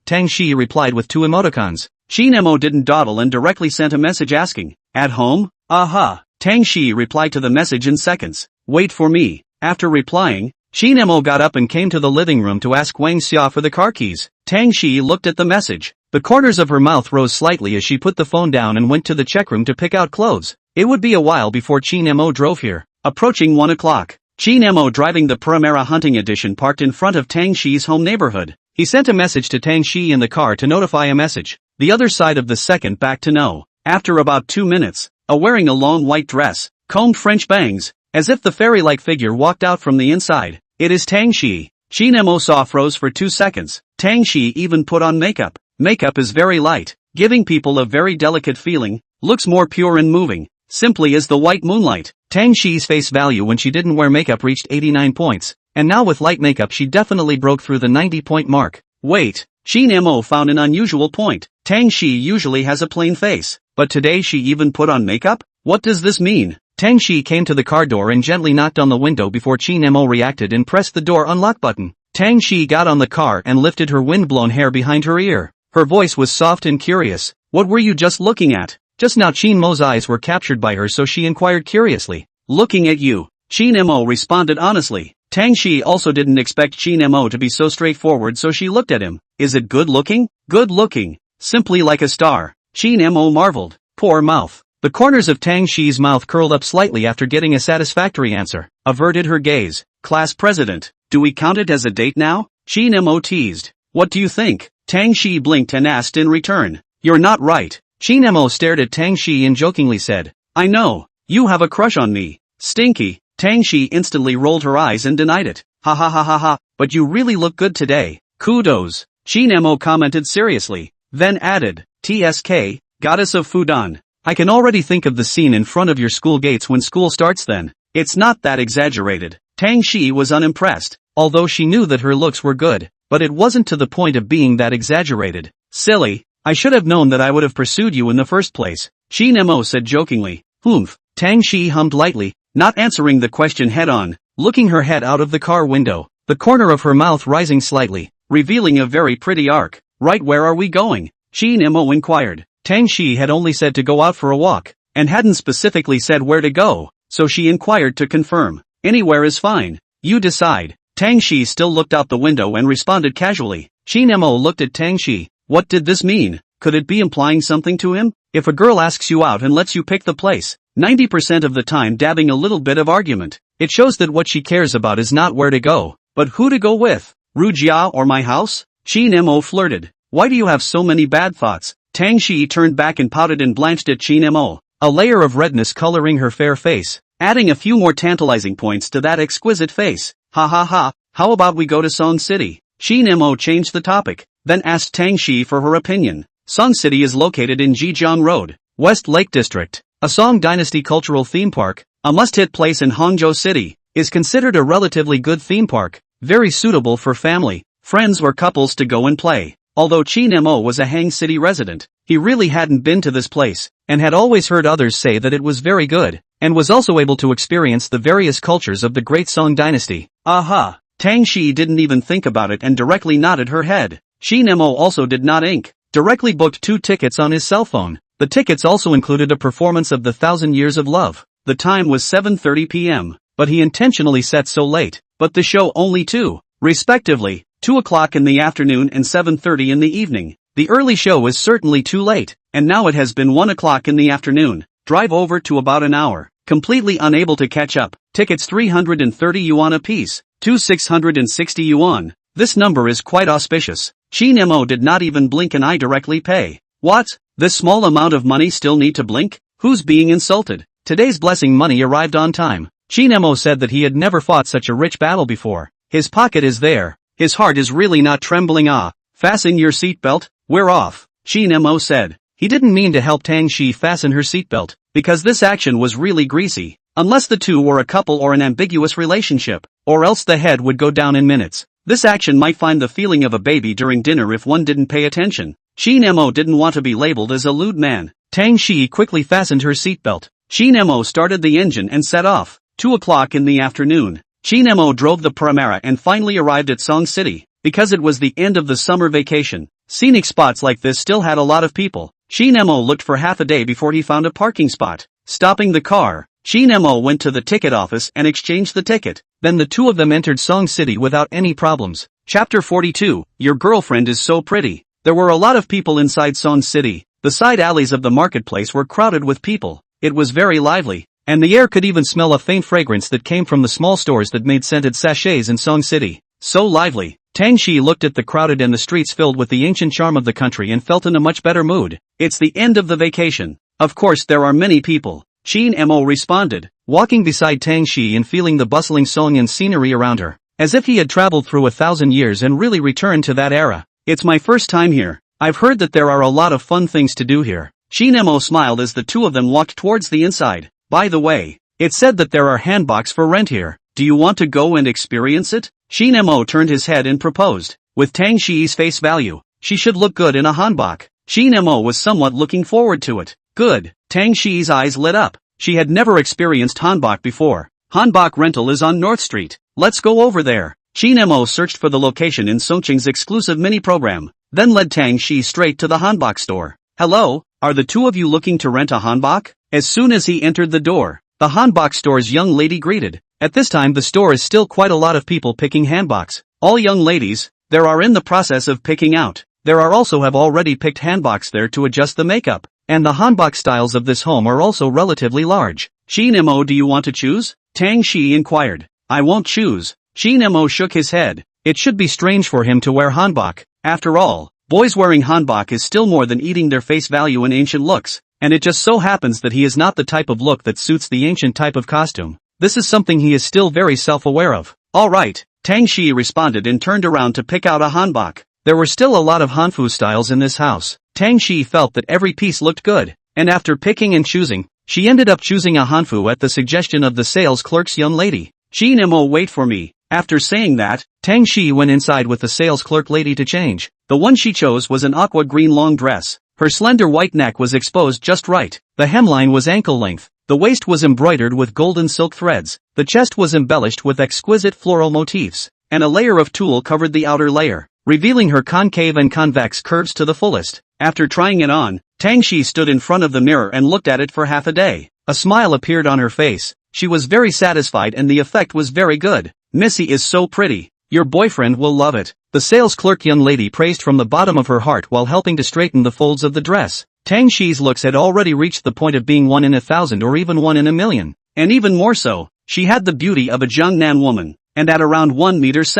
Tang Shi replied with 2 emoticons. Qin Mo didn't dawdle and directly sent a message asking, "At home?" "Aha." Tang Shi replied to the message in seconds. "Wait for me." After replying, Qin Mo got up and came to the living room to ask Wang Xia for the car keys. Tang Shi looked at the message. The corners of her mouth rose slightly as she put the phone down and went to the check room to pick out clothes. It would be a while before Qin Mo drove here. Approaching 1 o'clock, Qin Mo driving the Primera Hunting Edition parked in front of Tang Shi's home neighborhood. He sent a message to Tang Shi in the car to notify a message. The other side of the second back to no. After about 2 minutes, wearing a long white dress, combed French bangs, as if the fairy-like figure walked out from the inside. "It is Tang Shi." Qin Mo saw froze for 2 seconds. Tang Shi even put on makeup. Makeup is very light, giving people a very delicate feeling, looks more pure and moving, simply as the white moonlight. Tang Shi's face value when she didn't wear makeup reached 89 points, and now with light makeup she definitely broke through the 90-point mark. Wait, Qin Mo found an unusual point. Tang Shi usually has a plain face, but today she even put on makeup? What does this mean? Tang Shi came to the car door and gently knocked on the window before Qin Mo reacted and pressed the door unlock button. Tang Shi got on the car and lifted her wind-blown hair behind her ear. Her voice was soft and curious. "What were you just looking at?" Just now Qin Mo's eyes were captured by her, so she inquired curiously. "Looking at you," Qin Mo responded honestly. Tang Shi also didn't expect Qin Mo to be so straightforward, so she looked at him. "Is it good looking?" "Good looking. Simply like a star." Qin Mo marveled. Poor mouth. The corners of Tang Shi's mouth curled up slightly after getting a satisfactory answer. Averted her gaze. "Class president, do we count it as a date now?" Qin Mo teased. "What do you think?" Tang Shi blinked and asked in return. "You're not right." Qin Mo stared at Tang Shi and jokingly said, "I know, you have a crush on me." "Stinky." Tang Shi instantly rolled her eyes and denied it. "Ha ha ha ha ha, but you really look good today." "Kudos," Qin Mo commented seriously, then added, "TSK, goddess of Fudan. I can already think of the scene in front of your school gates when school starts then." "It's not that exaggerated." Tang Shi was unimpressed, although she knew that her looks were good, but it wasn't to the point of being that exaggerated. "Silly, I should have known that I would have pursued you in the first place," Qin Mo said jokingly. "Humph." Tang Shi hummed lightly, not answering the question head-on, looking her head out of the car window, the corner of her mouth rising slightly, revealing a very pretty arc. "Right, where are we going?" Qin Mo inquired. Tang Shi had only said to go out for a walk, and hadn't specifically said where to go, so she inquired to confirm. "Anywhere is fine. You decide." Tang Shi still looked out the window and responded casually. Qin Mo looked at Tang Shi. What did this mean? Could it be implying something to him? If a girl asks you out and lets you pick the place, 90% of the time dabbing a little bit of argument, it shows that what she cares about is not where to go, but who to go with. "Rujia or my house?" Qin Mo flirted. "Why do you have so many bad thoughts?" Tang Shi turned back and pouted and blanched at Qin Mo, a layer of redness coloring her fair face, adding a few more tantalizing points to that exquisite face. "Ha ha ha, how about we go to Song City?" Qin Mo changed the topic, then asked Tang Shi for her opinion. Song City is located in Jijiang Road, West Lake District. A Song Dynasty cultural theme park, a must-hit place in Hangzhou City, is considered a relatively good theme park, very suitable for family, friends or couples to go and play. Although Qin Mo was a Hang City resident, he really hadn't been to this place, and had always heard others say that it was very good, and was also able to experience the various cultures of the Great Song Dynasty. Aha! Tang Shi didn't even think about it and directly nodded her head. Qin Mo also did not directly booked 2 tickets on his cell phone. The tickets also included a performance of the 1,000 Years of Love. The time was 7:30 p.m., but he intentionally set so late, but the show only 2, respectively, 2 o'clock in the afternoon and 7:30 in the evening. The early show is certainly too late, and now it has been 1 o'clock in the afternoon. Drive over to about an hour, completely unable to catch up. Tickets 330 yuan apiece, 660 yuan. This number is quite auspicious. Qin Mo did not even blink an eye. Directly pay. What? This small amount of money still need to blink? Who's being insulted? Today's blessing money arrived on time. Qin Mo said that he had never fought such a rich battle before. His pocket is there. His heart is really not trembling. Ah, fasten your seatbelt, we're off, Qin Mo said. He didn't mean to help Tang Shi fasten her seatbelt, because this action was really greasy. Unless the two were a couple or an ambiguous relationship, or else the head would go down in minutes. This action might find the feeling of a baby during dinner if one didn't pay attention. Qin Mo didn't want to be labeled as a lewd man. Tang Shi quickly fastened her seatbelt. Qin Mo started the engine and set off. 2 o'clock in the afternoon. Qin Mo drove the Primera and finally arrived at Song City. Because it was the end of the summer vacation, scenic spots like this still had a lot of people. Qin Mo looked for half a day before he found a parking spot. Stopping the car, Qin Mo went to the ticket office and exchanged the ticket. Then the two of them entered Song City without any problems. Chapter 42, Your girlfriend is so pretty. There were a lot of people inside Song City. The side alleys of the marketplace were crowded with people. It was very lively, and the air could even smell a faint fragrance that came from the small stores that made scented sachets in Song City. So lively. Tang Shi looked at the crowded and the streets filled with the ancient charm of the country and felt in a much better mood. It's the end of the vacation. Of course there are many people, Qin Mo responded, walking beside Tang Shi and feeling the bustling Songyan scenery around her, as if he had traveled through 1,000 years and really returned to that era. It's my first time here. I've heard that there are a lot of fun things to do here. Qin Mo smiled as the two of them walked towards the inside. By the way, it said that there are hanboks for rent here. Do you want to go and experience it? Qin Mo turned his head and proposed. With Tang Shi's face value, she should look good in a hanbok. Qin Mo was somewhat looking forward to it. Good. Tang Shi's eyes lit up. She had never experienced hanbok before. Hanbok rental is on North Street. Let's go over there. Qin Mo searched for the location in Songqing's exclusive mini program, then led Tang Shi straight to the hanbok store. Hello, are the two of you looking to rent a hanbok? As soon as he entered the door, the hanbok store's young lady greeted. At this time the store is still quite a lot of people picking hanboks. All young ladies, there are in the process of picking out. There are also have already picked hanboks there to adjust the makeup. And the hanbok styles of this home are also relatively large. Qin Mo, do you want to choose? Tang Shi inquired. I won't choose. Qin Mo shook his head. It should be strange for him to wear hanbok. After all, boys wearing hanbok is still more than eating their face value in ancient looks. And it just so happens that he is not the type of look that suits the ancient type of costume. This is something he is still very self-aware of. Alright, Tang Shi responded and turned around to pick out a hanbok. There were still a lot of hanfu styles in this house. Tang Shi felt that every piece looked good, and after picking and choosing, she ended up choosing a hanfu at the suggestion of the sales clerk's young lady. Qin Mo, wait for me. After saying that, Tang Shi went inside with the sales clerk lady to change. The one she chose was an aqua green long dress. Her slender white neck was exposed just right. The hemline was ankle length. The waist was embroidered with golden silk threads. The chest was embellished with exquisite floral motifs, and a layer of tulle covered the outer layer, revealing her concave and convex curves to the fullest. After trying it on, Tang Shi stood in front of the mirror and looked at it for half a day. A smile appeared on her face. She was very satisfied and the effect was very good. Missy is so pretty. Your boyfriend will love it. The sales clerk young lady praised from the bottom of her heart while helping to straighten the folds of the dress. Tang Shi's looks had already reached the point of being 1 in 1,000 or even 1 in a million. And even more so, she had the beauty of a Jiangnan woman, and at around 1.7 meters,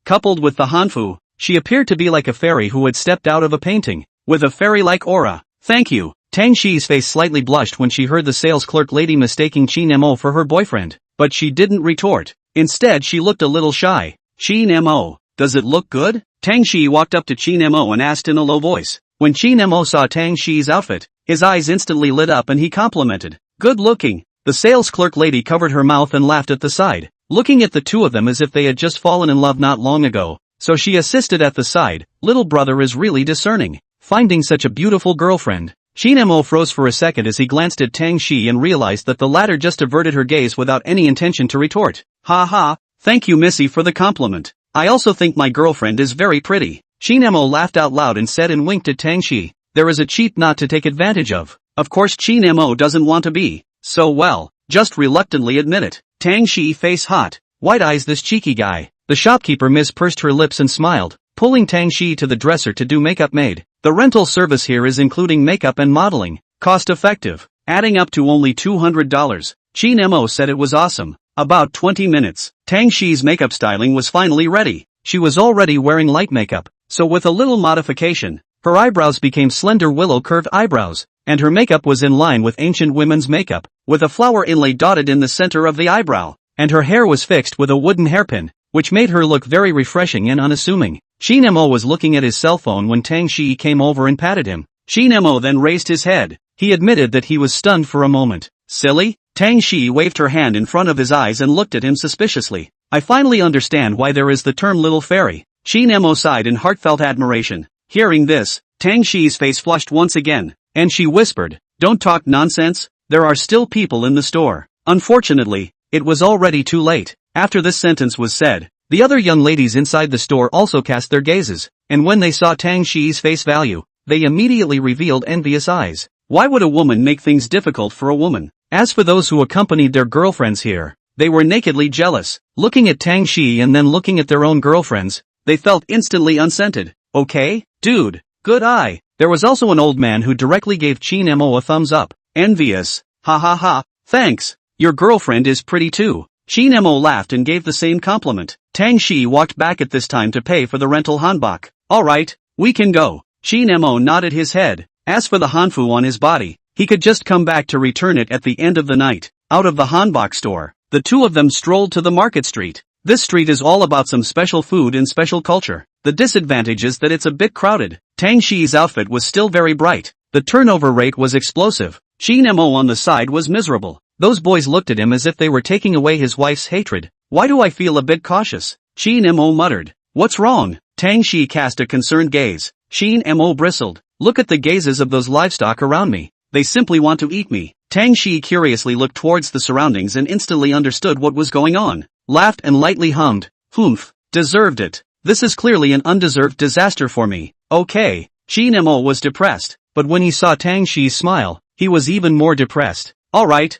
coupled with the hanfu, she appeared to be like a fairy who had stepped out of a painting, with a fairy-like aura. Thank you. Tang Shi's face slightly blushed when she heard the sales clerk lady mistaking Qin Mo for her boyfriend, but she didn't retort. Instead she looked a little shy. Qin Mo, does it look good? Tang Shi walked up to Qin Mo and asked in a low voice. When Qin Mo saw Tang Shi's outfit, his eyes instantly lit up and he complimented. Good looking. The sales clerk lady covered her mouth and laughed at the side, looking at the two of them as if they had just fallen in love not long ago. So she assisted at the side. Little brother is really discerning, finding such a beautiful girlfriend. Qin Mo froze for a second as he glanced at Tang Shi and realized that the latter just averted her gaze without any intention to retort. Ha ha, thank you Missy for the compliment. I also think my girlfriend is very pretty. Qin Mo laughed out loud and said and winked at Tang Shi. There is a cheap knot to take advantage of. Of course Qin Mo doesn't want to be, so well, just reluctantly admit it. Tang Shi face hot. White eyes this cheeky guy. The shopkeeper Miss pursed her lips and smiled, pulling Tang Shi to the dresser to do makeup made. The rental service here is including makeup and modeling, cost effective, adding up to only $200. Qin Mo said it was awesome. About 20 minutes, Tang Shi's makeup styling was finally ready. She was already wearing light makeup, so with a little modification, her eyebrows became slender willow curved eyebrows, and her makeup was in line with ancient women's makeup, with a flower inlay dotted in the center of the eyebrow, and her hair was fixed with a wooden hairpin, which made her look very refreshing and unassuming. Qin Mo was looking at his cell phone when Tang Shi came over and patted him. Qin Mo then raised his head. He admitted that he was stunned for a moment. Silly? Tang Shi waved her hand in front of his eyes and looked at him suspiciously. I finally understand why there is the term little fairy. Qin Mo sighed in heartfelt admiration. Hearing this, Tang Shi's face flushed once again, and she whispered, "Don't talk nonsense, there are still people in the store." Unfortunately, it was already too late. After this sentence was said, the other young ladies inside the store also cast their gazes, and when they saw Tang Shi's face value, they immediately revealed envious eyes. Why would a woman make things difficult for a woman? As for those who accompanied their girlfriends here, they were nakedly jealous. Looking at Tang Shi and then looking at their own girlfriends, they felt instantly unscented. Okay, dude, good eye. There was also an old man who directly gave Qin Mo a thumbs up. Envious. Ha ha ha, thanks. Your girlfriend is pretty too. Qin Mo laughed and gave the same compliment. Tang Shi walked back at this time to pay for the rental hanbok. Alright, we can go. Qin Mo nodded his head. As for the hanfu on his body, he could just come back to return it at the end of the night. Out of the hanbok store, the two of them strolled to the market street. This street is all about some special food and special culture. The disadvantage is that it's a bit crowded. Tang Shi's outfit was still very bright. The turnover rate was explosive. Qin Mo on the side was miserable. Those boys looked at him as if they were taking away his wife's hatred. Why do I feel a bit cautious? Qin Mo muttered. What's wrong? Tang Shi cast a concerned gaze. Qin Mo bristled. Look at the gazes of those livestock around me. They simply want to eat me. Tang Shi curiously looked towards the surroundings and instantly understood what was going on. Laughed and lightly hummed. Humph. Deserved it. This is clearly an undeserved disaster for me. Okay. Qin Mo was depressed, but when he saw Tang Shi's smile, he was even more depressed. Alright,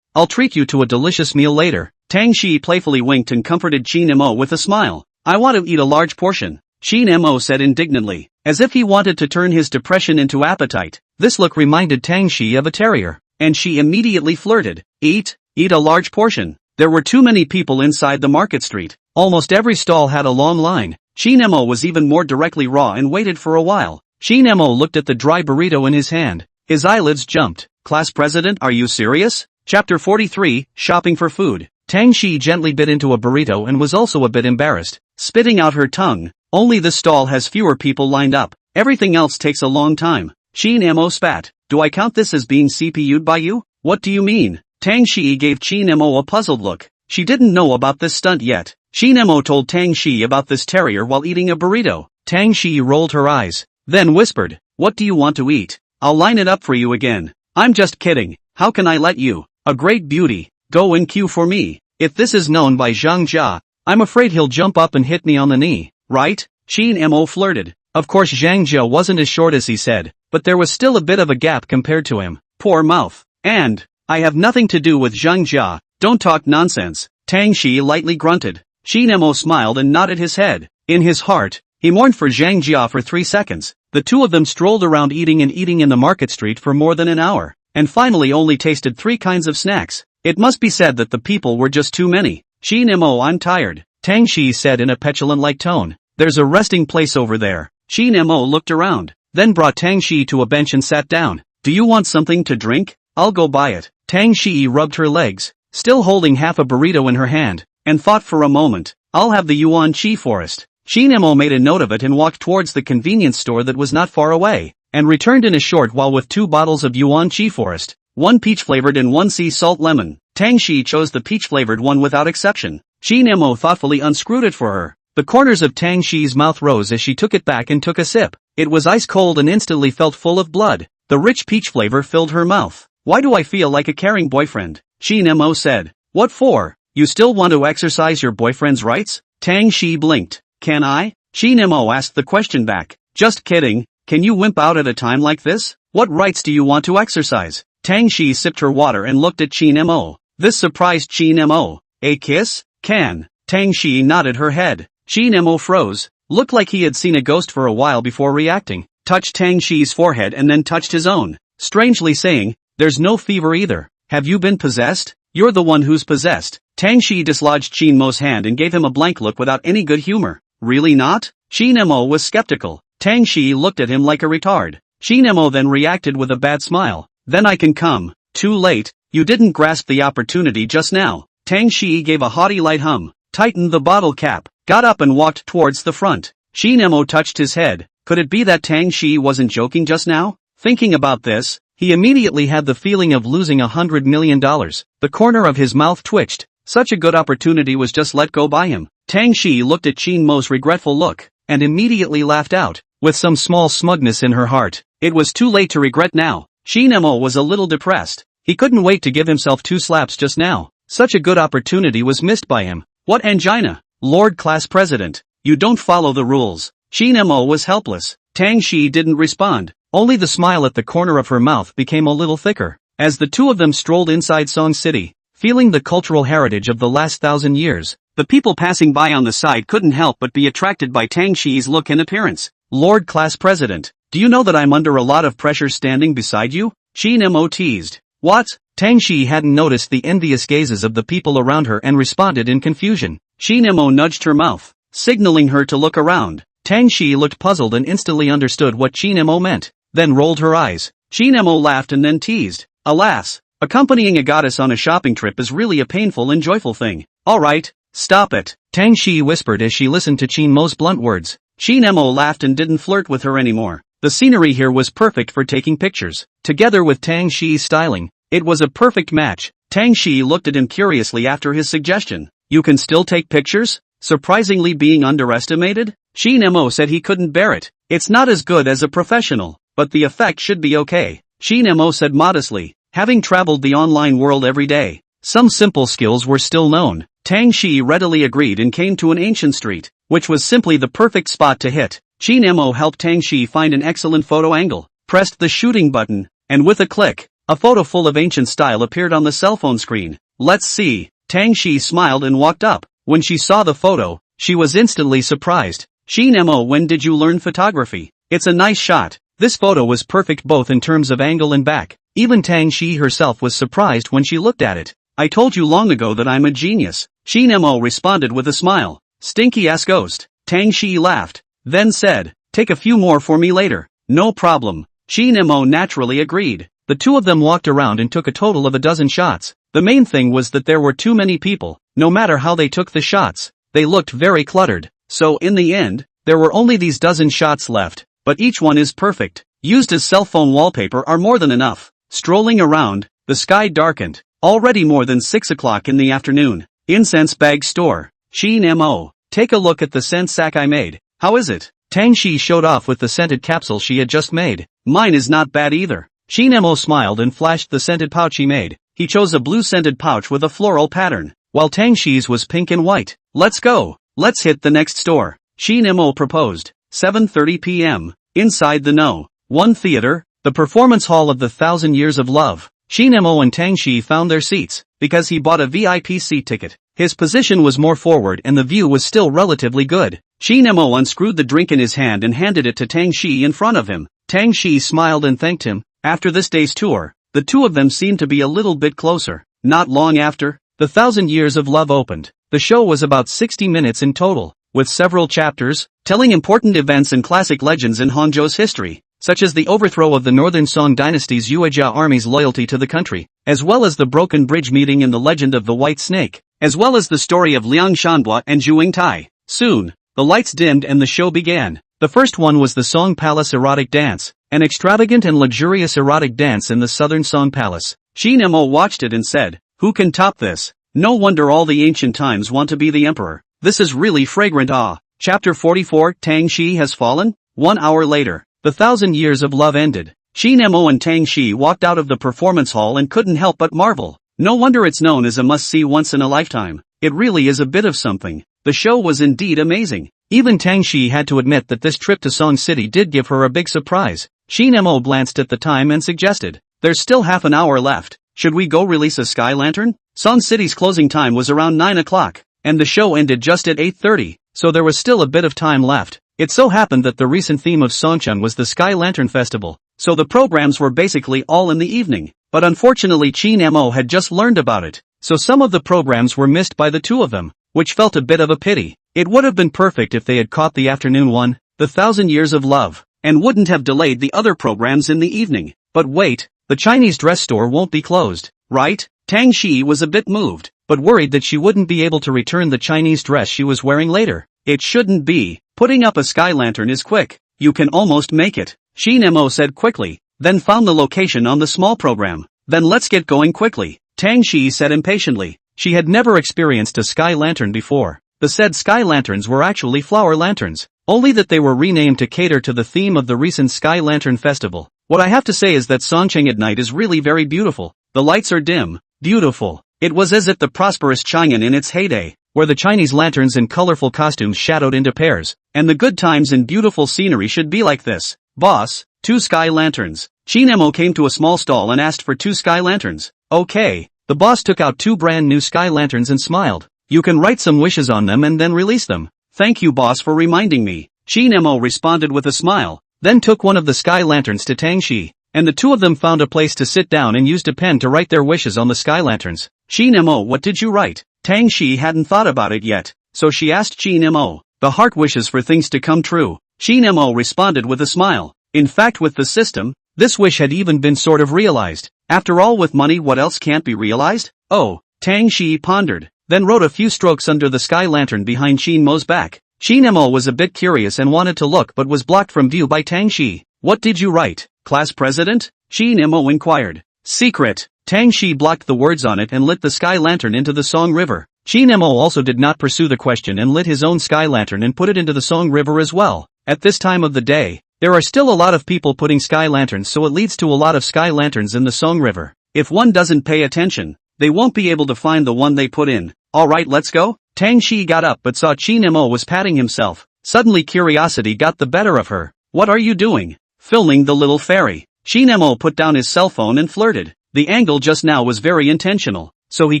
I'll treat you to a delicious meal later. Tang Shi playfully winked and comforted Qin Mo with a smile. I want to eat a large portion, Qin Mo said indignantly, as if he wanted to turn his depression into appetite. This look reminded Tang Shi of a terrier, and she immediately flirted. Eat a large portion. There were too many people inside the market street. Almost every stall had a long line. Qin Mo was even more directly raw and waited for a while. Qin Mo looked at the dry burrito in his hand. His eyelids jumped. Class president, are you serious? Chapter 43, Shopping for Food. Tang Shi gently bit into a burrito and was also a bit embarrassed, spitting out her tongue. Only this stall has fewer people lined up. Everything else takes a long time. Qin Mo spat. Do I count this as being CPU'd by you? What do you mean? Tang Shi gave Qin Mo a puzzled look. She didn't know about this stunt yet. Qin Mo told Tang Shi about this terrier while eating a burrito. Tang Shi rolled her eyes, then whispered, what do you want to eat? I'll line it up for you again. I'm just kidding. How can I let you, a great beauty, go in queue for me? If this is known by Zhang Jia, I'm afraid he'll jump up and hit me on the knee, right? Qin Mo flirted. Of course Zhang Jia wasn't as short as he said, but there was still a bit of a gap compared to him. Poor mouth. And, I have nothing to do with Zhang Jia. Don't talk nonsense. Tang Shi lightly grunted. Qin Mo smiled and nodded his head. In his heart, he mourned for Zhang Jia for 3 seconds. The two of them strolled around eating in the market street for more than an hour, and finally only tasted 3 kinds of snacks. It must be said that the people were just too many. Qin Mo, I'm tired, Tang Shi said in a petulant-like tone. There's a resting place over there. Qin Mo looked around, then brought Tang Shi to a bench and sat down. Do you want something to drink? I'll go buy it. Tang Shi rubbed her legs, still holding half a burrito in her hand, and thought for a moment. I'll have the Yuan Chi Forest. Qin Mo made a note of it and walked towards the convenience store that was not far away, and returned in a short while with 2 bottles of Yuan Chi Forest, 1 peach-flavored and 1 sea salt lemon. Tang Shi chose the peach-flavored one without exception. Qin Mo thoughtfully unscrewed it for her. The corners of Tang Shi's mouth rose as she took it back and took a sip. It was ice cold and instantly felt full of blood. The rich peach flavor filled her mouth. Why do I feel like a caring boyfriend? Qin Mo said. What for? You still want to exercise your boyfriend's rights? Tang Shi blinked. Can I? Qin Mo asked the question back. Just kidding. Can you wimp out at a time like this? What rights do you want to exercise? Tang Shi sipped her water and looked at Qin Mo. This surprised Qin Mo. A kiss? Can? Tang Shi nodded her head. Qin Mo froze, looked like he had seen a ghost for a while before reacting, touched Tang Shi's forehead and then touched his own, strangely saying, there's no fever either. Have you been possessed? You're the one who's possessed. Tang Shi dislodged Qin Mo's hand and gave him a blank look without any good humor. Really not? Qin Mo was skeptical. Tang Shi looked at him like a retard. Qin Mo then reacted with a bad smile. Then I can come. Too late, you didn't grasp the opportunity just now. Tang Shi gave a haughty light hum. tightened the bottle cap, got up and walked towards the front. Qin Mo touched his head. Could it be that Tang Shi wasn't joking just now? Thinking about this, he immediately had the feeling of losing $100 million. The corner of his mouth twitched. Such a good opportunity was just let go by him. Tang Shi looked at Qin Mo's regretful look, and immediately laughed out, with some small smugness in her heart. It was too late to regret now. Qin Mo was a little depressed. He couldn't wait to give himself 2 slaps just now. Such a good opportunity was missed by him. What angina? Lord Class President, you don't follow the rules. Qin Mo was helpless. Tang Shi didn't respond. Only the smile at the corner of her mouth became a little thicker. As the two of them strolled inside Song City, feeling the cultural heritage of the last 1,000 years, the people passing by on the side couldn't help but be attracted by Tang Shi's look and appearance. Lord Class President, do you know that I'm under a lot of pressure standing beside you? Qin Mo teased. What? Tang Shi hadn't noticed the envious gazes of the people around her and responded in confusion. Qin Mo nudged her mouth, signaling her to look around. Tang Shi looked puzzled and instantly understood what Qin Mo meant, then rolled her eyes. Qin Mo laughed and then teased. Alas, accompanying a goddess on a shopping trip is really a painful and joyful thing. Alright, stop it, Tang Shi whispered as she listened to Qin Mo's blunt words. Qin Mo laughed and didn't flirt with her anymore. The scenery here was perfect for taking pictures. Together with Tang Shi's styling, it was a perfect match. Tang Shi looked at him curiously after his suggestion. You can still take pictures? Surprisingly being underestimated? Qin Mo said he couldn't bear it. It's not as good as a professional, but the effect should be okay. Qin Mo said modestly, having traveled the online world every day, some simple skills were still known. Tang Shi readily agreed and came to an ancient street, which was simply the perfect spot to hit. Qin Mo helped Tang Shi find an excellent photo angle, pressed the shooting button, and with a click, a photo full of ancient style appeared on the cell phone screen. Let's see. Tang Shi smiled and walked up. When she saw the photo, she was instantly surprised. Qin Mo, when did you learn photography? It's a nice shot. This photo was perfect both in terms of angle and back. Even Tang Shi herself was surprised when she looked at it. I told you long ago that I'm a genius. Qin Mo responded with a smile. Stinky ass ghost. Tang Shi laughed, then said, take a few more for me later. No problem. Qin Mo naturally agreed. The two of them walked around and took a total of 12 shots. The main thing was that there were too many people. No matter how they took the shots, they looked very cluttered. So in the end, there were only these 12 shots left, but each one is perfect. Used as cell phone wallpaper are more than enough. Strolling around, the sky darkened. Already more than 6 o'clock in the afternoon. Incense bag store. Qin Mo, take a look at the scent sack I made. How is it? Tang Shi showed off with the scented capsule she had just made. Mine is not bad either. Qin Mo smiled and flashed the scented pouch he made. He chose a blue scented pouch with a floral pattern, while Tang Shi's was pink and white. Let's go. Let's hit the next store. Qin Mo proposed. 7:30 p.m. Inside the No. 1 theater, the performance hall of the 1,000 Years of Love. Qin Mo and Tang Shi found their seats, because he bought a VIP seat ticket. His position was more forward and the view was still relatively good. Qin Mo unscrewed the drink in his hand and handed it to Tang Shi in front of him. Tang Shi smiled and thanked him. After this day's tour, the two of them seemed to be a little bit closer. Not long after, the 1,000 Years of Love opened. The show was about 60 minutes in total, with several chapters, telling important events and classic legends in Hangzhou's history, such as the overthrow of the Northern Song dynasty's Yuejia army's loyalty to the country, as well as the broken bridge meeting in the legend of the White Snake, as well as the story of Liang Shanbua and Zhu Yingtai. Soon, the lights dimmed and the show began. The first one was the Song Palace Erotic Dance, an extravagant and luxurious erotic dance in the Southern Song Palace. Qin Mo watched it and said, who can top this? No wonder all the ancient times want to be the emperor. This is really fragrant. Chapter 44, Tang Shi has fallen? 1 hour later, the 1,000 Years of Love ended. Qin Mo and Tang Shi walked out of the performance hall and couldn't help but marvel. No wonder it's known as a must-see once in a lifetime. It really is a bit of something. The show was indeed amazing. Even Tang Shi had to admit that this trip to Song City did give her a big surprise. Qin Mo glanced at the time and suggested, there's still half an hour left. Should we go release a sky lantern? Song City's closing time was around 9 o'clock, and the show ended just at 8:30, so there was still a bit of time left. It so happened that the recent theme of Songchun was the Sky Lantern Festival, so the programs were basically all in the evening. But unfortunately Qin Mo had just learned about it, so some of the programs were missed by the two of them, which felt a bit of a pity. It would have been perfect if they had caught the afternoon one, the 1,000 Years of Love, and wouldn't have delayed the other programs in the evening. But wait, the Chinese dress store won't be closed, right? Tang Shi was a bit moved, but worried that she wouldn't be able to return the Chinese dress she was wearing later. It shouldn't be. Putting up a sky lantern is quick. You can almost make it, Qin Mo said quickly, then found the location on the small program. Then let's get going quickly, Tang Shi said impatiently. She had never experienced a sky lantern before. The said sky lanterns were actually flower lanterns, only that they were renamed to cater to the theme of the recent Sky Lantern Festival. What I have to say is that Songcheng at night is really very beautiful. The lights are dim, beautiful. It was as if the prosperous Chang'an in its heyday, where the Chinese lanterns in colorful costumes shadowed into pairs, and the good times in beautiful scenery should be like this. Boss, 2 sky lanterns. Qin Mo came to a small stall and asked for 2 sky lanterns. Okay. The boss took out 2 brand new sky lanterns and smiled. You can write some wishes on them and then release them. Thank you boss for reminding me. Qin Mo responded with a smile, then took one of the sky lanterns to Tang Shi, and the two of them found a place to sit down and used a pen to write their wishes on the sky lanterns. Qin Mo, what did you write? Tang Shi hadn't thought about it yet, so she asked Qin Mo. The heart wishes for things to come true. Qin Mo responded with a smile. In fact, with the system, this wish had even been sort of realized. After all, with money, what else can't be realized? Oh, Tang Shi pondered, then wrote a few strokes under the sky lantern behind Qin Mo's back. Qin Mo was a bit curious and wanted to look but was blocked from view by Tang Shi. What did you write, class president? Qin Mo inquired. Secret. Tang Shi blocked the words on it and lit the sky lantern into the Song River. Qin Mo also did not pursue the question and lit his own sky lantern and put it into the Song River as well. At this time of the day, there are still a lot of people putting sky lanterns, so it leads to a lot of sky lanterns in the Song River. If one doesn't pay attention, they won't be able to find the one they put in. Alright, let's go? Tang Shi got up but saw Qin Mo was patting himself. Suddenly curiosity got the better of her. What are you doing? Filming the little fairy. Qin Mo put down his cell phone and flirted. The angle just now was very intentional, so he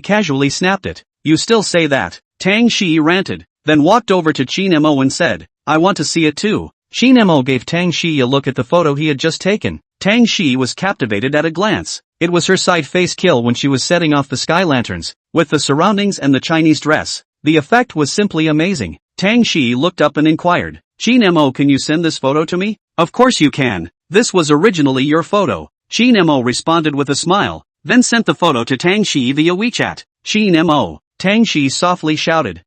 casually snapped it. You still say that? Tang Shi ranted, then walked over to Qin Mo and said, I want to see it too. Qin Mo gave Tang Shi a look at the photo he had just taken. Tang Shi was captivated at a glance. It was her side face kill when she was setting off the sky lanterns, with the surroundings and the Chinese dress. The effect was simply amazing. Tang Shi looked up and inquired, Qin Mo, can you send this photo to me? Of course you can. This was originally your photo. Qin Mo responded with a smile, then sent the photo to Tang Shi via WeChat. Qin Mo. Tang Shi softly shouted,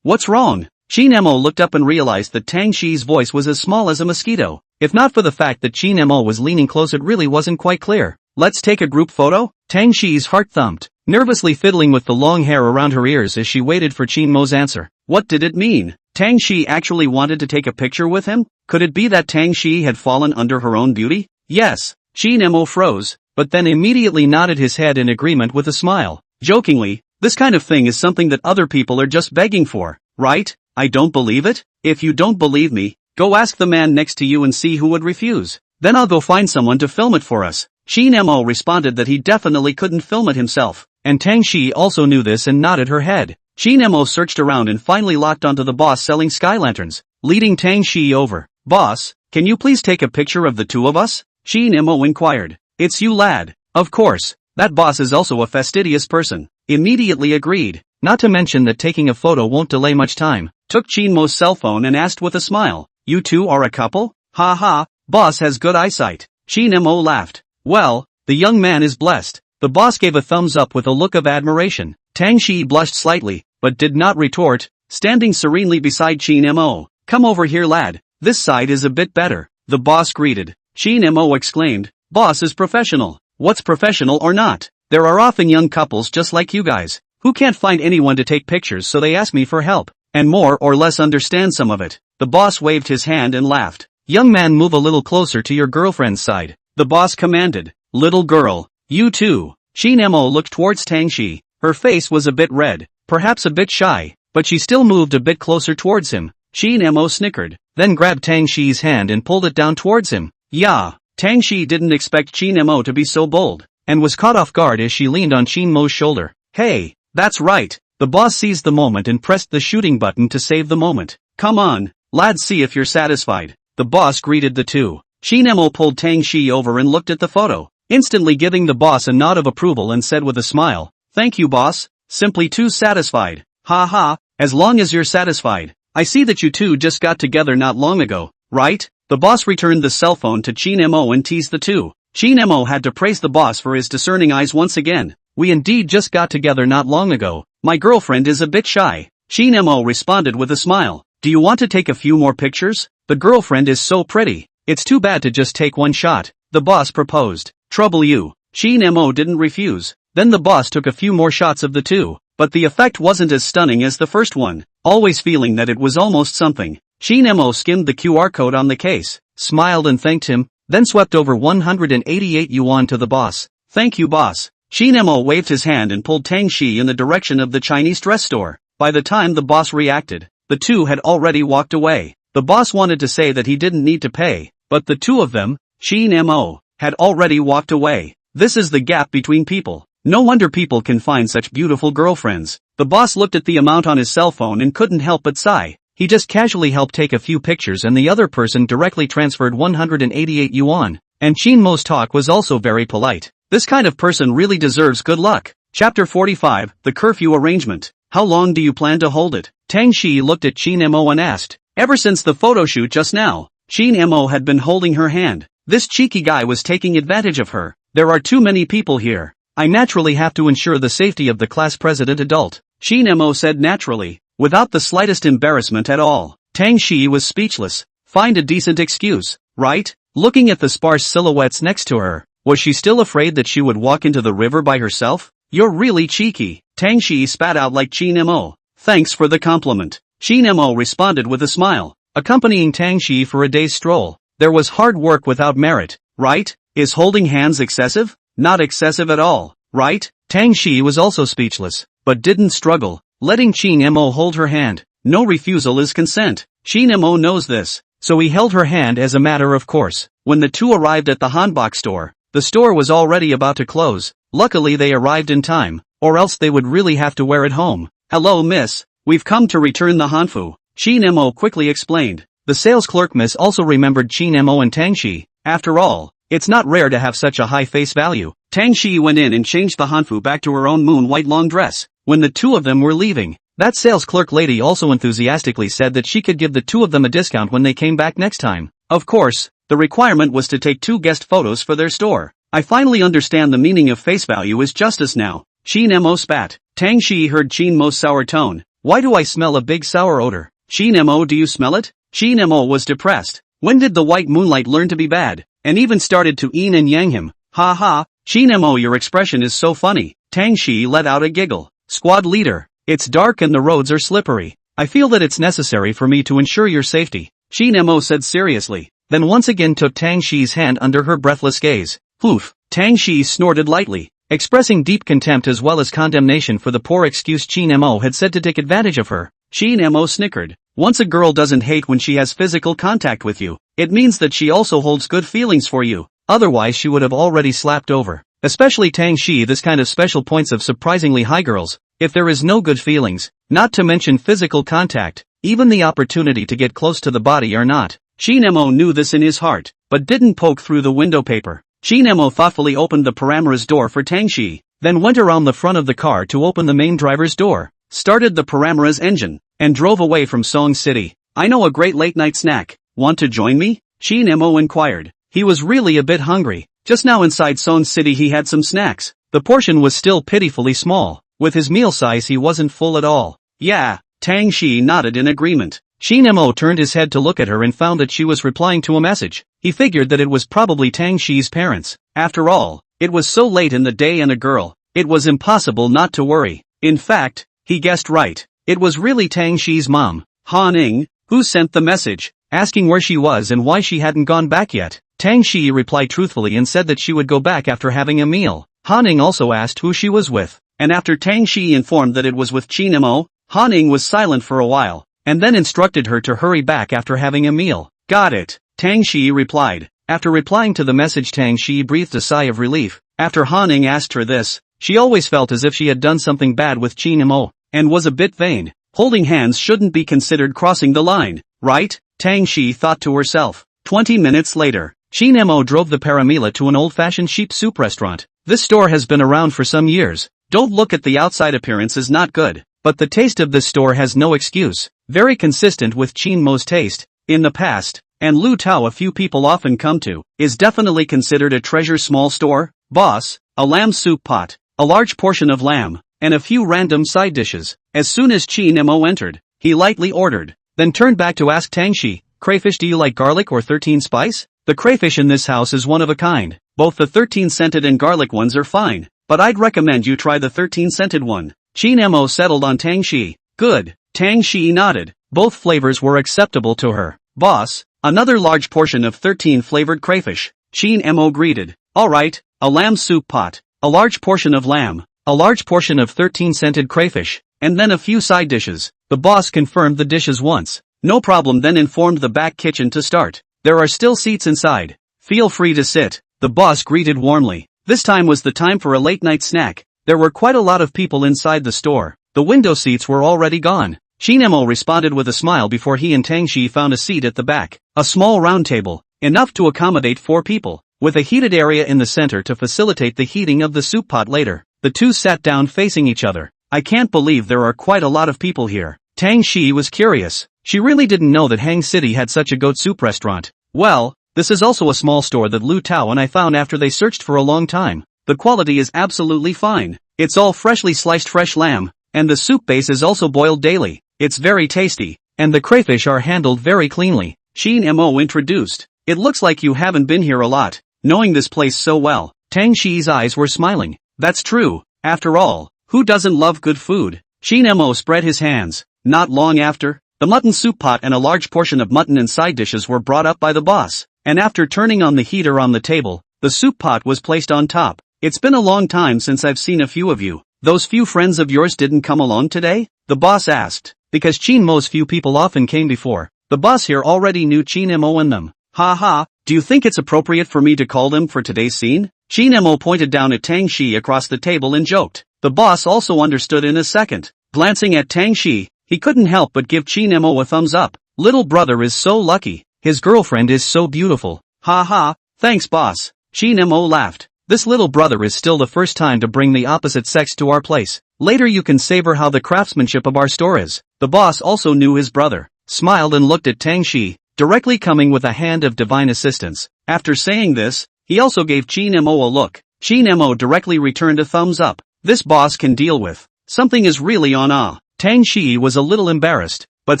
what's wrong? Qin Mo looked up and realized that Tang Shi's voice was as small as a mosquito. If not for the fact that Qin Mo was leaning close, it really wasn't quite clear. Let's take a group photo? Tang Shi's heart thumped, nervously fiddling with the long hair around her ears as she waited for Qin Mo's answer. What did it mean? Tang Shi actually wanted to take a picture with him? Could it be that Tang Shi had fallen under her own beauty? Yes. Qin Mo froze, but then immediately nodded his head in agreement with a smile. Jokingly, this kind of thing is something that other people are just begging for, right? I don't believe it? If you don't believe me, go ask the man next to you and see who would refuse. Then I'll go find someone to film it for us. Qin Mo responded that he definitely couldn't film it himself, and Tang Shi also knew this and nodded her head. Qin Mo searched around and finally locked onto the boss selling sky lanterns, leading Tang Shi over. Boss, can you please take a picture of the two of us? Qin Mo inquired. It's you, lad. Of course. That boss is also a fastidious person. Immediately agreed. Not to mention that taking a photo won't delay much time. Took Qin Mo's cell phone and asked with a smile, you two are a couple? Ha ha, boss has good eyesight. Qin Mo laughed. Well, the young man is blessed. The boss gave a thumbs up with a look of admiration. Tang Shi blushed slightly, but did not retort, standing serenely beside Qin Mo. Come over here, lad. This side is a bit better. The boss greeted. Qin Mo exclaimed, boss is professional. What's professional or not? There are often young couples just like you guys, who can't find anyone to take pictures, so they ask me for help, and more or less understand some of it. The boss waved his hand and laughed. Young man, move a little closer to your girlfriend's side. The boss commanded. Little girl, you too. Qin Mo looked towards Tang Shi. Her face was a bit red, perhaps a bit shy, but she still moved a bit closer towards him. Qin Mo snickered, then grabbed Tang Shi's hand and pulled it down towards him. Yeah. Tang Shi didn't expect Qin Mo to be so bold, and was caught off guard as she leaned on Qin Mo's shoulder. Hey, that's right. The boss seized the moment and pressed the shooting button to save the moment. Come on, lads, see if you're satisfied. The boss greeted the two. Qin Mo pulled Tang Shi over and looked at the photo, instantly giving the boss a nod of approval and said with a smile, thank you, boss. Simply too satisfied. Ha ha, as long as you're satisfied. I see that you two just got together not long ago, right? The boss returned the cell phone to Qin Mo and teased the two. Qin Mo had to praise the boss for his discerning eyes once again. we indeed just got together not long ago. My girlfriend is a bit shy. Qin Mo responded with a smile. Do you want to take a few more pictures? The girlfriend is so pretty. It's too bad to just take one shot. The boss proposed. Trouble you. Qin Mo didn't refuse. Then the boss took a few more shots of the two. But the effect wasn't as stunning as the first one. Always feeling that it was almost something. Qin Mo skimmed the QR code on the case, smiled and thanked him, then swept over 188 yuan to the boss. Thank you, boss. Qin Mo waved his hand and pulled Tang Shi in the direction of the Chinese dress store. By the time the boss reacted, the two had already walked away. The boss wanted to say that he didn't need to pay, but the two of them, Qin Mo, had already walked away. This is the gap between people. No wonder people can find such beautiful girlfriends. The boss looked at the amount on his cell phone and couldn't help but sigh. He just casually helped take a few pictures and the other person directly transferred 188 yuan. And Qin Mo's talk was also very polite. This kind of person really deserves good luck. Chapter 45, The Curfew Arrangement. How long do you plan to hold it? Tang Shi looked at Qin Mo and asked. Ever since the photo shoot just now. Qin Mo had been holding her hand. This cheeky guy was taking advantage of her. There are too many people here. I naturally have to ensure the safety of the class president adult. Qin Mo said naturally, without the slightest embarrassment at all. Tang Shi was speechless. Find a decent excuse, right? Looking at the sparse silhouettes next to her, was she still afraid that she would walk into the river by herself? You're really cheeky. Tang Shi spat out like Qin Mo. Thanks for the compliment. Qin Mo responded with a smile, accompanying Tang Shi for a day's stroll. There was hard work without merit, right? Is holding hands excessive? Not excessive at all, right? Tang Shi was also speechless, but didn't struggle, letting Qin Mo hold her hand. No refusal is consent. Qin Mo knows this, so he held her hand as a matter of course. When the two arrived at the hanbok store, the store was already about to close. Luckily they arrived in time, or else they would really have to wear it home. Hello miss, we've come to return the hanfu. Qin Mo quickly explained. The sales clerk miss also remembered Qin Mo and Tang Shi. After all, it's not rare to have such a high face value. Tang Shi went in and changed the hanfu back to her own moon white long dress. When the two of them were leaving, that sales clerk lady also enthusiastically said that she could give the two of them a discount when they came back next time. Of course, the requirement was to take 2 guest photos for their store. I finally understand the meaning of face value is justice now. Qin Mo spat. Tang Shi heard Qin Mo's sour tone. Why do I smell a big sour odor? Qin Mo, do you smell it? Qin Mo was depressed. When did the white moonlight learn to be bad? And even started to yin and yang him. Ha ha, Qin Mo, your expression is so funny. Tang Shi let out a giggle. Squad leader, it's dark and the roads are slippery. I feel that it's necessary for me to ensure your safety. Qin Mo said seriously, then once again took Tang Shi's hand under her breathless gaze. Poof, Tang Shi snorted lightly, expressing deep contempt as well as condemnation for the poor excuse Qin Mo had said to take advantage of her. Qin Mo snickered. Once a girl doesn't hate when she has physical contact with you, it means that she also holds good feelings for you. Otherwise she would have already slapped over. Especially Tang Shi, this kind of special points of surprisingly high girls. If there is no good feelings, not to mention physical contact, even the opportunity to get close to the body are not. Qin Mo knew this in his heart, but didn't poke through the window paper. Qin Mo thoughtfully opened the paramera's door for Tang Shi, then went around the front of the car to open the main driver's door, started the paramera's engine, and drove away from Song City. I know a great late-night snack. Want to join me? Qin Mo inquired. He was really a bit hungry. Just now inside Song City he had some snacks. The portion was still pitifully small. With his meal size he wasn't full at all. Yeah, Tang Shi nodded in agreement. Qin Mo turned his head to look at her and found that she was replying to a message. He figured that it was probably Tang Shi's parents. After all, it was so late in the day and a girl. It was impossible not to worry. In fact, he guessed right. It was really Tang Shi's mom, Han Ning, who sent the message, asking where she was and why she hadn't gone back yet. Tang Shi replied truthfully and said that she would go back after having a meal. Han Ning also asked who she was with, and after Tang Shi informed that it was with Qin Mo, Han Ning was silent for a while, and then instructed her to hurry back after having a meal. Got it, Tang Shi replied. After replying to the message, Tang Shi breathed a sigh of relief. After Han Ning asked her this, she always felt as if she had done something bad with Qin Mo, and was a bit vain. Holding hands shouldn't be considered crossing the line, right? Tang Shi thought to herself. 20 minutes later, Qin Mo drove the paramela to an old-fashioned sheep soup restaurant. This store has been around for some years. Don't look at the outside appearance is not good, but the taste of this store has no excuse. Very consistent with Qin Mo's taste. In the past, and Lu Tao, a few people often come to, is definitely considered a treasure. Small store, boss, a lamb soup pot. a large portion of lamb, and a few random side dishes. As soon as Qin Mo entered, he lightly ordered, then turned back to ask Tangshi, crayfish, do you like garlic or 13 spice? The crayfish in this house is one of a kind. Both the 13 scented and garlic ones are fine, but I'd recommend you try the 13 scented one. Qin Mo settled on Tangshi. Good. Tangshi nodded. Both flavors were acceptable to her. Boss, another large portion of 13 flavored crayfish. Qin Mo greeted. Alright, a lamb soup pot, a large portion of lamb, a large portion of 13 scented crayfish, and then a few side dishes. The boss confirmed the dishes once. No problem, then informed the back kitchen to start. There are still seats inside. Feel free to sit. The boss greeted warmly. This time was the time for a late night snack. There were quite a lot of people inside the store. The window seats were already gone. Qin Mo responded with a smile before he and Tangshi found a seat at the back. A small round table, enough to accommodate 4 people, with a heated area in the center to facilitate the heating of the soup pot later. The two sat down facing each other. I can't believe there are quite a lot of people here. Tangshi was curious. She really didn't know that Hang City had such a goat soup restaurant. Well, this is also a small store that Lu Tao and I found after they searched for a long time. The quality is absolutely fine. It's all freshly sliced fresh lamb, and the soup base is also boiled daily. It's very tasty, and the crayfish are handled very cleanly. Qin Mo introduced. It looks like you haven't been here a lot, knowing this place so well. Tangshi's eyes were smiling. That's true. After all, who doesn't love good food? Qin Mo spread his hands. Not long after, the mutton soup pot and a large portion of mutton and side dishes were brought up by the boss, and after turning on the heater on the table, the soup pot was placed on top. It's been a long time since I've seen a few of you. Those few friends of yours didn't come along today? The boss asked, because Qin Mo's few people often came before. The boss here already knew Qin Mo and them. Ha ha, do you think it's appropriate for me to call them for today's scene? Qin Mo pointed down at Tangshi across the table and joked. The boss also understood in a second. Glancing at Tangshi, he couldn't help but give Qin Mo a thumbs up. Little brother is so lucky. His girlfriend is so beautiful. Ha ha, thanks boss. Qin Mo laughed. This little brother is still the first time to bring the opposite sex to our place. Later you can savor how the craftsmanship of our store is. The boss also knew his brother, smiled and looked at Tangshi, directly coming with a hand of divine assistance. After saying this, he also gave Qin Mo a look. Qin Mo directly returned a thumbs up. This boss can deal with. Something is really on ah. Tangshi was a little embarrassed, but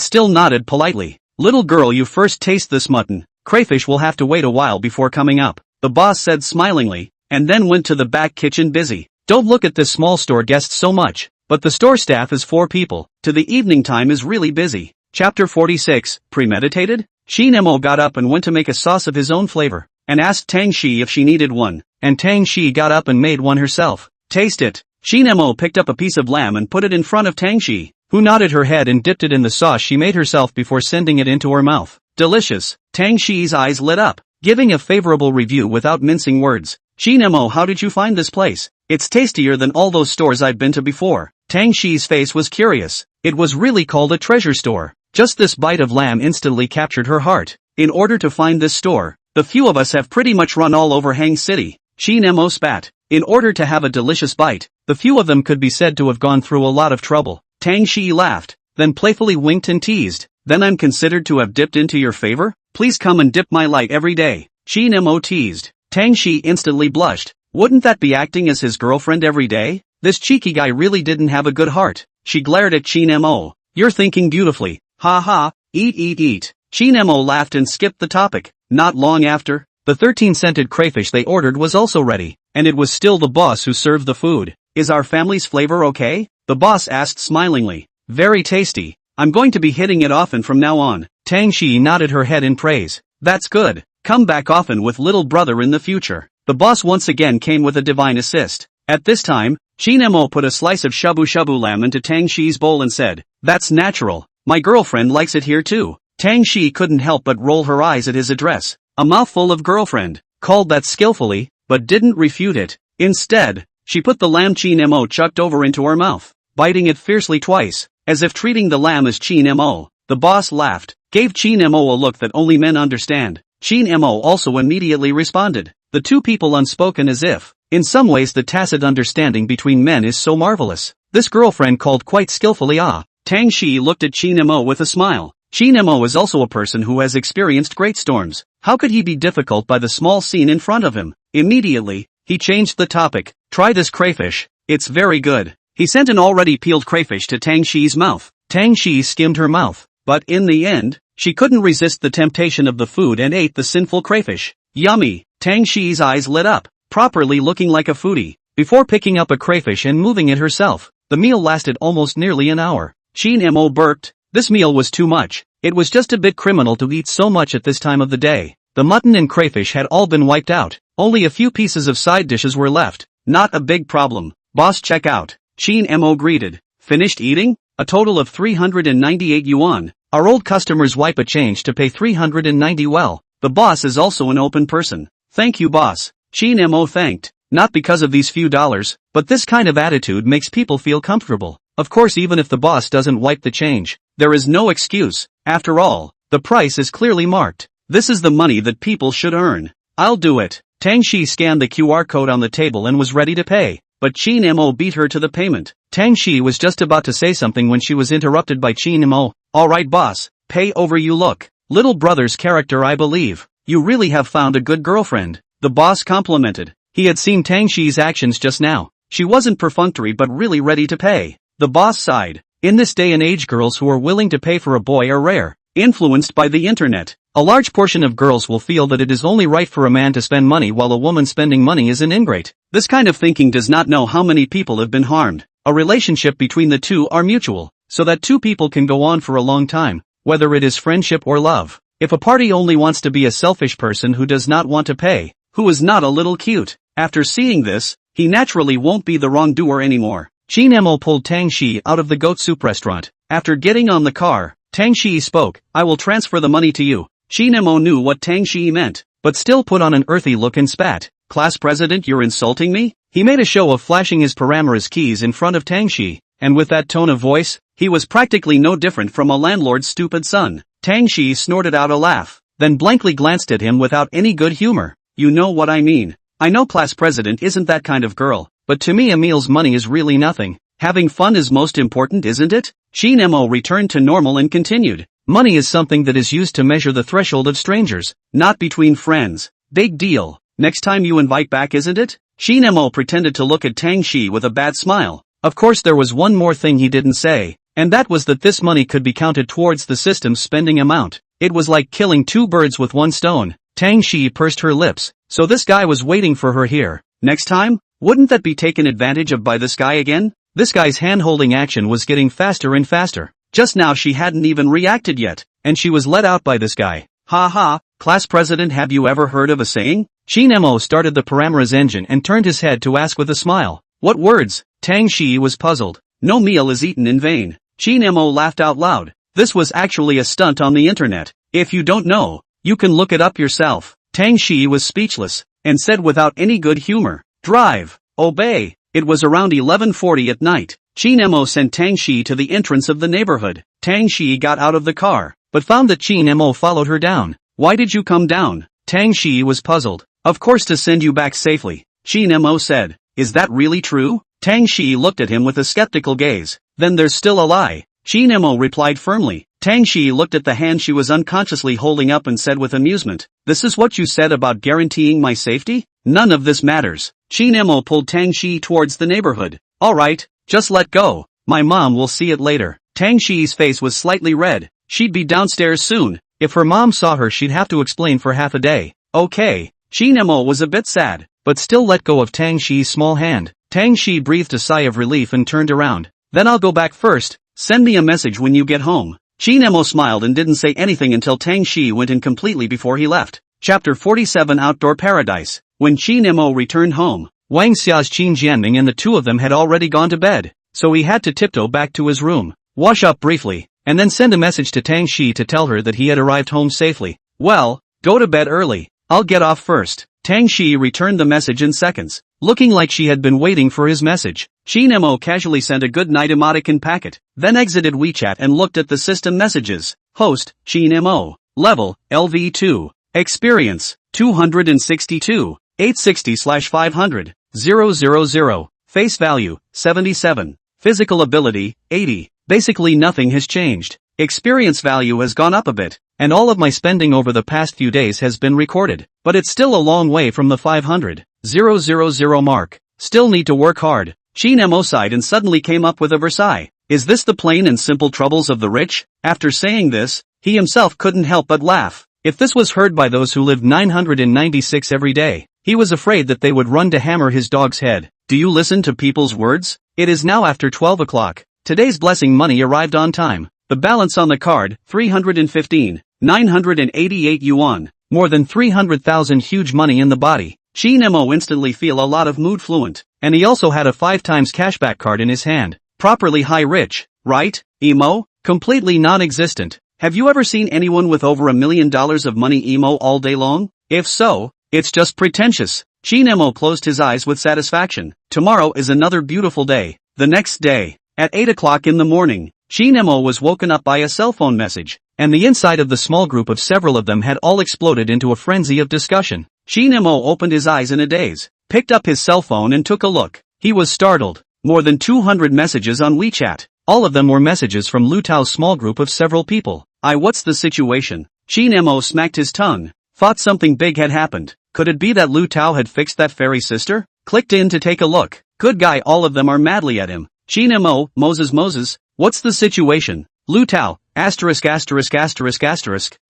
still nodded politely. Little girl, you first taste this mutton. Crayfish will have to wait a while before coming up, the boss said smilingly, and then went to the back kitchen busy. Don't look at this small store guest so much, but the store staff is 4 people, to the evening time is really busy. Chapter 46, Premeditated? Qin Mo got up and went to make a sauce of his own flavor, and asked Tangshi if she needed one, and Tangshi got up and made one herself. Taste it. Qin Mo picked up a piece of lamb and put it in front of Tangshi, who nodded her head and dipped it in the sauce she made herself before sending it into her mouth. Delicious. Tangshi's eyes lit up, giving a favorable review without mincing words. Qin Mo, how did you find this place? It's tastier than all those stores I've been to before. Tangshi's face was curious. It was really called a treasure store. Just this bite of lamb instantly captured her heart. In order to find this store, the few of us have pretty much run all over Hang City. Qin Mo spat. In order to have a delicious bite, the few of them could be said to have gone through a lot of trouble. Tangshi laughed, then playfully winked and teased. Then I'm considered to have dipped into your favor? Please come and dip my light every day. Qin Mo teased. Tangshi instantly blushed. Wouldn't that be acting as his girlfriend every day? This cheeky guy really didn't have a good heart. She glared at Qin Mo. You're thinking beautifully. Ha ha, eat. Qin Mo laughed and skipped the topic. Not long after, the 13-scented crayfish they ordered was also ready, and it was still the boss who served the food. Is our family's flavor okay? The boss asked smilingly. Very tasty. I'm going to be hitting it often from now on. Tangshi nodded her head in praise. That's good. Come back often with little brother in the future. The boss once again came with a divine assist. At this time, Qin Mo put a slice of shabu-shabu lamb into Tangshi's bowl and said, That's natural. My girlfriend likes it here too. Tangshi couldn't help but roll her eyes at his address. A mouthful of girlfriend. Called that skillfully, but didn't refute it. Instead, she put the lamb Qin Mo chucked over into her mouth, biting it fiercely twice, as if treating the lamb as Qin Mo. The boss laughed, gave Qin Mo a look that only men understand. Qin Mo also immediately responded. The two people unspoken as if, in some ways the tacit understanding between men is so marvelous. This girlfriend called quite skillfully ah. Tangshi looked at Qin Mo with a smile. Qin Mo is also a person who has experienced great storms. How could he be difficult by the small scene in front of him? Immediately, he changed the topic. Try this crayfish. It's very good. He sent an already peeled crayfish to Tang Shi's mouth. Tang Shi skimmed her mouth, but in the end, she couldn't resist the temptation of the food and ate the sinful crayfish. Yummy! Tang Shi's eyes lit up, properly looking like a foodie, before picking up a crayfish and moving it herself. The meal lasted almost nearly an hour. Qin Mo burped. This meal was too much. It was just a bit criminal to eat so much at this time of the day. The mutton and crayfish had all been wiped out. Only a few pieces of side dishes were left. Not a big problem. Boss, check out. Qin Mo greeted. Finished eating? A total of 398 yuan. Our old customers wipe a change to pay 390 well. The boss is also an open person. Thank you, boss. Qin Mo thanked. Not because of these few dollars, but this kind of attitude makes people feel comfortable. Of course, even if the boss doesn't wipe the change, there is no excuse. After all, the price is clearly marked. This is the money that people should earn. I'll do it. Tang Shi scanned the QR code on the table and was ready to pay, but Qin Mo beat her to the payment. Tang Shi was just about to say something when she was interrupted by Qin Mo. Alright boss, pay over. You look. Little brother's character, I believe. You really have found a good girlfriend. The boss complimented. He had seen Tang Shi's actions just now. She wasn't perfunctory but really ready to pay. The boss sighed. In this day and age, girls who are willing to pay for a boy are rare. Influenced by the internet, a large portion of girls will feel that it is only right for a man to spend money while a woman spending money is an ingrate. This kind of thinking does not know how many people have been harmed. A relationship between the two are mutual, so that two people can go on for a long time, whether it is friendship or love. If a party only wants to be a selfish person who does not want to pay, who is not a little cute, after seeing this, he naturally won't be the wrongdoer anymore. Qin Mo pulled Tang Shi out of the goat soup restaurant. After getting on the car, Tang Shi spoke. I will transfer the money to you. Qin Mo knew what Tang Shi meant, but still put on an earthy look and spat. Class president, you're insulting me? He made a show of flashing his paramour's keys in front of Tang Shi, and with that tone of voice, he was practically no different from a landlord's stupid son. Tang Shi snorted out a laugh, then blankly glanced at him without any good humor. You know what I mean. I know class president isn't that kind of girl, but to me a meal's money is really nothing. Having fun is most important, isn't it? Qin Mo returned to normal and continued. Money is something that is used to measure the threshold of strangers, not between friends. Big deal. Next time you invite back, isn't it? Qin Mo pretended to look at Tang Shi with a bad smile. Of course, there was one more thing he didn't say, and that was that this money could be counted towards the system's spending amount. It was like killing two birds with one stone. Tang Shi pursed her lips. So this guy was waiting for her here. Next time? Wouldn't that be taken advantage of by this guy again? This guy's hand-holding action was getting faster and faster. Just now she hadn't even reacted yet, and she was let out by this guy. Ha ha, class president, have you ever heard of a saying? Qin Mo started the paramour's engine and turned his head to ask with a smile. What words? Tang Shi was puzzled. No meal is eaten in vain. Qin Mo laughed out loud. This was actually a stunt on the internet. If you don't know, you can look it up yourself. Tang Shi was speechless, and said without any good humor, drive, obey. It was around 11:40 at night. Qin Mo sent Tang Shi to the entrance of the neighborhood. Tang Shi got out of the car, but found that Qin Mo followed her down. Why did you come down? Tang Shi was puzzled. Of course, to send you back safely, Qin Mo said. Is that really true? Tang Shi looked at him with a skeptical gaze. Then there's still a lie. Qin Mo replied firmly. Tang Shi looked at the hand she was unconsciously holding up and said with amusement, this is what you said about guaranteeing my safety? None of this matters. Qin Mo pulled Tang Shi towards the neighborhood. Alright, just let go. My mom will see it later. Tang Shi's face was slightly red. She'd be downstairs soon. If her mom saw her, she'd have to explain for half a day. Okay. Qin Mo was a bit sad, but still let go of Tang Shi's small hand. Tang Shi breathed a sigh of relief and turned around. Then I'll go back first. Send me a message when you get home. Qin Mo smiled and didn't say anything until Tang Shi went in completely before he left. Chapter 47, Outdoor Paradise. When Qin Mo returned home, Wang Xia's Qin Jianming and the two of them had already gone to bed, so he had to tiptoe back to his room, wash up briefly, and then send a message to Tang Shi to tell her that he had arrived home safely. Well, go to bed early. I'll get off first. Tang Shi returned the message in seconds, looking like she had been waiting for his message. Qin Mo casually sent a good night emoticon packet, then exited WeChat and looked at the system messages. Host, Qin Mo. Level, LV2. Experience, 262. 860/500. 000. Face value, 77. Physical ability, 80. Basically nothing has changed. Experience value has gone up a bit, and all of my spending over the past few days has been recorded, but it's still a long way from the 500,000 mark. Still need to work hard. Qin Mo sighed and suddenly came up with a Versailles. Is this the plain and simple troubles of the rich? After saying this, he himself couldn't help but laugh. If this was heard by those who lived 996 every day, he was afraid that they would run to hammer his dog's head. Do you listen to people's words? It is now after 12 o'clock. Today's blessing money arrived on time. The balance on the card, 315, 988 yuan. More than 300,000 huge money in the body. Qin Mo instantly feel a lot of mood fluent. And he also had a 5 times cashback card in his hand. Properly high rich, right? Emo? Completely non-existent. Have you ever seen anyone with over $1 million of money emo all day long? If so, it's just pretentious. Qin Mo closed his eyes with satisfaction. Tomorrow is another beautiful day. The next day, at 8 o'clock in the morning, Qin Mo was woken up by a cell phone message, and the inside of the small group of several of them had all exploded into a frenzy of discussion. Qin Mo opened his eyes in a daze, picked up his cell phone and took a look. He was startled. More than 200 messages on WeChat. All of them were messages from Lu Tao's small group of several people. What's the situation? Qin Mo smacked his tongue. Thought something big had happened. Could it be that Lu Tao had fixed that fairy sister? Clicked in to take a look. Good guy, all of them are madly at him. Qin Mo, Moses, what's the situation? Lu Tao, *******.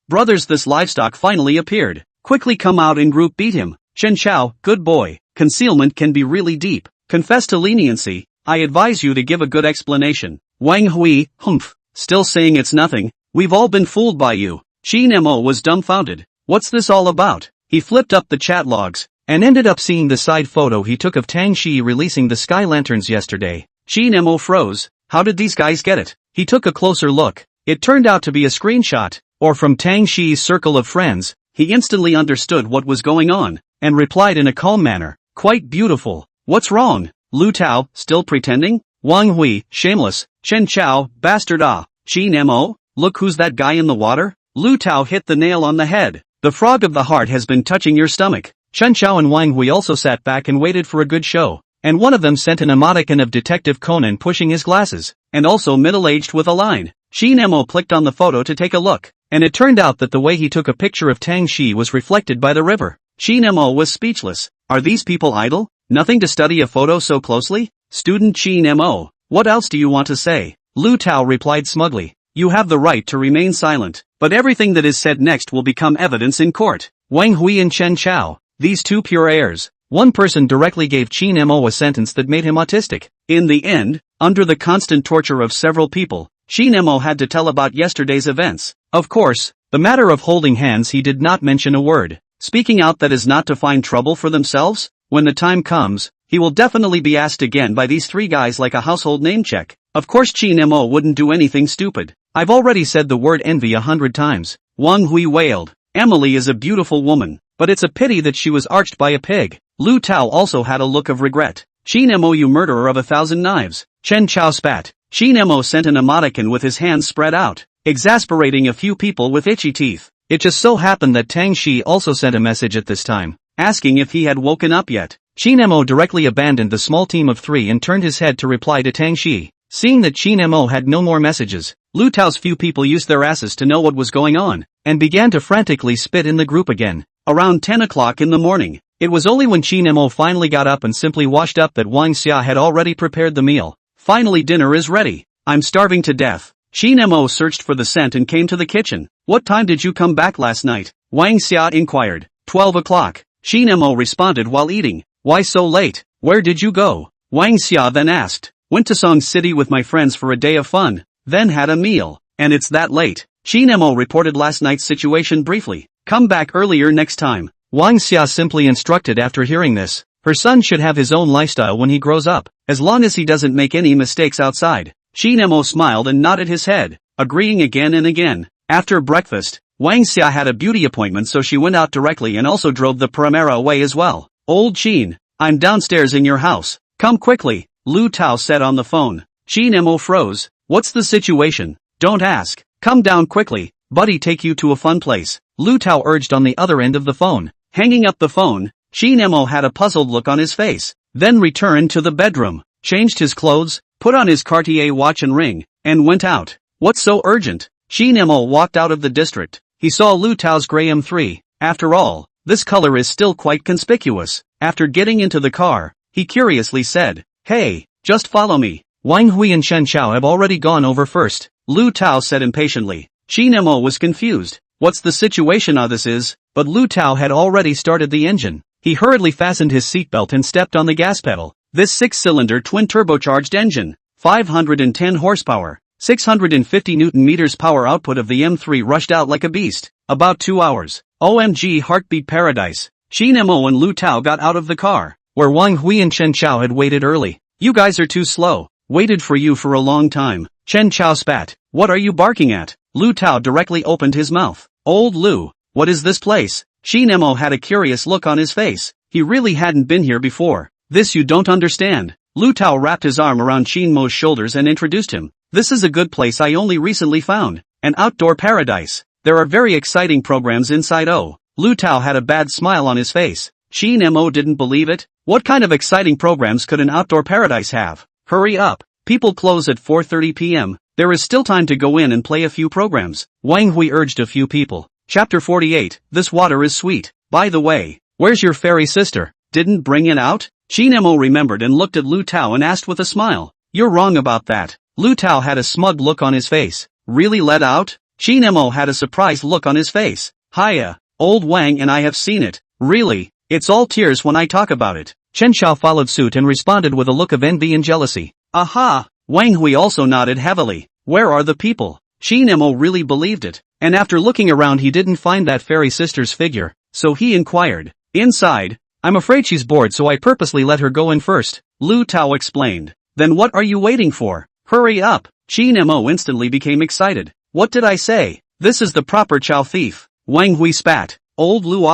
Brothers, this livestock finally appeared. Quickly come out and group beat him. Chen Chao, good boy. Concealment can be really deep. Confess to leniency. I advise you to give a good explanation. Wang Hui, humph. Still saying it's nothing. We've all been fooled by you. Qin Mo was dumbfounded. What's this all about? He flipped up the chat logs, and ended up seeing the side photo he took of Tang Shi releasing the sky lanterns yesterday. Qin Mo froze. How did these guys get it? He took a closer look. It turned out to be a screenshot, or from Tang Shi's circle of friends. He instantly understood what was going on, and replied in a calm manner. Quite beautiful. What's wrong? Lu Tao, still pretending? Wang Hui, shameless. Chen Chao, bastard. Qin Mo, look who's that guy in the water? Lu Tao hit the nail on the head. The frog of the heart has been touching your stomach. Chen Chao and Wang Hui also sat back and waited for a good show. And one of them sent an emoticon of Detective Conan pushing his glasses, and also middle-aged with a line. Qin Mo clicked on the photo to take a look, and it turned out that the way he took a picture of Tang Shi was reflected by the river. Qin Mo was speechless. Are these people idle? Nothing to study a photo so closely? Student Qin Mo, what else do you want to say? Lu Tao replied smugly. You have the right to remain silent, but everything that is said next will become evidence in court. Wang Hui and Chen Chao, these two pure heirs. One person directly gave Qin Mo a sentence that made him autistic. In the end, under the constant torture of several people, Qin Mo had to tell about yesterday's events. Of course, the matter of holding hands he did not mention a word. Speaking out that is not to find trouble for themselves. When the time comes, he will definitely be asked again by these three guys like a household name check. Of course Qin Mo wouldn't do anything stupid. I've already said the word envy 100 times. Wang Hui wailed. Emily is a beautiful woman, but it's a pity that she was arched by a pig. Lu Tao also had a look of regret. Qin Mo, you murderer of 1,000 knives. Chen Chao spat. Qin Mo sent an emoticon with his hands spread out, exasperating a few people with itchy teeth. It just so happened that Tang Shi also sent a message at this time, asking if he had woken up yet. Qin Mo directly abandoned the small team of 3 and turned his head to reply to Tang Shi. Seeing that Qin Mo had no more messages, Lu Tao's few people used their asses to know what was going on, and began to frantically spit in the group again. Around 10 o'clock in the morning, it was only when Qin Mo finally got up and simply washed up that Wang Xia had already prepared the meal. Finally dinner is ready. I'm starving to death. Qin Mo searched for the scent and came to the kitchen. What time did you come back last night? Wang Xia inquired. 12 o'clock. Qin Mo responded while eating. Why so late? Where did you go? Wang Xia then asked. Went to Song City with my friends for a day of fun, then had a meal, and it's that late. Qin Mo reported last night's situation briefly. Come back earlier next time. Wang Xia simply instructed after hearing this. Her son should have his own lifestyle when he grows up, as long as he doesn't make any mistakes outside. Qin Mo smiled and nodded his head, agreeing again and again. After breakfast, Wang Xia had a beauty appointment, so she went out directly and also drove the Primera away as well. Old Qin, I'm downstairs in your house. Come quickly, Lu Tao said on the phone. Qin Mo froze. What's the situation? Don't ask. Come down quickly, buddy, take you to a fun place. Lu Tao urged on the other end of the phone. Hanging up the phone, Qin Mo had a puzzled look on his face, then returned to the bedroom, changed his clothes, put on his Cartier watch and ring, and went out. What's so urgent? Qin Mo walked out of the district. He saw Lu Tao's gray M3. After all, this color is still quite conspicuous. After getting into the car, he curiously said, Hey, Just follow me. Wang Hui and Shen Chao have already gone over first, Lu Tao said impatiently. Qin Mo was confused. What's the situation this is? But Lu Tao had already started the engine. He hurriedly fastened his seatbelt and stepped on the gas pedal. This 6-cylinder twin-turbocharged engine, 510 horsepower, 650 Newton-meters power output of the M3 rushed out like a beast. About 2 hours. OMG heartbeat paradise. Qin Mo and Lu Tao got out of the car, where Wang Hui and Chen Chao had waited early. You guys are too slow. Waited for you for a long time. Chen Chao spat. What are you barking at? Lu Tao directly opened his mouth. Old Lu, what is this place? Qin Mo had a curious look on his face. He really hadn't been here before. This you don't understand. Lu Tao wrapped his arm around Qin Mo's shoulders and introduced him. This is a good place I only recently found. An outdoor paradise. There are very exciting programs inside. Oh. Lu Tao had a bad smile on his face. Qin Mo didn't believe it. What kind of exciting programs could an outdoor paradise have? Hurry up. People close at 4:30 p.m. There is still time to go in and play a few programs. Wang Hui urged a few people. Chapter 48. This water is sweet. By the way, where's your fairy sister? Didn't bring it out? Qin Mo remembered and looked at Lu Tao and asked with a smile. You're wrong about that. Lu Tao had a smug look on his face. Really let out? Qin Mo had a surprised look on his face. Hiya, old Wang and I have seen it. Really? It's all tears when I talk about it. Chen Chao followed suit and responded with a look of envy and jealousy. Aha! Wang Hui also nodded heavily. Where are the people? Qin Mo really believed it, and after looking around he didn't find that fairy sister's figure, so he inquired. Inside. I'm afraid she's bored so I purposely let her go in first, Lu Tao explained. Then what are you waiting for? Hurry up! Qin Mo instantly became excited. What did I say? This is the proper Chao thief. Wang Hui spat. Old Lu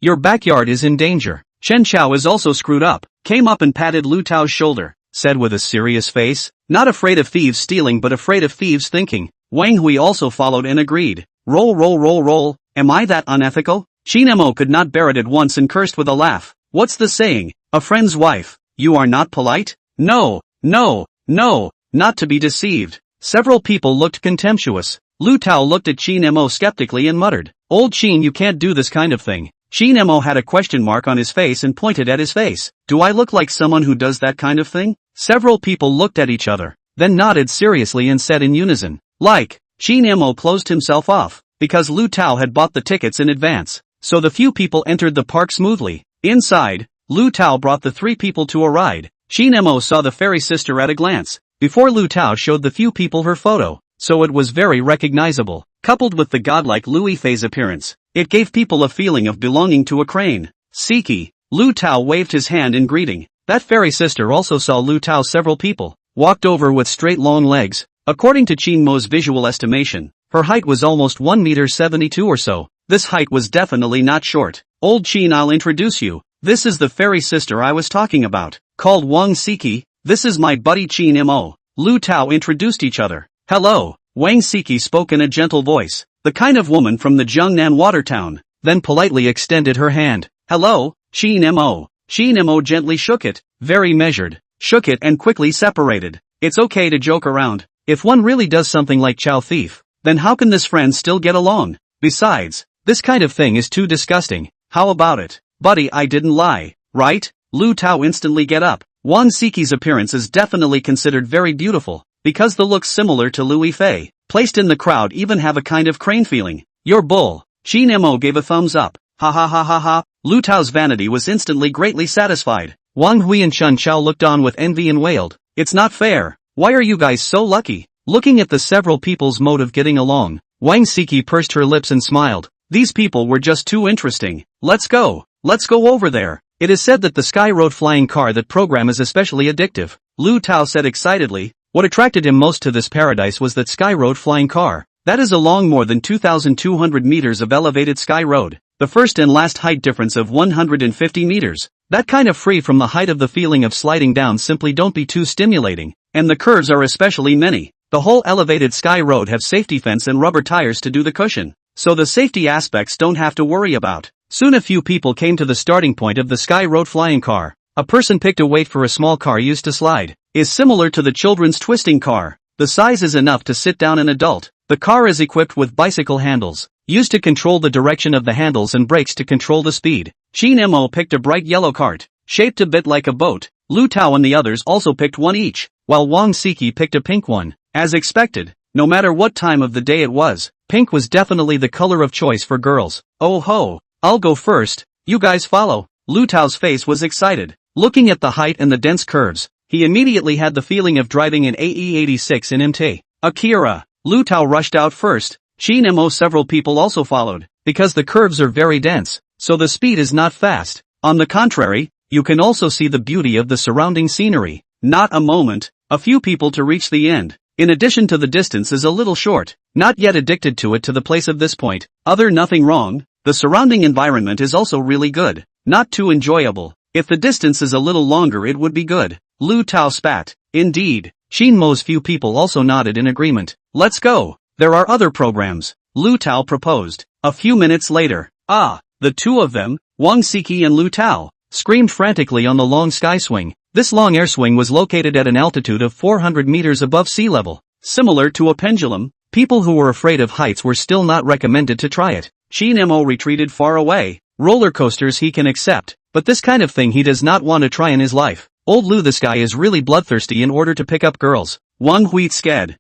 your backyard is in danger. Chen Chao is also screwed up, came up and patted Lu Tao's shoulder, said with a serious face. Not afraid of thieves stealing but afraid of thieves thinking. Wang Hui also followed and agreed. Roll. Am I that unethical? Qin Mo could not bear it at once and cursed with a laugh. What's the saying? A friend's wife. You are not polite? No, not to be deceived. Several people looked contemptuous. Lu Tao looked at Qin Mo skeptically and muttered. Old Qin, you can't do this kind of thing. Qin Mo had a question mark on his face and pointed at his face. Do I look like someone who does that kind of thing? Several people looked at each other, then nodded seriously and said in unison. Like. Qin Mo closed himself off, because Lu Tao had bought the tickets in advance, so the few people entered the park smoothly. Inside, Lu Tao brought the 3 people to a ride. Qin Mo saw the fairy sister at a glance, before Lu Tao showed the few people her photo, so it was very recognizable. Coupled with the godlike Lu Yifei's appearance, it gave people a feeling of belonging to a crane. Siki. Lu Tao waved his hand in greeting. That fairy sister also saw Lu Tao. Several people walked over with straight long legs. According to Qin Mo's visual estimation, her height was almost 1.72 m or so. This height was definitely not short. Old Qin, I'll introduce you. This is the fairy sister I was talking about, called Wang Siki. This is my buddy Qin Mo. Lu Tao introduced each other. Hello. Wang Siki spoke in a gentle voice, the kind of woman from the Jiangnan water town, then politely extended her hand. Hello, Qin Mo. Qin Mo gently shook it, very measured, shook it and quickly separated. It's okay to joke around. If one really does something like Chao thief, then how can this friend still get along? Besides, this kind of thing is too disgusting. How about it? Buddy, I didn't lie, right? Lu Tao instantly get up. Wang Siki's appearance is definitely considered very beautiful, because the looks similar to Lu Yifei, placed in the crowd even have a kind of crane feeling. You're bull. Qin Mo gave a thumbs up. Ha. Lu Tao's vanity was instantly greatly satisfied. Wang Hui and Chen Chao looked on with envy and wailed. It's not fair. Why are you guys so lucky? Looking at the several people's mode of getting along, Wang Siki pursed her lips and smiled. These people were just too interesting. Let's go over there. It is said that the Sky Road flying car that program is especially addictive, Lu Tao said excitedly. What attracted him most to this paradise was that Sky Road flying car. That is along more than 2,200 meters of elevated Sky Road, the first and last height difference of 150 meters. That kind of free from the height of the feeling of sliding down simply don't be too stimulating, and the curves are especially many. The whole elevated Sky Road have safety fence and rubber tires to do the cushion, so the safety aspects don't have to worry about. Soon a few people came to the starting point of the Sky Road flying car. A person picked a weight for a small car used to slide. Is similar to the children's twisting car. The size is enough to sit down an adult. The car is equipped with bicycle handles, used to control the direction of the handles and brakes to control the speed. Qin Mo picked a bright yellow cart, shaped a bit like a boat. Lu Tao and the others also picked one each, while Wang Siki picked a pink one. As expected, no matter what time of the day it was, pink was definitely the color of choice for girls. Oh ho, I'll go first, you guys follow. Lu Tao's face was excited. Looking at the height and the dense curves, he immediately had the feeling of driving an AE86 in MT. Akira. Lu Tao rushed out first. Qin Mo several people also followed, because the curves are very dense, so the speed is not fast. On the contrary, you can also see the beauty of the surrounding scenery. Not a moment, a few people to reach the end. In addition to the distance is a little short, not yet addicted to it to the place of this point. Nothing wrong, the surrounding environment is also really good, not too enjoyable. If the distance is a little longer it would be good. Lu Tao spat. Indeed. Qin Mo's few people also nodded in agreement. Let's go. There are other programs. Lu Tao proposed. A few minutes later. The two of them, Wang Siki and Lu Tao, screamed frantically on the long sky swing. This long air swing was located at an altitude of 400 meters above sea level. Similar to a pendulum, people who were afraid of heights were still not recommended to try it. Qin Mo retreated far away. Roller coasters he can accept, but this kind of thing he does not want to try in his life. Old Lu this guy is really bloodthirsty in order to pick up girls. Wang Hui sked.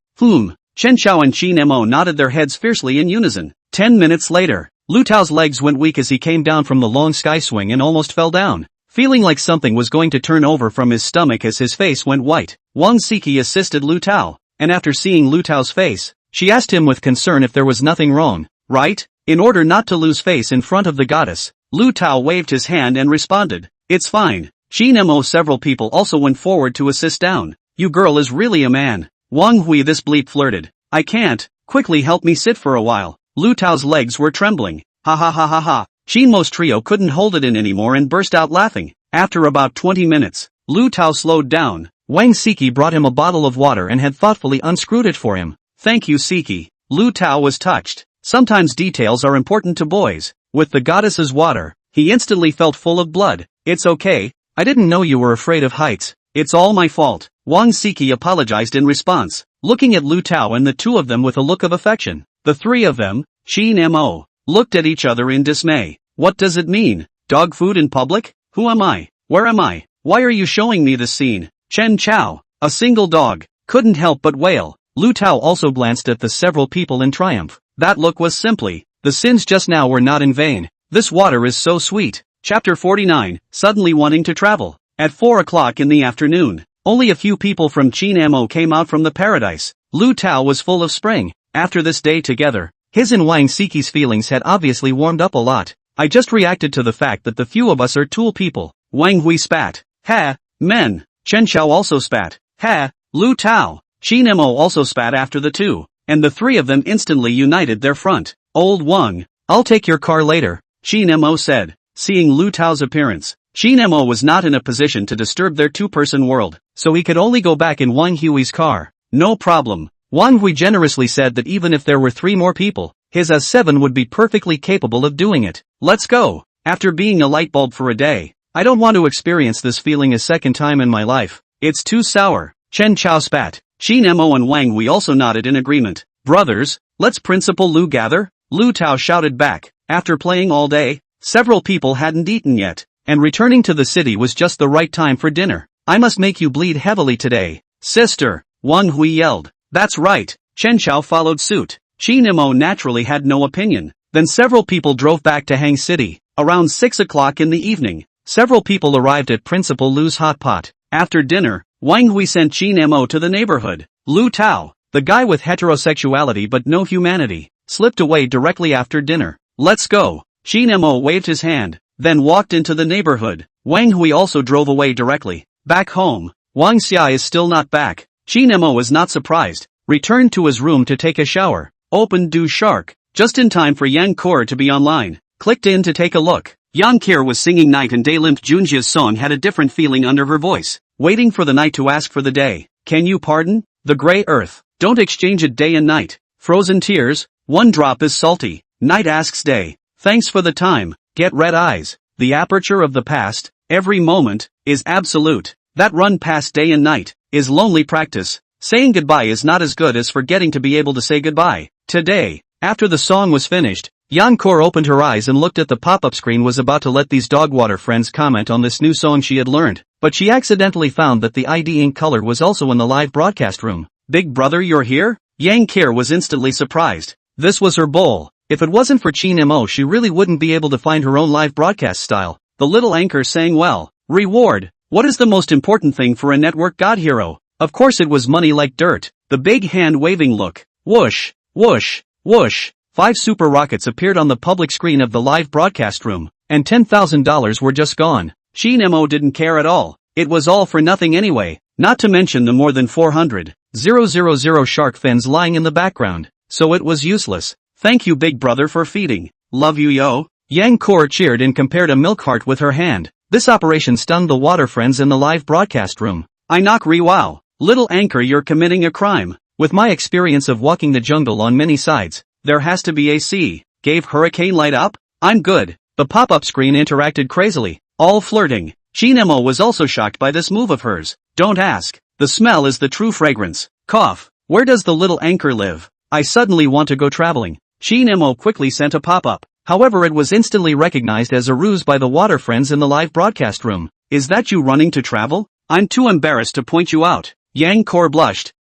Chen Chao and Qin Mo nodded their heads fiercely in unison. 10 minutes later, Lu Tao's legs went weak as he came down from the long sky swing and almost fell down, feeling like something was going to turn over from his stomach as his face went white. Wang Siki assisted Lu Tao, and after seeing Lu Tao's face, she asked him with concern if there was nothing wrong, right? In order not to lose face in front of the goddess, Lu Tao waved his hand and responded, "It's fine." Qin Mo several people also went forward to assist down. "You girl is really a man." Wang Hui this bleep flirted. "I can't, quickly help me sit for a while." Lu Tao's legs were trembling. Ha ha ha ha ha. Qin Mo's trio couldn't hold it in anymore and burst out laughing. After about 20 minutes, Lu Tao slowed down. Wang Siki brought him a bottle of water and had thoughtfully unscrewed it for him. "Thank you Siki." Lu Tao was touched. Sometimes details are important to boys. With the goddess's water, he instantly felt full of blood. "It's okay, I didn't know you were afraid of heights. It's all my fault." Wang Siki apologized in response, looking at Lu Tao and the two of them with a look of affection. The three of them, Qin Mo, looked at each other in dismay. What does it mean? Dog food in public? Who am I? Where am I? Why are you showing me this scene? Chen Chao, a single dog, couldn't help but wail. Lu Tao also glanced at the several people in triumph. That look was simply, the sins just now were not in vain. This water is so sweet. Chapter 49, suddenly wanting to travel. At 4 o'clock in the afternoon, only a few people from Qin Mo came out from the paradise. Lu Tao was full of spring. After this day together, his and Wang Siki's feelings had obviously warmed up a lot. "I just reacted to the fact that the few of us are tool people." Wang Hui spat. "Ha, men." Chen Chao also spat. "Ha, Lu Tao." Qin Mo also spat after the two, and the three of them instantly united their front. "Old Wang, I'll take your car later," Qin Mo said. Seeing Lu Tao's appearance, Qin Mo was not in a position to disturb their two-person world, so he could only go back in Wang Hui's car. "No problem." Wang Hui generously said that even if there were 3 more people, his A7 would be perfectly capable of doing it. "Let's go." After being a light bulb for a day, I don't want to experience this feeling a second time in my life. It's too sour. Chen Chao spat. Qin Mo and Wang Hui also nodded in agreement. "Brothers, let's Principal Lu gather?" Lu Tao shouted back. After playing all day, several people hadn't eaten yet, and returning to the city was just the right time for dinner. "I must make you bleed heavily today, sister," Wang Hui yelled. "That's right." Chen Chao followed suit. Qin Mo naturally had no opinion. Then several people drove back to Hang City. Around 6 o'clock in the evening, several people arrived at Principal Lu's hot pot. After dinner, Wang Hui sent Qin Mo to the neighborhood. Lu Tao, the guy with heterosexuality but no humanity, slipped away directly after dinner. "Let's go." Qin Mo waved his hand, then walked into the neighborhood. Wang Hui also drove away directly. Back home, Wang Xia is still not back. Qin Mo is not surprised, returned to his room to take a shower, opened Do Shark, just in time for Yang Kor to be online, clicked in to take a look. Yang Kor was singing Night and Day. Limp Junjia's song had a different feeling under her voice, waiting for the night to ask for the day. "Can you pardon? The gray earth, don't exchange it day and night. Frozen tears, one drop is salty. Night asks day, thanks for the time, get red eyes. The aperture of the past, every moment, is absolute. That run past day and night, is lonely practice. Saying goodbye is not as good as forgetting to be able to say goodbye. Today." After the song was finished, Yang Kor opened her eyes and looked at the pop-up screen, was about to let these dog water friends comment on this new song she had learned. but she accidentally found that the ID ink color was also in the live broadcast room. Big brother, you're here? Yang Kier was instantly surprised. This was her goal. If it wasn't for Qin Mo, she really wouldn't be able to find her own live broadcast style. The little anchor sang well. Reward. What is the most important thing for a network god hero? Of course it was money like dirt. The big hand-waving look. Whoosh, whoosh, whoosh. 5 super rockets appeared on the public screen of the live broadcast room, and $10,000 were just gone. Qin Mo didn't care at all. It was all for nothing anyway, not to mention the more than 400,000 shark fins lying in the background. So it was useless. Thank you, big brother, for feeding. Love you, yo. Yang Kor cheered and compared a milk cart with her hand. This operation stunned the water friends in the live broadcast room. I knock wow. Little anchor, you're committing a crime. With my experience of walking the jungle on many sides, there has to be a C. Gave hurricane light up? I'm good. The pop-up screen interacted crazily, all flirting. Qin Mo was also shocked by this move of hers. Don't ask. The smell is the true fragrance. Cough. Where does the little anchor live? I suddenly want to go traveling. Qin Mo quickly sent a pop-up. However, it was instantly recognized as a ruse by the water friends in the live broadcast room. Is that you running to travel? I'm too embarrassed to point you out. Yang Kor blushed,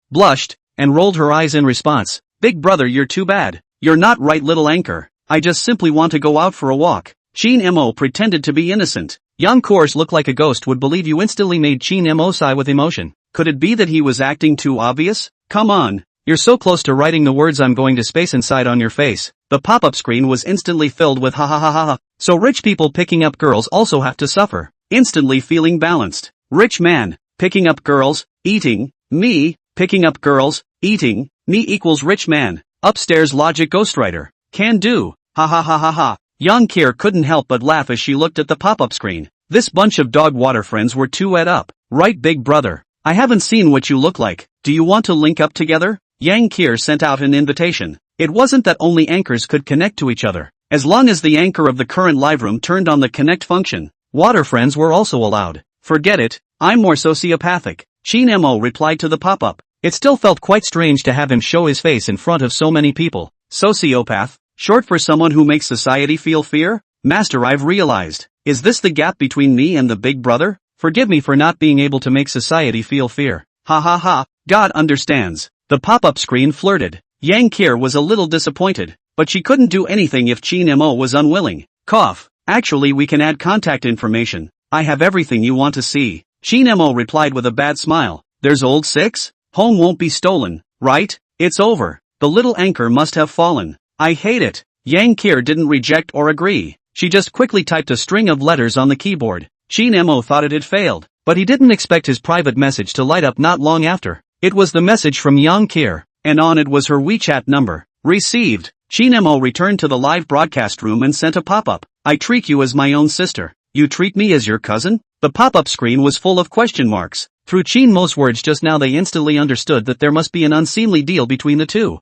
and rolled her eyes in response. Big brother, you're too bad. You're not right, little anchor. I just simply want to go out for a walk. Qin Mo pretended to be innocent. Yang Kor's look like a ghost would believe you instantly made Qin Mo sigh with emotion. Could it be that he was acting too obvious? Come on. You're so close to writing the words I'm going to space inside on your face. The pop-up screen was instantly filled with ha ha ha ha ha. So rich people picking up girls also have to suffer. Instantly feeling balanced. Rich man, picking up girls, eating, me, picking up girls, eating, me equals rich man. Upstairs logic ghostwriter. Can do. Ha ha ha ha ha. Yang Kier couldn't help but laugh as she looked at the pop-up screen. This bunch of dog water friends were too ed up. Right, big brother? I haven't seen what you look like. Do you want to link up together? Yang Kier sent out an invitation. It wasn't that only anchors could connect to each other. As long as the anchor of the current live room turned on the connect function, water friends were also allowed. Forget it, I'm more sociopathic. Qin Mo replied to the pop-up. It still felt quite strange to have him show his face in front of so many people. Sociopath? Short for someone who makes society feel fear? Master, I've realized. Is this the gap between me and the big brother? Forgive me for not being able to make society feel fear. Ha ha ha, God understands. The pop-up screen flirted. Yang Kier was a little disappointed, but she couldn't do anything if Qin Mo was unwilling. Cough. Actually, we can add contact information. I have everything you want to see. Qin Mo replied with a bad smile. There's old 6? Home won't be stolen, right? It's over. The little anchor must have fallen. I hate it. Yang Kier didn't reject or agree. She just quickly typed a string of letters on the keyboard. Qin Mo thought it had failed, but he didn't expect his private message to light up not long after. It was the message from Yang Kier, and on it was her WeChat number. Received. Qin Mo returned to the live broadcast room and sent a pop-up. I treat you as my own sister. You treat me as your cousin? The pop-up screen was full of question marks. Through Qin Mo's words just now, they instantly understood that there must be an unseemly deal between the two.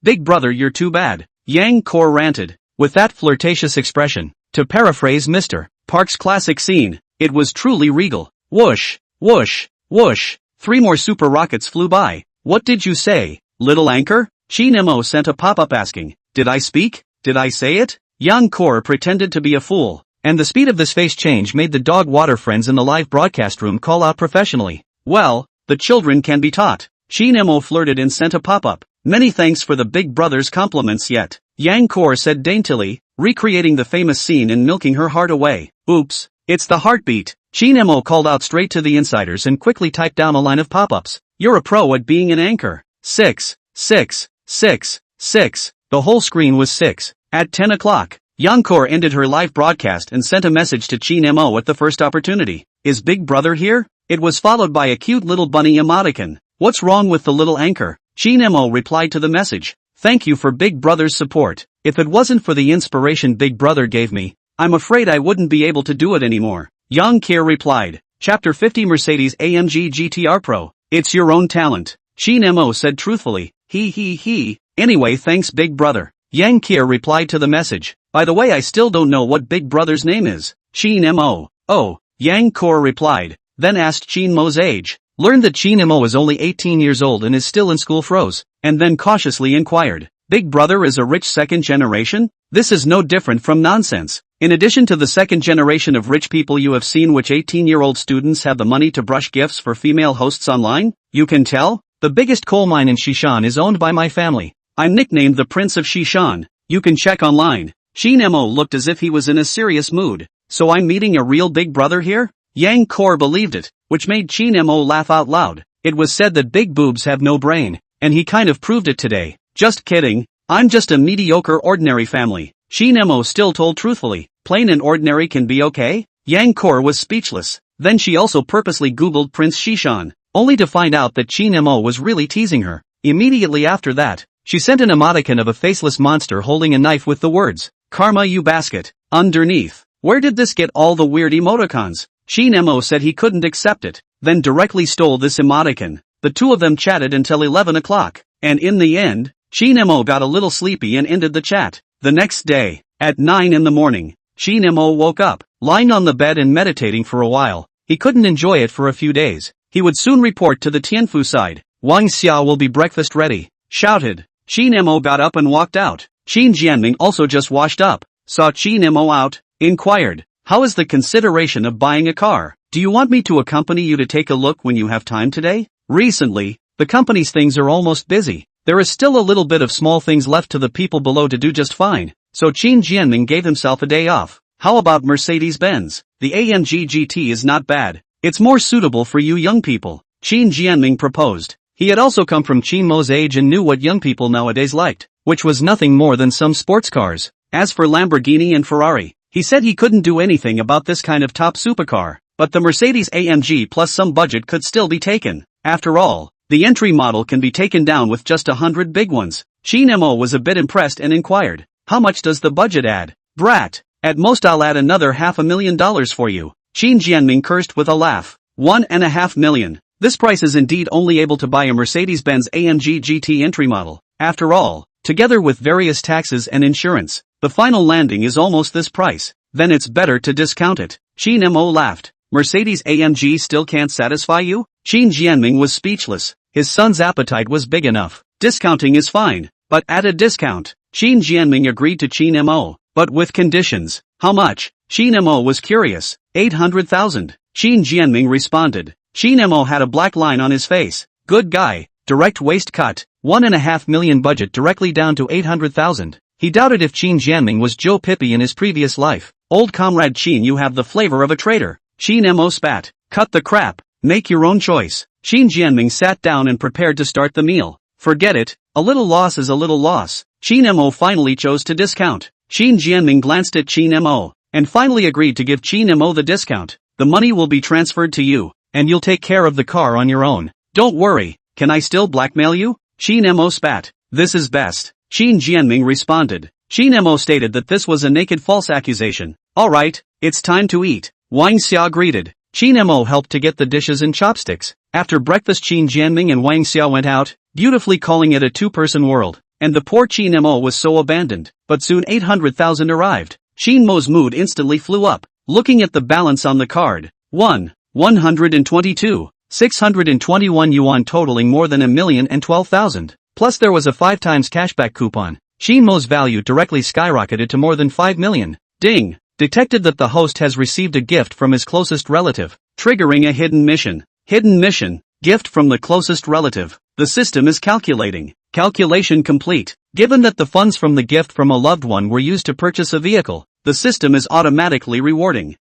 Big brother, you're too bad. Yang Kor ranted, with that flirtatious expression. To paraphrase Mr. Park's classic scene, it was truly regal. Whoosh, whoosh, whoosh. 3 more super rockets flew by. What did you say, little anchor? Qin Mo sent a pop-up asking, did I speak? Did I say it? Yang Kor pretended to be a fool, and the speed of this face change made the dog water friends in the live broadcast room call out professionally. Well, the children can be taught. Qin Mo flirted and sent a pop-up. Many thanks for the big brother's compliments yet. Yang Kor said daintily, recreating the famous scene and milking her heart away. Oops, it's the heartbeat. Qin Mo called out straight to the insiders and quickly typed down a line of pop-ups. You're a pro at being an anchor. 6, 6, 6, 6. The whole screen was 6. At 10 o'clock, Yang Kor ended her live broadcast and sent a message to Qin Mo at the first opportunity. Is big brother here? It was followed by a cute little bunny emoticon. What's wrong with the little anchor? Qin Mo replied to the message. Thank you for big brother's support. If it wasn't for the inspiration big brother gave me, I'm afraid I wouldn't be able to do it anymore. Yang Kier replied. Chapter 50 Mercedes-AMG GTR Pro. It's your own talent. Qin Mo said truthfully. He. Anyway, thanks big brother. Yang Kier replied to the message. By the way, I still don't know what big brother's name is. Qin Mo. Oh, Yang Kor replied. Then asked Qin Mo's age. Learned that Qin Mo is only 18 years old and is still in school, froze, and then cautiously inquired. Big brother is a rich second generation? This is no different from nonsense. In addition to the second generation of rich people you have seen, which 18-year-old students have the money to brush gifts for female hosts online? You can tell? The biggest coal mine in Shishan is owned by my family. I'm nicknamed the Prince of Shishan. You can check online. Qin Mo looked as if he was in a serious mood. So I'm meeting a real big brother here? Yang Kor believed it, which made Qin Mo laugh out loud. It was said that big boobs have no brain, and he kind of proved it today. Just kidding. I'm just a mediocre ordinary family. Qin Mo still told truthfully. Plain and ordinary can be okay? Yang Kor was speechless. Then she also purposely googled Prince Shishan, only to find out that Qin Mo was really teasing her. Immediately after that, she sent an emoticon of a faceless monster holding a knife with the words, "Karma you basket," underneath. Where did this get all the weird emoticons? Qin Mo said he couldn't accept it, then directly stole this emoticon. The two of them chatted until 11 o'clock, and in the end, Qin Mo got a little sleepy and ended the chat. The next day, at 9 in the morning, Qin Mo woke up, lying on the bed and meditating for a while. He couldn't enjoy it for a few days. He would soon report to the Tianfu side. "Wang Xia will be breakfast ready," shouted. Qin Mo got up and walked out. Qin Jianming also just washed up, saw Qin Mo out, inquired, "How is the consideration of buying a car? Do you want me to accompany you to take a look when you have time today?" Recently, the company's things are almost busy. There is still a little bit of small things left to the people below to do just fine, so Qin Jianming gave himself a day off. "How about Mercedes-Benz? The AMG GT is not bad. It's more suitable for you young people," Qin Jianming proposed. He had also come from Qin Mo's age and knew what young people nowadays liked, which was nothing more than some sports cars. As for Lamborghini and Ferrari, he said he couldn't do anything about this kind of top supercar, but the Mercedes AMG plus some budget could still be taken. After all, the entry model can be taken down with just 100 big ones. Qin Mo was a bit impressed and inquired, "How much does the budget add?" "Brat, at most I'll add another $500,000 for you." Qin Jianming cursed with a laugh. $1.5 million. This price is indeed only able to buy a Mercedes-Benz AMG GT entry model. After all, together with various taxes and insurance, the final landing is almost this price. Then it's better to discount it. Qin Mo laughed. "Mercedes AMG still can't satisfy you?" Qin Jianming was speechless. His son's appetite was big enough. "Discounting is fine, but at a discount." Qin Jianming agreed to Qin Mo, but with conditions. "How much?" Qin Mo was curious. 800,000. Qin Jianming responded. Qin Mo had a black line on his face. Good guy, direct waist cut, 1.5 million budget directly down to 800,000. He doubted if Qin Jianming was Joe Pippi in his previous life. "Old comrade Qin, you have the flavor of a traitor." Qin Mo spat. "Cut the crap, make your own choice." Qin Jianming sat down and prepared to start the meal. "Forget it, a little loss is a little loss." Qin Mo finally chose to discount. Qin Jianming glanced at Qin Mo, and finally agreed to give Qin Mo the discount. "The money will be transferred to you, and you'll take care of the car on your own. Don't worry, can I still blackmail you?" Qin Mo spat. "This is best." Qin Jianming responded. Qin Mo stated that this was a naked false accusation. "Alright, it's time to eat." Wang Xia greeted. Qin Mo helped to get the dishes and chopsticks. After breakfast, Qin Jianming and Wang Xia went out, beautifully calling it a two-person world. And the poor Qin Mo was so abandoned. But soon 800,000 arrived. Qin Mo's mood instantly flew up, looking at the balance on the card. 122. 621 yuan, totaling more than 1,012,000. Plus there was a 5 times cashback coupon. Qin Mo's value directly skyrocketed to more than 5 million. Ding! Detected that the host has received a gift from his closest relative, triggering a hidden mission. Hidden mission. Gift from the closest relative. The system is calculating. Calculation complete. Given that the funds from the gift from a loved one were used to purchase a vehicle, the system is automatically rewarding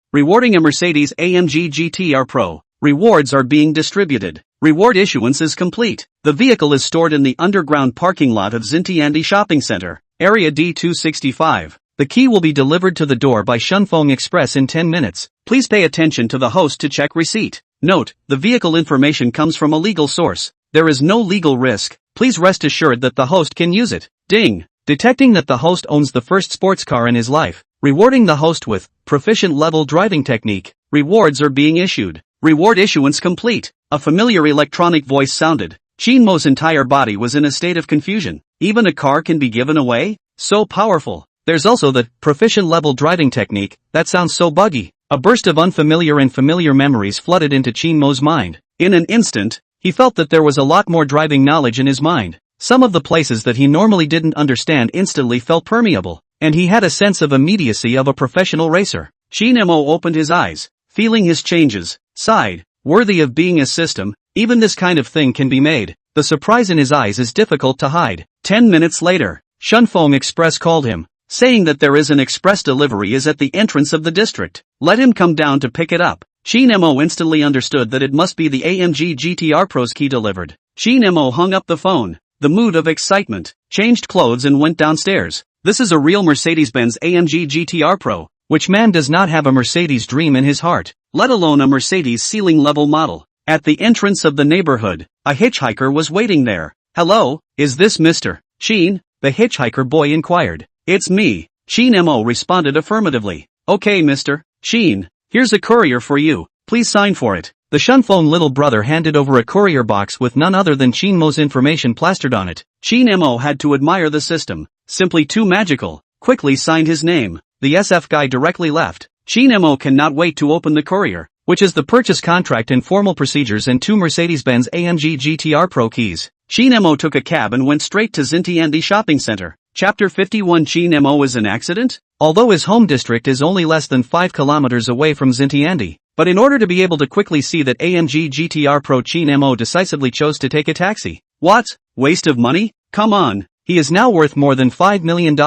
a Mercedes AMG GT-R Pro. Rewards are being distributed. Reward issuance is complete. The vehicle is stored in the underground parking lot of Xintiandi Shopping Center, Area D265. The key will be delivered to the door by Shunfeng Express in 10 minutes. Please pay attention to the host to check receipt. Note, the vehicle information comes from a legal source. There is no legal risk. Please rest assured that the host can use it. Ding! Detecting that the host owns the first sports car in his life, rewarding the host with proficient level driving technique. Rewards are being issued. Reward issuance complete. A familiar electronic voice sounded. Qin Mo's entire body was in a state of confusion. Even a car can be given away? So powerful. There's also the proficient level driving technique. That sounds so buggy. A burst of unfamiliar and familiar memories flooded into Qin Mo's mind. In an instant, he felt that there was a lot more driving knowledge in his mind. Some of the places that he normally didn't understand instantly felt permeable. and he had a sense of immediacy of a professional racer. Qin Mo opened his eyes, feeling his changes, sighed, worthy of being a system, even this kind of thing can be made. The surprise in his eyes is difficult to hide. 10 minutes later, Shunfeng Express called him, saying that there is an express delivery is at the entrance of the district. Let him come down to pick it up. Qin Mo instantly understood that it must be the AMG GTR Pro's key delivered. Qin Mo hung up the phone, the mood of excitement, changed clothes and went downstairs. This is a real Mercedes-Benz AMG GTR Pro. Which man does not have a Mercedes dream in his heart, let alone a Mercedes ceiling-level model? At the entrance of the neighborhood, a hitchhiker was waiting there. Hello, is this Mr. Qin? The hitchhiker boy inquired. It's me. Qin Mo responded affirmatively. Okay Mr. Qin, here's a courier for you, please sign for it. The Shunfeng little brother handed over a courier box with none other than Qin Mo's information plastered on it. Qin Mo had to admire the system, simply too magical, quickly signed his name. The SF guy directly left. Qin Mo cannot wait to open the courier, which is the purchase contract and formal procedures and 2 Mercedes-Benz AMG GTR Pro keys. Qin Mo took a cab and went straight to Xintiandi Shopping Center. Chapter 51. Qin Mo is an accident? Although his home district is only less than 5 kilometers away from Xintiandi, but in order to be able to quickly see that AMG GTR Pro, Qin Mo decisively chose to take a taxi. What? Waste of money? Come on. He is now worth more than $5 million.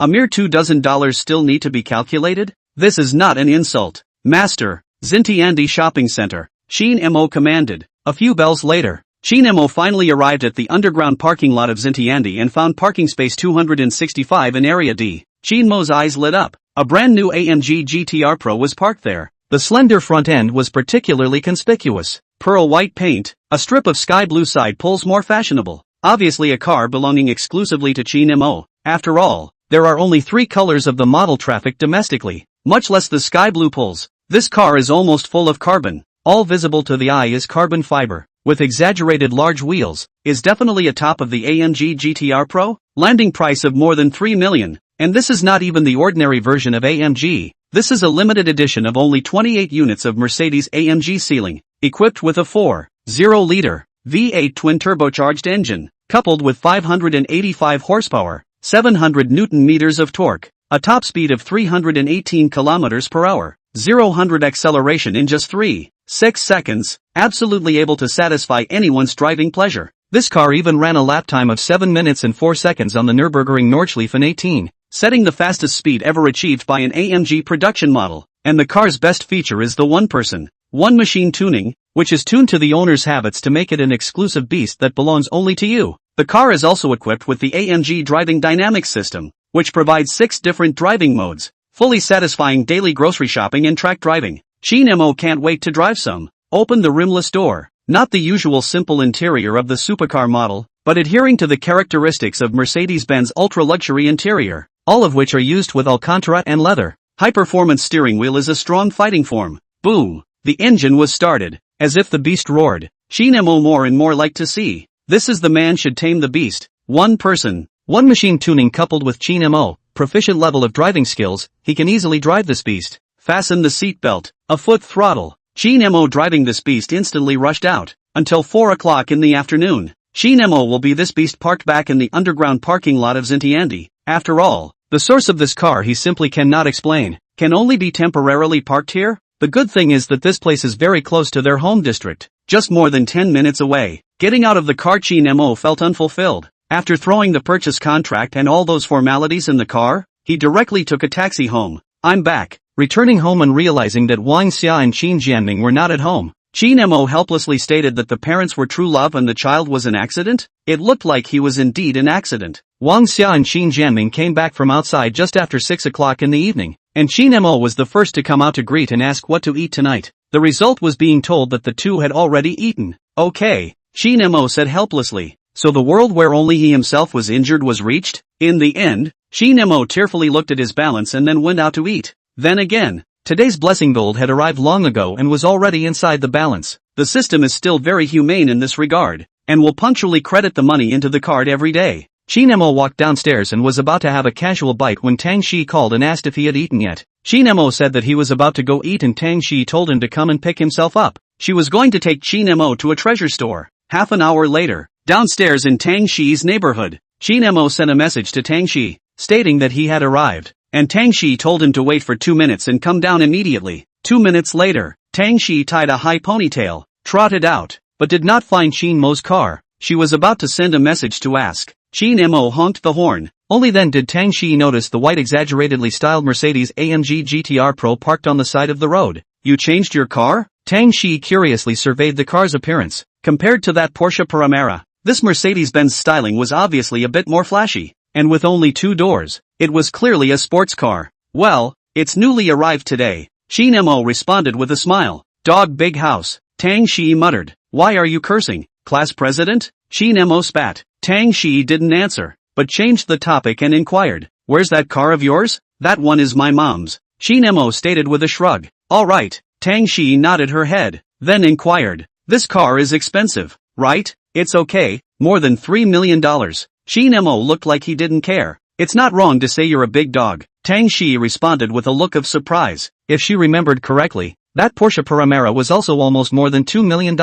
A mere $2,000 still need to be calculated? This is not an insult. Master, Xintiandi Shopping Center, Qin Mo commanded. A few bells later, Qin Mo finally arrived at the underground parking lot of Xintiandi and found parking space 265 in Area D. Qin Mo's eyes lit up. A brand new AMG GTR Pro was parked there. The slender front end was particularly conspicuous. Pearl white paint, a strip of sky blue side pulls more fashionable. Obviously a car belonging exclusively to Qin Mo. After all, there are only 3 colors of the model traffic domestically, much less the sky blue pulls. This car is almost full of carbon. All visible to the eye is carbon fiber, with exaggerated large wheels, is definitely atop of the AMG GTR Pro. Landing price of more than $3 million. And this is not even the ordinary version of AMG. This is a limited edition of only 28 units of Mercedes AMG ceiling, equipped with a 4.0-liter V8 twin-turbocharged engine, coupled with 585 horsepower, 700 Newton-meters of torque, a top speed of 318 kilometers per hour, 0-100 acceleration in just 3.6 seconds, absolutely able to satisfy anyone's driving pleasure. This car even ran a lap time of 7 minutes and 4 seconds on the Nürburgring Nordschleife 18, setting the fastest speed ever achieved by an AMG production model. And the car's best feature is the one-person, one-machine tuning, which is tuned to the owner's habits to make it an exclusive beast that belongs only to you. The car is also equipped with the AMG Driving Dynamics system, which provides 6 different driving modes, fully satisfying daily grocery shopping and track driving. Qin Mo can't wait to drive some. Open the rimless door. Not the usual simple interior of the supercar model, but adhering to the characteristics of Mercedes-Benz ultra-luxury interior, all of which are used with Alcantara and leather. High-performance steering wheel is a strong fighting form. Boom! The engine was started, as if the beast roared. Qin Mo more and more like to see. This is the man should tame the beast. One person, one machine tuning coupled with Qin Mo, proficient level of driving skills, he can easily drive this beast. Fasten the seatbelt, a foot throttle. Qin Mo driving this beast instantly rushed out. Until 4 o'clock in the afternoon. Qin Mo will be this beast parked back in the underground parking lot of Xintiandi. After all, the source of this car he simply cannot explain. Can only be temporarily parked here? The good thing is that this place is very close to their home district. Just more than 10 minutes away. Getting out of the car, Qin Mo felt unfulfilled. After throwing the purchase contract and all those formalities in the car, he directly took a taxi home. I'm back. Returning home and realizing that Wang Xia and Qin Jianming were not at home, Qin Mo helplessly stated that the parents were true love and the child was an accident. It looked like he was indeed an accident. Wang Xia and Qin Jianming came back from outside just after 6 o'clock in the evening, and Qin Mo was the first to come out to greet and ask what to eat tonight. The result was being told that the two had already eaten. Okay, Qin Mo said helplessly. So the world where only he himself was injured was reached? In the end, Qin Mo tearfully looked at his balance and then went out to eat. Then again, today's blessing gold had arrived long ago and was already inside the balance. The system is still very humane in this regard, and will punctually credit the money into the card every day. Qin Mo walked downstairs and was about to have a casual bite when Tang Shi called and asked if he had eaten yet. Qin Mo said that he was about to go eat and Tang Shi told him to come and pick himself up. She was going to take Qin Mo to a treasure store. Half an hour later, downstairs in Tang Shi's neighborhood, Qin Mo sent a message to Tang Shi. stating that he had arrived, and Tang Shi told him to wait for 2 minutes and come down immediately. 2 minutes later, Tang Shi tied a high ponytail, trotted out, but did not find Qin Mo's car. She was about to send a message to ask. Qin Mo honked the horn. Only then did Tang Shi notice the white exaggeratedly styled Mercedes-AMG GTR Pro parked on the side of the road. You changed your car? Tang Shi curiously surveyed the car's appearance. Compared to that Porsche Panamera, this Mercedes-Benz styling was obviously a bit more flashy, and with only 2 doors, it was clearly a sports car. Well, it's newly arrived today. Qin Mo responded with a smile. Dog big house. Tang Shi muttered. Why are you cursing, class president? Qin Mo spat. Tang Shi didn't answer, but changed the topic and inquired. Where's that car of yours? That one is my mom's. Qin Mo stated with a shrug. All right. Tang Shi nodded her head, then inquired. This car is expensive, right? It's okay, more than $3 million. Qin Mo looked like he didn't care. It's not wrong to say you're a big dog. Tang Shi responded with a look of surprise. If she remembered correctly, that Porsche Panamera was also almost more than $2 million,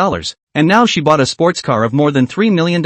and now she bought a sports car of more than $3 million.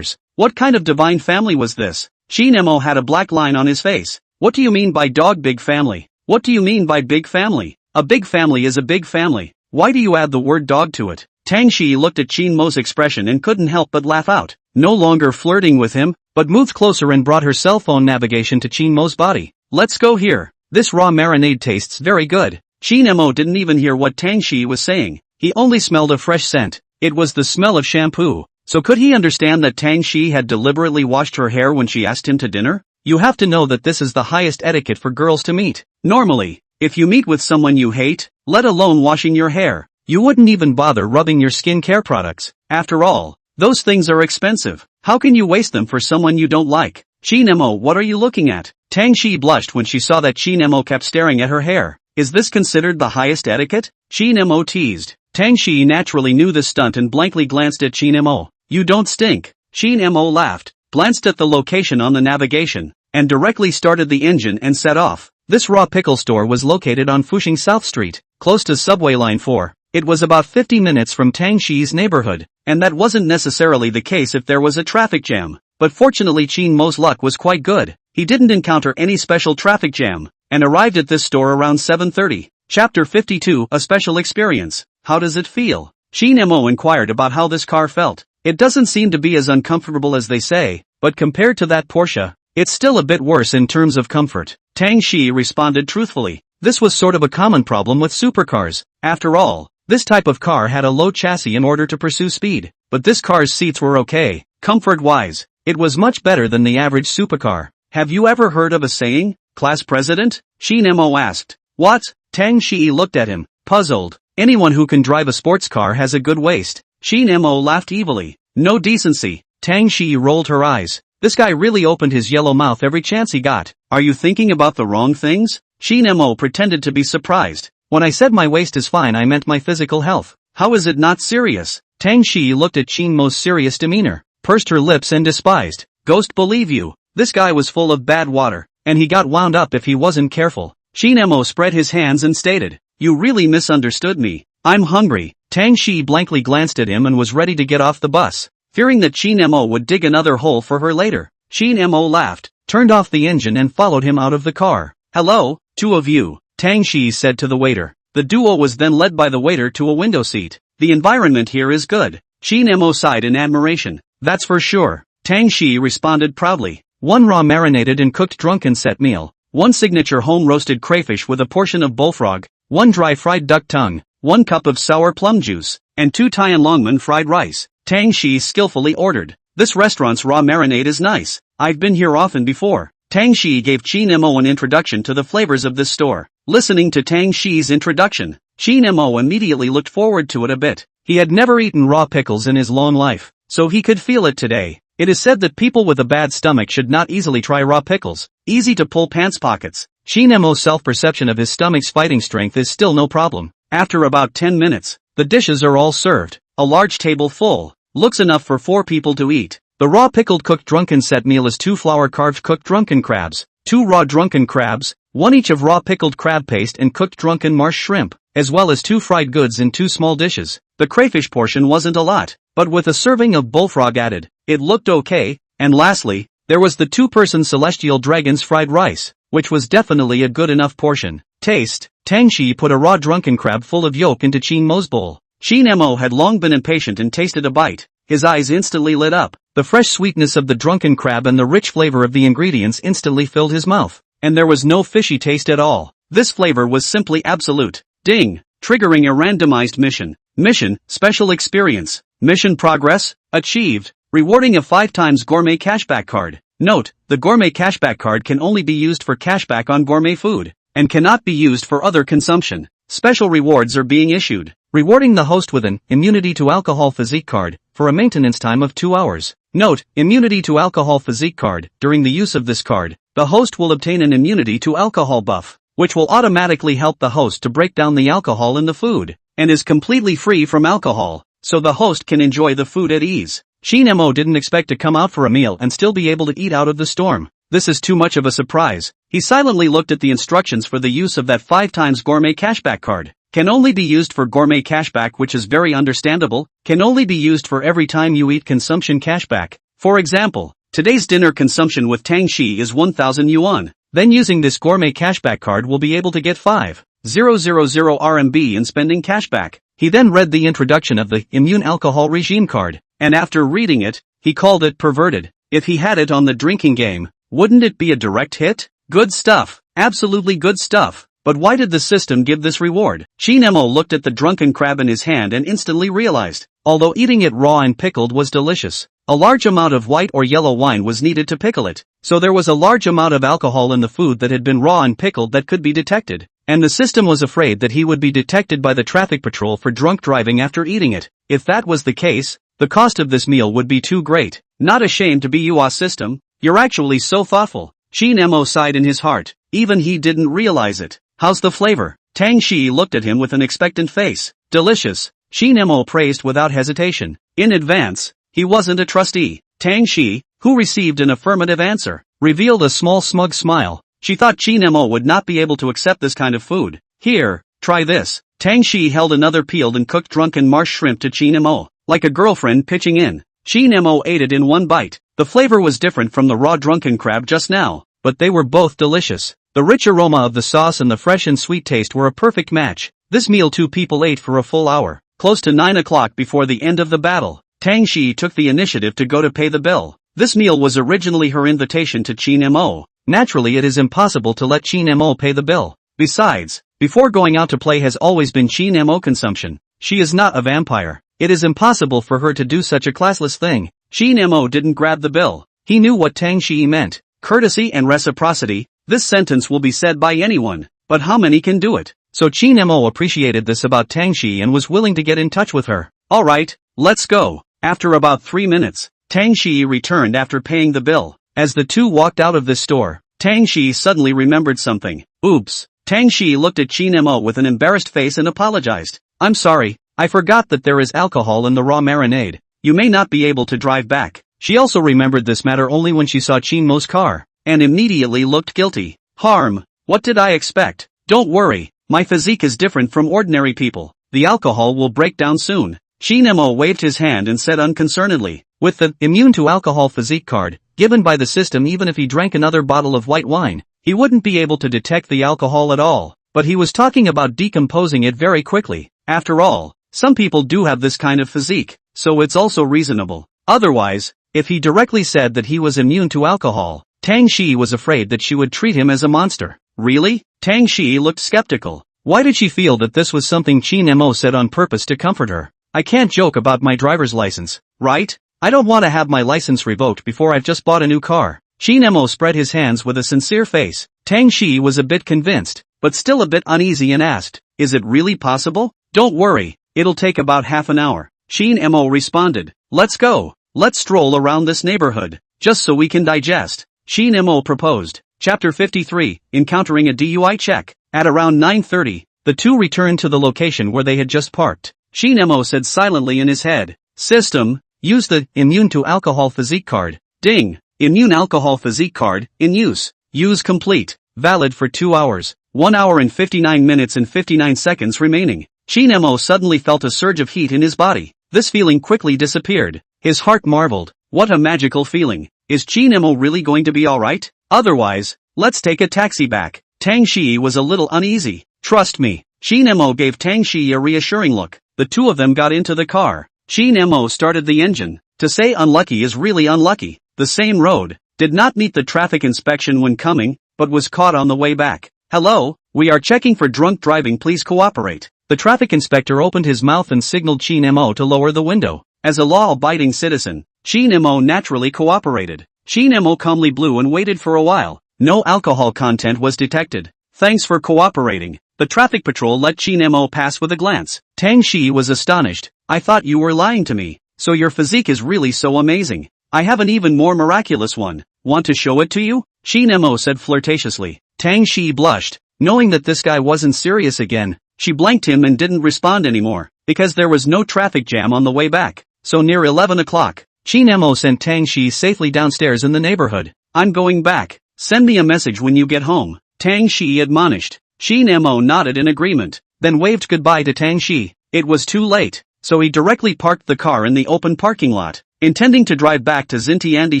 What kind of divine family was this? Qin Mo had a black line on his face. What do you mean by dog big family? What do you mean by big family? A big family is a big family. Why do you add the word dog to it? Tang Shi looked at Qin Mo's expression and couldn't help but laugh out. No longer flirting with him, but moved closer and brought her cell phone navigation to Qin Mo's body. Let's go here. This raw marinade tastes very good. Qin Mo didn't even hear what Tang Shi was saying. He only smelled a fresh scent. It was the smell of shampoo. So could he understand that Tang Shi had deliberately washed her hair when she asked him to dinner? You have to know that this is the highest etiquette for girls to meet. Normally, if you meet with someone you hate, let alone washing your hair, you wouldn't even bother rubbing your skincare products. After all, those things are expensive. How can you waste them for someone you don't like? Qin Mo, what are you looking at? Tang Shi blushed when she saw that Qin Mo kept staring at her hair. Is this considered the highest etiquette? Qin Mo teased. Tang Shi naturally knew this stunt and blankly glanced at Qin Mo. You don't stink. Qin Mo laughed, glanced at the location on the navigation, and directly started the engine and set off. This raw pickle store was located on Fuxing South Street, close to subway line 4. It was about 50 minutes from Tang Shi's neighborhood, and that wasn't necessarily the case if there was a traffic jam. But fortunately Qin Mo's luck was quite good. He didn't encounter any special traffic jam, and arrived at this store around 7:30. Chapter 52, A Special Experience. How does it feel? Qin Mo inquired about how this car felt. It doesn't seem to be as uncomfortable as they say, but compared to that Porsche, it's still a bit worse in terms of comfort. Tang Shi responded truthfully. This was sort of a common problem with supercars. After all, this type of car had a low chassis in order to pursue speed, but this car's seats were okay. Comfort-wise, it was much better than the average supercar. Have you ever heard of a saying, class president? Qin Mo asked. What? Tang Shi looked at him, puzzled. Anyone who can drive a sports car has a good waist. Qin Mo laughed evilly. No decency. Tang Shi rolled her eyes. This guy really opened his yellow mouth every chance he got. Are you thinking about the wrong things? Qin Mo pretended to be surprised. When I said my waist is fine, I meant my physical health. How is it not serious? Tang Shi looked at Qin Mo's serious demeanor, pursed her lips and despised. Ghost believe you. This guy was full of bad water, and he got wound up if he wasn't careful. Qin Mo spread his hands and stated, you really misunderstood me. I'm hungry. Tang Shi blankly glanced at him and was ready to get off the bus, fearing that Qin Mo would dig another hole for her later. Qin Mo laughed, turned off the engine and followed him out of the car. Hello, two of you, Tang Shi said to the waiter. The duo was then led by the waiter to a window seat. The environment here is good. Qin Mo sighed in admiration. That's for sure. Tang Shi responded proudly. 1 raw marinated and cooked drunken set meal, 1 signature home-roasted crayfish with a portion of bullfrog, 1 dry fried duck tongue, 1 cup of sour plum juice, and 2 Thai and longman fried rice. Tang Shi skillfully ordered. This restaurant's raw marinade is nice. I've been here often before. Tang Shi gave Qin Mo an introduction to the flavors of this store. Listening to Tang Shi's introduction, Qin Mo immediately looked forward to it a bit. He had never eaten raw pickles in his long life, so he could feel it today. It is said that people with a bad stomach should not easily try raw pickles. Easy to pull pants pockets. Qin Mo's self-perception of his stomach's fighting strength is still no problem. After about 10 minutes, the dishes are all served. A large table full. Looks enough for 4 people to eat. The raw pickled cooked drunken set meal is 2 flour carved cooked drunken crabs, 2 raw drunken crabs, 1 each of raw pickled crab paste and cooked drunken marsh shrimp, as well as 2 fried goods in 2 small dishes. The crayfish portion wasn't a lot, but with a serving of bullfrog added, it looked okay. And lastly, There was the two-person celestial dragon's fried rice, which was definitely a good enough portion. Taste. Tang Shi put a raw drunken crab full of yolk into Qin Mo's bowl. Qin Mo had long been impatient and tasted a bite. His eyes instantly lit up. The fresh sweetness of the drunken crab and the rich flavor of the ingredients instantly filled his mouth. And there was no fishy taste at all. This flavor was simply absolute. Ding! Triggering a randomized mission. Mission, special experience. Mission progress, achieved. Rewarding a 5 times gourmet cashback card. Note, the gourmet cashback card can only be used for cashback on gourmet food, and cannot be used for other consumption. Special rewards are being issued. Rewarding the host with an immunity to alcohol physique card, for a maintenance time of 2 hours. Note, immunity to alcohol physique card. During the use of this card, the host will obtain an immunity to alcohol buff, which will automatically help the host to break down the alcohol in the food, and is completely free from alcohol, so the host can enjoy the food at ease. Qin Mo didn't expect to come out for a meal and still be able to eat out of the storm. This is too much of a surprise. He silently looked at the instructions for the use of that 5 times gourmet cashback card. Can only be used for gourmet cashback, which is very understandable. Can only be used for every time you eat consumption cashback. For example, today's dinner consumption with Tang Shi is 1,000 yuan. Then using this gourmet cashback card will be able to get 5,000 RMB in spending cashback. He then read the introduction of the immune alcohol regime card, and after reading it, he called it perverted. If he had it on the drinking game, wouldn't it be a direct hit? Good stuff. Absolutely good stuff. But why did the system give this reward? Qin Mo looked at the drunken crab in his hand and instantly realized, although eating it raw and pickled was delicious, a large amount of white or yellow wine was needed to pickle it. So there was a large amount of alcohol in the food that had been raw and pickled that could be detected. And the system was afraid that he would be detected by the traffic patrol for drunk driving after eating it. If that was the case, the cost of this meal would be too great. Not ashamed to be you, system. You're actually so thoughtful. Qin Mo sighed in his heart. Even he didn't realize it. How's the flavor? Tang Shi looked at him with an expectant face. Delicious. Qin Mo praised without hesitation. In advance, he wasn't a trustee. Tang Shi, who received an affirmative answer, revealed a small smug smile. She thought Qin Mo would not be able to accept this kind of food. Here, try this. Tang Shi held another peeled and cooked drunken marsh shrimp to Qin Mo, like a girlfriend pitching in. Qin Mo ate it in one bite. The flavor was different from the raw drunken crab just now, but they were both delicious. The rich aroma of the sauce and the fresh and sweet taste were a perfect match. This meal 2 people ate for a full hour. Close to 9 o'clock before the end of the battle, Tang Shi took the initiative to go to pay the bill. This meal was originally her invitation to Qin Mo. Naturally, it is impossible to let Qin Mo pay the bill. Besides, before going out to play has always been Qin Mo consumption. She is not a vampire. It is impossible for her to do such a classless thing. Qin Mo didn't grab the bill. He knew what Tang Shi meant. Courtesy and reciprocity. This sentence will be said by anyone, but how many can do it? So Qin Mo appreciated this about Tang Shi and was willing to get in touch with her. Alright, let's go. After about 3 minutes, Tang Shi returned after paying the bill. As the two walked out of this store, Tang Shi suddenly remembered something. Oops. Tang Shi looked at Qin Mo with an embarrassed face and apologized. I'm sorry, I forgot that there is alcohol in the raw marinade. You may not be able to drive back. She also remembered this matter only when she saw Qin Mo's car, and immediately looked guilty. Harm. What did I expect? Don't worry, my physique is different from ordinary people. The alcohol will break down soon. Qin Mo waved his hand and said unconcernedly, with the immune to alcohol physique card, given by the system, even if he drank another bottle of white wine, he wouldn't be able to detect the alcohol at all. But he was talking about decomposing it very quickly. After all, some people do have this kind of physique, so it's also reasonable. Otherwise, if he directly said that he was immune to alcohol, Tang Shi was afraid that she would treat him as a monster. Really? Tang Shi looked skeptical. Why did she feel that this was something Qin Mo said on purpose to comfort her? I can't joke about my driver's license, right? I don't want to have my license revoked before I've just bought a new car. Qin Mo spread his hands with a sincere face. Tang Shi was a bit convinced, but still a bit uneasy and asked, is it really possible? Don't worry, it'll take about half an hour. Qin Mo responded. Let's go. Let's stroll around this neighborhood, just so we can digest. Qin Mo proposed. Chapter 53, Encountering a DUI Check. At around 9:30, the two returned to the location where they had just parked. Qin Mo said silently in his head, System, use the immune to alcohol physique card. Ding. Immune alcohol physique card, in use. Use complete. Valid for 2 hours. 1 hour and 59 minutes and 59 seconds remaining. Qin Mo suddenly felt a surge of heat in his body. This feeling quickly disappeared. His heart marveled. What a magical feeling. is Qin Mo really going to be alright? Otherwise, let's take a taxi back. Tang Shi was a little uneasy. Trust me. Qin Mo gave Tang Shi a reassuring look. The two of them got into the car. Qin Mo started the engine. To say unlucky is really unlucky. The same road. Did not meet the traffic inspection when coming, but was caught on the way back. Hello, we are checking for drunk driving, please cooperate. The traffic inspector opened his mouth and signaled Qin Mo to lower the window. As a law-abiding citizen, Qin Mo naturally cooperated. Qin Mo calmly blew and waited for a while. No alcohol content was detected. Thanks for cooperating. The traffic patrol let Qin Mo pass with a glance. Tang Shi was astonished. I thought you were lying to me. So your physique is really so amazing. I have an even more miraculous one. Want to show it to you? Qin Mo said flirtatiously. Tang Shi blushed. Knowing that this guy wasn't serious again, she blanked him and didn't respond anymore, because there was no traffic jam on the way back. So near 11 o'clock, Qin Mo sent Tang Shi safely downstairs in the neighborhood. I'm going back. Send me a message when you get home. Tang Shi admonished. Qin Mo nodded in agreement, then waved goodbye to Tang Shi. It was too late, so he directly parked the car in the open parking lot, intending to drive back to Xintiandi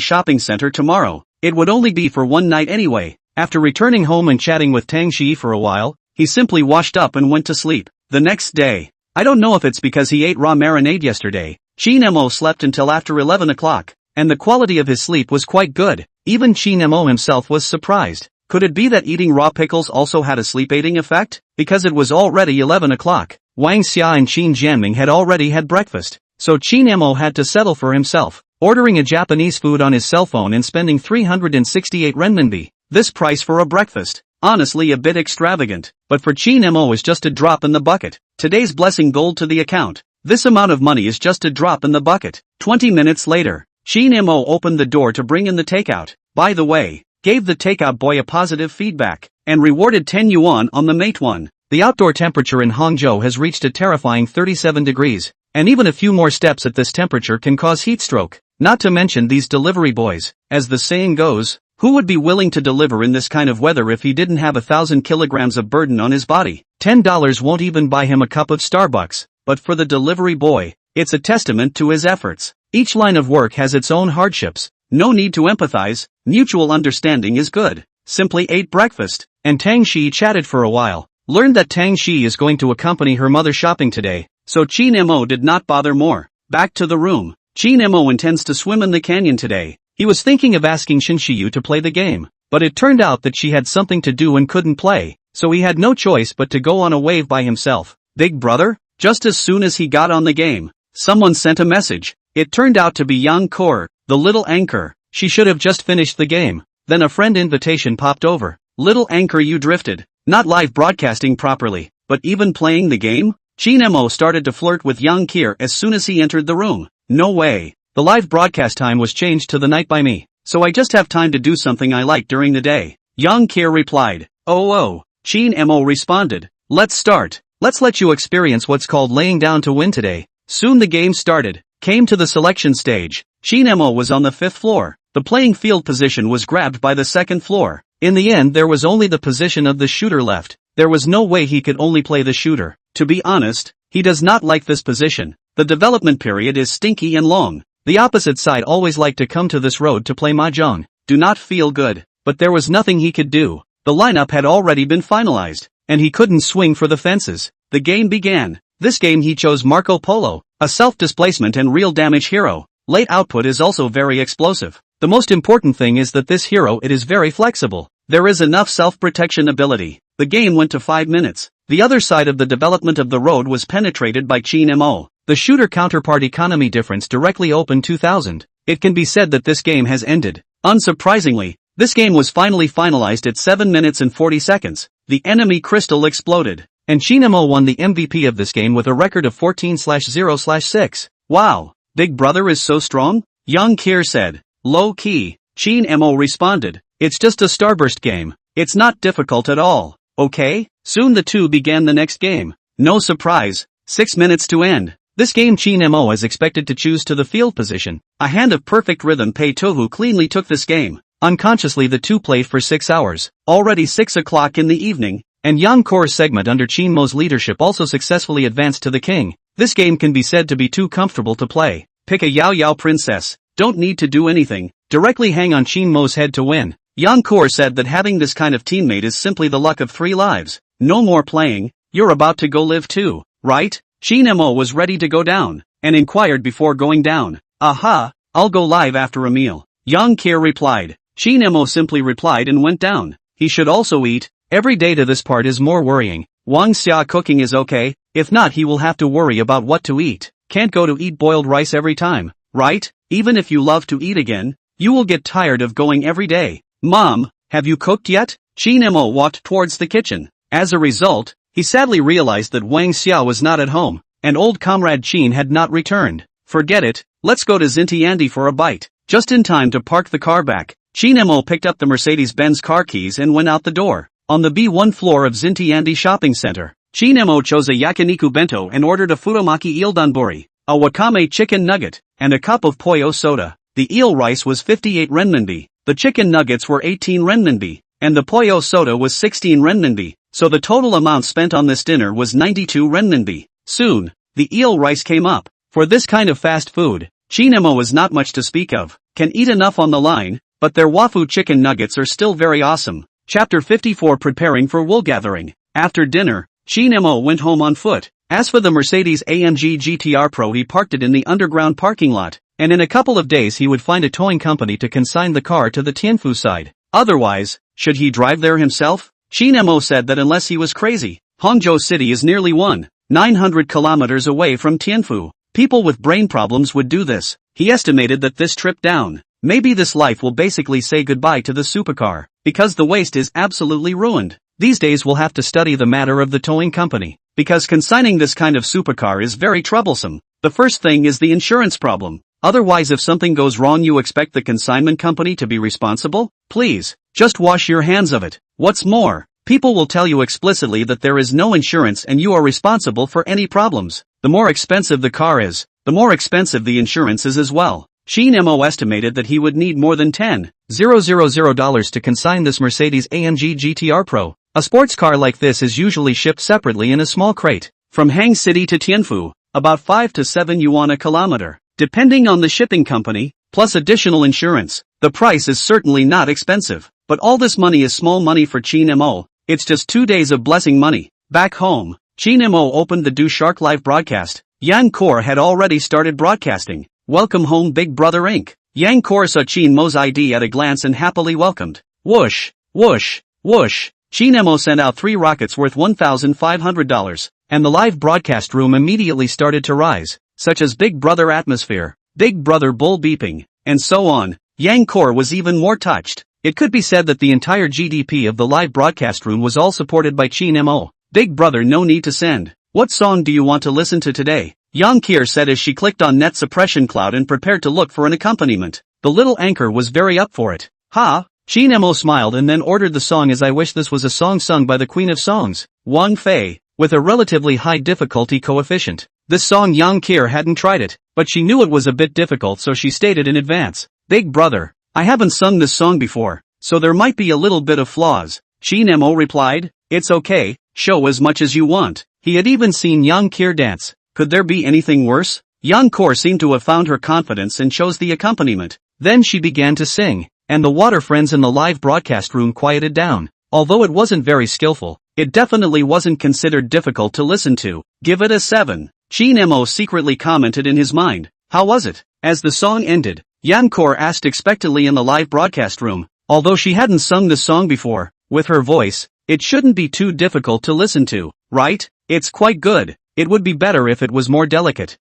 shopping center tomorrow. It would only be for one night anyway. After returning home and chatting with Tang Shi for a while, he simply washed up and went to sleep. The next day, I don't know if it's because he ate raw marinade yesterday, Qin Mo slept until after 11 o'clock, and the quality of his sleep was quite good. Even Qin Mo himself was surprised. Could it be that eating raw pickles also had a sleep-aiding effect? Because it was already 11 o'clock. Wang Xia and Qin Jianming had already had breakfast, so Qin Mo had to settle for himself, ordering a Japanese food on his cell phone and spending 368 renminbi. This price for a breakfast, honestly a bit extravagant, but for Qin Mo is just a drop in the bucket. Today's blessing gold to the account. This amount of money is just a drop in the bucket. 20 minutes later, Qin Mo opened the door to bring in the takeout. By the way, gave the takeout boy a positive feedback, and rewarded 10 yuan on the mate one. The outdoor temperature in Hangzhou has reached a terrifying 37 degrees, and even a few more steps at this temperature can cause heat stroke. Not to mention these delivery boys. As the saying goes, who would be willing to deliver in this kind of weather if he didn't have 1,000 kilograms of burden on his body? $10 won't even buy him a cup of Starbucks, but for the delivery boy, it's a testament to his efforts. Each line of work has its own hardships. No need to empathize, mutual understanding is good. Simply ate breakfast, and Tang Shi chatted for a while. Learned that Tang Shi is going to accompany her mother shopping today, so Qin Mo did not bother more. Back to the room. Qin Mo intends to swim in the canyon today. He was thinking of asking Shinshiyu to play the game, but it turned out that she had something to do and couldn't play, so he had no choice but to go on a wave by himself. Big brother? Just as soon as he got on the game, someone sent a message. It turned out to be Yang Kor, the little anchor. She should have just finished the game. Then a friend invitation popped over. Little anchor, you drifted. Not live broadcasting properly, but even playing the game? Qin Mo started to flirt with Yang Kir as soon as he entered the room. No way. The live broadcast time was changed to the night by me, so I just have time to do something I like during the day. Yang Kir replied. Oh. Qin Mo responded. Let's start. Let's let you experience what's called laying down to win today. Soon the game started. Came to the selection stage. Qin Mo was on the 5th floor. The playing field position was grabbed by the 2nd floor. In the end there was only the position of the shooter left. There was no way he could only play the shooter. To be honest, he does not like this position. The development period is stinky and long. The opposite side always like to come to this road to play mahjong. Do not feel good. But there was nothing he could do. The lineup had already been finalized, and he couldn't swing for the fences. The game began. This game he chose Marco Polo, a self-displacement and real damage hero. Late output is also very explosive. The most important thing is that this hero it is very flexible. There is enough self-protection ability. The game went to 5 minutes. The other side of the development of the road was penetrated by Qin Mo. The shooter counterpart economy difference directly opened 2000. It can be said that this game has ended. Unsurprisingly, this game was finally finalized at 7 minutes and 40 seconds. The enemy crystal exploded, and Qin Mo won the MVP of this game with a record of 14/0/6. Wow, Big Brother is so strong? Yang Kir said. Low key. Qin Mo responded. It's just a starburst game. It's not difficult at all. Okay? Soon the two began the next game. No surprise. 6 minutes to end. This game Qin Mo is expected to choose to the field position. A hand of perfect rhythm Pei Tohu cleanly took this game. Unconsciously the two played for 6 hours. Already 6 o'clock in the evening, and Yang Kor's segment under Qin Mo's leadership also successfully advanced to the king. This game can be said to be too comfortable to play. Pick a Yao Yao princess. don't need to do anything, directly hang on Qin Mo's head to win. Yang Kor said that having this kind of teammate is simply the luck of 3 lives. No more playing, you're about to go live too, right? Qin Mo was ready to go down, and inquired before going down. Aha, I'll go live after a meal. Yang Kor replied. Qin Mo simply replied and went down. He should also eat. Every day to this part is more worrying. Wang Xia cooking is okay, if not he will have to worry about what to eat. Can't go to eat boiled rice every time, right? Even if you love to eat again, you will get tired of going every day. Mom, have you cooked yet? Qin Mo walked towards the kitchen. As a result, he sadly realized that Wang Xia was not at home, and old comrade Qin had not returned. Forget it, let's go to Xintiandi for a bite. Just in time to park the car back, Qin Mo picked up the Mercedes-Benz car keys and went out the door. On the B1 floor of Xintiandi shopping center, Qin Mo chose a yakiniku bento and ordered a futomaki eel donburi, a wakame chicken nugget, and a cup of poyo soda. The eel rice was 58 renminbi, the chicken nuggets were 18 renminbi, and the poyo soda was 16 renminbi, so the total amount spent on this dinner was 92 renminbi. Soon, the eel rice came up. For this kind of fast food, Qin Mo is not much to speak of, can eat enough on the line, but their wafu chicken nuggets are still very awesome. Chapter 54 Preparing for Wool Gathering. After dinner, Qin Mo went home on foot. As for the Mercedes-AMG GTR Pro, he parked it in the underground parking lot, and in a couple of days he would find a towing company to consign the car to the Tianfu side. Otherwise, should he drive there himself? Qin Mo said that unless he was crazy. Hangzhou City is nearly 1,900 kilometers away from Tianfu. People with brain problems would do this. He estimated that this trip down, maybe this life will basically say goodbye to the supercar, because the waste is absolutely ruined. These days we'll have to study the matter of the towing company, because consigning this kind of supercar is very troublesome. The first thing is the insurance problem. Otherwise, if something goes wrong, you expect the consignment company to be responsible? Please, just wash your hands of it. What's more, people will tell you explicitly that there is no insurance and you are responsible for any problems. The more expensive the car is, the more expensive the insurance is as well. Qin Mo estimated that he would need more than $10,000 to consign this Mercedes-AMG GTR Pro. A sports car like this is usually shipped separately in a small crate, from Hang City to Tianfu, about 5 to 7 yuan a kilometer, depending on the shipping company, plus additional insurance. The price is certainly not expensive, but all this money is small money for Qin Mo. It's just 2 days of blessing money. Back home, Qin Mo opened the Do Shark live broadcast. Yang Kor had already started broadcasting. Welcome home Big Brother Inc. Yang Kor saw Qin Mo's ID at a glance and happily welcomed. Whoosh, whoosh, whoosh. Qin Mo sent out 3 rockets worth $1,500, and the live broadcast room immediately started to rise, such as Big Brother atmosphere, Big Brother bull beeping, and so on. Yang Kor was even more touched. It could be said that the entire GDP of the live broadcast room was all supported by Qin Mo. Big Brother, no need to send. What song do you want to listen to today? Yang Kor said as she clicked on Net Suppression Cloud and prepared to look for an accompaniment. The little anchor was very up for it. Ha! Qin Mo smiled and then ordered the song as I wish this was a song sung by the Queen of Songs, Wang Fei, with a relatively high difficulty coefficient. This song Yang Kor hadn't tried it, but she knew it was a bit difficult, so she stated in advance. Big Brother, I haven't sung this song before, so there might be a little bit of flaws. Qin Mo replied, it's okay, show as much as you want. He had even seen Yang Kor dance. Could there be anything worse? Yang Kor seemed to have found her confidence and chose the accompaniment. Then she began to sing, and the water friends in the live broadcast room quieted down. Although it wasn't very skillful, it definitely wasn't considered difficult to listen to. Give it a 7. Qin Mo secretly commented in his mind. How was it? As the song ended, Yang Kor asked expectantly in the live broadcast room. Although she hadn't sung the song before, with her voice, it shouldn't be too difficult to listen to, right? It's quite good. It would be better if it was more delicate.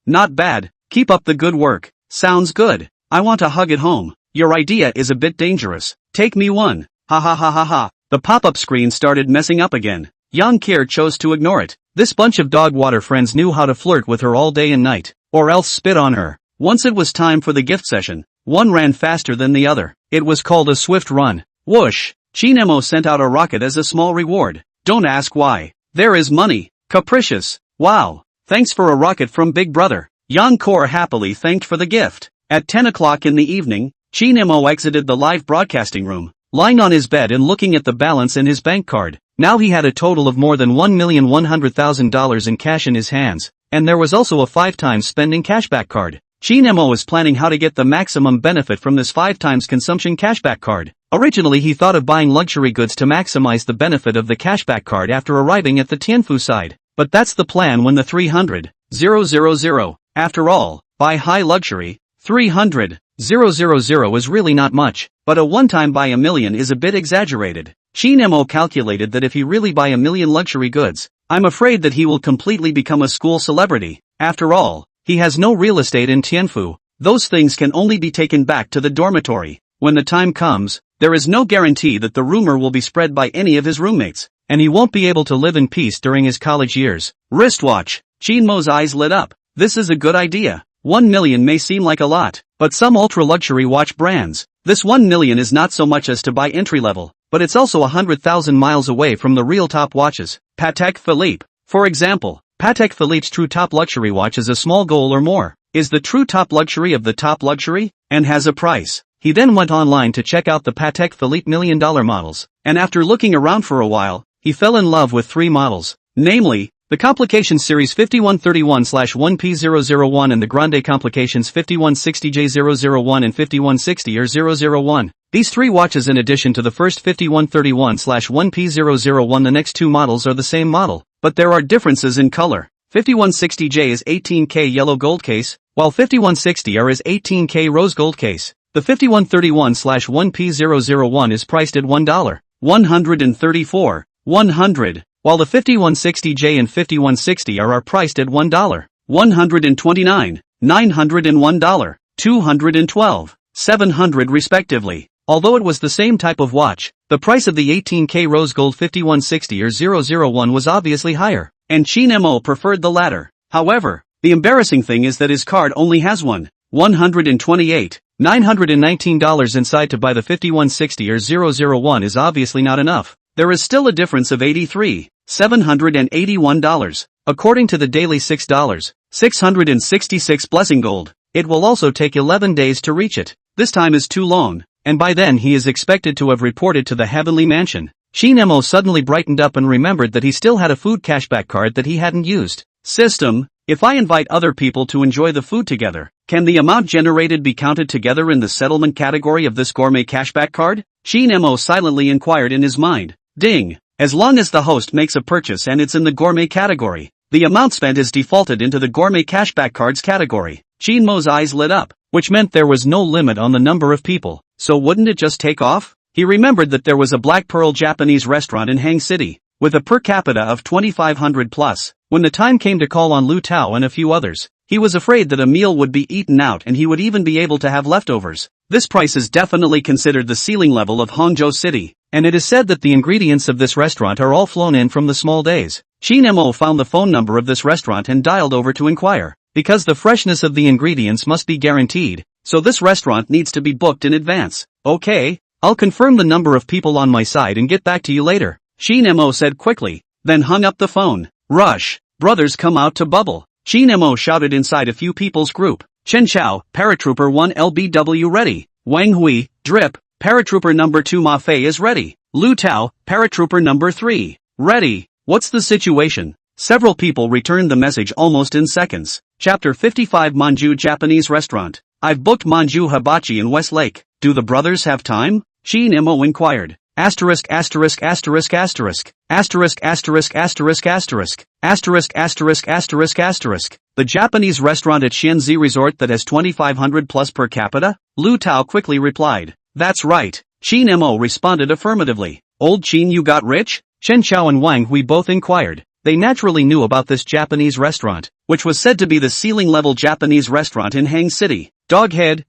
Not bad. Keep up the good work. Sounds good. I want to hug it home. Your idea is a bit dangerous. Take me one. Ha ha ha ha ha. The pop-up screen started messing up again. Yang Kor chose to ignore it. This bunch of dog water friends knew how to flirt with her all day and night, or else spit on her. Once it was time for the gift session, one ran faster than the other. It was called a swift run. Whoosh! Qin Mo sent out a rocket as a small reward. Don't ask why. There is money. Capricious. Wow. Thanks for a rocket from Big Brother. Yang Kor happily thanked for the gift. At 10 o'clock in the evening, Qin Mo exited the live broadcasting room, lying on his bed and looking at the balance in his bank card. Now he had a total of more than $1,100,000 in cash in his hands, and there was also a 5 times spending cashback card. Qin Mo is planning how to get the maximum benefit from this 5 times consumption cashback card. Originally he thought of buying luxury goods to maximize the benefit of the cashback card after arriving at the Tianfu side. But that's the plan when the 300,000. After all, buy high luxury, 300,000 is really not much, but a one-time buy a million is a bit exaggerated. Qin Mo calculated that if he really buy a million luxury goods, I'm afraid that he will completely become a school celebrity. After all, he has no real estate in Tianfu. Those things can only be taken back to the dormitory. When the time comes, there is no guarantee that the rumor will be spread by any of his roommates, and he won't be able to live in peace during his college years. Wristwatch. Qin Mo's eyes lit up. This is a good idea. 1 million may seem like a lot, but some ultra-luxury watch brands, this 1 million is not so much as to buy entry-level, but it's also 100,000 miles away from the real top watches. Patek Philippe. For example, Patek Philippe's true top luxury watch is a small gold or more, is the true top luxury of the top luxury, and has a price. He then went online to check out the Patek Philippe $1 million models, and after looking around for a while, he fell in love with 3 models, namely, the Complications Series 5131/1P001 and the Grande Complications 5160J001 and 5160R001. These 3 watches in addition to the first 5131/1P001, the next 2 models are the same model, but there are differences in color. 5160J is 18K yellow gold case, while 5160R is 18K rose gold case. The 5131/1P001 is priced at $134,100, while the 5160J and 5160R are priced at $129,901, $212,700 respectively. Although it was the same type of watch, the price of the 18K rose gold 5160R001 was obviously higher, and Qin Mo preferred the latter. However, the embarrassing thing is that his card only has $128,919 inside. To buy the 5160R001 is obviously not enough. There is still a difference of $83,781. According to the daily $6.666 blessing gold, it will also take 11 days to reach it. This time is too long, and by then he is expected to have reported to the heavenly mansion. Qin Mo suddenly brightened up and remembered that he still had a food cashback card that he hadn't used. System, if I invite other people to enjoy the food together, can the amount generated be counted together in the settlement category of this gourmet cashback card? Qin Mo silently inquired in his mind. Ding! As long as the host makes a purchase and it's in the gourmet category, the amount spent is defaulted into the gourmet cashback cards category. Qin Mo's eyes lit up, which meant there was no limit on the number of people, so wouldn't it just take off? He remembered that there was a Black Pearl Japanese restaurant in Hang City, with a per capita of 2,500 plus. When the time came to call on Lu Tao and a few others, he was afraid that a meal would be eaten out and he would even be able to have leftovers. This price is definitely considered the ceiling level of Hangzhou City, and it is said that the ingredients of this restaurant are all flown in from the small days. Qin Mo found the phone number of this restaurant and dialed over to inquire. Because the freshness of the ingredients must be guaranteed, so this restaurant needs to be booked in advance. Okay, I'll confirm the number of people on my side and get back to you later, Qin Mo said quickly, then hung up the phone. Rush, brothers come out to bubble. Qin Mo shouted inside a few people's group. Chen Chao, Paratrooper 1 LBW ready. Wang Hui, Drip, Paratrooper number 2 Ma Fei is ready. Lu Tao, Paratrooper number 3, ready. What's the situation? Several people returned the message almost in seconds. Chapter 55 Manju Japanese Restaurant. I've booked Manju Hibachi in Westlake. Do the brothers have time? Qin Mo inquired. Asterisk asterisk asterisk asterisk asterisk asterisk asterisk asterisk asterisk asterisk asterisk asterisk. The Japanese restaurant at Shenzi Resort that has 2,500 plus per capita? Lu Tao quickly replied. That's right. Qin Mo responded affirmatively. Old Qin, you got rich? Chen Chao and Wang Hui both inquired. They naturally knew about this Japanese restaurant, which was said to be the ceiling-level Japanese restaurant in Hang City. Doghead,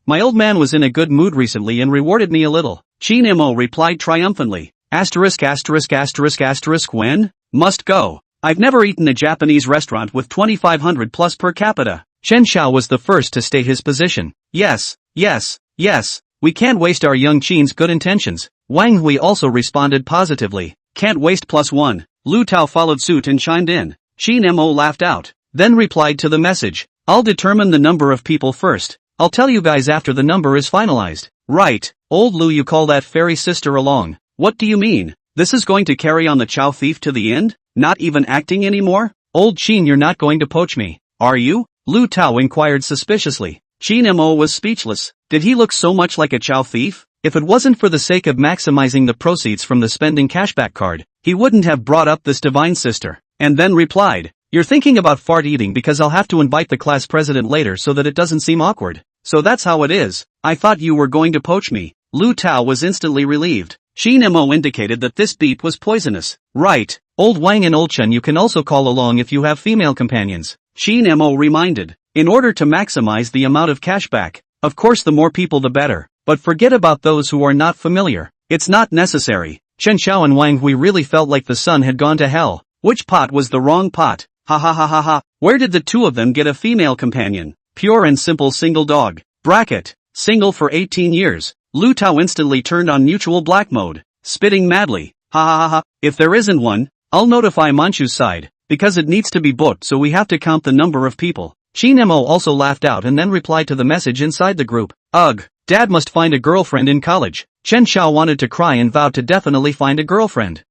my old man was in a good mood recently and rewarded me a little. Qin Mo replied triumphantly. Asterisk asterisk asterisk asterisk when? Must go. I've never eaten a Japanese restaurant with 2,500 plus per capita. Chen Chao was the first to state his position. Yes. We can't waste our young Qin's good intentions. Wang Hui also responded positively. Can't waste +1. Lu Tao followed suit and chimed in. Qin Mo laughed out, then replied to the message. I'll determine the number of people first. I'll tell you guys after the number is finalized. Right, old Lu, you call that fairy sister along. What do you mean? This is going to carry on the Chow thief to the end? Not even acting anymore? Old Qin, you're not going to poach me, are you? Lu Tao inquired suspiciously. Qin Mo was speechless. Did he look so much like a chow thief? If it wasn't for the sake of maximizing the proceeds from the spending cashback card, he wouldn't have brought up this divine sister. And then replied, "You're thinking about fart eating because I'll have to invite the class president later so that it doesn't seem awkward. So that's how it is. I thought you were going to poach me." Lu Tao was instantly relieved. Qin Mo indicated that this beep was poisonous. Right, old Wang and old Chen you can also call along if you have female companions. Qin Mo reminded. In order to maximize the amount of cashback, of course the more people the better, but forget about those who are not familiar. It's not necessary. Chen Xiao and Wang Hui really felt like the sun had gone to hell. Which pot was the wrong pot? Ha ha ha ha ha. Where did the two of them get a female companion? Pure and simple single dog. Bracket. Single for 18 years. Lu Tao instantly turned on mutual black mode, spitting madly. Ha ha ha ha. If there isn't one, I'll notify Manchu's side, because it needs to be booked so we have to count the number of people. Qin Mo also laughed out and then replied to the message inside the group. Ugh, Dad must find a girlfriend in college. Chen Xiao wanted to cry and vowed to definitely find a girlfriend.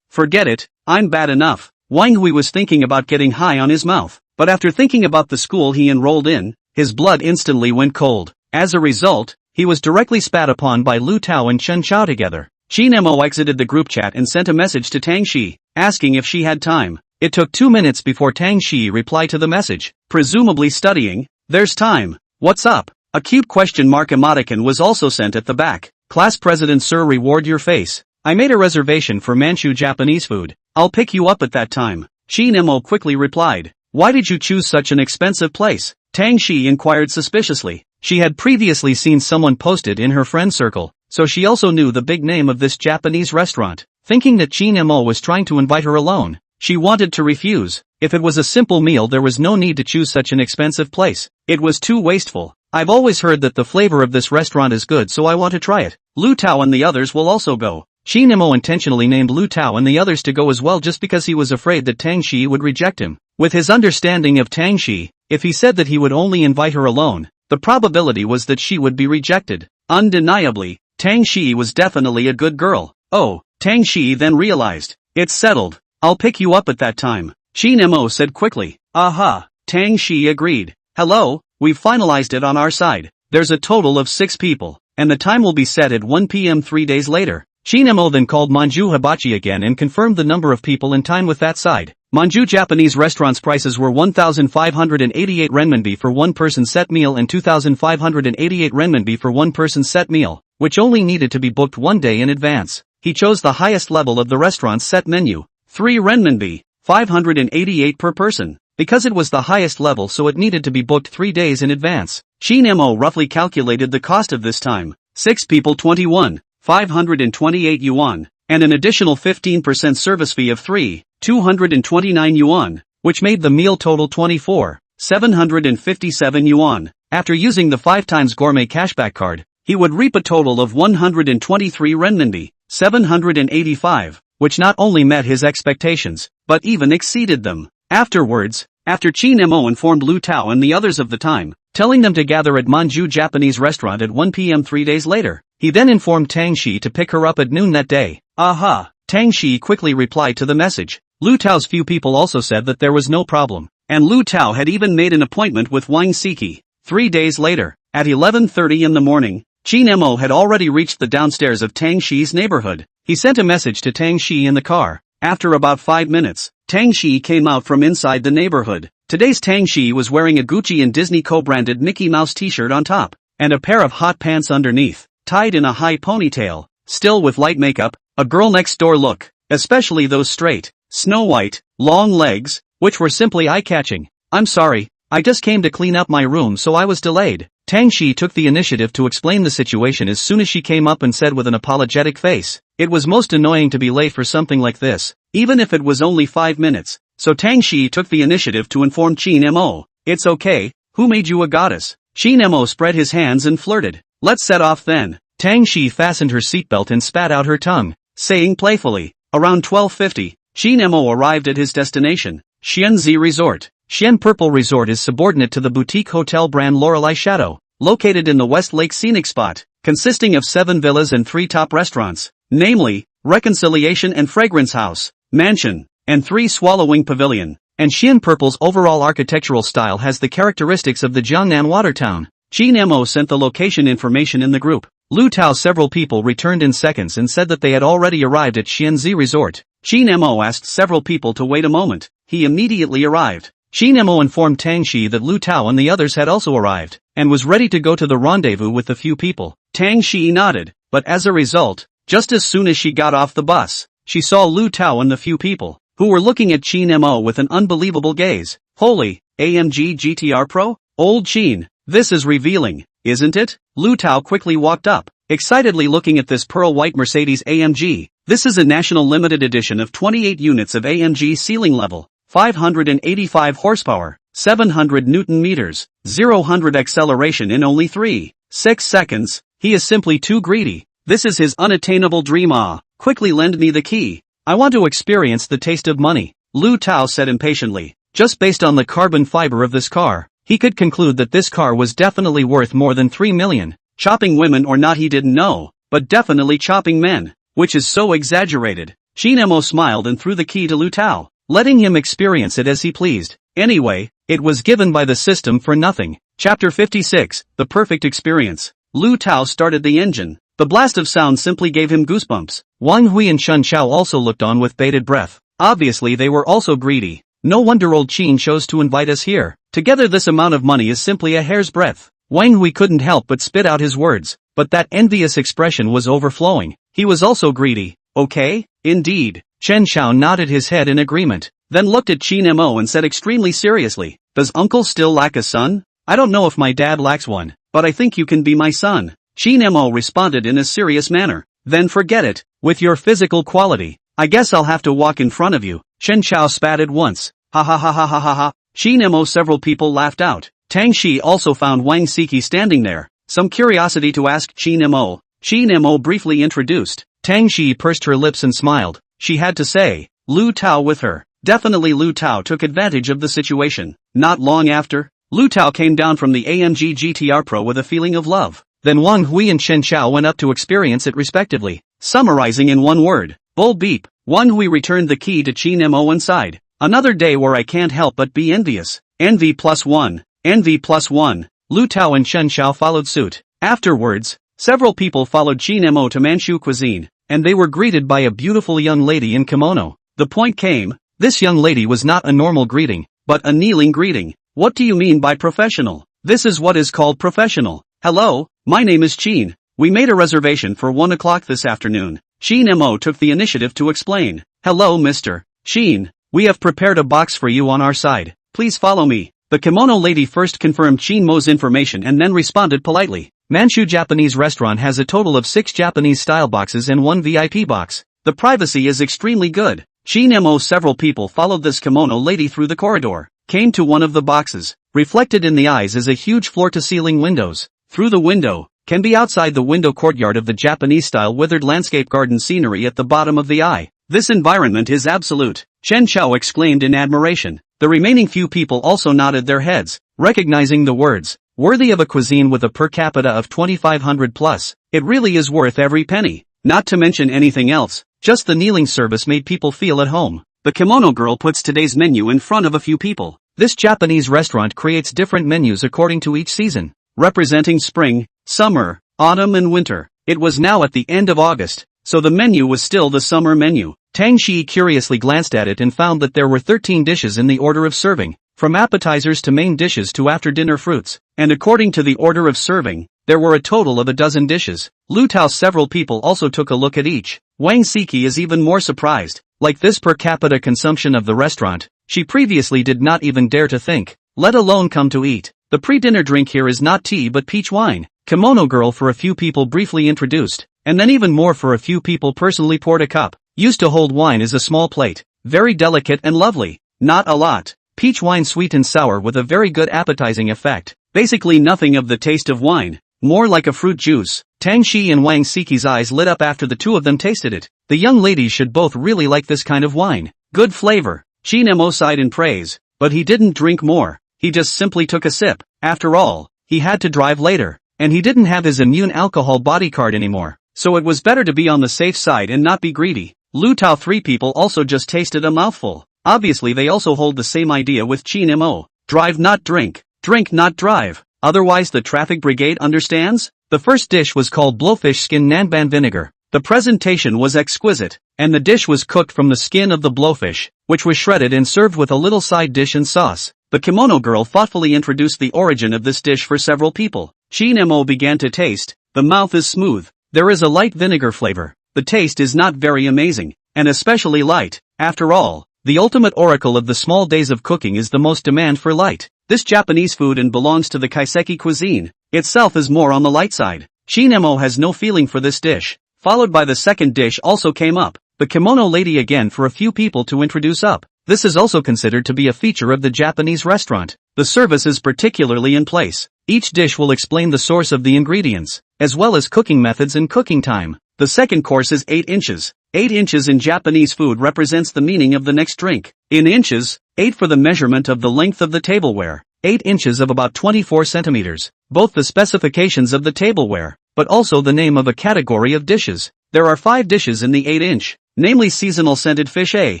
Forget it, I'm bad enough. Wang Hui was thinking about getting high on his mouth, but after thinking about the school he enrolled in, his blood instantly went cold. As a result, he was directly spat upon by Lu Tao and Chen Xiao together. Qin Mo exited the group chat and sent a message to Tang Shi, asking if she had time. It took 2 minutes before Tang Shi replied to the message. Presumably studying. There's time. What's up? A cute question mark emoticon was also sent at the back. Class president sir, reward your face. I made a reservation for Manchu Japanese food. I'll pick you up at that time. Qin Mo quickly replied. Why did you choose such an expensive place? Tang Shi inquired suspiciously. She had previously seen someone post it in her friend circle, so she also knew the big name of this Japanese restaurant. Thinking that Qin Mo was trying to invite her alone, she wanted to refuse. If it was a simple meal there was no need to choose such an expensive place. It was too wasteful. I've always heard that the flavor of this restaurant is good so I want to try it. Lu Tao and the others will also go. Qin Mo intentionally named Lu Tao and the others to go as well just because he was afraid that Tang Shi would reject him. With his understanding of Tang Shi, if he said that he would only invite her alone, the probability was that she would be rejected. Undeniably, Tang Shi was definitely a good girl. Oh, Tang Shi then realized. It's settled. I'll pick you up at that time. Qin Mo said quickly. Aha. Tang Shi agreed. Hello, we've finalized it on our side. There's a total of 6 people, and the time will be set at 1 p.m. 3 days later. Qin Mo then called Manju Hibachi again and confirmed the number of people in time with that side. Manju Japanese restaurant's prices were 1,588 renminbi for one-person set meal and 2,588 renminbi for one-person set meal, which only needed to be booked 1 day in advance. He chose the highest level of the restaurant's set menu, 3 renminbi, 588 per person. Because it was the highest level so it needed to be booked 3 days in advance. Qin Mo roughly calculated the cost of this time. 6 people 21,528 yuan, and an additional 15% service fee of 3,229 yuan, which made the meal total 24,757 yuan. After using the 5 times gourmet cashback card, he would reap a total of 123 renminbi, 785, which not only met his expectations, but even exceeded them. Afterwards, after Qin Mo informed Lu Tao and the others of the time, telling them to gather at Manju Japanese restaurant at 1 p.m. 3 days later, he then informed Tang Shi to pick her up at noon that day. Aha! Tang Shi quickly replied to the message. Lu Tao's few people also said that there was no problem, and Lu Tao had even made an appointment with Wang Siki. 3 days later, at 11:30 in the morning, Qin Mo had already reached the downstairs of Tang Shi's neighborhood. He sent a message to Tang Shi in the car. After about 5 minutes, Tang Shi came out from inside the neighborhood. Today's Tang Shi was wearing a Gucci and Disney co-branded Mickey Mouse t-shirt on top, and a pair of hot pants underneath, tied in a high ponytail. Still with light makeup, a girl next door look, especially those straight, Snow White, long legs, which were simply eye-catching. I'm sorry, I just came to clean up my room so I was delayed. Tang Shi took the initiative to explain the situation as soon as she came up and said with an apologetic face, it was most annoying to be late for something like this, even if it was only 5 minutes. So Tang Shi took the initiative to inform Qin Mo. It's okay, who made you a goddess? Qin Mo spread his hands and flirted. Let's set off then. Tang Shi fastened her seatbelt and spat out her tongue, saying playfully. Around 12:50, Qin Mo arrived at his destination, Xianzi Resort. Xian Purple Resort is subordinate to the boutique hotel brand Lorelei Chateau, located in the West Lake Scenic Spot, consisting of 7 villas and 3 top restaurants, namely, Reconciliation and Fragrance House, Mansion, and 3 Swallowing Pavilion. and Xian Purple's overall architectural style has the characteristics of the Jiangnan water town. Qin Mo sent the location information in the group. Lu Tao several people returned in seconds and said that they had already arrived at Xianzi Resort. Qin Mo asked several people to wait a moment. He immediately arrived. Qin Mo informed Tang Shi that Lu Tao and the others had also arrived, and was ready to go to the rendezvous with the few people. Tang Shi nodded, but as a result, just as soon as she got off the bus, she saw Lu Tao and the few people, who were looking at Qin Mo with an unbelievable gaze. Holy, AMG GTR Pro? Old Qin, this is revealing, isn't it? Lu Tao quickly walked up, excitedly looking at this pearl-white Mercedes AMG. This is a national limited edition of 28 units of AMG ceiling level, 585 horsepower, 700 Newton meters, 0-100 acceleration in only 3.6 seconds. He is simply too greedy. This is his unattainable dream. Quickly lend me the key. I want to experience the taste of money, Lu Tao said impatiently. Just based on the carbon fiber of this car, he could conclude that this car was definitely worth more than 3 million. Chopping women or not he didn't know, but definitely chopping men, which is so exaggerated. Qin Mo smiled and threw the key to Lu Tao, letting him experience it as he pleased. Anyway, it was given by the system for nothing. Chapter 56, The Perfect Experience. Lu Tao started the engine. The blast of sound simply gave him goosebumps. Wang Hui and Shun Xiao also looked on with bated breath. Obviously they were also greedy. No wonder old Qin chose to invite us here. Together this amount of money is simply a hair's breadth. Wang Hui couldn't help but spit out his words, but that envious expression was overflowing. He was also greedy. Okay, indeed. Chen Xiao nodded his head in agreement, then looked at Qin Mo and said extremely seriously, "Does uncle still lack a son? I don't know if my dad lacks one, but I think you can be my son." Qin Mo responded in a serious manner. "Then forget it. With your physical quality, I guess I'll have to walk in front of you." Chen Xiao spatted once. Ha ha ha ha ha ha ha. Qin Mo several people laughed out. Tang Shi also found Wang Siki standing there. Some curiosity to ask Qin Mo. Qin Mo briefly introduced. Tang Shi pursed her lips and smiled. She had to say, Lu Tao with her. Definitely Lu Tao took advantage of the situation. Not long after, Lu Tao came down from the AMG GTR Pro with a feeling of love. Then Wang Hui and Chen Xiao went up to experience it respectively. Summarizing in one word, bull beep. Wang Hui returned the key to Qin Mo and sighed. Another day where I can't help but be envious. Envy +1. Envy +1. Lu Tao and Chen Xiao followed suit. Afterwards, several people followed Qin Mo to Manchu cuisine, and they were greeted by a beautiful young lady in kimono. The point came, this young lady was not a normal greeting, but a kneeling greeting. What do you mean by professional? This is what is called professional. Hello, my name is Qin. We made a reservation for 1 o'clock this afternoon. Qin Mo took the initiative to explain. Hello Mr. Qin, we have prepared a box for you on our side. Please follow me. The kimono lady first confirmed Qin Mo's information and then responded politely. Manchu Japanese restaurant has a total of 6 Japanese-style boxes and 1 VIP box. The privacy is extremely good. Qin Mo several people followed this kimono lady through the corridor, came to one of the boxes. Reflected in the eyes is a huge floor-to-ceiling windows. Through the window, can be outside the window courtyard of the Japanese-style withered landscape garden scenery at the bottom of the eye. This environment is absolute. Chen Xiao exclaimed in admiration. The remaining few people also nodded their heads, recognizing the words, worthy of a cuisine with a per capita of 2,500 plus. It really is worth every penny. Not to mention anything else, just the kneeling service made people feel at home. The kimono girl puts today's menu in front of a few people. This Japanese restaurant creates different menus according to each season, representing spring, summer, autumn and winter. It was now at the end of August, so the menu was still the summer menu. Tang Shi curiously glanced at it and found that there were 13 dishes in the order of serving, from appetizers to main dishes to after-dinner fruits, and according to the order of serving, there were a total of 12 dishes. Lu Tao several people also took a look at each. Wang Siki is even more surprised. Like this per capita consumption of the restaurant, she previously did not even dare to think, let alone come to eat. The pre-dinner drink here is not tea but peach wine. Kimono girl for a few people briefly introduced, and then even more for a few people personally poured a cup. Used to hold wine is a small plate, very delicate and lovely, not a lot. Peach wine sweet and sour with a very good appetizing effect. Basically nothing of the taste of wine, more like a fruit juice. Tang Shi and Wang Siki's eyes lit up after the two of them tasted it. The young ladies should both really like this kind of wine. Good flavor. Qin Mo sighed in praise, but he didn't drink more. He just simply took a sip. After all, he had to drive later, and he didn't have his immune alcohol body card anymore. So it was better to be on the safe side and not be greedy. Lu Tao 3 people also just tasted a mouthful. Obviously they also hold the same idea with Qin Mo. Drive not drink, drink not drive. Otherwise the traffic brigade understands? The first dish was called blowfish skin nanban vinegar. The presentation was exquisite, and the dish was cooked from the skin of the blowfish, which was shredded and served with a little side dish and sauce. The kimono girl thoughtfully introduced the origin of this dish for several people. Qin Mo began to taste. The mouth is smooth. There is a light vinegar flavor. The taste is not very amazing, and especially light. After all, the ultimate oracle of the small days of cooking is the most demand for light. This Japanese food and belongs to the kaiseki cuisine. Itself is more on the light side. Qin Mo has no feeling for this dish. Followed by the second dish also came up. The kimono lady again for a few people to introduce up. This is also considered to be a feature of the Japanese restaurant. The service is particularly in place. Each dish will explain the source of the ingredients, as well as cooking methods and cooking time. The second course is 8 inches. 8 inches in Japanese food represents the meaning of the next drink. In inches, 8 for the measurement of the length of the tableware. 8 inches of about 24 centimeters. Both the specifications of the tableware, but also the name of a category of dishes. There are 5 dishes in the 8-inch, namely seasonal scented fish A,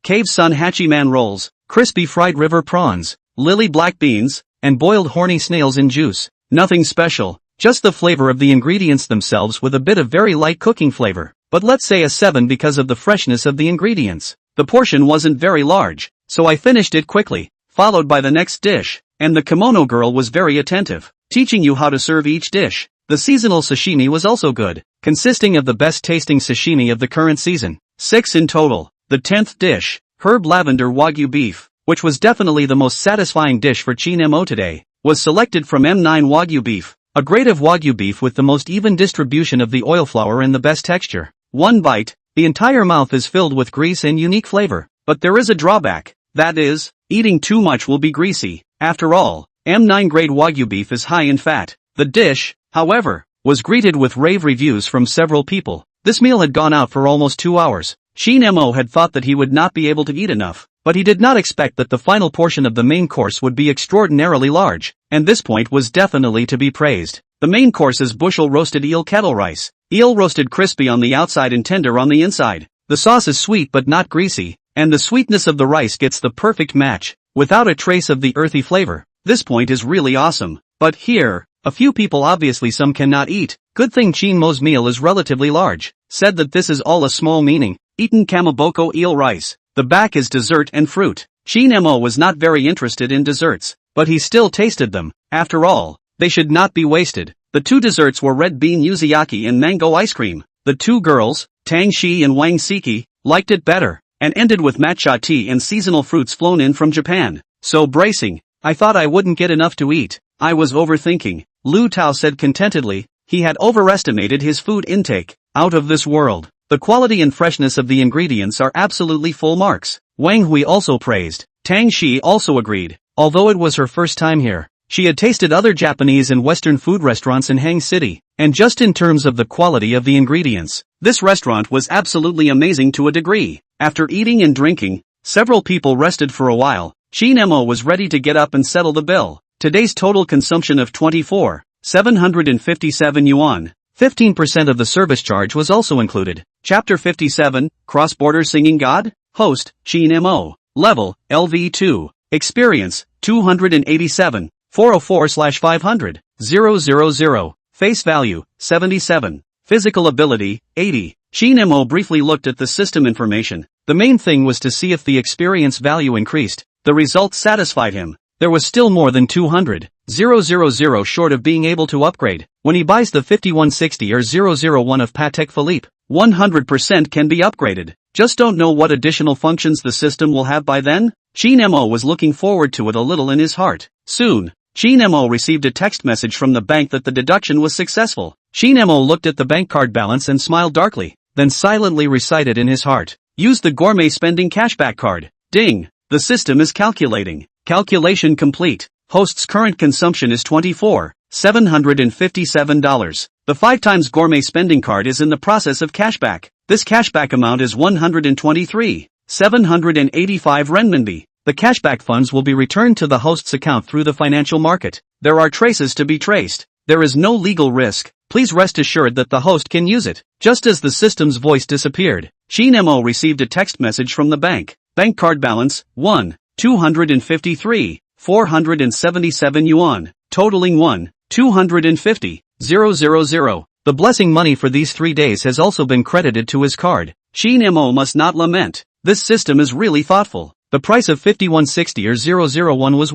cave sun hachiman rolls, crispy fried river prawns, lily black beans, and boiled horny snails in juice. Nothing special, just the flavor of the ingredients themselves with a bit of very light cooking flavor. But let's say a 7 because of the freshness of the ingredients. The portion wasn't very large, so I finished it quickly, followed by the next dish, and the kimono girl was very attentive, teaching you how to serve each dish. The seasonal sashimi was also good, consisting of the best tasting sashimi of the current season. 6 in total. The 10th dish, herb lavender wagyu beef, which was definitely the most satisfying dish for Qin Mo today, was selected from M9 wagyu beef, a grade of wagyu beef with the most even distribution of the oil flour and the best texture. One bite, the entire mouth is filled with grease and unique flavor, but there is a drawback, that is, eating too much will be greasy. After all, M9 grade wagyu beef is high in fat. The dish, however, was greeted with rave reviews from several people. This meal had gone out for almost 2 hours. Qin Mo had thought that he would not be able to eat enough, but he did not expect that the final portion of the main course would be extraordinarily large, and this point was definitely to be praised. The main course is bushel roasted eel kettle rice. Eel roasted crispy on the outside and tender on the inside. The sauce is sweet but not greasy, and the sweetness of the rice gets the perfect match, without a trace of the earthy flavor. This point is really awesome. But here, a few people obviously some cannot eat. Good thing Qin Mo's meal is relatively large. Said that this is all a small meaning. Eaten kamaboko eel rice. The back is dessert and fruit. Qin Mo was not very interested in desserts, but he still tasted them. After all, they should not be wasted. The 2 desserts were red bean yuzuyaki and mango ice cream. The 2 girls, Tang Shi and Wang Siki, liked it better, and ended with matcha tea and seasonal fruits flown in from Japan. So bracing. I thought I wouldn't get enough to eat. I was overthinking. Lu Tao said contentedly. He had overestimated his food intake. Out of this world. The quality and freshness of the ingredients are absolutely full marks. Wang Hui also praised. Tang Shi also agreed. Although it was her first time here, she had tasted other Japanese and Western food restaurants in Hang City, and just in terms of the quality of the ingredients, this restaurant was absolutely amazing to a degree. After eating and drinking, several people rested for a while. Qin Mo was ready to get up and settle the bill. Today's total consumption of 24,757 yuan. 15% of the service charge was also included. Chapter 57, Cross-Border Singing God? Host, Qin Mo. Level, LV2. Experience, 287. 404/500. 000. Face value, 77. Physical ability, 80. Qin Mo briefly looked at the system information. The main thing was to see if the experience value increased. The results satisfied him. There was still more than 200,000 short of being able to upgrade. When he buys the 5160 or 001 of Patek Philippe, 100% can be upgraded. Just don't know what additional functions the system will have by then? Qin Mo was looking forward to it a little in his heart. Soon, Qin Mo received a text message from the bank that the deduction was successful. Qin Mo looked at the bank card balance and smiled darkly, then silently recited in his heart. Use the gourmet spending cashback card. Ding! The system is calculating. Calculation complete. Host's current consumption is $24,757. The 5 times gourmet spending card is in the process of cashback. This cashback amount is 123,785 renminbi. The cashback funds will be returned to the host's account through the financial market. There are traces to be traced. There is no legal risk. Please rest assured that the host can use it. Just as the system's voice disappeared, Qin Mo received a text message from the bank. Bank card balance, 253, 477 yuan, totaling 250,000. The blessing money for these 3 days has also been credited to his card. Qin Mo must not lament. This system is really thoughtful. The price of 5160 or 001 was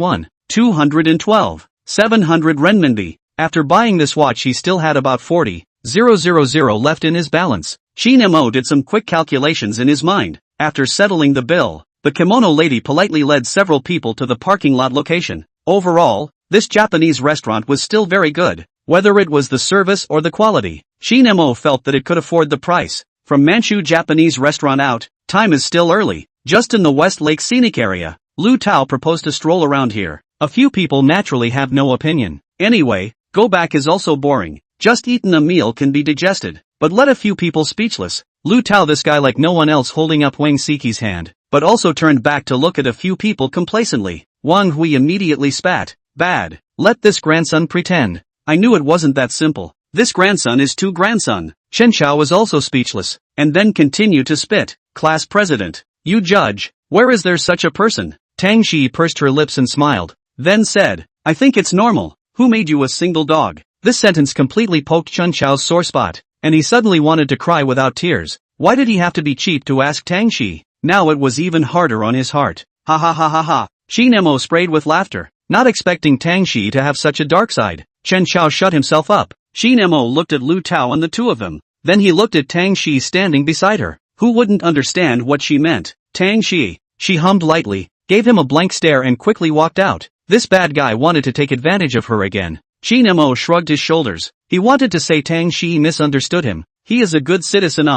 212,700 renminbi. After buying this watch he still had about 40,000 left in his balance. Qin Mo did some quick calculations in his mind. After settling the bill, the kimono lady politely led several people to the parking lot location. Overall, this Japanese restaurant was still very good. Whether it was the service or the quality, Qin Mo felt that it could afford the price. From Manchu Japanese restaurant out, time is still early. Just in the West Lake scenic area, Lu Tao proposed to stroll around here. A few people naturally have no opinion. Anyway, go back is also boring. Just eating a meal can be digested. But let a few people speechless. Lu Tao, this guy like no one else, holding up Wang Siki's hand, but also turned back to look at a few people complacently. Wang Hui immediately spat. Bad. Let this grandson pretend. I knew it wasn't that simple. This grandson is too grandson. Chen Xiao was also speechless, and then continued to spit. Class president. You judge. Where is there such a person? Tang Shi pursed her lips and smiled, then said, I think it's normal. Who made you a single dog? This sentence completely poked Chen Xiao's sore spot, and he suddenly wanted to cry without tears. Why did he have to be cheap to ask Tang Shi? Now it was even harder on his heart. Ha ha ha ha ha. Qin Mo sprayed with laughter, not expecting Tang Shi to have such a dark side. Chen Xiao shut himself up. Qin Mo looked at Lu Tao and the two of them. Then he looked at Tang Shi standing beside her. Who wouldn't understand what she meant? Tang Shi. She hummed lightly, gave him a blank stare and quickly walked out. This bad guy wanted to take advantage of her again. Qin Mo shrugged his shoulders. He wanted to say Tang Shi misunderstood him. He is a good citizen.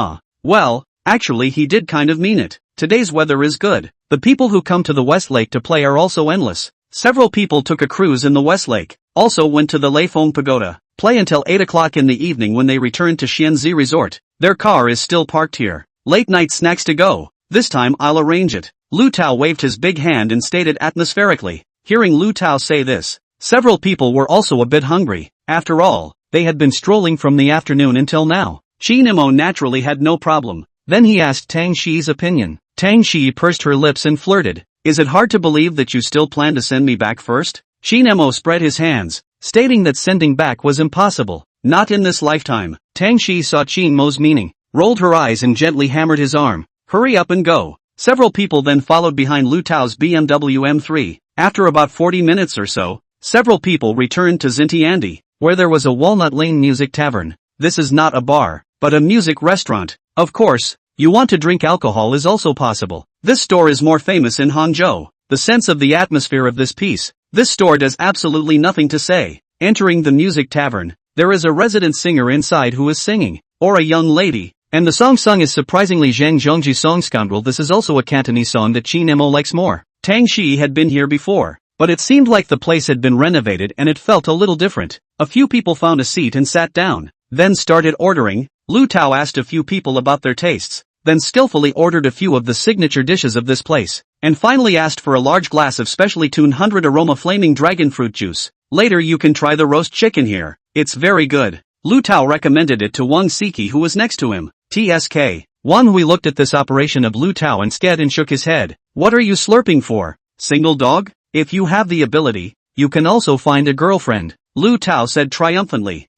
Well, actually he did kind of mean it. Today's weather is good. The people who come to the West Lake to play are also endless. Several people took a cruise in the West Lake, also went to the Leifeng Pagoda, play until 8 o'clock in the evening when they return to Xianzi Resort. Their car is still parked here. Late night snacks to go. This time I'll arrange it. Lu Tao waved his big hand and stated atmospherically. Hearing Lu Tao say this, several people were also a bit hungry. After all, they had been strolling from the afternoon until now. Qin Mo naturally had no problem. Then he asked Tang Shi's opinion. Tang Shi pursed her lips and flirted. Is it hard to believe that you still plan to send me back first? Qin Mo spread his hands, stating that sending back was impossible. Not in this lifetime. Tang Shi saw Qin Mo's meaning, rolled her eyes and gently hammered his arm. Hurry up and go. Several people then followed behind Lu Tao's BMW M3. After about 40 minutes or so, several people returned to Xintiandi, where there was a Walnut Lane music tavern. This is not a bar, but a music restaurant. Of course, you want to drink alcohol is also possible. This store is more famous in Hangzhou. The sense of the atmosphere of this piece. This store does absolutely nothing to say. Entering the music tavern, there is a resident singer inside who is singing, or a young lady, and the song sung is surprisingly Zhang Zhongji song Scoundrel. This is also a Cantonese song that Qin Mo likes more. Tang Shi had been here before, but it seemed like the place had been renovated and it felt a little different. A few people found a seat and sat down, then started ordering. Lu Tao asked a few people about their tastes, then skillfully ordered a few of the signature dishes of this place, and finally asked for a large glass of specially tuned 100 aroma flaming dragon fruit juice. Later you can try the roast chicken here. It's very good. Lu Tao recommended it to Wang Siki who was next to him. TSK. Wang Hui looked at this operation of Lu Tao instead and shook his head. What are you slurping for? Single dog? If you have the ability, you can also find a girlfriend. Lu Tao said triumphantly.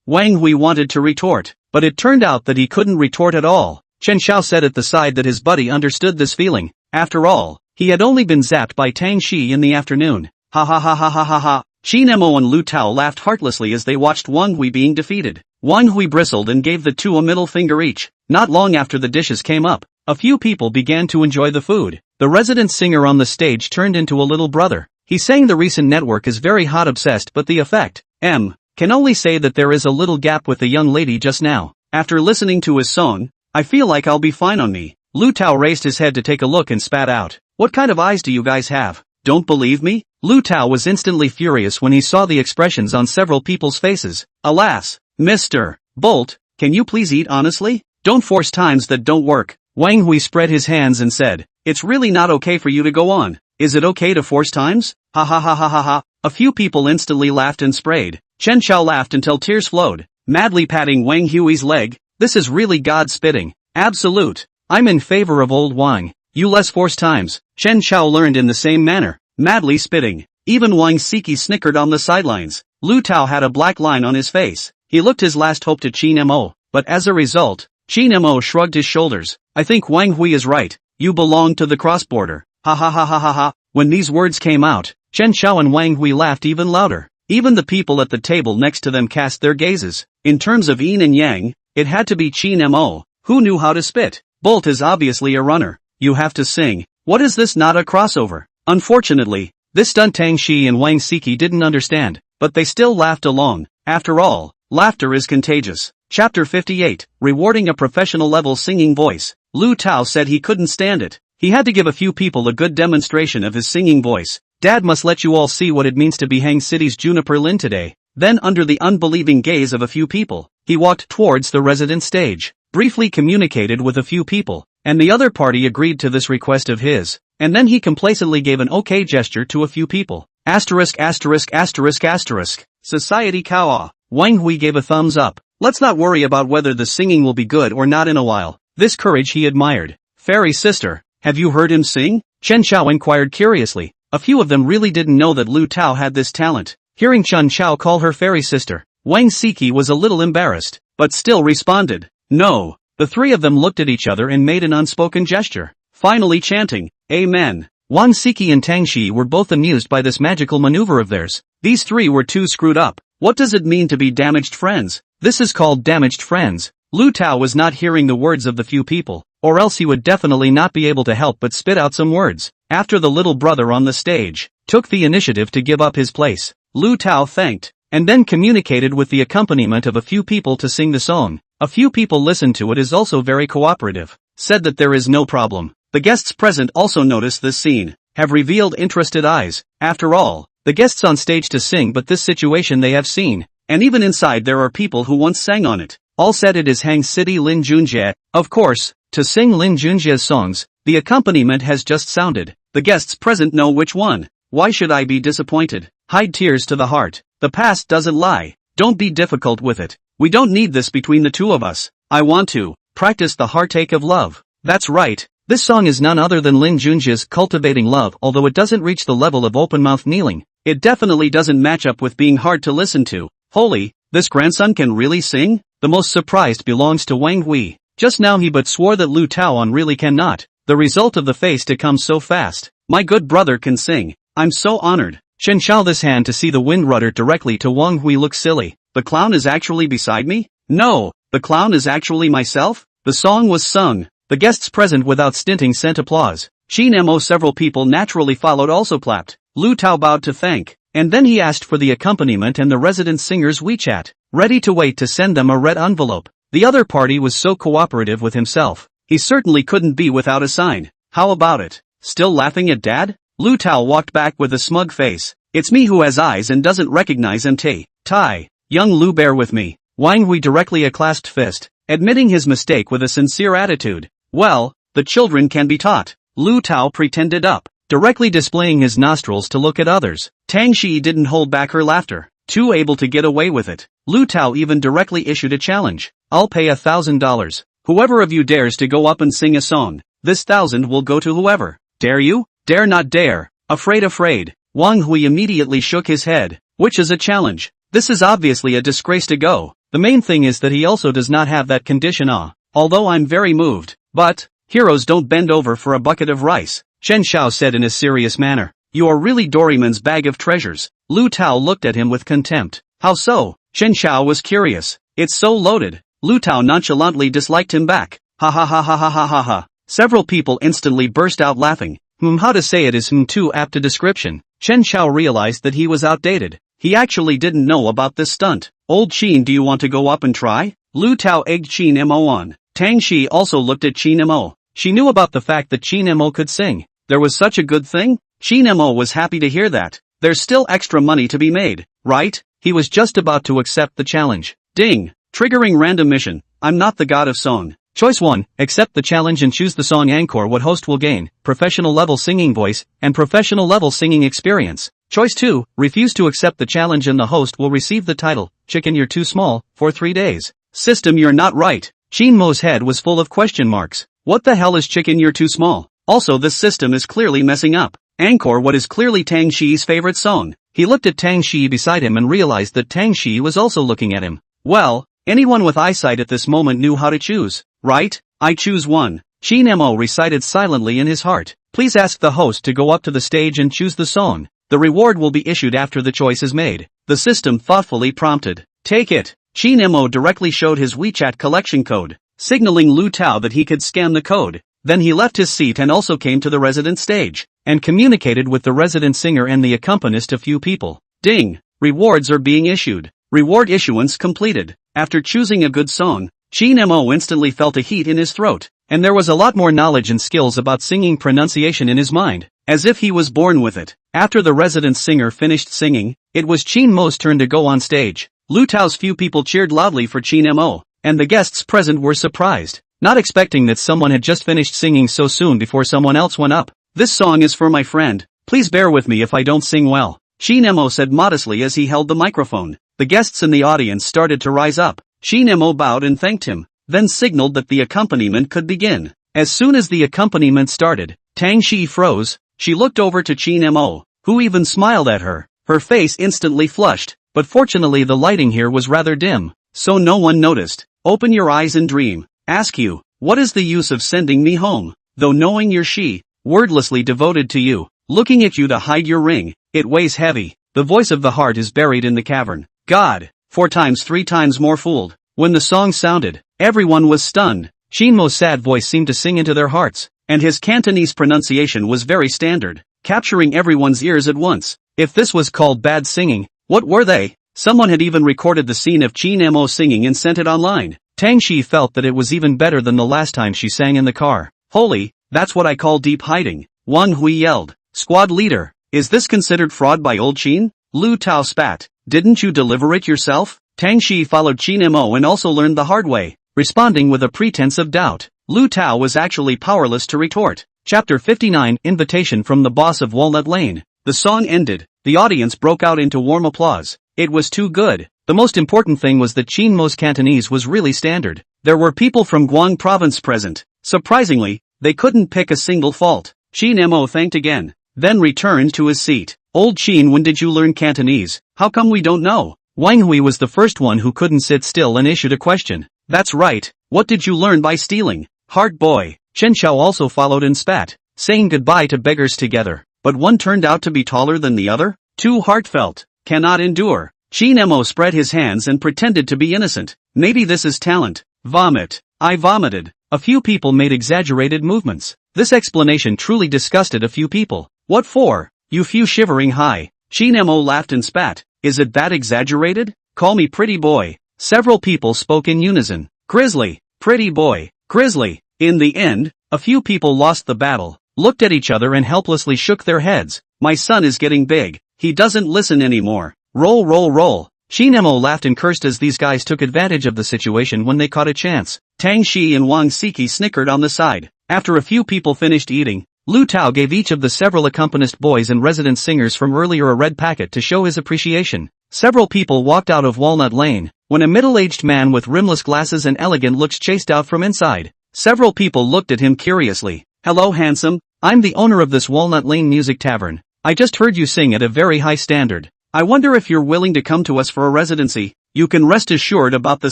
Wang Hui wanted to retort, but it turned out that he couldn't retort at all. Chen Xiao said at the side that his buddy understood this feeling. After all, he had only been zapped by Tang Shi in the afternoon. Ha ha ha ha ha ha ha. Qin Mo and Lu Tao laughed heartlessly as they watched Wang Hui being defeated. Wang Hui bristled and gave the two a middle finger each. Not long after the dishes came up, a few people began to enjoy the food. The resident singer on the stage turned into a little brother. He sang the recent network is very hot obsessed but the effect, can only say that there is a little gap with the young lady just now. After listening to his song, I feel like I'll be fine on me. Lu Tao raised his head to take a look and spat out. What kind of eyes do you guys have? Don't believe me? Lu Tao was instantly furious when he saw the expressions on several people's faces. Alas, Mr. Bolt, can you please eat honestly? Don't force times that don't work. Wang Hui spread his hands and said, it's really not okay for you to go on. Is it okay to force times? Ha ha ha ha ha ha. A few people instantly laughed and sprayed. Chen Xiao laughed until tears flowed, madly patting Wang Hui's leg. This is really God spitting. Absolute. I'm in favor of old Wang. You less force times, Chen Xiao learned in the same manner, madly spitting. Even Wang Siki snickered on the sidelines. Lu Tao had a black line on his face. He looked his last hope to Qin Mo, but as a result, Qin Mo shrugged his shoulders. I think Wang Hui is right. You belong to the cross-border. Ha ha ha ha ha ha. When these words came out, Chen Xiao and Wang Hui laughed even louder. Even the people at the table next to them cast their gazes. In terms of yin and yang, it had to be Qin Mo, who knew how to spit. Bolt is obviously a runner. You have to sing. What is this, not a crossover? Unfortunately, this stunt Tang Shi and Wang Siki didn't understand, but they still laughed along. After all, laughter is contagious. Chapter 58, Rewarding a Professional Level Singing Voice. Lu Tao said he couldn't stand it. He had to give a few people a good demonstration of his singing voice. Dad must let you all see what it means to be Hang City's Juniper Lin today. Then, under the unbelieving gaze of a few people, he walked towards the resident stage, briefly communicated with a few people, and the other party agreed to this request of his, and then he complacently gave an okay gesture to a few people. Asterisk asterisk asterisk asterisk. Society Kawa. Wang Hui gave a thumbs up. Let's not worry about whether the singing will be good or not in a while. This courage he admired. Fairy sister, have you heard him sing? Chen Xiao inquired curiously. A few of them really didn't know that Lu Tao had this talent. Hearing Chen Xiao call her fairy sister, Wang Siki was a little embarrassed, but still responded, no. The three of them looked at each other and made an unspoken gesture, finally chanting, Amen. Wang Siki and Tang Shi were both amused by this magical maneuver of theirs. These three were too screwed up. What does it mean to be damaged friends? This is called damaged friends. Lu Tao was not hearing the words of the few people, or else he would definitely not be able to help but spit out some words. After the little brother on the stage took the initiative to give up his place, Lu Tao thanked, and then communicated with the accompaniment of a few people to sing the song. A few people listened to it is also very cooperative, said that there is no problem. The guests present also noticed this scene, have revealed interested eyes. After all, the guests on stage to sing, but this situation they have seen, and even inside there are people who once sang on it. All said it is Hang City Lin Junjie. Of course, to sing Lin Junjie's songs, the accompaniment has just sounded. The guests present know which one. Why should I be disappointed? Hide tears to the heart. The past doesn't lie. Don't be difficult with it. We don't need this between the two of us. I want to practice the heartache of love. That's right. This song is none other than Lin Junjie's Cultivating Love. Although it doesn't reach the level of open-mouth kneeling, it definitely doesn't match up with being hard to listen to. Holy, this grandson can really sing? The most surprised belongs to Wang Hui. Just now he but swore that Lu Taoan really cannot. The result of the face to come so fast. My good brother can sing. I'm so honored. Shen Xiao this hand to see the wind rudder directly to Wang Hui look silly. The clown is actually beside me? No, the clown is actually myself? The song was sung. The guests present without stinting sent applause. Qin Mo several people naturally followed also clapped. Lu Tao bowed to thank, and then he asked for the accompaniment and the resident singer's WeChat, ready to wait to send them a red envelope. The other party was so cooperative with himself. He certainly couldn't be without a sign. How about it? Still laughing at Dad? Lu Tao walked back with a smug face. It's me who has eyes and doesn't recognize MT. Tai. Young Lu, bear with me. Wang Hui directly a clasped fist, admitting his mistake with a sincere attitude. Well, the children can be taught. Lu Tao pretended up, directly displaying his nostrils to look at others. Tang Shi didn't hold back her laughter, too able to get away with it. Lu Tao even directly issued a challenge. I'll pay $1,000. Whoever of you dares to go up and sing a song, this 1,000 will go to whoever. Dare you? Dare not dare. Afraid. Wang Hui immediately shook his head. Which is a challenge. This is obviously a disgrace to go. The main thing is that he also does not have that condition. Although I'm very moved. But, heroes don't bend over for a bucket of rice, Chen Xiao said in a serious manner. You are really Doraemon's bag of treasures. Lu Tao looked at him with contempt. How so? Chen Xiao was curious. It's so loaded. Lu Tao nonchalantly disliked him back. Ha ha ha ha ha ha ha ha. Several people instantly burst out laughing. How to say it is too apt a description. Chen Xiao realized that he was outdated. He actually didn't know about this stunt. Old Qin, do you want to go up and try? Lu Tao egged Qin Mo on. Tang Shi also looked at Qin Mo. She knew about the fact that Qin Mo could sing. There was such a good thing? Qin Mo was happy to hear that. There's still extra money to be made, right? He was just about to accept the challenge. Ding! Triggering random mission. I'm not the god of song. Choice 1, accept the challenge and choose the song encore. What host will gain? Professional level singing voice, and professional level singing experience. Choice 2, refuse to accept the challenge and the host will receive the title, Chicken You're Too Small, for 3 days. System, you're not right. Qin Mo's head was full of question marks. What the hell is Chicken You're Too Small? Also, this system is clearly messing up. Encore what is clearly Tang Shi's favorite song. He looked at Tang Shi beside him and realized that Tang Shi was also looking at him. Well, anyone with eyesight at this moment knew how to choose, right? I choose one. Qin Mo recited silently in his heart. Please ask the host to go up to the stage and choose the song. The reward will be issued after the choice is made. The system thoughtfully prompted. Take it. Qin Mo directly showed his WeChat collection code, signaling Lu Tao that he could scan the code. Then he left his seat and also came to the resident stage, and communicated with the resident singer and the accompanist. A few people. Ding! Rewards are being issued. Reward issuance completed. After choosing a good song, Qin Mo instantly felt a heat in his throat, and there was a lot more knowledge and skills about singing pronunciation in his mind, as if he was born with it. After the resident singer finished singing, it was Qin Mo's turn to go on stage. Lu Tao's few people cheered loudly for Qin Mo, and the guests present were surprised, not expecting that someone had just finished singing so soon before someone else went up. This song is for my friend. Please bear with me if I don't sing well, Qin Mo said modestly as he held the microphone. The guests in the audience started to rise up. Qin Mo bowed and thanked him, then signaled that the accompaniment could begin. As soon as the accompaniment started, Tang Shi froze. She looked over to Qin Mo, who even smiled at her. Her face instantly flushed, but fortunately the lighting here was rather dim, so no one noticed. Open your eyes and dream. Ask you, what is the use of sending me home? Though knowing you're wordlessly devoted to you, looking at you to hide your ring, it weighs heavy. The voice of the heart is buried in the cavern. God, 4 times 3 times more fooled. When the song sounded, everyone was stunned. Qin Mo's sad voice seemed to sing into their hearts, and his Cantonese pronunciation was very standard, capturing everyone's ears at once. If this was called bad singing, what were they? Someone had even recorded the scene of Qin Mo singing and sent it online. Tang Shi felt that it was even better than the last time she sang in the car. Holy, that's what I call deep hiding. Wang Hui yelled. Squad leader, is this considered fraud by old Qin? Lu Tao spat. Didn't you deliver it yourself? Tang Shi followed Qin Mo and also learned the hard way, responding with a pretense of doubt. Lu Tao was actually powerless to retort. Chapter 59, Invitation from the Boss of Walnut Lane. The song ended. The audience broke out into warm applause. It was too good. The most important thing was that Qin Mo's Cantonese was really standard. There were people from Guang province present. Surprisingly, they couldn't pick a single fault. Qin Mo thanked again, then returned to his seat. Old Qin, when did you learn Cantonese? How come we don't know? Wang Hui was the first one who couldn't sit still and issued a question. That's right, what did you learn by stealing? Heart boy. Chen Xiao also followed and spat, saying goodbye to beggars together. But one turned out to be taller than the other? Too heartfelt. Cannot endure. Qin Mo spread his hands and pretended to be innocent. Maybe this is talent. Vomit. I vomited. A few people made exaggerated movements. This explanation truly disgusted a few people. What for? You few shivering high. Qin Mo laughed and spat. Is it that exaggerated? Call me pretty boy. Several people spoke in unison. Grizzly. Pretty boy. Grizzly. In the end, a few people lost the battle, looked at each other and helplessly shook their heads. My son is getting big. He doesn't listen anymore. Roll roll roll. Qin Mo laughed and cursed as these guys took advantage of the situation when they caught a chance. Tang Shi and Wang Siki snickered on the side. After a few people finished eating, Lu Tao gave each of the several accompanist boys and resident singers from earlier a red packet to show his appreciation. Several people walked out of Walnut Lane, when a middle-aged man with rimless glasses and elegant looks chased out from inside. Several people looked at him curiously. Hello handsome, I'm the owner of this Walnut Lane Music Tavern. I just heard you sing at a very high standard. I wonder if you're willing to come to us for a residency. You can rest assured about the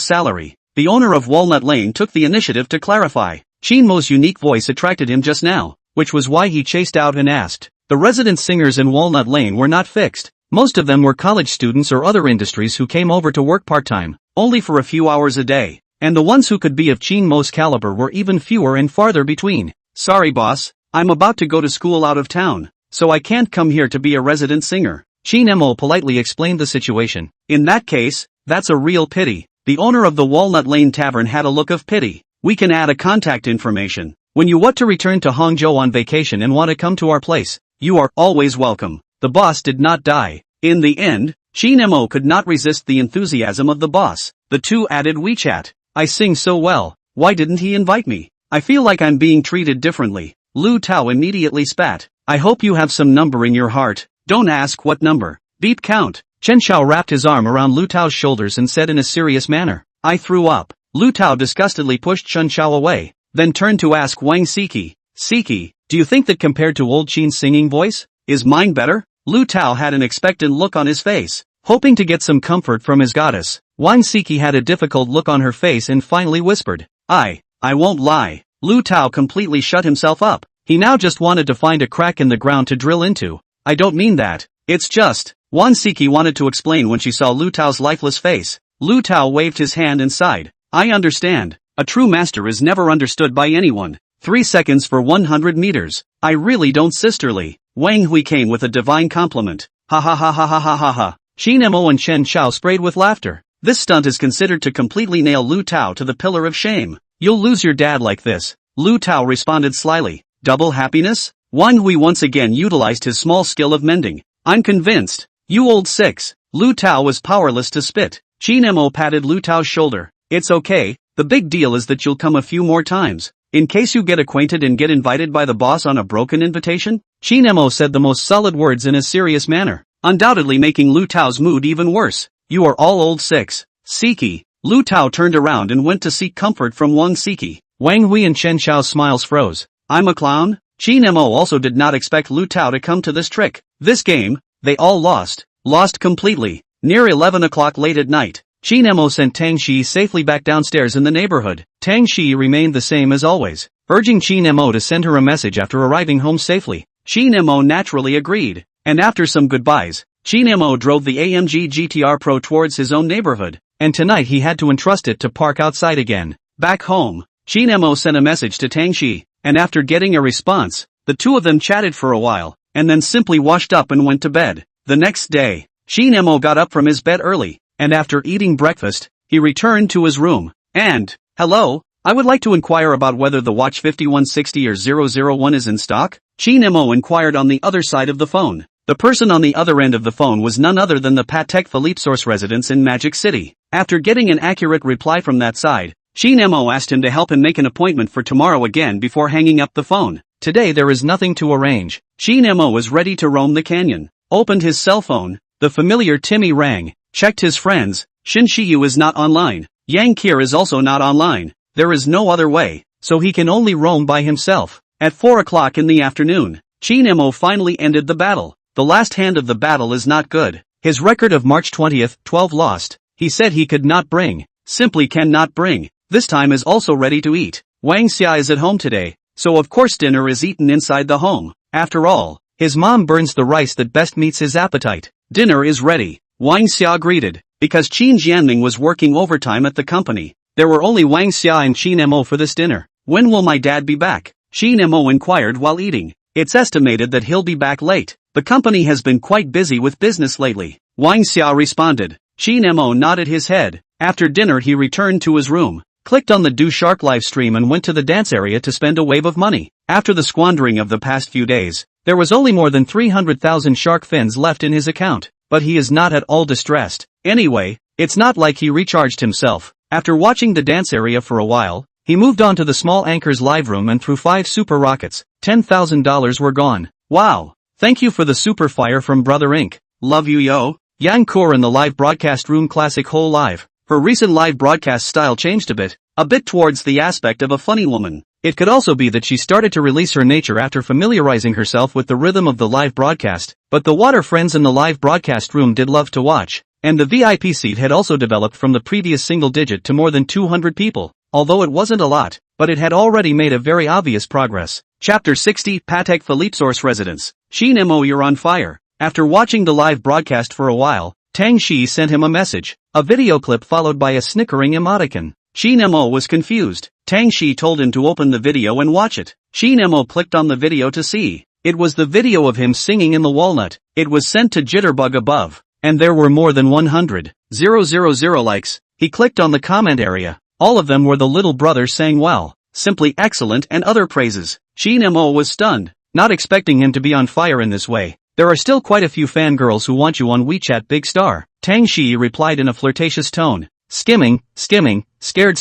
salary. The owner of Walnut Lane took the initiative to clarify. Qin Mo's unique voice attracted him just now, which was why he chased out and asked. The resident singers in Walnut Lane were not fixed. Most of them were college students or other industries who came over to work part-time, only for a few hours a day. And the ones who could be of Qin Mo's caliber were even fewer and farther between. Sorry boss, I'm about to go to school out of town, so I can't come here to be a resident singer. Qin Mo politely explained the situation. In that case, that's a real pity. The owner of the Walnut Lane Tavern had a look of pity. We can add a contact information. When you want to return to Hangzhou on vacation and want to come to our place, you are always welcome. The boss did not die. In the end, Qin Mo could not resist the enthusiasm of the boss. The two added WeChat. I sing so well, why didn't he invite me? I feel like I'm being treated differently. Lu Tao immediately spat. I hope you have some number in your heart. Don't ask what number. Beep count. Chen Xiao wrapped his arm around Lu Tao's shoulders and said in a serious manner. I threw up. Lu Tao disgustedly pushed Chen Xiao away, then turned to ask Wang Siki. Siki, Do you think that compared to old Qin's singing voice, is mine better? Lu Tao had an expectant look on his face, hoping to get some comfort from his goddess. Wang Siki had a difficult look on her face and finally whispered, I won't lie. Lu Tao completely shut himself up. He now just wanted to find a crack in the ground to drill into. I don't mean that. It's just, Wang Siki wanted to explain when she saw Lu Tao's lifeless face. Lu Tao waved his hand and sighed. I understand. A true master is never understood by anyone. 3 seconds for 100 meters. I really don't sisterly. Wang Hui came with a divine compliment. Ha ha ha ha ha ha ha ha. Qin Mo and Chen Chao sprayed with laughter. This stunt is considered to completely nail Lu Tao to the pillar of shame. You'll lose your dad like this. Lu Tao responded slyly. Double happiness? Wang Hui once again utilized his small skill of mending. I'm convinced. You old six. Lu Tao was powerless to spit. Qin Mo patted Lu Tao's shoulder. It's okay. The big deal is that you'll come a few more times. In case you get acquainted and get invited by the boss on a broken invitation? Qin Mo said the most solid words in a serious manner, undoubtedly making Lu Tao's mood even worse. You are all old six. Siki. Lu Tao turned around and went to seek comfort from Wang Siki. Wang Hui and Chen Xiao's smiles froze. I'm a clown? Qin Mo also did not expect Lu Tao to come to this trick. This game, they all lost. Lost completely. Near 11 o'clock late at night, Qin Mo sent Tang Shi safely back downstairs in the neighborhood. Tang Shi remained the same as always, urging Qin Mo to send her a message after arriving home safely. Qin Mo naturally agreed, and after some goodbyes, Qin Mo drove the AMG GTR Pro towards his own neighborhood, and tonight he had to entrust it to park outside again. Back home, Qin Mo sent a message to Tang Shi, and after getting a response, the two of them chatted for a while, and then simply washed up and went to bed. The next day, Qin Mo got up from his bed early, and after eating breakfast, he returned to his room, and, hello, I would like to inquire about whether the watch 5160 or 001 is in stock? Qin Mo inquired on the other side of the phone. The person on the other end of the phone was none other than the Patek Philippe source residence in Magic City. After getting an accurate reply from that side, Qin Mo asked him to help him make an appointment for tomorrow again before hanging up the phone. Today there is nothing to arrange. Qin Mo was ready to roam the canyon. Opened his cell phone, the familiar Timmy rang, checked his friends. Shin Shiyu is not online. Yang Qir is also not online. There is no other way, so he can only roam by himself. At 4 o'clock in the afternoon, Qin Mo finally ended the battle. The last hand of the battle is not good. His record of March 20th, 12 lost. He said he could not bring, simply cannot bring. This time is also ready to eat. Wang Xia is at home today, so of course dinner is eaten inside the home. After all, his mom burns the rice that best meets his appetite. Dinner is ready. Wang Xia greeted, because Qin Jianming was working overtime at the company. There were only Wang Xia and Qin Mo for this dinner. When will my dad be back? Qin Mo inquired while eating. It's estimated that he'll be back late. The company has been quite busy with business lately. Wang Xia responded. Qin Mo nodded his head. After dinner he returned to his room, clicked on the Do Shark live stream and went to the dance area to spend a wave of money. After the squandering of the past few days, there was only more than 300,000 shark fins left in his account, but he is not at all distressed. Anyway, it's not like he recharged himself. After watching the dance area for a while, he moved on to the small anchor's live room and threw 5 super rockets. $10,000 were gone. Wow. Thank you for the super fire from Brother Inc. Love you yo. Yang Kur in the live broadcast room classic whole live. Her recent live broadcast style changed a bit towards the aspect of a funny woman. It could also be that she started to release her nature after familiarizing herself with the rhythm of the live broadcast, but the water friends in the live broadcast room did love to watch, and the VIP seat had also developed from the previous single digit to more than 200 people, although it wasn't a lot, but it had already made a very obvious progress. Chapter 60 Patek Philippe Source Residence. Qin Mo, you're on fire. After watching the live broadcast for a while, Tang Shi sent him a message, a video clip followed by a snickering emoticon. Qin Mo was confused. Tang Shi told him to open the video and watch it. Qin Mo clicked on the video to see. It was the video of him singing in the walnut. It was sent to Jitterbug above, and there were more than 100,000 likes. He clicked on the comment area. All of them were the little brother saying well, simply excellent and other praises. Qin Mo was stunned, not expecting him to be on fire in this way. There are still quite a few fangirls who want you on WeChat, big star. Tang Shi replied in a flirtatious tone. Skimming, scared.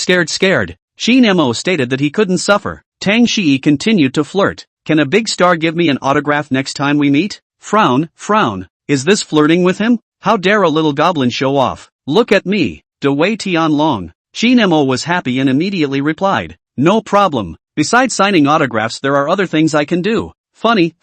Qin Mo stated that he couldn't suffer. Tang Shi continued to flirt. Can a big star give me an autograph next time we meet? Frown. Is this flirting with him? How dare a little goblin show off? Look at me, De Wei Tianlong. Qin Mo was happy and immediately replied. No problem. Besides signing autographs there are other things I can do. Funny.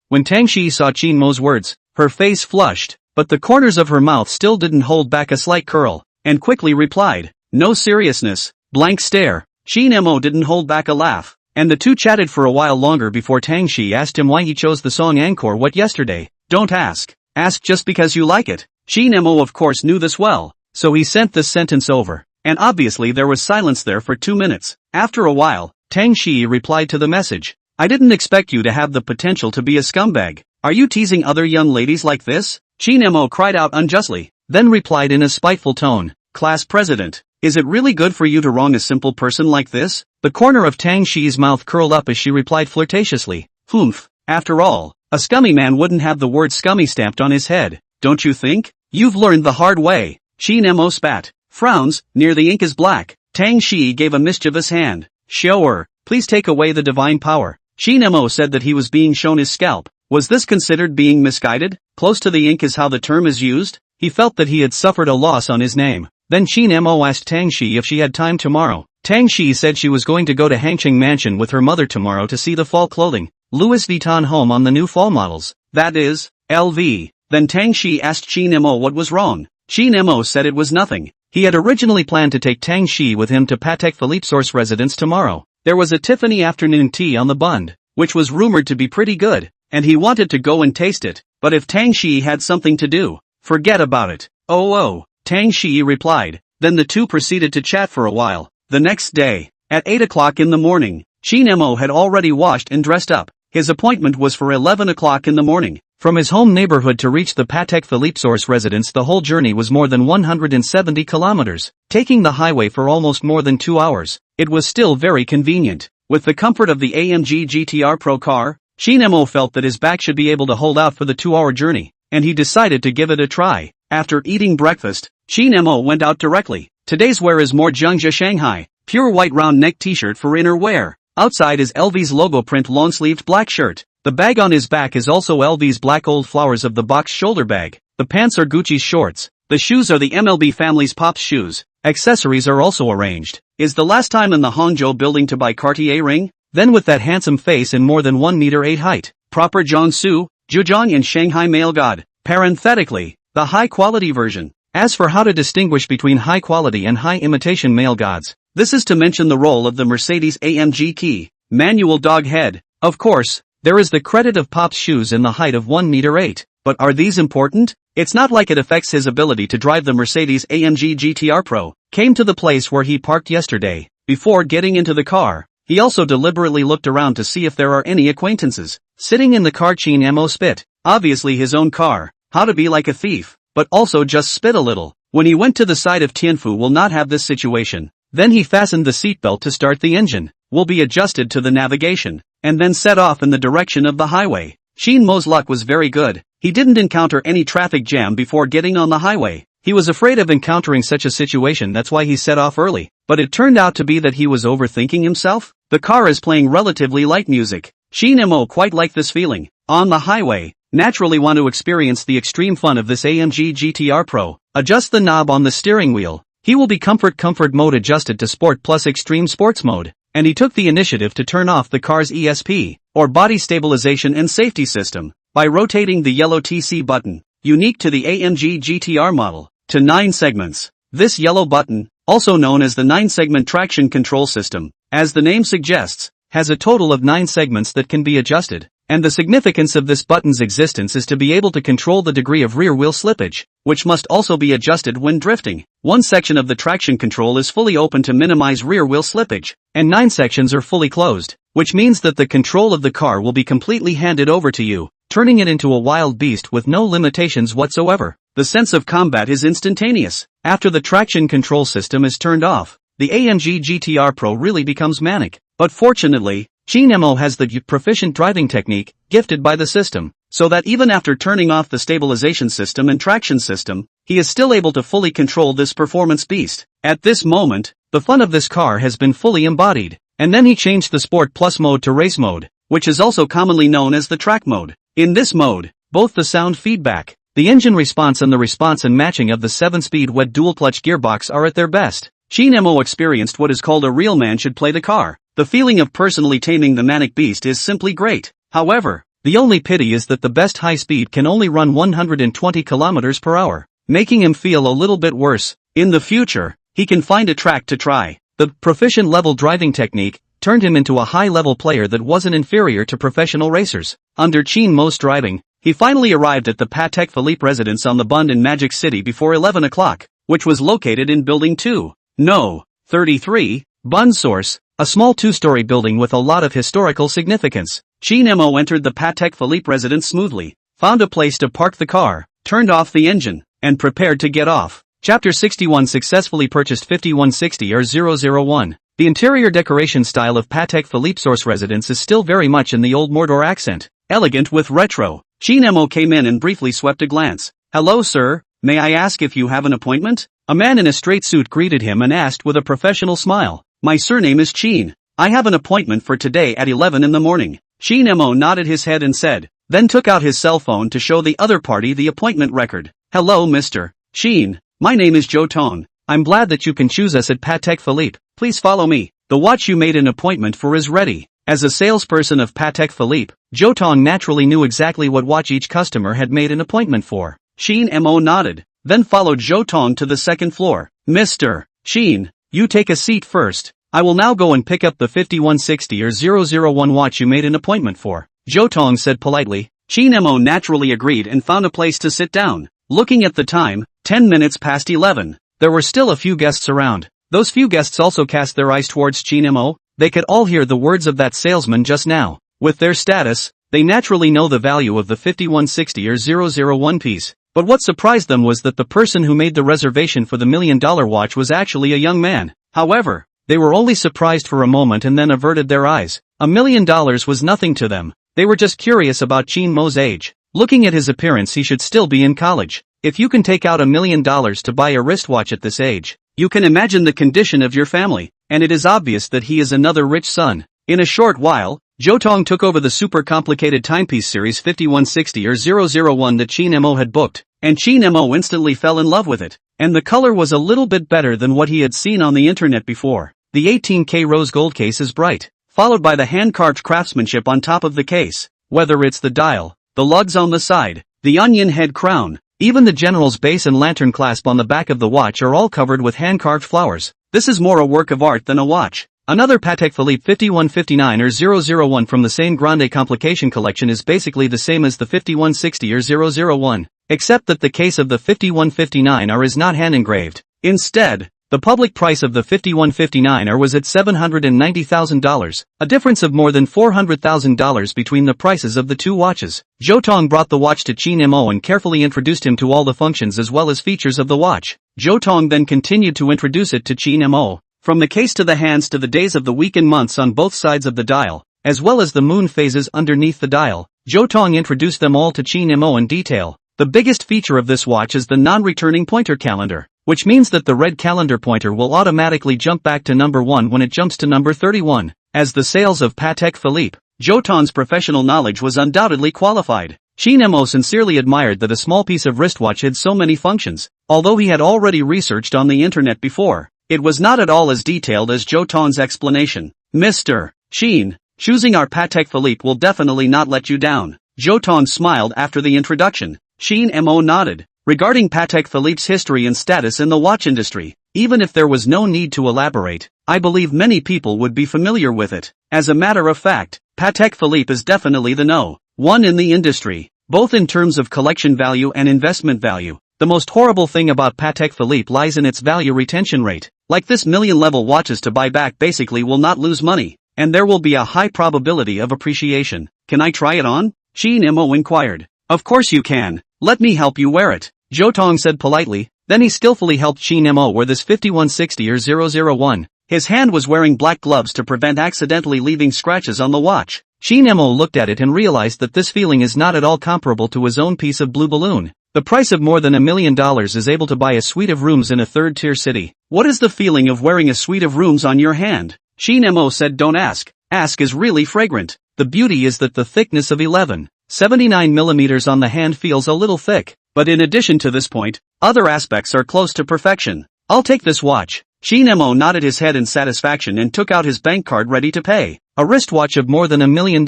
When Tang Shi saw Qin Mo's words, her face flushed, but the corners of her mouth still didn't hold back a slight curl, and quickly replied, no seriousness, blank stare. Qin Mo didn't hold back a laugh, and the two chatted for a while longer before Tang Shi asked him why he chose the song Encore What yesterday. Don't ask. Ask just because you like it. Qin Mo of course knew this well, so he sent this sentence over, and obviously there was silence there for 2 minutes. After a while, Tang Shi replied to the message. I didn't expect you to have the potential to be a scumbag. Are you teasing other young ladies like this? Qin Mo cried out unjustly, then replied in a spiteful tone, Class President, is it really good for you to wrong a simple person like this? The corner of Tang Shi's mouth curled up as she replied flirtatiously, Humph, after all, a scummy man wouldn't have the word scummy stamped on his head, don't you think? You've learned the hard way. Qin Mo spat. Frowns, near the ink is black. Tang Shi gave a mischievous hand. Sure, please take away the divine power. Qin Mo said that he was being shown his scalp. Was this considered being misguided? Close to the ink is how the term is used? He felt that he had suffered a loss on his name. Then Qin Mo asked Tang Shi if she had time tomorrow. Tang Shi said she was going to go to Hangqing Mansion with her mother tomorrow to see the fall clothing, Louis Vuitton home on the new fall models. That is, LV. Then Tang Shi asked Qin Mo what was wrong. Qin Mo said it was nothing. He had originally planned to take Tang Shi with him to Patek Philippe's residence tomorrow. There was a Tiffany afternoon tea on the Bund, which was rumored to be pretty good, and he wanted to go and taste it, but if Tang Shi had something to do, forget about it. Oh, Tang Shi replied. Then the two proceeded to chat for a while. The next day, at 8 o'clock in the morning, Qin Mo had already washed and dressed up. His appointment was for 11 o'clock in the morning. From his home neighborhood to reach the Patek Philippe's residence the whole journey was more than 170 kilometers, taking the highway for almost more than 2 hours. It was still very convenient. With the comfort of the AMG GTR Pro car, Qin Mo felt that his back should be able to hold out for the 2-hour journey, and he decided to give it a try. After eating breakfast, Qin Mo went out directly. Today's wear is more Jiangxia Shanghai, pure white round neck t-shirt for inner wear. Outside is LV's logo print long-sleeved black shirt. The bag on his back is also LV's black old flowers of the box shoulder bag. The pants are Gucci's shorts. The shoes are the MLB family's Pops shoes. Accessories are also arranged. Is the last time in the Hangzhou building to buy Cartier ring? Then with that handsome face and more than 1 meter 8 height. Proper Jiangsu, Zhejiang and Shanghai male god. Parenthetically, the high-quality version. As for how to distinguish between high-quality and high-imitation male gods, this is to mention the role of the Mercedes-AMG key, manual dog head. Of course, there is the credit of Pop's shoes in the height of 1 meter 8, but are these important? It's not like it affects his ability to drive the Mercedes-AMG GTR Pro. Came to the place where he parked yesterday. Before getting into the car, he also deliberately looked around to see if there are any acquaintances. Sitting in the car Qin Mo spit. Obviously his own car. How to be like a thief, but also just spit a little. When he went to the side of Tianfu will not have this situation. Then he fastened the seatbelt to start the engine. Will be adjusted to the navigation, and then set off in the direction of the highway. Qin Mo's luck was very good. He didn't encounter any traffic jam before getting on the highway. He was afraid of encountering such a situation, that's why he set off early. But it turned out to be that he was overthinking himself. The car is playing relatively light music. Qin Mo quite liked this feeling. On the highway, naturally want to experience the extreme fun of this AMG GTR Pro. Adjust the knob on the steering wheel. He will be comfort mode adjusted to sport plus extreme sports mode. And he took the initiative to turn off the car's ESP, or body stabilization and safety system, by rotating the yellow TC button, unique to the AMG GTR model, to 9 segments. This yellow button, also known as the 9-segment traction control system, as the name suggests, has a total of 9 segments that can be adjusted. And the significance of this button's existence is to be able to control the degree of rear wheel slippage, which must also be adjusted when drifting. One section of the traction control is fully open to minimize rear wheel slippage, and 9 sections are fully closed, which means that the control of the car will be completely handed over to you, turning it into a wild beast with no limitations whatsoever. The sense of combat is instantaneous. After the traction control system is turned off, the AMG GTR Pro really becomes manic. But fortunately, Qin Mo has the proficient driving technique, gifted by the system, so that even after turning off the stabilization system and traction system, he is still able to fully control this performance beast. At this moment, the fun of this car has been fully embodied, and then he changed the Sport Plus mode to race mode, which is also commonly known as the track mode. In this mode, both the sound feedback, the engine response and the response and matching of the 7-speed wet dual-clutch gearbox are at their best. Qin Mo experienced what is called a real man should play the car. The feeling of personally taming the manic beast is simply great. However, the only pity is that the best high speed can only run 120 kilometers per hour, making him feel a little bit worse. In the future, he can find a track to try. The proficient level driving technique turned him into a high-level player that wasn't inferior to professional racers. Under Qin Mo's driving, he finally arrived at the Patek Philippe residence on the Bund in Magic City before 11 o'clock, which was located in Building 2. No. 33, Bund Source, a small two-story building with a lot of historical significance. Qin Mo entered the Patek Philippe residence smoothly, found a place to park the car, turned off the engine, and prepared to get off. Chapter 61 successfully purchased 5160 or 001. The interior decoration style of Patek Philippe Source residence is still very much in the old Mordor accent, elegant with retro. Qin Mo came in and briefly swept a glance. "Hello sir, may I ask if you have an appointment?" A man in a straight suit greeted him and asked with a professional smile. "My surname is Qin. I have an appointment for today at 11 in the morning." Qin Mo nodded his head and said, then took out his cell phone to show the other party the appointment record. "Hello Mr. Qin, my name is Zhou Tong. I'm glad that you can choose us at Patek Philippe. Please follow me. The watch you made an appointment for is ready." As a salesperson of Patek Philippe, Zhou Tong naturally knew exactly what watch each customer had made an appointment for. Qin Mo nodded, then followed Zhou Tong to the second floor. "Mr. Qin, you take a seat first. I will now go and pick up the 5160 or 001 watch you made an appointment for," Zhou Tong said politely. Qin Mo naturally agreed and found a place to sit down. Looking at the time, 10 minutes past 11. There were still a few guests around. Those few guests also cast their eyes towards Qin Mo. They could all hear the words of that salesman just now. With their status, they naturally know the value of the 5160 or 001 piece. But what surprised them was that the person who made the reservation for the $1 million watch was actually a young man. However, they were only surprised for a moment and then averted their eyes. $1 million was nothing to them. They were just curious about Qin Mo's age. Looking at his appearance, he should still be in college. If you can take out $1 million to buy a wristwatch at this age, you can imagine the condition of your family, and it is obvious that he is another rich son. In a short while, Zhou Tong took over the super complicated timepiece series 5160 or 001 that Qin Mo had booked, and Qin Mo instantly fell in love with it, and the color was a little bit better than what he had seen on the internet before. The 18K rose gold case is bright, followed by the hand-carved craftsmanship on top of the case, whether it's the dial, the lugs on the side, the onion head crown, even the general's base and lantern clasp on the back of the watch are all covered with hand-carved flowers. This is more a work of art than a watch. Another Patek Philippe 5159 or 001 from the same Grande Complication collection is basically the same as the 5160 or 001, except that the case of the 5159R is not hand-engraved. Instead, the public price of the 5159R was at $790,000, a difference of more than $400,000 between the prices of the two watches. Zhou Tong brought the watch to Qin Mo and carefully introduced him to all the functions as well as features of the watch. Zhou Tong then continued to introduce it to Qin Mo, from the case to the hands to the days of the week and months on both sides of the dial, as well as the moon phases underneath the dial. Zhou Tong introduced them all to Qin Mo in detail. The biggest feature of this watch is the non-returning pointer calendar, which means that the red calendar pointer will automatically jump back to number 1 when it jumps to number 31. As the sales of Patek Philippe, Zhou Tong's professional knowledge was undoubtedly qualified. Qin Mo sincerely admired that a small piece of wristwatch had so many functions. Although he had already researched on the internet before, it was not at all as detailed as Zhou Tong's explanation. "Mr. Qin, choosing our Patek Philippe will definitely not let you down." Zhou Tong smiled after the introduction. Qin Mo nodded. Regarding Patek Philippe's history and status in the watch industry, even if there was no need to elaborate, I believe many people would be familiar with it. As a matter of fact, Patek Philippe is definitely the no. one in the industry, both in terms of collection value and investment value. The most horrible thing about Patek Philippe lies in its value retention rate. Like this million-level watches to buy back basically will not lose money, and there will be a high probability of appreciation. "Can I try it on?" Qin Mo inquired. "Of course you can. Let me help you wear it," Zhou Tong said politely. Then he skillfully helped Qin Mo wear this 5160 or 001. His hand was wearing black gloves to prevent accidentally leaving scratches on the watch. Qin Mo looked at it and realized that this feeling is not at all comparable to his own piece of blue balloon. The price of more than $1 million is able to buy a suite of rooms in a third-tier city. What is the feeling of wearing a suite of rooms on your hand? Qin Mo said, "Don't ask. Ask is really fragrant. The beauty is that the thickness of 11.79 millimeters on the hand feels a little thick, but in addition to this point, other aspects are close to perfection. I'll take this watch." Qin Mo nodded his head in satisfaction and took out his bank card ready to pay. A wristwatch of more than $1 million,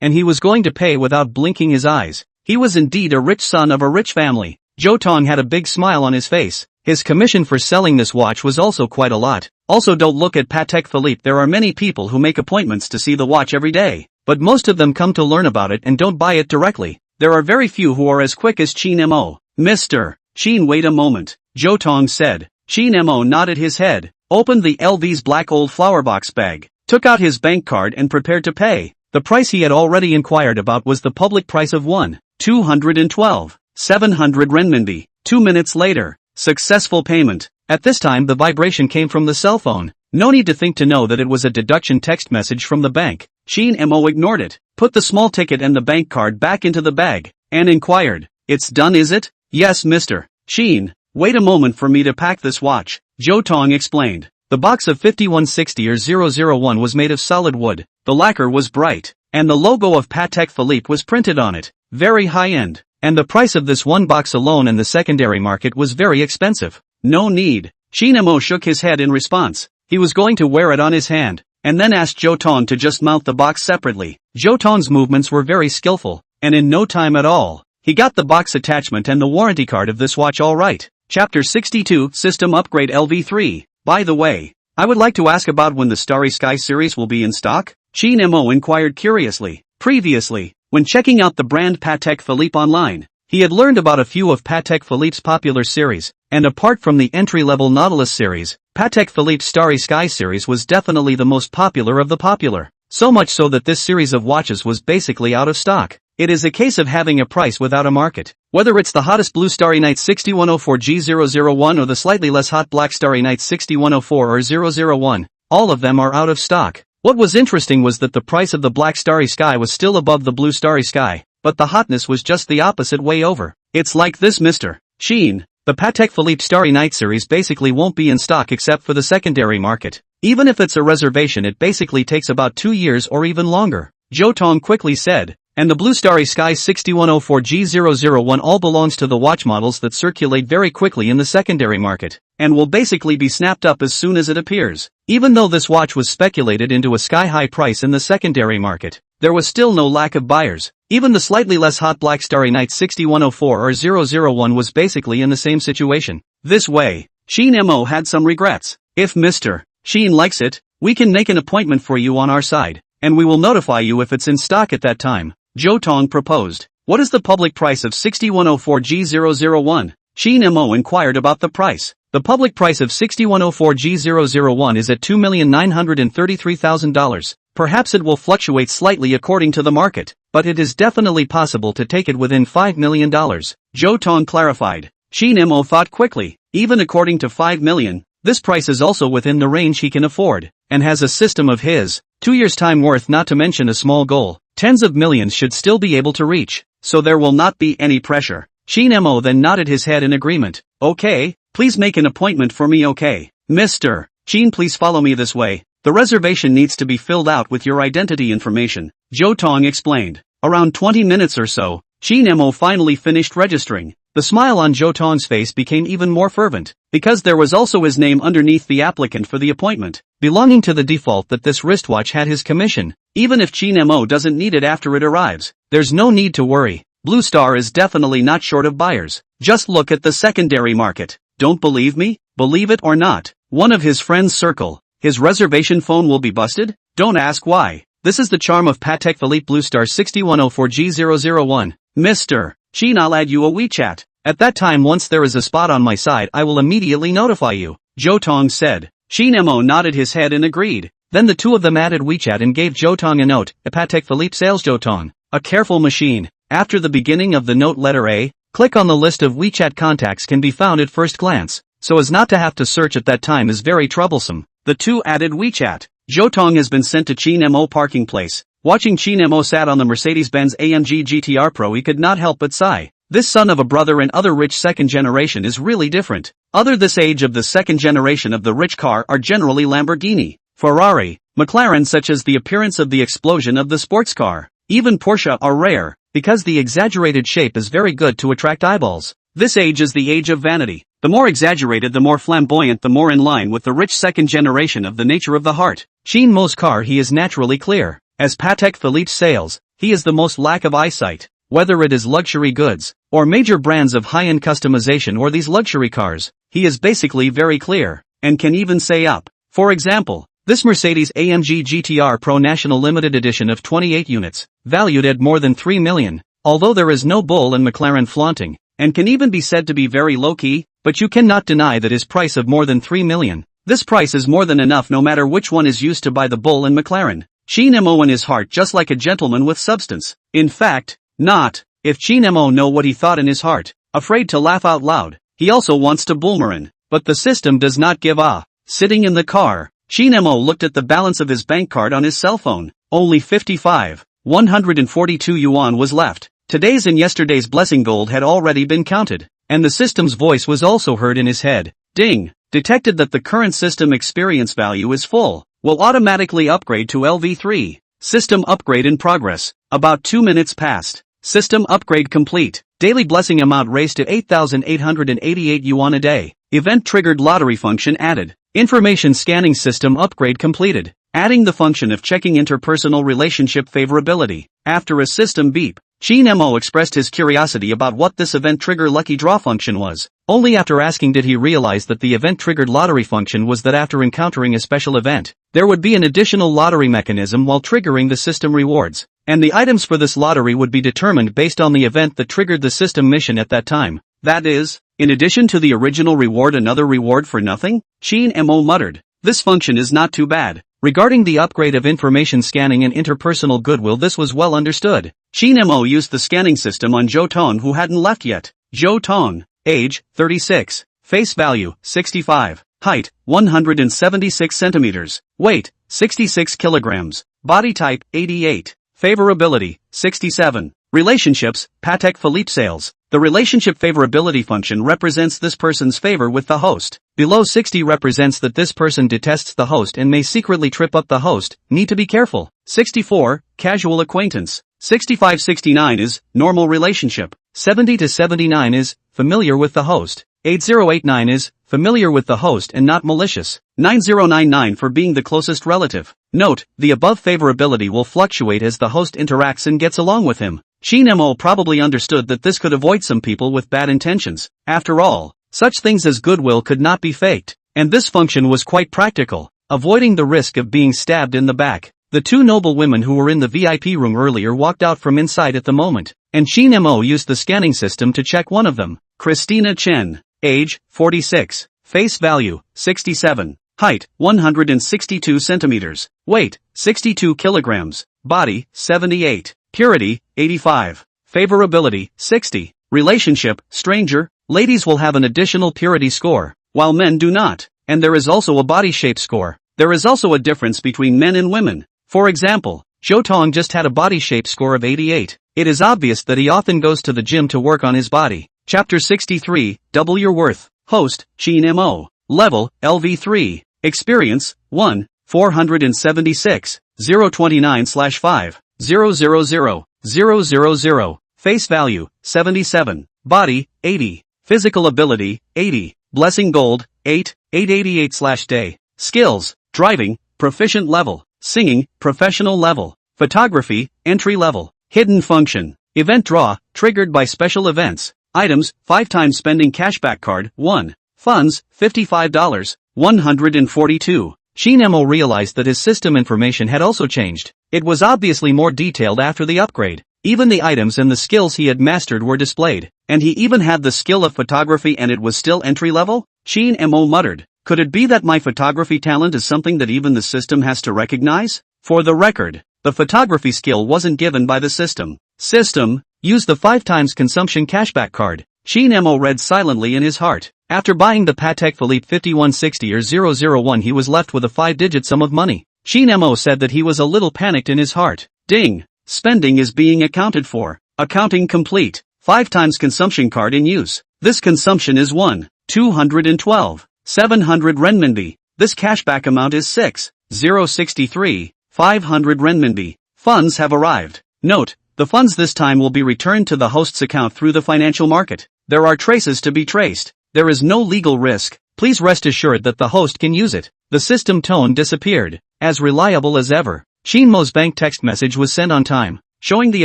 and he was going to pay without blinking his eyes. He was indeed a rich son of a rich family. Zhou Tong had a big smile on his face. His commission for selling this watch was also quite a lot. Also, don't look at Patek Philippe. There are many people who make appointments to see the watch every day, but most of them come to learn about it and don't buy it directly. There are very few who are as quick as Qin Mo. Mr. Qin, wait a moment, Zhou Tong said. Qin Mo nodded his head, opened the LV's black old flower box bag, took out his bank card and prepared to pay. The price he had already inquired about was the public price of 1,212,700 renminbi. 2 minutes later, successful payment. At this time the vibration came from the cell phone. No need to think to know that it was a deduction text message from the bank. Qin Mo ignored it, put the small ticket and the bank card back into the bag, and inquired, "It's done, is it?" "Yes, Mr. Qin. Wait a moment for me to pack this watch," Zhou Tong explained. The box of 5160 or 001 was made of solid wood, the lacquer was bright, and the logo of Patek Philippe was printed on it. Very high-end, and the price of this one box alone in the secondary market was very expensive. No need. Qin Mo shook his head in response. He was going to wear it on his hand, and then asked Zhou Tong to just mount the box separately. Zhou Tong's movements were very skillful, and in no time at all, he got the box attachment and the warranty card of this watch all right. Chapter 62, System Upgrade LV3. By the way, I would like to ask about when the Starry Sky series will be in stock? Qin Mo inquired curiously. Previously, when checking out the brand Patek Philippe online, he had learned about a few of Patek Philippe's popular series, and apart from the entry-level Nautilus series, Patek Philippe's Starry Sky series was definitely the most popular of the popular. So much so that this series of watches was basically out of stock. It is a case of having a price without a market. Whether it's the hottest blue Starry Night 6104G001 or the slightly less hot black Starry Night 6104 or 001, all of them are out of stock. What was interesting was that the price of the black Starry Sky was still above the blue Starry Sky, but the hotness was just the opposite way over. It's like this, Mr. Qin. The Patek Philippe Starry Night series basically won't be in stock except for the secondary market. Even if it's a reservation, it basically takes about 2 years or even longer, Zhou Tong quickly said. And the blue Starry Sky 6104G001 all belongs to the watch models that circulate very quickly in the secondary market, and will basically be snapped up as soon as it appears. Even though this watch was speculated into a sky-high price in the secondary market, there was still no lack of buyers. Even the slightly less hot black Starry Night 6104 or 001 was basically in the same situation. This way, Qin Mo had some regrets. If Mr. Qin likes it, we can make an appointment for you on our side, and we will notify you if it's in stock at that time, Zhou Tong proposed. What is the public price of 6104G001? Qin Mo inquired about the price. The public price of 6104G001 is at $2,933,000. Perhaps it will fluctuate slightly according to the market, but it is definitely possible to take it within $5 million, Zhou Tong clarified. Qin Mo thought quickly. Even according to $5 million, this price is also within the range he can afford, and has a system of his. 2 years' time worth, not to mention a small goal. Tens of millions should still be able to reach, so there will not be any pressure. Qin Mo then nodded his head in agreement. Okay, please make an appointment for me. Okay. Mr. Qin, please follow me this way. The reservation needs to be filled out with your identity information, Zhou Tong explained. Around 20 minutes or so, Qin Mo finally finished registering. The smile on Zhou Tong's face became even more fervent, because there was also his name underneath the applicant for the appointment, belonging to the default that this wristwatch had his commission. Even if Qin Mo doesn't need it after it arrives, there's no need to worry. Blue Star is definitely not short of buyers. Just look at the secondary market. Don't believe me? Believe it or not, one of his friends' circle, his reservation phone will be busted? Don't ask why. This is the charm of Patek Philippe Blue Star 6104G001. Mr. Qin, I'll add you a WeChat. At that time, once there is a spot on my side, I will immediately notify you, Zhou Tong said. Qin Mo nodded his head and agreed. Then the two of them added WeChat and gave Zhou Tong a note. A Patek Philippe sales Zhou Tong. A careful machine. After the beginning of the note letter A, click on the list of WeChat contacts can be found at first glance, so as not to have to search at that time is very troublesome. The two added WeChat. Zhou Tong has been sent to Qin Mo parking place. Watching Qin Mo sat on the Mercedes-Benz AMG GTR Pro, he could not help but sigh. This son of a brother and other rich second generation is really different. Other this age of the second generation of the rich car are generally Lamborghini, Ferrari, McLaren, such as the appearance of the explosion of the sports car. Even Porsche are rare, because the exaggerated shape is very good to attract eyeballs. This age is the age of vanity. The more exaggerated, the more flamboyant, the more in line with the rich second generation of the nature of the heart. Qin Mo's car, he is naturally clear. As Patek Philippe sails, he is the most lack of eyesight. Whether it is luxury goods, or major brands of high-end customization or these luxury cars, he is basically very clear, and can even say up. For example, this Mercedes-AMG GTR Pro National Limited Edition of 28 units, valued at more than 3 million, although there is no bull in McLaren flaunting, and can even be said to be very low-key, but you cannot deny that his price of more than 3 million. This price is more than enough no matter which one is used to buy the bull in McLaren. Qin Mo in his heart just like a gentleman with substance. In fact, not. If Qin Mo know what he thought in his heart, afraid to laugh out loud, he also wants to bullmarin, but the system does not give a. Sitting in the car, Qin Mo looked at the balance of his bank card on his cell phone. Only 142 yuan was left. Today's and yesterday's blessing gold had already been counted, and the system's voice was also heard in his head. Ding! Detected that the current system experience value is full. Will automatically upgrade to LV3. System upgrade in progress. About 2 minutes passed. System upgrade complete. Daily blessing amount raised to 8,888 yuan a day. Event triggered lottery function added. Information scanning system upgrade completed. Adding the function of checking interpersonal relationship favorability. After a system beep, Qin Mo expressed his curiosity about what this event trigger lucky draw function was. Only after asking did he realize that the event triggered lottery function was that after encountering a special event, there would be an additional lottery mechanism while triggering the system rewards, and the items for this lottery would be determined based on the event that triggered the system mission at that time. That is, in addition to the original reward, another reward for nothing? Qin Mo muttered. This function is not too bad. Regarding the upgrade of information scanning and interpersonal goodwill, this was well understood. Qin Mo used the scanning system on Zhou Tong, who hadn't left yet. Zhou Tong, age, 36, face value, 65, height, 176 centimeters, weight, 66 kilograms, body type, 88, favorability, 67. Relationships, Patek Philippe sales. The relationship favorability function represents this person's favor with the host. Below 60 represents that this person detests the host and may secretly trip up the host, need to be careful. 64, casual acquaintance. 65-69 is, normal relationship. 70-79 is, familiar with the host. 8089 is, familiar with the host and not malicious. 9099 for being the closest relative. Note, the above favorability will fluctuate as the host interacts and gets along with him. Qin Mo probably understood that this could avoid some people with bad intentions. After all, such things as goodwill could not be faked, and this function was quite practical, avoiding the risk of being stabbed in the back. The two noble women who were in the VIP room earlier walked out from inside at the moment, and Qin Mo used the scanning system to check one of them. Christina Chen, age, 46, face value, 67, height, 162 centimeters, weight, 62 kilograms, body, 78, purity, 85, favorability, 60, relationship, stranger. Ladies will have an additional purity score, while men do not, and there is also a body shape score. There is also a difference between men and women. For example, Zhou Tong just had a body shape score of 88. It is obvious that he often goes to the gym to work on his body. Chapter 63, Double Your Worth. Host, Qin Mo. Level, LV3. Experience, 1, 476, 029/5, 000. Face value, 77. Body, 80. Physical ability, 80. Blessing gold, 8, 888/day. Skills, driving, proficient level. Singing, professional level. Photography, entry level. Hidden function. Event draw, triggered by special events. Items, 5 times spending cashback card, 1. Funds, $55, 142. Qin Mo realized that his system information had also changed. It was obviously more detailed after the upgrade. Even the items and the skills he had mastered were displayed, and he even had the skill of photography and it was still entry level? Qin Mo muttered. Could it be that my photography talent is something that even the system has to recognize? For the record, the photography skill wasn't given by the system. System, use the 5 times consumption cashback card. Qin Mo read silently in his heart. After buying the Patek Philippe 5160 or 001, he was left with a 5-digit sum of money. Qin Mo said that he was a little panicked in his heart. Ding! Spending is being accounted for. Accounting complete. 5 times consumption card in use. This consumption is 1,212. 700 renminbi. This cashback amount is 6,063, 500 renminbi. Funds have arrived. Note, the funds this time will be returned to the host's account through the financial market. There are traces to be traced. There is no legal risk. Please rest assured that the host can use it. The system tone disappeared. As reliable as ever. Qin Mo's bank text message was sent on time, showing the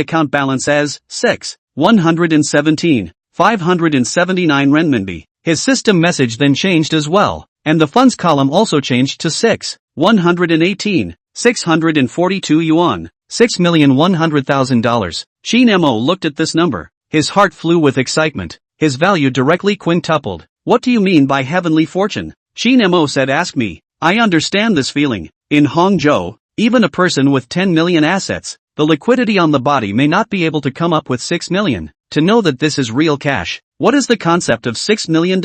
account balance as 117,579 renminbi. His system message then changed as well, and the funds column also changed to 118,642 yuan, $6,100,000. Qin Mo looked at this number. His heart flew with excitement. His value directly quintupled. What do you mean by heavenly fortune? Qin Mo said, ask me. I understand this feeling. In Hangzhou, even a person with 10 million assets, the liquidity on the body may not be able to come up with 6 million. To know that this is real cash. What is the concept of $6 million?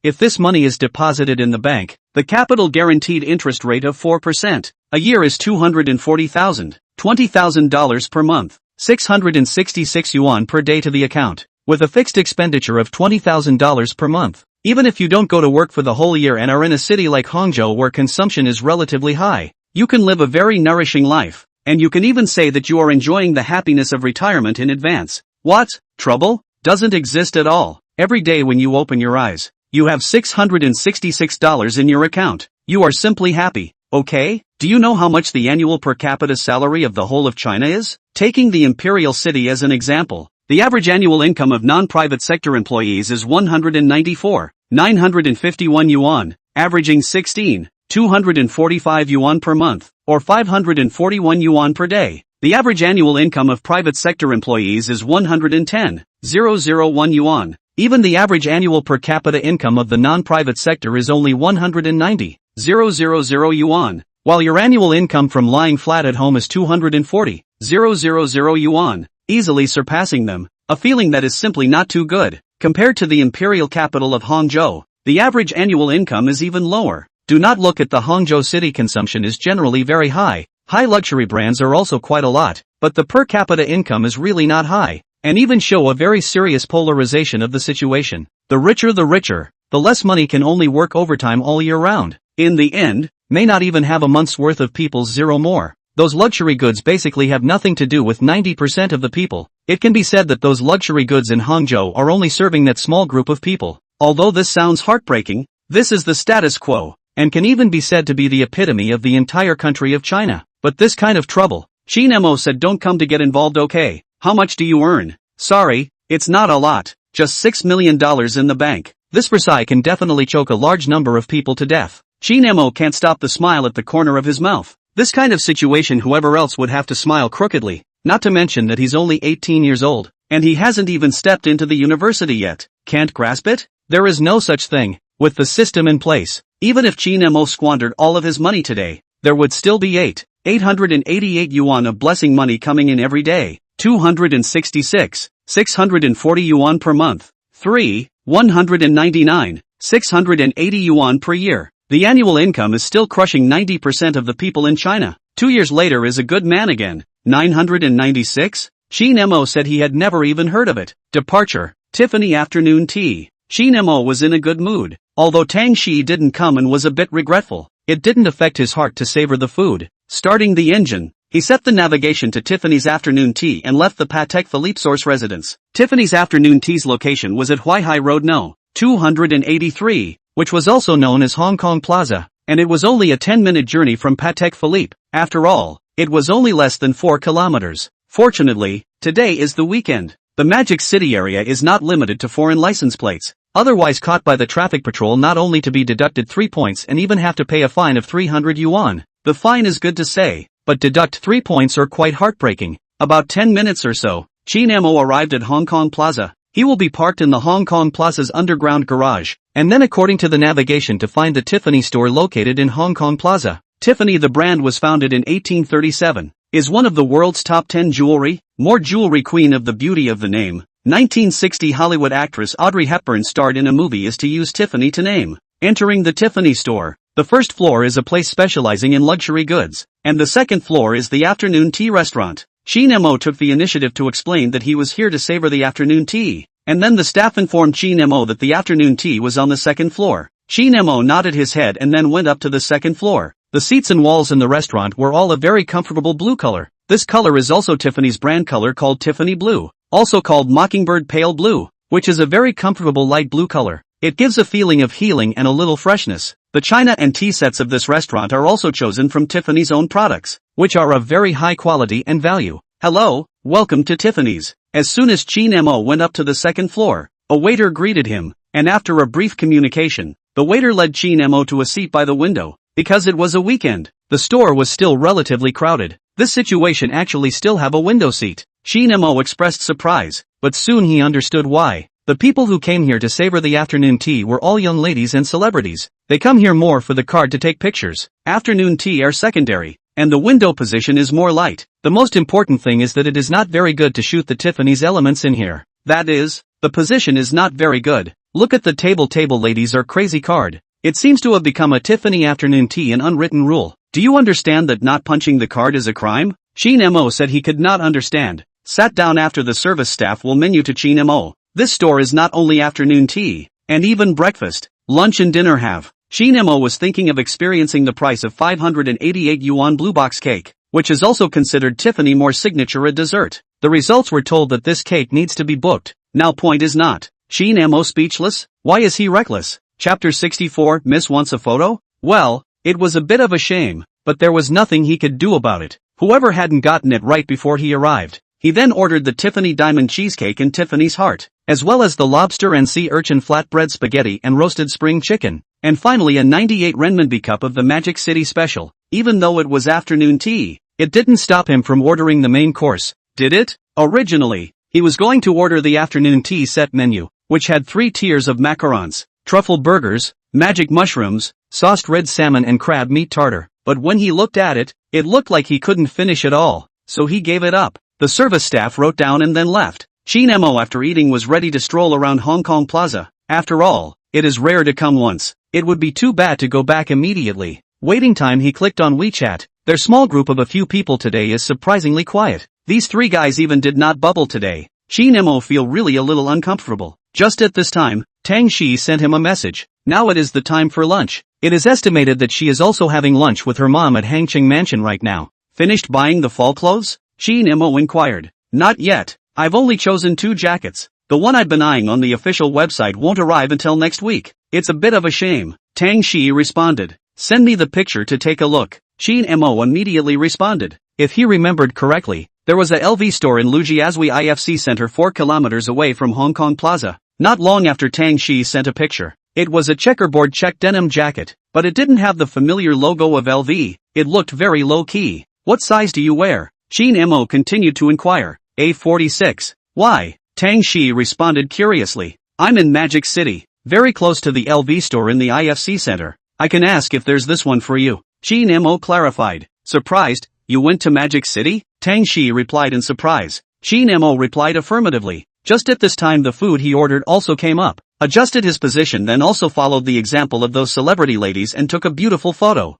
If this money is deposited in the bank, the capital guaranteed interest rate of 4%, a year is 240,000, $20,000 per month, 666 yuan per day to the account, with a fixed expenditure of $20,000 per month. Even if you don't go to work for the whole year and are in a city like Hangzhou where consumption is relatively high, you can live a very nourishing life, and you can even say that you are enjoying the happiness of retirement in advance. What? Trouble? Doesn't exist at all. Every day when you open your eyes, you have $666 in your account. You are simply happy, okay? Do you know how much the annual per capita salary of the whole of China is? Taking the imperial city as an example, the average annual income of non-private sector employees is 194,951 yuan, averaging 16,245 yuan per month, or 541 yuan per day. The average annual income of private sector employees is 110,001 yuan. Even the average annual per capita income of the non-private sector is only 190,000 yuan, while your annual income from lying flat at home is 240,000 yuan, easily surpassing them, a feeling that is simply not too good. Compared to the imperial capital of Hangzhou, the average annual income is even lower. Do not look at the Hangzhou city. Consumption is generally very high. High luxury brands are also quite a lot, but the per capita income is really not high, and even show a very serious polarization of the situation. The richer, the less money can only work overtime all year round. In the end, may not even have a month's worth of people's zero more. Those luxury goods basically have nothing to do with 90% of the people. It can be said that those luxury goods in Hangzhou are only serving that small group of people. Although this sounds heartbreaking, this is the status quo, and can even be said to be the epitome of the entire country of China. But this kind of trouble, Qin Mo said, don't come to get involved, okay? How much do you earn? Sorry, it's not a lot, just $6 million in the bank. This Versailles can definitely choke a large number of people to death. Qin Mo can't stop the smile at the corner of his mouth. This kind of situation, whoever else would have to smile crookedly, not to mention that he's only 18 years old, and he hasn't even stepped into the university yet. Can't grasp it? There is no such thing. With the system in place, even if Qin Mo squandered all of his money today, there would still be 888 yuan of blessing money coming in every day, 640 yuan per month, 199,680 yuan per year. The annual income is still crushing 90% of the people in China. 2 years later is a good man again. 996? Qin Mo said he had never even heard of it. Departure. Tiffany afternoon tea. Qin Mo was in a good mood. Although Tang Shi didn't come and was a bit regretful, it didn't affect his heart to savor the food. Starting the engine, he set the navigation to Tiffany's afternoon tea and left the Patek Philippe source residence. Tiffany's afternoon tea's location was at Huaihai Road No. 283, which was also known as Hong Kong Plaza, and it was only a 10-minute journey from Patek Philippe. After all, it was only less than 4 kilometers. Fortunately, today is the weekend. The Magic City area is not limited to foreign license plates. Otherwise caught by the traffic patrol, not only to be deducted 3 points and even have to pay a fine of 300 yuan. The fine is good to say, but deduct 3 points are quite heartbreaking. About 10 minutes or so, Qin Mo arrived at Hong Kong Plaza. He will be parked in the Hong Kong Plaza's underground garage, and then according to the navigation to find the Tiffany store located in Hong Kong Plaza. Tiffany, the brand, was founded in 1837, is one of the world's top 10 jewelry, more jewelry queen of the beauty of the name. 1960 Hollywood actress Audrey Hepburn starred in a movie is to use Tiffany to name. Entering the Tiffany store, the first floor is a place specializing in luxury goods, and the second floor is the afternoon tea restaurant. Qin Mo took the initiative to explain that he was here to savor the afternoon tea, and then the staff informed Qin Mo that the afternoon tea was on the second floor. Qin Mo nodded his head and then went up to the second floor. The seats and walls in the restaurant were all a very comfortable blue color. This color is also Tiffany's brand color, called Tiffany Blue, also called Mockingbird Pale Blue, which is a very comfortable light blue color. It gives a feeling of healing and a little freshness. The china and tea sets of this restaurant are also chosen from Tiffany's own products, which are of very high quality and value. Hello, welcome to Tiffany's. As soon as Qin Mo went up to the second floor, a waiter greeted him, and after a brief communication, the waiter led Qin Mo to a seat by the window. Because it was a weekend, the store was still relatively crowded. This situation actually still have a window seat. Qin Mo expressed surprise, but soon he understood why. The people who came here to savor the afternoon tea were all young ladies and celebrities. They come here more for the card to take pictures. Afternoon tea are secondary, and the window position is more light. The most important thing is that it is not very good to shoot the Tiffany's elements in here. That is, the position is not very good. Look at the table ladies are crazy card. It seems to have become a Tiffany afternoon tea an unwritten rule. Do you understand that not punching the card is a crime? Qin Mo said he could not understand. Sat down after the service staff will menu to Qin Mo. This store is not only afternoon tea, and even breakfast, lunch and dinner have. Qin Mo was thinking of experiencing the price of 588 yuan blue box cake, which is also considered Tiffany more signature a dessert. The results were told that this cake needs to be booked. Now point is not. Qin Mo speechless? Why is he reckless? Chapter 64, Miss wants a photo? Well, it was a bit of a shame, but there was nothing he could do about it. Whoever hadn't gotten it right before he arrived. He then ordered the Tiffany diamond cheesecake and Tiffany's heart, as well as the lobster and sea urchin flatbread spaghetti and roasted spring chicken, and finally a 98 renminbi cup of the Magic City special. Even though it was afternoon tea, it didn't stop him from ordering the main course, did it? Originally, he was going to order the afternoon tea set menu, which had 3 tiers of macarons, truffle burgers, magic mushrooms, sauced red salmon and crab meat tartar, but when he looked at it, it looked like he couldn't finish it all, so he gave it up. The service staff wrote down and then left. Qin Mo after eating was ready to stroll around Hong Kong Plaza. After all, it is rare to come once. It would be too bad to go back immediately. Waiting time he clicked on WeChat. Their small group of a few people today is surprisingly quiet. These 3 guys even did not bubble today. Qin Mo feel really a little uncomfortable. Just at this time, Tang Shi sent him a message. Now it is the time for lunch. It is estimated that she is also having lunch with her mom at Hangqing Mansion right now. Finished buying the fall clothes? Qin Mo inquired. Not yet. I've only chosen 2 jackets. The one I've been eyeing on the official website won't arrive until next week. It's a bit of a shame. Tang Shi responded. Send me the picture to take a look. Qin Mo immediately responded. If he remembered correctly, there was a LV store in Lujiazui IFC Center 4 kilometers away from Hong Kong Plaza. Not long after Tang Shi sent a picture. It was a checkerboard check denim jacket, but it didn't have the familiar logo of LV. It looked very low-key. What size do you wear? Qin Mo continued to inquire. A46. Why? Tang Shi responded curiously. I'm in Magic City, very close to the LV store in the IFC Center. I can ask if there's this one for you. Qin Mo clarified. Surprised, you went to Magic City? Tang Shi replied in surprise. Qin Mo replied affirmatively. Just at this time the food he ordered also came up. Adjusted his position then also followed the example of those celebrity ladies and took a beautiful photo.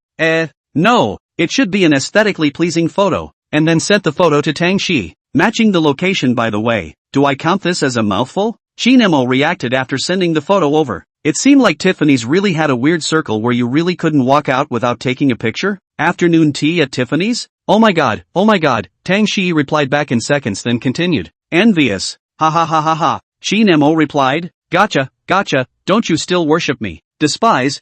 No, it should be an aesthetically pleasing photo. And then sent the photo to Tang Shi, matching the location by the way. Do I count this as a mouthful? Qin Mo reacted after sending the photo over. It seemed like Tiffany's really had a weird circle where you really couldn't walk out without taking a picture. Afternoon tea at Tiffany's? Oh my god, Tang Shi replied back in seconds then continued. Envious. Ha ha ha ha ha. Qin Mo replied. Gotcha, don't you still worship me? Despise,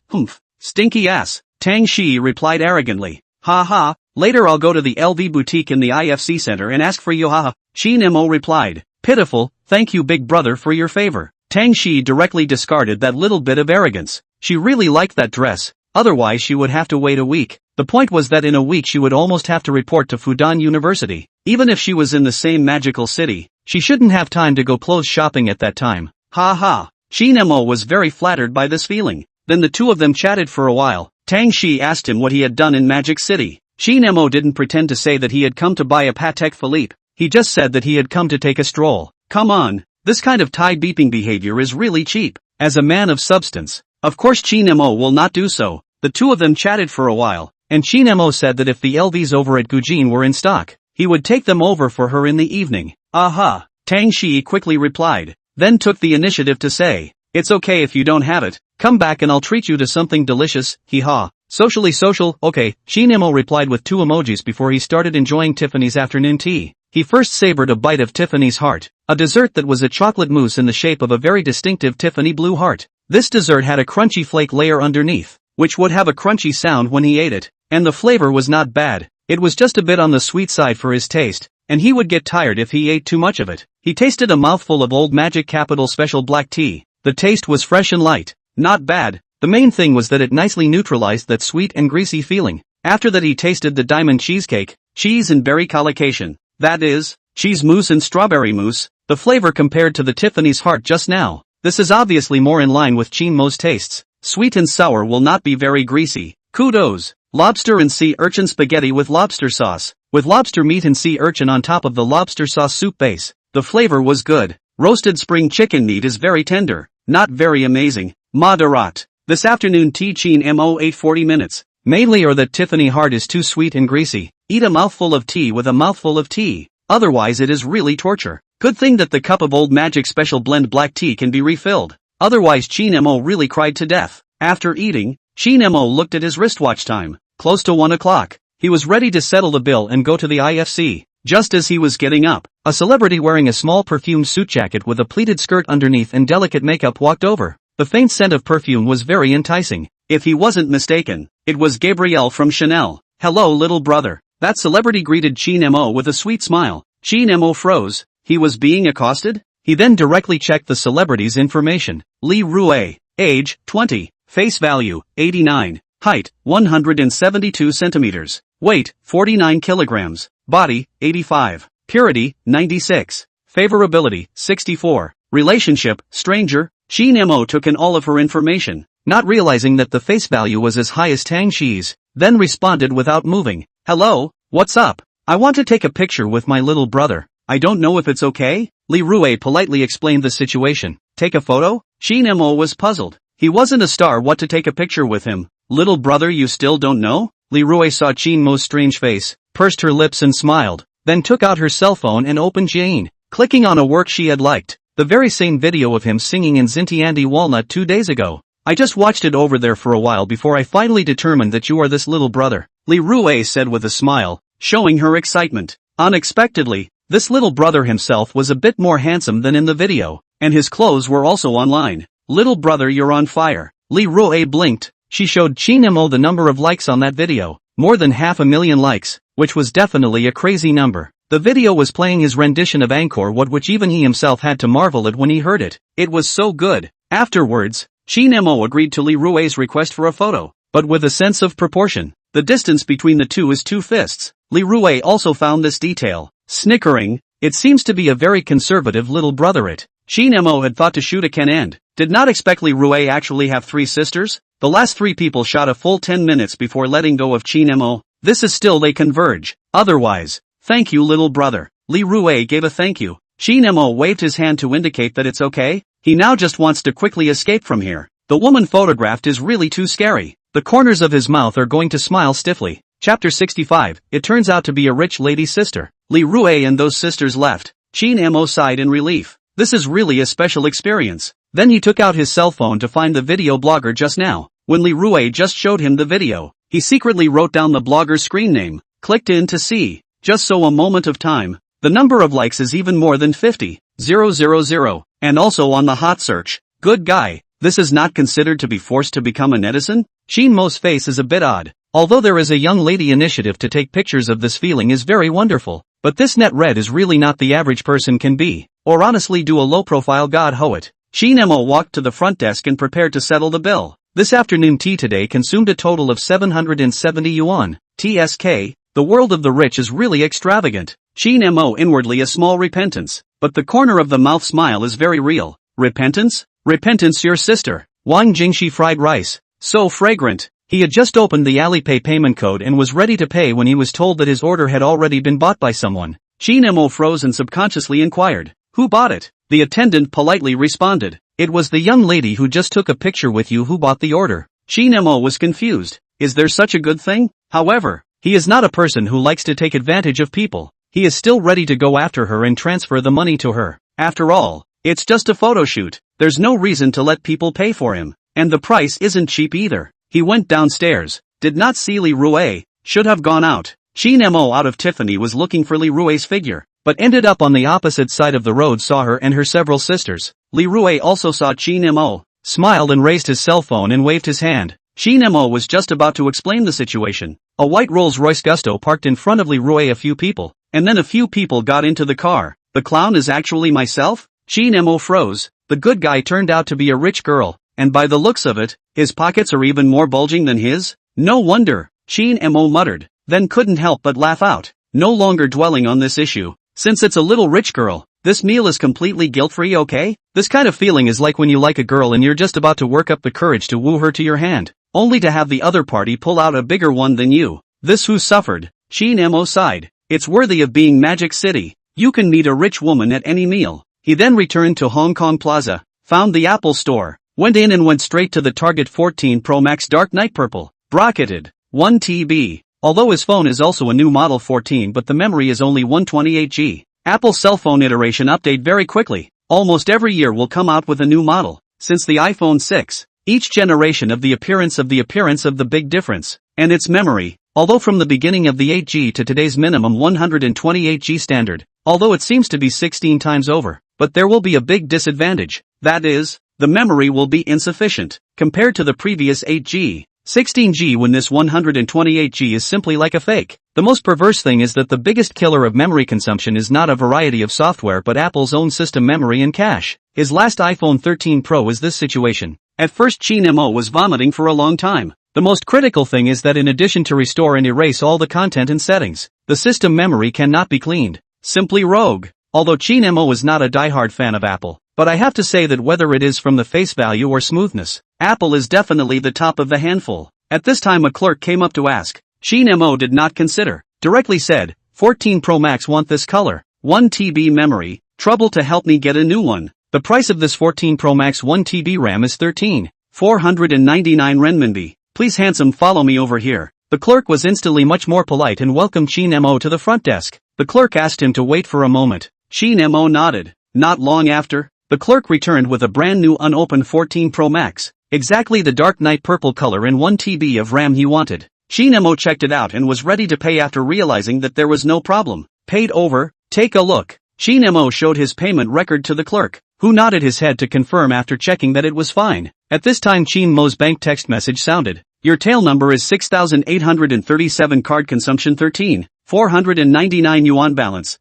humph. Stinky ass. Tang Shi replied arrogantly. Ha ha. Later I'll go to the LV boutique in the IFC Center and ask for you haha. Qin Mo replied. Pitiful, thank you big brother for your favor. Tang Shi directly discarded that little bit of arrogance. She really liked that dress, otherwise she would have to wait a week. The point was that in a week she would almost have to report to Fudan University. Even if she was in the same magical city, she shouldn't have time to go clothes shopping at that time. Ha ha. Qin Mo was very flattered by this feeling. Then the two of them chatted for a while. Tang Shi asked him what he had done in Magic City. Qin Mo didn't pretend to say that he had come to buy a Patek Philippe. He just said that he had come to take a stroll. Come on, this kind of tie-beeping behavior is really cheap. As a man of substance, of course Qin Mo will not do so. The two of them chatted for a while, and Qin Mo said that if the LVs over at Gujin were in stock, he would take them over for her in the evening. Aha, Tang Shi quickly replied, then took the initiative to say, it's okay if you don't have it, come back and I'll treat you to something delicious, hee-haw. Socially social, okay, Qin Mo replied with 2 emojis before he started enjoying Tiffany's afternoon tea. he first savored a bite of Tiffany's heart, a dessert that was a chocolate mousse in the shape of a very distinctive Tiffany blue heart. This dessert had a crunchy flake layer underneath, which would have a crunchy sound when he ate it, and the flavor was not bad. It was just a bit on the sweet side for his taste, and he would get tired if he ate too much of it. He tasted a mouthful of Old Magic Capital Special black tea. The taste was fresh and light. Not bad. The main thing was that it nicely neutralized that sweet and greasy feeling. After that he tasted the diamond cheesecake, cheese and berry collocation. That is, cheese mousse and strawberry mousse, the flavor compared to the Tiffany's heart just now. This is obviously more in line with Qin Mo's tastes. Sweet and sour will not be very greasy. Kudos. Lobster and sea urchin spaghetti with lobster sauce. With lobster meat and sea urchin on top of the lobster sauce soup base. The flavor was good. Roasted spring chicken meat is very tender. Not very amazing. Moderate. This afternoon tea Qin Mo ate 40 minutes. Mainly or that Tiffany heart is too sweet and greasy. Eat a mouthful of tea with a mouthful of tea. Otherwise it is really torture. Good thing that the cup of Old Magic Special Blend black tea can be refilled. Otherwise Qin Mo really cried to death. After eating, Qin Mo looked at his wristwatch time. Close to 1 o'clock. He was ready to settle the bill and go to the IFC. Just as he was getting up, a celebrity wearing a small perfumed suit jacket with a pleated skirt underneath and delicate makeup walked over. The faint scent of perfume was very enticing. If he wasn't mistaken, it was Gabrielle from Chanel. Hello little brother. That celebrity greeted Qin Mo with a sweet smile. Qin Mo froze. He was being accosted? He then directly checked the celebrity's information. Li Rue. Age, 20. Face value, 89. Height, 172 centimeters. Weight, 49 kilograms. Body, 85. Purity, 96. Favorability, 64. Relationship, stranger. Qin Mo took in all of her information, not realizing that the face value was as high as Tang Xi's, then responded without moving. Hello, what's up? I want to take a picture with my little brother. I don't know if it's okay? Li Rue politely explained the situation. Take a photo? Qin Mo was puzzled. He wasn't a star, what to take a picture with him? Little brother, you still don't know? Li Rue saw Qin Mo's strange face, pursed her lips and smiled, then took out her cell phone and opened Jane, clicking on a work she had liked. The very same video of him singing in Zintiandi Walnut 2 days ago. I just watched it over there for a while before I finally determined that you are this little brother, Li Rue said with a smile, showing her excitement. Unexpectedly, this little brother himself was a bit more handsome than in the video, and his clothes were also online. Little brother, you're on fire. Li Rue blinked. She showed Qin Mo the number of likes on that video, more than 500,000 likes, which was definitely a crazy number. The video was playing his rendition of Angkor Wat, which even he himself had to marvel at when he heard it. It was so good. Afterwards, Qin Mo agreed to Li Rue's request for a photo, but with a sense of proportion. The distance between the two is 2 fists. Li Rue also found this detail. Snickering, it seems to be a very conservative little brother. Qin Mo had thought to shoot a Ken and did not expect Li Rue actually have 3 sisters. The last 3 people shot a full 10 minutes before letting go of Qin Mo. This is still they converge. Otherwise, thank you little brother. Li Rue gave a thank you. Qin Mo waved his hand to indicate that it's okay. He now just wants to quickly escape from here. The woman photographed is really too scary. The corners of his mouth are going to smile stiffly. Chapter 65, it turns out to be a rich lady's sister. Li Rue and those sisters left. Qin Mo sighed in relief. This is really a special experience. Then he took out his cell phone to find the video blogger just now. When Li Rue just showed him the video, he secretly wrote down the blogger's screen name, clicked in to see. Just so a moment of time. The number of likes is even more than 50,000, and also on the hot search. Good guy. This is not considered to be forced to become a netizen? Qin Mo's face is a bit odd. Although there is a young lady initiative to take pictures of this feeling is very wonderful. But this net red is really not the average person can be. Or honestly do a low profile god ho it. Qin Mo walked to the front desk and prepared to settle the bill. This afternoon tea today consumed a total of 770 yuan. TSK. The world of the rich is really extravagant. Qin Mo inwardly a small repentance. But the corner of the mouth smile is very real. Repentance? Repentance your sister. Wang Jingxi fried rice. So fragrant. He had just opened the Alipay payment code and was ready to pay when he was told that his order had already been bought by someone. Qin Mo froze and subconsciously inquired, who bought it? The attendant politely responded, it was the young lady who just took a picture with you who bought the order. Qin Mo was confused. Is there such a good thing? However, he is not a person who likes to take advantage of people. He is still ready to go after her and transfer the money to her. After all, it's just a photo shoot. There's no reason to let people pay for him. And the price isn't cheap either. He went downstairs, did not see Li Rue, should have gone out. Qin Mo out of Tiffany was looking for Li Rue's figure. but ended up on the opposite side of the road. Saw her and her several sisters. Li Rui also saw Qin Mo, smiled and raised his cell phone and waved his hand. Qin Mo was just about to explain the situation. A white Rolls-Royce Gusto parked in front of Li Rui. A few people, and then a few people got into the car. The clown is actually myself? Qin Mo froze. The good guy turned out to be a rich girl, and by the looks of it, his pockets are even more bulging than his? No wonder, Qin Mo muttered, then couldn't help but laugh out. No longer dwelling on this issue, since it's a little rich girl, this meal is completely guilt-free, okay? This kind of feeling is like when you like a girl and you're just about to work up the courage to woo her to your hand, only to have the other party pull out a bigger one than you. This who suffered, Qin Mo sighed. It's worthy of being Magic City. You can meet a rich woman at any meal. He then returned to Hong Kong Plaza, found the Apple Store, went in and went straight to the Target 14 Pro Max Dark Knight Purple, bracketed, 1 TB. Although his phone is also a new model 14 but the memory is only 128GB. Apple's cell phone iteration update very quickly. Almost every year will come out with a new model. Since the iPhone 6, each generation of the appearance of the big difference, and its memory, although from the beginning of the 8G to today's minimum 128G standard, although it seems to be 16 times over, but there will be a big disadvantage, that is, the memory will be insufficient, compared to the previous 8G. 16G when this 128G is simply like a fake. The most perverse thing is that the biggest killer of memory consumption is not a variety of software but Apple's own system memory and cache. His last iPhone 13 Pro is this situation. At first Qin Mo was vomiting for a long time. The most critical thing is that in addition to restore and erase all the content and settings, the system memory cannot be cleaned. Simply rogue. Although Qin Mo is not a diehard fan of Apple, but I have to say that whether it is from the face value or smoothness, Apple is definitely the top of the handful. At this time a clerk came up to ask. Qin Mo did not consider, directly said, 14 Pro Max want this color, 1 TB memory, trouble to help me get a new one. The price of this 14 Pro Max 1 TB RAM is 13,499 renminbi. Please handsome follow me over here. The clerk was instantly much more polite and welcomed Qin Mo to the front desk. The clerk asked him to wait for a moment. Qin Mo nodded. Not long after, the clerk returned with a brand new unopened 14 Pro Max, exactly the Dark Knight purple color and 1 TB of RAM he wanted. Qin Mo checked it out and was ready to pay after realizing that there was no problem. Paid over, take a look. Qin Mo showed his payment record to the clerk, who nodded his head to confirm after checking that it was fine. At this time Qin Mo's bank text message sounded. Your tail number is 6,837 card consumption 13,499 yuan balance,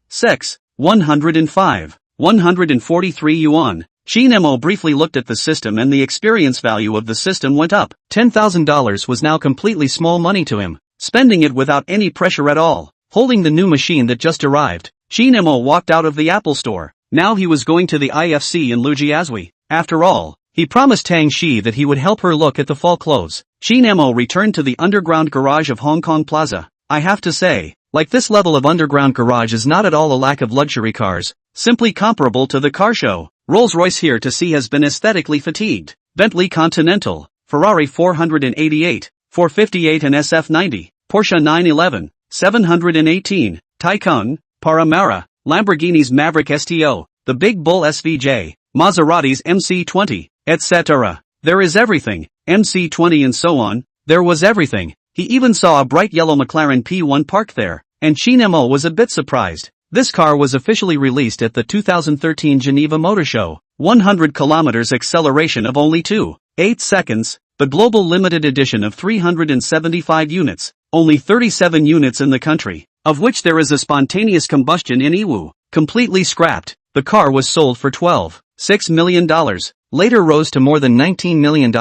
105,143 yuan. Qin Mo briefly looked at the system and the experience value of the system went up. $10,000 was now completely small money to him, spending it without any pressure at all. Holding the new machine that just arrived, Qin Mo walked out of the Apple Store. Now he was going to the IFC in Lujiazui. After all, he promised Tang Shi that he would help her look at the fall clothes. Qin Mo returned to the underground garage of Hong Kong Plaza. I have to say, like this level of underground garage is not at all a lack of luxury cars, simply comparable to the car show. Rolls-Royce here to see has been aesthetically fatigued. Bentley Continental, Ferrari 488, 458 and SF90, Porsche 911, 718, Tycoon, Panamera, Lamborghini's Maverick STO, the Big Bull SVJ, Maserati's MC20, etc. There is everything, MC20 and so on, there was everything. He even saw a bright yellow McLaren P1 parked there, and Qin Mo was a bit surprised. This car was officially released at the 2013 Geneva Motor Show. 100 kilometers acceleration of only 2.8 seconds, the global limited edition of 375 units, only 37 units in the country, of which there is a spontaneous combustion in Iwu, completely scrapped. The car was sold for $12.6 million, later rose to more than $19 million,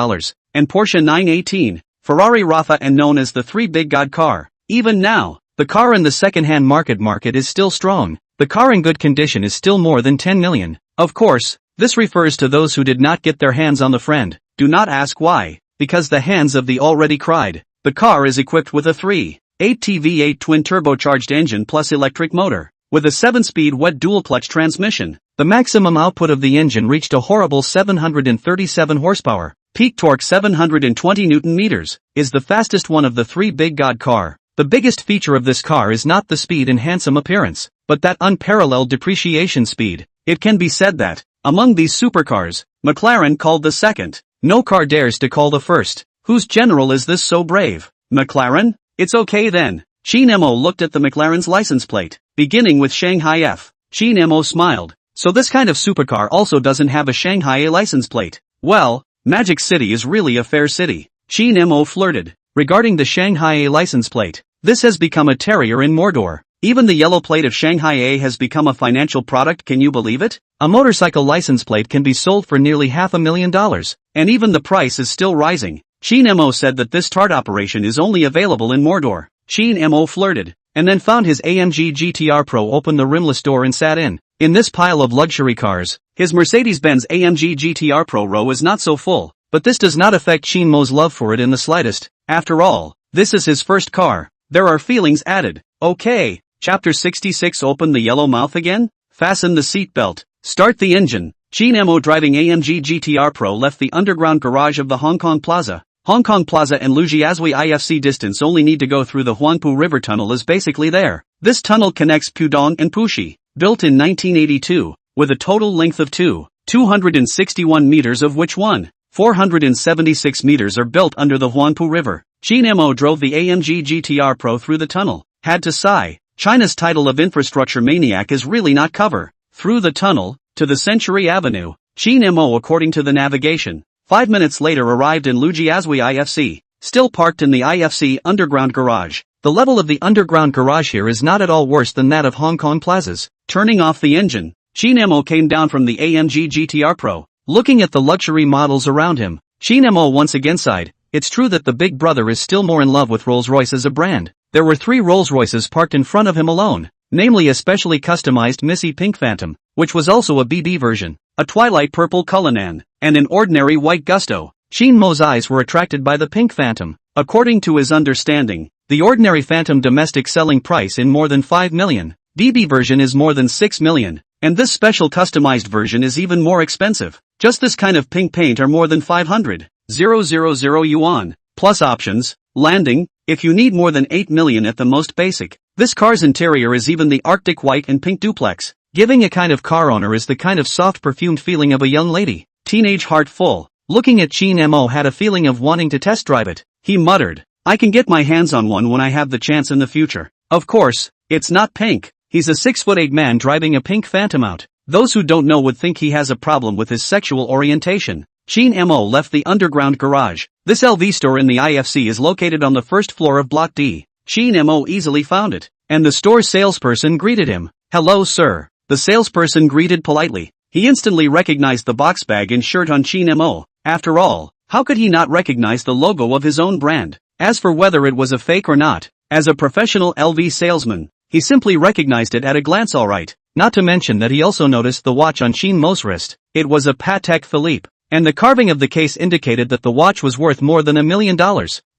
and Porsche 918, Ferrari Rafa and known as the Three Big God car. Even now, the car in the second-hand market is still strong. The car in good condition is still more than 10 million. Of course, this refers to those who did not get their hands on the friend. Do not ask why, because the hands of the already cried. The car is equipped with a 3.8 V8 twin-turbocharged engine plus electric motor, with a 7-speed wet dual-clutch transmission. The maximum output of the engine reached a horrible 737 horsepower. Peak torque 720 Nm, is the fastest one of the Three Big God car. The biggest feature of this car is not the speed and handsome appearance, but that unparalleled depreciation speed. It can be said that, among these supercars, McLaren called the second. No car dares to call the first. Whose general is this so brave? McLaren? It's okay then. Qin Mo looked at the McLaren's license plate, beginning with Shanghai F. Qin Mo smiled. So this kind of supercar also doesn't have a Shanghai license plate. Well, Magic City is really a fair city. Qin Mo flirted. Regarding the Shanghai license plate, this has become a terrier in Mordor. Even the yellow plate of Shanghai has become a financial product, can you believe it? A motorcycle license plate can be sold for nearly $500,000, and even the price is still rising. Qin Mo said that this tart operation is only available in Mordor. Qin Mo flirted, and then found his AMG GTR Pro, opened the rimless door and sat in. In this pile of luxury cars, his Mercedes-Benz AMG GTR Pro row is not so full, but this does not affect Qin Mo's love for it in the slightest. After all, this is his first car. There are feelings added. Okay. Chapter 66. Open the yellow mouth again? Fasten the seatbelt. Start the engine. Qin Mo, driving AMG GTR Pro, left the underground garage of the Hong Kong Plaza. Hong Kong Plaza and Lujiazui IFC distance only need to go through the Huangpu River Tunnel is basically there. This tunnel connects Pudong and Puxi. Built in 1982, with a total length of 261 meters, of which 476 meters are built under the Huangpu River. Qin Mo drove the AMG GTR Pro through the tunnel. Had to sigh. China's title of infrastructure maniac is really not cover. Through the tunnel, to the Century Avenue. Qin Mo, according to the navigation, 5 minutes later arrived in Lujiazui IFC, still parked in the IFC underground garage. The level of the underground garage here is not at all worse than that of Hong Kong Plazas. Turning off the engine, Qin Mo came down from the AMG GTR Pro, looking at the luxury models around him. Qin Mo once again sighed. It's true that the big brother is still more in love with Rolls-Royce as a brand. There were 3 Rolls-Royces parked in front of him alone, namely a specially customized Missy Pink Phantom, which was also a BB version, a twilight purple Cullinan, and an ordinary white Gusto. Qin Mo's eyes were attracted by the Pink Phantom. According to his understanding, the ordinary Phantom domestic selling price in more than 5 million. BB version is more than 6 million, and this special customized version is even more expensive. Just this kind of pink paint are more than 500,000 yuan, plus options, landing, if you need more than 8 million at the most basic. This car's interior is even the Arctic white and pink duplex, giving a kind of car owner is the kind of soft perfumed feeling of a young lady. Teenage heart full. Looking at Qin Mo had a feeling of wanting to test drive it. He muttered, I can get my hands on one when I have the chance in the future. Of course, it's not pink. He's a 6'8" man driving a pink Phantom out. Those who don't know would think he has a problem with his sexual orientation. Qin Mo left the underground garage. This LV store in the IFC is located on the first floor of Block D. Qin Mo easily found it, and the store's salesperson greeted him. Hello, sir. The salesperson greeted politely. He instantly recognized the box bag and shirt on Qin Mo. After all, how could he not recognize the logo of his own brand? As for whether it was a fake or not, as a professional LV salesman, he simply recognized it at a glance, alright. Not to mention that he also noticed the watch on Qin Mo's wrist. It was a Patek Philippe, and the carving of the case indicated that the watch was worth more than $1 million.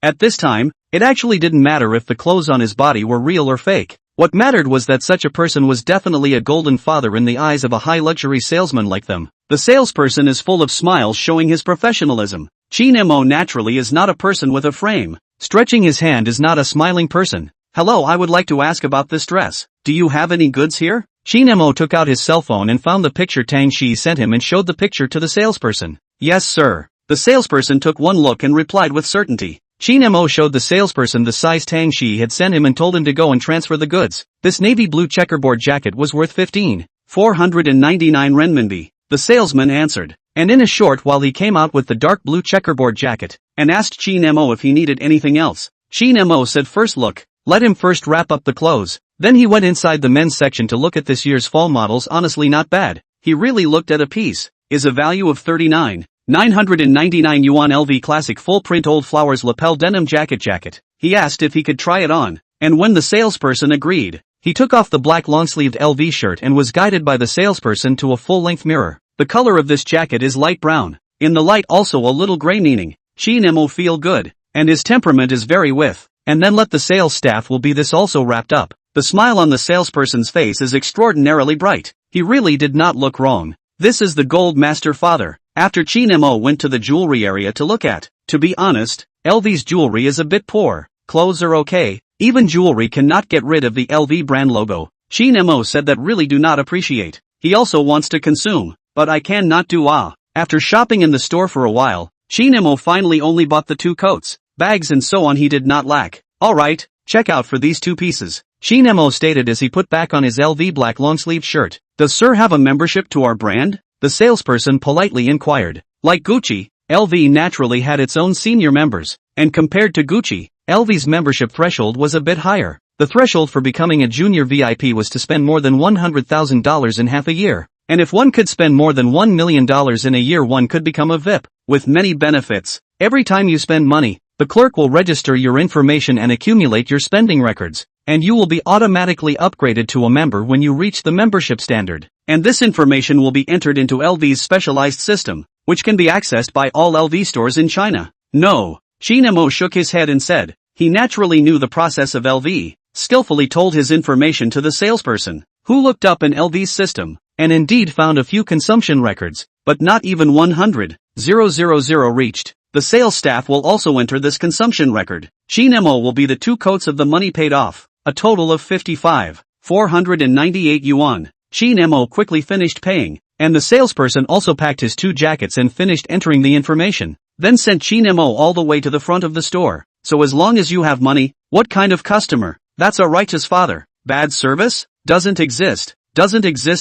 At this time, it actually didn't matter if the clothes on his body were real or fake. What mattered was that such a person was definitely a golden father in the eyes of a high-luxury salesman like them. The salesperson is full of smiles, showing his professionalism. Qin Mo naturally is not a person with a frame. Stretching his hand is not a smiling person. Hello, I would like to ask about this dress. Do you have any goods here? Qin Mo took out his cell phone and found the picture Tang Shi sent him and showed the picture to the salesperson. Yes, sir. The salesperson took one look and replied with certainty. Qin Mo showed the salesperson the size Tang Shi had sent him and told him to go and transfer the goods. This navy blue checkerboard jacket was worth 15,499 renminbi. The salesman answered, and in a short while he came out with the dark blue checkerboard jacket, and asked Qin Mo if he needed anything else. Qin Mo said first look, let him first wrap up the clothes. Then he went inside the men's section to look at this year's fall models. Honestly not bad. He really looked at a piece. Is a value of 39,999 yuan LV classic full print old flowers lapel denim jacket. He asked if he could try it on, and when the salesperson agreed, he took off the black long-sleeved LV shirt and was guided by the salesperson to a full-length mirror. The color of this jacket is light brown. In the light also a little gray, meaning Qin Mo feel good, and his temperament is very with, and then let the sales staff will be this also wrapped up. The smile on the salesperson's face is extraordinarily bright. He really did not look wrong. This is the Gold Master Father. After Qin Mo went to the jewelry area to look at. To be honest, LV's jewelry is a bit poor. Clothes are okay. Even jewelry cannot get rid of the LV brand logo. Qin Mo said that really do not appreciate. He also wants to consume, but I cannot do After shopping in the store for a while, Qin Mo finally only bought the 2 coats, bags and so on he did not lack. Alright, check out for these two pieces. Qin Mo stated as he put back on his LV black long-sleeved shirt. Does sir have a membership to our brand? The salesperson politely inquired. Like Gucci, LV naturally had its own senior members, and compared to Gucci, LV's membership threshold was a bit higher. The threshold for becoming a junior VIP was to spend more than $100,000 in half a year. And if one could spend more than $1 million in a year, one could become a VIP, with many benefits. Every time you spend money, the clerk will register your information and accumulate your spending records, and you will be automatically upgraded to a member when you reach the membership standard. And this information will be entered into LV's specialized system, which can be accessed by all LV stores in China. No. Qin Mo shook his head and said, he naturally knew the process of LV, skillfully told his information to the salesperson, who looked up in LV's system, and indeed found a few consumption records, but not even 100,000 reached. The sales staff will also enter this consumption record. Qin Mo will be the 2 coats of the money paid off, a total of 55,498 yuan. Qin Mo quickly finished paying, and the salesperson also packed his 2 jackets and finished entering the information, then sent Qin Mo all the way to the front of the store. So as long as you have money, what kind of customer? That's a righteous father. Bad service? Doesn't exist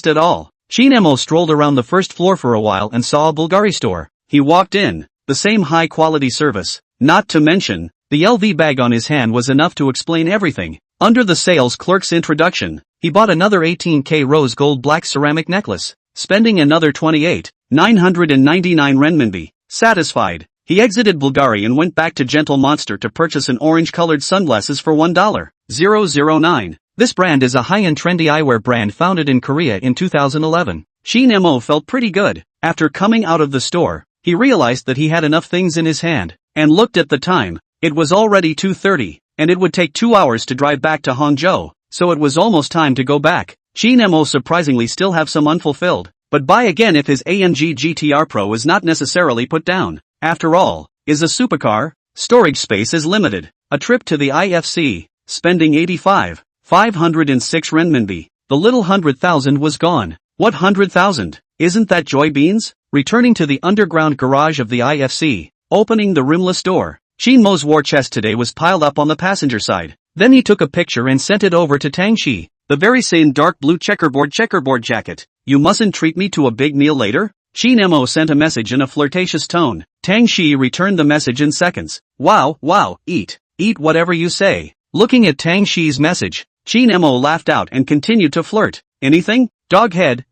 at all. Qin Mo strolled around the first floor for a while and saw a Bulgari store. He walked in. The same high-quality service. Not to mention, the LV bag on his hand was enough to explain everything. Under the sales clerk's introduction, he bought another 18K rose gold black ceramic necklace, spending another 28,999 renminbi. Satisfied, he exited Bulgari and went back to Gentle Monster to purchase an orange-colored sunglasses for $1,009. This brand is a high-end trendy eyewear brand founded in Korea in 2011. Qin Mo felt pretty good. After coming out of the store, he realized that he had enough things in his hand, and looked at the time. It was already 2:30, and it would take 2 hours to drive back to Hangzhou, so it was almost time to go back. Qin Mo surprisingly still have some unfulfilled, but buy again if his AMG GTR Pro is not necessarily put down. After all, is a supercar, storage space is limited. A trip to the IFC, spending 85,506 renminbi. The little 100,000 was gone. What 100,000? Isn't that joy beans? Returning to the underground garage of the IFC, opening the rimless door, Qin Mo's war chest today was piled up on the passenger side. Then he took a picture and sent it over to Tang Shi. The very same dark blue checkerboard jacket. You mustn't treat me to a big meal later? Qin Mo sent a message in a flirtatious tone. Tang Shi returned the message in seconds. Wow, eat whatever you say. Looking at Tang Shi's message, Qin Mo laughed out and continued to flirt. Anything? Doghead,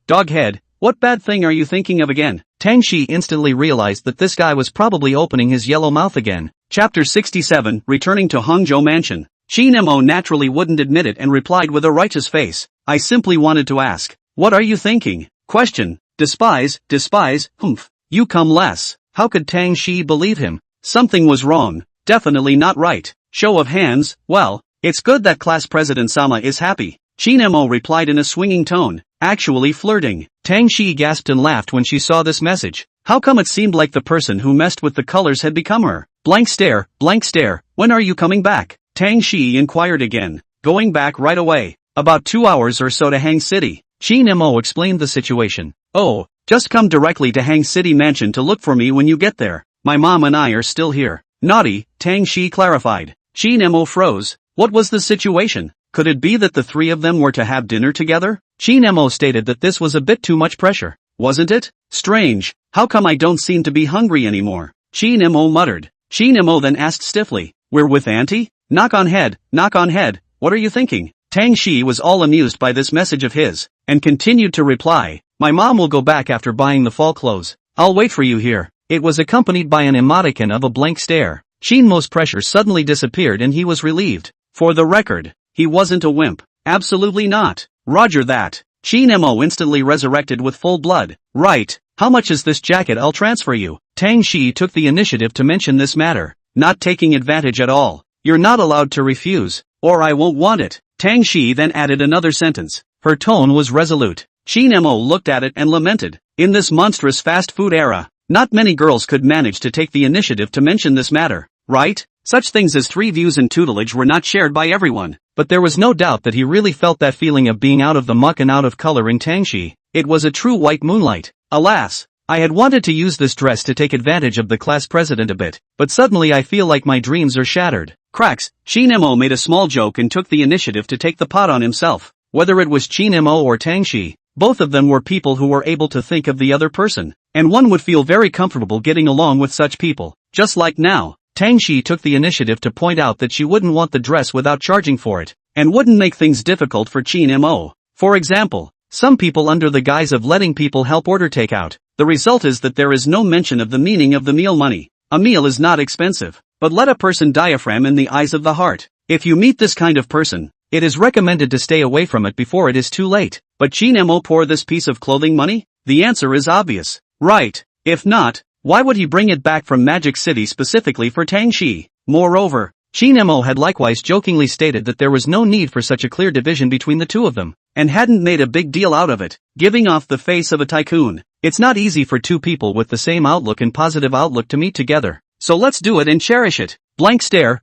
what bad thing are you thinking of again? Tang Shi instantly realized that this guy was probably opening his yellow mouth again. Chapter 67, Returning to Hangzhou Mansion. Qin Mo naturally wouldn't admit it and replied with a righteous face. I simply wanted to ask. What are you thinking? Question. Despise, humph. You come less. How could Tang Shi believe him? Something was wrong. Definitely not right. Show of hands. Well, it's good that class president Sama is happy. Qin Mo replied in a swinging tone. Actually flirting. Tang Shi gasped and laughed when she saw this message. How come it seemed like the person who messed with the colors had become her? Blank stare. When are you coming back? Tang Shi inquired again. Going back right away. About 2 hours or so to Hang City. Qin Mo explained the situation. Oh, just come directly to Hang City Mansion to look for me when you get there. My mom and I are still here. Naughty, Tang Shi clarified. Qin Mo froze. What was the situation? Could it be that the 3 of them were to have dinner together? Qin Mo stated that this was a bit too much pressure. Wasn't it? Strange. How come I don't seem to be hungry anymore? Qin Mo muttered. Qin Mo then asked stiffly. We're with Auntie? Knock on head. What are you thinking? Tang Shi was all amused by this message of his, and continued to reply. My mom will go back after buying the fall clothes. I'll wait for you here. It was accompanied by an emoticon of a blank stare. Qin Mo's pressure suddenly disappeared and he was relieved. For the record, he wasn't a wimp. Absolutely not. Roger that. Qin Mo instantly resurrected with full blood. Right. How much is this jacket? I'll transfer you. Tang Shi took the initiative to mention this matter. Not taking advantage at all. You're not allowed to refuse, or I won't want it. Tang Shi then added another sentence. Her tone was resolute. Qin Mo looked at it and lamented. In this monstrous fast food era, not many girls could manage to take the initiative to mention this matter, right? Such things as 3 views and tutelage were not shared by everyone, but there was no doubt that he really felt that feeling of being out of the muck and out of color in Tang Shi. It was a true white moonlight. Alas, I had wanted to use this dress to take advantage of the class president a bit, but suddenly I feel like my dreams are shattered. Cracks, Qin Mo made a small joke and took the initiative to take the pot on himself. Whether it was Qin Mo or Tang Shi, both of them were people who were able to think of the other person, and one would feel very comfortable getting along with such people. Just like now, Tang Shi took the initiative to point out that she wouldn't want the dress without charging for it, and wouldn't make things difficult for Qin Mo. For example, some people under the guise of letting people help order takeout. The result is that there is no mention of the meaning of the meal money. A meal is not expensive, but let a person diaphragm in the eyes of the heart. If you meet this kind of person, it is recommended to stay away from it before it is too late. But Qin Mo pour this piece of clothing money? The answer is obvious. Right. If not, why would he bring it back from Magic City specifically for Tang Shi? Moreover, Qin Mo had likewise jokingly stated that there was no need for such a clear division between the two of them, and hadn't made a big deal out of it, giving off the face of a tycoon. It's not easy for two people with the same outlook and positive outlook to meet together, so let's do it and cherish it. Blank stare,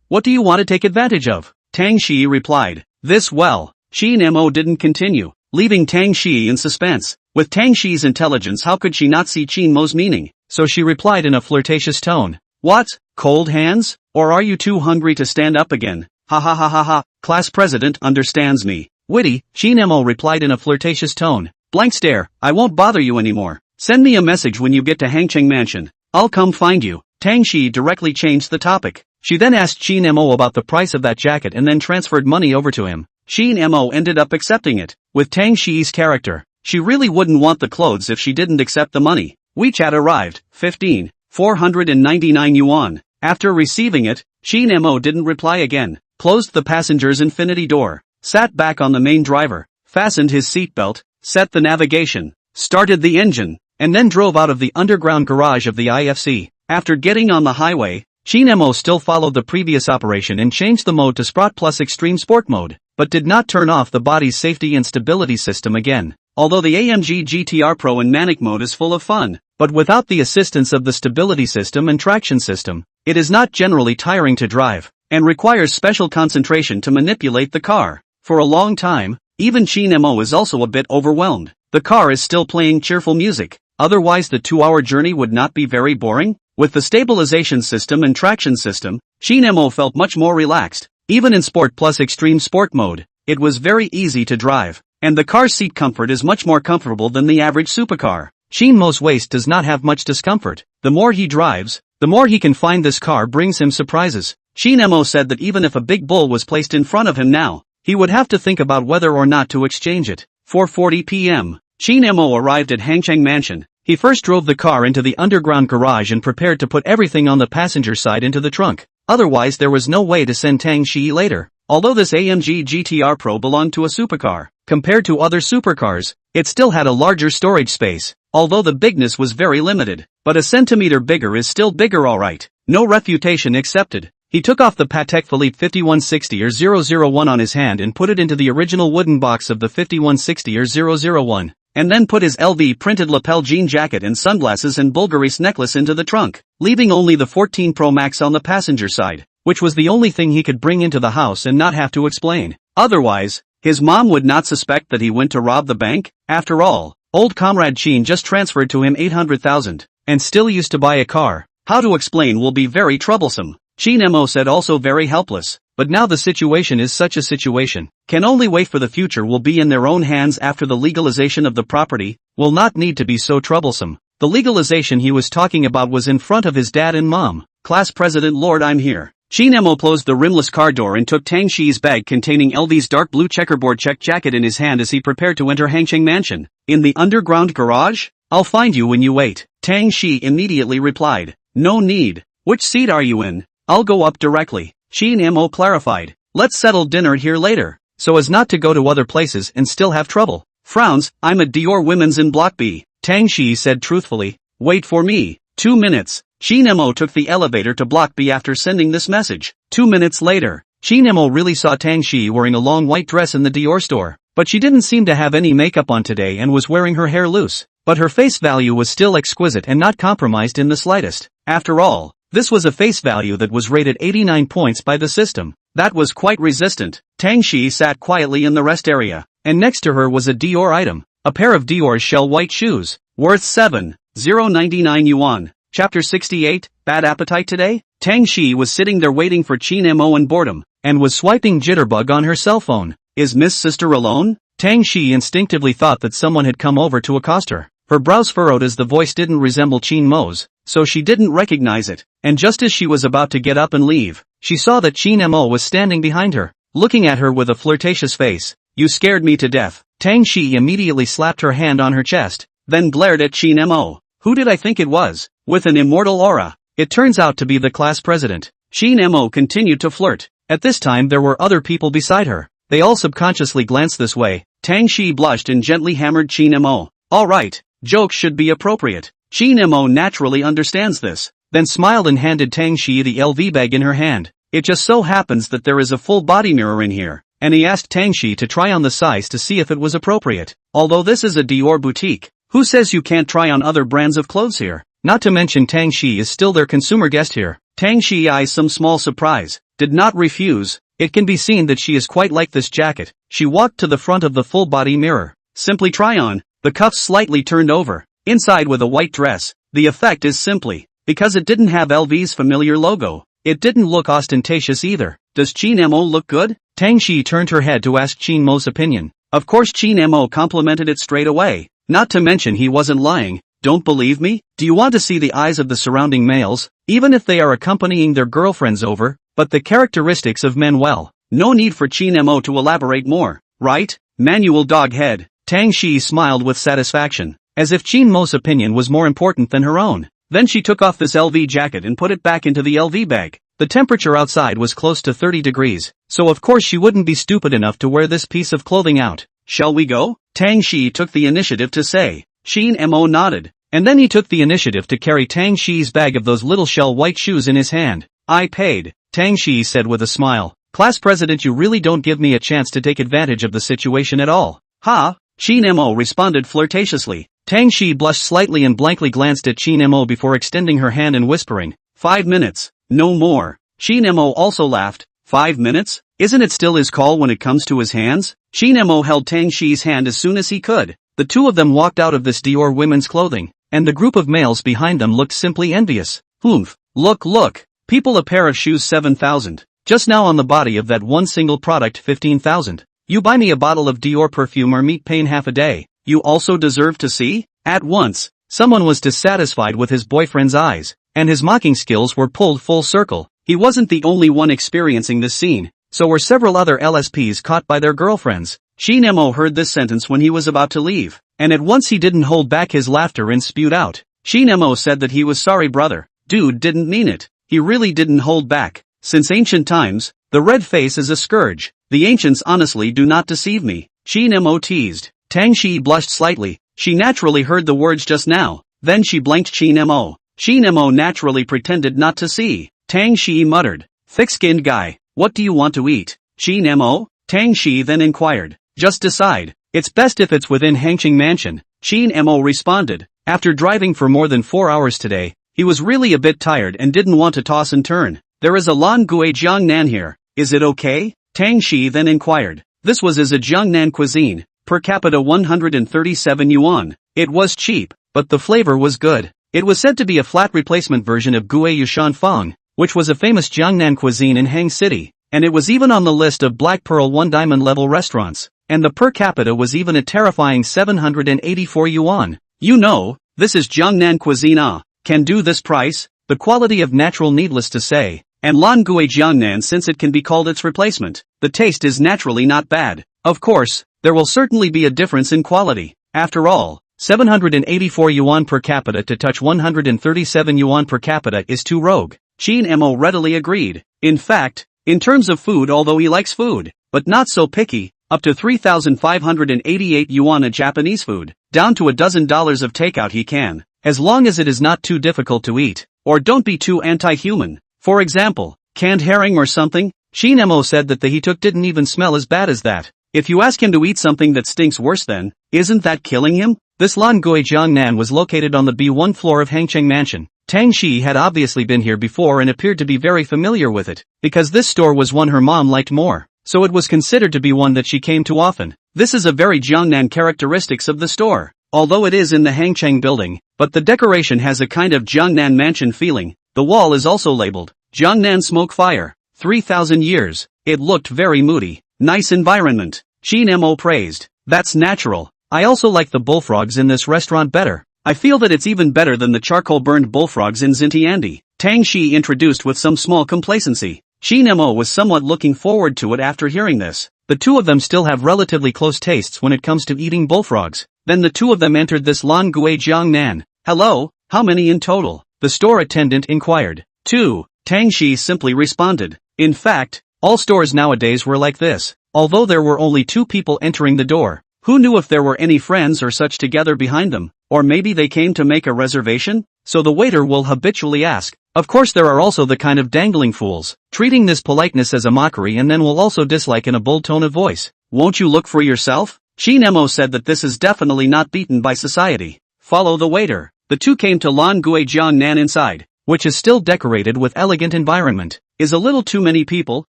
what do you want to take advantage of? Tang Shi replied. This well. Qin Mo didn't continue, leaving Tang Shi in suspense. With Tang Shi's intelligence, how could she not see Qin Mo's meaning? So she replied in a flirtatious tone. What? Cold hands? Or are you too hungry to stand up again? Ha ha ha ha ha, class president understands me. Witty, Qin Mo replied in a flirtatious tone. Blank stare, I won't bother you anymore. Send me a message when you get to Hangcheng Mansion. I'll come find you. Tang Shi directly changed the topic. She then asked Qin Mo about the price of that jacket and then transferred money over to him. Qin Mo ended up accepting it. With Tang Shi's character, she really wouldn't want the clothes if she didn't accept the money. WeChat arrived, 499 yuan. After receiving it, Qin Mo didn't reply again, closed the passenger's infinity door, sat back on the main driver, fastened his seatbelt, set the navigation, started the engine, and then drove out of the underground garage of the IFC. After getting on the highway, Qin Mo still followed the previous operation and changed the mode to Sprott plus Extreme Sport mode, but did not turn off the body's safety and stability system again. Although the AMG GTR Pro in Manic mode is full of fun, but without the assistance of the stability system and traction system, it is not generally tiring to drive, and requires special concentration to manipulate the car. For a long time, even Qin Mo is also a bit overwhelmed. The car is still playing cheerful music, otherwise the 2-hour journey would not be very boring. With the stabilization system and traction system, Qin Mo felt much more relaxed. Even in Sport plus Extreme Sport mode, it was very easy to drive, and the car's seat comfort is much more comfortable than the average supercar. Qin Mo's waist does not have much discomfort. The more he drives, the more he can find this car brings him surprises. Qin Mo said that even if a big bull was placed in front of him now, he would have to think about whether or not to exchange it. 4:40 p.m. Qin Mo arrived at Hangcheng Mansion. He first drove the car into the underground garage and prepared to put everything on the passenger side into the trunk. Otherwise there was no way to send Tang Shi later. Although this AMG GTR Pro belonged to a supercar, compared to other supercars, it still had a larger storage space, although the bigness was very limited. But a centimeter bigger is still bigger, alright. No refutation accepted. He took off the Patek Philippe 5160 or 001 on his hand and put it into the original wooden box of the 5160 or 001. And then put his LV printed lapel jean jacket and sunglasses and Bulgaris necklace into the trunk, leaving only the 14 Pro Max on the passenger side, which was the only thing he could bring into the house and not have to explain. Otherwise, his mom would not suspect that he went to rob the bank. After all, old comrade Qin just transferred to him 800,000, and still used to buy a car. How to explain will be very troublesome. Qin Mo said also very helpless. But now the situation is such a situation, can only wait for the future will be in their own hands after the legalization of the property, will not need to be so troublesome. The legalization he was talking about was in front of his dad and mom. Class President Lord, I'm here. Qin Mo closed the rimless car door and took Tang Shi's bag containing LV's dark blue checkerboard check jacket in his hand as he prepared to enter Hangcheng Mansion. In the underground garage? I'll find you when you wait. Tang Shi immediately replied. No need. Which seat are you in? I'll go up directly. Qin Mo clarified. Let's settle dinner here later, so as not to go to other places and still have trouble. Frowns, I'm at Dior Women's in Block B. Tang Shi said truthfully. Wait for me. 2 minutes. Qin Mo took the elevator to Block B after sending this message. 2 minutes later, Qin Mo really saw Tang Shi wearing a long white dress in the Dior store, but she didn't seem to have any makeup on today and was wearing her hair loose. But her face value was still exquisite and not compromised in the slightest. After all, this was a face value that was rated 89 points by the system. That was quite resistant. Tang Shi sat quietly in the rest area, and next to her was a Dior item, a pair of Dior's shell white shoes, worth 7,099 yuan. Chapter 68, Bad Appetite Today? Tang Shi was sitting there waiting for Qin Mo in boredom, and was swiping Jitterbug on her cell phone. Is Miss Sister alone? Tang Shi instinctively thought that someone had come over to accost her. Her brows furrowed as the voice didn't resemble Qin Mo's, so she didn't recognize it, and just as she was about to get up and leave, she saw that Qin Mo was standing behind her, looking at her with a flirtatious face. You scared me to death. Tang Shi immediately slapped her hand on her chest, then glared at Qin Mo. Who did I think it was? With an immortal aura. It turns out to be the class president. Qin Mo continued to flirt. At this time there were other people beside her. They all subconsciously glanced this way. Tang Shi blushed and gently hammered Qin Mo. Alright, jokes should be appropriate. Qin Mo naturally understands this, then smiled and handed Tang Shi the LV bag in her hand. It just so happens that there is a full body mirror in here, and he asked Tang Shi to try on the size to see if it was appropriate. Although this is a Dior boutique, who says you can't try on other brands of clothes here? Not to mention Tang Shi is still their consumer guest here. Tang Shi eyes some small surprise, did not refuse. It can be seen that she is quite like this jacket. She walked to the front of the full body mirror. Simply try on. The cuffs slightly turned over. Inside with a white dress. The effect is simply, because it didn't have LV's familiar logo, it didn't look ostentatious either. Does Qin Mo look good? Tang Shi turned her head to ask Qin Mo's opinion. Of course Qin Mo complimented it straight away. Not to mention he wasn't lying. Don't believe me? Do you want to see the eyes of the surrounding males, even if they are accompanying their girlfriends over? But the characteristics of men, well, no need for Qin Mo to elaborate more, right? Manual dog head. Tang Shi smiled with satisfaction, as if Qin Mo's opinion was more important than her own. Then she took off this LV jacket and put it back into the LV bag. The temperature outside was close to 30 degrees, so of course she wouldn't be stupid enough to wear this piece of clothing out. Shall we go? Tang Shi took the initiative to say. Qin Mo nodded, and then he took the initiative to carry Tang Shi's bag of those little shell white shoes in his hand. I paid, Tang Shi said with a smile. Class president, you really don't give me a chance to take advantage of the situation at all. Ha! Qin Mo responded flirtatiously. Tang Shi blushed slightly and blankly glanced at Qin Mo before extending her hand and whispering, 5 minutes, no more. Qin Mo also laughed. 5 minutes? Isn't it still his call when it comes to his hands? Qin Mo held Tang Shi's hand as soon as he could. The two of them walked out of this Dior women's clothing, and the group of males behind them looked simply envious. Oomph. Look. People, a pair of shoes 7,000. Just now on the body of that one single product 15,000. You buy me a bottle of Dior perfume or meat pain half a day. You also deserve to see? At once, someone was dissatisfied with his boyfriend's eyes, and his mocking skills were pulled full circle. He wasn't the only one experiencing this scene, so were several other LSPs caught by their girlfriends. Qin Mo heard this sentence when he was about to leave, and at once he didn't hold back his laughter and spewed out. Qin Mo said that he was sorry, brother. Dude didn't mean it. He really didn't hold back. Since ancient times, the red face is a scourge. The ancients honestly do not deceive me. Qin Mo teased. Tang Shi blushed slightly. She naturally heard the words just now. Then she blanked Qin Mo. Qin Mo naturally pretended not to see. Tang Shi muttered. Thick-skinned guy, what do you want to eat? Qin Mo? Tang Shi then inquired. Just decide. It's best if it's within Hangqing Mansion. Qin Mo responded. After driving for more than 4 hours today, he was really a bit tired and didn't want to toss and turn. There is a Lan Gui Jiangnan here. Is it okay? Tang Shi then inquired. This was as a Jiangnan cuisine. Per capita 137 yuan. It was cheap, but the flavor was good. It was said to be a flat replacement version of Gui Yushan Feng, which was a famous Jiangnan cuisine in Hang City, and it was even on the list of Black Pearl 1 diamond level restaurants, and the per capita was even a terrifying 784 yuan. You know, this is Jiangnan cuisine. Can do this price, the quality of natural needless to say, and Lan Gui Jiangnan since it can be called its replacement. The taste is naturally not bad. Of course, there will certainly be a difference in quality. After all, 784 yuan per capita to touch 137 yuan per capita is too rogue. Qin Mo readily agreed. In fact, in terms of food, although he likes food, but not so picky, up to 3,588 yuan a Japanese food, down to $12 of takeout he can, as long as it is not too difficult to eat, or don't be too anti-human. For example, canned herring or something. Qin Mo said that the he took didn't even smell as bad as that. If you ask him to eat something that stinks worse, then, isn't that killing him? This Lan Gui Jiangnan was located on the B1 floor of Hangqing Mansion. Tang Shi had obviously been here before and appeared to be very familiar with it, because this store was one her mom liked more, so it was considered to be one that she came to often. This is a very Jiangnan characteristics of the store. although it is in the Hangcheng building, but the decoration has a kind of Jiangnan mansion feeling. The wall is also labeled, Jiangnan Smoke Fire, 3,000 years. It looked very moody. Nice environment. Qin Mo praised. That's natural. I also like the bullfrogs in this restaurant better. I feel that it's even better than the charcoal-burned bullfrogs in Xintiandi. Tang Shi introduced with some small complacency. Qin Mo was somewhat looking forward to it after hearing this. The two of them still have relatively close tastes when it comes to eating bullfrogs. Then the two of them entered this Lan Gui Jiangnan. Hello, how many in total? The store attendant inquired. 2. Tang Shi simply responded. In fact, all stores nowadays were like this. Although there were only 2 people entering the door. Who knew if there were any friends or such together behind them? Or maybe they came to make a reservation? So the waiter will habitually ask. Of course there are also the kind of dangling fools, treating this politeness as a mockery and then will also dislike in a bold tone of voice. Won't you look for yourself? Qin Mo said that this is definitely not beaten by society. Follow the waiter. The two came to Lan Gui Jiangnan inside, which is still decorated with elegant environment. Is a little too many people?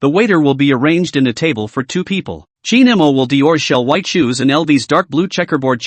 The waiter will be arranged in a table for 2 people. Qin Mo will Dior's shell white shoes and LV's dark blue checkerboard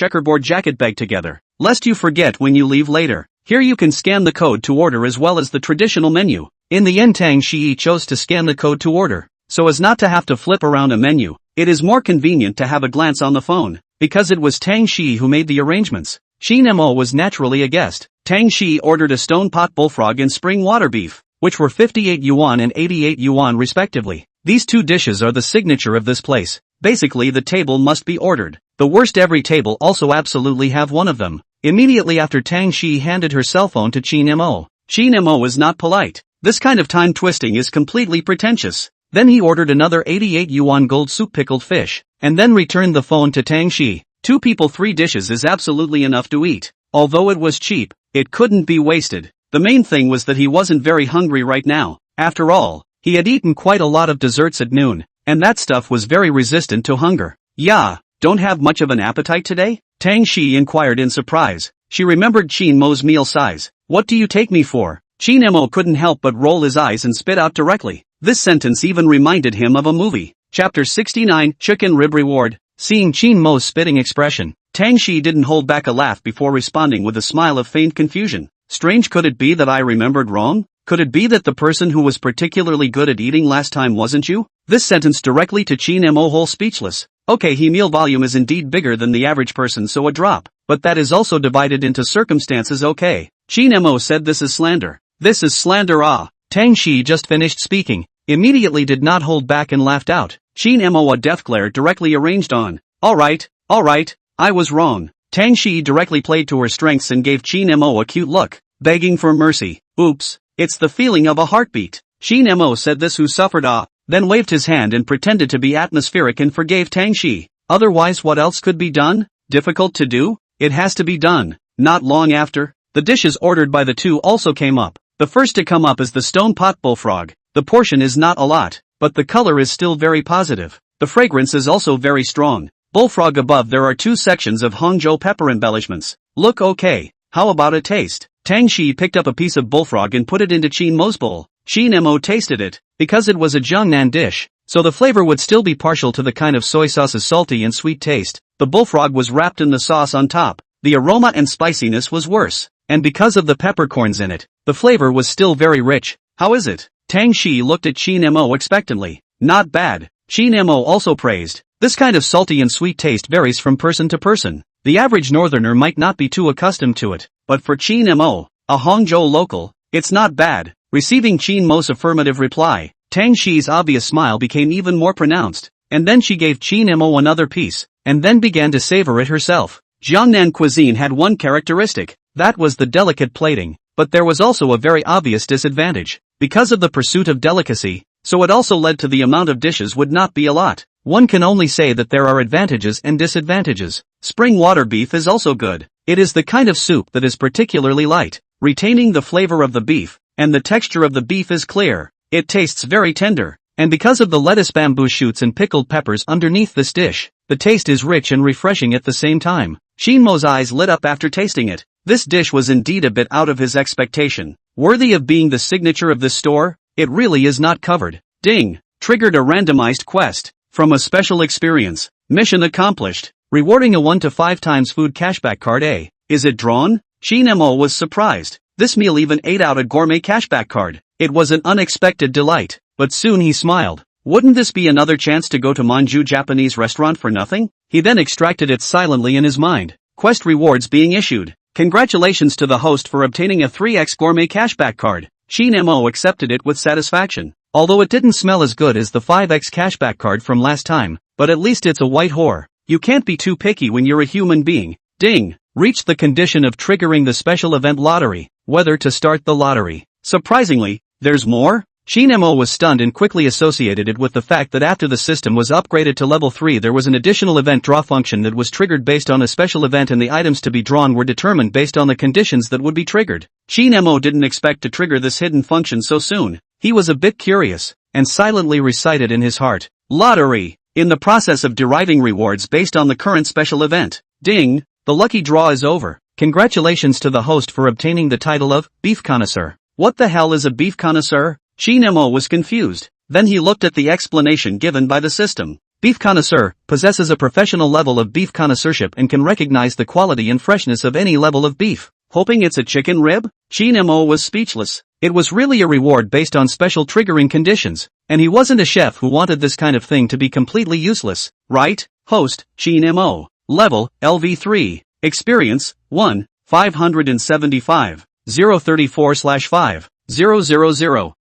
jacket bag together, lest you forget when you leave later. Here you can scan the code to order as well as the traditional menu. In the end Tang Shi chose to scan the code to order, so as not to have to flip around a menu. It is more convenient to have a glance on the phone, because it was Tang Shi who made the arrangements. Qin Mo was naturally a guest. Tang Shi ordered a stone pot bullfrog and spring water beef, which were 58 yuan and 88 yuan respectively. These 2 dishes are the signature of this place. Basically the table must be ordered. The worst, every table also absolutely have one of them. Immediately after Tang Shi handed her cell phone to Qin Mo. Qin Mo was not polite. This kind of time twisting is completely pretentious. Then he ordered another 88 yuan gold soup pickled fish, and then returned the phone to Tang Shi. 2 people 3 dishes is absolutely enough to eat. Although it was cheap, it couldn't be wasted. The main thing was that he wasn't very hungry right now. After all, he had eaten quite a lot of desserts at noon, and that stuff was very resistant to hunger. Yeah, don't have much of an appetite today? Tang Shi inquired in surprise. She remembered Qin Mo's meal size. What do you take me for? Qin Mo couldn't help but roll his eyes and spit out directly. This sentence even reminded him of a movie. Chapter 69, Chicken Rib Reward. Seeing Qin Mo's spitting expression, Tang Shi didn't hold back a laugh before responding with a smile of feigned confusion. Strange, could it be that I remembered wrong? Could it be that the person who was particularly good at eating last time wasn't you? This sentence directly to Qin Mo whole speechless. Okay, he meal volume is indeed bigger than the average person, so a drop. But that is also divided into circumstances. Okay. Qin Mo said this is slander. This is slander. Ah. Tang Shi just finished speaking, immediately did not hold back and laughed out. Qin Mo a death glare directly arranged on. Alright, I was wrong. Tang Shi directly played to her strengths and gave Qin Mo a cute look, begging for mercy. Oops, it's the feeling of a heartbeat. Qin Mo said this who suffered then waved his hand and pretended to be atmospheric and forgave Tang Shi. Otherwise what else could be done? Difficult to do? It has to be done. Not long after, the dishes ordered by the two also came up. The first to come up is the stone pot bullfrog. The portion is not a lot, but the color is still very positive. The fragrance is also very strong. Bullfrog above there are 2 sections of Hangzhou pepper embellishments. Look okay. How about a taste? Tang Shi picked up a piece of bullfrog and put it into Qin Mo's bowl. Qin Mo tasted it. Because it was a Jiangnan dish, so the flavor would still be partial to the kind of soy sauce's salty and sweet taste. The bullfrog was wrapped in the sauce on top. The aroma and spiciness was worse. And because of the peppercorns in it, the flavor was still very rich. How is it? Tang Shi looked at Qin Mo expectantly. Not bad. Qin Mo also praised. This kind of salty and sweet taste varies from person to person. The average northerner might not be too accustomed to it, but for Qin Mo, a Hangzhou local, it's not bad. Receiving Qin Mo's affirmative reply, Tang Shi's obvious smile became even more pronounced, and then she gave Qin Mo another piece, and then began to savor it herself. Jiangnan cuisine had one characteristic, that was the delicate plating, but there was also a very obvious disadvantage. Because of the pursuit of delicacy, so it also led to the amount of dishes would not be a lot. One can only say that there are advantages and disadvantages. Spring water beef is also good. It is the kind of soup that is particularly light, retaining the flavor of the beef, and the texture of the beef is clear. It tastes very tender, and because of the lettuce, bamboo shoots and pickled peppers underneath this dish, the taste is rich and refreshing at the same time. Qin Mo's eyes lit up after tasting it. This dish was indeed a bit out of his expectation. Worthy of being the signature of this store, it really is not covered. Ding! Triggered a randomized quest. From a special experience. Mission accomplished. rewarding a 1 to 5 times food cashback card. Is it drawn? Qin Mo was surprised. This meal even ate out a gourmet cashback card. It was an unexpected delight, but soon he smiled. Wouldn't this be another chance to go to Manju Japanese restaurant for nothing? He then extracted it silently in his mind. Quest rewards being issued. Congratulations to the host for obtaining a 3x gourmet cashback card. Qin Mo accepted it with satisfaction. Although it didn't smell as good as the 5x cashback card from last time, but at least it's a white whore. You can't be too picky when you're a human being. Ding! Reached the condition of triggering the special event lottery. Whether to start the lottery. Surprisingly, there's more? Qin Mo was stunned and quickly associated it with the fact that after the system was upgraded to level 3 there was an additional event draw function that was triggered based on a special event and the items to be drawn were determined based on the conditions that would be triggered. Qin Mo didn't expect to trigger this hidden function so soon. He was a bit curious, and silently recited in his heart, "Lottery!" in the process of deriving rewards based on the current special event. Ding! The lucky draw is over. Congratulations to the host for obtaining the title of Beef Connoisseur. What the hell is a beef connoisseur? Qin Mo was confused. Then he looked at the explanation given by the system. Beef connoisseur possesses a professional level of beef connoisseurship and can recognize the quality and freshness of any level of beef. Hoping it's a chicken rib? Qin Mo was speechless. It was really a reward based on special triggering conditions, and he wasn't a chef who wanted this kind of thing to be completely useless, right? Host, Qin Mo. Level, LV3. Experience, 1, 575. 034/5. 000.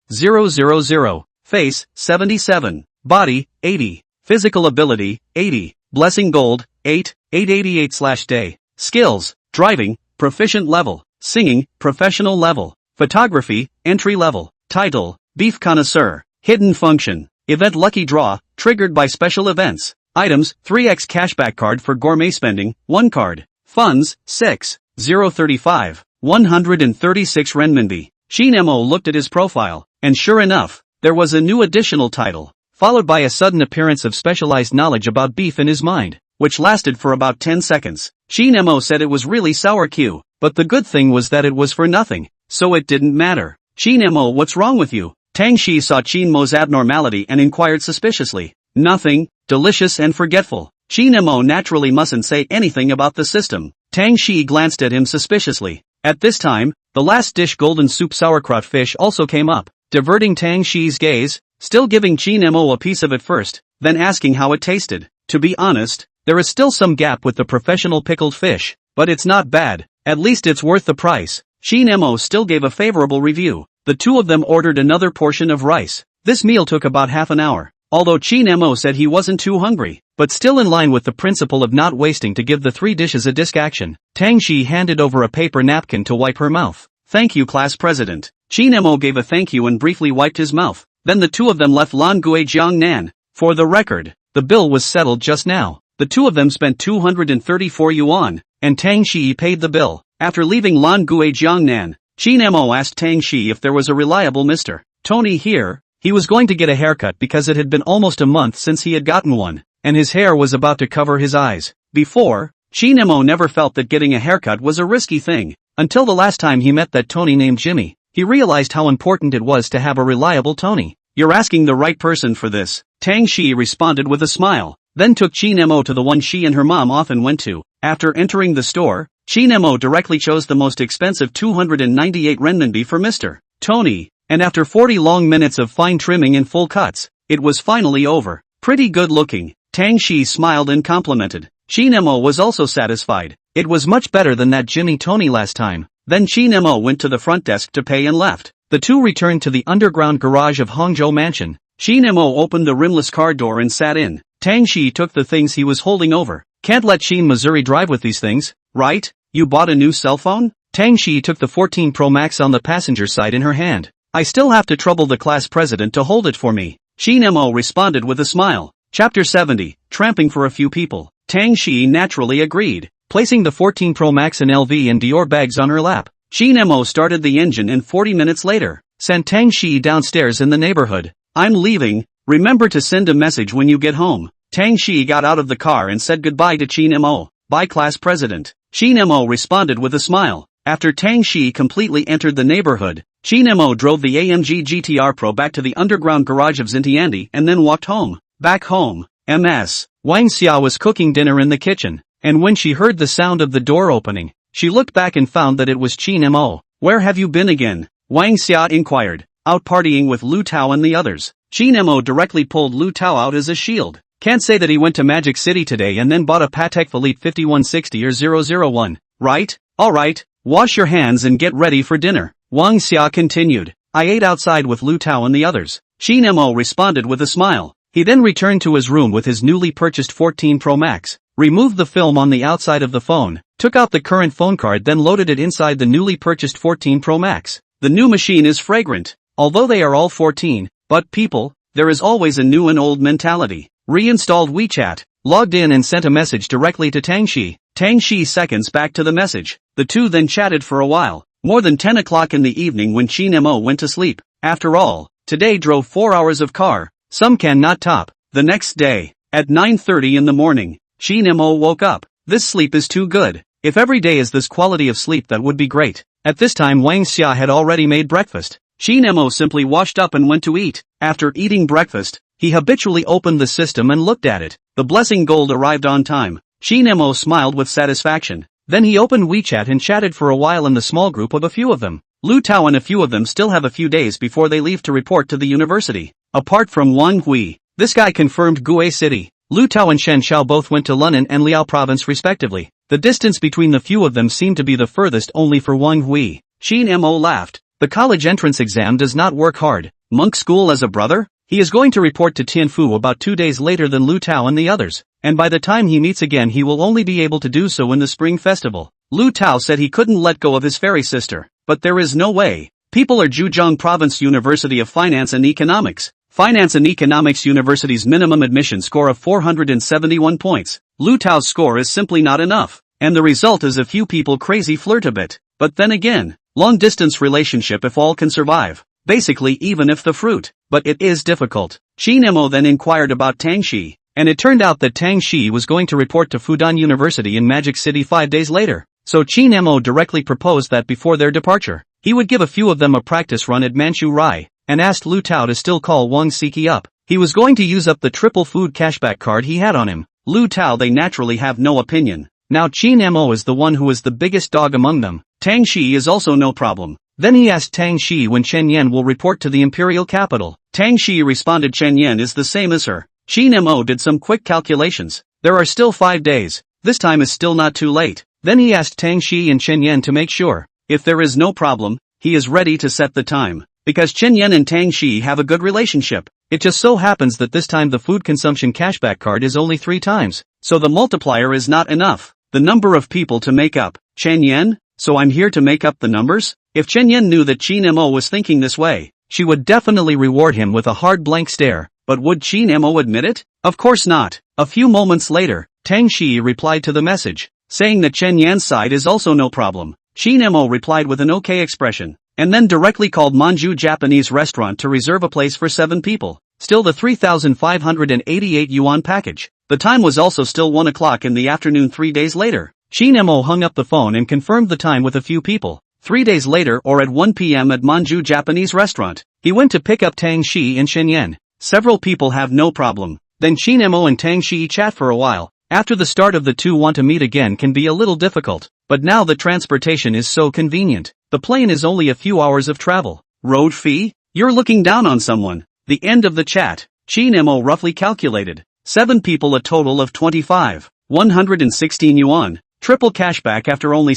000. Face, 77. Body, 80. Physical ability, 80. Blessing gold, 8, 888/day. Skills, driving, proficient level. Singing, professional level. Photography, entry level. Title, Beef Connoisseur. Hidden function. Event lucky draw, triggered by special events. Items, 3x cashback card for gourmet spending, 1 card. Funds, 6. 035. 136 renminbi. Qin Mo looked at his profile, and sure enough, there was a new additional title, followed by a sudden appearance of specialized knowledge about beef in his mind, which lasted for about 10 seconds. Qin Mo said it was really sour Q, but the good thing was that it was for nothing, so it didn't matter. Qin Mo, what's wrong with you? Tang Shi saw Qin Mo's abnormality and inquired suspiciously. Nothing, delicious and forgetful. Qin Mo naturally mustn't say anything about the system. Tang Shi glanced at him suspiciously. At this time, the last dish golden soup sauerkraut fish also came up, diverting Tang Shi's gaze, still giving Qin Mo a piece of it first, then asking how it tasted. To be honest, there is still some gap with the professional pickled fish, but it's not bad, at least it's worth the price. Qin Mo still gave a favorable review. The two of them ordered another portion of rice. This meal took about half an hour. Although Qin Mo said he wasn't too hungry, but still in line with the principle of not wasting to give the 3 dishes a disc action, Tang Shi handed over a paper napkin to wipe her mouth. Thank you, class president. Qin Mo gave a thank you and briefly wiped his mouth. Then the two of them left Langue Jiangnan. For the record, the bill was settled just now. The two of them spent 234 yuan, and Tang Shi paid the bill. After leaving Langue Jiangnan, Qin Mo asked Tang Shi if there was a reliable Mr. Tony here. He was going to get a haircut because it had been almost a month since he had gotten one, and his hair was about to cover his eyes. Before, Qin Mo never felt that getting a haircut was a risky thing, until the last time he met that Tony named Jimmy. He realized how important it was to have a reliable Tony. You're asking the right person for this, Tang Shi responded with a smile, then took Qin Mo to the one she and her mom often went to. After entering the store, Qin Mo directly chose the most expensive 298 renminbi for Mr. Tony. And after 40 long minutes of fine trimming and full cuts, it was finally over. Pretty good looking. Tang Shi smiled and complimented. Qin Mo was also satisfied. It was much better than that Jimmy Tony last time. Then Qin Mo went to the front desk to pay and left. The two returned to the underground garage of Hangzhou Mansion. Qin Mo opened the rimless car door and sat in. Tang Shi took the things he was holding over. Can't let Qin Missouri drive with these things, right? You bought a new cell phone? Tang Shi took the 14 Pro Max on the passenger side in her hand. I still have to trouble the class president to hold it for me. Qin Mo responded with a smile. Chapter 70, Tramping for a Few People. Tang Shi naturally agreed, placing the 14 Pro Max and LV and Dior bags on her lap. Qin Mo started the engine and 40 minutes later, sent Tang Shi downstairs in the neighborhood. I'm leaving, remember to send a message when you get home. Tang Shi got out of the car and said goodbye to Qin Mo. Bye, class president. Qin Mo responded with a smile. After Tang Shi completely entered the neighborhood, Qin Mo drove the AMG GTR Pro back to the underground garage of Xintiandi and then walked home. Back home, Ms. Wang Xia was cooking dinner in the kitchen, and when she heard the sound of the door opening, she looked back and found that it was Qin Mo. Where have you been again? Wang Xia inquired. Out partying with Lu Tao and the others. Qin Mo directly pulled Lu Tao out as a shield. Can't say that he went to Magic City today and then bought a Patek Philippe 5160 or 001, right? Alright, wash your hands and get ready for dinner. Wang Xia continued. I ate outside with Lu Tao and the others. Qin Mo responded with a smile. He then returned to his room with his newly purchased 14 Pro Max, removed the film on the outside of the phone, took out the current phone card, then loaded it inside the newly purchased 14 Pro Max. The new machine is fragrant. Although they are all 14, but people, there is always a new and old mentality. Reinstalled WeChat, logged in and sent a message directly to Tang Shi. Tang Shi seconds back to the message. The two then chatted for a while, more than 10 o'clock in the evening when Qin Mo went to sleep. After all, today drove 4 hours of car. Some cannot top. The next day, at 9:30 in the morning, Qin Mo woke up. This sleep is too good. If every day is this quality of sleep, that would be great. At this time Wang Xia had already made breakfast. Qin Mo simply washed up and went to eat. After eating breakfast, he habitually opened the system and looked at it. The blessing gold arrived on time. Qin Mo smiled with satisfaction. Then he opened WeChat and chatted for a while in the small group of a few of them. Lu Tao and a few of them still have a few days before they leave to report to the university. Apart from Wang Hui, this guy confirmed Gue City. Lu Tao and Shen Xiao both went to Lunnan and Liao province respectively. The distance between the few of them seemed to be the furthest only for Wang Hui. Qin Mo laughed. The college entrance exam does not work hard. Monk school as a brother? He is going to report to Tianfu about 2 days later than Lu Tao and the others, and by the time he meets again he will only be able to do so in the spring festival. Lu Tao said he couldn't let go of his fairy sister, but there is no way. People are Zhejiang Province University of Finance and Economics. Finance and Economics University's minimum admission score of 471 points. Lu Tao's score is simply not enough, and the result is a few people crazy flirt a bit. But then again, long-distance relationship if all can survive. Basically even if the fruit. But it is difficult. Qin Mo then inquired about Tang Shi, and it turned out that Tang Shi was going to report to Fudan University in Magic City 5 days later. So Qin Mo directly proposed that before their departure, he would give a few of them a practice run at Manchu Rai, and asked Lu Tao to still call Wang Siki up. He was going to use up the triple food cashback card he had on him. Lu Tao they naturally have no opinion. Now Qin Mo is the one who is the biggest dog among them. Tang Shi is also no problem. Then he asked Tang Shi when Chen Yan will report to the imperial capital. Tang Shi responded Chen Yan is the same as her. Qin Mo did some quick calculations. There are still 5 days. This time is still not too late. Then he asked Tang Shi and Chen Yan to make sure, if there is no problem, he is ready to set the time. Because Chen Yan and Tang Shi have a good relationship. It just so happens that this time the food consumption cashback card is only 3 times. So the multiplier is not enough. The number of people to make up. Chen Yan? So I'm here to make up the numbers? If Chen Yan knew that Qin Mo was thinking this way, she would definitely reward him with a hard blank stare. But would Qin Mo admit it? Of course not. A few moments later, Tang Shi replied to the message, saying that Chen Yan's side is also no problem. Qin Mo replied with an okay expression, and then directly called Manju Japanese restaurant to reserve a place for 7 people. Still the 3,588 yuan package. The time was also still 1 o'clock in the afternoon 3 days later. Qin Mo hung up the phone and confirmed the time with a few people. 3 days later or at 1 p.m. at Manju Japanese restaurant, he went to pick up Tang Shi and Shen Yan. Several people have no problem. Then Qin Mo and Tang Shi chat for a while. After the start of the two want to meet again can be a little difficult, but now the transportation is so convenient. The plane is only a few hours of travel. Road fee? You're looking down on someone. The end of the chat. Qin Mo roughly calculated. 7 people a total of 116 yuan. Triple cashback after only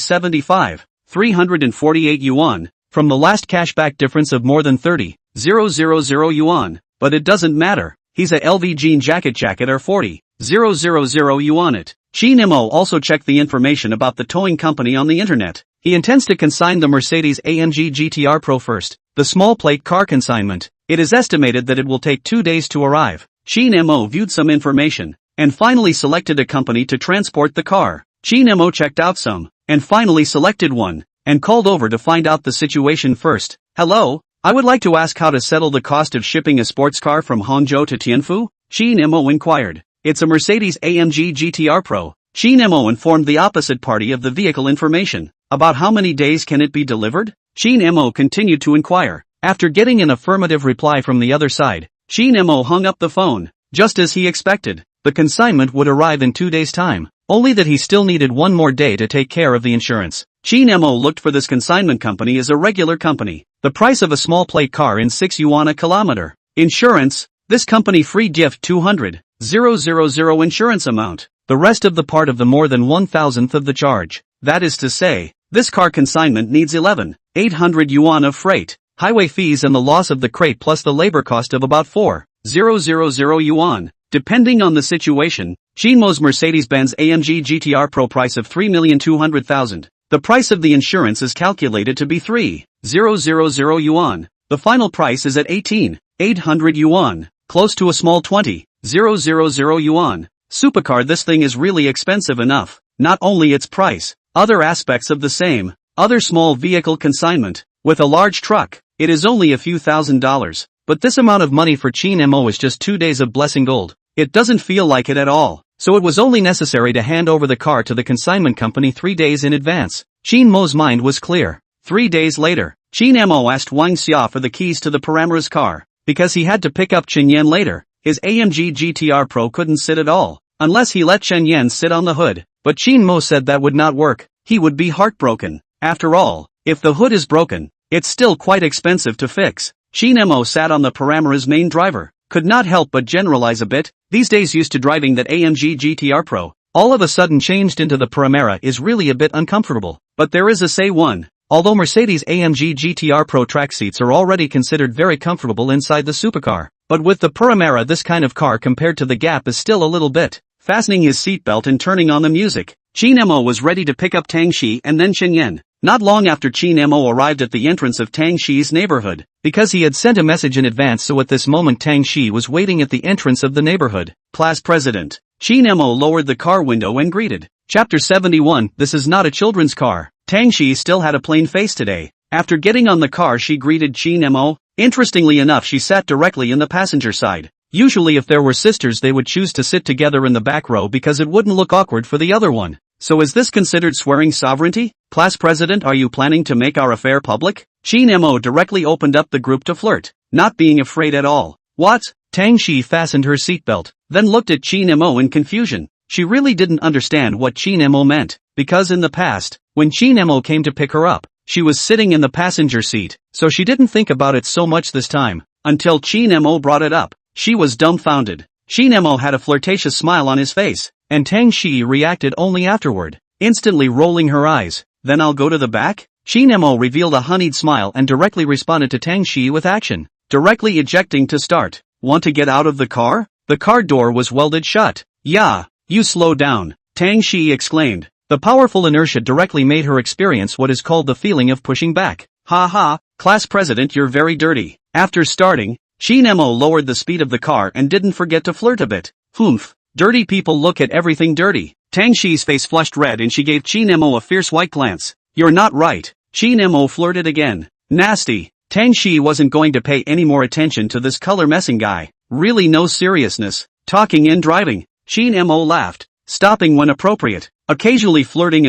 348 yuan, from the last cashback difference of more than 000 yuan, but it doesn't matter, he's a LV jean jacket are 000 yuan it. Qin Mo also checked the information about the towing company on the internet. He intends to consign the Mercedes-AMG GTR Pro first, the small plate car consignment. It is estimated that it will take 2 days to arrive. Qin Mo viewed some information, and finally selected a company to transport the car. Qin Mo checked out some, and finally selected one, and called over to find out the situation first. Hello, I would like to ask how to settle the cost of shipping a sports car from Hangzhou to Tianfu? Qin Mo inquired. It's a Mercedes-AMG GTR Pro. Qin Mo informed the opposite party of the vehicle information. About how many days can it be delivered? Qin Mo continued to inquire. After getting an affirmative reply from the other side, Qin Mo hung up the phone, just as he expected. the consignment would arrive in 2 days' time. Only that he still needed one more day to take care of the insurance. Qin Mo looked for this consignment company as a regular company. The price of a small plate car in 6 yuan a kilometer. Insurance, this company free gift 200,000 insurance amount. The rest of the part of the more than 1,000th of the charge. That is to say, this car consignment needs 11,800 yuan of freight, highway fees and the loss of the crate plus the labor cost of about 4,000 yuan. Depending on the situation, Qin Mo's Mercedes-Benz AMG GTR Pro price of 3,200,000. The price of the insurance is calculated to be 3,000 yuan. The final price is at 18,800 yuan, close to a small 20,000 yuan. Supercar, this thing is really expensive enough. Not only its price, other aspects of the same, other small vehicle consignment. With a large truck, it is only a few $1,000s. But this amount of money for Qin Mo is just 2 days of blessing gold. It doesn't feel like it at all. So it was only necessary to hand over the car to the consignment company 3 days in advance. Qin Mo's mind was clear. 3 days later, Qin Mo asked Wang Xia for the keys to the Paramera's car. Because he had to pick up Chen Yan later, his AMG GTR Pro couldn't sit at all, unless he let Chen Yan sit on the hood. But Qin Mo said that would not work. He would be heartbroken. After all, if the hood is broken, it's still quite expensive to fix. Qin Mo sat on the Paramera's main driver, could not help but generalize a bit. These days used to driving that AMG GTR Pro, all of a sudden changed into the Paramera is really a bit uncomfortable. But there is a say one. Although Mercedes AMG GTR Pro track seats are already considered very comfortable inside the supercar, but with the Paramera this kind of car compared to the Gap is still a little bit. Fastening his seatbelt and turning on the music, Qin Mo was ready to pick up Tang Shi and then Chen Yan. Not long after Qin Mo arrived at the entrance of Tang Shi's neighborhood, because he had sent a message in advance, so at this moment Tang Shi was waiting at the entrance of the neighborhood. Class President. Qin Mo lowered the car window and greeted. Chapter 71. This is not a children's car. Tang Shi still had a plain face today. After getting on the car, she greeted Qin Mo. Interestingly enough, she sat directly in the passenger side. Usually if there were sisters they would choose to sit together in the back row because it wouldn't look awkward for the other one. So is this considered swearing sovereignty? Class President, are you planning to make our affair public? Qin Mo directly opened up the group to flirt, not being afraid at all. What? Tang Shi fastened her seatbelt, then looked at Qin Mo in confusion. She really didn't understand what Qin Mo meant, because in the past, when Qin Mo came to pick her up, she was sitting in the passenger seat, so she didn't think about it so much this time. Until Qin Mo brought it up, she was dumbfounded. Qin Mo had a flirtatious smile on his face, and Tang Shi reacted only afterward, instantly rolling her eyes. Then I'll go to the back? Qin Mo revealed a honeyed smile and directly responded to Tang Shi with action, directly ejecting to start. Want to get out of the car? The car door was welded shut. Yeah, you slow down, Tang Shi exclaimed. The powerful inertia directly made her experience what is called the feeling of pushing back. Ha ha, Class President, you're very dirty. After starting, Qin Mo lowered the speed of the car and didn't forget to flirt a bit. Humph. Dirty people look at everything dirty. Tang Shi's face flushed red and she gave Qin Mo a fierce white glance. You're not right. Qin Mo flirted again. Nasty. Tang Shi wasn't going to pay any more attention to this color messing guy. Really no seriousness. Talking and driving. Qin Mo laughed, stopping when appropriate. Occasionally flirting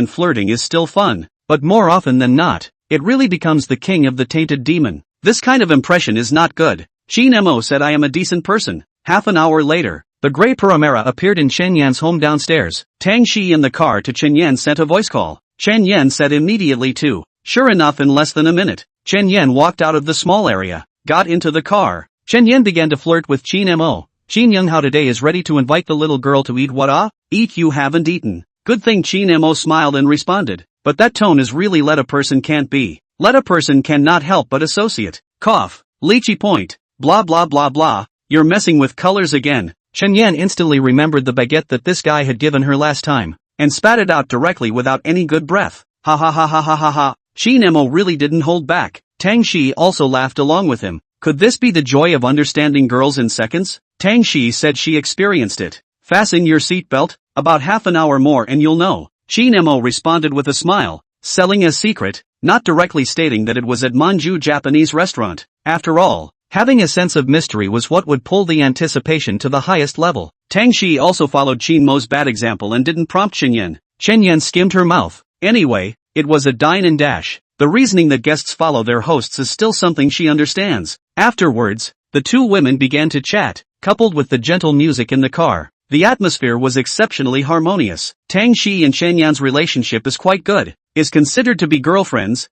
is still fun, but more often than not, it really becomes the king of the tainted demon. This kind of impression is not good. Qin Mo said, I am a decent person. Half an hour later, the gray Paramera appeared in Chen Yan's home downstairs. Tang Shi in the car to Chen Yan sent a voice call. Chen Yan said immediately too. Sure enough, in less than a minute, Chen Yan walked out of the small area, got into the car. Chen Yan began to flirt with Qin Mo. Qin Young how today is ready to invite the little girl to eat what? Eat you haven't eaten. Good thing Qin Mo smiled and responded. But that tone is really let a person can't be. Let a person cannot help but associate. Cough. Lychee point. Blah blah blah blah. You're messing with colors again. Chen Yan instantly remembered the baguette that this guy had given her last time, and spat it out directly without any good breath. Ha ha ha ha ha ha ha. Qin Mo really didn't hold back. Tang Shi also laughed along with him. Could this be the joy of understanding girls in seconds? Tang Shi said she experienced it. Fasten your seatbelt, about half an hour more and you'll know. Qin Mo responded with a smile, selling a secret, not directly stating that it was at Manju Japanese restaurant. After all, having a sense of mystery was what would pull the anticipation to the highest level. Tang Shi also followed Qin Mo's bad example and didn't prompt Chen Yan. Chen Yan skimmed her mouth. Anyway, it was a dine and dash. The reasoning that guests follow their hosts is still something she understands. Afterwards, the two women began to chat, coupled with the gentle music in the car. The atmosphere was exceptionally harmonious. Tang Shi and Chen Yan's relationship is quite good. Is considered to be girlfriends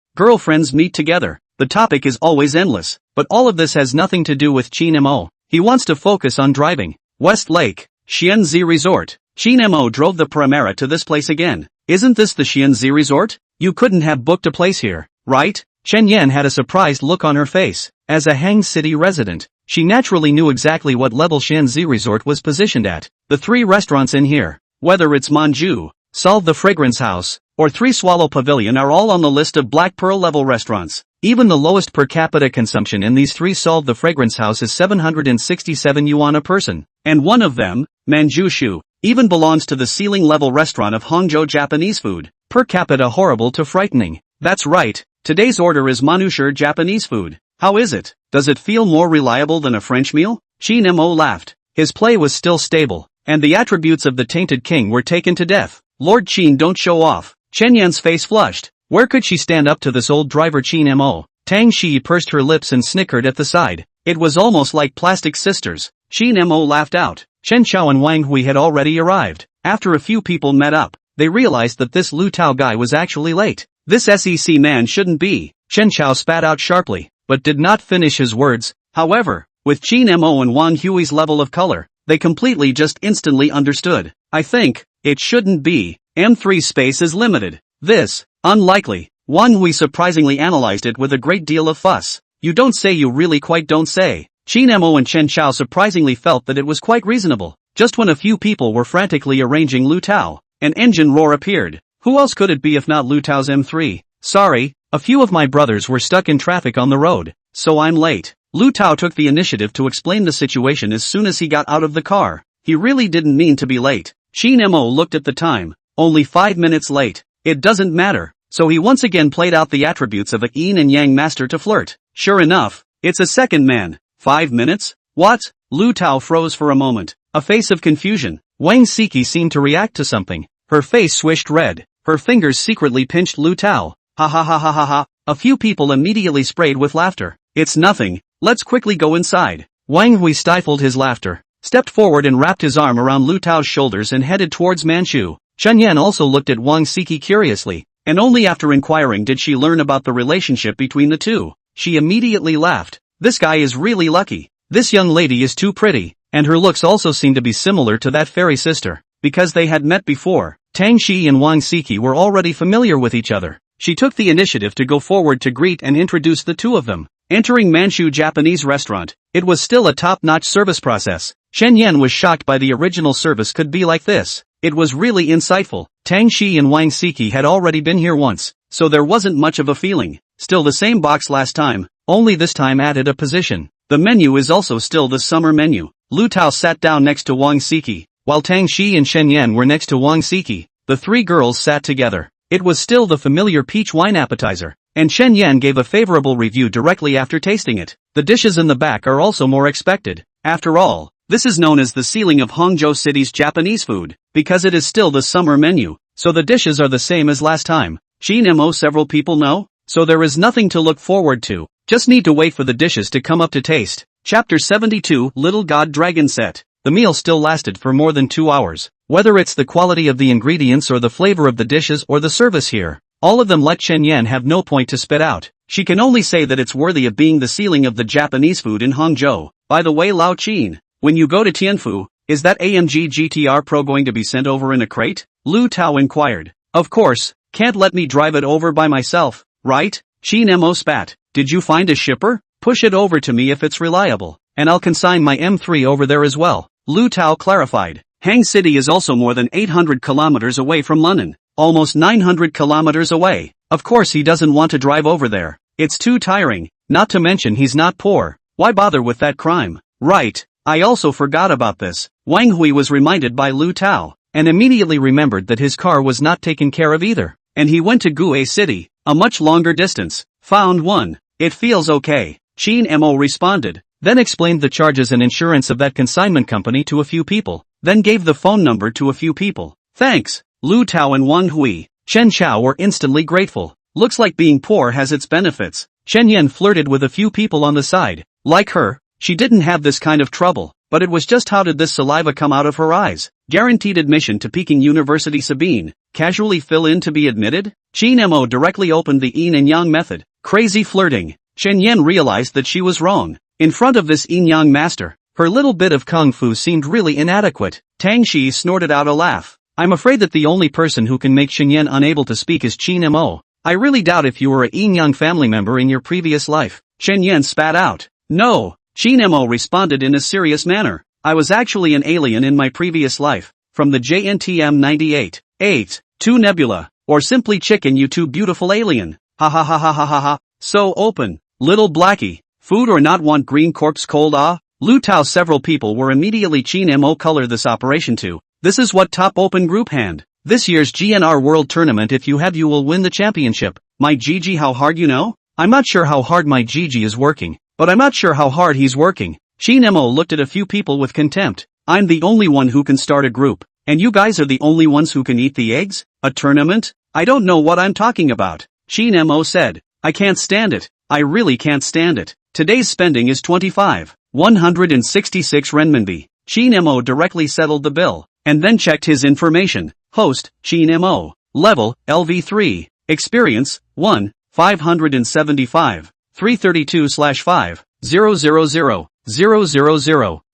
meet together. The topic is always endless, but all of this has nothing to do with Qin Mo. He wants to focus on driving. West Lake, Xianzi Resort. Qin Mo drove the Primera to this place again. Isn't this the Xianzi Resort? You couldn't have booked a place here, right? Chen Yan had a surprised look on her face. As a Hang City resident, she naturally knew exactly what level Xianzi Resort was positioned at. The 3 restaurants in here, whether it's Manju, Solve the Fragrance House, or 3 Swallow Pavilion, are all on the list of Black Pearl level restaurants. Even the lowest per capita consumption in these 3 Solve the Fragrance House is 767 yuan a person. And one of them, Manju Shu, even belongs to the ceiling level restaurant of Hangzhou Japanese food. Per capita horrible to frightening. That's right, today's order is Manhwa Japanese food. How is it? Does it feel more reliable than a French meal? Qin Mo laughed. His play was still stable, and the attributes of the tainted king were taken to death. Lord Qin, don't show off. Chen Yan's face flushed. Where could she stand up to this old driver Qin Mo? Tang Shi pursed her lips and snickered at the side. It was almost like plastic sisters. Qin Mo laughed out. Chen Chao and Wang Hui had already arrived. After a few people met up, they realized that this Lu Tao guy was actually late. This SEC man shouldn't be. Chen Chao spat out sharply, but did not finish his words. However, with Qin Mo and Wang Hui's level of color, they completely just instantly understood. I think it shouldn't be. M3 space is limited. This, unlikely. Wang Hui surprisingly analyzed it with a great deal of fuss. You don't say, you really quite don't say. Qin Mo and Chen Chao surprisingly felt that it was quite reasonable. Just when a few people were frantically arranging Lu Tao, an engine roar appeared. Who else could it be if not Lu Tao's M3? Sorry, a few of my brothers were stuck in traffic on the road, so I'm late. Lu Tao took the initiative to explain the situation as soon as he got out of the car. He really didn't mean to be late. Qin Mo looked at the time. Only 5 minutes late. It doesn't matter. So he once again played out the attributes of a yin and yang master to flirt. Sure enough, it's a second man. 5 minutes? What? Lu Tao froze for a moment, a face of confusion. Wang Siki seemed to react to something. Her face swished red. Her fingers secretly pinched Lu Tao. Ha ha ha ha ha ha. A few people immediately sprayed with laughter. It's nothing. Let's quickly go inside. Wang Hui stifled his laughter, stepped forward and wrapped his arm around Lu Tao's shoulders and headed towards Manchu. Chen Yan also looked at Wang Siki curiously, and only after inquiring did she learn about the relationship between the two. She immediately laughed. This guy is really lucky. This young lady is too pretty, and her looks also seem to be similar to that fairy sister. Because they had met before, Tang Shi and Wang Siki were already familiar with each other. She took the initiative to go forward to greet and introduce the two of them. Entering Manchu Japanese restaurant, it was still a top-notch service process. Chen Yan was shocked by the original service could be like this. It was really insightful. Tang Shi and Wang Siki had already been here once, so there wasn't much of a feeling. Still the same box last time, only this time added a position. The menu is also still the summer menu. Lu Tao sat down next to Wang Siki, while Tang Shi and Chen Yan were next to Wang Siki. The three girls sat together. It was still the familiar peach wine appetizer, and Chen Yan gave a favorable review directly after tasting it. The dishes in the back are also more expected. After all, this is known as the ceiling of Hangzhou City's Japanese food, because it is still the summer menu, so the dishes are the same as last time. Qin Mo several people know, so there is nothing to look forward to. Just need to wait for the dishes to come up to taste. Chapter 72, Little God Dragon Set. The meal still lasted for more than 2 hours. Whether it's the quality of the ingredients or the flavor of the dishes or the service here, all of them let Chen Yan have no point to spit out. She can only say that it's worthy of being the ceiling of the Japanese food in Hangzhou. By the way, Lao Qin, when you go to Tianfu, is that AMG GTR Pro going to be sent over in a crate? Lu Tao inquired. Of course, can't let me drive it over by myself, right? Qin Mo spat. Did you find a shipper? Push it over to me if it's reliable, and I'll consign my M3 over there as well. Lu Tao clarified. Hang City is also more than 800 kilometers away from London, almost 900 kilometers away. Of course he doesn't want to drive over there. It's too tiring, not to mention he's not poor. Why bother with that crime? Right, I also forgot about this. Wang Hui was reminded by Lu Tao, and immediately remembered that his car was not taken care of either. And he went to Gue City, a much longer distance. Found one. It feels okay. Qin Mo responded, then explained the charges and insurance of that consignment company to a few people, then gave the phone number to a few people. Thanks. Lu Tao and Wang Hui, Chen Chao were instantly grateful. Looks like being poor has its benefits. Chen Yan flirted with a few people on the side. Like her, she didn't have this kind of trouble, but but it was just how did this saliva come out of her eyes? Guaranteed admission to Peking University Sabine, casually fill in to be admitted? Qin Mo directly opened the yin and yang method. Crazy flirting. Shen Yan realized that she was wrong. In front of this yin yang master, her little bit of kung fu seemed really inadequate. Tang Shi snorted out a laugh. I'm afraid that the only person who can make Shen Yan unable to speak is Qin Mo. I really doubt if you were a yin yang family member in your previous life. Shen Yan spat out. No. Qin Mo responded in a serious manner. I was actually an alien in my previous life. From the JNTM 98. 8. 2 Nebula. Or simply chicken, you two beautiful alien. Ha ha ha ha ha ha ha. So open. Little blackie. Food or not want green corpse cold ah? Lu Tao. Several people were immediately Qin Mo color this operation to. This is what top open group hand. This year's GNR World Tournament, if you have you will win the championship. My GG, how hard you know? I'm not sure how hard my GG is working, but I'm not sure how hard he's working. Qin Mo looked at a few people with contempt. I'm the only one who can start a group, and you guys are the only ones who can eat the eggs? A tournament? I don't know what I'm talking about. Qin Mo said. I can't stand it. I really can't stand it. Today's spending is 166 renminbi. Qin Mo directly settled the bill, and then checked his information. Host, Qin Mo. Level, LV3. Experience, 1, 575. 332/5. 000.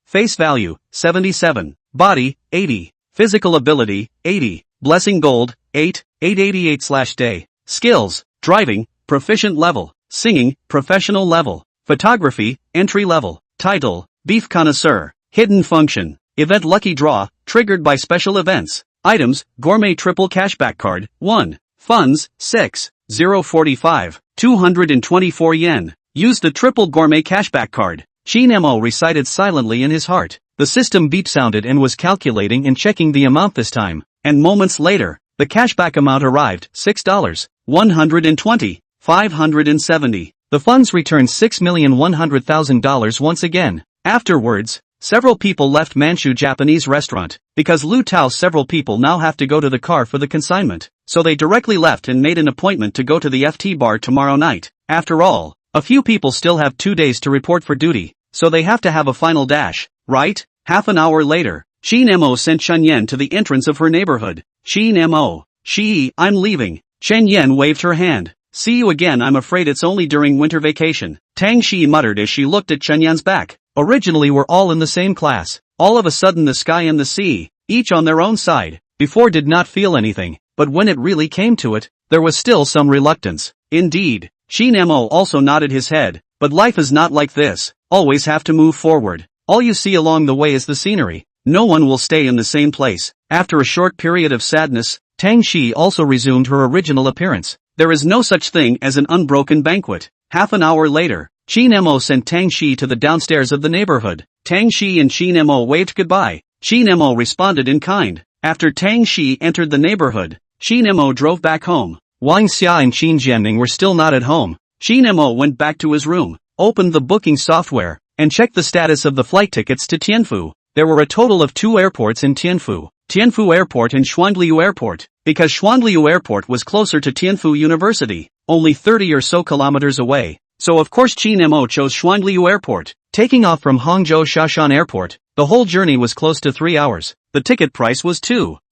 Face value, 77. Body, 80. Physical ability, 80. Blessing gold, 8. 888/day. Skills, driving, proficient level. Singing, professional level. Photography, entry level. Title, beef connoisseur. Hidden function, event lucky draw, triggered by special events. Items, gourmet triple cashback card, 1. Funds, 6. 045. 224 yen. Use the triple gourmet cashback card. Qin Mo recited silently in his heart. The system beep sounded and was calculating and checking the amount this time. And moments later, the cashback amount arrived, $6. 120. 570. The funds returned $6,100,000 once again. Afterwards, several people left Manchu Japanese restaurant. Because Lu Tao, several people now have to go to the car for the consignment. So they directly left and made an appointment to go to the FT bar tomorrow night. After all, a few people still have 2 days to report for duty, so they have to have a final dash, right? Half an hour later, Qin Mo sent Shen Yan to the entrance of her neighborhood. Qin Mo. I'm leaving. Shen Yan waved her hand. See you again. I'm afraid it's only during winter vacation. Tang Shi muttered as she looked at Shen Yan's back. Originally we're all in the same class. All of a sudden the sky and the sea, each on their own side, before did not feel anything, but when it really came to it, there was still some reluctance. Indeed. Qin Mo also nodded his head, but life is not like this. Always have to move forward. All you see along the way is the scenery. No one will stay in the same place. After a short period of sadness, Tang Shi also resumed her original appearance. There is no such thing as an unbroken banquet. Half an hour later, Qin Mo sent Tang Shi to the downstairs of the neighborhood. Tang Shi and Qin Mo waved goodbye. Qin Mo responded in kind. After Tang Shi entered the neighborhood, Qin Mo drove back home. Wang Xia and Qin Jianming were still not at home. Qin Mo went back to his room, opened the booking software, and checked the status of the flight tickets to Tianfu. There were a total of 2 airports in Tianfu, Tianfu Airport and Xuanliu Airport, because Xuanliu Airport was closer to Tianfu University, only 30 or so kilometers away. So of course Qin Mo chose Xuanliu Airport. Taking off from Hangzhou Shashan Airport, the whole journey was close to 3 hours. The ticket price was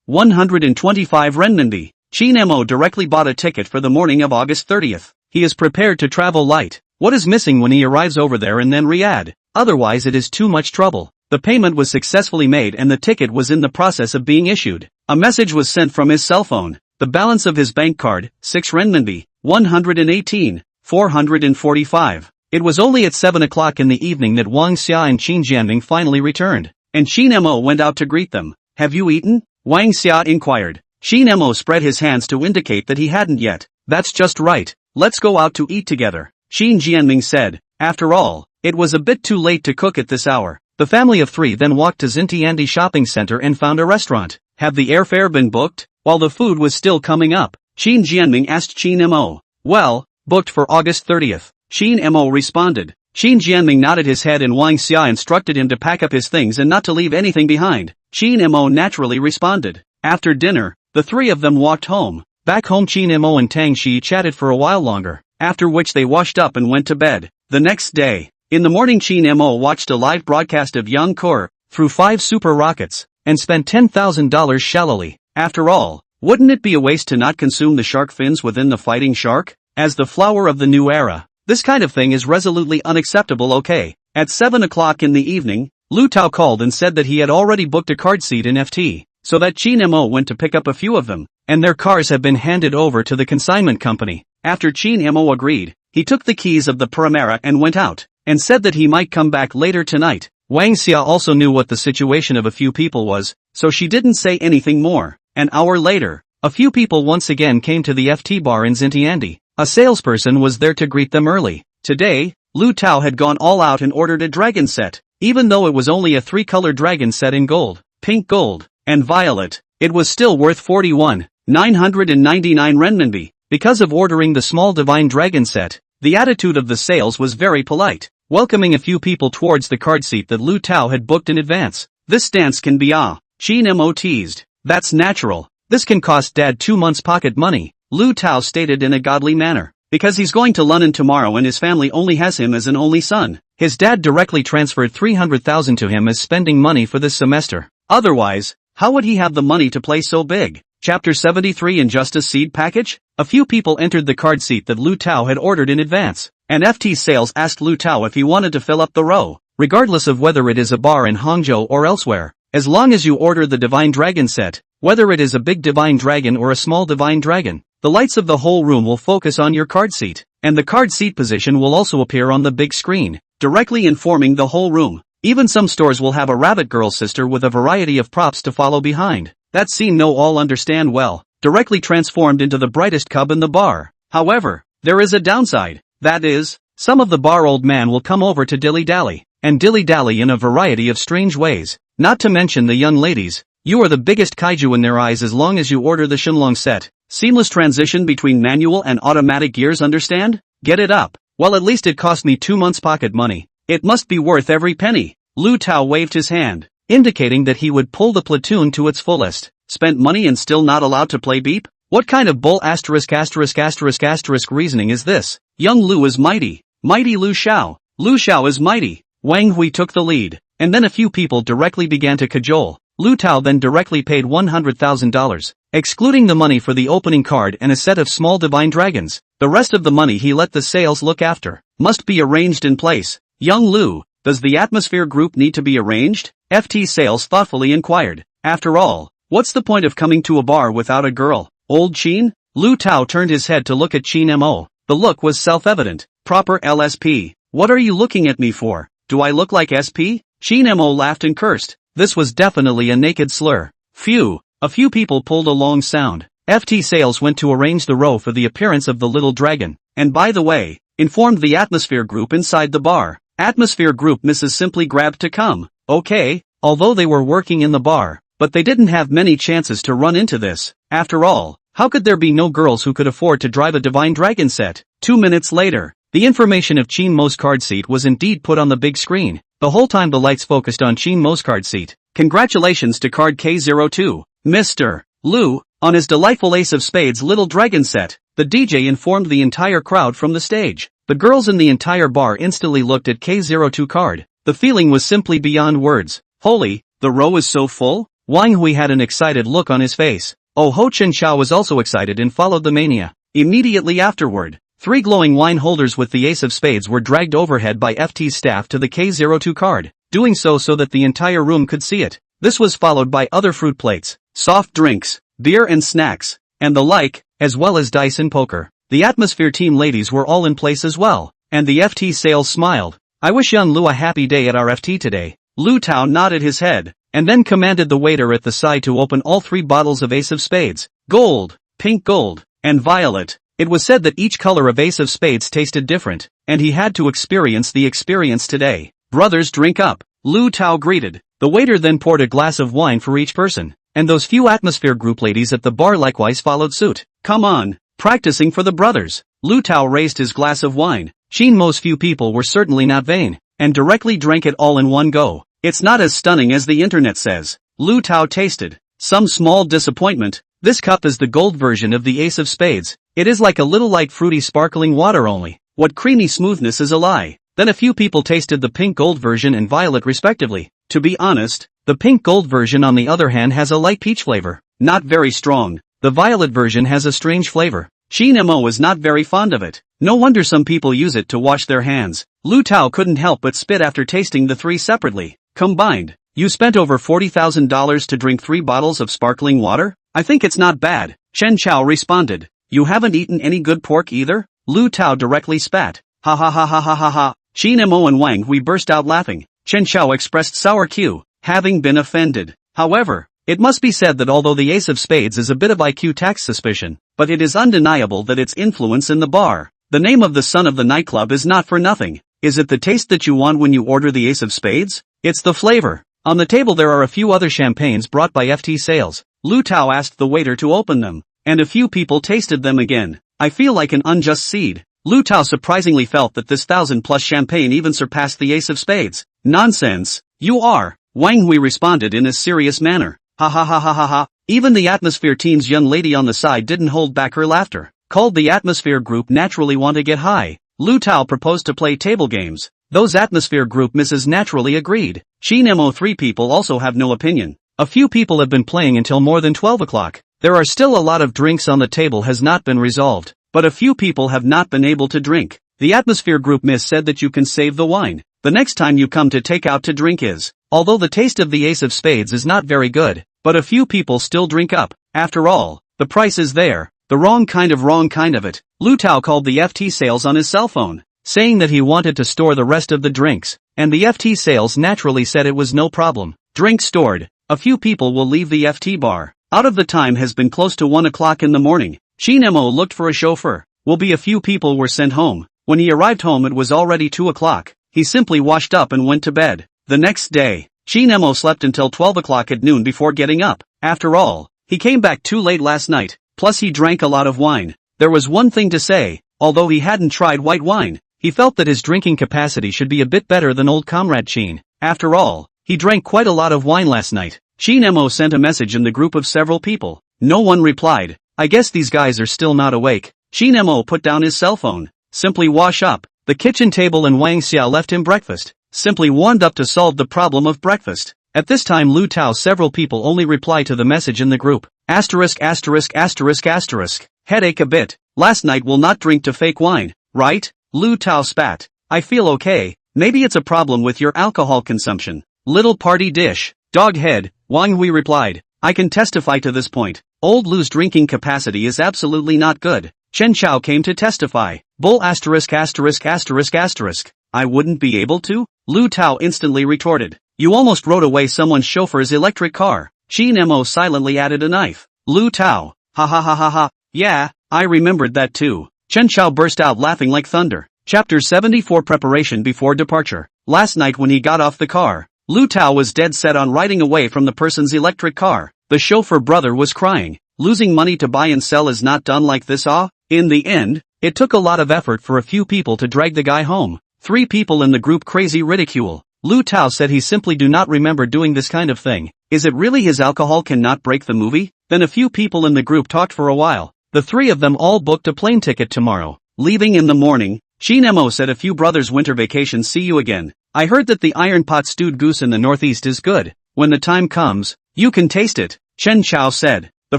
125 renminbi. Qin Mo directly bought a ticket for the morning of August 30th. He is prepared to travel light. What is missing when he arrives over there and then Riyadh? Otherwise it is too much trouble. The payment was successfully made and the ticket was in the process of being issued. A message was sent from his cell phone. The balance of his bank card, 6 renminbi, 118, 445. It was only at 7 o'clock in the evening that Wang Xia and Qin Jianming finally returned, and Qin Mo went out to greet them. Have you eaten? Wang Xia inquired. Qin Mo spread his hands to indicate that he hadn't yet. That's just right. Let's go out to eat together, Qin Jianming said. After all, it was a bit too late to cook at this hour. The family of 3 then walked to Xintiandi shopping center and found a restaurant. Have the airfare been booked? While the food was still coming up, Qin Jianming asked Qin Mo. Well, booked for August 30th. Qin Mo responded. Qin Jianming nodded his head and Wang Xia instructed him to pack up his things and not to leave anything behind. Qin Mo naturally responded. After dinner, the 3 of them walked home. Back home Qin Mo and Tang Shi chatted for a while longer, after which they washed up and went to bed. The next day, in the morning Qin Mo watched a live broadcast of Young Kur, threw 5 super rockets, and spent $10,000 shallowly. After all, wouldn't it be a waste to not consume the shark fins within the fighting shark? As the flower of the new era, this kind of thing is resolutely unacceptable. Okay. At 7 o'clock in the evening, Lu Tao called and said that he had already booked a card seat in FT, so that Qin Mo went to pick up a few of them, and their cars have been handed over to the consignment company. After Qin Mo agreed, he took the keys of the Primera and went out, and said that he might come back later tonight. Wang Xia also knew what the situation of a few people was, so she didn't say anything more. An hour later, a few people once again came to the FT bar in Xintiandi. A salesperson was there to greet them early. Today, Lu Tao had gone all out and ordered a dragon set. Even though it was only a 3-color dragon set in gold, pink gold, and violet, it was still worth 41,999 renminbi. Because of ordering the small divine dragon set, the attitude of the sales was very polite, welcoming a few people towards the card seat that Lu Tao had booked in advance. This stance can be Qin Mo teased. That's natural. This can cost Dad 2 months' pocket money, Lu Tao stated in a godly manner. Because he's going to London tomorrow and his family only has him as an only son. His dad directly transferred 300,000 to him as spending money for this semester. Otherwise, how would he have the money to play so big? Chapter 73 Injustice Seed Package? A few people entered the card seat that Lu Tao had ordered in advance, and FT Sales asked Lu Tao if he wanted to fill up the row, regardless of whether it is a bar in Hangzhou or elsewhere. As long as you order the Divine Dragon set, whether it is a big Divine Dragon or a small Divine Dragon, the lights of the whole room will focus on your card seat, and the card seat position will also appear on the big screen, directly informing the whole room. Even some stores will have a rabbit girl sister with a variety of props to follow behind. That scene no all understand well, directly transformed into the brightest cub in the bar. However, there is a downside. That is, some of the bar old man will come over to dilly-dally, and dilly-dally in a variety of strange ways. Not to mention the young ladies. You are the biggest kaiju in their eyes as long as you order the Shenlong set. Seamless transition between manual and automatic gears, understand? Get it up. Well, at least it cost me 2 months pocket money. It must be worth every penny. Lu Tao waved his hand, indicating that he would pull the platoon to its fullest. Spent money and still not allowed to play beep? What kind of bull **** reasoning is this? Young Lu is mighty. Mighty Lu Xiao. Lu Xiao is mighty. Wang Hui took the lead, and then a few people directly began to cajole. Lu Tao then directly paid $100,000, excluding the money for the opening card and a set of small divine dragons. The rest of the money he let the sales look after. Must be arranged in place. Young Lu, does the atmosphere group need to be arranged? FT Sales thoughtfully inquired. After all, what's the point of coming to a bar without a girl? Old Qin? Lu Tao turned his head to look at Qin Mo. The look was self-evident. Proper LSP. What are you looking at me for? Do I look like SP? Qin Mo laughed and cursed. This was definitely a naked slur. Phew. A few people pulled a long sound. FT Sales went to arrange the row for the appearance of the little dragon, and by the way, informed the atmosphere group inside the bar. Atmosphere group Mrs. simply grabbed to come. Okay, although they were working in the bar, but they didn't have many chances to run into this. After all, how could there be no girls who could afford to drive a divine dragon set? 2 minutes later, the information of Qin Mo's card seat was indeed put on the big screen. The whole time the lights focused on Qin Mo's card seat. Congratulations to card K02, Mr. Lu, on his delightful Ace of Spades little dragon set. The DJ informed the entire crowd from the stage. The girls in the entire bar instantly looked at K02 card. The feeling was simply beyond words. Holy, the row is so full? Wang Hui had an excited look on his face. Oh, Ho Chen Xiao was also excited and followed the mania. Immediately afterward, 3 glowing wine holders with the Ace of Spades were dragged overhead by FT staff to the K02 card, doing so that the entire room could see it. This was followed by other fruit plates, soft drinks, beer and snacks, and the like, as well as dice and poker. The atmosphere team ladies were all in place as well, and the FT Sales smiled. I wish young Lu a happy day at our FT today. Lu Tao nodded his head, and then commanded the waiter at the side to open all 3 bottles of Ace of Spades, gold, pink gold, and violet. It was said that each color of Ace of Spades tasted different, and he had to experience the experience today. Brothers, drink up, Lu Tao greeted. The waiter then poured a glass of wine for each person, and those few atmosphere group ladies at the bar likewise followed suit. Come on, practicing for the brothers. Lu Tao raised his glass of wine. Qin Mo's few people were certainly not vain, and directly drank it all in one go. It's not as stunning as the internet says. Lu Tao tasted some small disappointment. This cup is the gold version of the Ace of Spades. It is like a little light fruity sparkling water only. What creamy smoothness is a lie. Then a few people tasted the pink gold version and violet respectively. To be honest, the pink gold version on the other hand has a light peach flavor, not very strong. The violet version has a strange flavor. Qin Mo is not very fond of it. No wonder some people use it to wash their hands. Lu Tao couldn't help but spit after tasting the three separately. Combined, you spent over $40,000 to drink 3 bottles of sparkling water? I think it's not bad. Chen Chao responded. You haven't eaten any good pork either? Lu Tao directly spat. Ha ha ha ha ha ha ha. Qin Mo and Wang Hui burst out laughing. Chen Chao expressed sour Q, having been offended. However, it must be said that although the ace of spades is a bit of IQ tax suspicion, but it is undeniable that its influence in the bar. The name of the son of the nightclub is not for nothing. Is it the taste that you want when you order the ace of spades? It's the flavor. On the table there are a few other champagnes brought by FT Sales. Lu Tao asked the waiter to open them, and a few people tasted them again. I feel like an unjust seed. Lu Tao surprisingly felt that this 1,000+ champagne even surpassed the ace of spades. Nonsense. You are. Wang Hui responded in a serious manner. Ha ha ha ha ha ha. Even the Atmosphere team's young lady on the side didn't hold back her laughter. Called the Atmosphere group naturally want to get high. Lu Tao proposed to play table games. Those Atmosphere group misses naturally agreed. Qin Mo 3 people also have no opinion. A few people have been playing until more than 12 o'clock. There are still a lot of drinks on the table has not been resolved, but a few people have not been able to drink. The Atmosphere group miss said that you can save the wine. The next time you come to take out to drink is. Although the taste of the ace of spades is not very good, but a few people still drink up. After all, the price is there. The wrong kind of it. Lu Tao called the FT Sales on his cell phone, saying that he wanted to store the rest of the drinks, and the FT Sales naturally said it was no problem. Drink stored. A few people will leave the FT bar. Out of the time has been close to 1 o'clock in the morning. Qin Mo looked for a chauffeur. Will be a few people were sent home. When he arrived home it was already 2 o'clock. He simply washed up and went to bed. The next day, Qin Mo slept until 12 o'clock at noon before getting up. After all, he came back too late last night, plus he drank a lot of wine. There was one thing to say, although he hadn't tried white wine, he felt that his drinking capacity should be a bit better than old comrade Qin. After all, he drank quite a lot of wine last night. Qin Mo sent a message in the group of several people. No one replied. I guess these guys are still not awake. Qin Mo put down his cell phone. Simply wash up. The kitchen table and Wang Xia left him breakfast. Simply warmed up to solve the problem of breakfast. At this time Lu Tao several people only reply to the message in the group. Asterisk asterisk asterisk asterisk. Headache a bit. Last night will not drink to fake wine, right? Lu Tao spat. I feel okay. Maybe it's a problem with your alcohol consumption. Little party dish. Dog head. Wang Hui replied. I can testify to this point. Old Lu's drinking capacity is absolutely not good. Chen Chao came to testify. Bull asterisk asterisk asterisk asterisk. I wouldn't be able to? Lu Tao instantly retorted. You almost rode away someone's chauffeur's electric car. Qin Mo silently added a knife. Lu Tao. Ha ha ha ha ha. Yeah, I remembered that too. Chen Chao burst out laughing like thunder. Chapter 74 Preparation before departure. Last night when he got off the car, Lu Tao was dead set on riding away from the person's electric car. The chauffeur brother was crying. Losing money to buy and sell is not done like this. In the end, it took a lot of effort for a few people to drag the guy home. 3 people in the group crazy ridicule. Lu Tao said he simply do not remember doing this kind of thing. Is it really his alcohol cannot break the movie? Then a few people in the group talked for a while. The 3 of them all booked a plane ticket tomorrow. Leaving in the morning, Qin Mo said a few brothers winter vacation see you again. I heard that the iron pot stewed goose in the northeast is good. When the time comes, you can taste it. Chen Chao said. The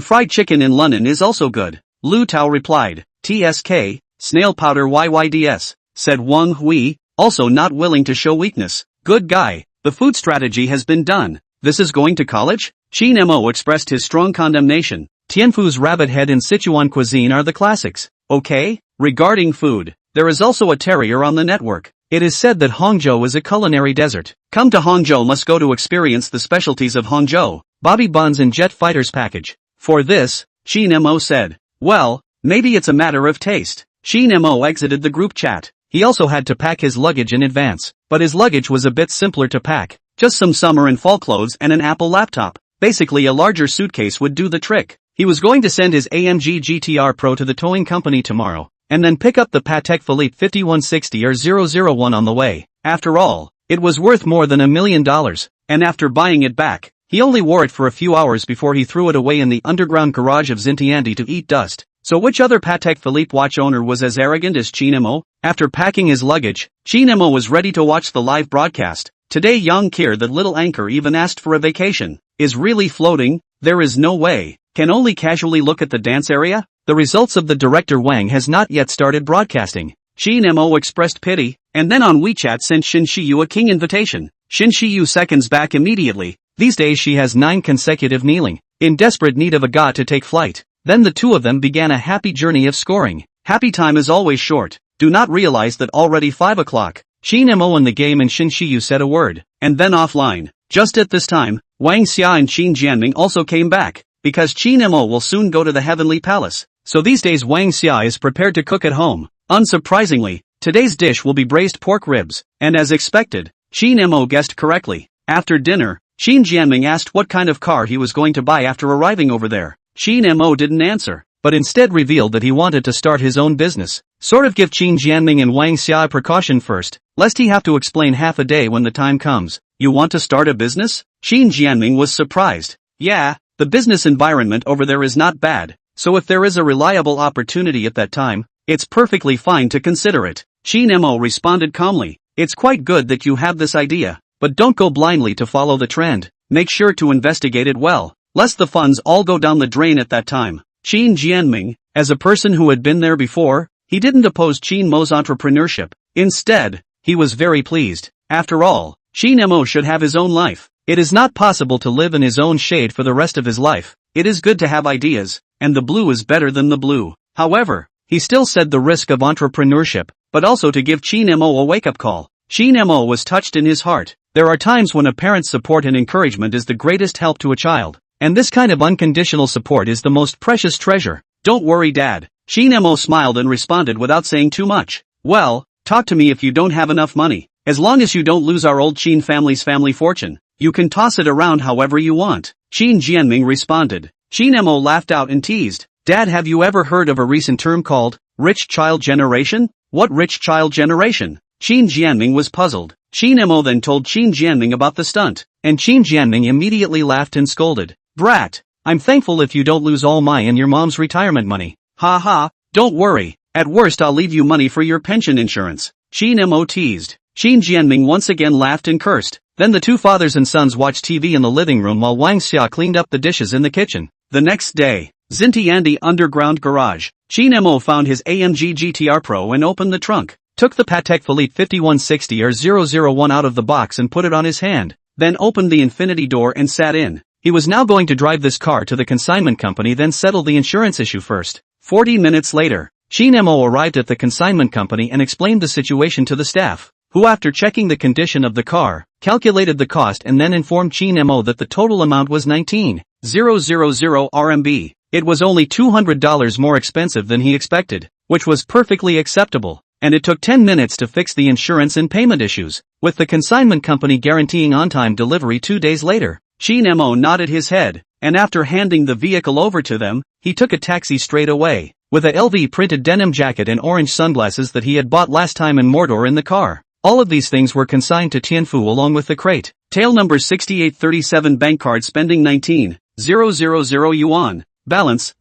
fried chicken in London is also good. Lu Tao replied. TSK, snail powder YYDS, said Wang Hui, also not willing to show weakness. Good guy, the food strategy has been done. This is going to college? Qin Mo expressed his strong condemnation. Tianfu's rabbit head and Sichuan cuisine are the classics. Okay? Regarding food, there is also a terrier on the network. It is said that Hangzhou is a culinary desert. Come to Hangzhou must go to experience the specialties of Hangzhou. Bobby Buns and Jet Fighters package. For this, Qin Mo said. Well, maybe it's a matter of taste. Qin Mo exited the group chat. He also had to pack his luggage in advance, but his luggage was a bit simpler to pack. Just some summer and fall clothes and an Apple laptop. Basically a larger suitcase would do the trick. He was going to send his AMG GTR Pro to the towing company tomorrow, and then pick up the Patek Philippe 5160 or 001 on the way. After all, it was worth more than $1 million, and after buying it back, he only wore it for a few hours before he threw it away in the underground garage of Xintiandi to eat dust. So which other Patek Philippe watch owner was as arrogant as Qin Mo? After packing his luggage, Qin Mo was ready to watch the live broadcast. Today Yang Kir, that little anchor, even asked for a vacation. Is really floating? There is no way. Can only casually look at the dance area? The results of the director Wang has not yet started broadcasting. Qin Mo expressed pity, and then on WeChat sent Shin Shiyu a king invitation. Shin Shiyu seconds back immediately. These days she has 9 consecutive kneeling, in desperate need of a god to take flight. Then the two of them began a happy journey of scoring. Happy time is always short. Do not realize that already 5 o'clock. Qin Mo in the game and Shin Shiyu said a word, and then offline. Just at this time, Wang Xia and Qin Jianming also came back, because Qin Mo will soon go to the heavenly palace. So these days Wang Xia is prepared to cook at home. Unsurprisingly, today's dish will be braised pork ribs, and as expected, Qin Mo guessed correctly. After dinner, Qin Jianming asked what kind of car he was going to buy after arriving over there. Qin Mo didn't answer, but instead revealed that he wanted to start his own business. Sort of give Qin Jianming and Wang Xia precaution first, lest he have to explain half a day when the time comes. You want to start a business? Qin Jianming was surprised. Yeah, the business environment over there is not bad, so if there is a reliable opportunity at that time, it's perfectly fine to consider it. Qin Mo responded calmly. It's quite good that you have this idea, but don't go blindly to follow the trend. Make sure to investigate it well, lest the funds all go down the drain at that time. Qin Jianming, as a person who had been there before, he didn't oppose Qin Mo's entrepreneurship. Instead, he was very pleased. After all, Qin Mo should have his own life. It is not possible to live in his own shade for the rest of his life. It is good to have ideas, and the blue is better than the blue. However, he still said the risk of entrepreneurship, but also to give Qin Mo a wake-up call. Qin Mo was touched in his heart. There are times when a parent's support and encouragement is the greatest help to a child, and this kind of unconditional support is the most precious treasure. Don't worry, Dad. Qin Mo smiled and responded without saying too much. Well, talk to me if you don't have enough money. As long as you don't lose our old Qin family's family fortune, you can toss it around however you want. Qin Jianming responded. Qin Mo laughed out and teased. Dad, have you ever heard of a recent term called rich child generation? What rich child generation? Qin Jianming was puzzled. Qin Mo then told Qin Jianming about the stunt, and Qin Jianming immediately laughed and scolded. Brat, I'm thankful if you don't lose all my and your mom's retirement money. Ha ha, don't worry. At worst I'll leave you money for your pension insurance. Qin Mo teased. Qin Jianming once again laughed and cursed. Then the two fathers and sons watched TV in the living room while Wang Xia cleaned up the dishes in the kitchen. The next day, Xintiandi underground garage. Qin Mo found his AMG GTR Pro and opened the trunk. Took the Patek Philippe 5160 or 001 out of the box and put it on his hand. Then opened the infinity door and sat in. He was now going to drive this car to the consignment company, then settle the insurance issue first. 40 minutes later, Qin Mo arrived at the consignment company and explained the situation to the staff, who after checking the condition of the car, calculated the cost and then informed Qin Mo that the total amount was 19,000 RMB. It was only $200 more expensive than he expected, which was perfectly acceptable, and it took 10 minutes to fix the insurance and payment issues, with the consignment company guaranteeing on-time delivery 2 days later. Qin Mo nodded his head, and after handing the vehicle over to them, he took a taxi straight away, with a LV printed denim jacket and orange sunglasses that he had bought last time in Mordor in the car. All of these things were consigned to Tianfu along with the crate. Tale number 6837. Bank card spending 19,000 yuan. Balance,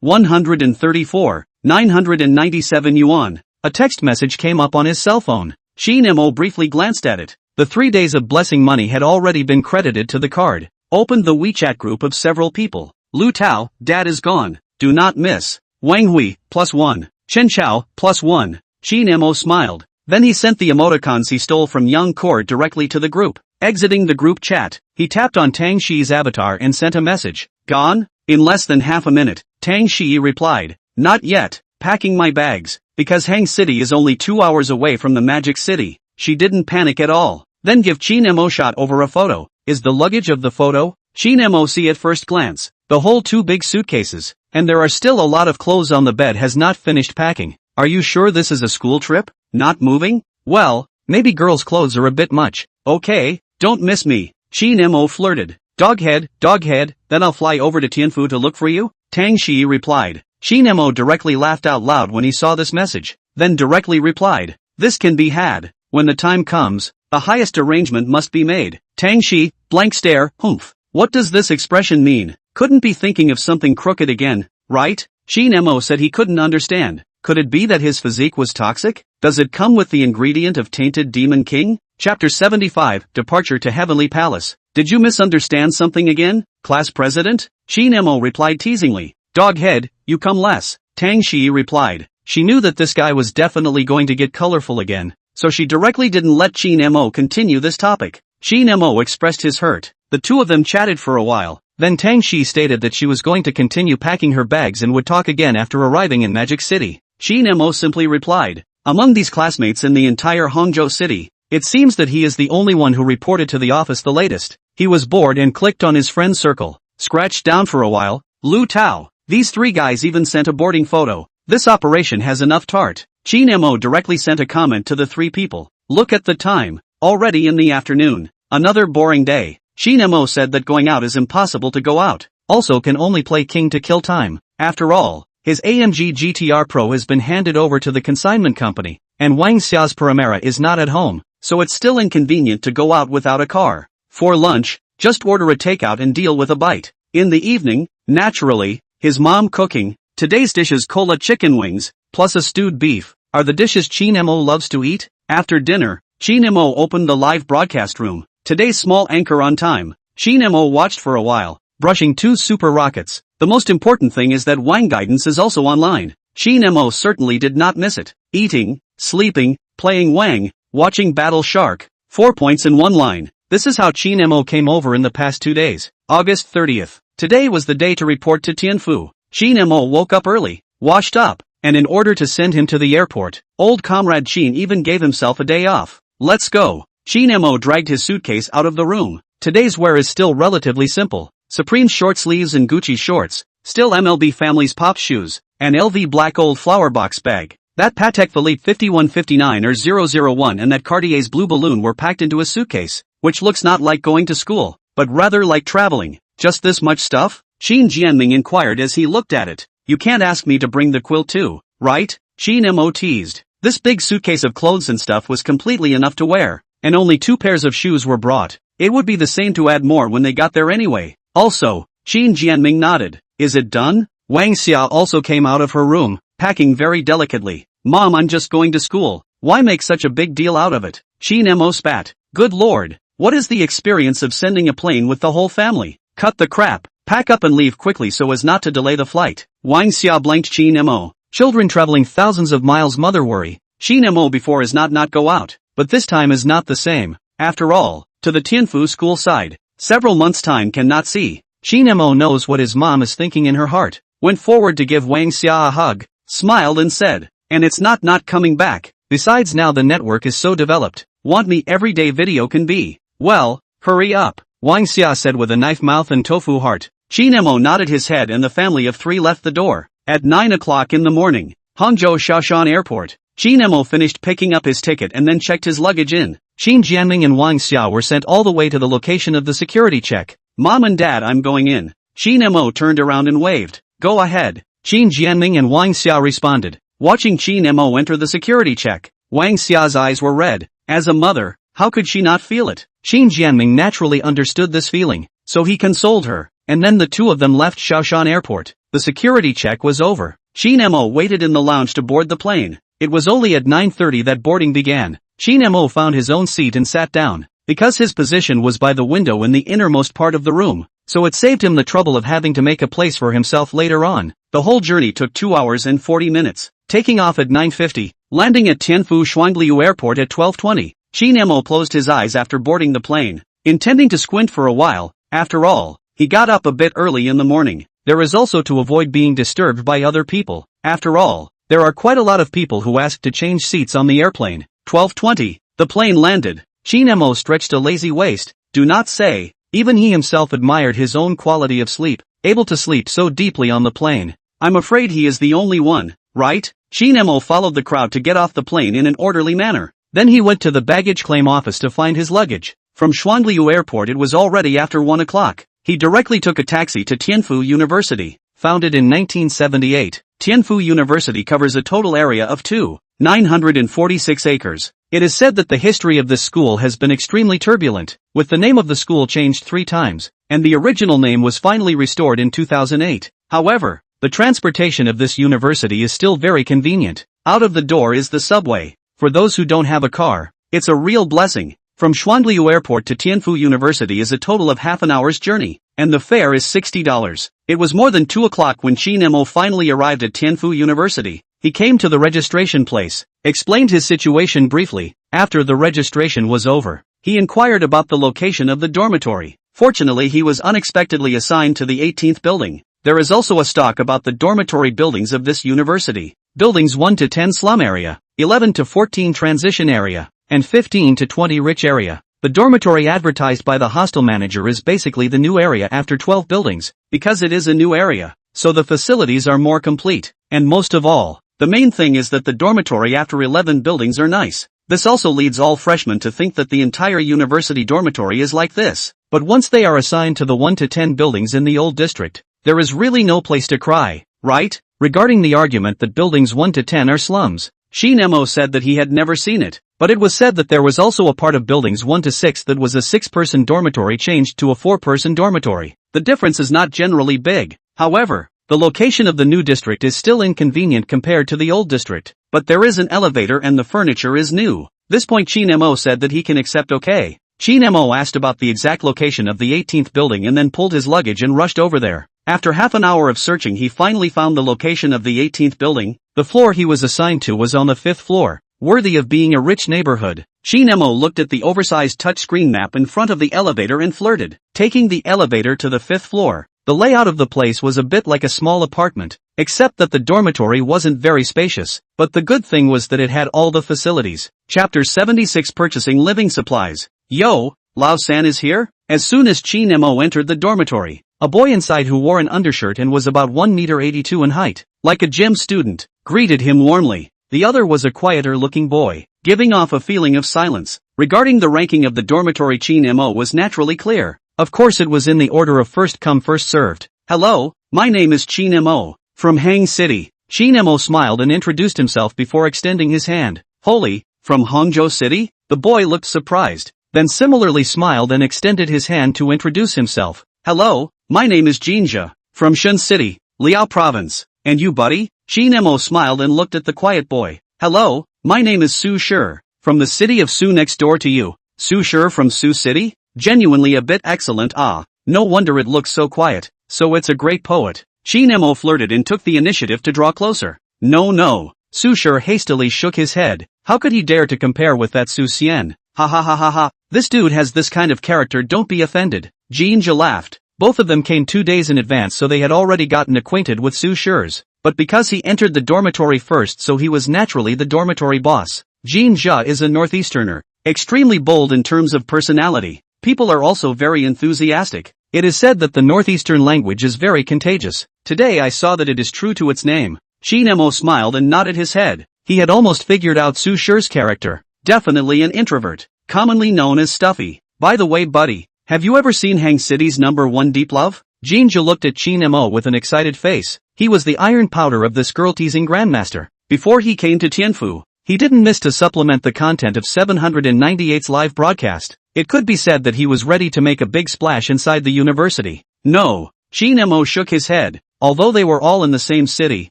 134,997 yuan. A text message came up on his cell phone. Qin Mo briefly glanced at it. The 3 days of blessing money had already been credited to the card. Opened the WeChat group of several people. Lu Tao, Dad is gone. Do not miss. Wang Hui, +1. Chen Chao, +1. Qin Mo smiled. Then he sent the emoticons he stole from Young Cord directly to the group. Exiting the group chat, he tapped on Tang Shi's avatar and sent a message. Gone? In less than half a minute, Tang Shi replied. Not yet, packing my bags, because Hang City is only 2 hours away from the Magic City. She didn't panic at all. Then give Qin Mo shot over a photo. Is the luggage of the photo? Qin Mo see at first glance. The whole 2 big suitcases, and there are still a lot of clothes on the bed, has not finished packing. Are you sure this is a school trip? Not moving? Well, maybe girls' clothes are a bit much. Okay, don't miss me. Qin Mo flirted. Doghead, then I'll fly over to Tianfu to look for you? Tang Shi replied. Qin Mo directly laughed out loud when he saw this message, then directly replied. This can be had. When the time comes, the highest arrangement must be made. Tang Shi, blank stare, humph. What does this expression mean? Couldn't be thinking of something crooked again, right? Qin Mo said he couldn't understand. Could it be that his physique was toxic? Does it come with the ingredient of tainted Demon King? Chapter 75, Departure to Heavenly Palace. Did you misunderstand something again, class president? Qin Mo replied teasingly. Doghead, you come less. Tang Shi replied. She knew that this guy was definitely going to get colorful again, so she directly didn't let Qin Mo continue this topic. Qin Mo expressed his hurt. The two of them chatted for a while. Then Tang Shi stated that she was going to continue packing her bags and would talk again after arriving in Magic City. Qin Mo simply replied. Among these classmates in the entire Hangzhou city, it seems that he is the only one who reported to the office the latest. He was bored and clicked on his friend's circle, scratched down for a while. Lu Tao. These three guys even sent a boarding photo. This operation has enough tart. Qin Mo directly sent a comment to the three people. Look at the time. Already in the afternoon. Another boring day. Qin Mo said that going out is impossible to go out. Also can only play king to kill time. After all, his AMG GTR Pro has been handed over to the consignment company, and Wang Xiao's Primera is not at home, so it's still inconvenient to go out without a car. For lunch, just order a takeout and deal with a bite. In the evening, naturally, his mom cooking. Today's dishes cola chicken wings, plus a stewed beef, are the dishes Qin Mo loves to eat. After dinner, Qin Mo opened the live broadcast room. Today's small anchor on time. Qin Mo watched for a while, brushing two super rockets. The most important thing is that Wang Guidance is also online. Qin Mo certainly did not miss it. Eating, sleeping, playing Wang, watching Battle Shark. 4 points in one line. This is how Qin Mo came over in the past 2 days. August 30th. Today was the day to report to Tianfu. Qin Mo woke up early, washed up, and in order to send him to the airport, old comrade Qin even gave himself a day off. Let's go. Qin Mo dragged his suitcase out of the room. Today's wear is still relatively simple. Supreme short sleeves and Gucci shorts, still MLB family's pop shoes, an LV black old flower box bag. That Patek Philippe 5159 or 001 and that Cartier's blue balloon were packed into a suitcase, which looks not like going to school, but rather like traveling. Just this much stuff? Qin Jianming inquired as he looked at it. You can't ask me to bring the quill too, right? Qin Mo teased. This big suitcase of clothes and stuff was completely enough to wear, and only 2 pairs of shoes were brought. It would be the same to add more when they got there anyway. Also, Qin Jianming nodded. Is it done? Wang Xia also came out of her room, packing very delicately. Mom, I'm just going to school. Why make such a big deal out of it? Qin Mo spat. Good lord, what is the experience of sending a plane with the whole family? Cut the crap. Pack up and leave quickly so as not to delay the flight. Wang Xia blanked Qin Mo. Children traveling thousands of miles mother worry. Qin Mo before is not go out, but this time is not the same. After all, to the Tianfu school side, several months' time cannot see. Qin Mo knows what his mom is thinking in her heart. Went forward to give Wang Xia a hug, smiled and said, and it's not coming back. Besides now the network is so developed. Want me everyday video can be. Well, hurry up. Wang Xia said with a knife mouth and tofu heart. Qin Mo nodded his head and the family of 3 left the door. At 9 o'clock in the morning, Hangzhou Shaoshan Airport. Qin Mo finished picking up his ticket and then checked his luggage in. Qin Jianming and Wang Xia were sent all the way to the location of the security check. Mom and Dad, I'm going in. Qin Mo turned around and waved. Go ahead. Qin Jianming and Wang Xia responded. Watching Qin Mo enter the security check, Wang Xia's eyes were red. As a mother, how could she not feel it? Qin Jianming naturally understood this feeling, so he consoled her, and then the two of them left Shaoshan Airport. The security check was over. Qin Mo waited in the lounge to board the plane. It was only at 9:30 that boarding began. Qin Mo found his own seat and sat down. Because his position was by the window in the innermost part of the room, so it saved him the trouble of having to make a place for himself later on. The whole journey took 2 hours and 40 minutes. Taking off at 9:50, landing at Tianfu Shuangliu Airport at 12:20. Qin Mo closed his eyes after boarding the plane, intending to squint for a while. After all, he got up a bit early in the morning. There is also to avoid being disturbed by other people. After all, there are quite a lot of people who ask to change seats on the airplane. 12:20, the plane landed. Qin Mo stretched a lazy waist. Do not say, even he himself admired his own quality of sleep, able to sleep so deeply on the plane. I'm afraid he is the only one, right? Qin Mo followed the crowd to get off the plane in an orderly manner. Then he went to the baggage claim office to find his luggage. From Shuangliu Airport it was already after 1 o'clock. He directly took a taxi to Tianfu University. Founded in 1978, Tianfu University covers a total area of 2,946 acres. It is said that the history of this school has been extremely turbulent, with the name of the school changed 3 times, and the original name was finally restored in 2008. However, the transportation of this university is still very convenient. Out of the door is the subway. for those who don't have a car, it's a real blessing. From Xuangliu Airport to Tianfu University is a total of half an hour's journey, and the fare is $60. It was more than 2 o'clock when Qin Mo finally arrived at Tianfu University. He came to the registration place, explained his situation briefly. After the registration was over, he inquired about the location of the dormitory. Fortunately, he was unexpectedly assigned to the 18th building. There is also a stock about the dormitory buildings of this university. Buildings 1 to 10 slum area, 11 to 14 transition area, and 15 to 20 rich area. The dormitory advertised by the hostel manager is basically the new area after 12 buildings, because it is a new area, so the facilities are more complete. And most of all, the main thing is that the dormitory after 11 buildings are nice. This also leads all freshmen to think that the entire university dormitory is like this. But once they are assigned to the 1 to 10 buildings in the old district, there is really no place to cry, right? Regarding the argument that buildings 1 to 10 are slums, Qin Mo said that he had never seen it, but it was said that there was also a part of buildings 1 to 6 that was a 6-person dormitory changed to a 4-person dormitory. The difference is not generally big. However, the location of the new district is still inconvenient compared to the old district, but there is an elevator and the furniture is new. This point Qin Mo said that he can accept. Okay. Qin Mo asked about the exact location of the 18th building and then pulled his luggage and rushed over there. After half an hour of searching, he finally found the location of the 18th building. The floor he was assigned to was on the 5th floor, worthy of being a rich neighborhood. Qin Mo looked at the oversized touchscreen map in front of the elevator and flirted, taking the elevator to the 5th floor. The layout of the place was a bit like a small apartment, except that the dormitory wasn't very spacious, but the good thing was that it had all the facilities. Chapter 76, Purchasing Living Supplies. Yo, Lao-san is here? As soon as Qin Mo entered the dormitory, a boy inside who wore an undershirt and was about 1.82 meters in height, like a gym student, greeted him warmly. The other was a quieter-looking boy, giving off a feeling of silence. Regarding the ranking of the dormitory, Qin Mo was naturally clear. Of course, it was in the order of first come first served. Hello, my name is Qin Mo, from Hang City. Qin Mo smiled and introduced himself before extending his hand. Holy, from Hangzhou City? The boy looked surprised, then similarly smiled and extended his hand to introduce himself. Hello, my name is Jinja, from Shun City, Liao Province. And you, buddy? Qin Mo smiled and looked at the quiet boy. Hello, my name is Su Shi, from the city of Su next door to you. Su Shi from Su City? Genuinely a bit excellent. Ah, no wonder it looks so quiet, so it's a great poet. Qin Mo flirted and took the initiative to draw closer. No. Su Shi hastily shook his head. How could he dare to compare with that Su Xian? Ha ha ha ha ha. This dude has this kind of character, don't be offended. Jinja laughed. Both of them came 2 days in advance, so they had already gotten acquainted with Su Shi's. But because he entered the dormitory first, so he was naturally the dormitory boss. Jinja is a northeasterner, extremely bold in terms of personality. People are also very enthusiastic. It is said that the northeastern language is very contagious. Today I saw that it is true to its name. Qin Mo smiled and nodded his head. He had almost figured out Su Shi's character. Definitely an introvert, commonly known as Stuffy. By the way, buddy, have you ever seen Hang City's #1 Deep Love? Jinja looked at Qin Mo with an excited face. He was the iron powder of this girl-teasing grandmaster. Before he came to Tianfu, he didn't miss to supplement the content of 798's live broadcast. It could be said that he was ready to make a big splash inside the university. No, Qin Mo shook his head. Although they were all in the same city,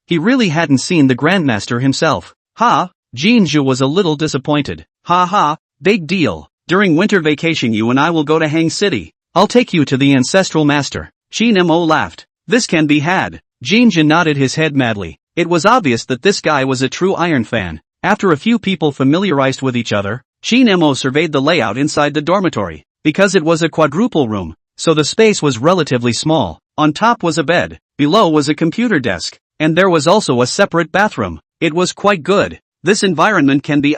he really hadn't seen the grandmaster himself. Ha, Jinja was a little disappointed. Ha, big deal. During winter vacation you and I will go to Hang City. I'll take you to the ancestral master. Qin Mo laughed. This can be had. Jinja nodded his head madly. It was obvious that this guy was a true Iron fan. After a few people familiarized with each other, Qin Mo surveyed the layout inside the dormitory. Because it was a quadruple room, so the space was relatively small. On top was a bed, below was a computer desk, and there was also a separate bathroom. It was quite good. This environment can be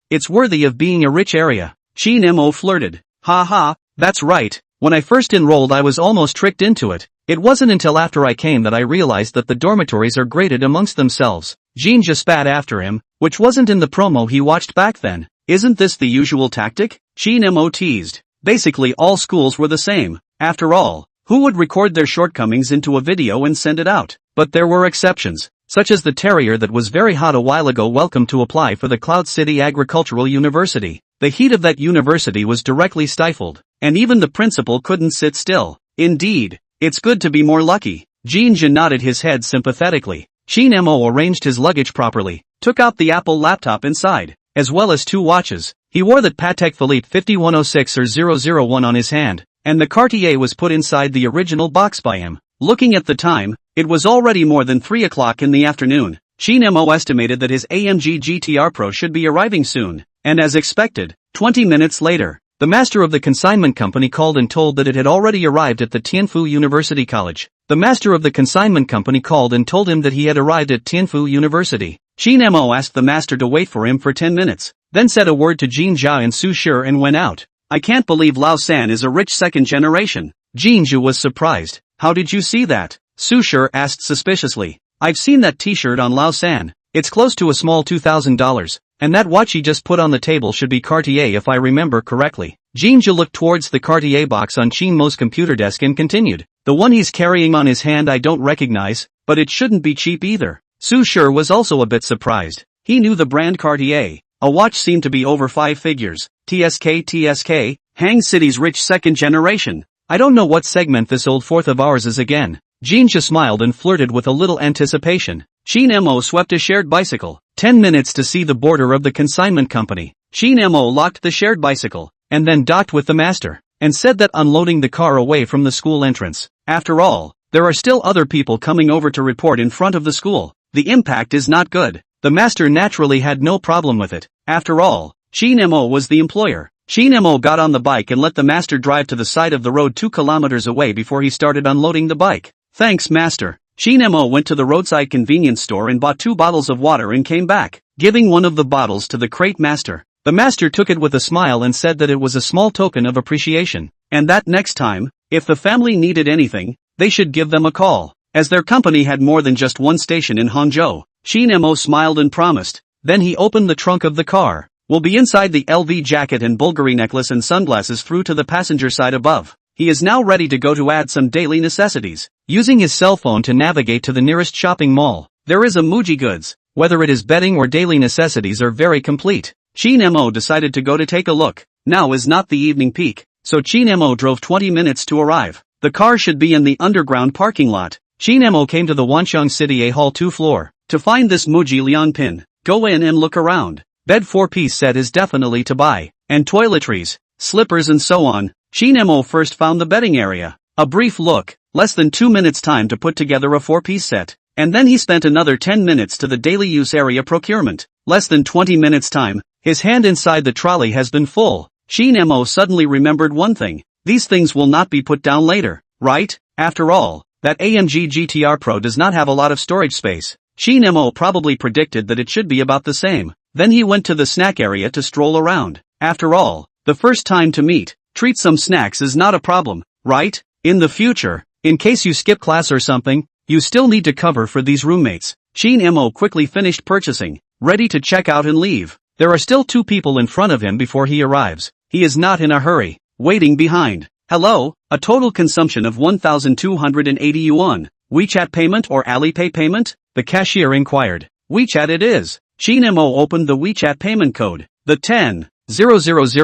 it's worthy of being a rich area. Qin Mo flirted. Ha, that's right. When I first enrolled I was almost tricked into it. It wasn't until after I came that I realized that the dormitories are graded amongst themselves. Jinja spat after him, which wasn't in the promo he watched back then. Isn't this the usual tactic? Qin Mo teased. Basically all schools were the same. After all, who would record their shortcomings into a video and send it out? But there were exceptions, such as the terrier that was very hot a while ago. Welcome to apply for the Cloud City Agricultural University. The heat of that university was directly stifled, and even the principal couldn't sit still. Indeed, it's good to be more lucky. Jinja nodded his head sympathetically. Qin Mo arranged his luggage properly, took out the Apple laptop inside, as well as 2 watches. He wore the Patek Philippe 5106 or 001 on his hand, and the Cartier was put inside the original box by him. Looking at the time, it was already more than 3 o'clock in the afternoon. Qin Mo estimated that his AMG GTR Pro should be arriving soon, and as expected, 20 minutes later, the master of the consignment company called and told that it had already arrived at the Tianfu University College. The master of the consignment company called and told him that he had arrived at Tianfu University. Qin Mo asked the master to wait for him for 10 minutes, then said a word to Jin Zhao and Su Shi and went out. I can't believe Lao San is a rich second generation. Jin Zhao was surprised. How did you see that? Su Shi asked suspiciously. I've seen that t-shirt on Lao San. It's close to a small $2,000, and that watch he just put on the table should be Cartier if I remember correctly. Jin Zhao looked towards the Cartier box on Qin Mo's computer desk and continued. The one he's carrying on his hand I don't recognize, but it shouldn't be cheap either. Su Shi was also a bit surprised. He knew the brand Cartier. A watch seemed to be over 5 figures. TSK, Hang City's rich second generation. I don't know what segment this old fourth of ours is again. Jin Zhao smiled and flirted with a little anticipation. Qin Mo swept a shared bicycle. 10 minutes to see the border of the consignment company. Qin Mo locked the shared bicycle, and then docked with the master, and said that unloading the car away from the school entrance. After all, there are still other people coming over to report in front of the school. The impact is not good. The master naturally had no problem with it. After all, Qin Mo was the employer. Qin Mo got on the bike and let the master drive to the side of the road 2 kilometers away before he started unloading the bike. Thanks, master. Qin Mo went to the roadside convenience store and bought 2 bottles of water and came back, giving one of the bottles to the crate master. The master took it with a smile and said that it was a small token of appreciation, and that next time, if the family needed anything, they should give them a call. As their company had more than just one station in Hangzhou, Qin Mo smiled and promised. Then he opened the trunk of the car. Will be inside the LV jacket and Bulgari necklace and sunglasses through to the passenger side above. He is now ready to go to add some daily necessities, using his cell phone to navigate to the nearest shopping mall. There is a Muji Goods, whether it is bedding or daily necessities are very complete. Qin Mo decided to go to take a look. Now is not the evening peak, so Qin Mo drove 20 minutes to arrive. The car should be in the underground parking lot. Qin Mo came to the Wanxiang City A Hall 2 floor, to find this Muji Liang pin. Go in and look around. Bed 4-piece set is definitely to buy, and toiletries, slippers and so on. Qin Mo first found the bedding area. A brief look, less than 2 minutes time to put together a 4-piece set, and then he spent another 10 minutes to the daily use area procurement. Less than 20 minutes time, his hand inside the trolley has been full. Qin Mo suddenly remembered one thing. These things will not be put down later, right? After all, that AMG GTR Pro does not have a lot of storage space. Qin Mo probably predicted that it should be about the same. Then he went to the snack area to stroll around. After all, the first time to meet, treat some snacks is not a problem, right? In the future, in case you skip class or something, you still need to cover for these roommates. Qin Mo quickly finished purchasing, ready to check out and leave. There are still 2 people in front of him before he arrives. He is not in a hurry, waiting behind. Hello, a total consumption of 1,280 yuan. WeChat payment or Alipay payment? The cashier inquired. WeChat it is. Qin Mo opened the WeChat payment code. The 10,000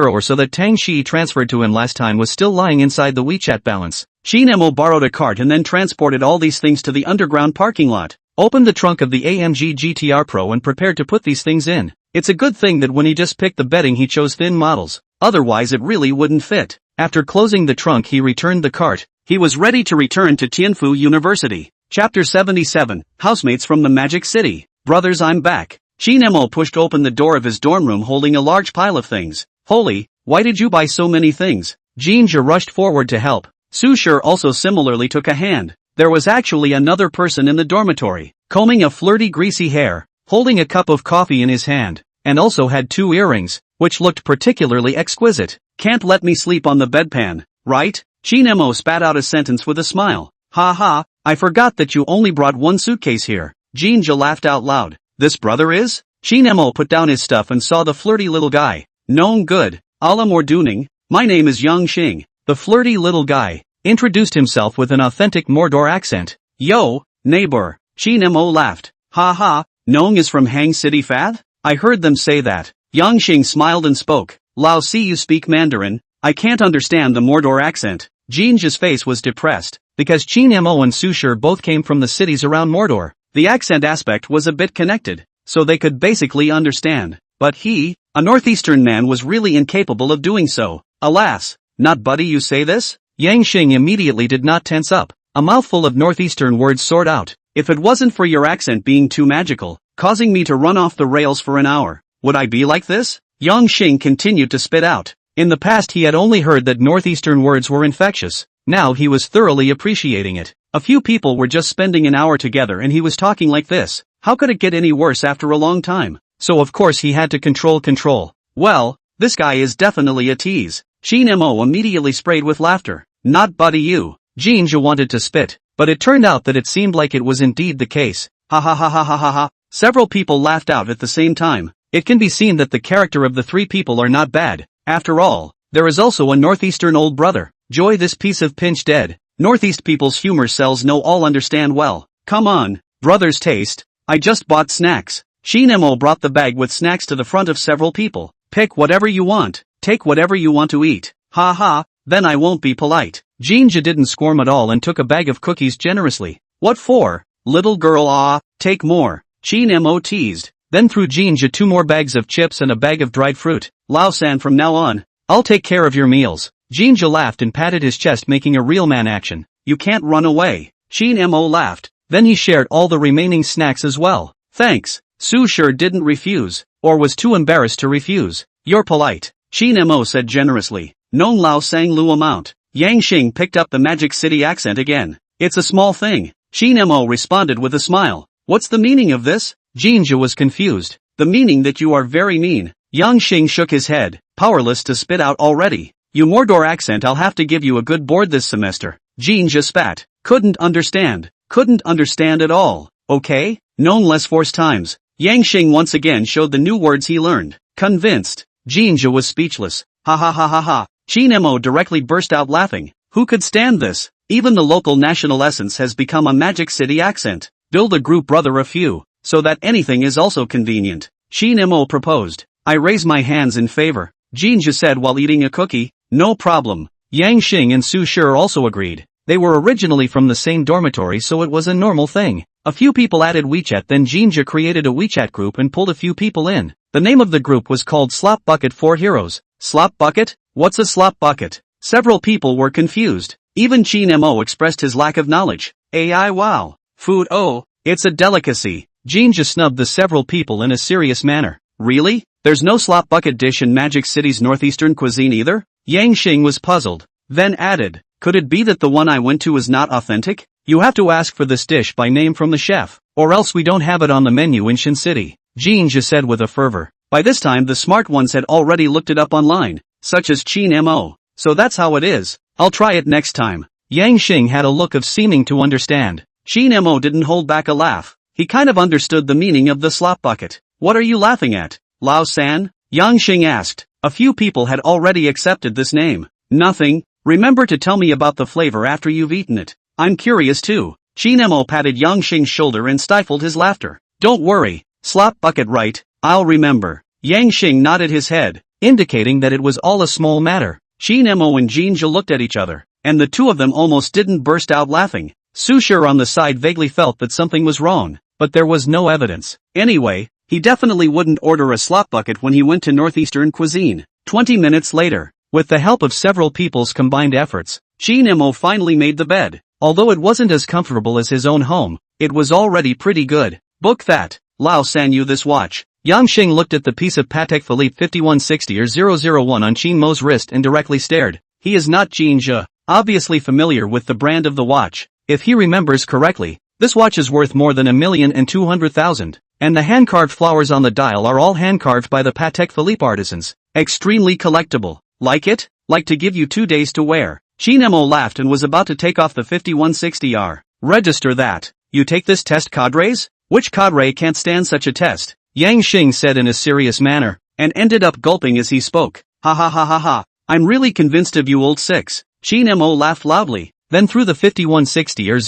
or so that Tang Shi transferred to him last time was still lying inside the WeChat balance. Qin Mo borrowed a cart and then transported all these things to the underground parking lot. Opened the trunk of the AMG GTR Pro and prepared to put these things in. It's a good thing that when he just picked the bedding he chose thin models, otherwise it really wouldn't fit. After closing the trunk he returned the cart. He was ready to return to Tianfu University. Chapter 77, Housemates from the Magic City. Brothers, I'm back. Qin Mo pushed open the door of his dorm room holding a large pile of things. Holy, why did you buy so many things? Jin Zhao rushed forward to help. Su Shi also similarly took a hand. There was actually another person in the dormitory, combing a flirty greasy hair, holding a cup of coffee in his hand, and also had 2 earrings, which looked particularly exquisite. Can't let me sleep on the bedpan, right? Qin Mo spat out a sentence with a smile. Ha ha, I forgot that you only brought 1 suitcase here. Jin Zhao laughed out loud. This brother is? Qin Mo put down his stuff and saw the flirty little guy. Known good. Alam Morduning. My name is Yang Xing. The flirty little guy introduced himself with an authentic Mordor accent. Yo, neighbor. Qin Mo laughed. Ha ha, Nong is from Hang City Fath? I heard them say that. Yang Xing smiled and spoke. Lao si you speak Mandarin. I can't understand the Mordor accent. Jin Zhao's face was depressed, because Qin Mo and Su Shi both came from the cities around Mordor. The accent aspect was a bit connected, so they could basically understand. But he, a northeastern man, was really incapable of doing so. Alas, not buddy, you say this? Yang Xing immediately did not tense up. A mouthful of northeastern words soared out. If it wasn't for your accent being too magical, causing me to run off the rails for an hour, would I be like this? Yang Xing continued to spit out. In the past he had only heard that northeastern words were infectious. Now he was thoroughly appreciating it. A few people were just spending an hour together and he was talking like this. How could it get any worse after a long time? So of course he had to control. Well, this guy is definitely a tease. Qin Mo immediately sprayed with laughter. Not buddy you. Jinja wanted to spit, but it turned out that it seemed like it was indeed the case. Ha ha ha ha ha ha ha. Several people laughed out at the same time. It can be seen that the character of the three people are not bad. After all, there is also a northeastern old brother. Joy this piece of pinch dead. Northeast people's humor cells know all understand well. Come on, brothers taste. I just bought snacks. Qin Mo brought the bag with snacks to the front of several people. Pick whatever you want. Take whatever you want to eat. Ha ha, then I won't be polite. Jinja didn't squirm at all and took a bag of cookies generously. What for? Little girl, take more. Qin Mo teased, then threw Jinja 2 more bags of chips and a bag of dried fruit. Lao-san, from now on, I'll take care of your meals. Jinja laughed and patted his chest, making a real man action. You can't run away. Qin Mo laughed, then he shared all the remaining snacks as well. Thanks. Su sure didn't refuse, or was too embarrassed to refuse. You're polite. Qin Mo said generously. Nong Lao sang Lu amount. Yang Xing picked up the Magic City accent again. It's a small thing. Qin Mo responded with a smile. What's the meaning of this? Jinja was confused. The meaning that you are very mean. Yang Xing shook his head, powerless to spit out already. You Mordor accent, I'll have to give you a good board this semester. Jinja spat. Couldn't understand at all. Okay? Known less force times. Yang Xing once again showed the new words he learned. Convinced. Jinja was speechless. Ha ha ha ha ha. Qin Mo directly burst out laughing. Who could stand this? Even the local national essence has become a Magic City accent. Build a group brother a few, so that anything is also convenient. Qin Mo proposed. I raise my hands in favor. Jinja said while eating a cookie. No problem. Yang Xing and Su Shi also agreed. They were originally from the same dormitory, so it was a normal thing. A few people added WeChat, then Jinja created a WeChat group and pulled a few people in. The name of the group was called Slop Bucket 4 Heroes. Slop Bucket? What's a slop bucket? Several people were confused. Even Qin Mo expressed his lack of knowledge. AI wow. Food, oh, it's a delicacy. Jinja snubbed the several people in a serious manner. Really? There's no slop bucket dish in Magic City's northeastern cuisine either? Yang Xing was puzzled. Then added, could it be that the one I went to is not authentic? You have to ask for this dish by name from the chef, or else we don't have it on the menu in Qin City. Jinja said with a fervor. By this time the smart ones had already looked it up online, such as Qin Mo. So that's how it is. I'll try it next time. Yang Xing had a look of seeming to understand. Qin Mo didn't hold back a laugh. He kind of understood the meaning of the slop bucket. What are you laughing at? Lao-san? Yang Xing asked. A few people had already accepted this name. Nothing. Remember to tell me about the flavor after you've eaten it. I'm curious too. Qin Mo patted Yang Xing's shoulder and stifled his laughter. Don't worry. Slop bucket, right? I'll remember. Yang Xing nodded his head, indicating that it was all a small matter. Qin Mo and Jinja looked at each other, and the two of them almost didn't burst out laughing. Su Shi on the side vaguely felt that something was wrong, but there was no evidence. Anyway, he definitely wouldn't order a slop bucket when he went to northeastern cuisine. 20 minutes later, with the help of several people's combined efforts, Qin Mo finally made the bed. Although it wasn't as comfortable as his own home, it was already pretty good. Book that. Lao san you this watch. Yang Xing looked at the piece of Patek Philippe 5160 or 001 on Qin Mo's wrist and directly stared. He is not Jinja, obviously familiar with the brand of the watch. If he remembers correctly, this watch is worth more than 1,200,000, and the hand-carved flowers on the dial are all hand-carved by the Patek Philippe artisans. Extremely collectible. Like it? Like to give you 2 days to wear. Qin Mo laughed and was about to take off the 5160R. Register that. You take this test, cadres? Which cadre can't stand such a test? Yang Xing said in a serious manner, and ended up gulping as he spoke. Ha ha ha ha ha. I'm really convinced of you, old six. Qin Mo laughed loudly, then threw the 5160 or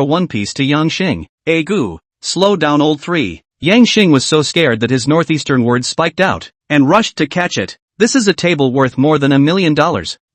001 piece to Yang Xing. Goo. Slow down, old three. Yang Xing was so scared that his northeastern words spiked out, and rushed to catch it. This is a table worth more than $1 million.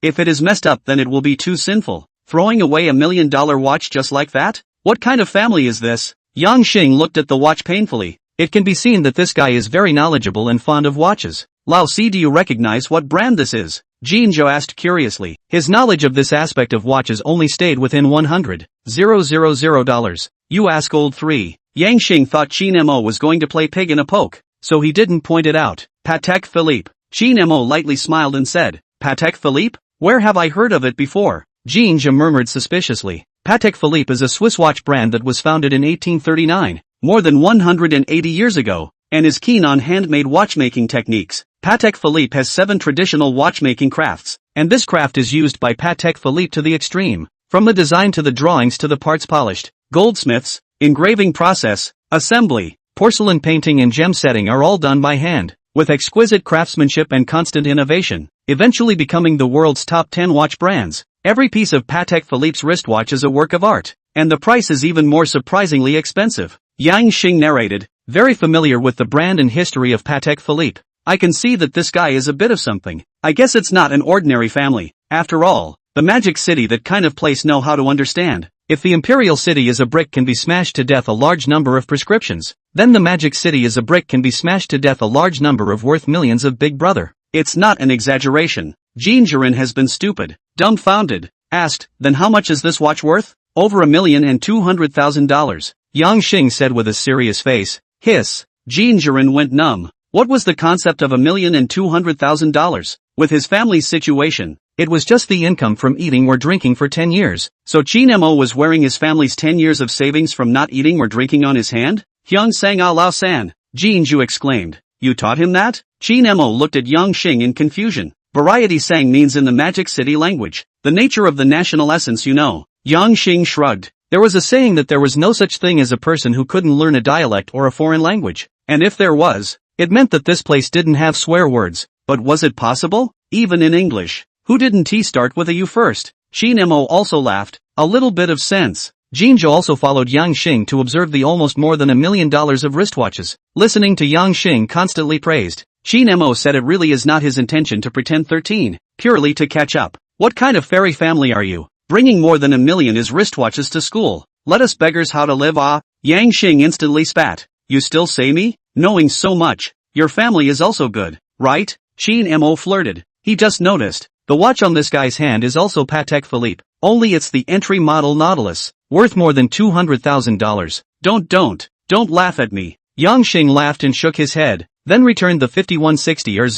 If it is messed up, then it will be too sinful. Throwing away $1 million watch just like that? What kind of family is this? Yang Xing looked at the watch painfully. It can be seen that this guy is very knowledgeable and fond of watches. Lao Si, do you recognize what brand this is? Jinzhou asked curiously. His knowledge of this aspect of watches only stayed within $100,000. You ask old 3. Yang Xing thought Qin Mo was going to play pig in a poke, so he didn't point it out. Patek Philippe. Qin Mo lightly smiled and said, Patek Philippe? Where have I heard of it before? Jinzhou murmured suspiciously. Patek Philippe is a Swiss watch brand that was founded in 1839, more than 180 years ago, and is keen on handmade watchmaking techniques. Patek Philippe has 7 traditional watchmaking crafts, and this craft is used by Patek Philippe to the extreme. From the design to the drawings to the parts polished, goldsmiths, engraving process, assembly, porcelain painting and gem setting are all done by hand, with exquisite craftsmanship and constant innovation, eventually becoming the world's top 10 watch brands. Every piece of Patek Philippe's wristwatch is a work of art, and the price is even more surprisingly expensive. Yang Xing narrated, very familiar with the brand and history of Patek Philippe. I can see that this guy is a bit of something. I guess it's not an ordinary family. After all, the Magic City, that kind of place, know how to understand. If the Imperial City is a brick can be smashed to death a large number of prescriptions, then the Magic City is a brick can be smashed to death a large number of worth millions of Big Brother. It's not an exaggeration. Jinzhou has been stupid, dumbfounded, asked, then how much is this watch worth? Over $1,200,000. Yang Xing said with a serious face. Hiss. Jinzhou went numb. What was the concept of $1,200,000? With his family's situation, it was just the income from eating or drinking for 10 years. So Qin Mo was wearing his family's 10 years of savings from not eating or drinking on his hand? Hyung sang a lao san. Jinzhou exclaimed. You taught him that? Qin Mo looked at Yang Xing in confusion. Variety sang means in the Magic City language, the nature of the national essence, you know. Yang Xing shrugged. There was a saying that there was no such thing as a person who couldn't learn a dialect or a foreign language. And if there was, it meant that this place didn't have swear words. But was it possible? Even in English. Who didn't he start with a U first? Qin Mo also laughed. A little bit of sense. Jinzhou also followed Yang Xing to observe the almost more than $1 million of wristwatches. Listening to Yang Xing constantly praised, Qin Mo said it really is not his intention to pretend 13, purely to catch up. What kind of fairy family are you? Bringing more than $1 million is wristwatches to school. Let us beggars how to live. Ah. Yang Xing instantly spat. You still say me? Knowing so much, your family is also good, right? Qin Mo flirted. He just noticed. The watch on this guy's hand is also Patek Philippe, only it's the entry model Nautilus, worth more than $200,000. Don't laugh at me. Yang Xing laughed and shook his head, then returned the 5160 or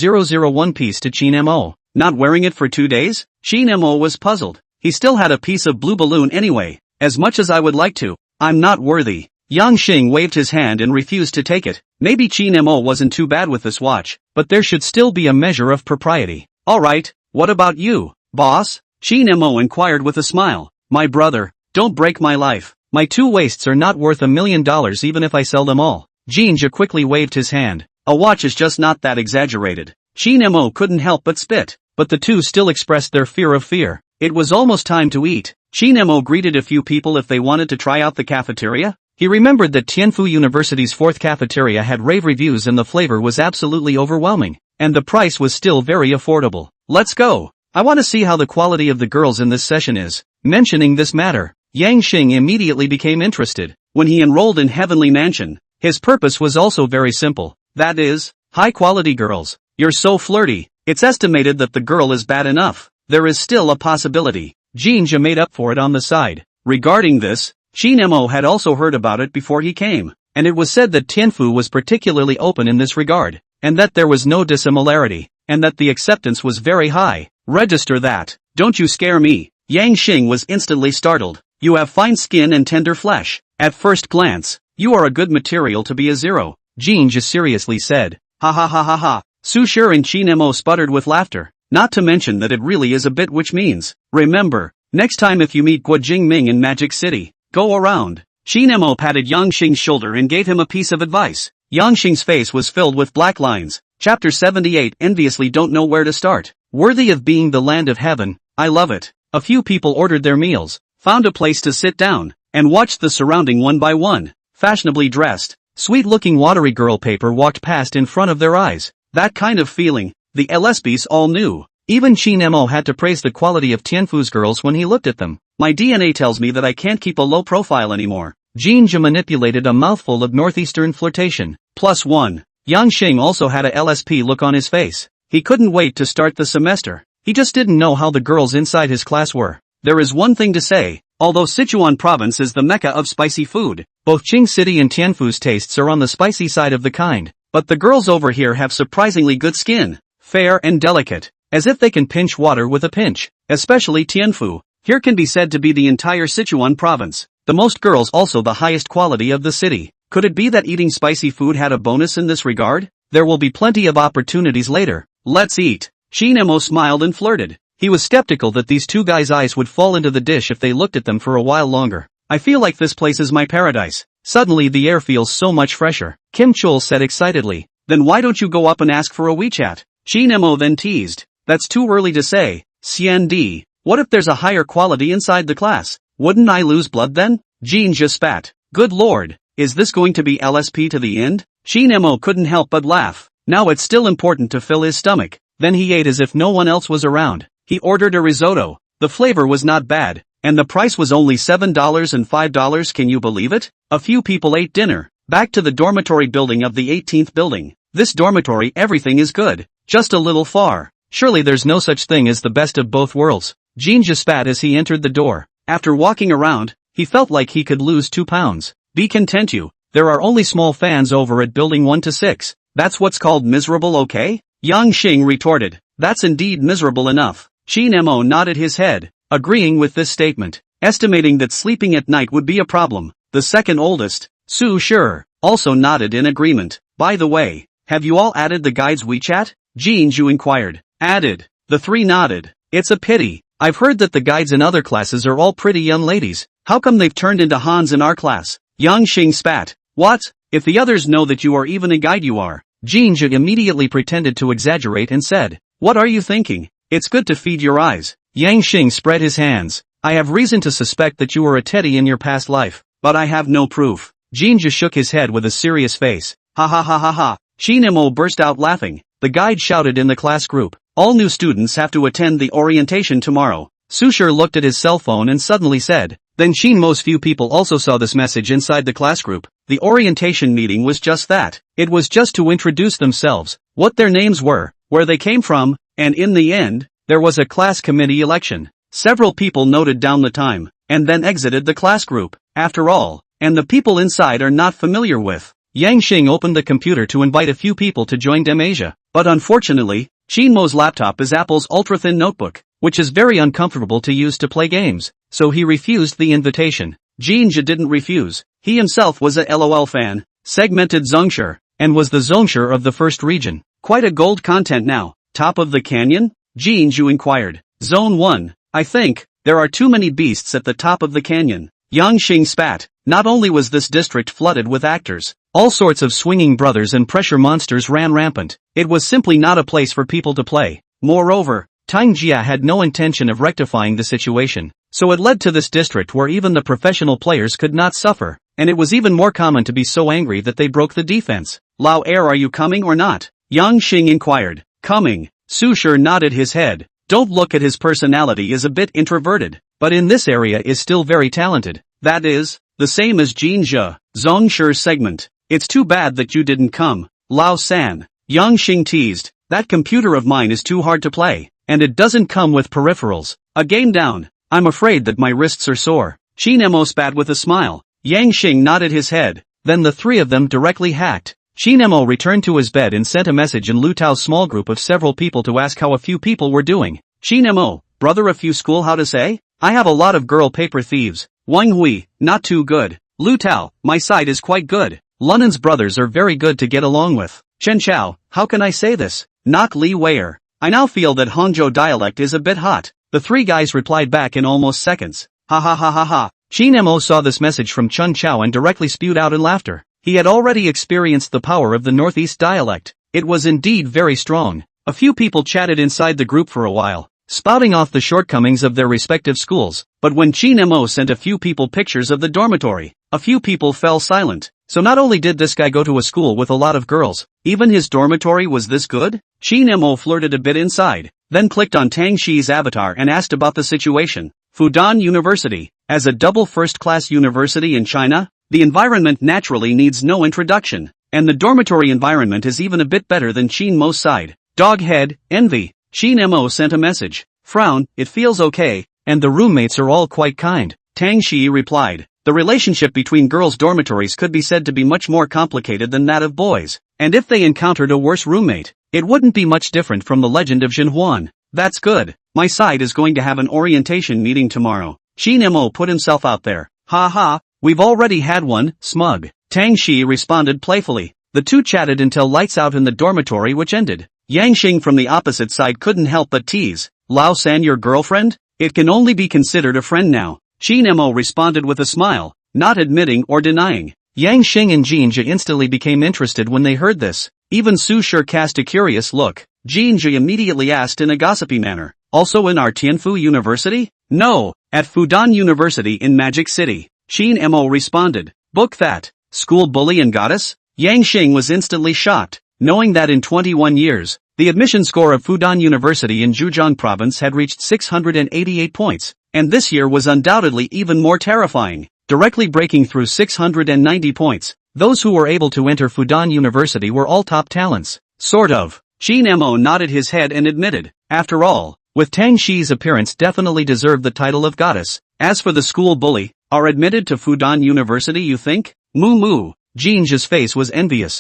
001 piece to Qin Mo. Not wearing it for 2 days? Qin Mo was puzzled. He still had a piece of blue balloon anyway. As much as I would like to, I'm not worthy. Yang Xing waved his hand and refused to take it. Maybe Qin Mo wasn't too bad with this watch, but there should still be a measure of propriety. Alright, what about you, boss? Qin Mo inquired with a smile. My brother, don't break my life. My 2 waists are not worth $1 million even if I sell them all. Jinzhou quickly waved his hand. A watch is just not that exaggerated. Qin Mo couldn't help but spit, but the two still expressed their fear of fear. It was almost time to eat. Qin Mo greeted a few people if they wanted to try out the cafeteria. He remembered that Tianfu University's 4th cafeteria had rave reviews and the flavor was absolutely overwhelming, and the price was still very affordable. Let's go. I want to see how the quality of the girls in this session is. Mentioning this matter, Yang Xing immediately became interested. When he enrolled in Heavenly Mansion, his purpose was also very simple. That is, high-quality girls. You're so flirty. It's estimated that the girl is bad enough. There is still a possibility. Jinzhou made up for it on the side. Regarding this, Qin Mo had also heard about it before he came, and it was said that Tianfu was particularly open in this regard, and that there was no dissimilarity, and that the acceptance was very high. Register that. Don't you scare me. Yang Xing was instantly startled. You have fine skin and tender flesh. At first glance, you are a good material to be a 0. Jinzhou seriously said. Ha ha ha ha ha. Su Shi and Qin Mo sputtered with laughter. Not to mention that it really is a bit, which means, remember, next time if you meet Guo Jingming in Magic City, go around. Qin Mo patted Yang Xing's shoulder and gave him a piece of advice. Yang Xing's face was filled with black lines. Chapter 78. Enviously don't know where to start. Worthy of being the land of heaven, I love it. A few people ordered their meals, found a place to sit down, and watched the surrounding one by one. Fashionably dressed, sweet-looking watery girl paper walked past in front of their eyes. That kind of feeling, the LSBs all knew. Even Qin Mo had to praise the quality of Tianfu's girls when he looked at them. My DNA tells me that I can't keep a low profile anymore. Jinja manipulated a mouthful of northeastern flirtation. +1. Yang Xing also had a LSP look on his face. He couldn't wait to start the semester. He just didn't know how the girls inside his class were. There is one thing to say. Although Sichuan province is the mecca of spicy food, both Qing City and Tianfu's tastes are on the spicy side of the kind. But the girls over here have surprisingly good skin. Fair and delicate. As if they can pinch water with a pinch. Especially Tianfu. Here can be said to be the entire Sichuan province. The most girls also the highest quality of the city. Could it be that eating spicy food had a bonus in this regard? There will be plenty of opportunities later. Let's eat. Qin Mo smiled and flirted. He was skeptical that these two guys' eyes would fall into the dish if they looked at them for a while longer. I feel like this place is my paradise. Suddenly the air feels so much fresher. Kim Chul said excitedly. Then why don't you go up and ask for a WeChat? Qin Mo then teased. That's too early to say. Xian Di. What if there's a higher quality inside the class? Wouldn't I lose blood then? Jean just spat. Good lord. Is this going to be LSP to the end? Qin Mo couldn't help but laugh. Now it's still important to fill his stomach. Then he ate as if no one else was around. He ordered a risotto. The flavor was not bad. And the price was only $7 and $5, can you believe it? A few people ate dinner. Back to the dormitory building of the 18th building. This dormitory everything is good. Just a little far. Surely there's no such thing as the best of both worlds. Jean just spat as he entered the door. After walking around, he felt like he could lose 2 pounds. Be content you. There are only small fans over at building 1 to 6. That's what's called miserable, okay? Yang Xing retorted. That's indeed miserable enough. Qin Mo nodded his head, agreeing with this statement, estimating that sleeping at night would be a problem. The second oldest, Su Shi, also nodded in agreement. By the way, have you all added the guide's WeChat? Jean Zhu inquired. Added. The three nodded. It's a pity. I've heard that the guides in other classes are all pretty young ladies. How come they've turned into Hans in our class? Yang Xing spat. What? If the others know that you are even a guide you are. Jean Zhu immediately pretended to exaggerate and said. What are you thinking? It's good to feed your eyes. Yang Xing spread his hands. I have reason to suspect that you were a teddy in your past life, but I have no proof. Jean Zhu shook his head with a serious face. Ha ha ha ha ha. Qin Mo burst out laughing. The guide shouted in the class group. All new students have to attend the orientation tomorrow. Su Shi looked at his cell phone and suddenly said. Then Qin Mo's few people also saw this message inside the class group. The orientation meeting was just that. It was just to introduce themselves, what their names were, where they came from, and in the end, there was a class committee election. Several people noted down the time, and then exited the class group. After all, and the people inside are not familiar with. Yang Xing opened the computer to invite a few people to join Dem Asia. But unfortunately, Qin Mo's laptop is Apple's ultra-thin notebook, which is very uncomfortable to use to play games, so he refused the invitation. Jean Zhe didn't refuse. He himself was a LOL fan, segmented Zhongsher, and was the Zhongsher of the first region. Quite a gold content now. Top of the canyon? Jean Zhu inquired. Zone 1. I think, there are too many beasts at the top of the canyon. Yang Xing spat. Not only was this district flooded with actors, all sorts of swinging brothers and pressure monsters ran rampant. It was simply not a place for people to play. Moreover, Tang Jia had no intention of rectifying the situation, so it led to this district where even the professional players could not suffer, and it was even more common to be so angry that they broke the defense. Lao Air, are you coming or not? Yang Xing inquired. Coming. Su Shi nodded his head. Don't look at his personality, is a bit introverted, but in this area is still very talented. That is, the same as Jean Zhe, Zhongsher's segment. It's too bad that you didn't come. Lao San. Yang Xing teased. That computer of mine is too hard to play, and it doesn't come with peripherals. A game down. I'm afraid that my wrists are sore. Qin Mo spat with a smile. Yang Xing nodded his head. Then the three of them directly hacked. Qin Mo returned to his bed and sent a message in Lu Tao's small group of several people to ask how a few people were doing. Qin Mo, brother, a few school, how to say? I have a lot of girl paper thieves. Wang Hui, not too good. Lu Tao, my side is quite good. Lunan's brothers are very good to get along with. Chen Chao, how can I say this? Nok Li Weier. I now feel that Hangzhou dialect is a bit hot. The three guys replied back in almost seconds. Ha ha ha ha ha. Qin Mo saw this message from Chen Chao and directly spewed out in laughter. He had already experienced the power of the Northeast dialect. It was indeed very strong. A few people chatted inside the group for a while, spouting off the shortcomings of their respective schools, but when Qin Mo sent a few people pictures of the dormitory, a few people fell silent. So not only did this guy go to a school with a lot of girls, even his dormitory was this good? Qin Mo flirted a bit inside, then clicked on Tang Xi's avatar and asked about the situation. Fudan University, as a double first-class university in China, The environment naturally needs no introduction. And the dormitory environment is even a bit better than Qin Mo's side. Doghead, envy. Qin Mo sent a message. Frown, it feels okay, and the roommates are all quite kind. Tang Shi replied. The relationship between girls' dormitories could be said to be much more complicated than that of boys. And if they encountered a worse roommate, it wouldn't be much different from the legend of Jinhuan. That's good. My side is going to have an orientation meeting tomorrow. Qin Mo put himself out there. Ha ha, we've already had one, smug. Tang Shi responded playfully. The two chatted until lights out in the dormitory, which ended. Yang Xing from the opposite side couldn't help but tease. Lao San, your girlfriend? It can only be considered a friend now. Qin Mo responded with a smile, not admitting or denying. Yang Xing and Jinja instantly became interested when they heard this. Even Su Shi cast a curious look. Jinja immediately asked in a gossipy manner. Also in our Tianfu University? No, at Fudan University in Magic City. Qin Mo responded. Book that. School bully and goddess? Yang Xing was instantly shocked, knowing that in 21 years, the admission score of Fudan University in Zhejiang province had reached 688 points, and this year was undoubtedly even more terrifying, directly breaking through 690 points. Those who were able to enter Fudan University were all top talents. Sort of. Qin Mo nodded his head and admitted, after all, with Tang Shi's appearance definitely deserved the title of goddess. As for the school bully, are admitted to Fudan University, you think? Moo moo. Jinja's face was envious.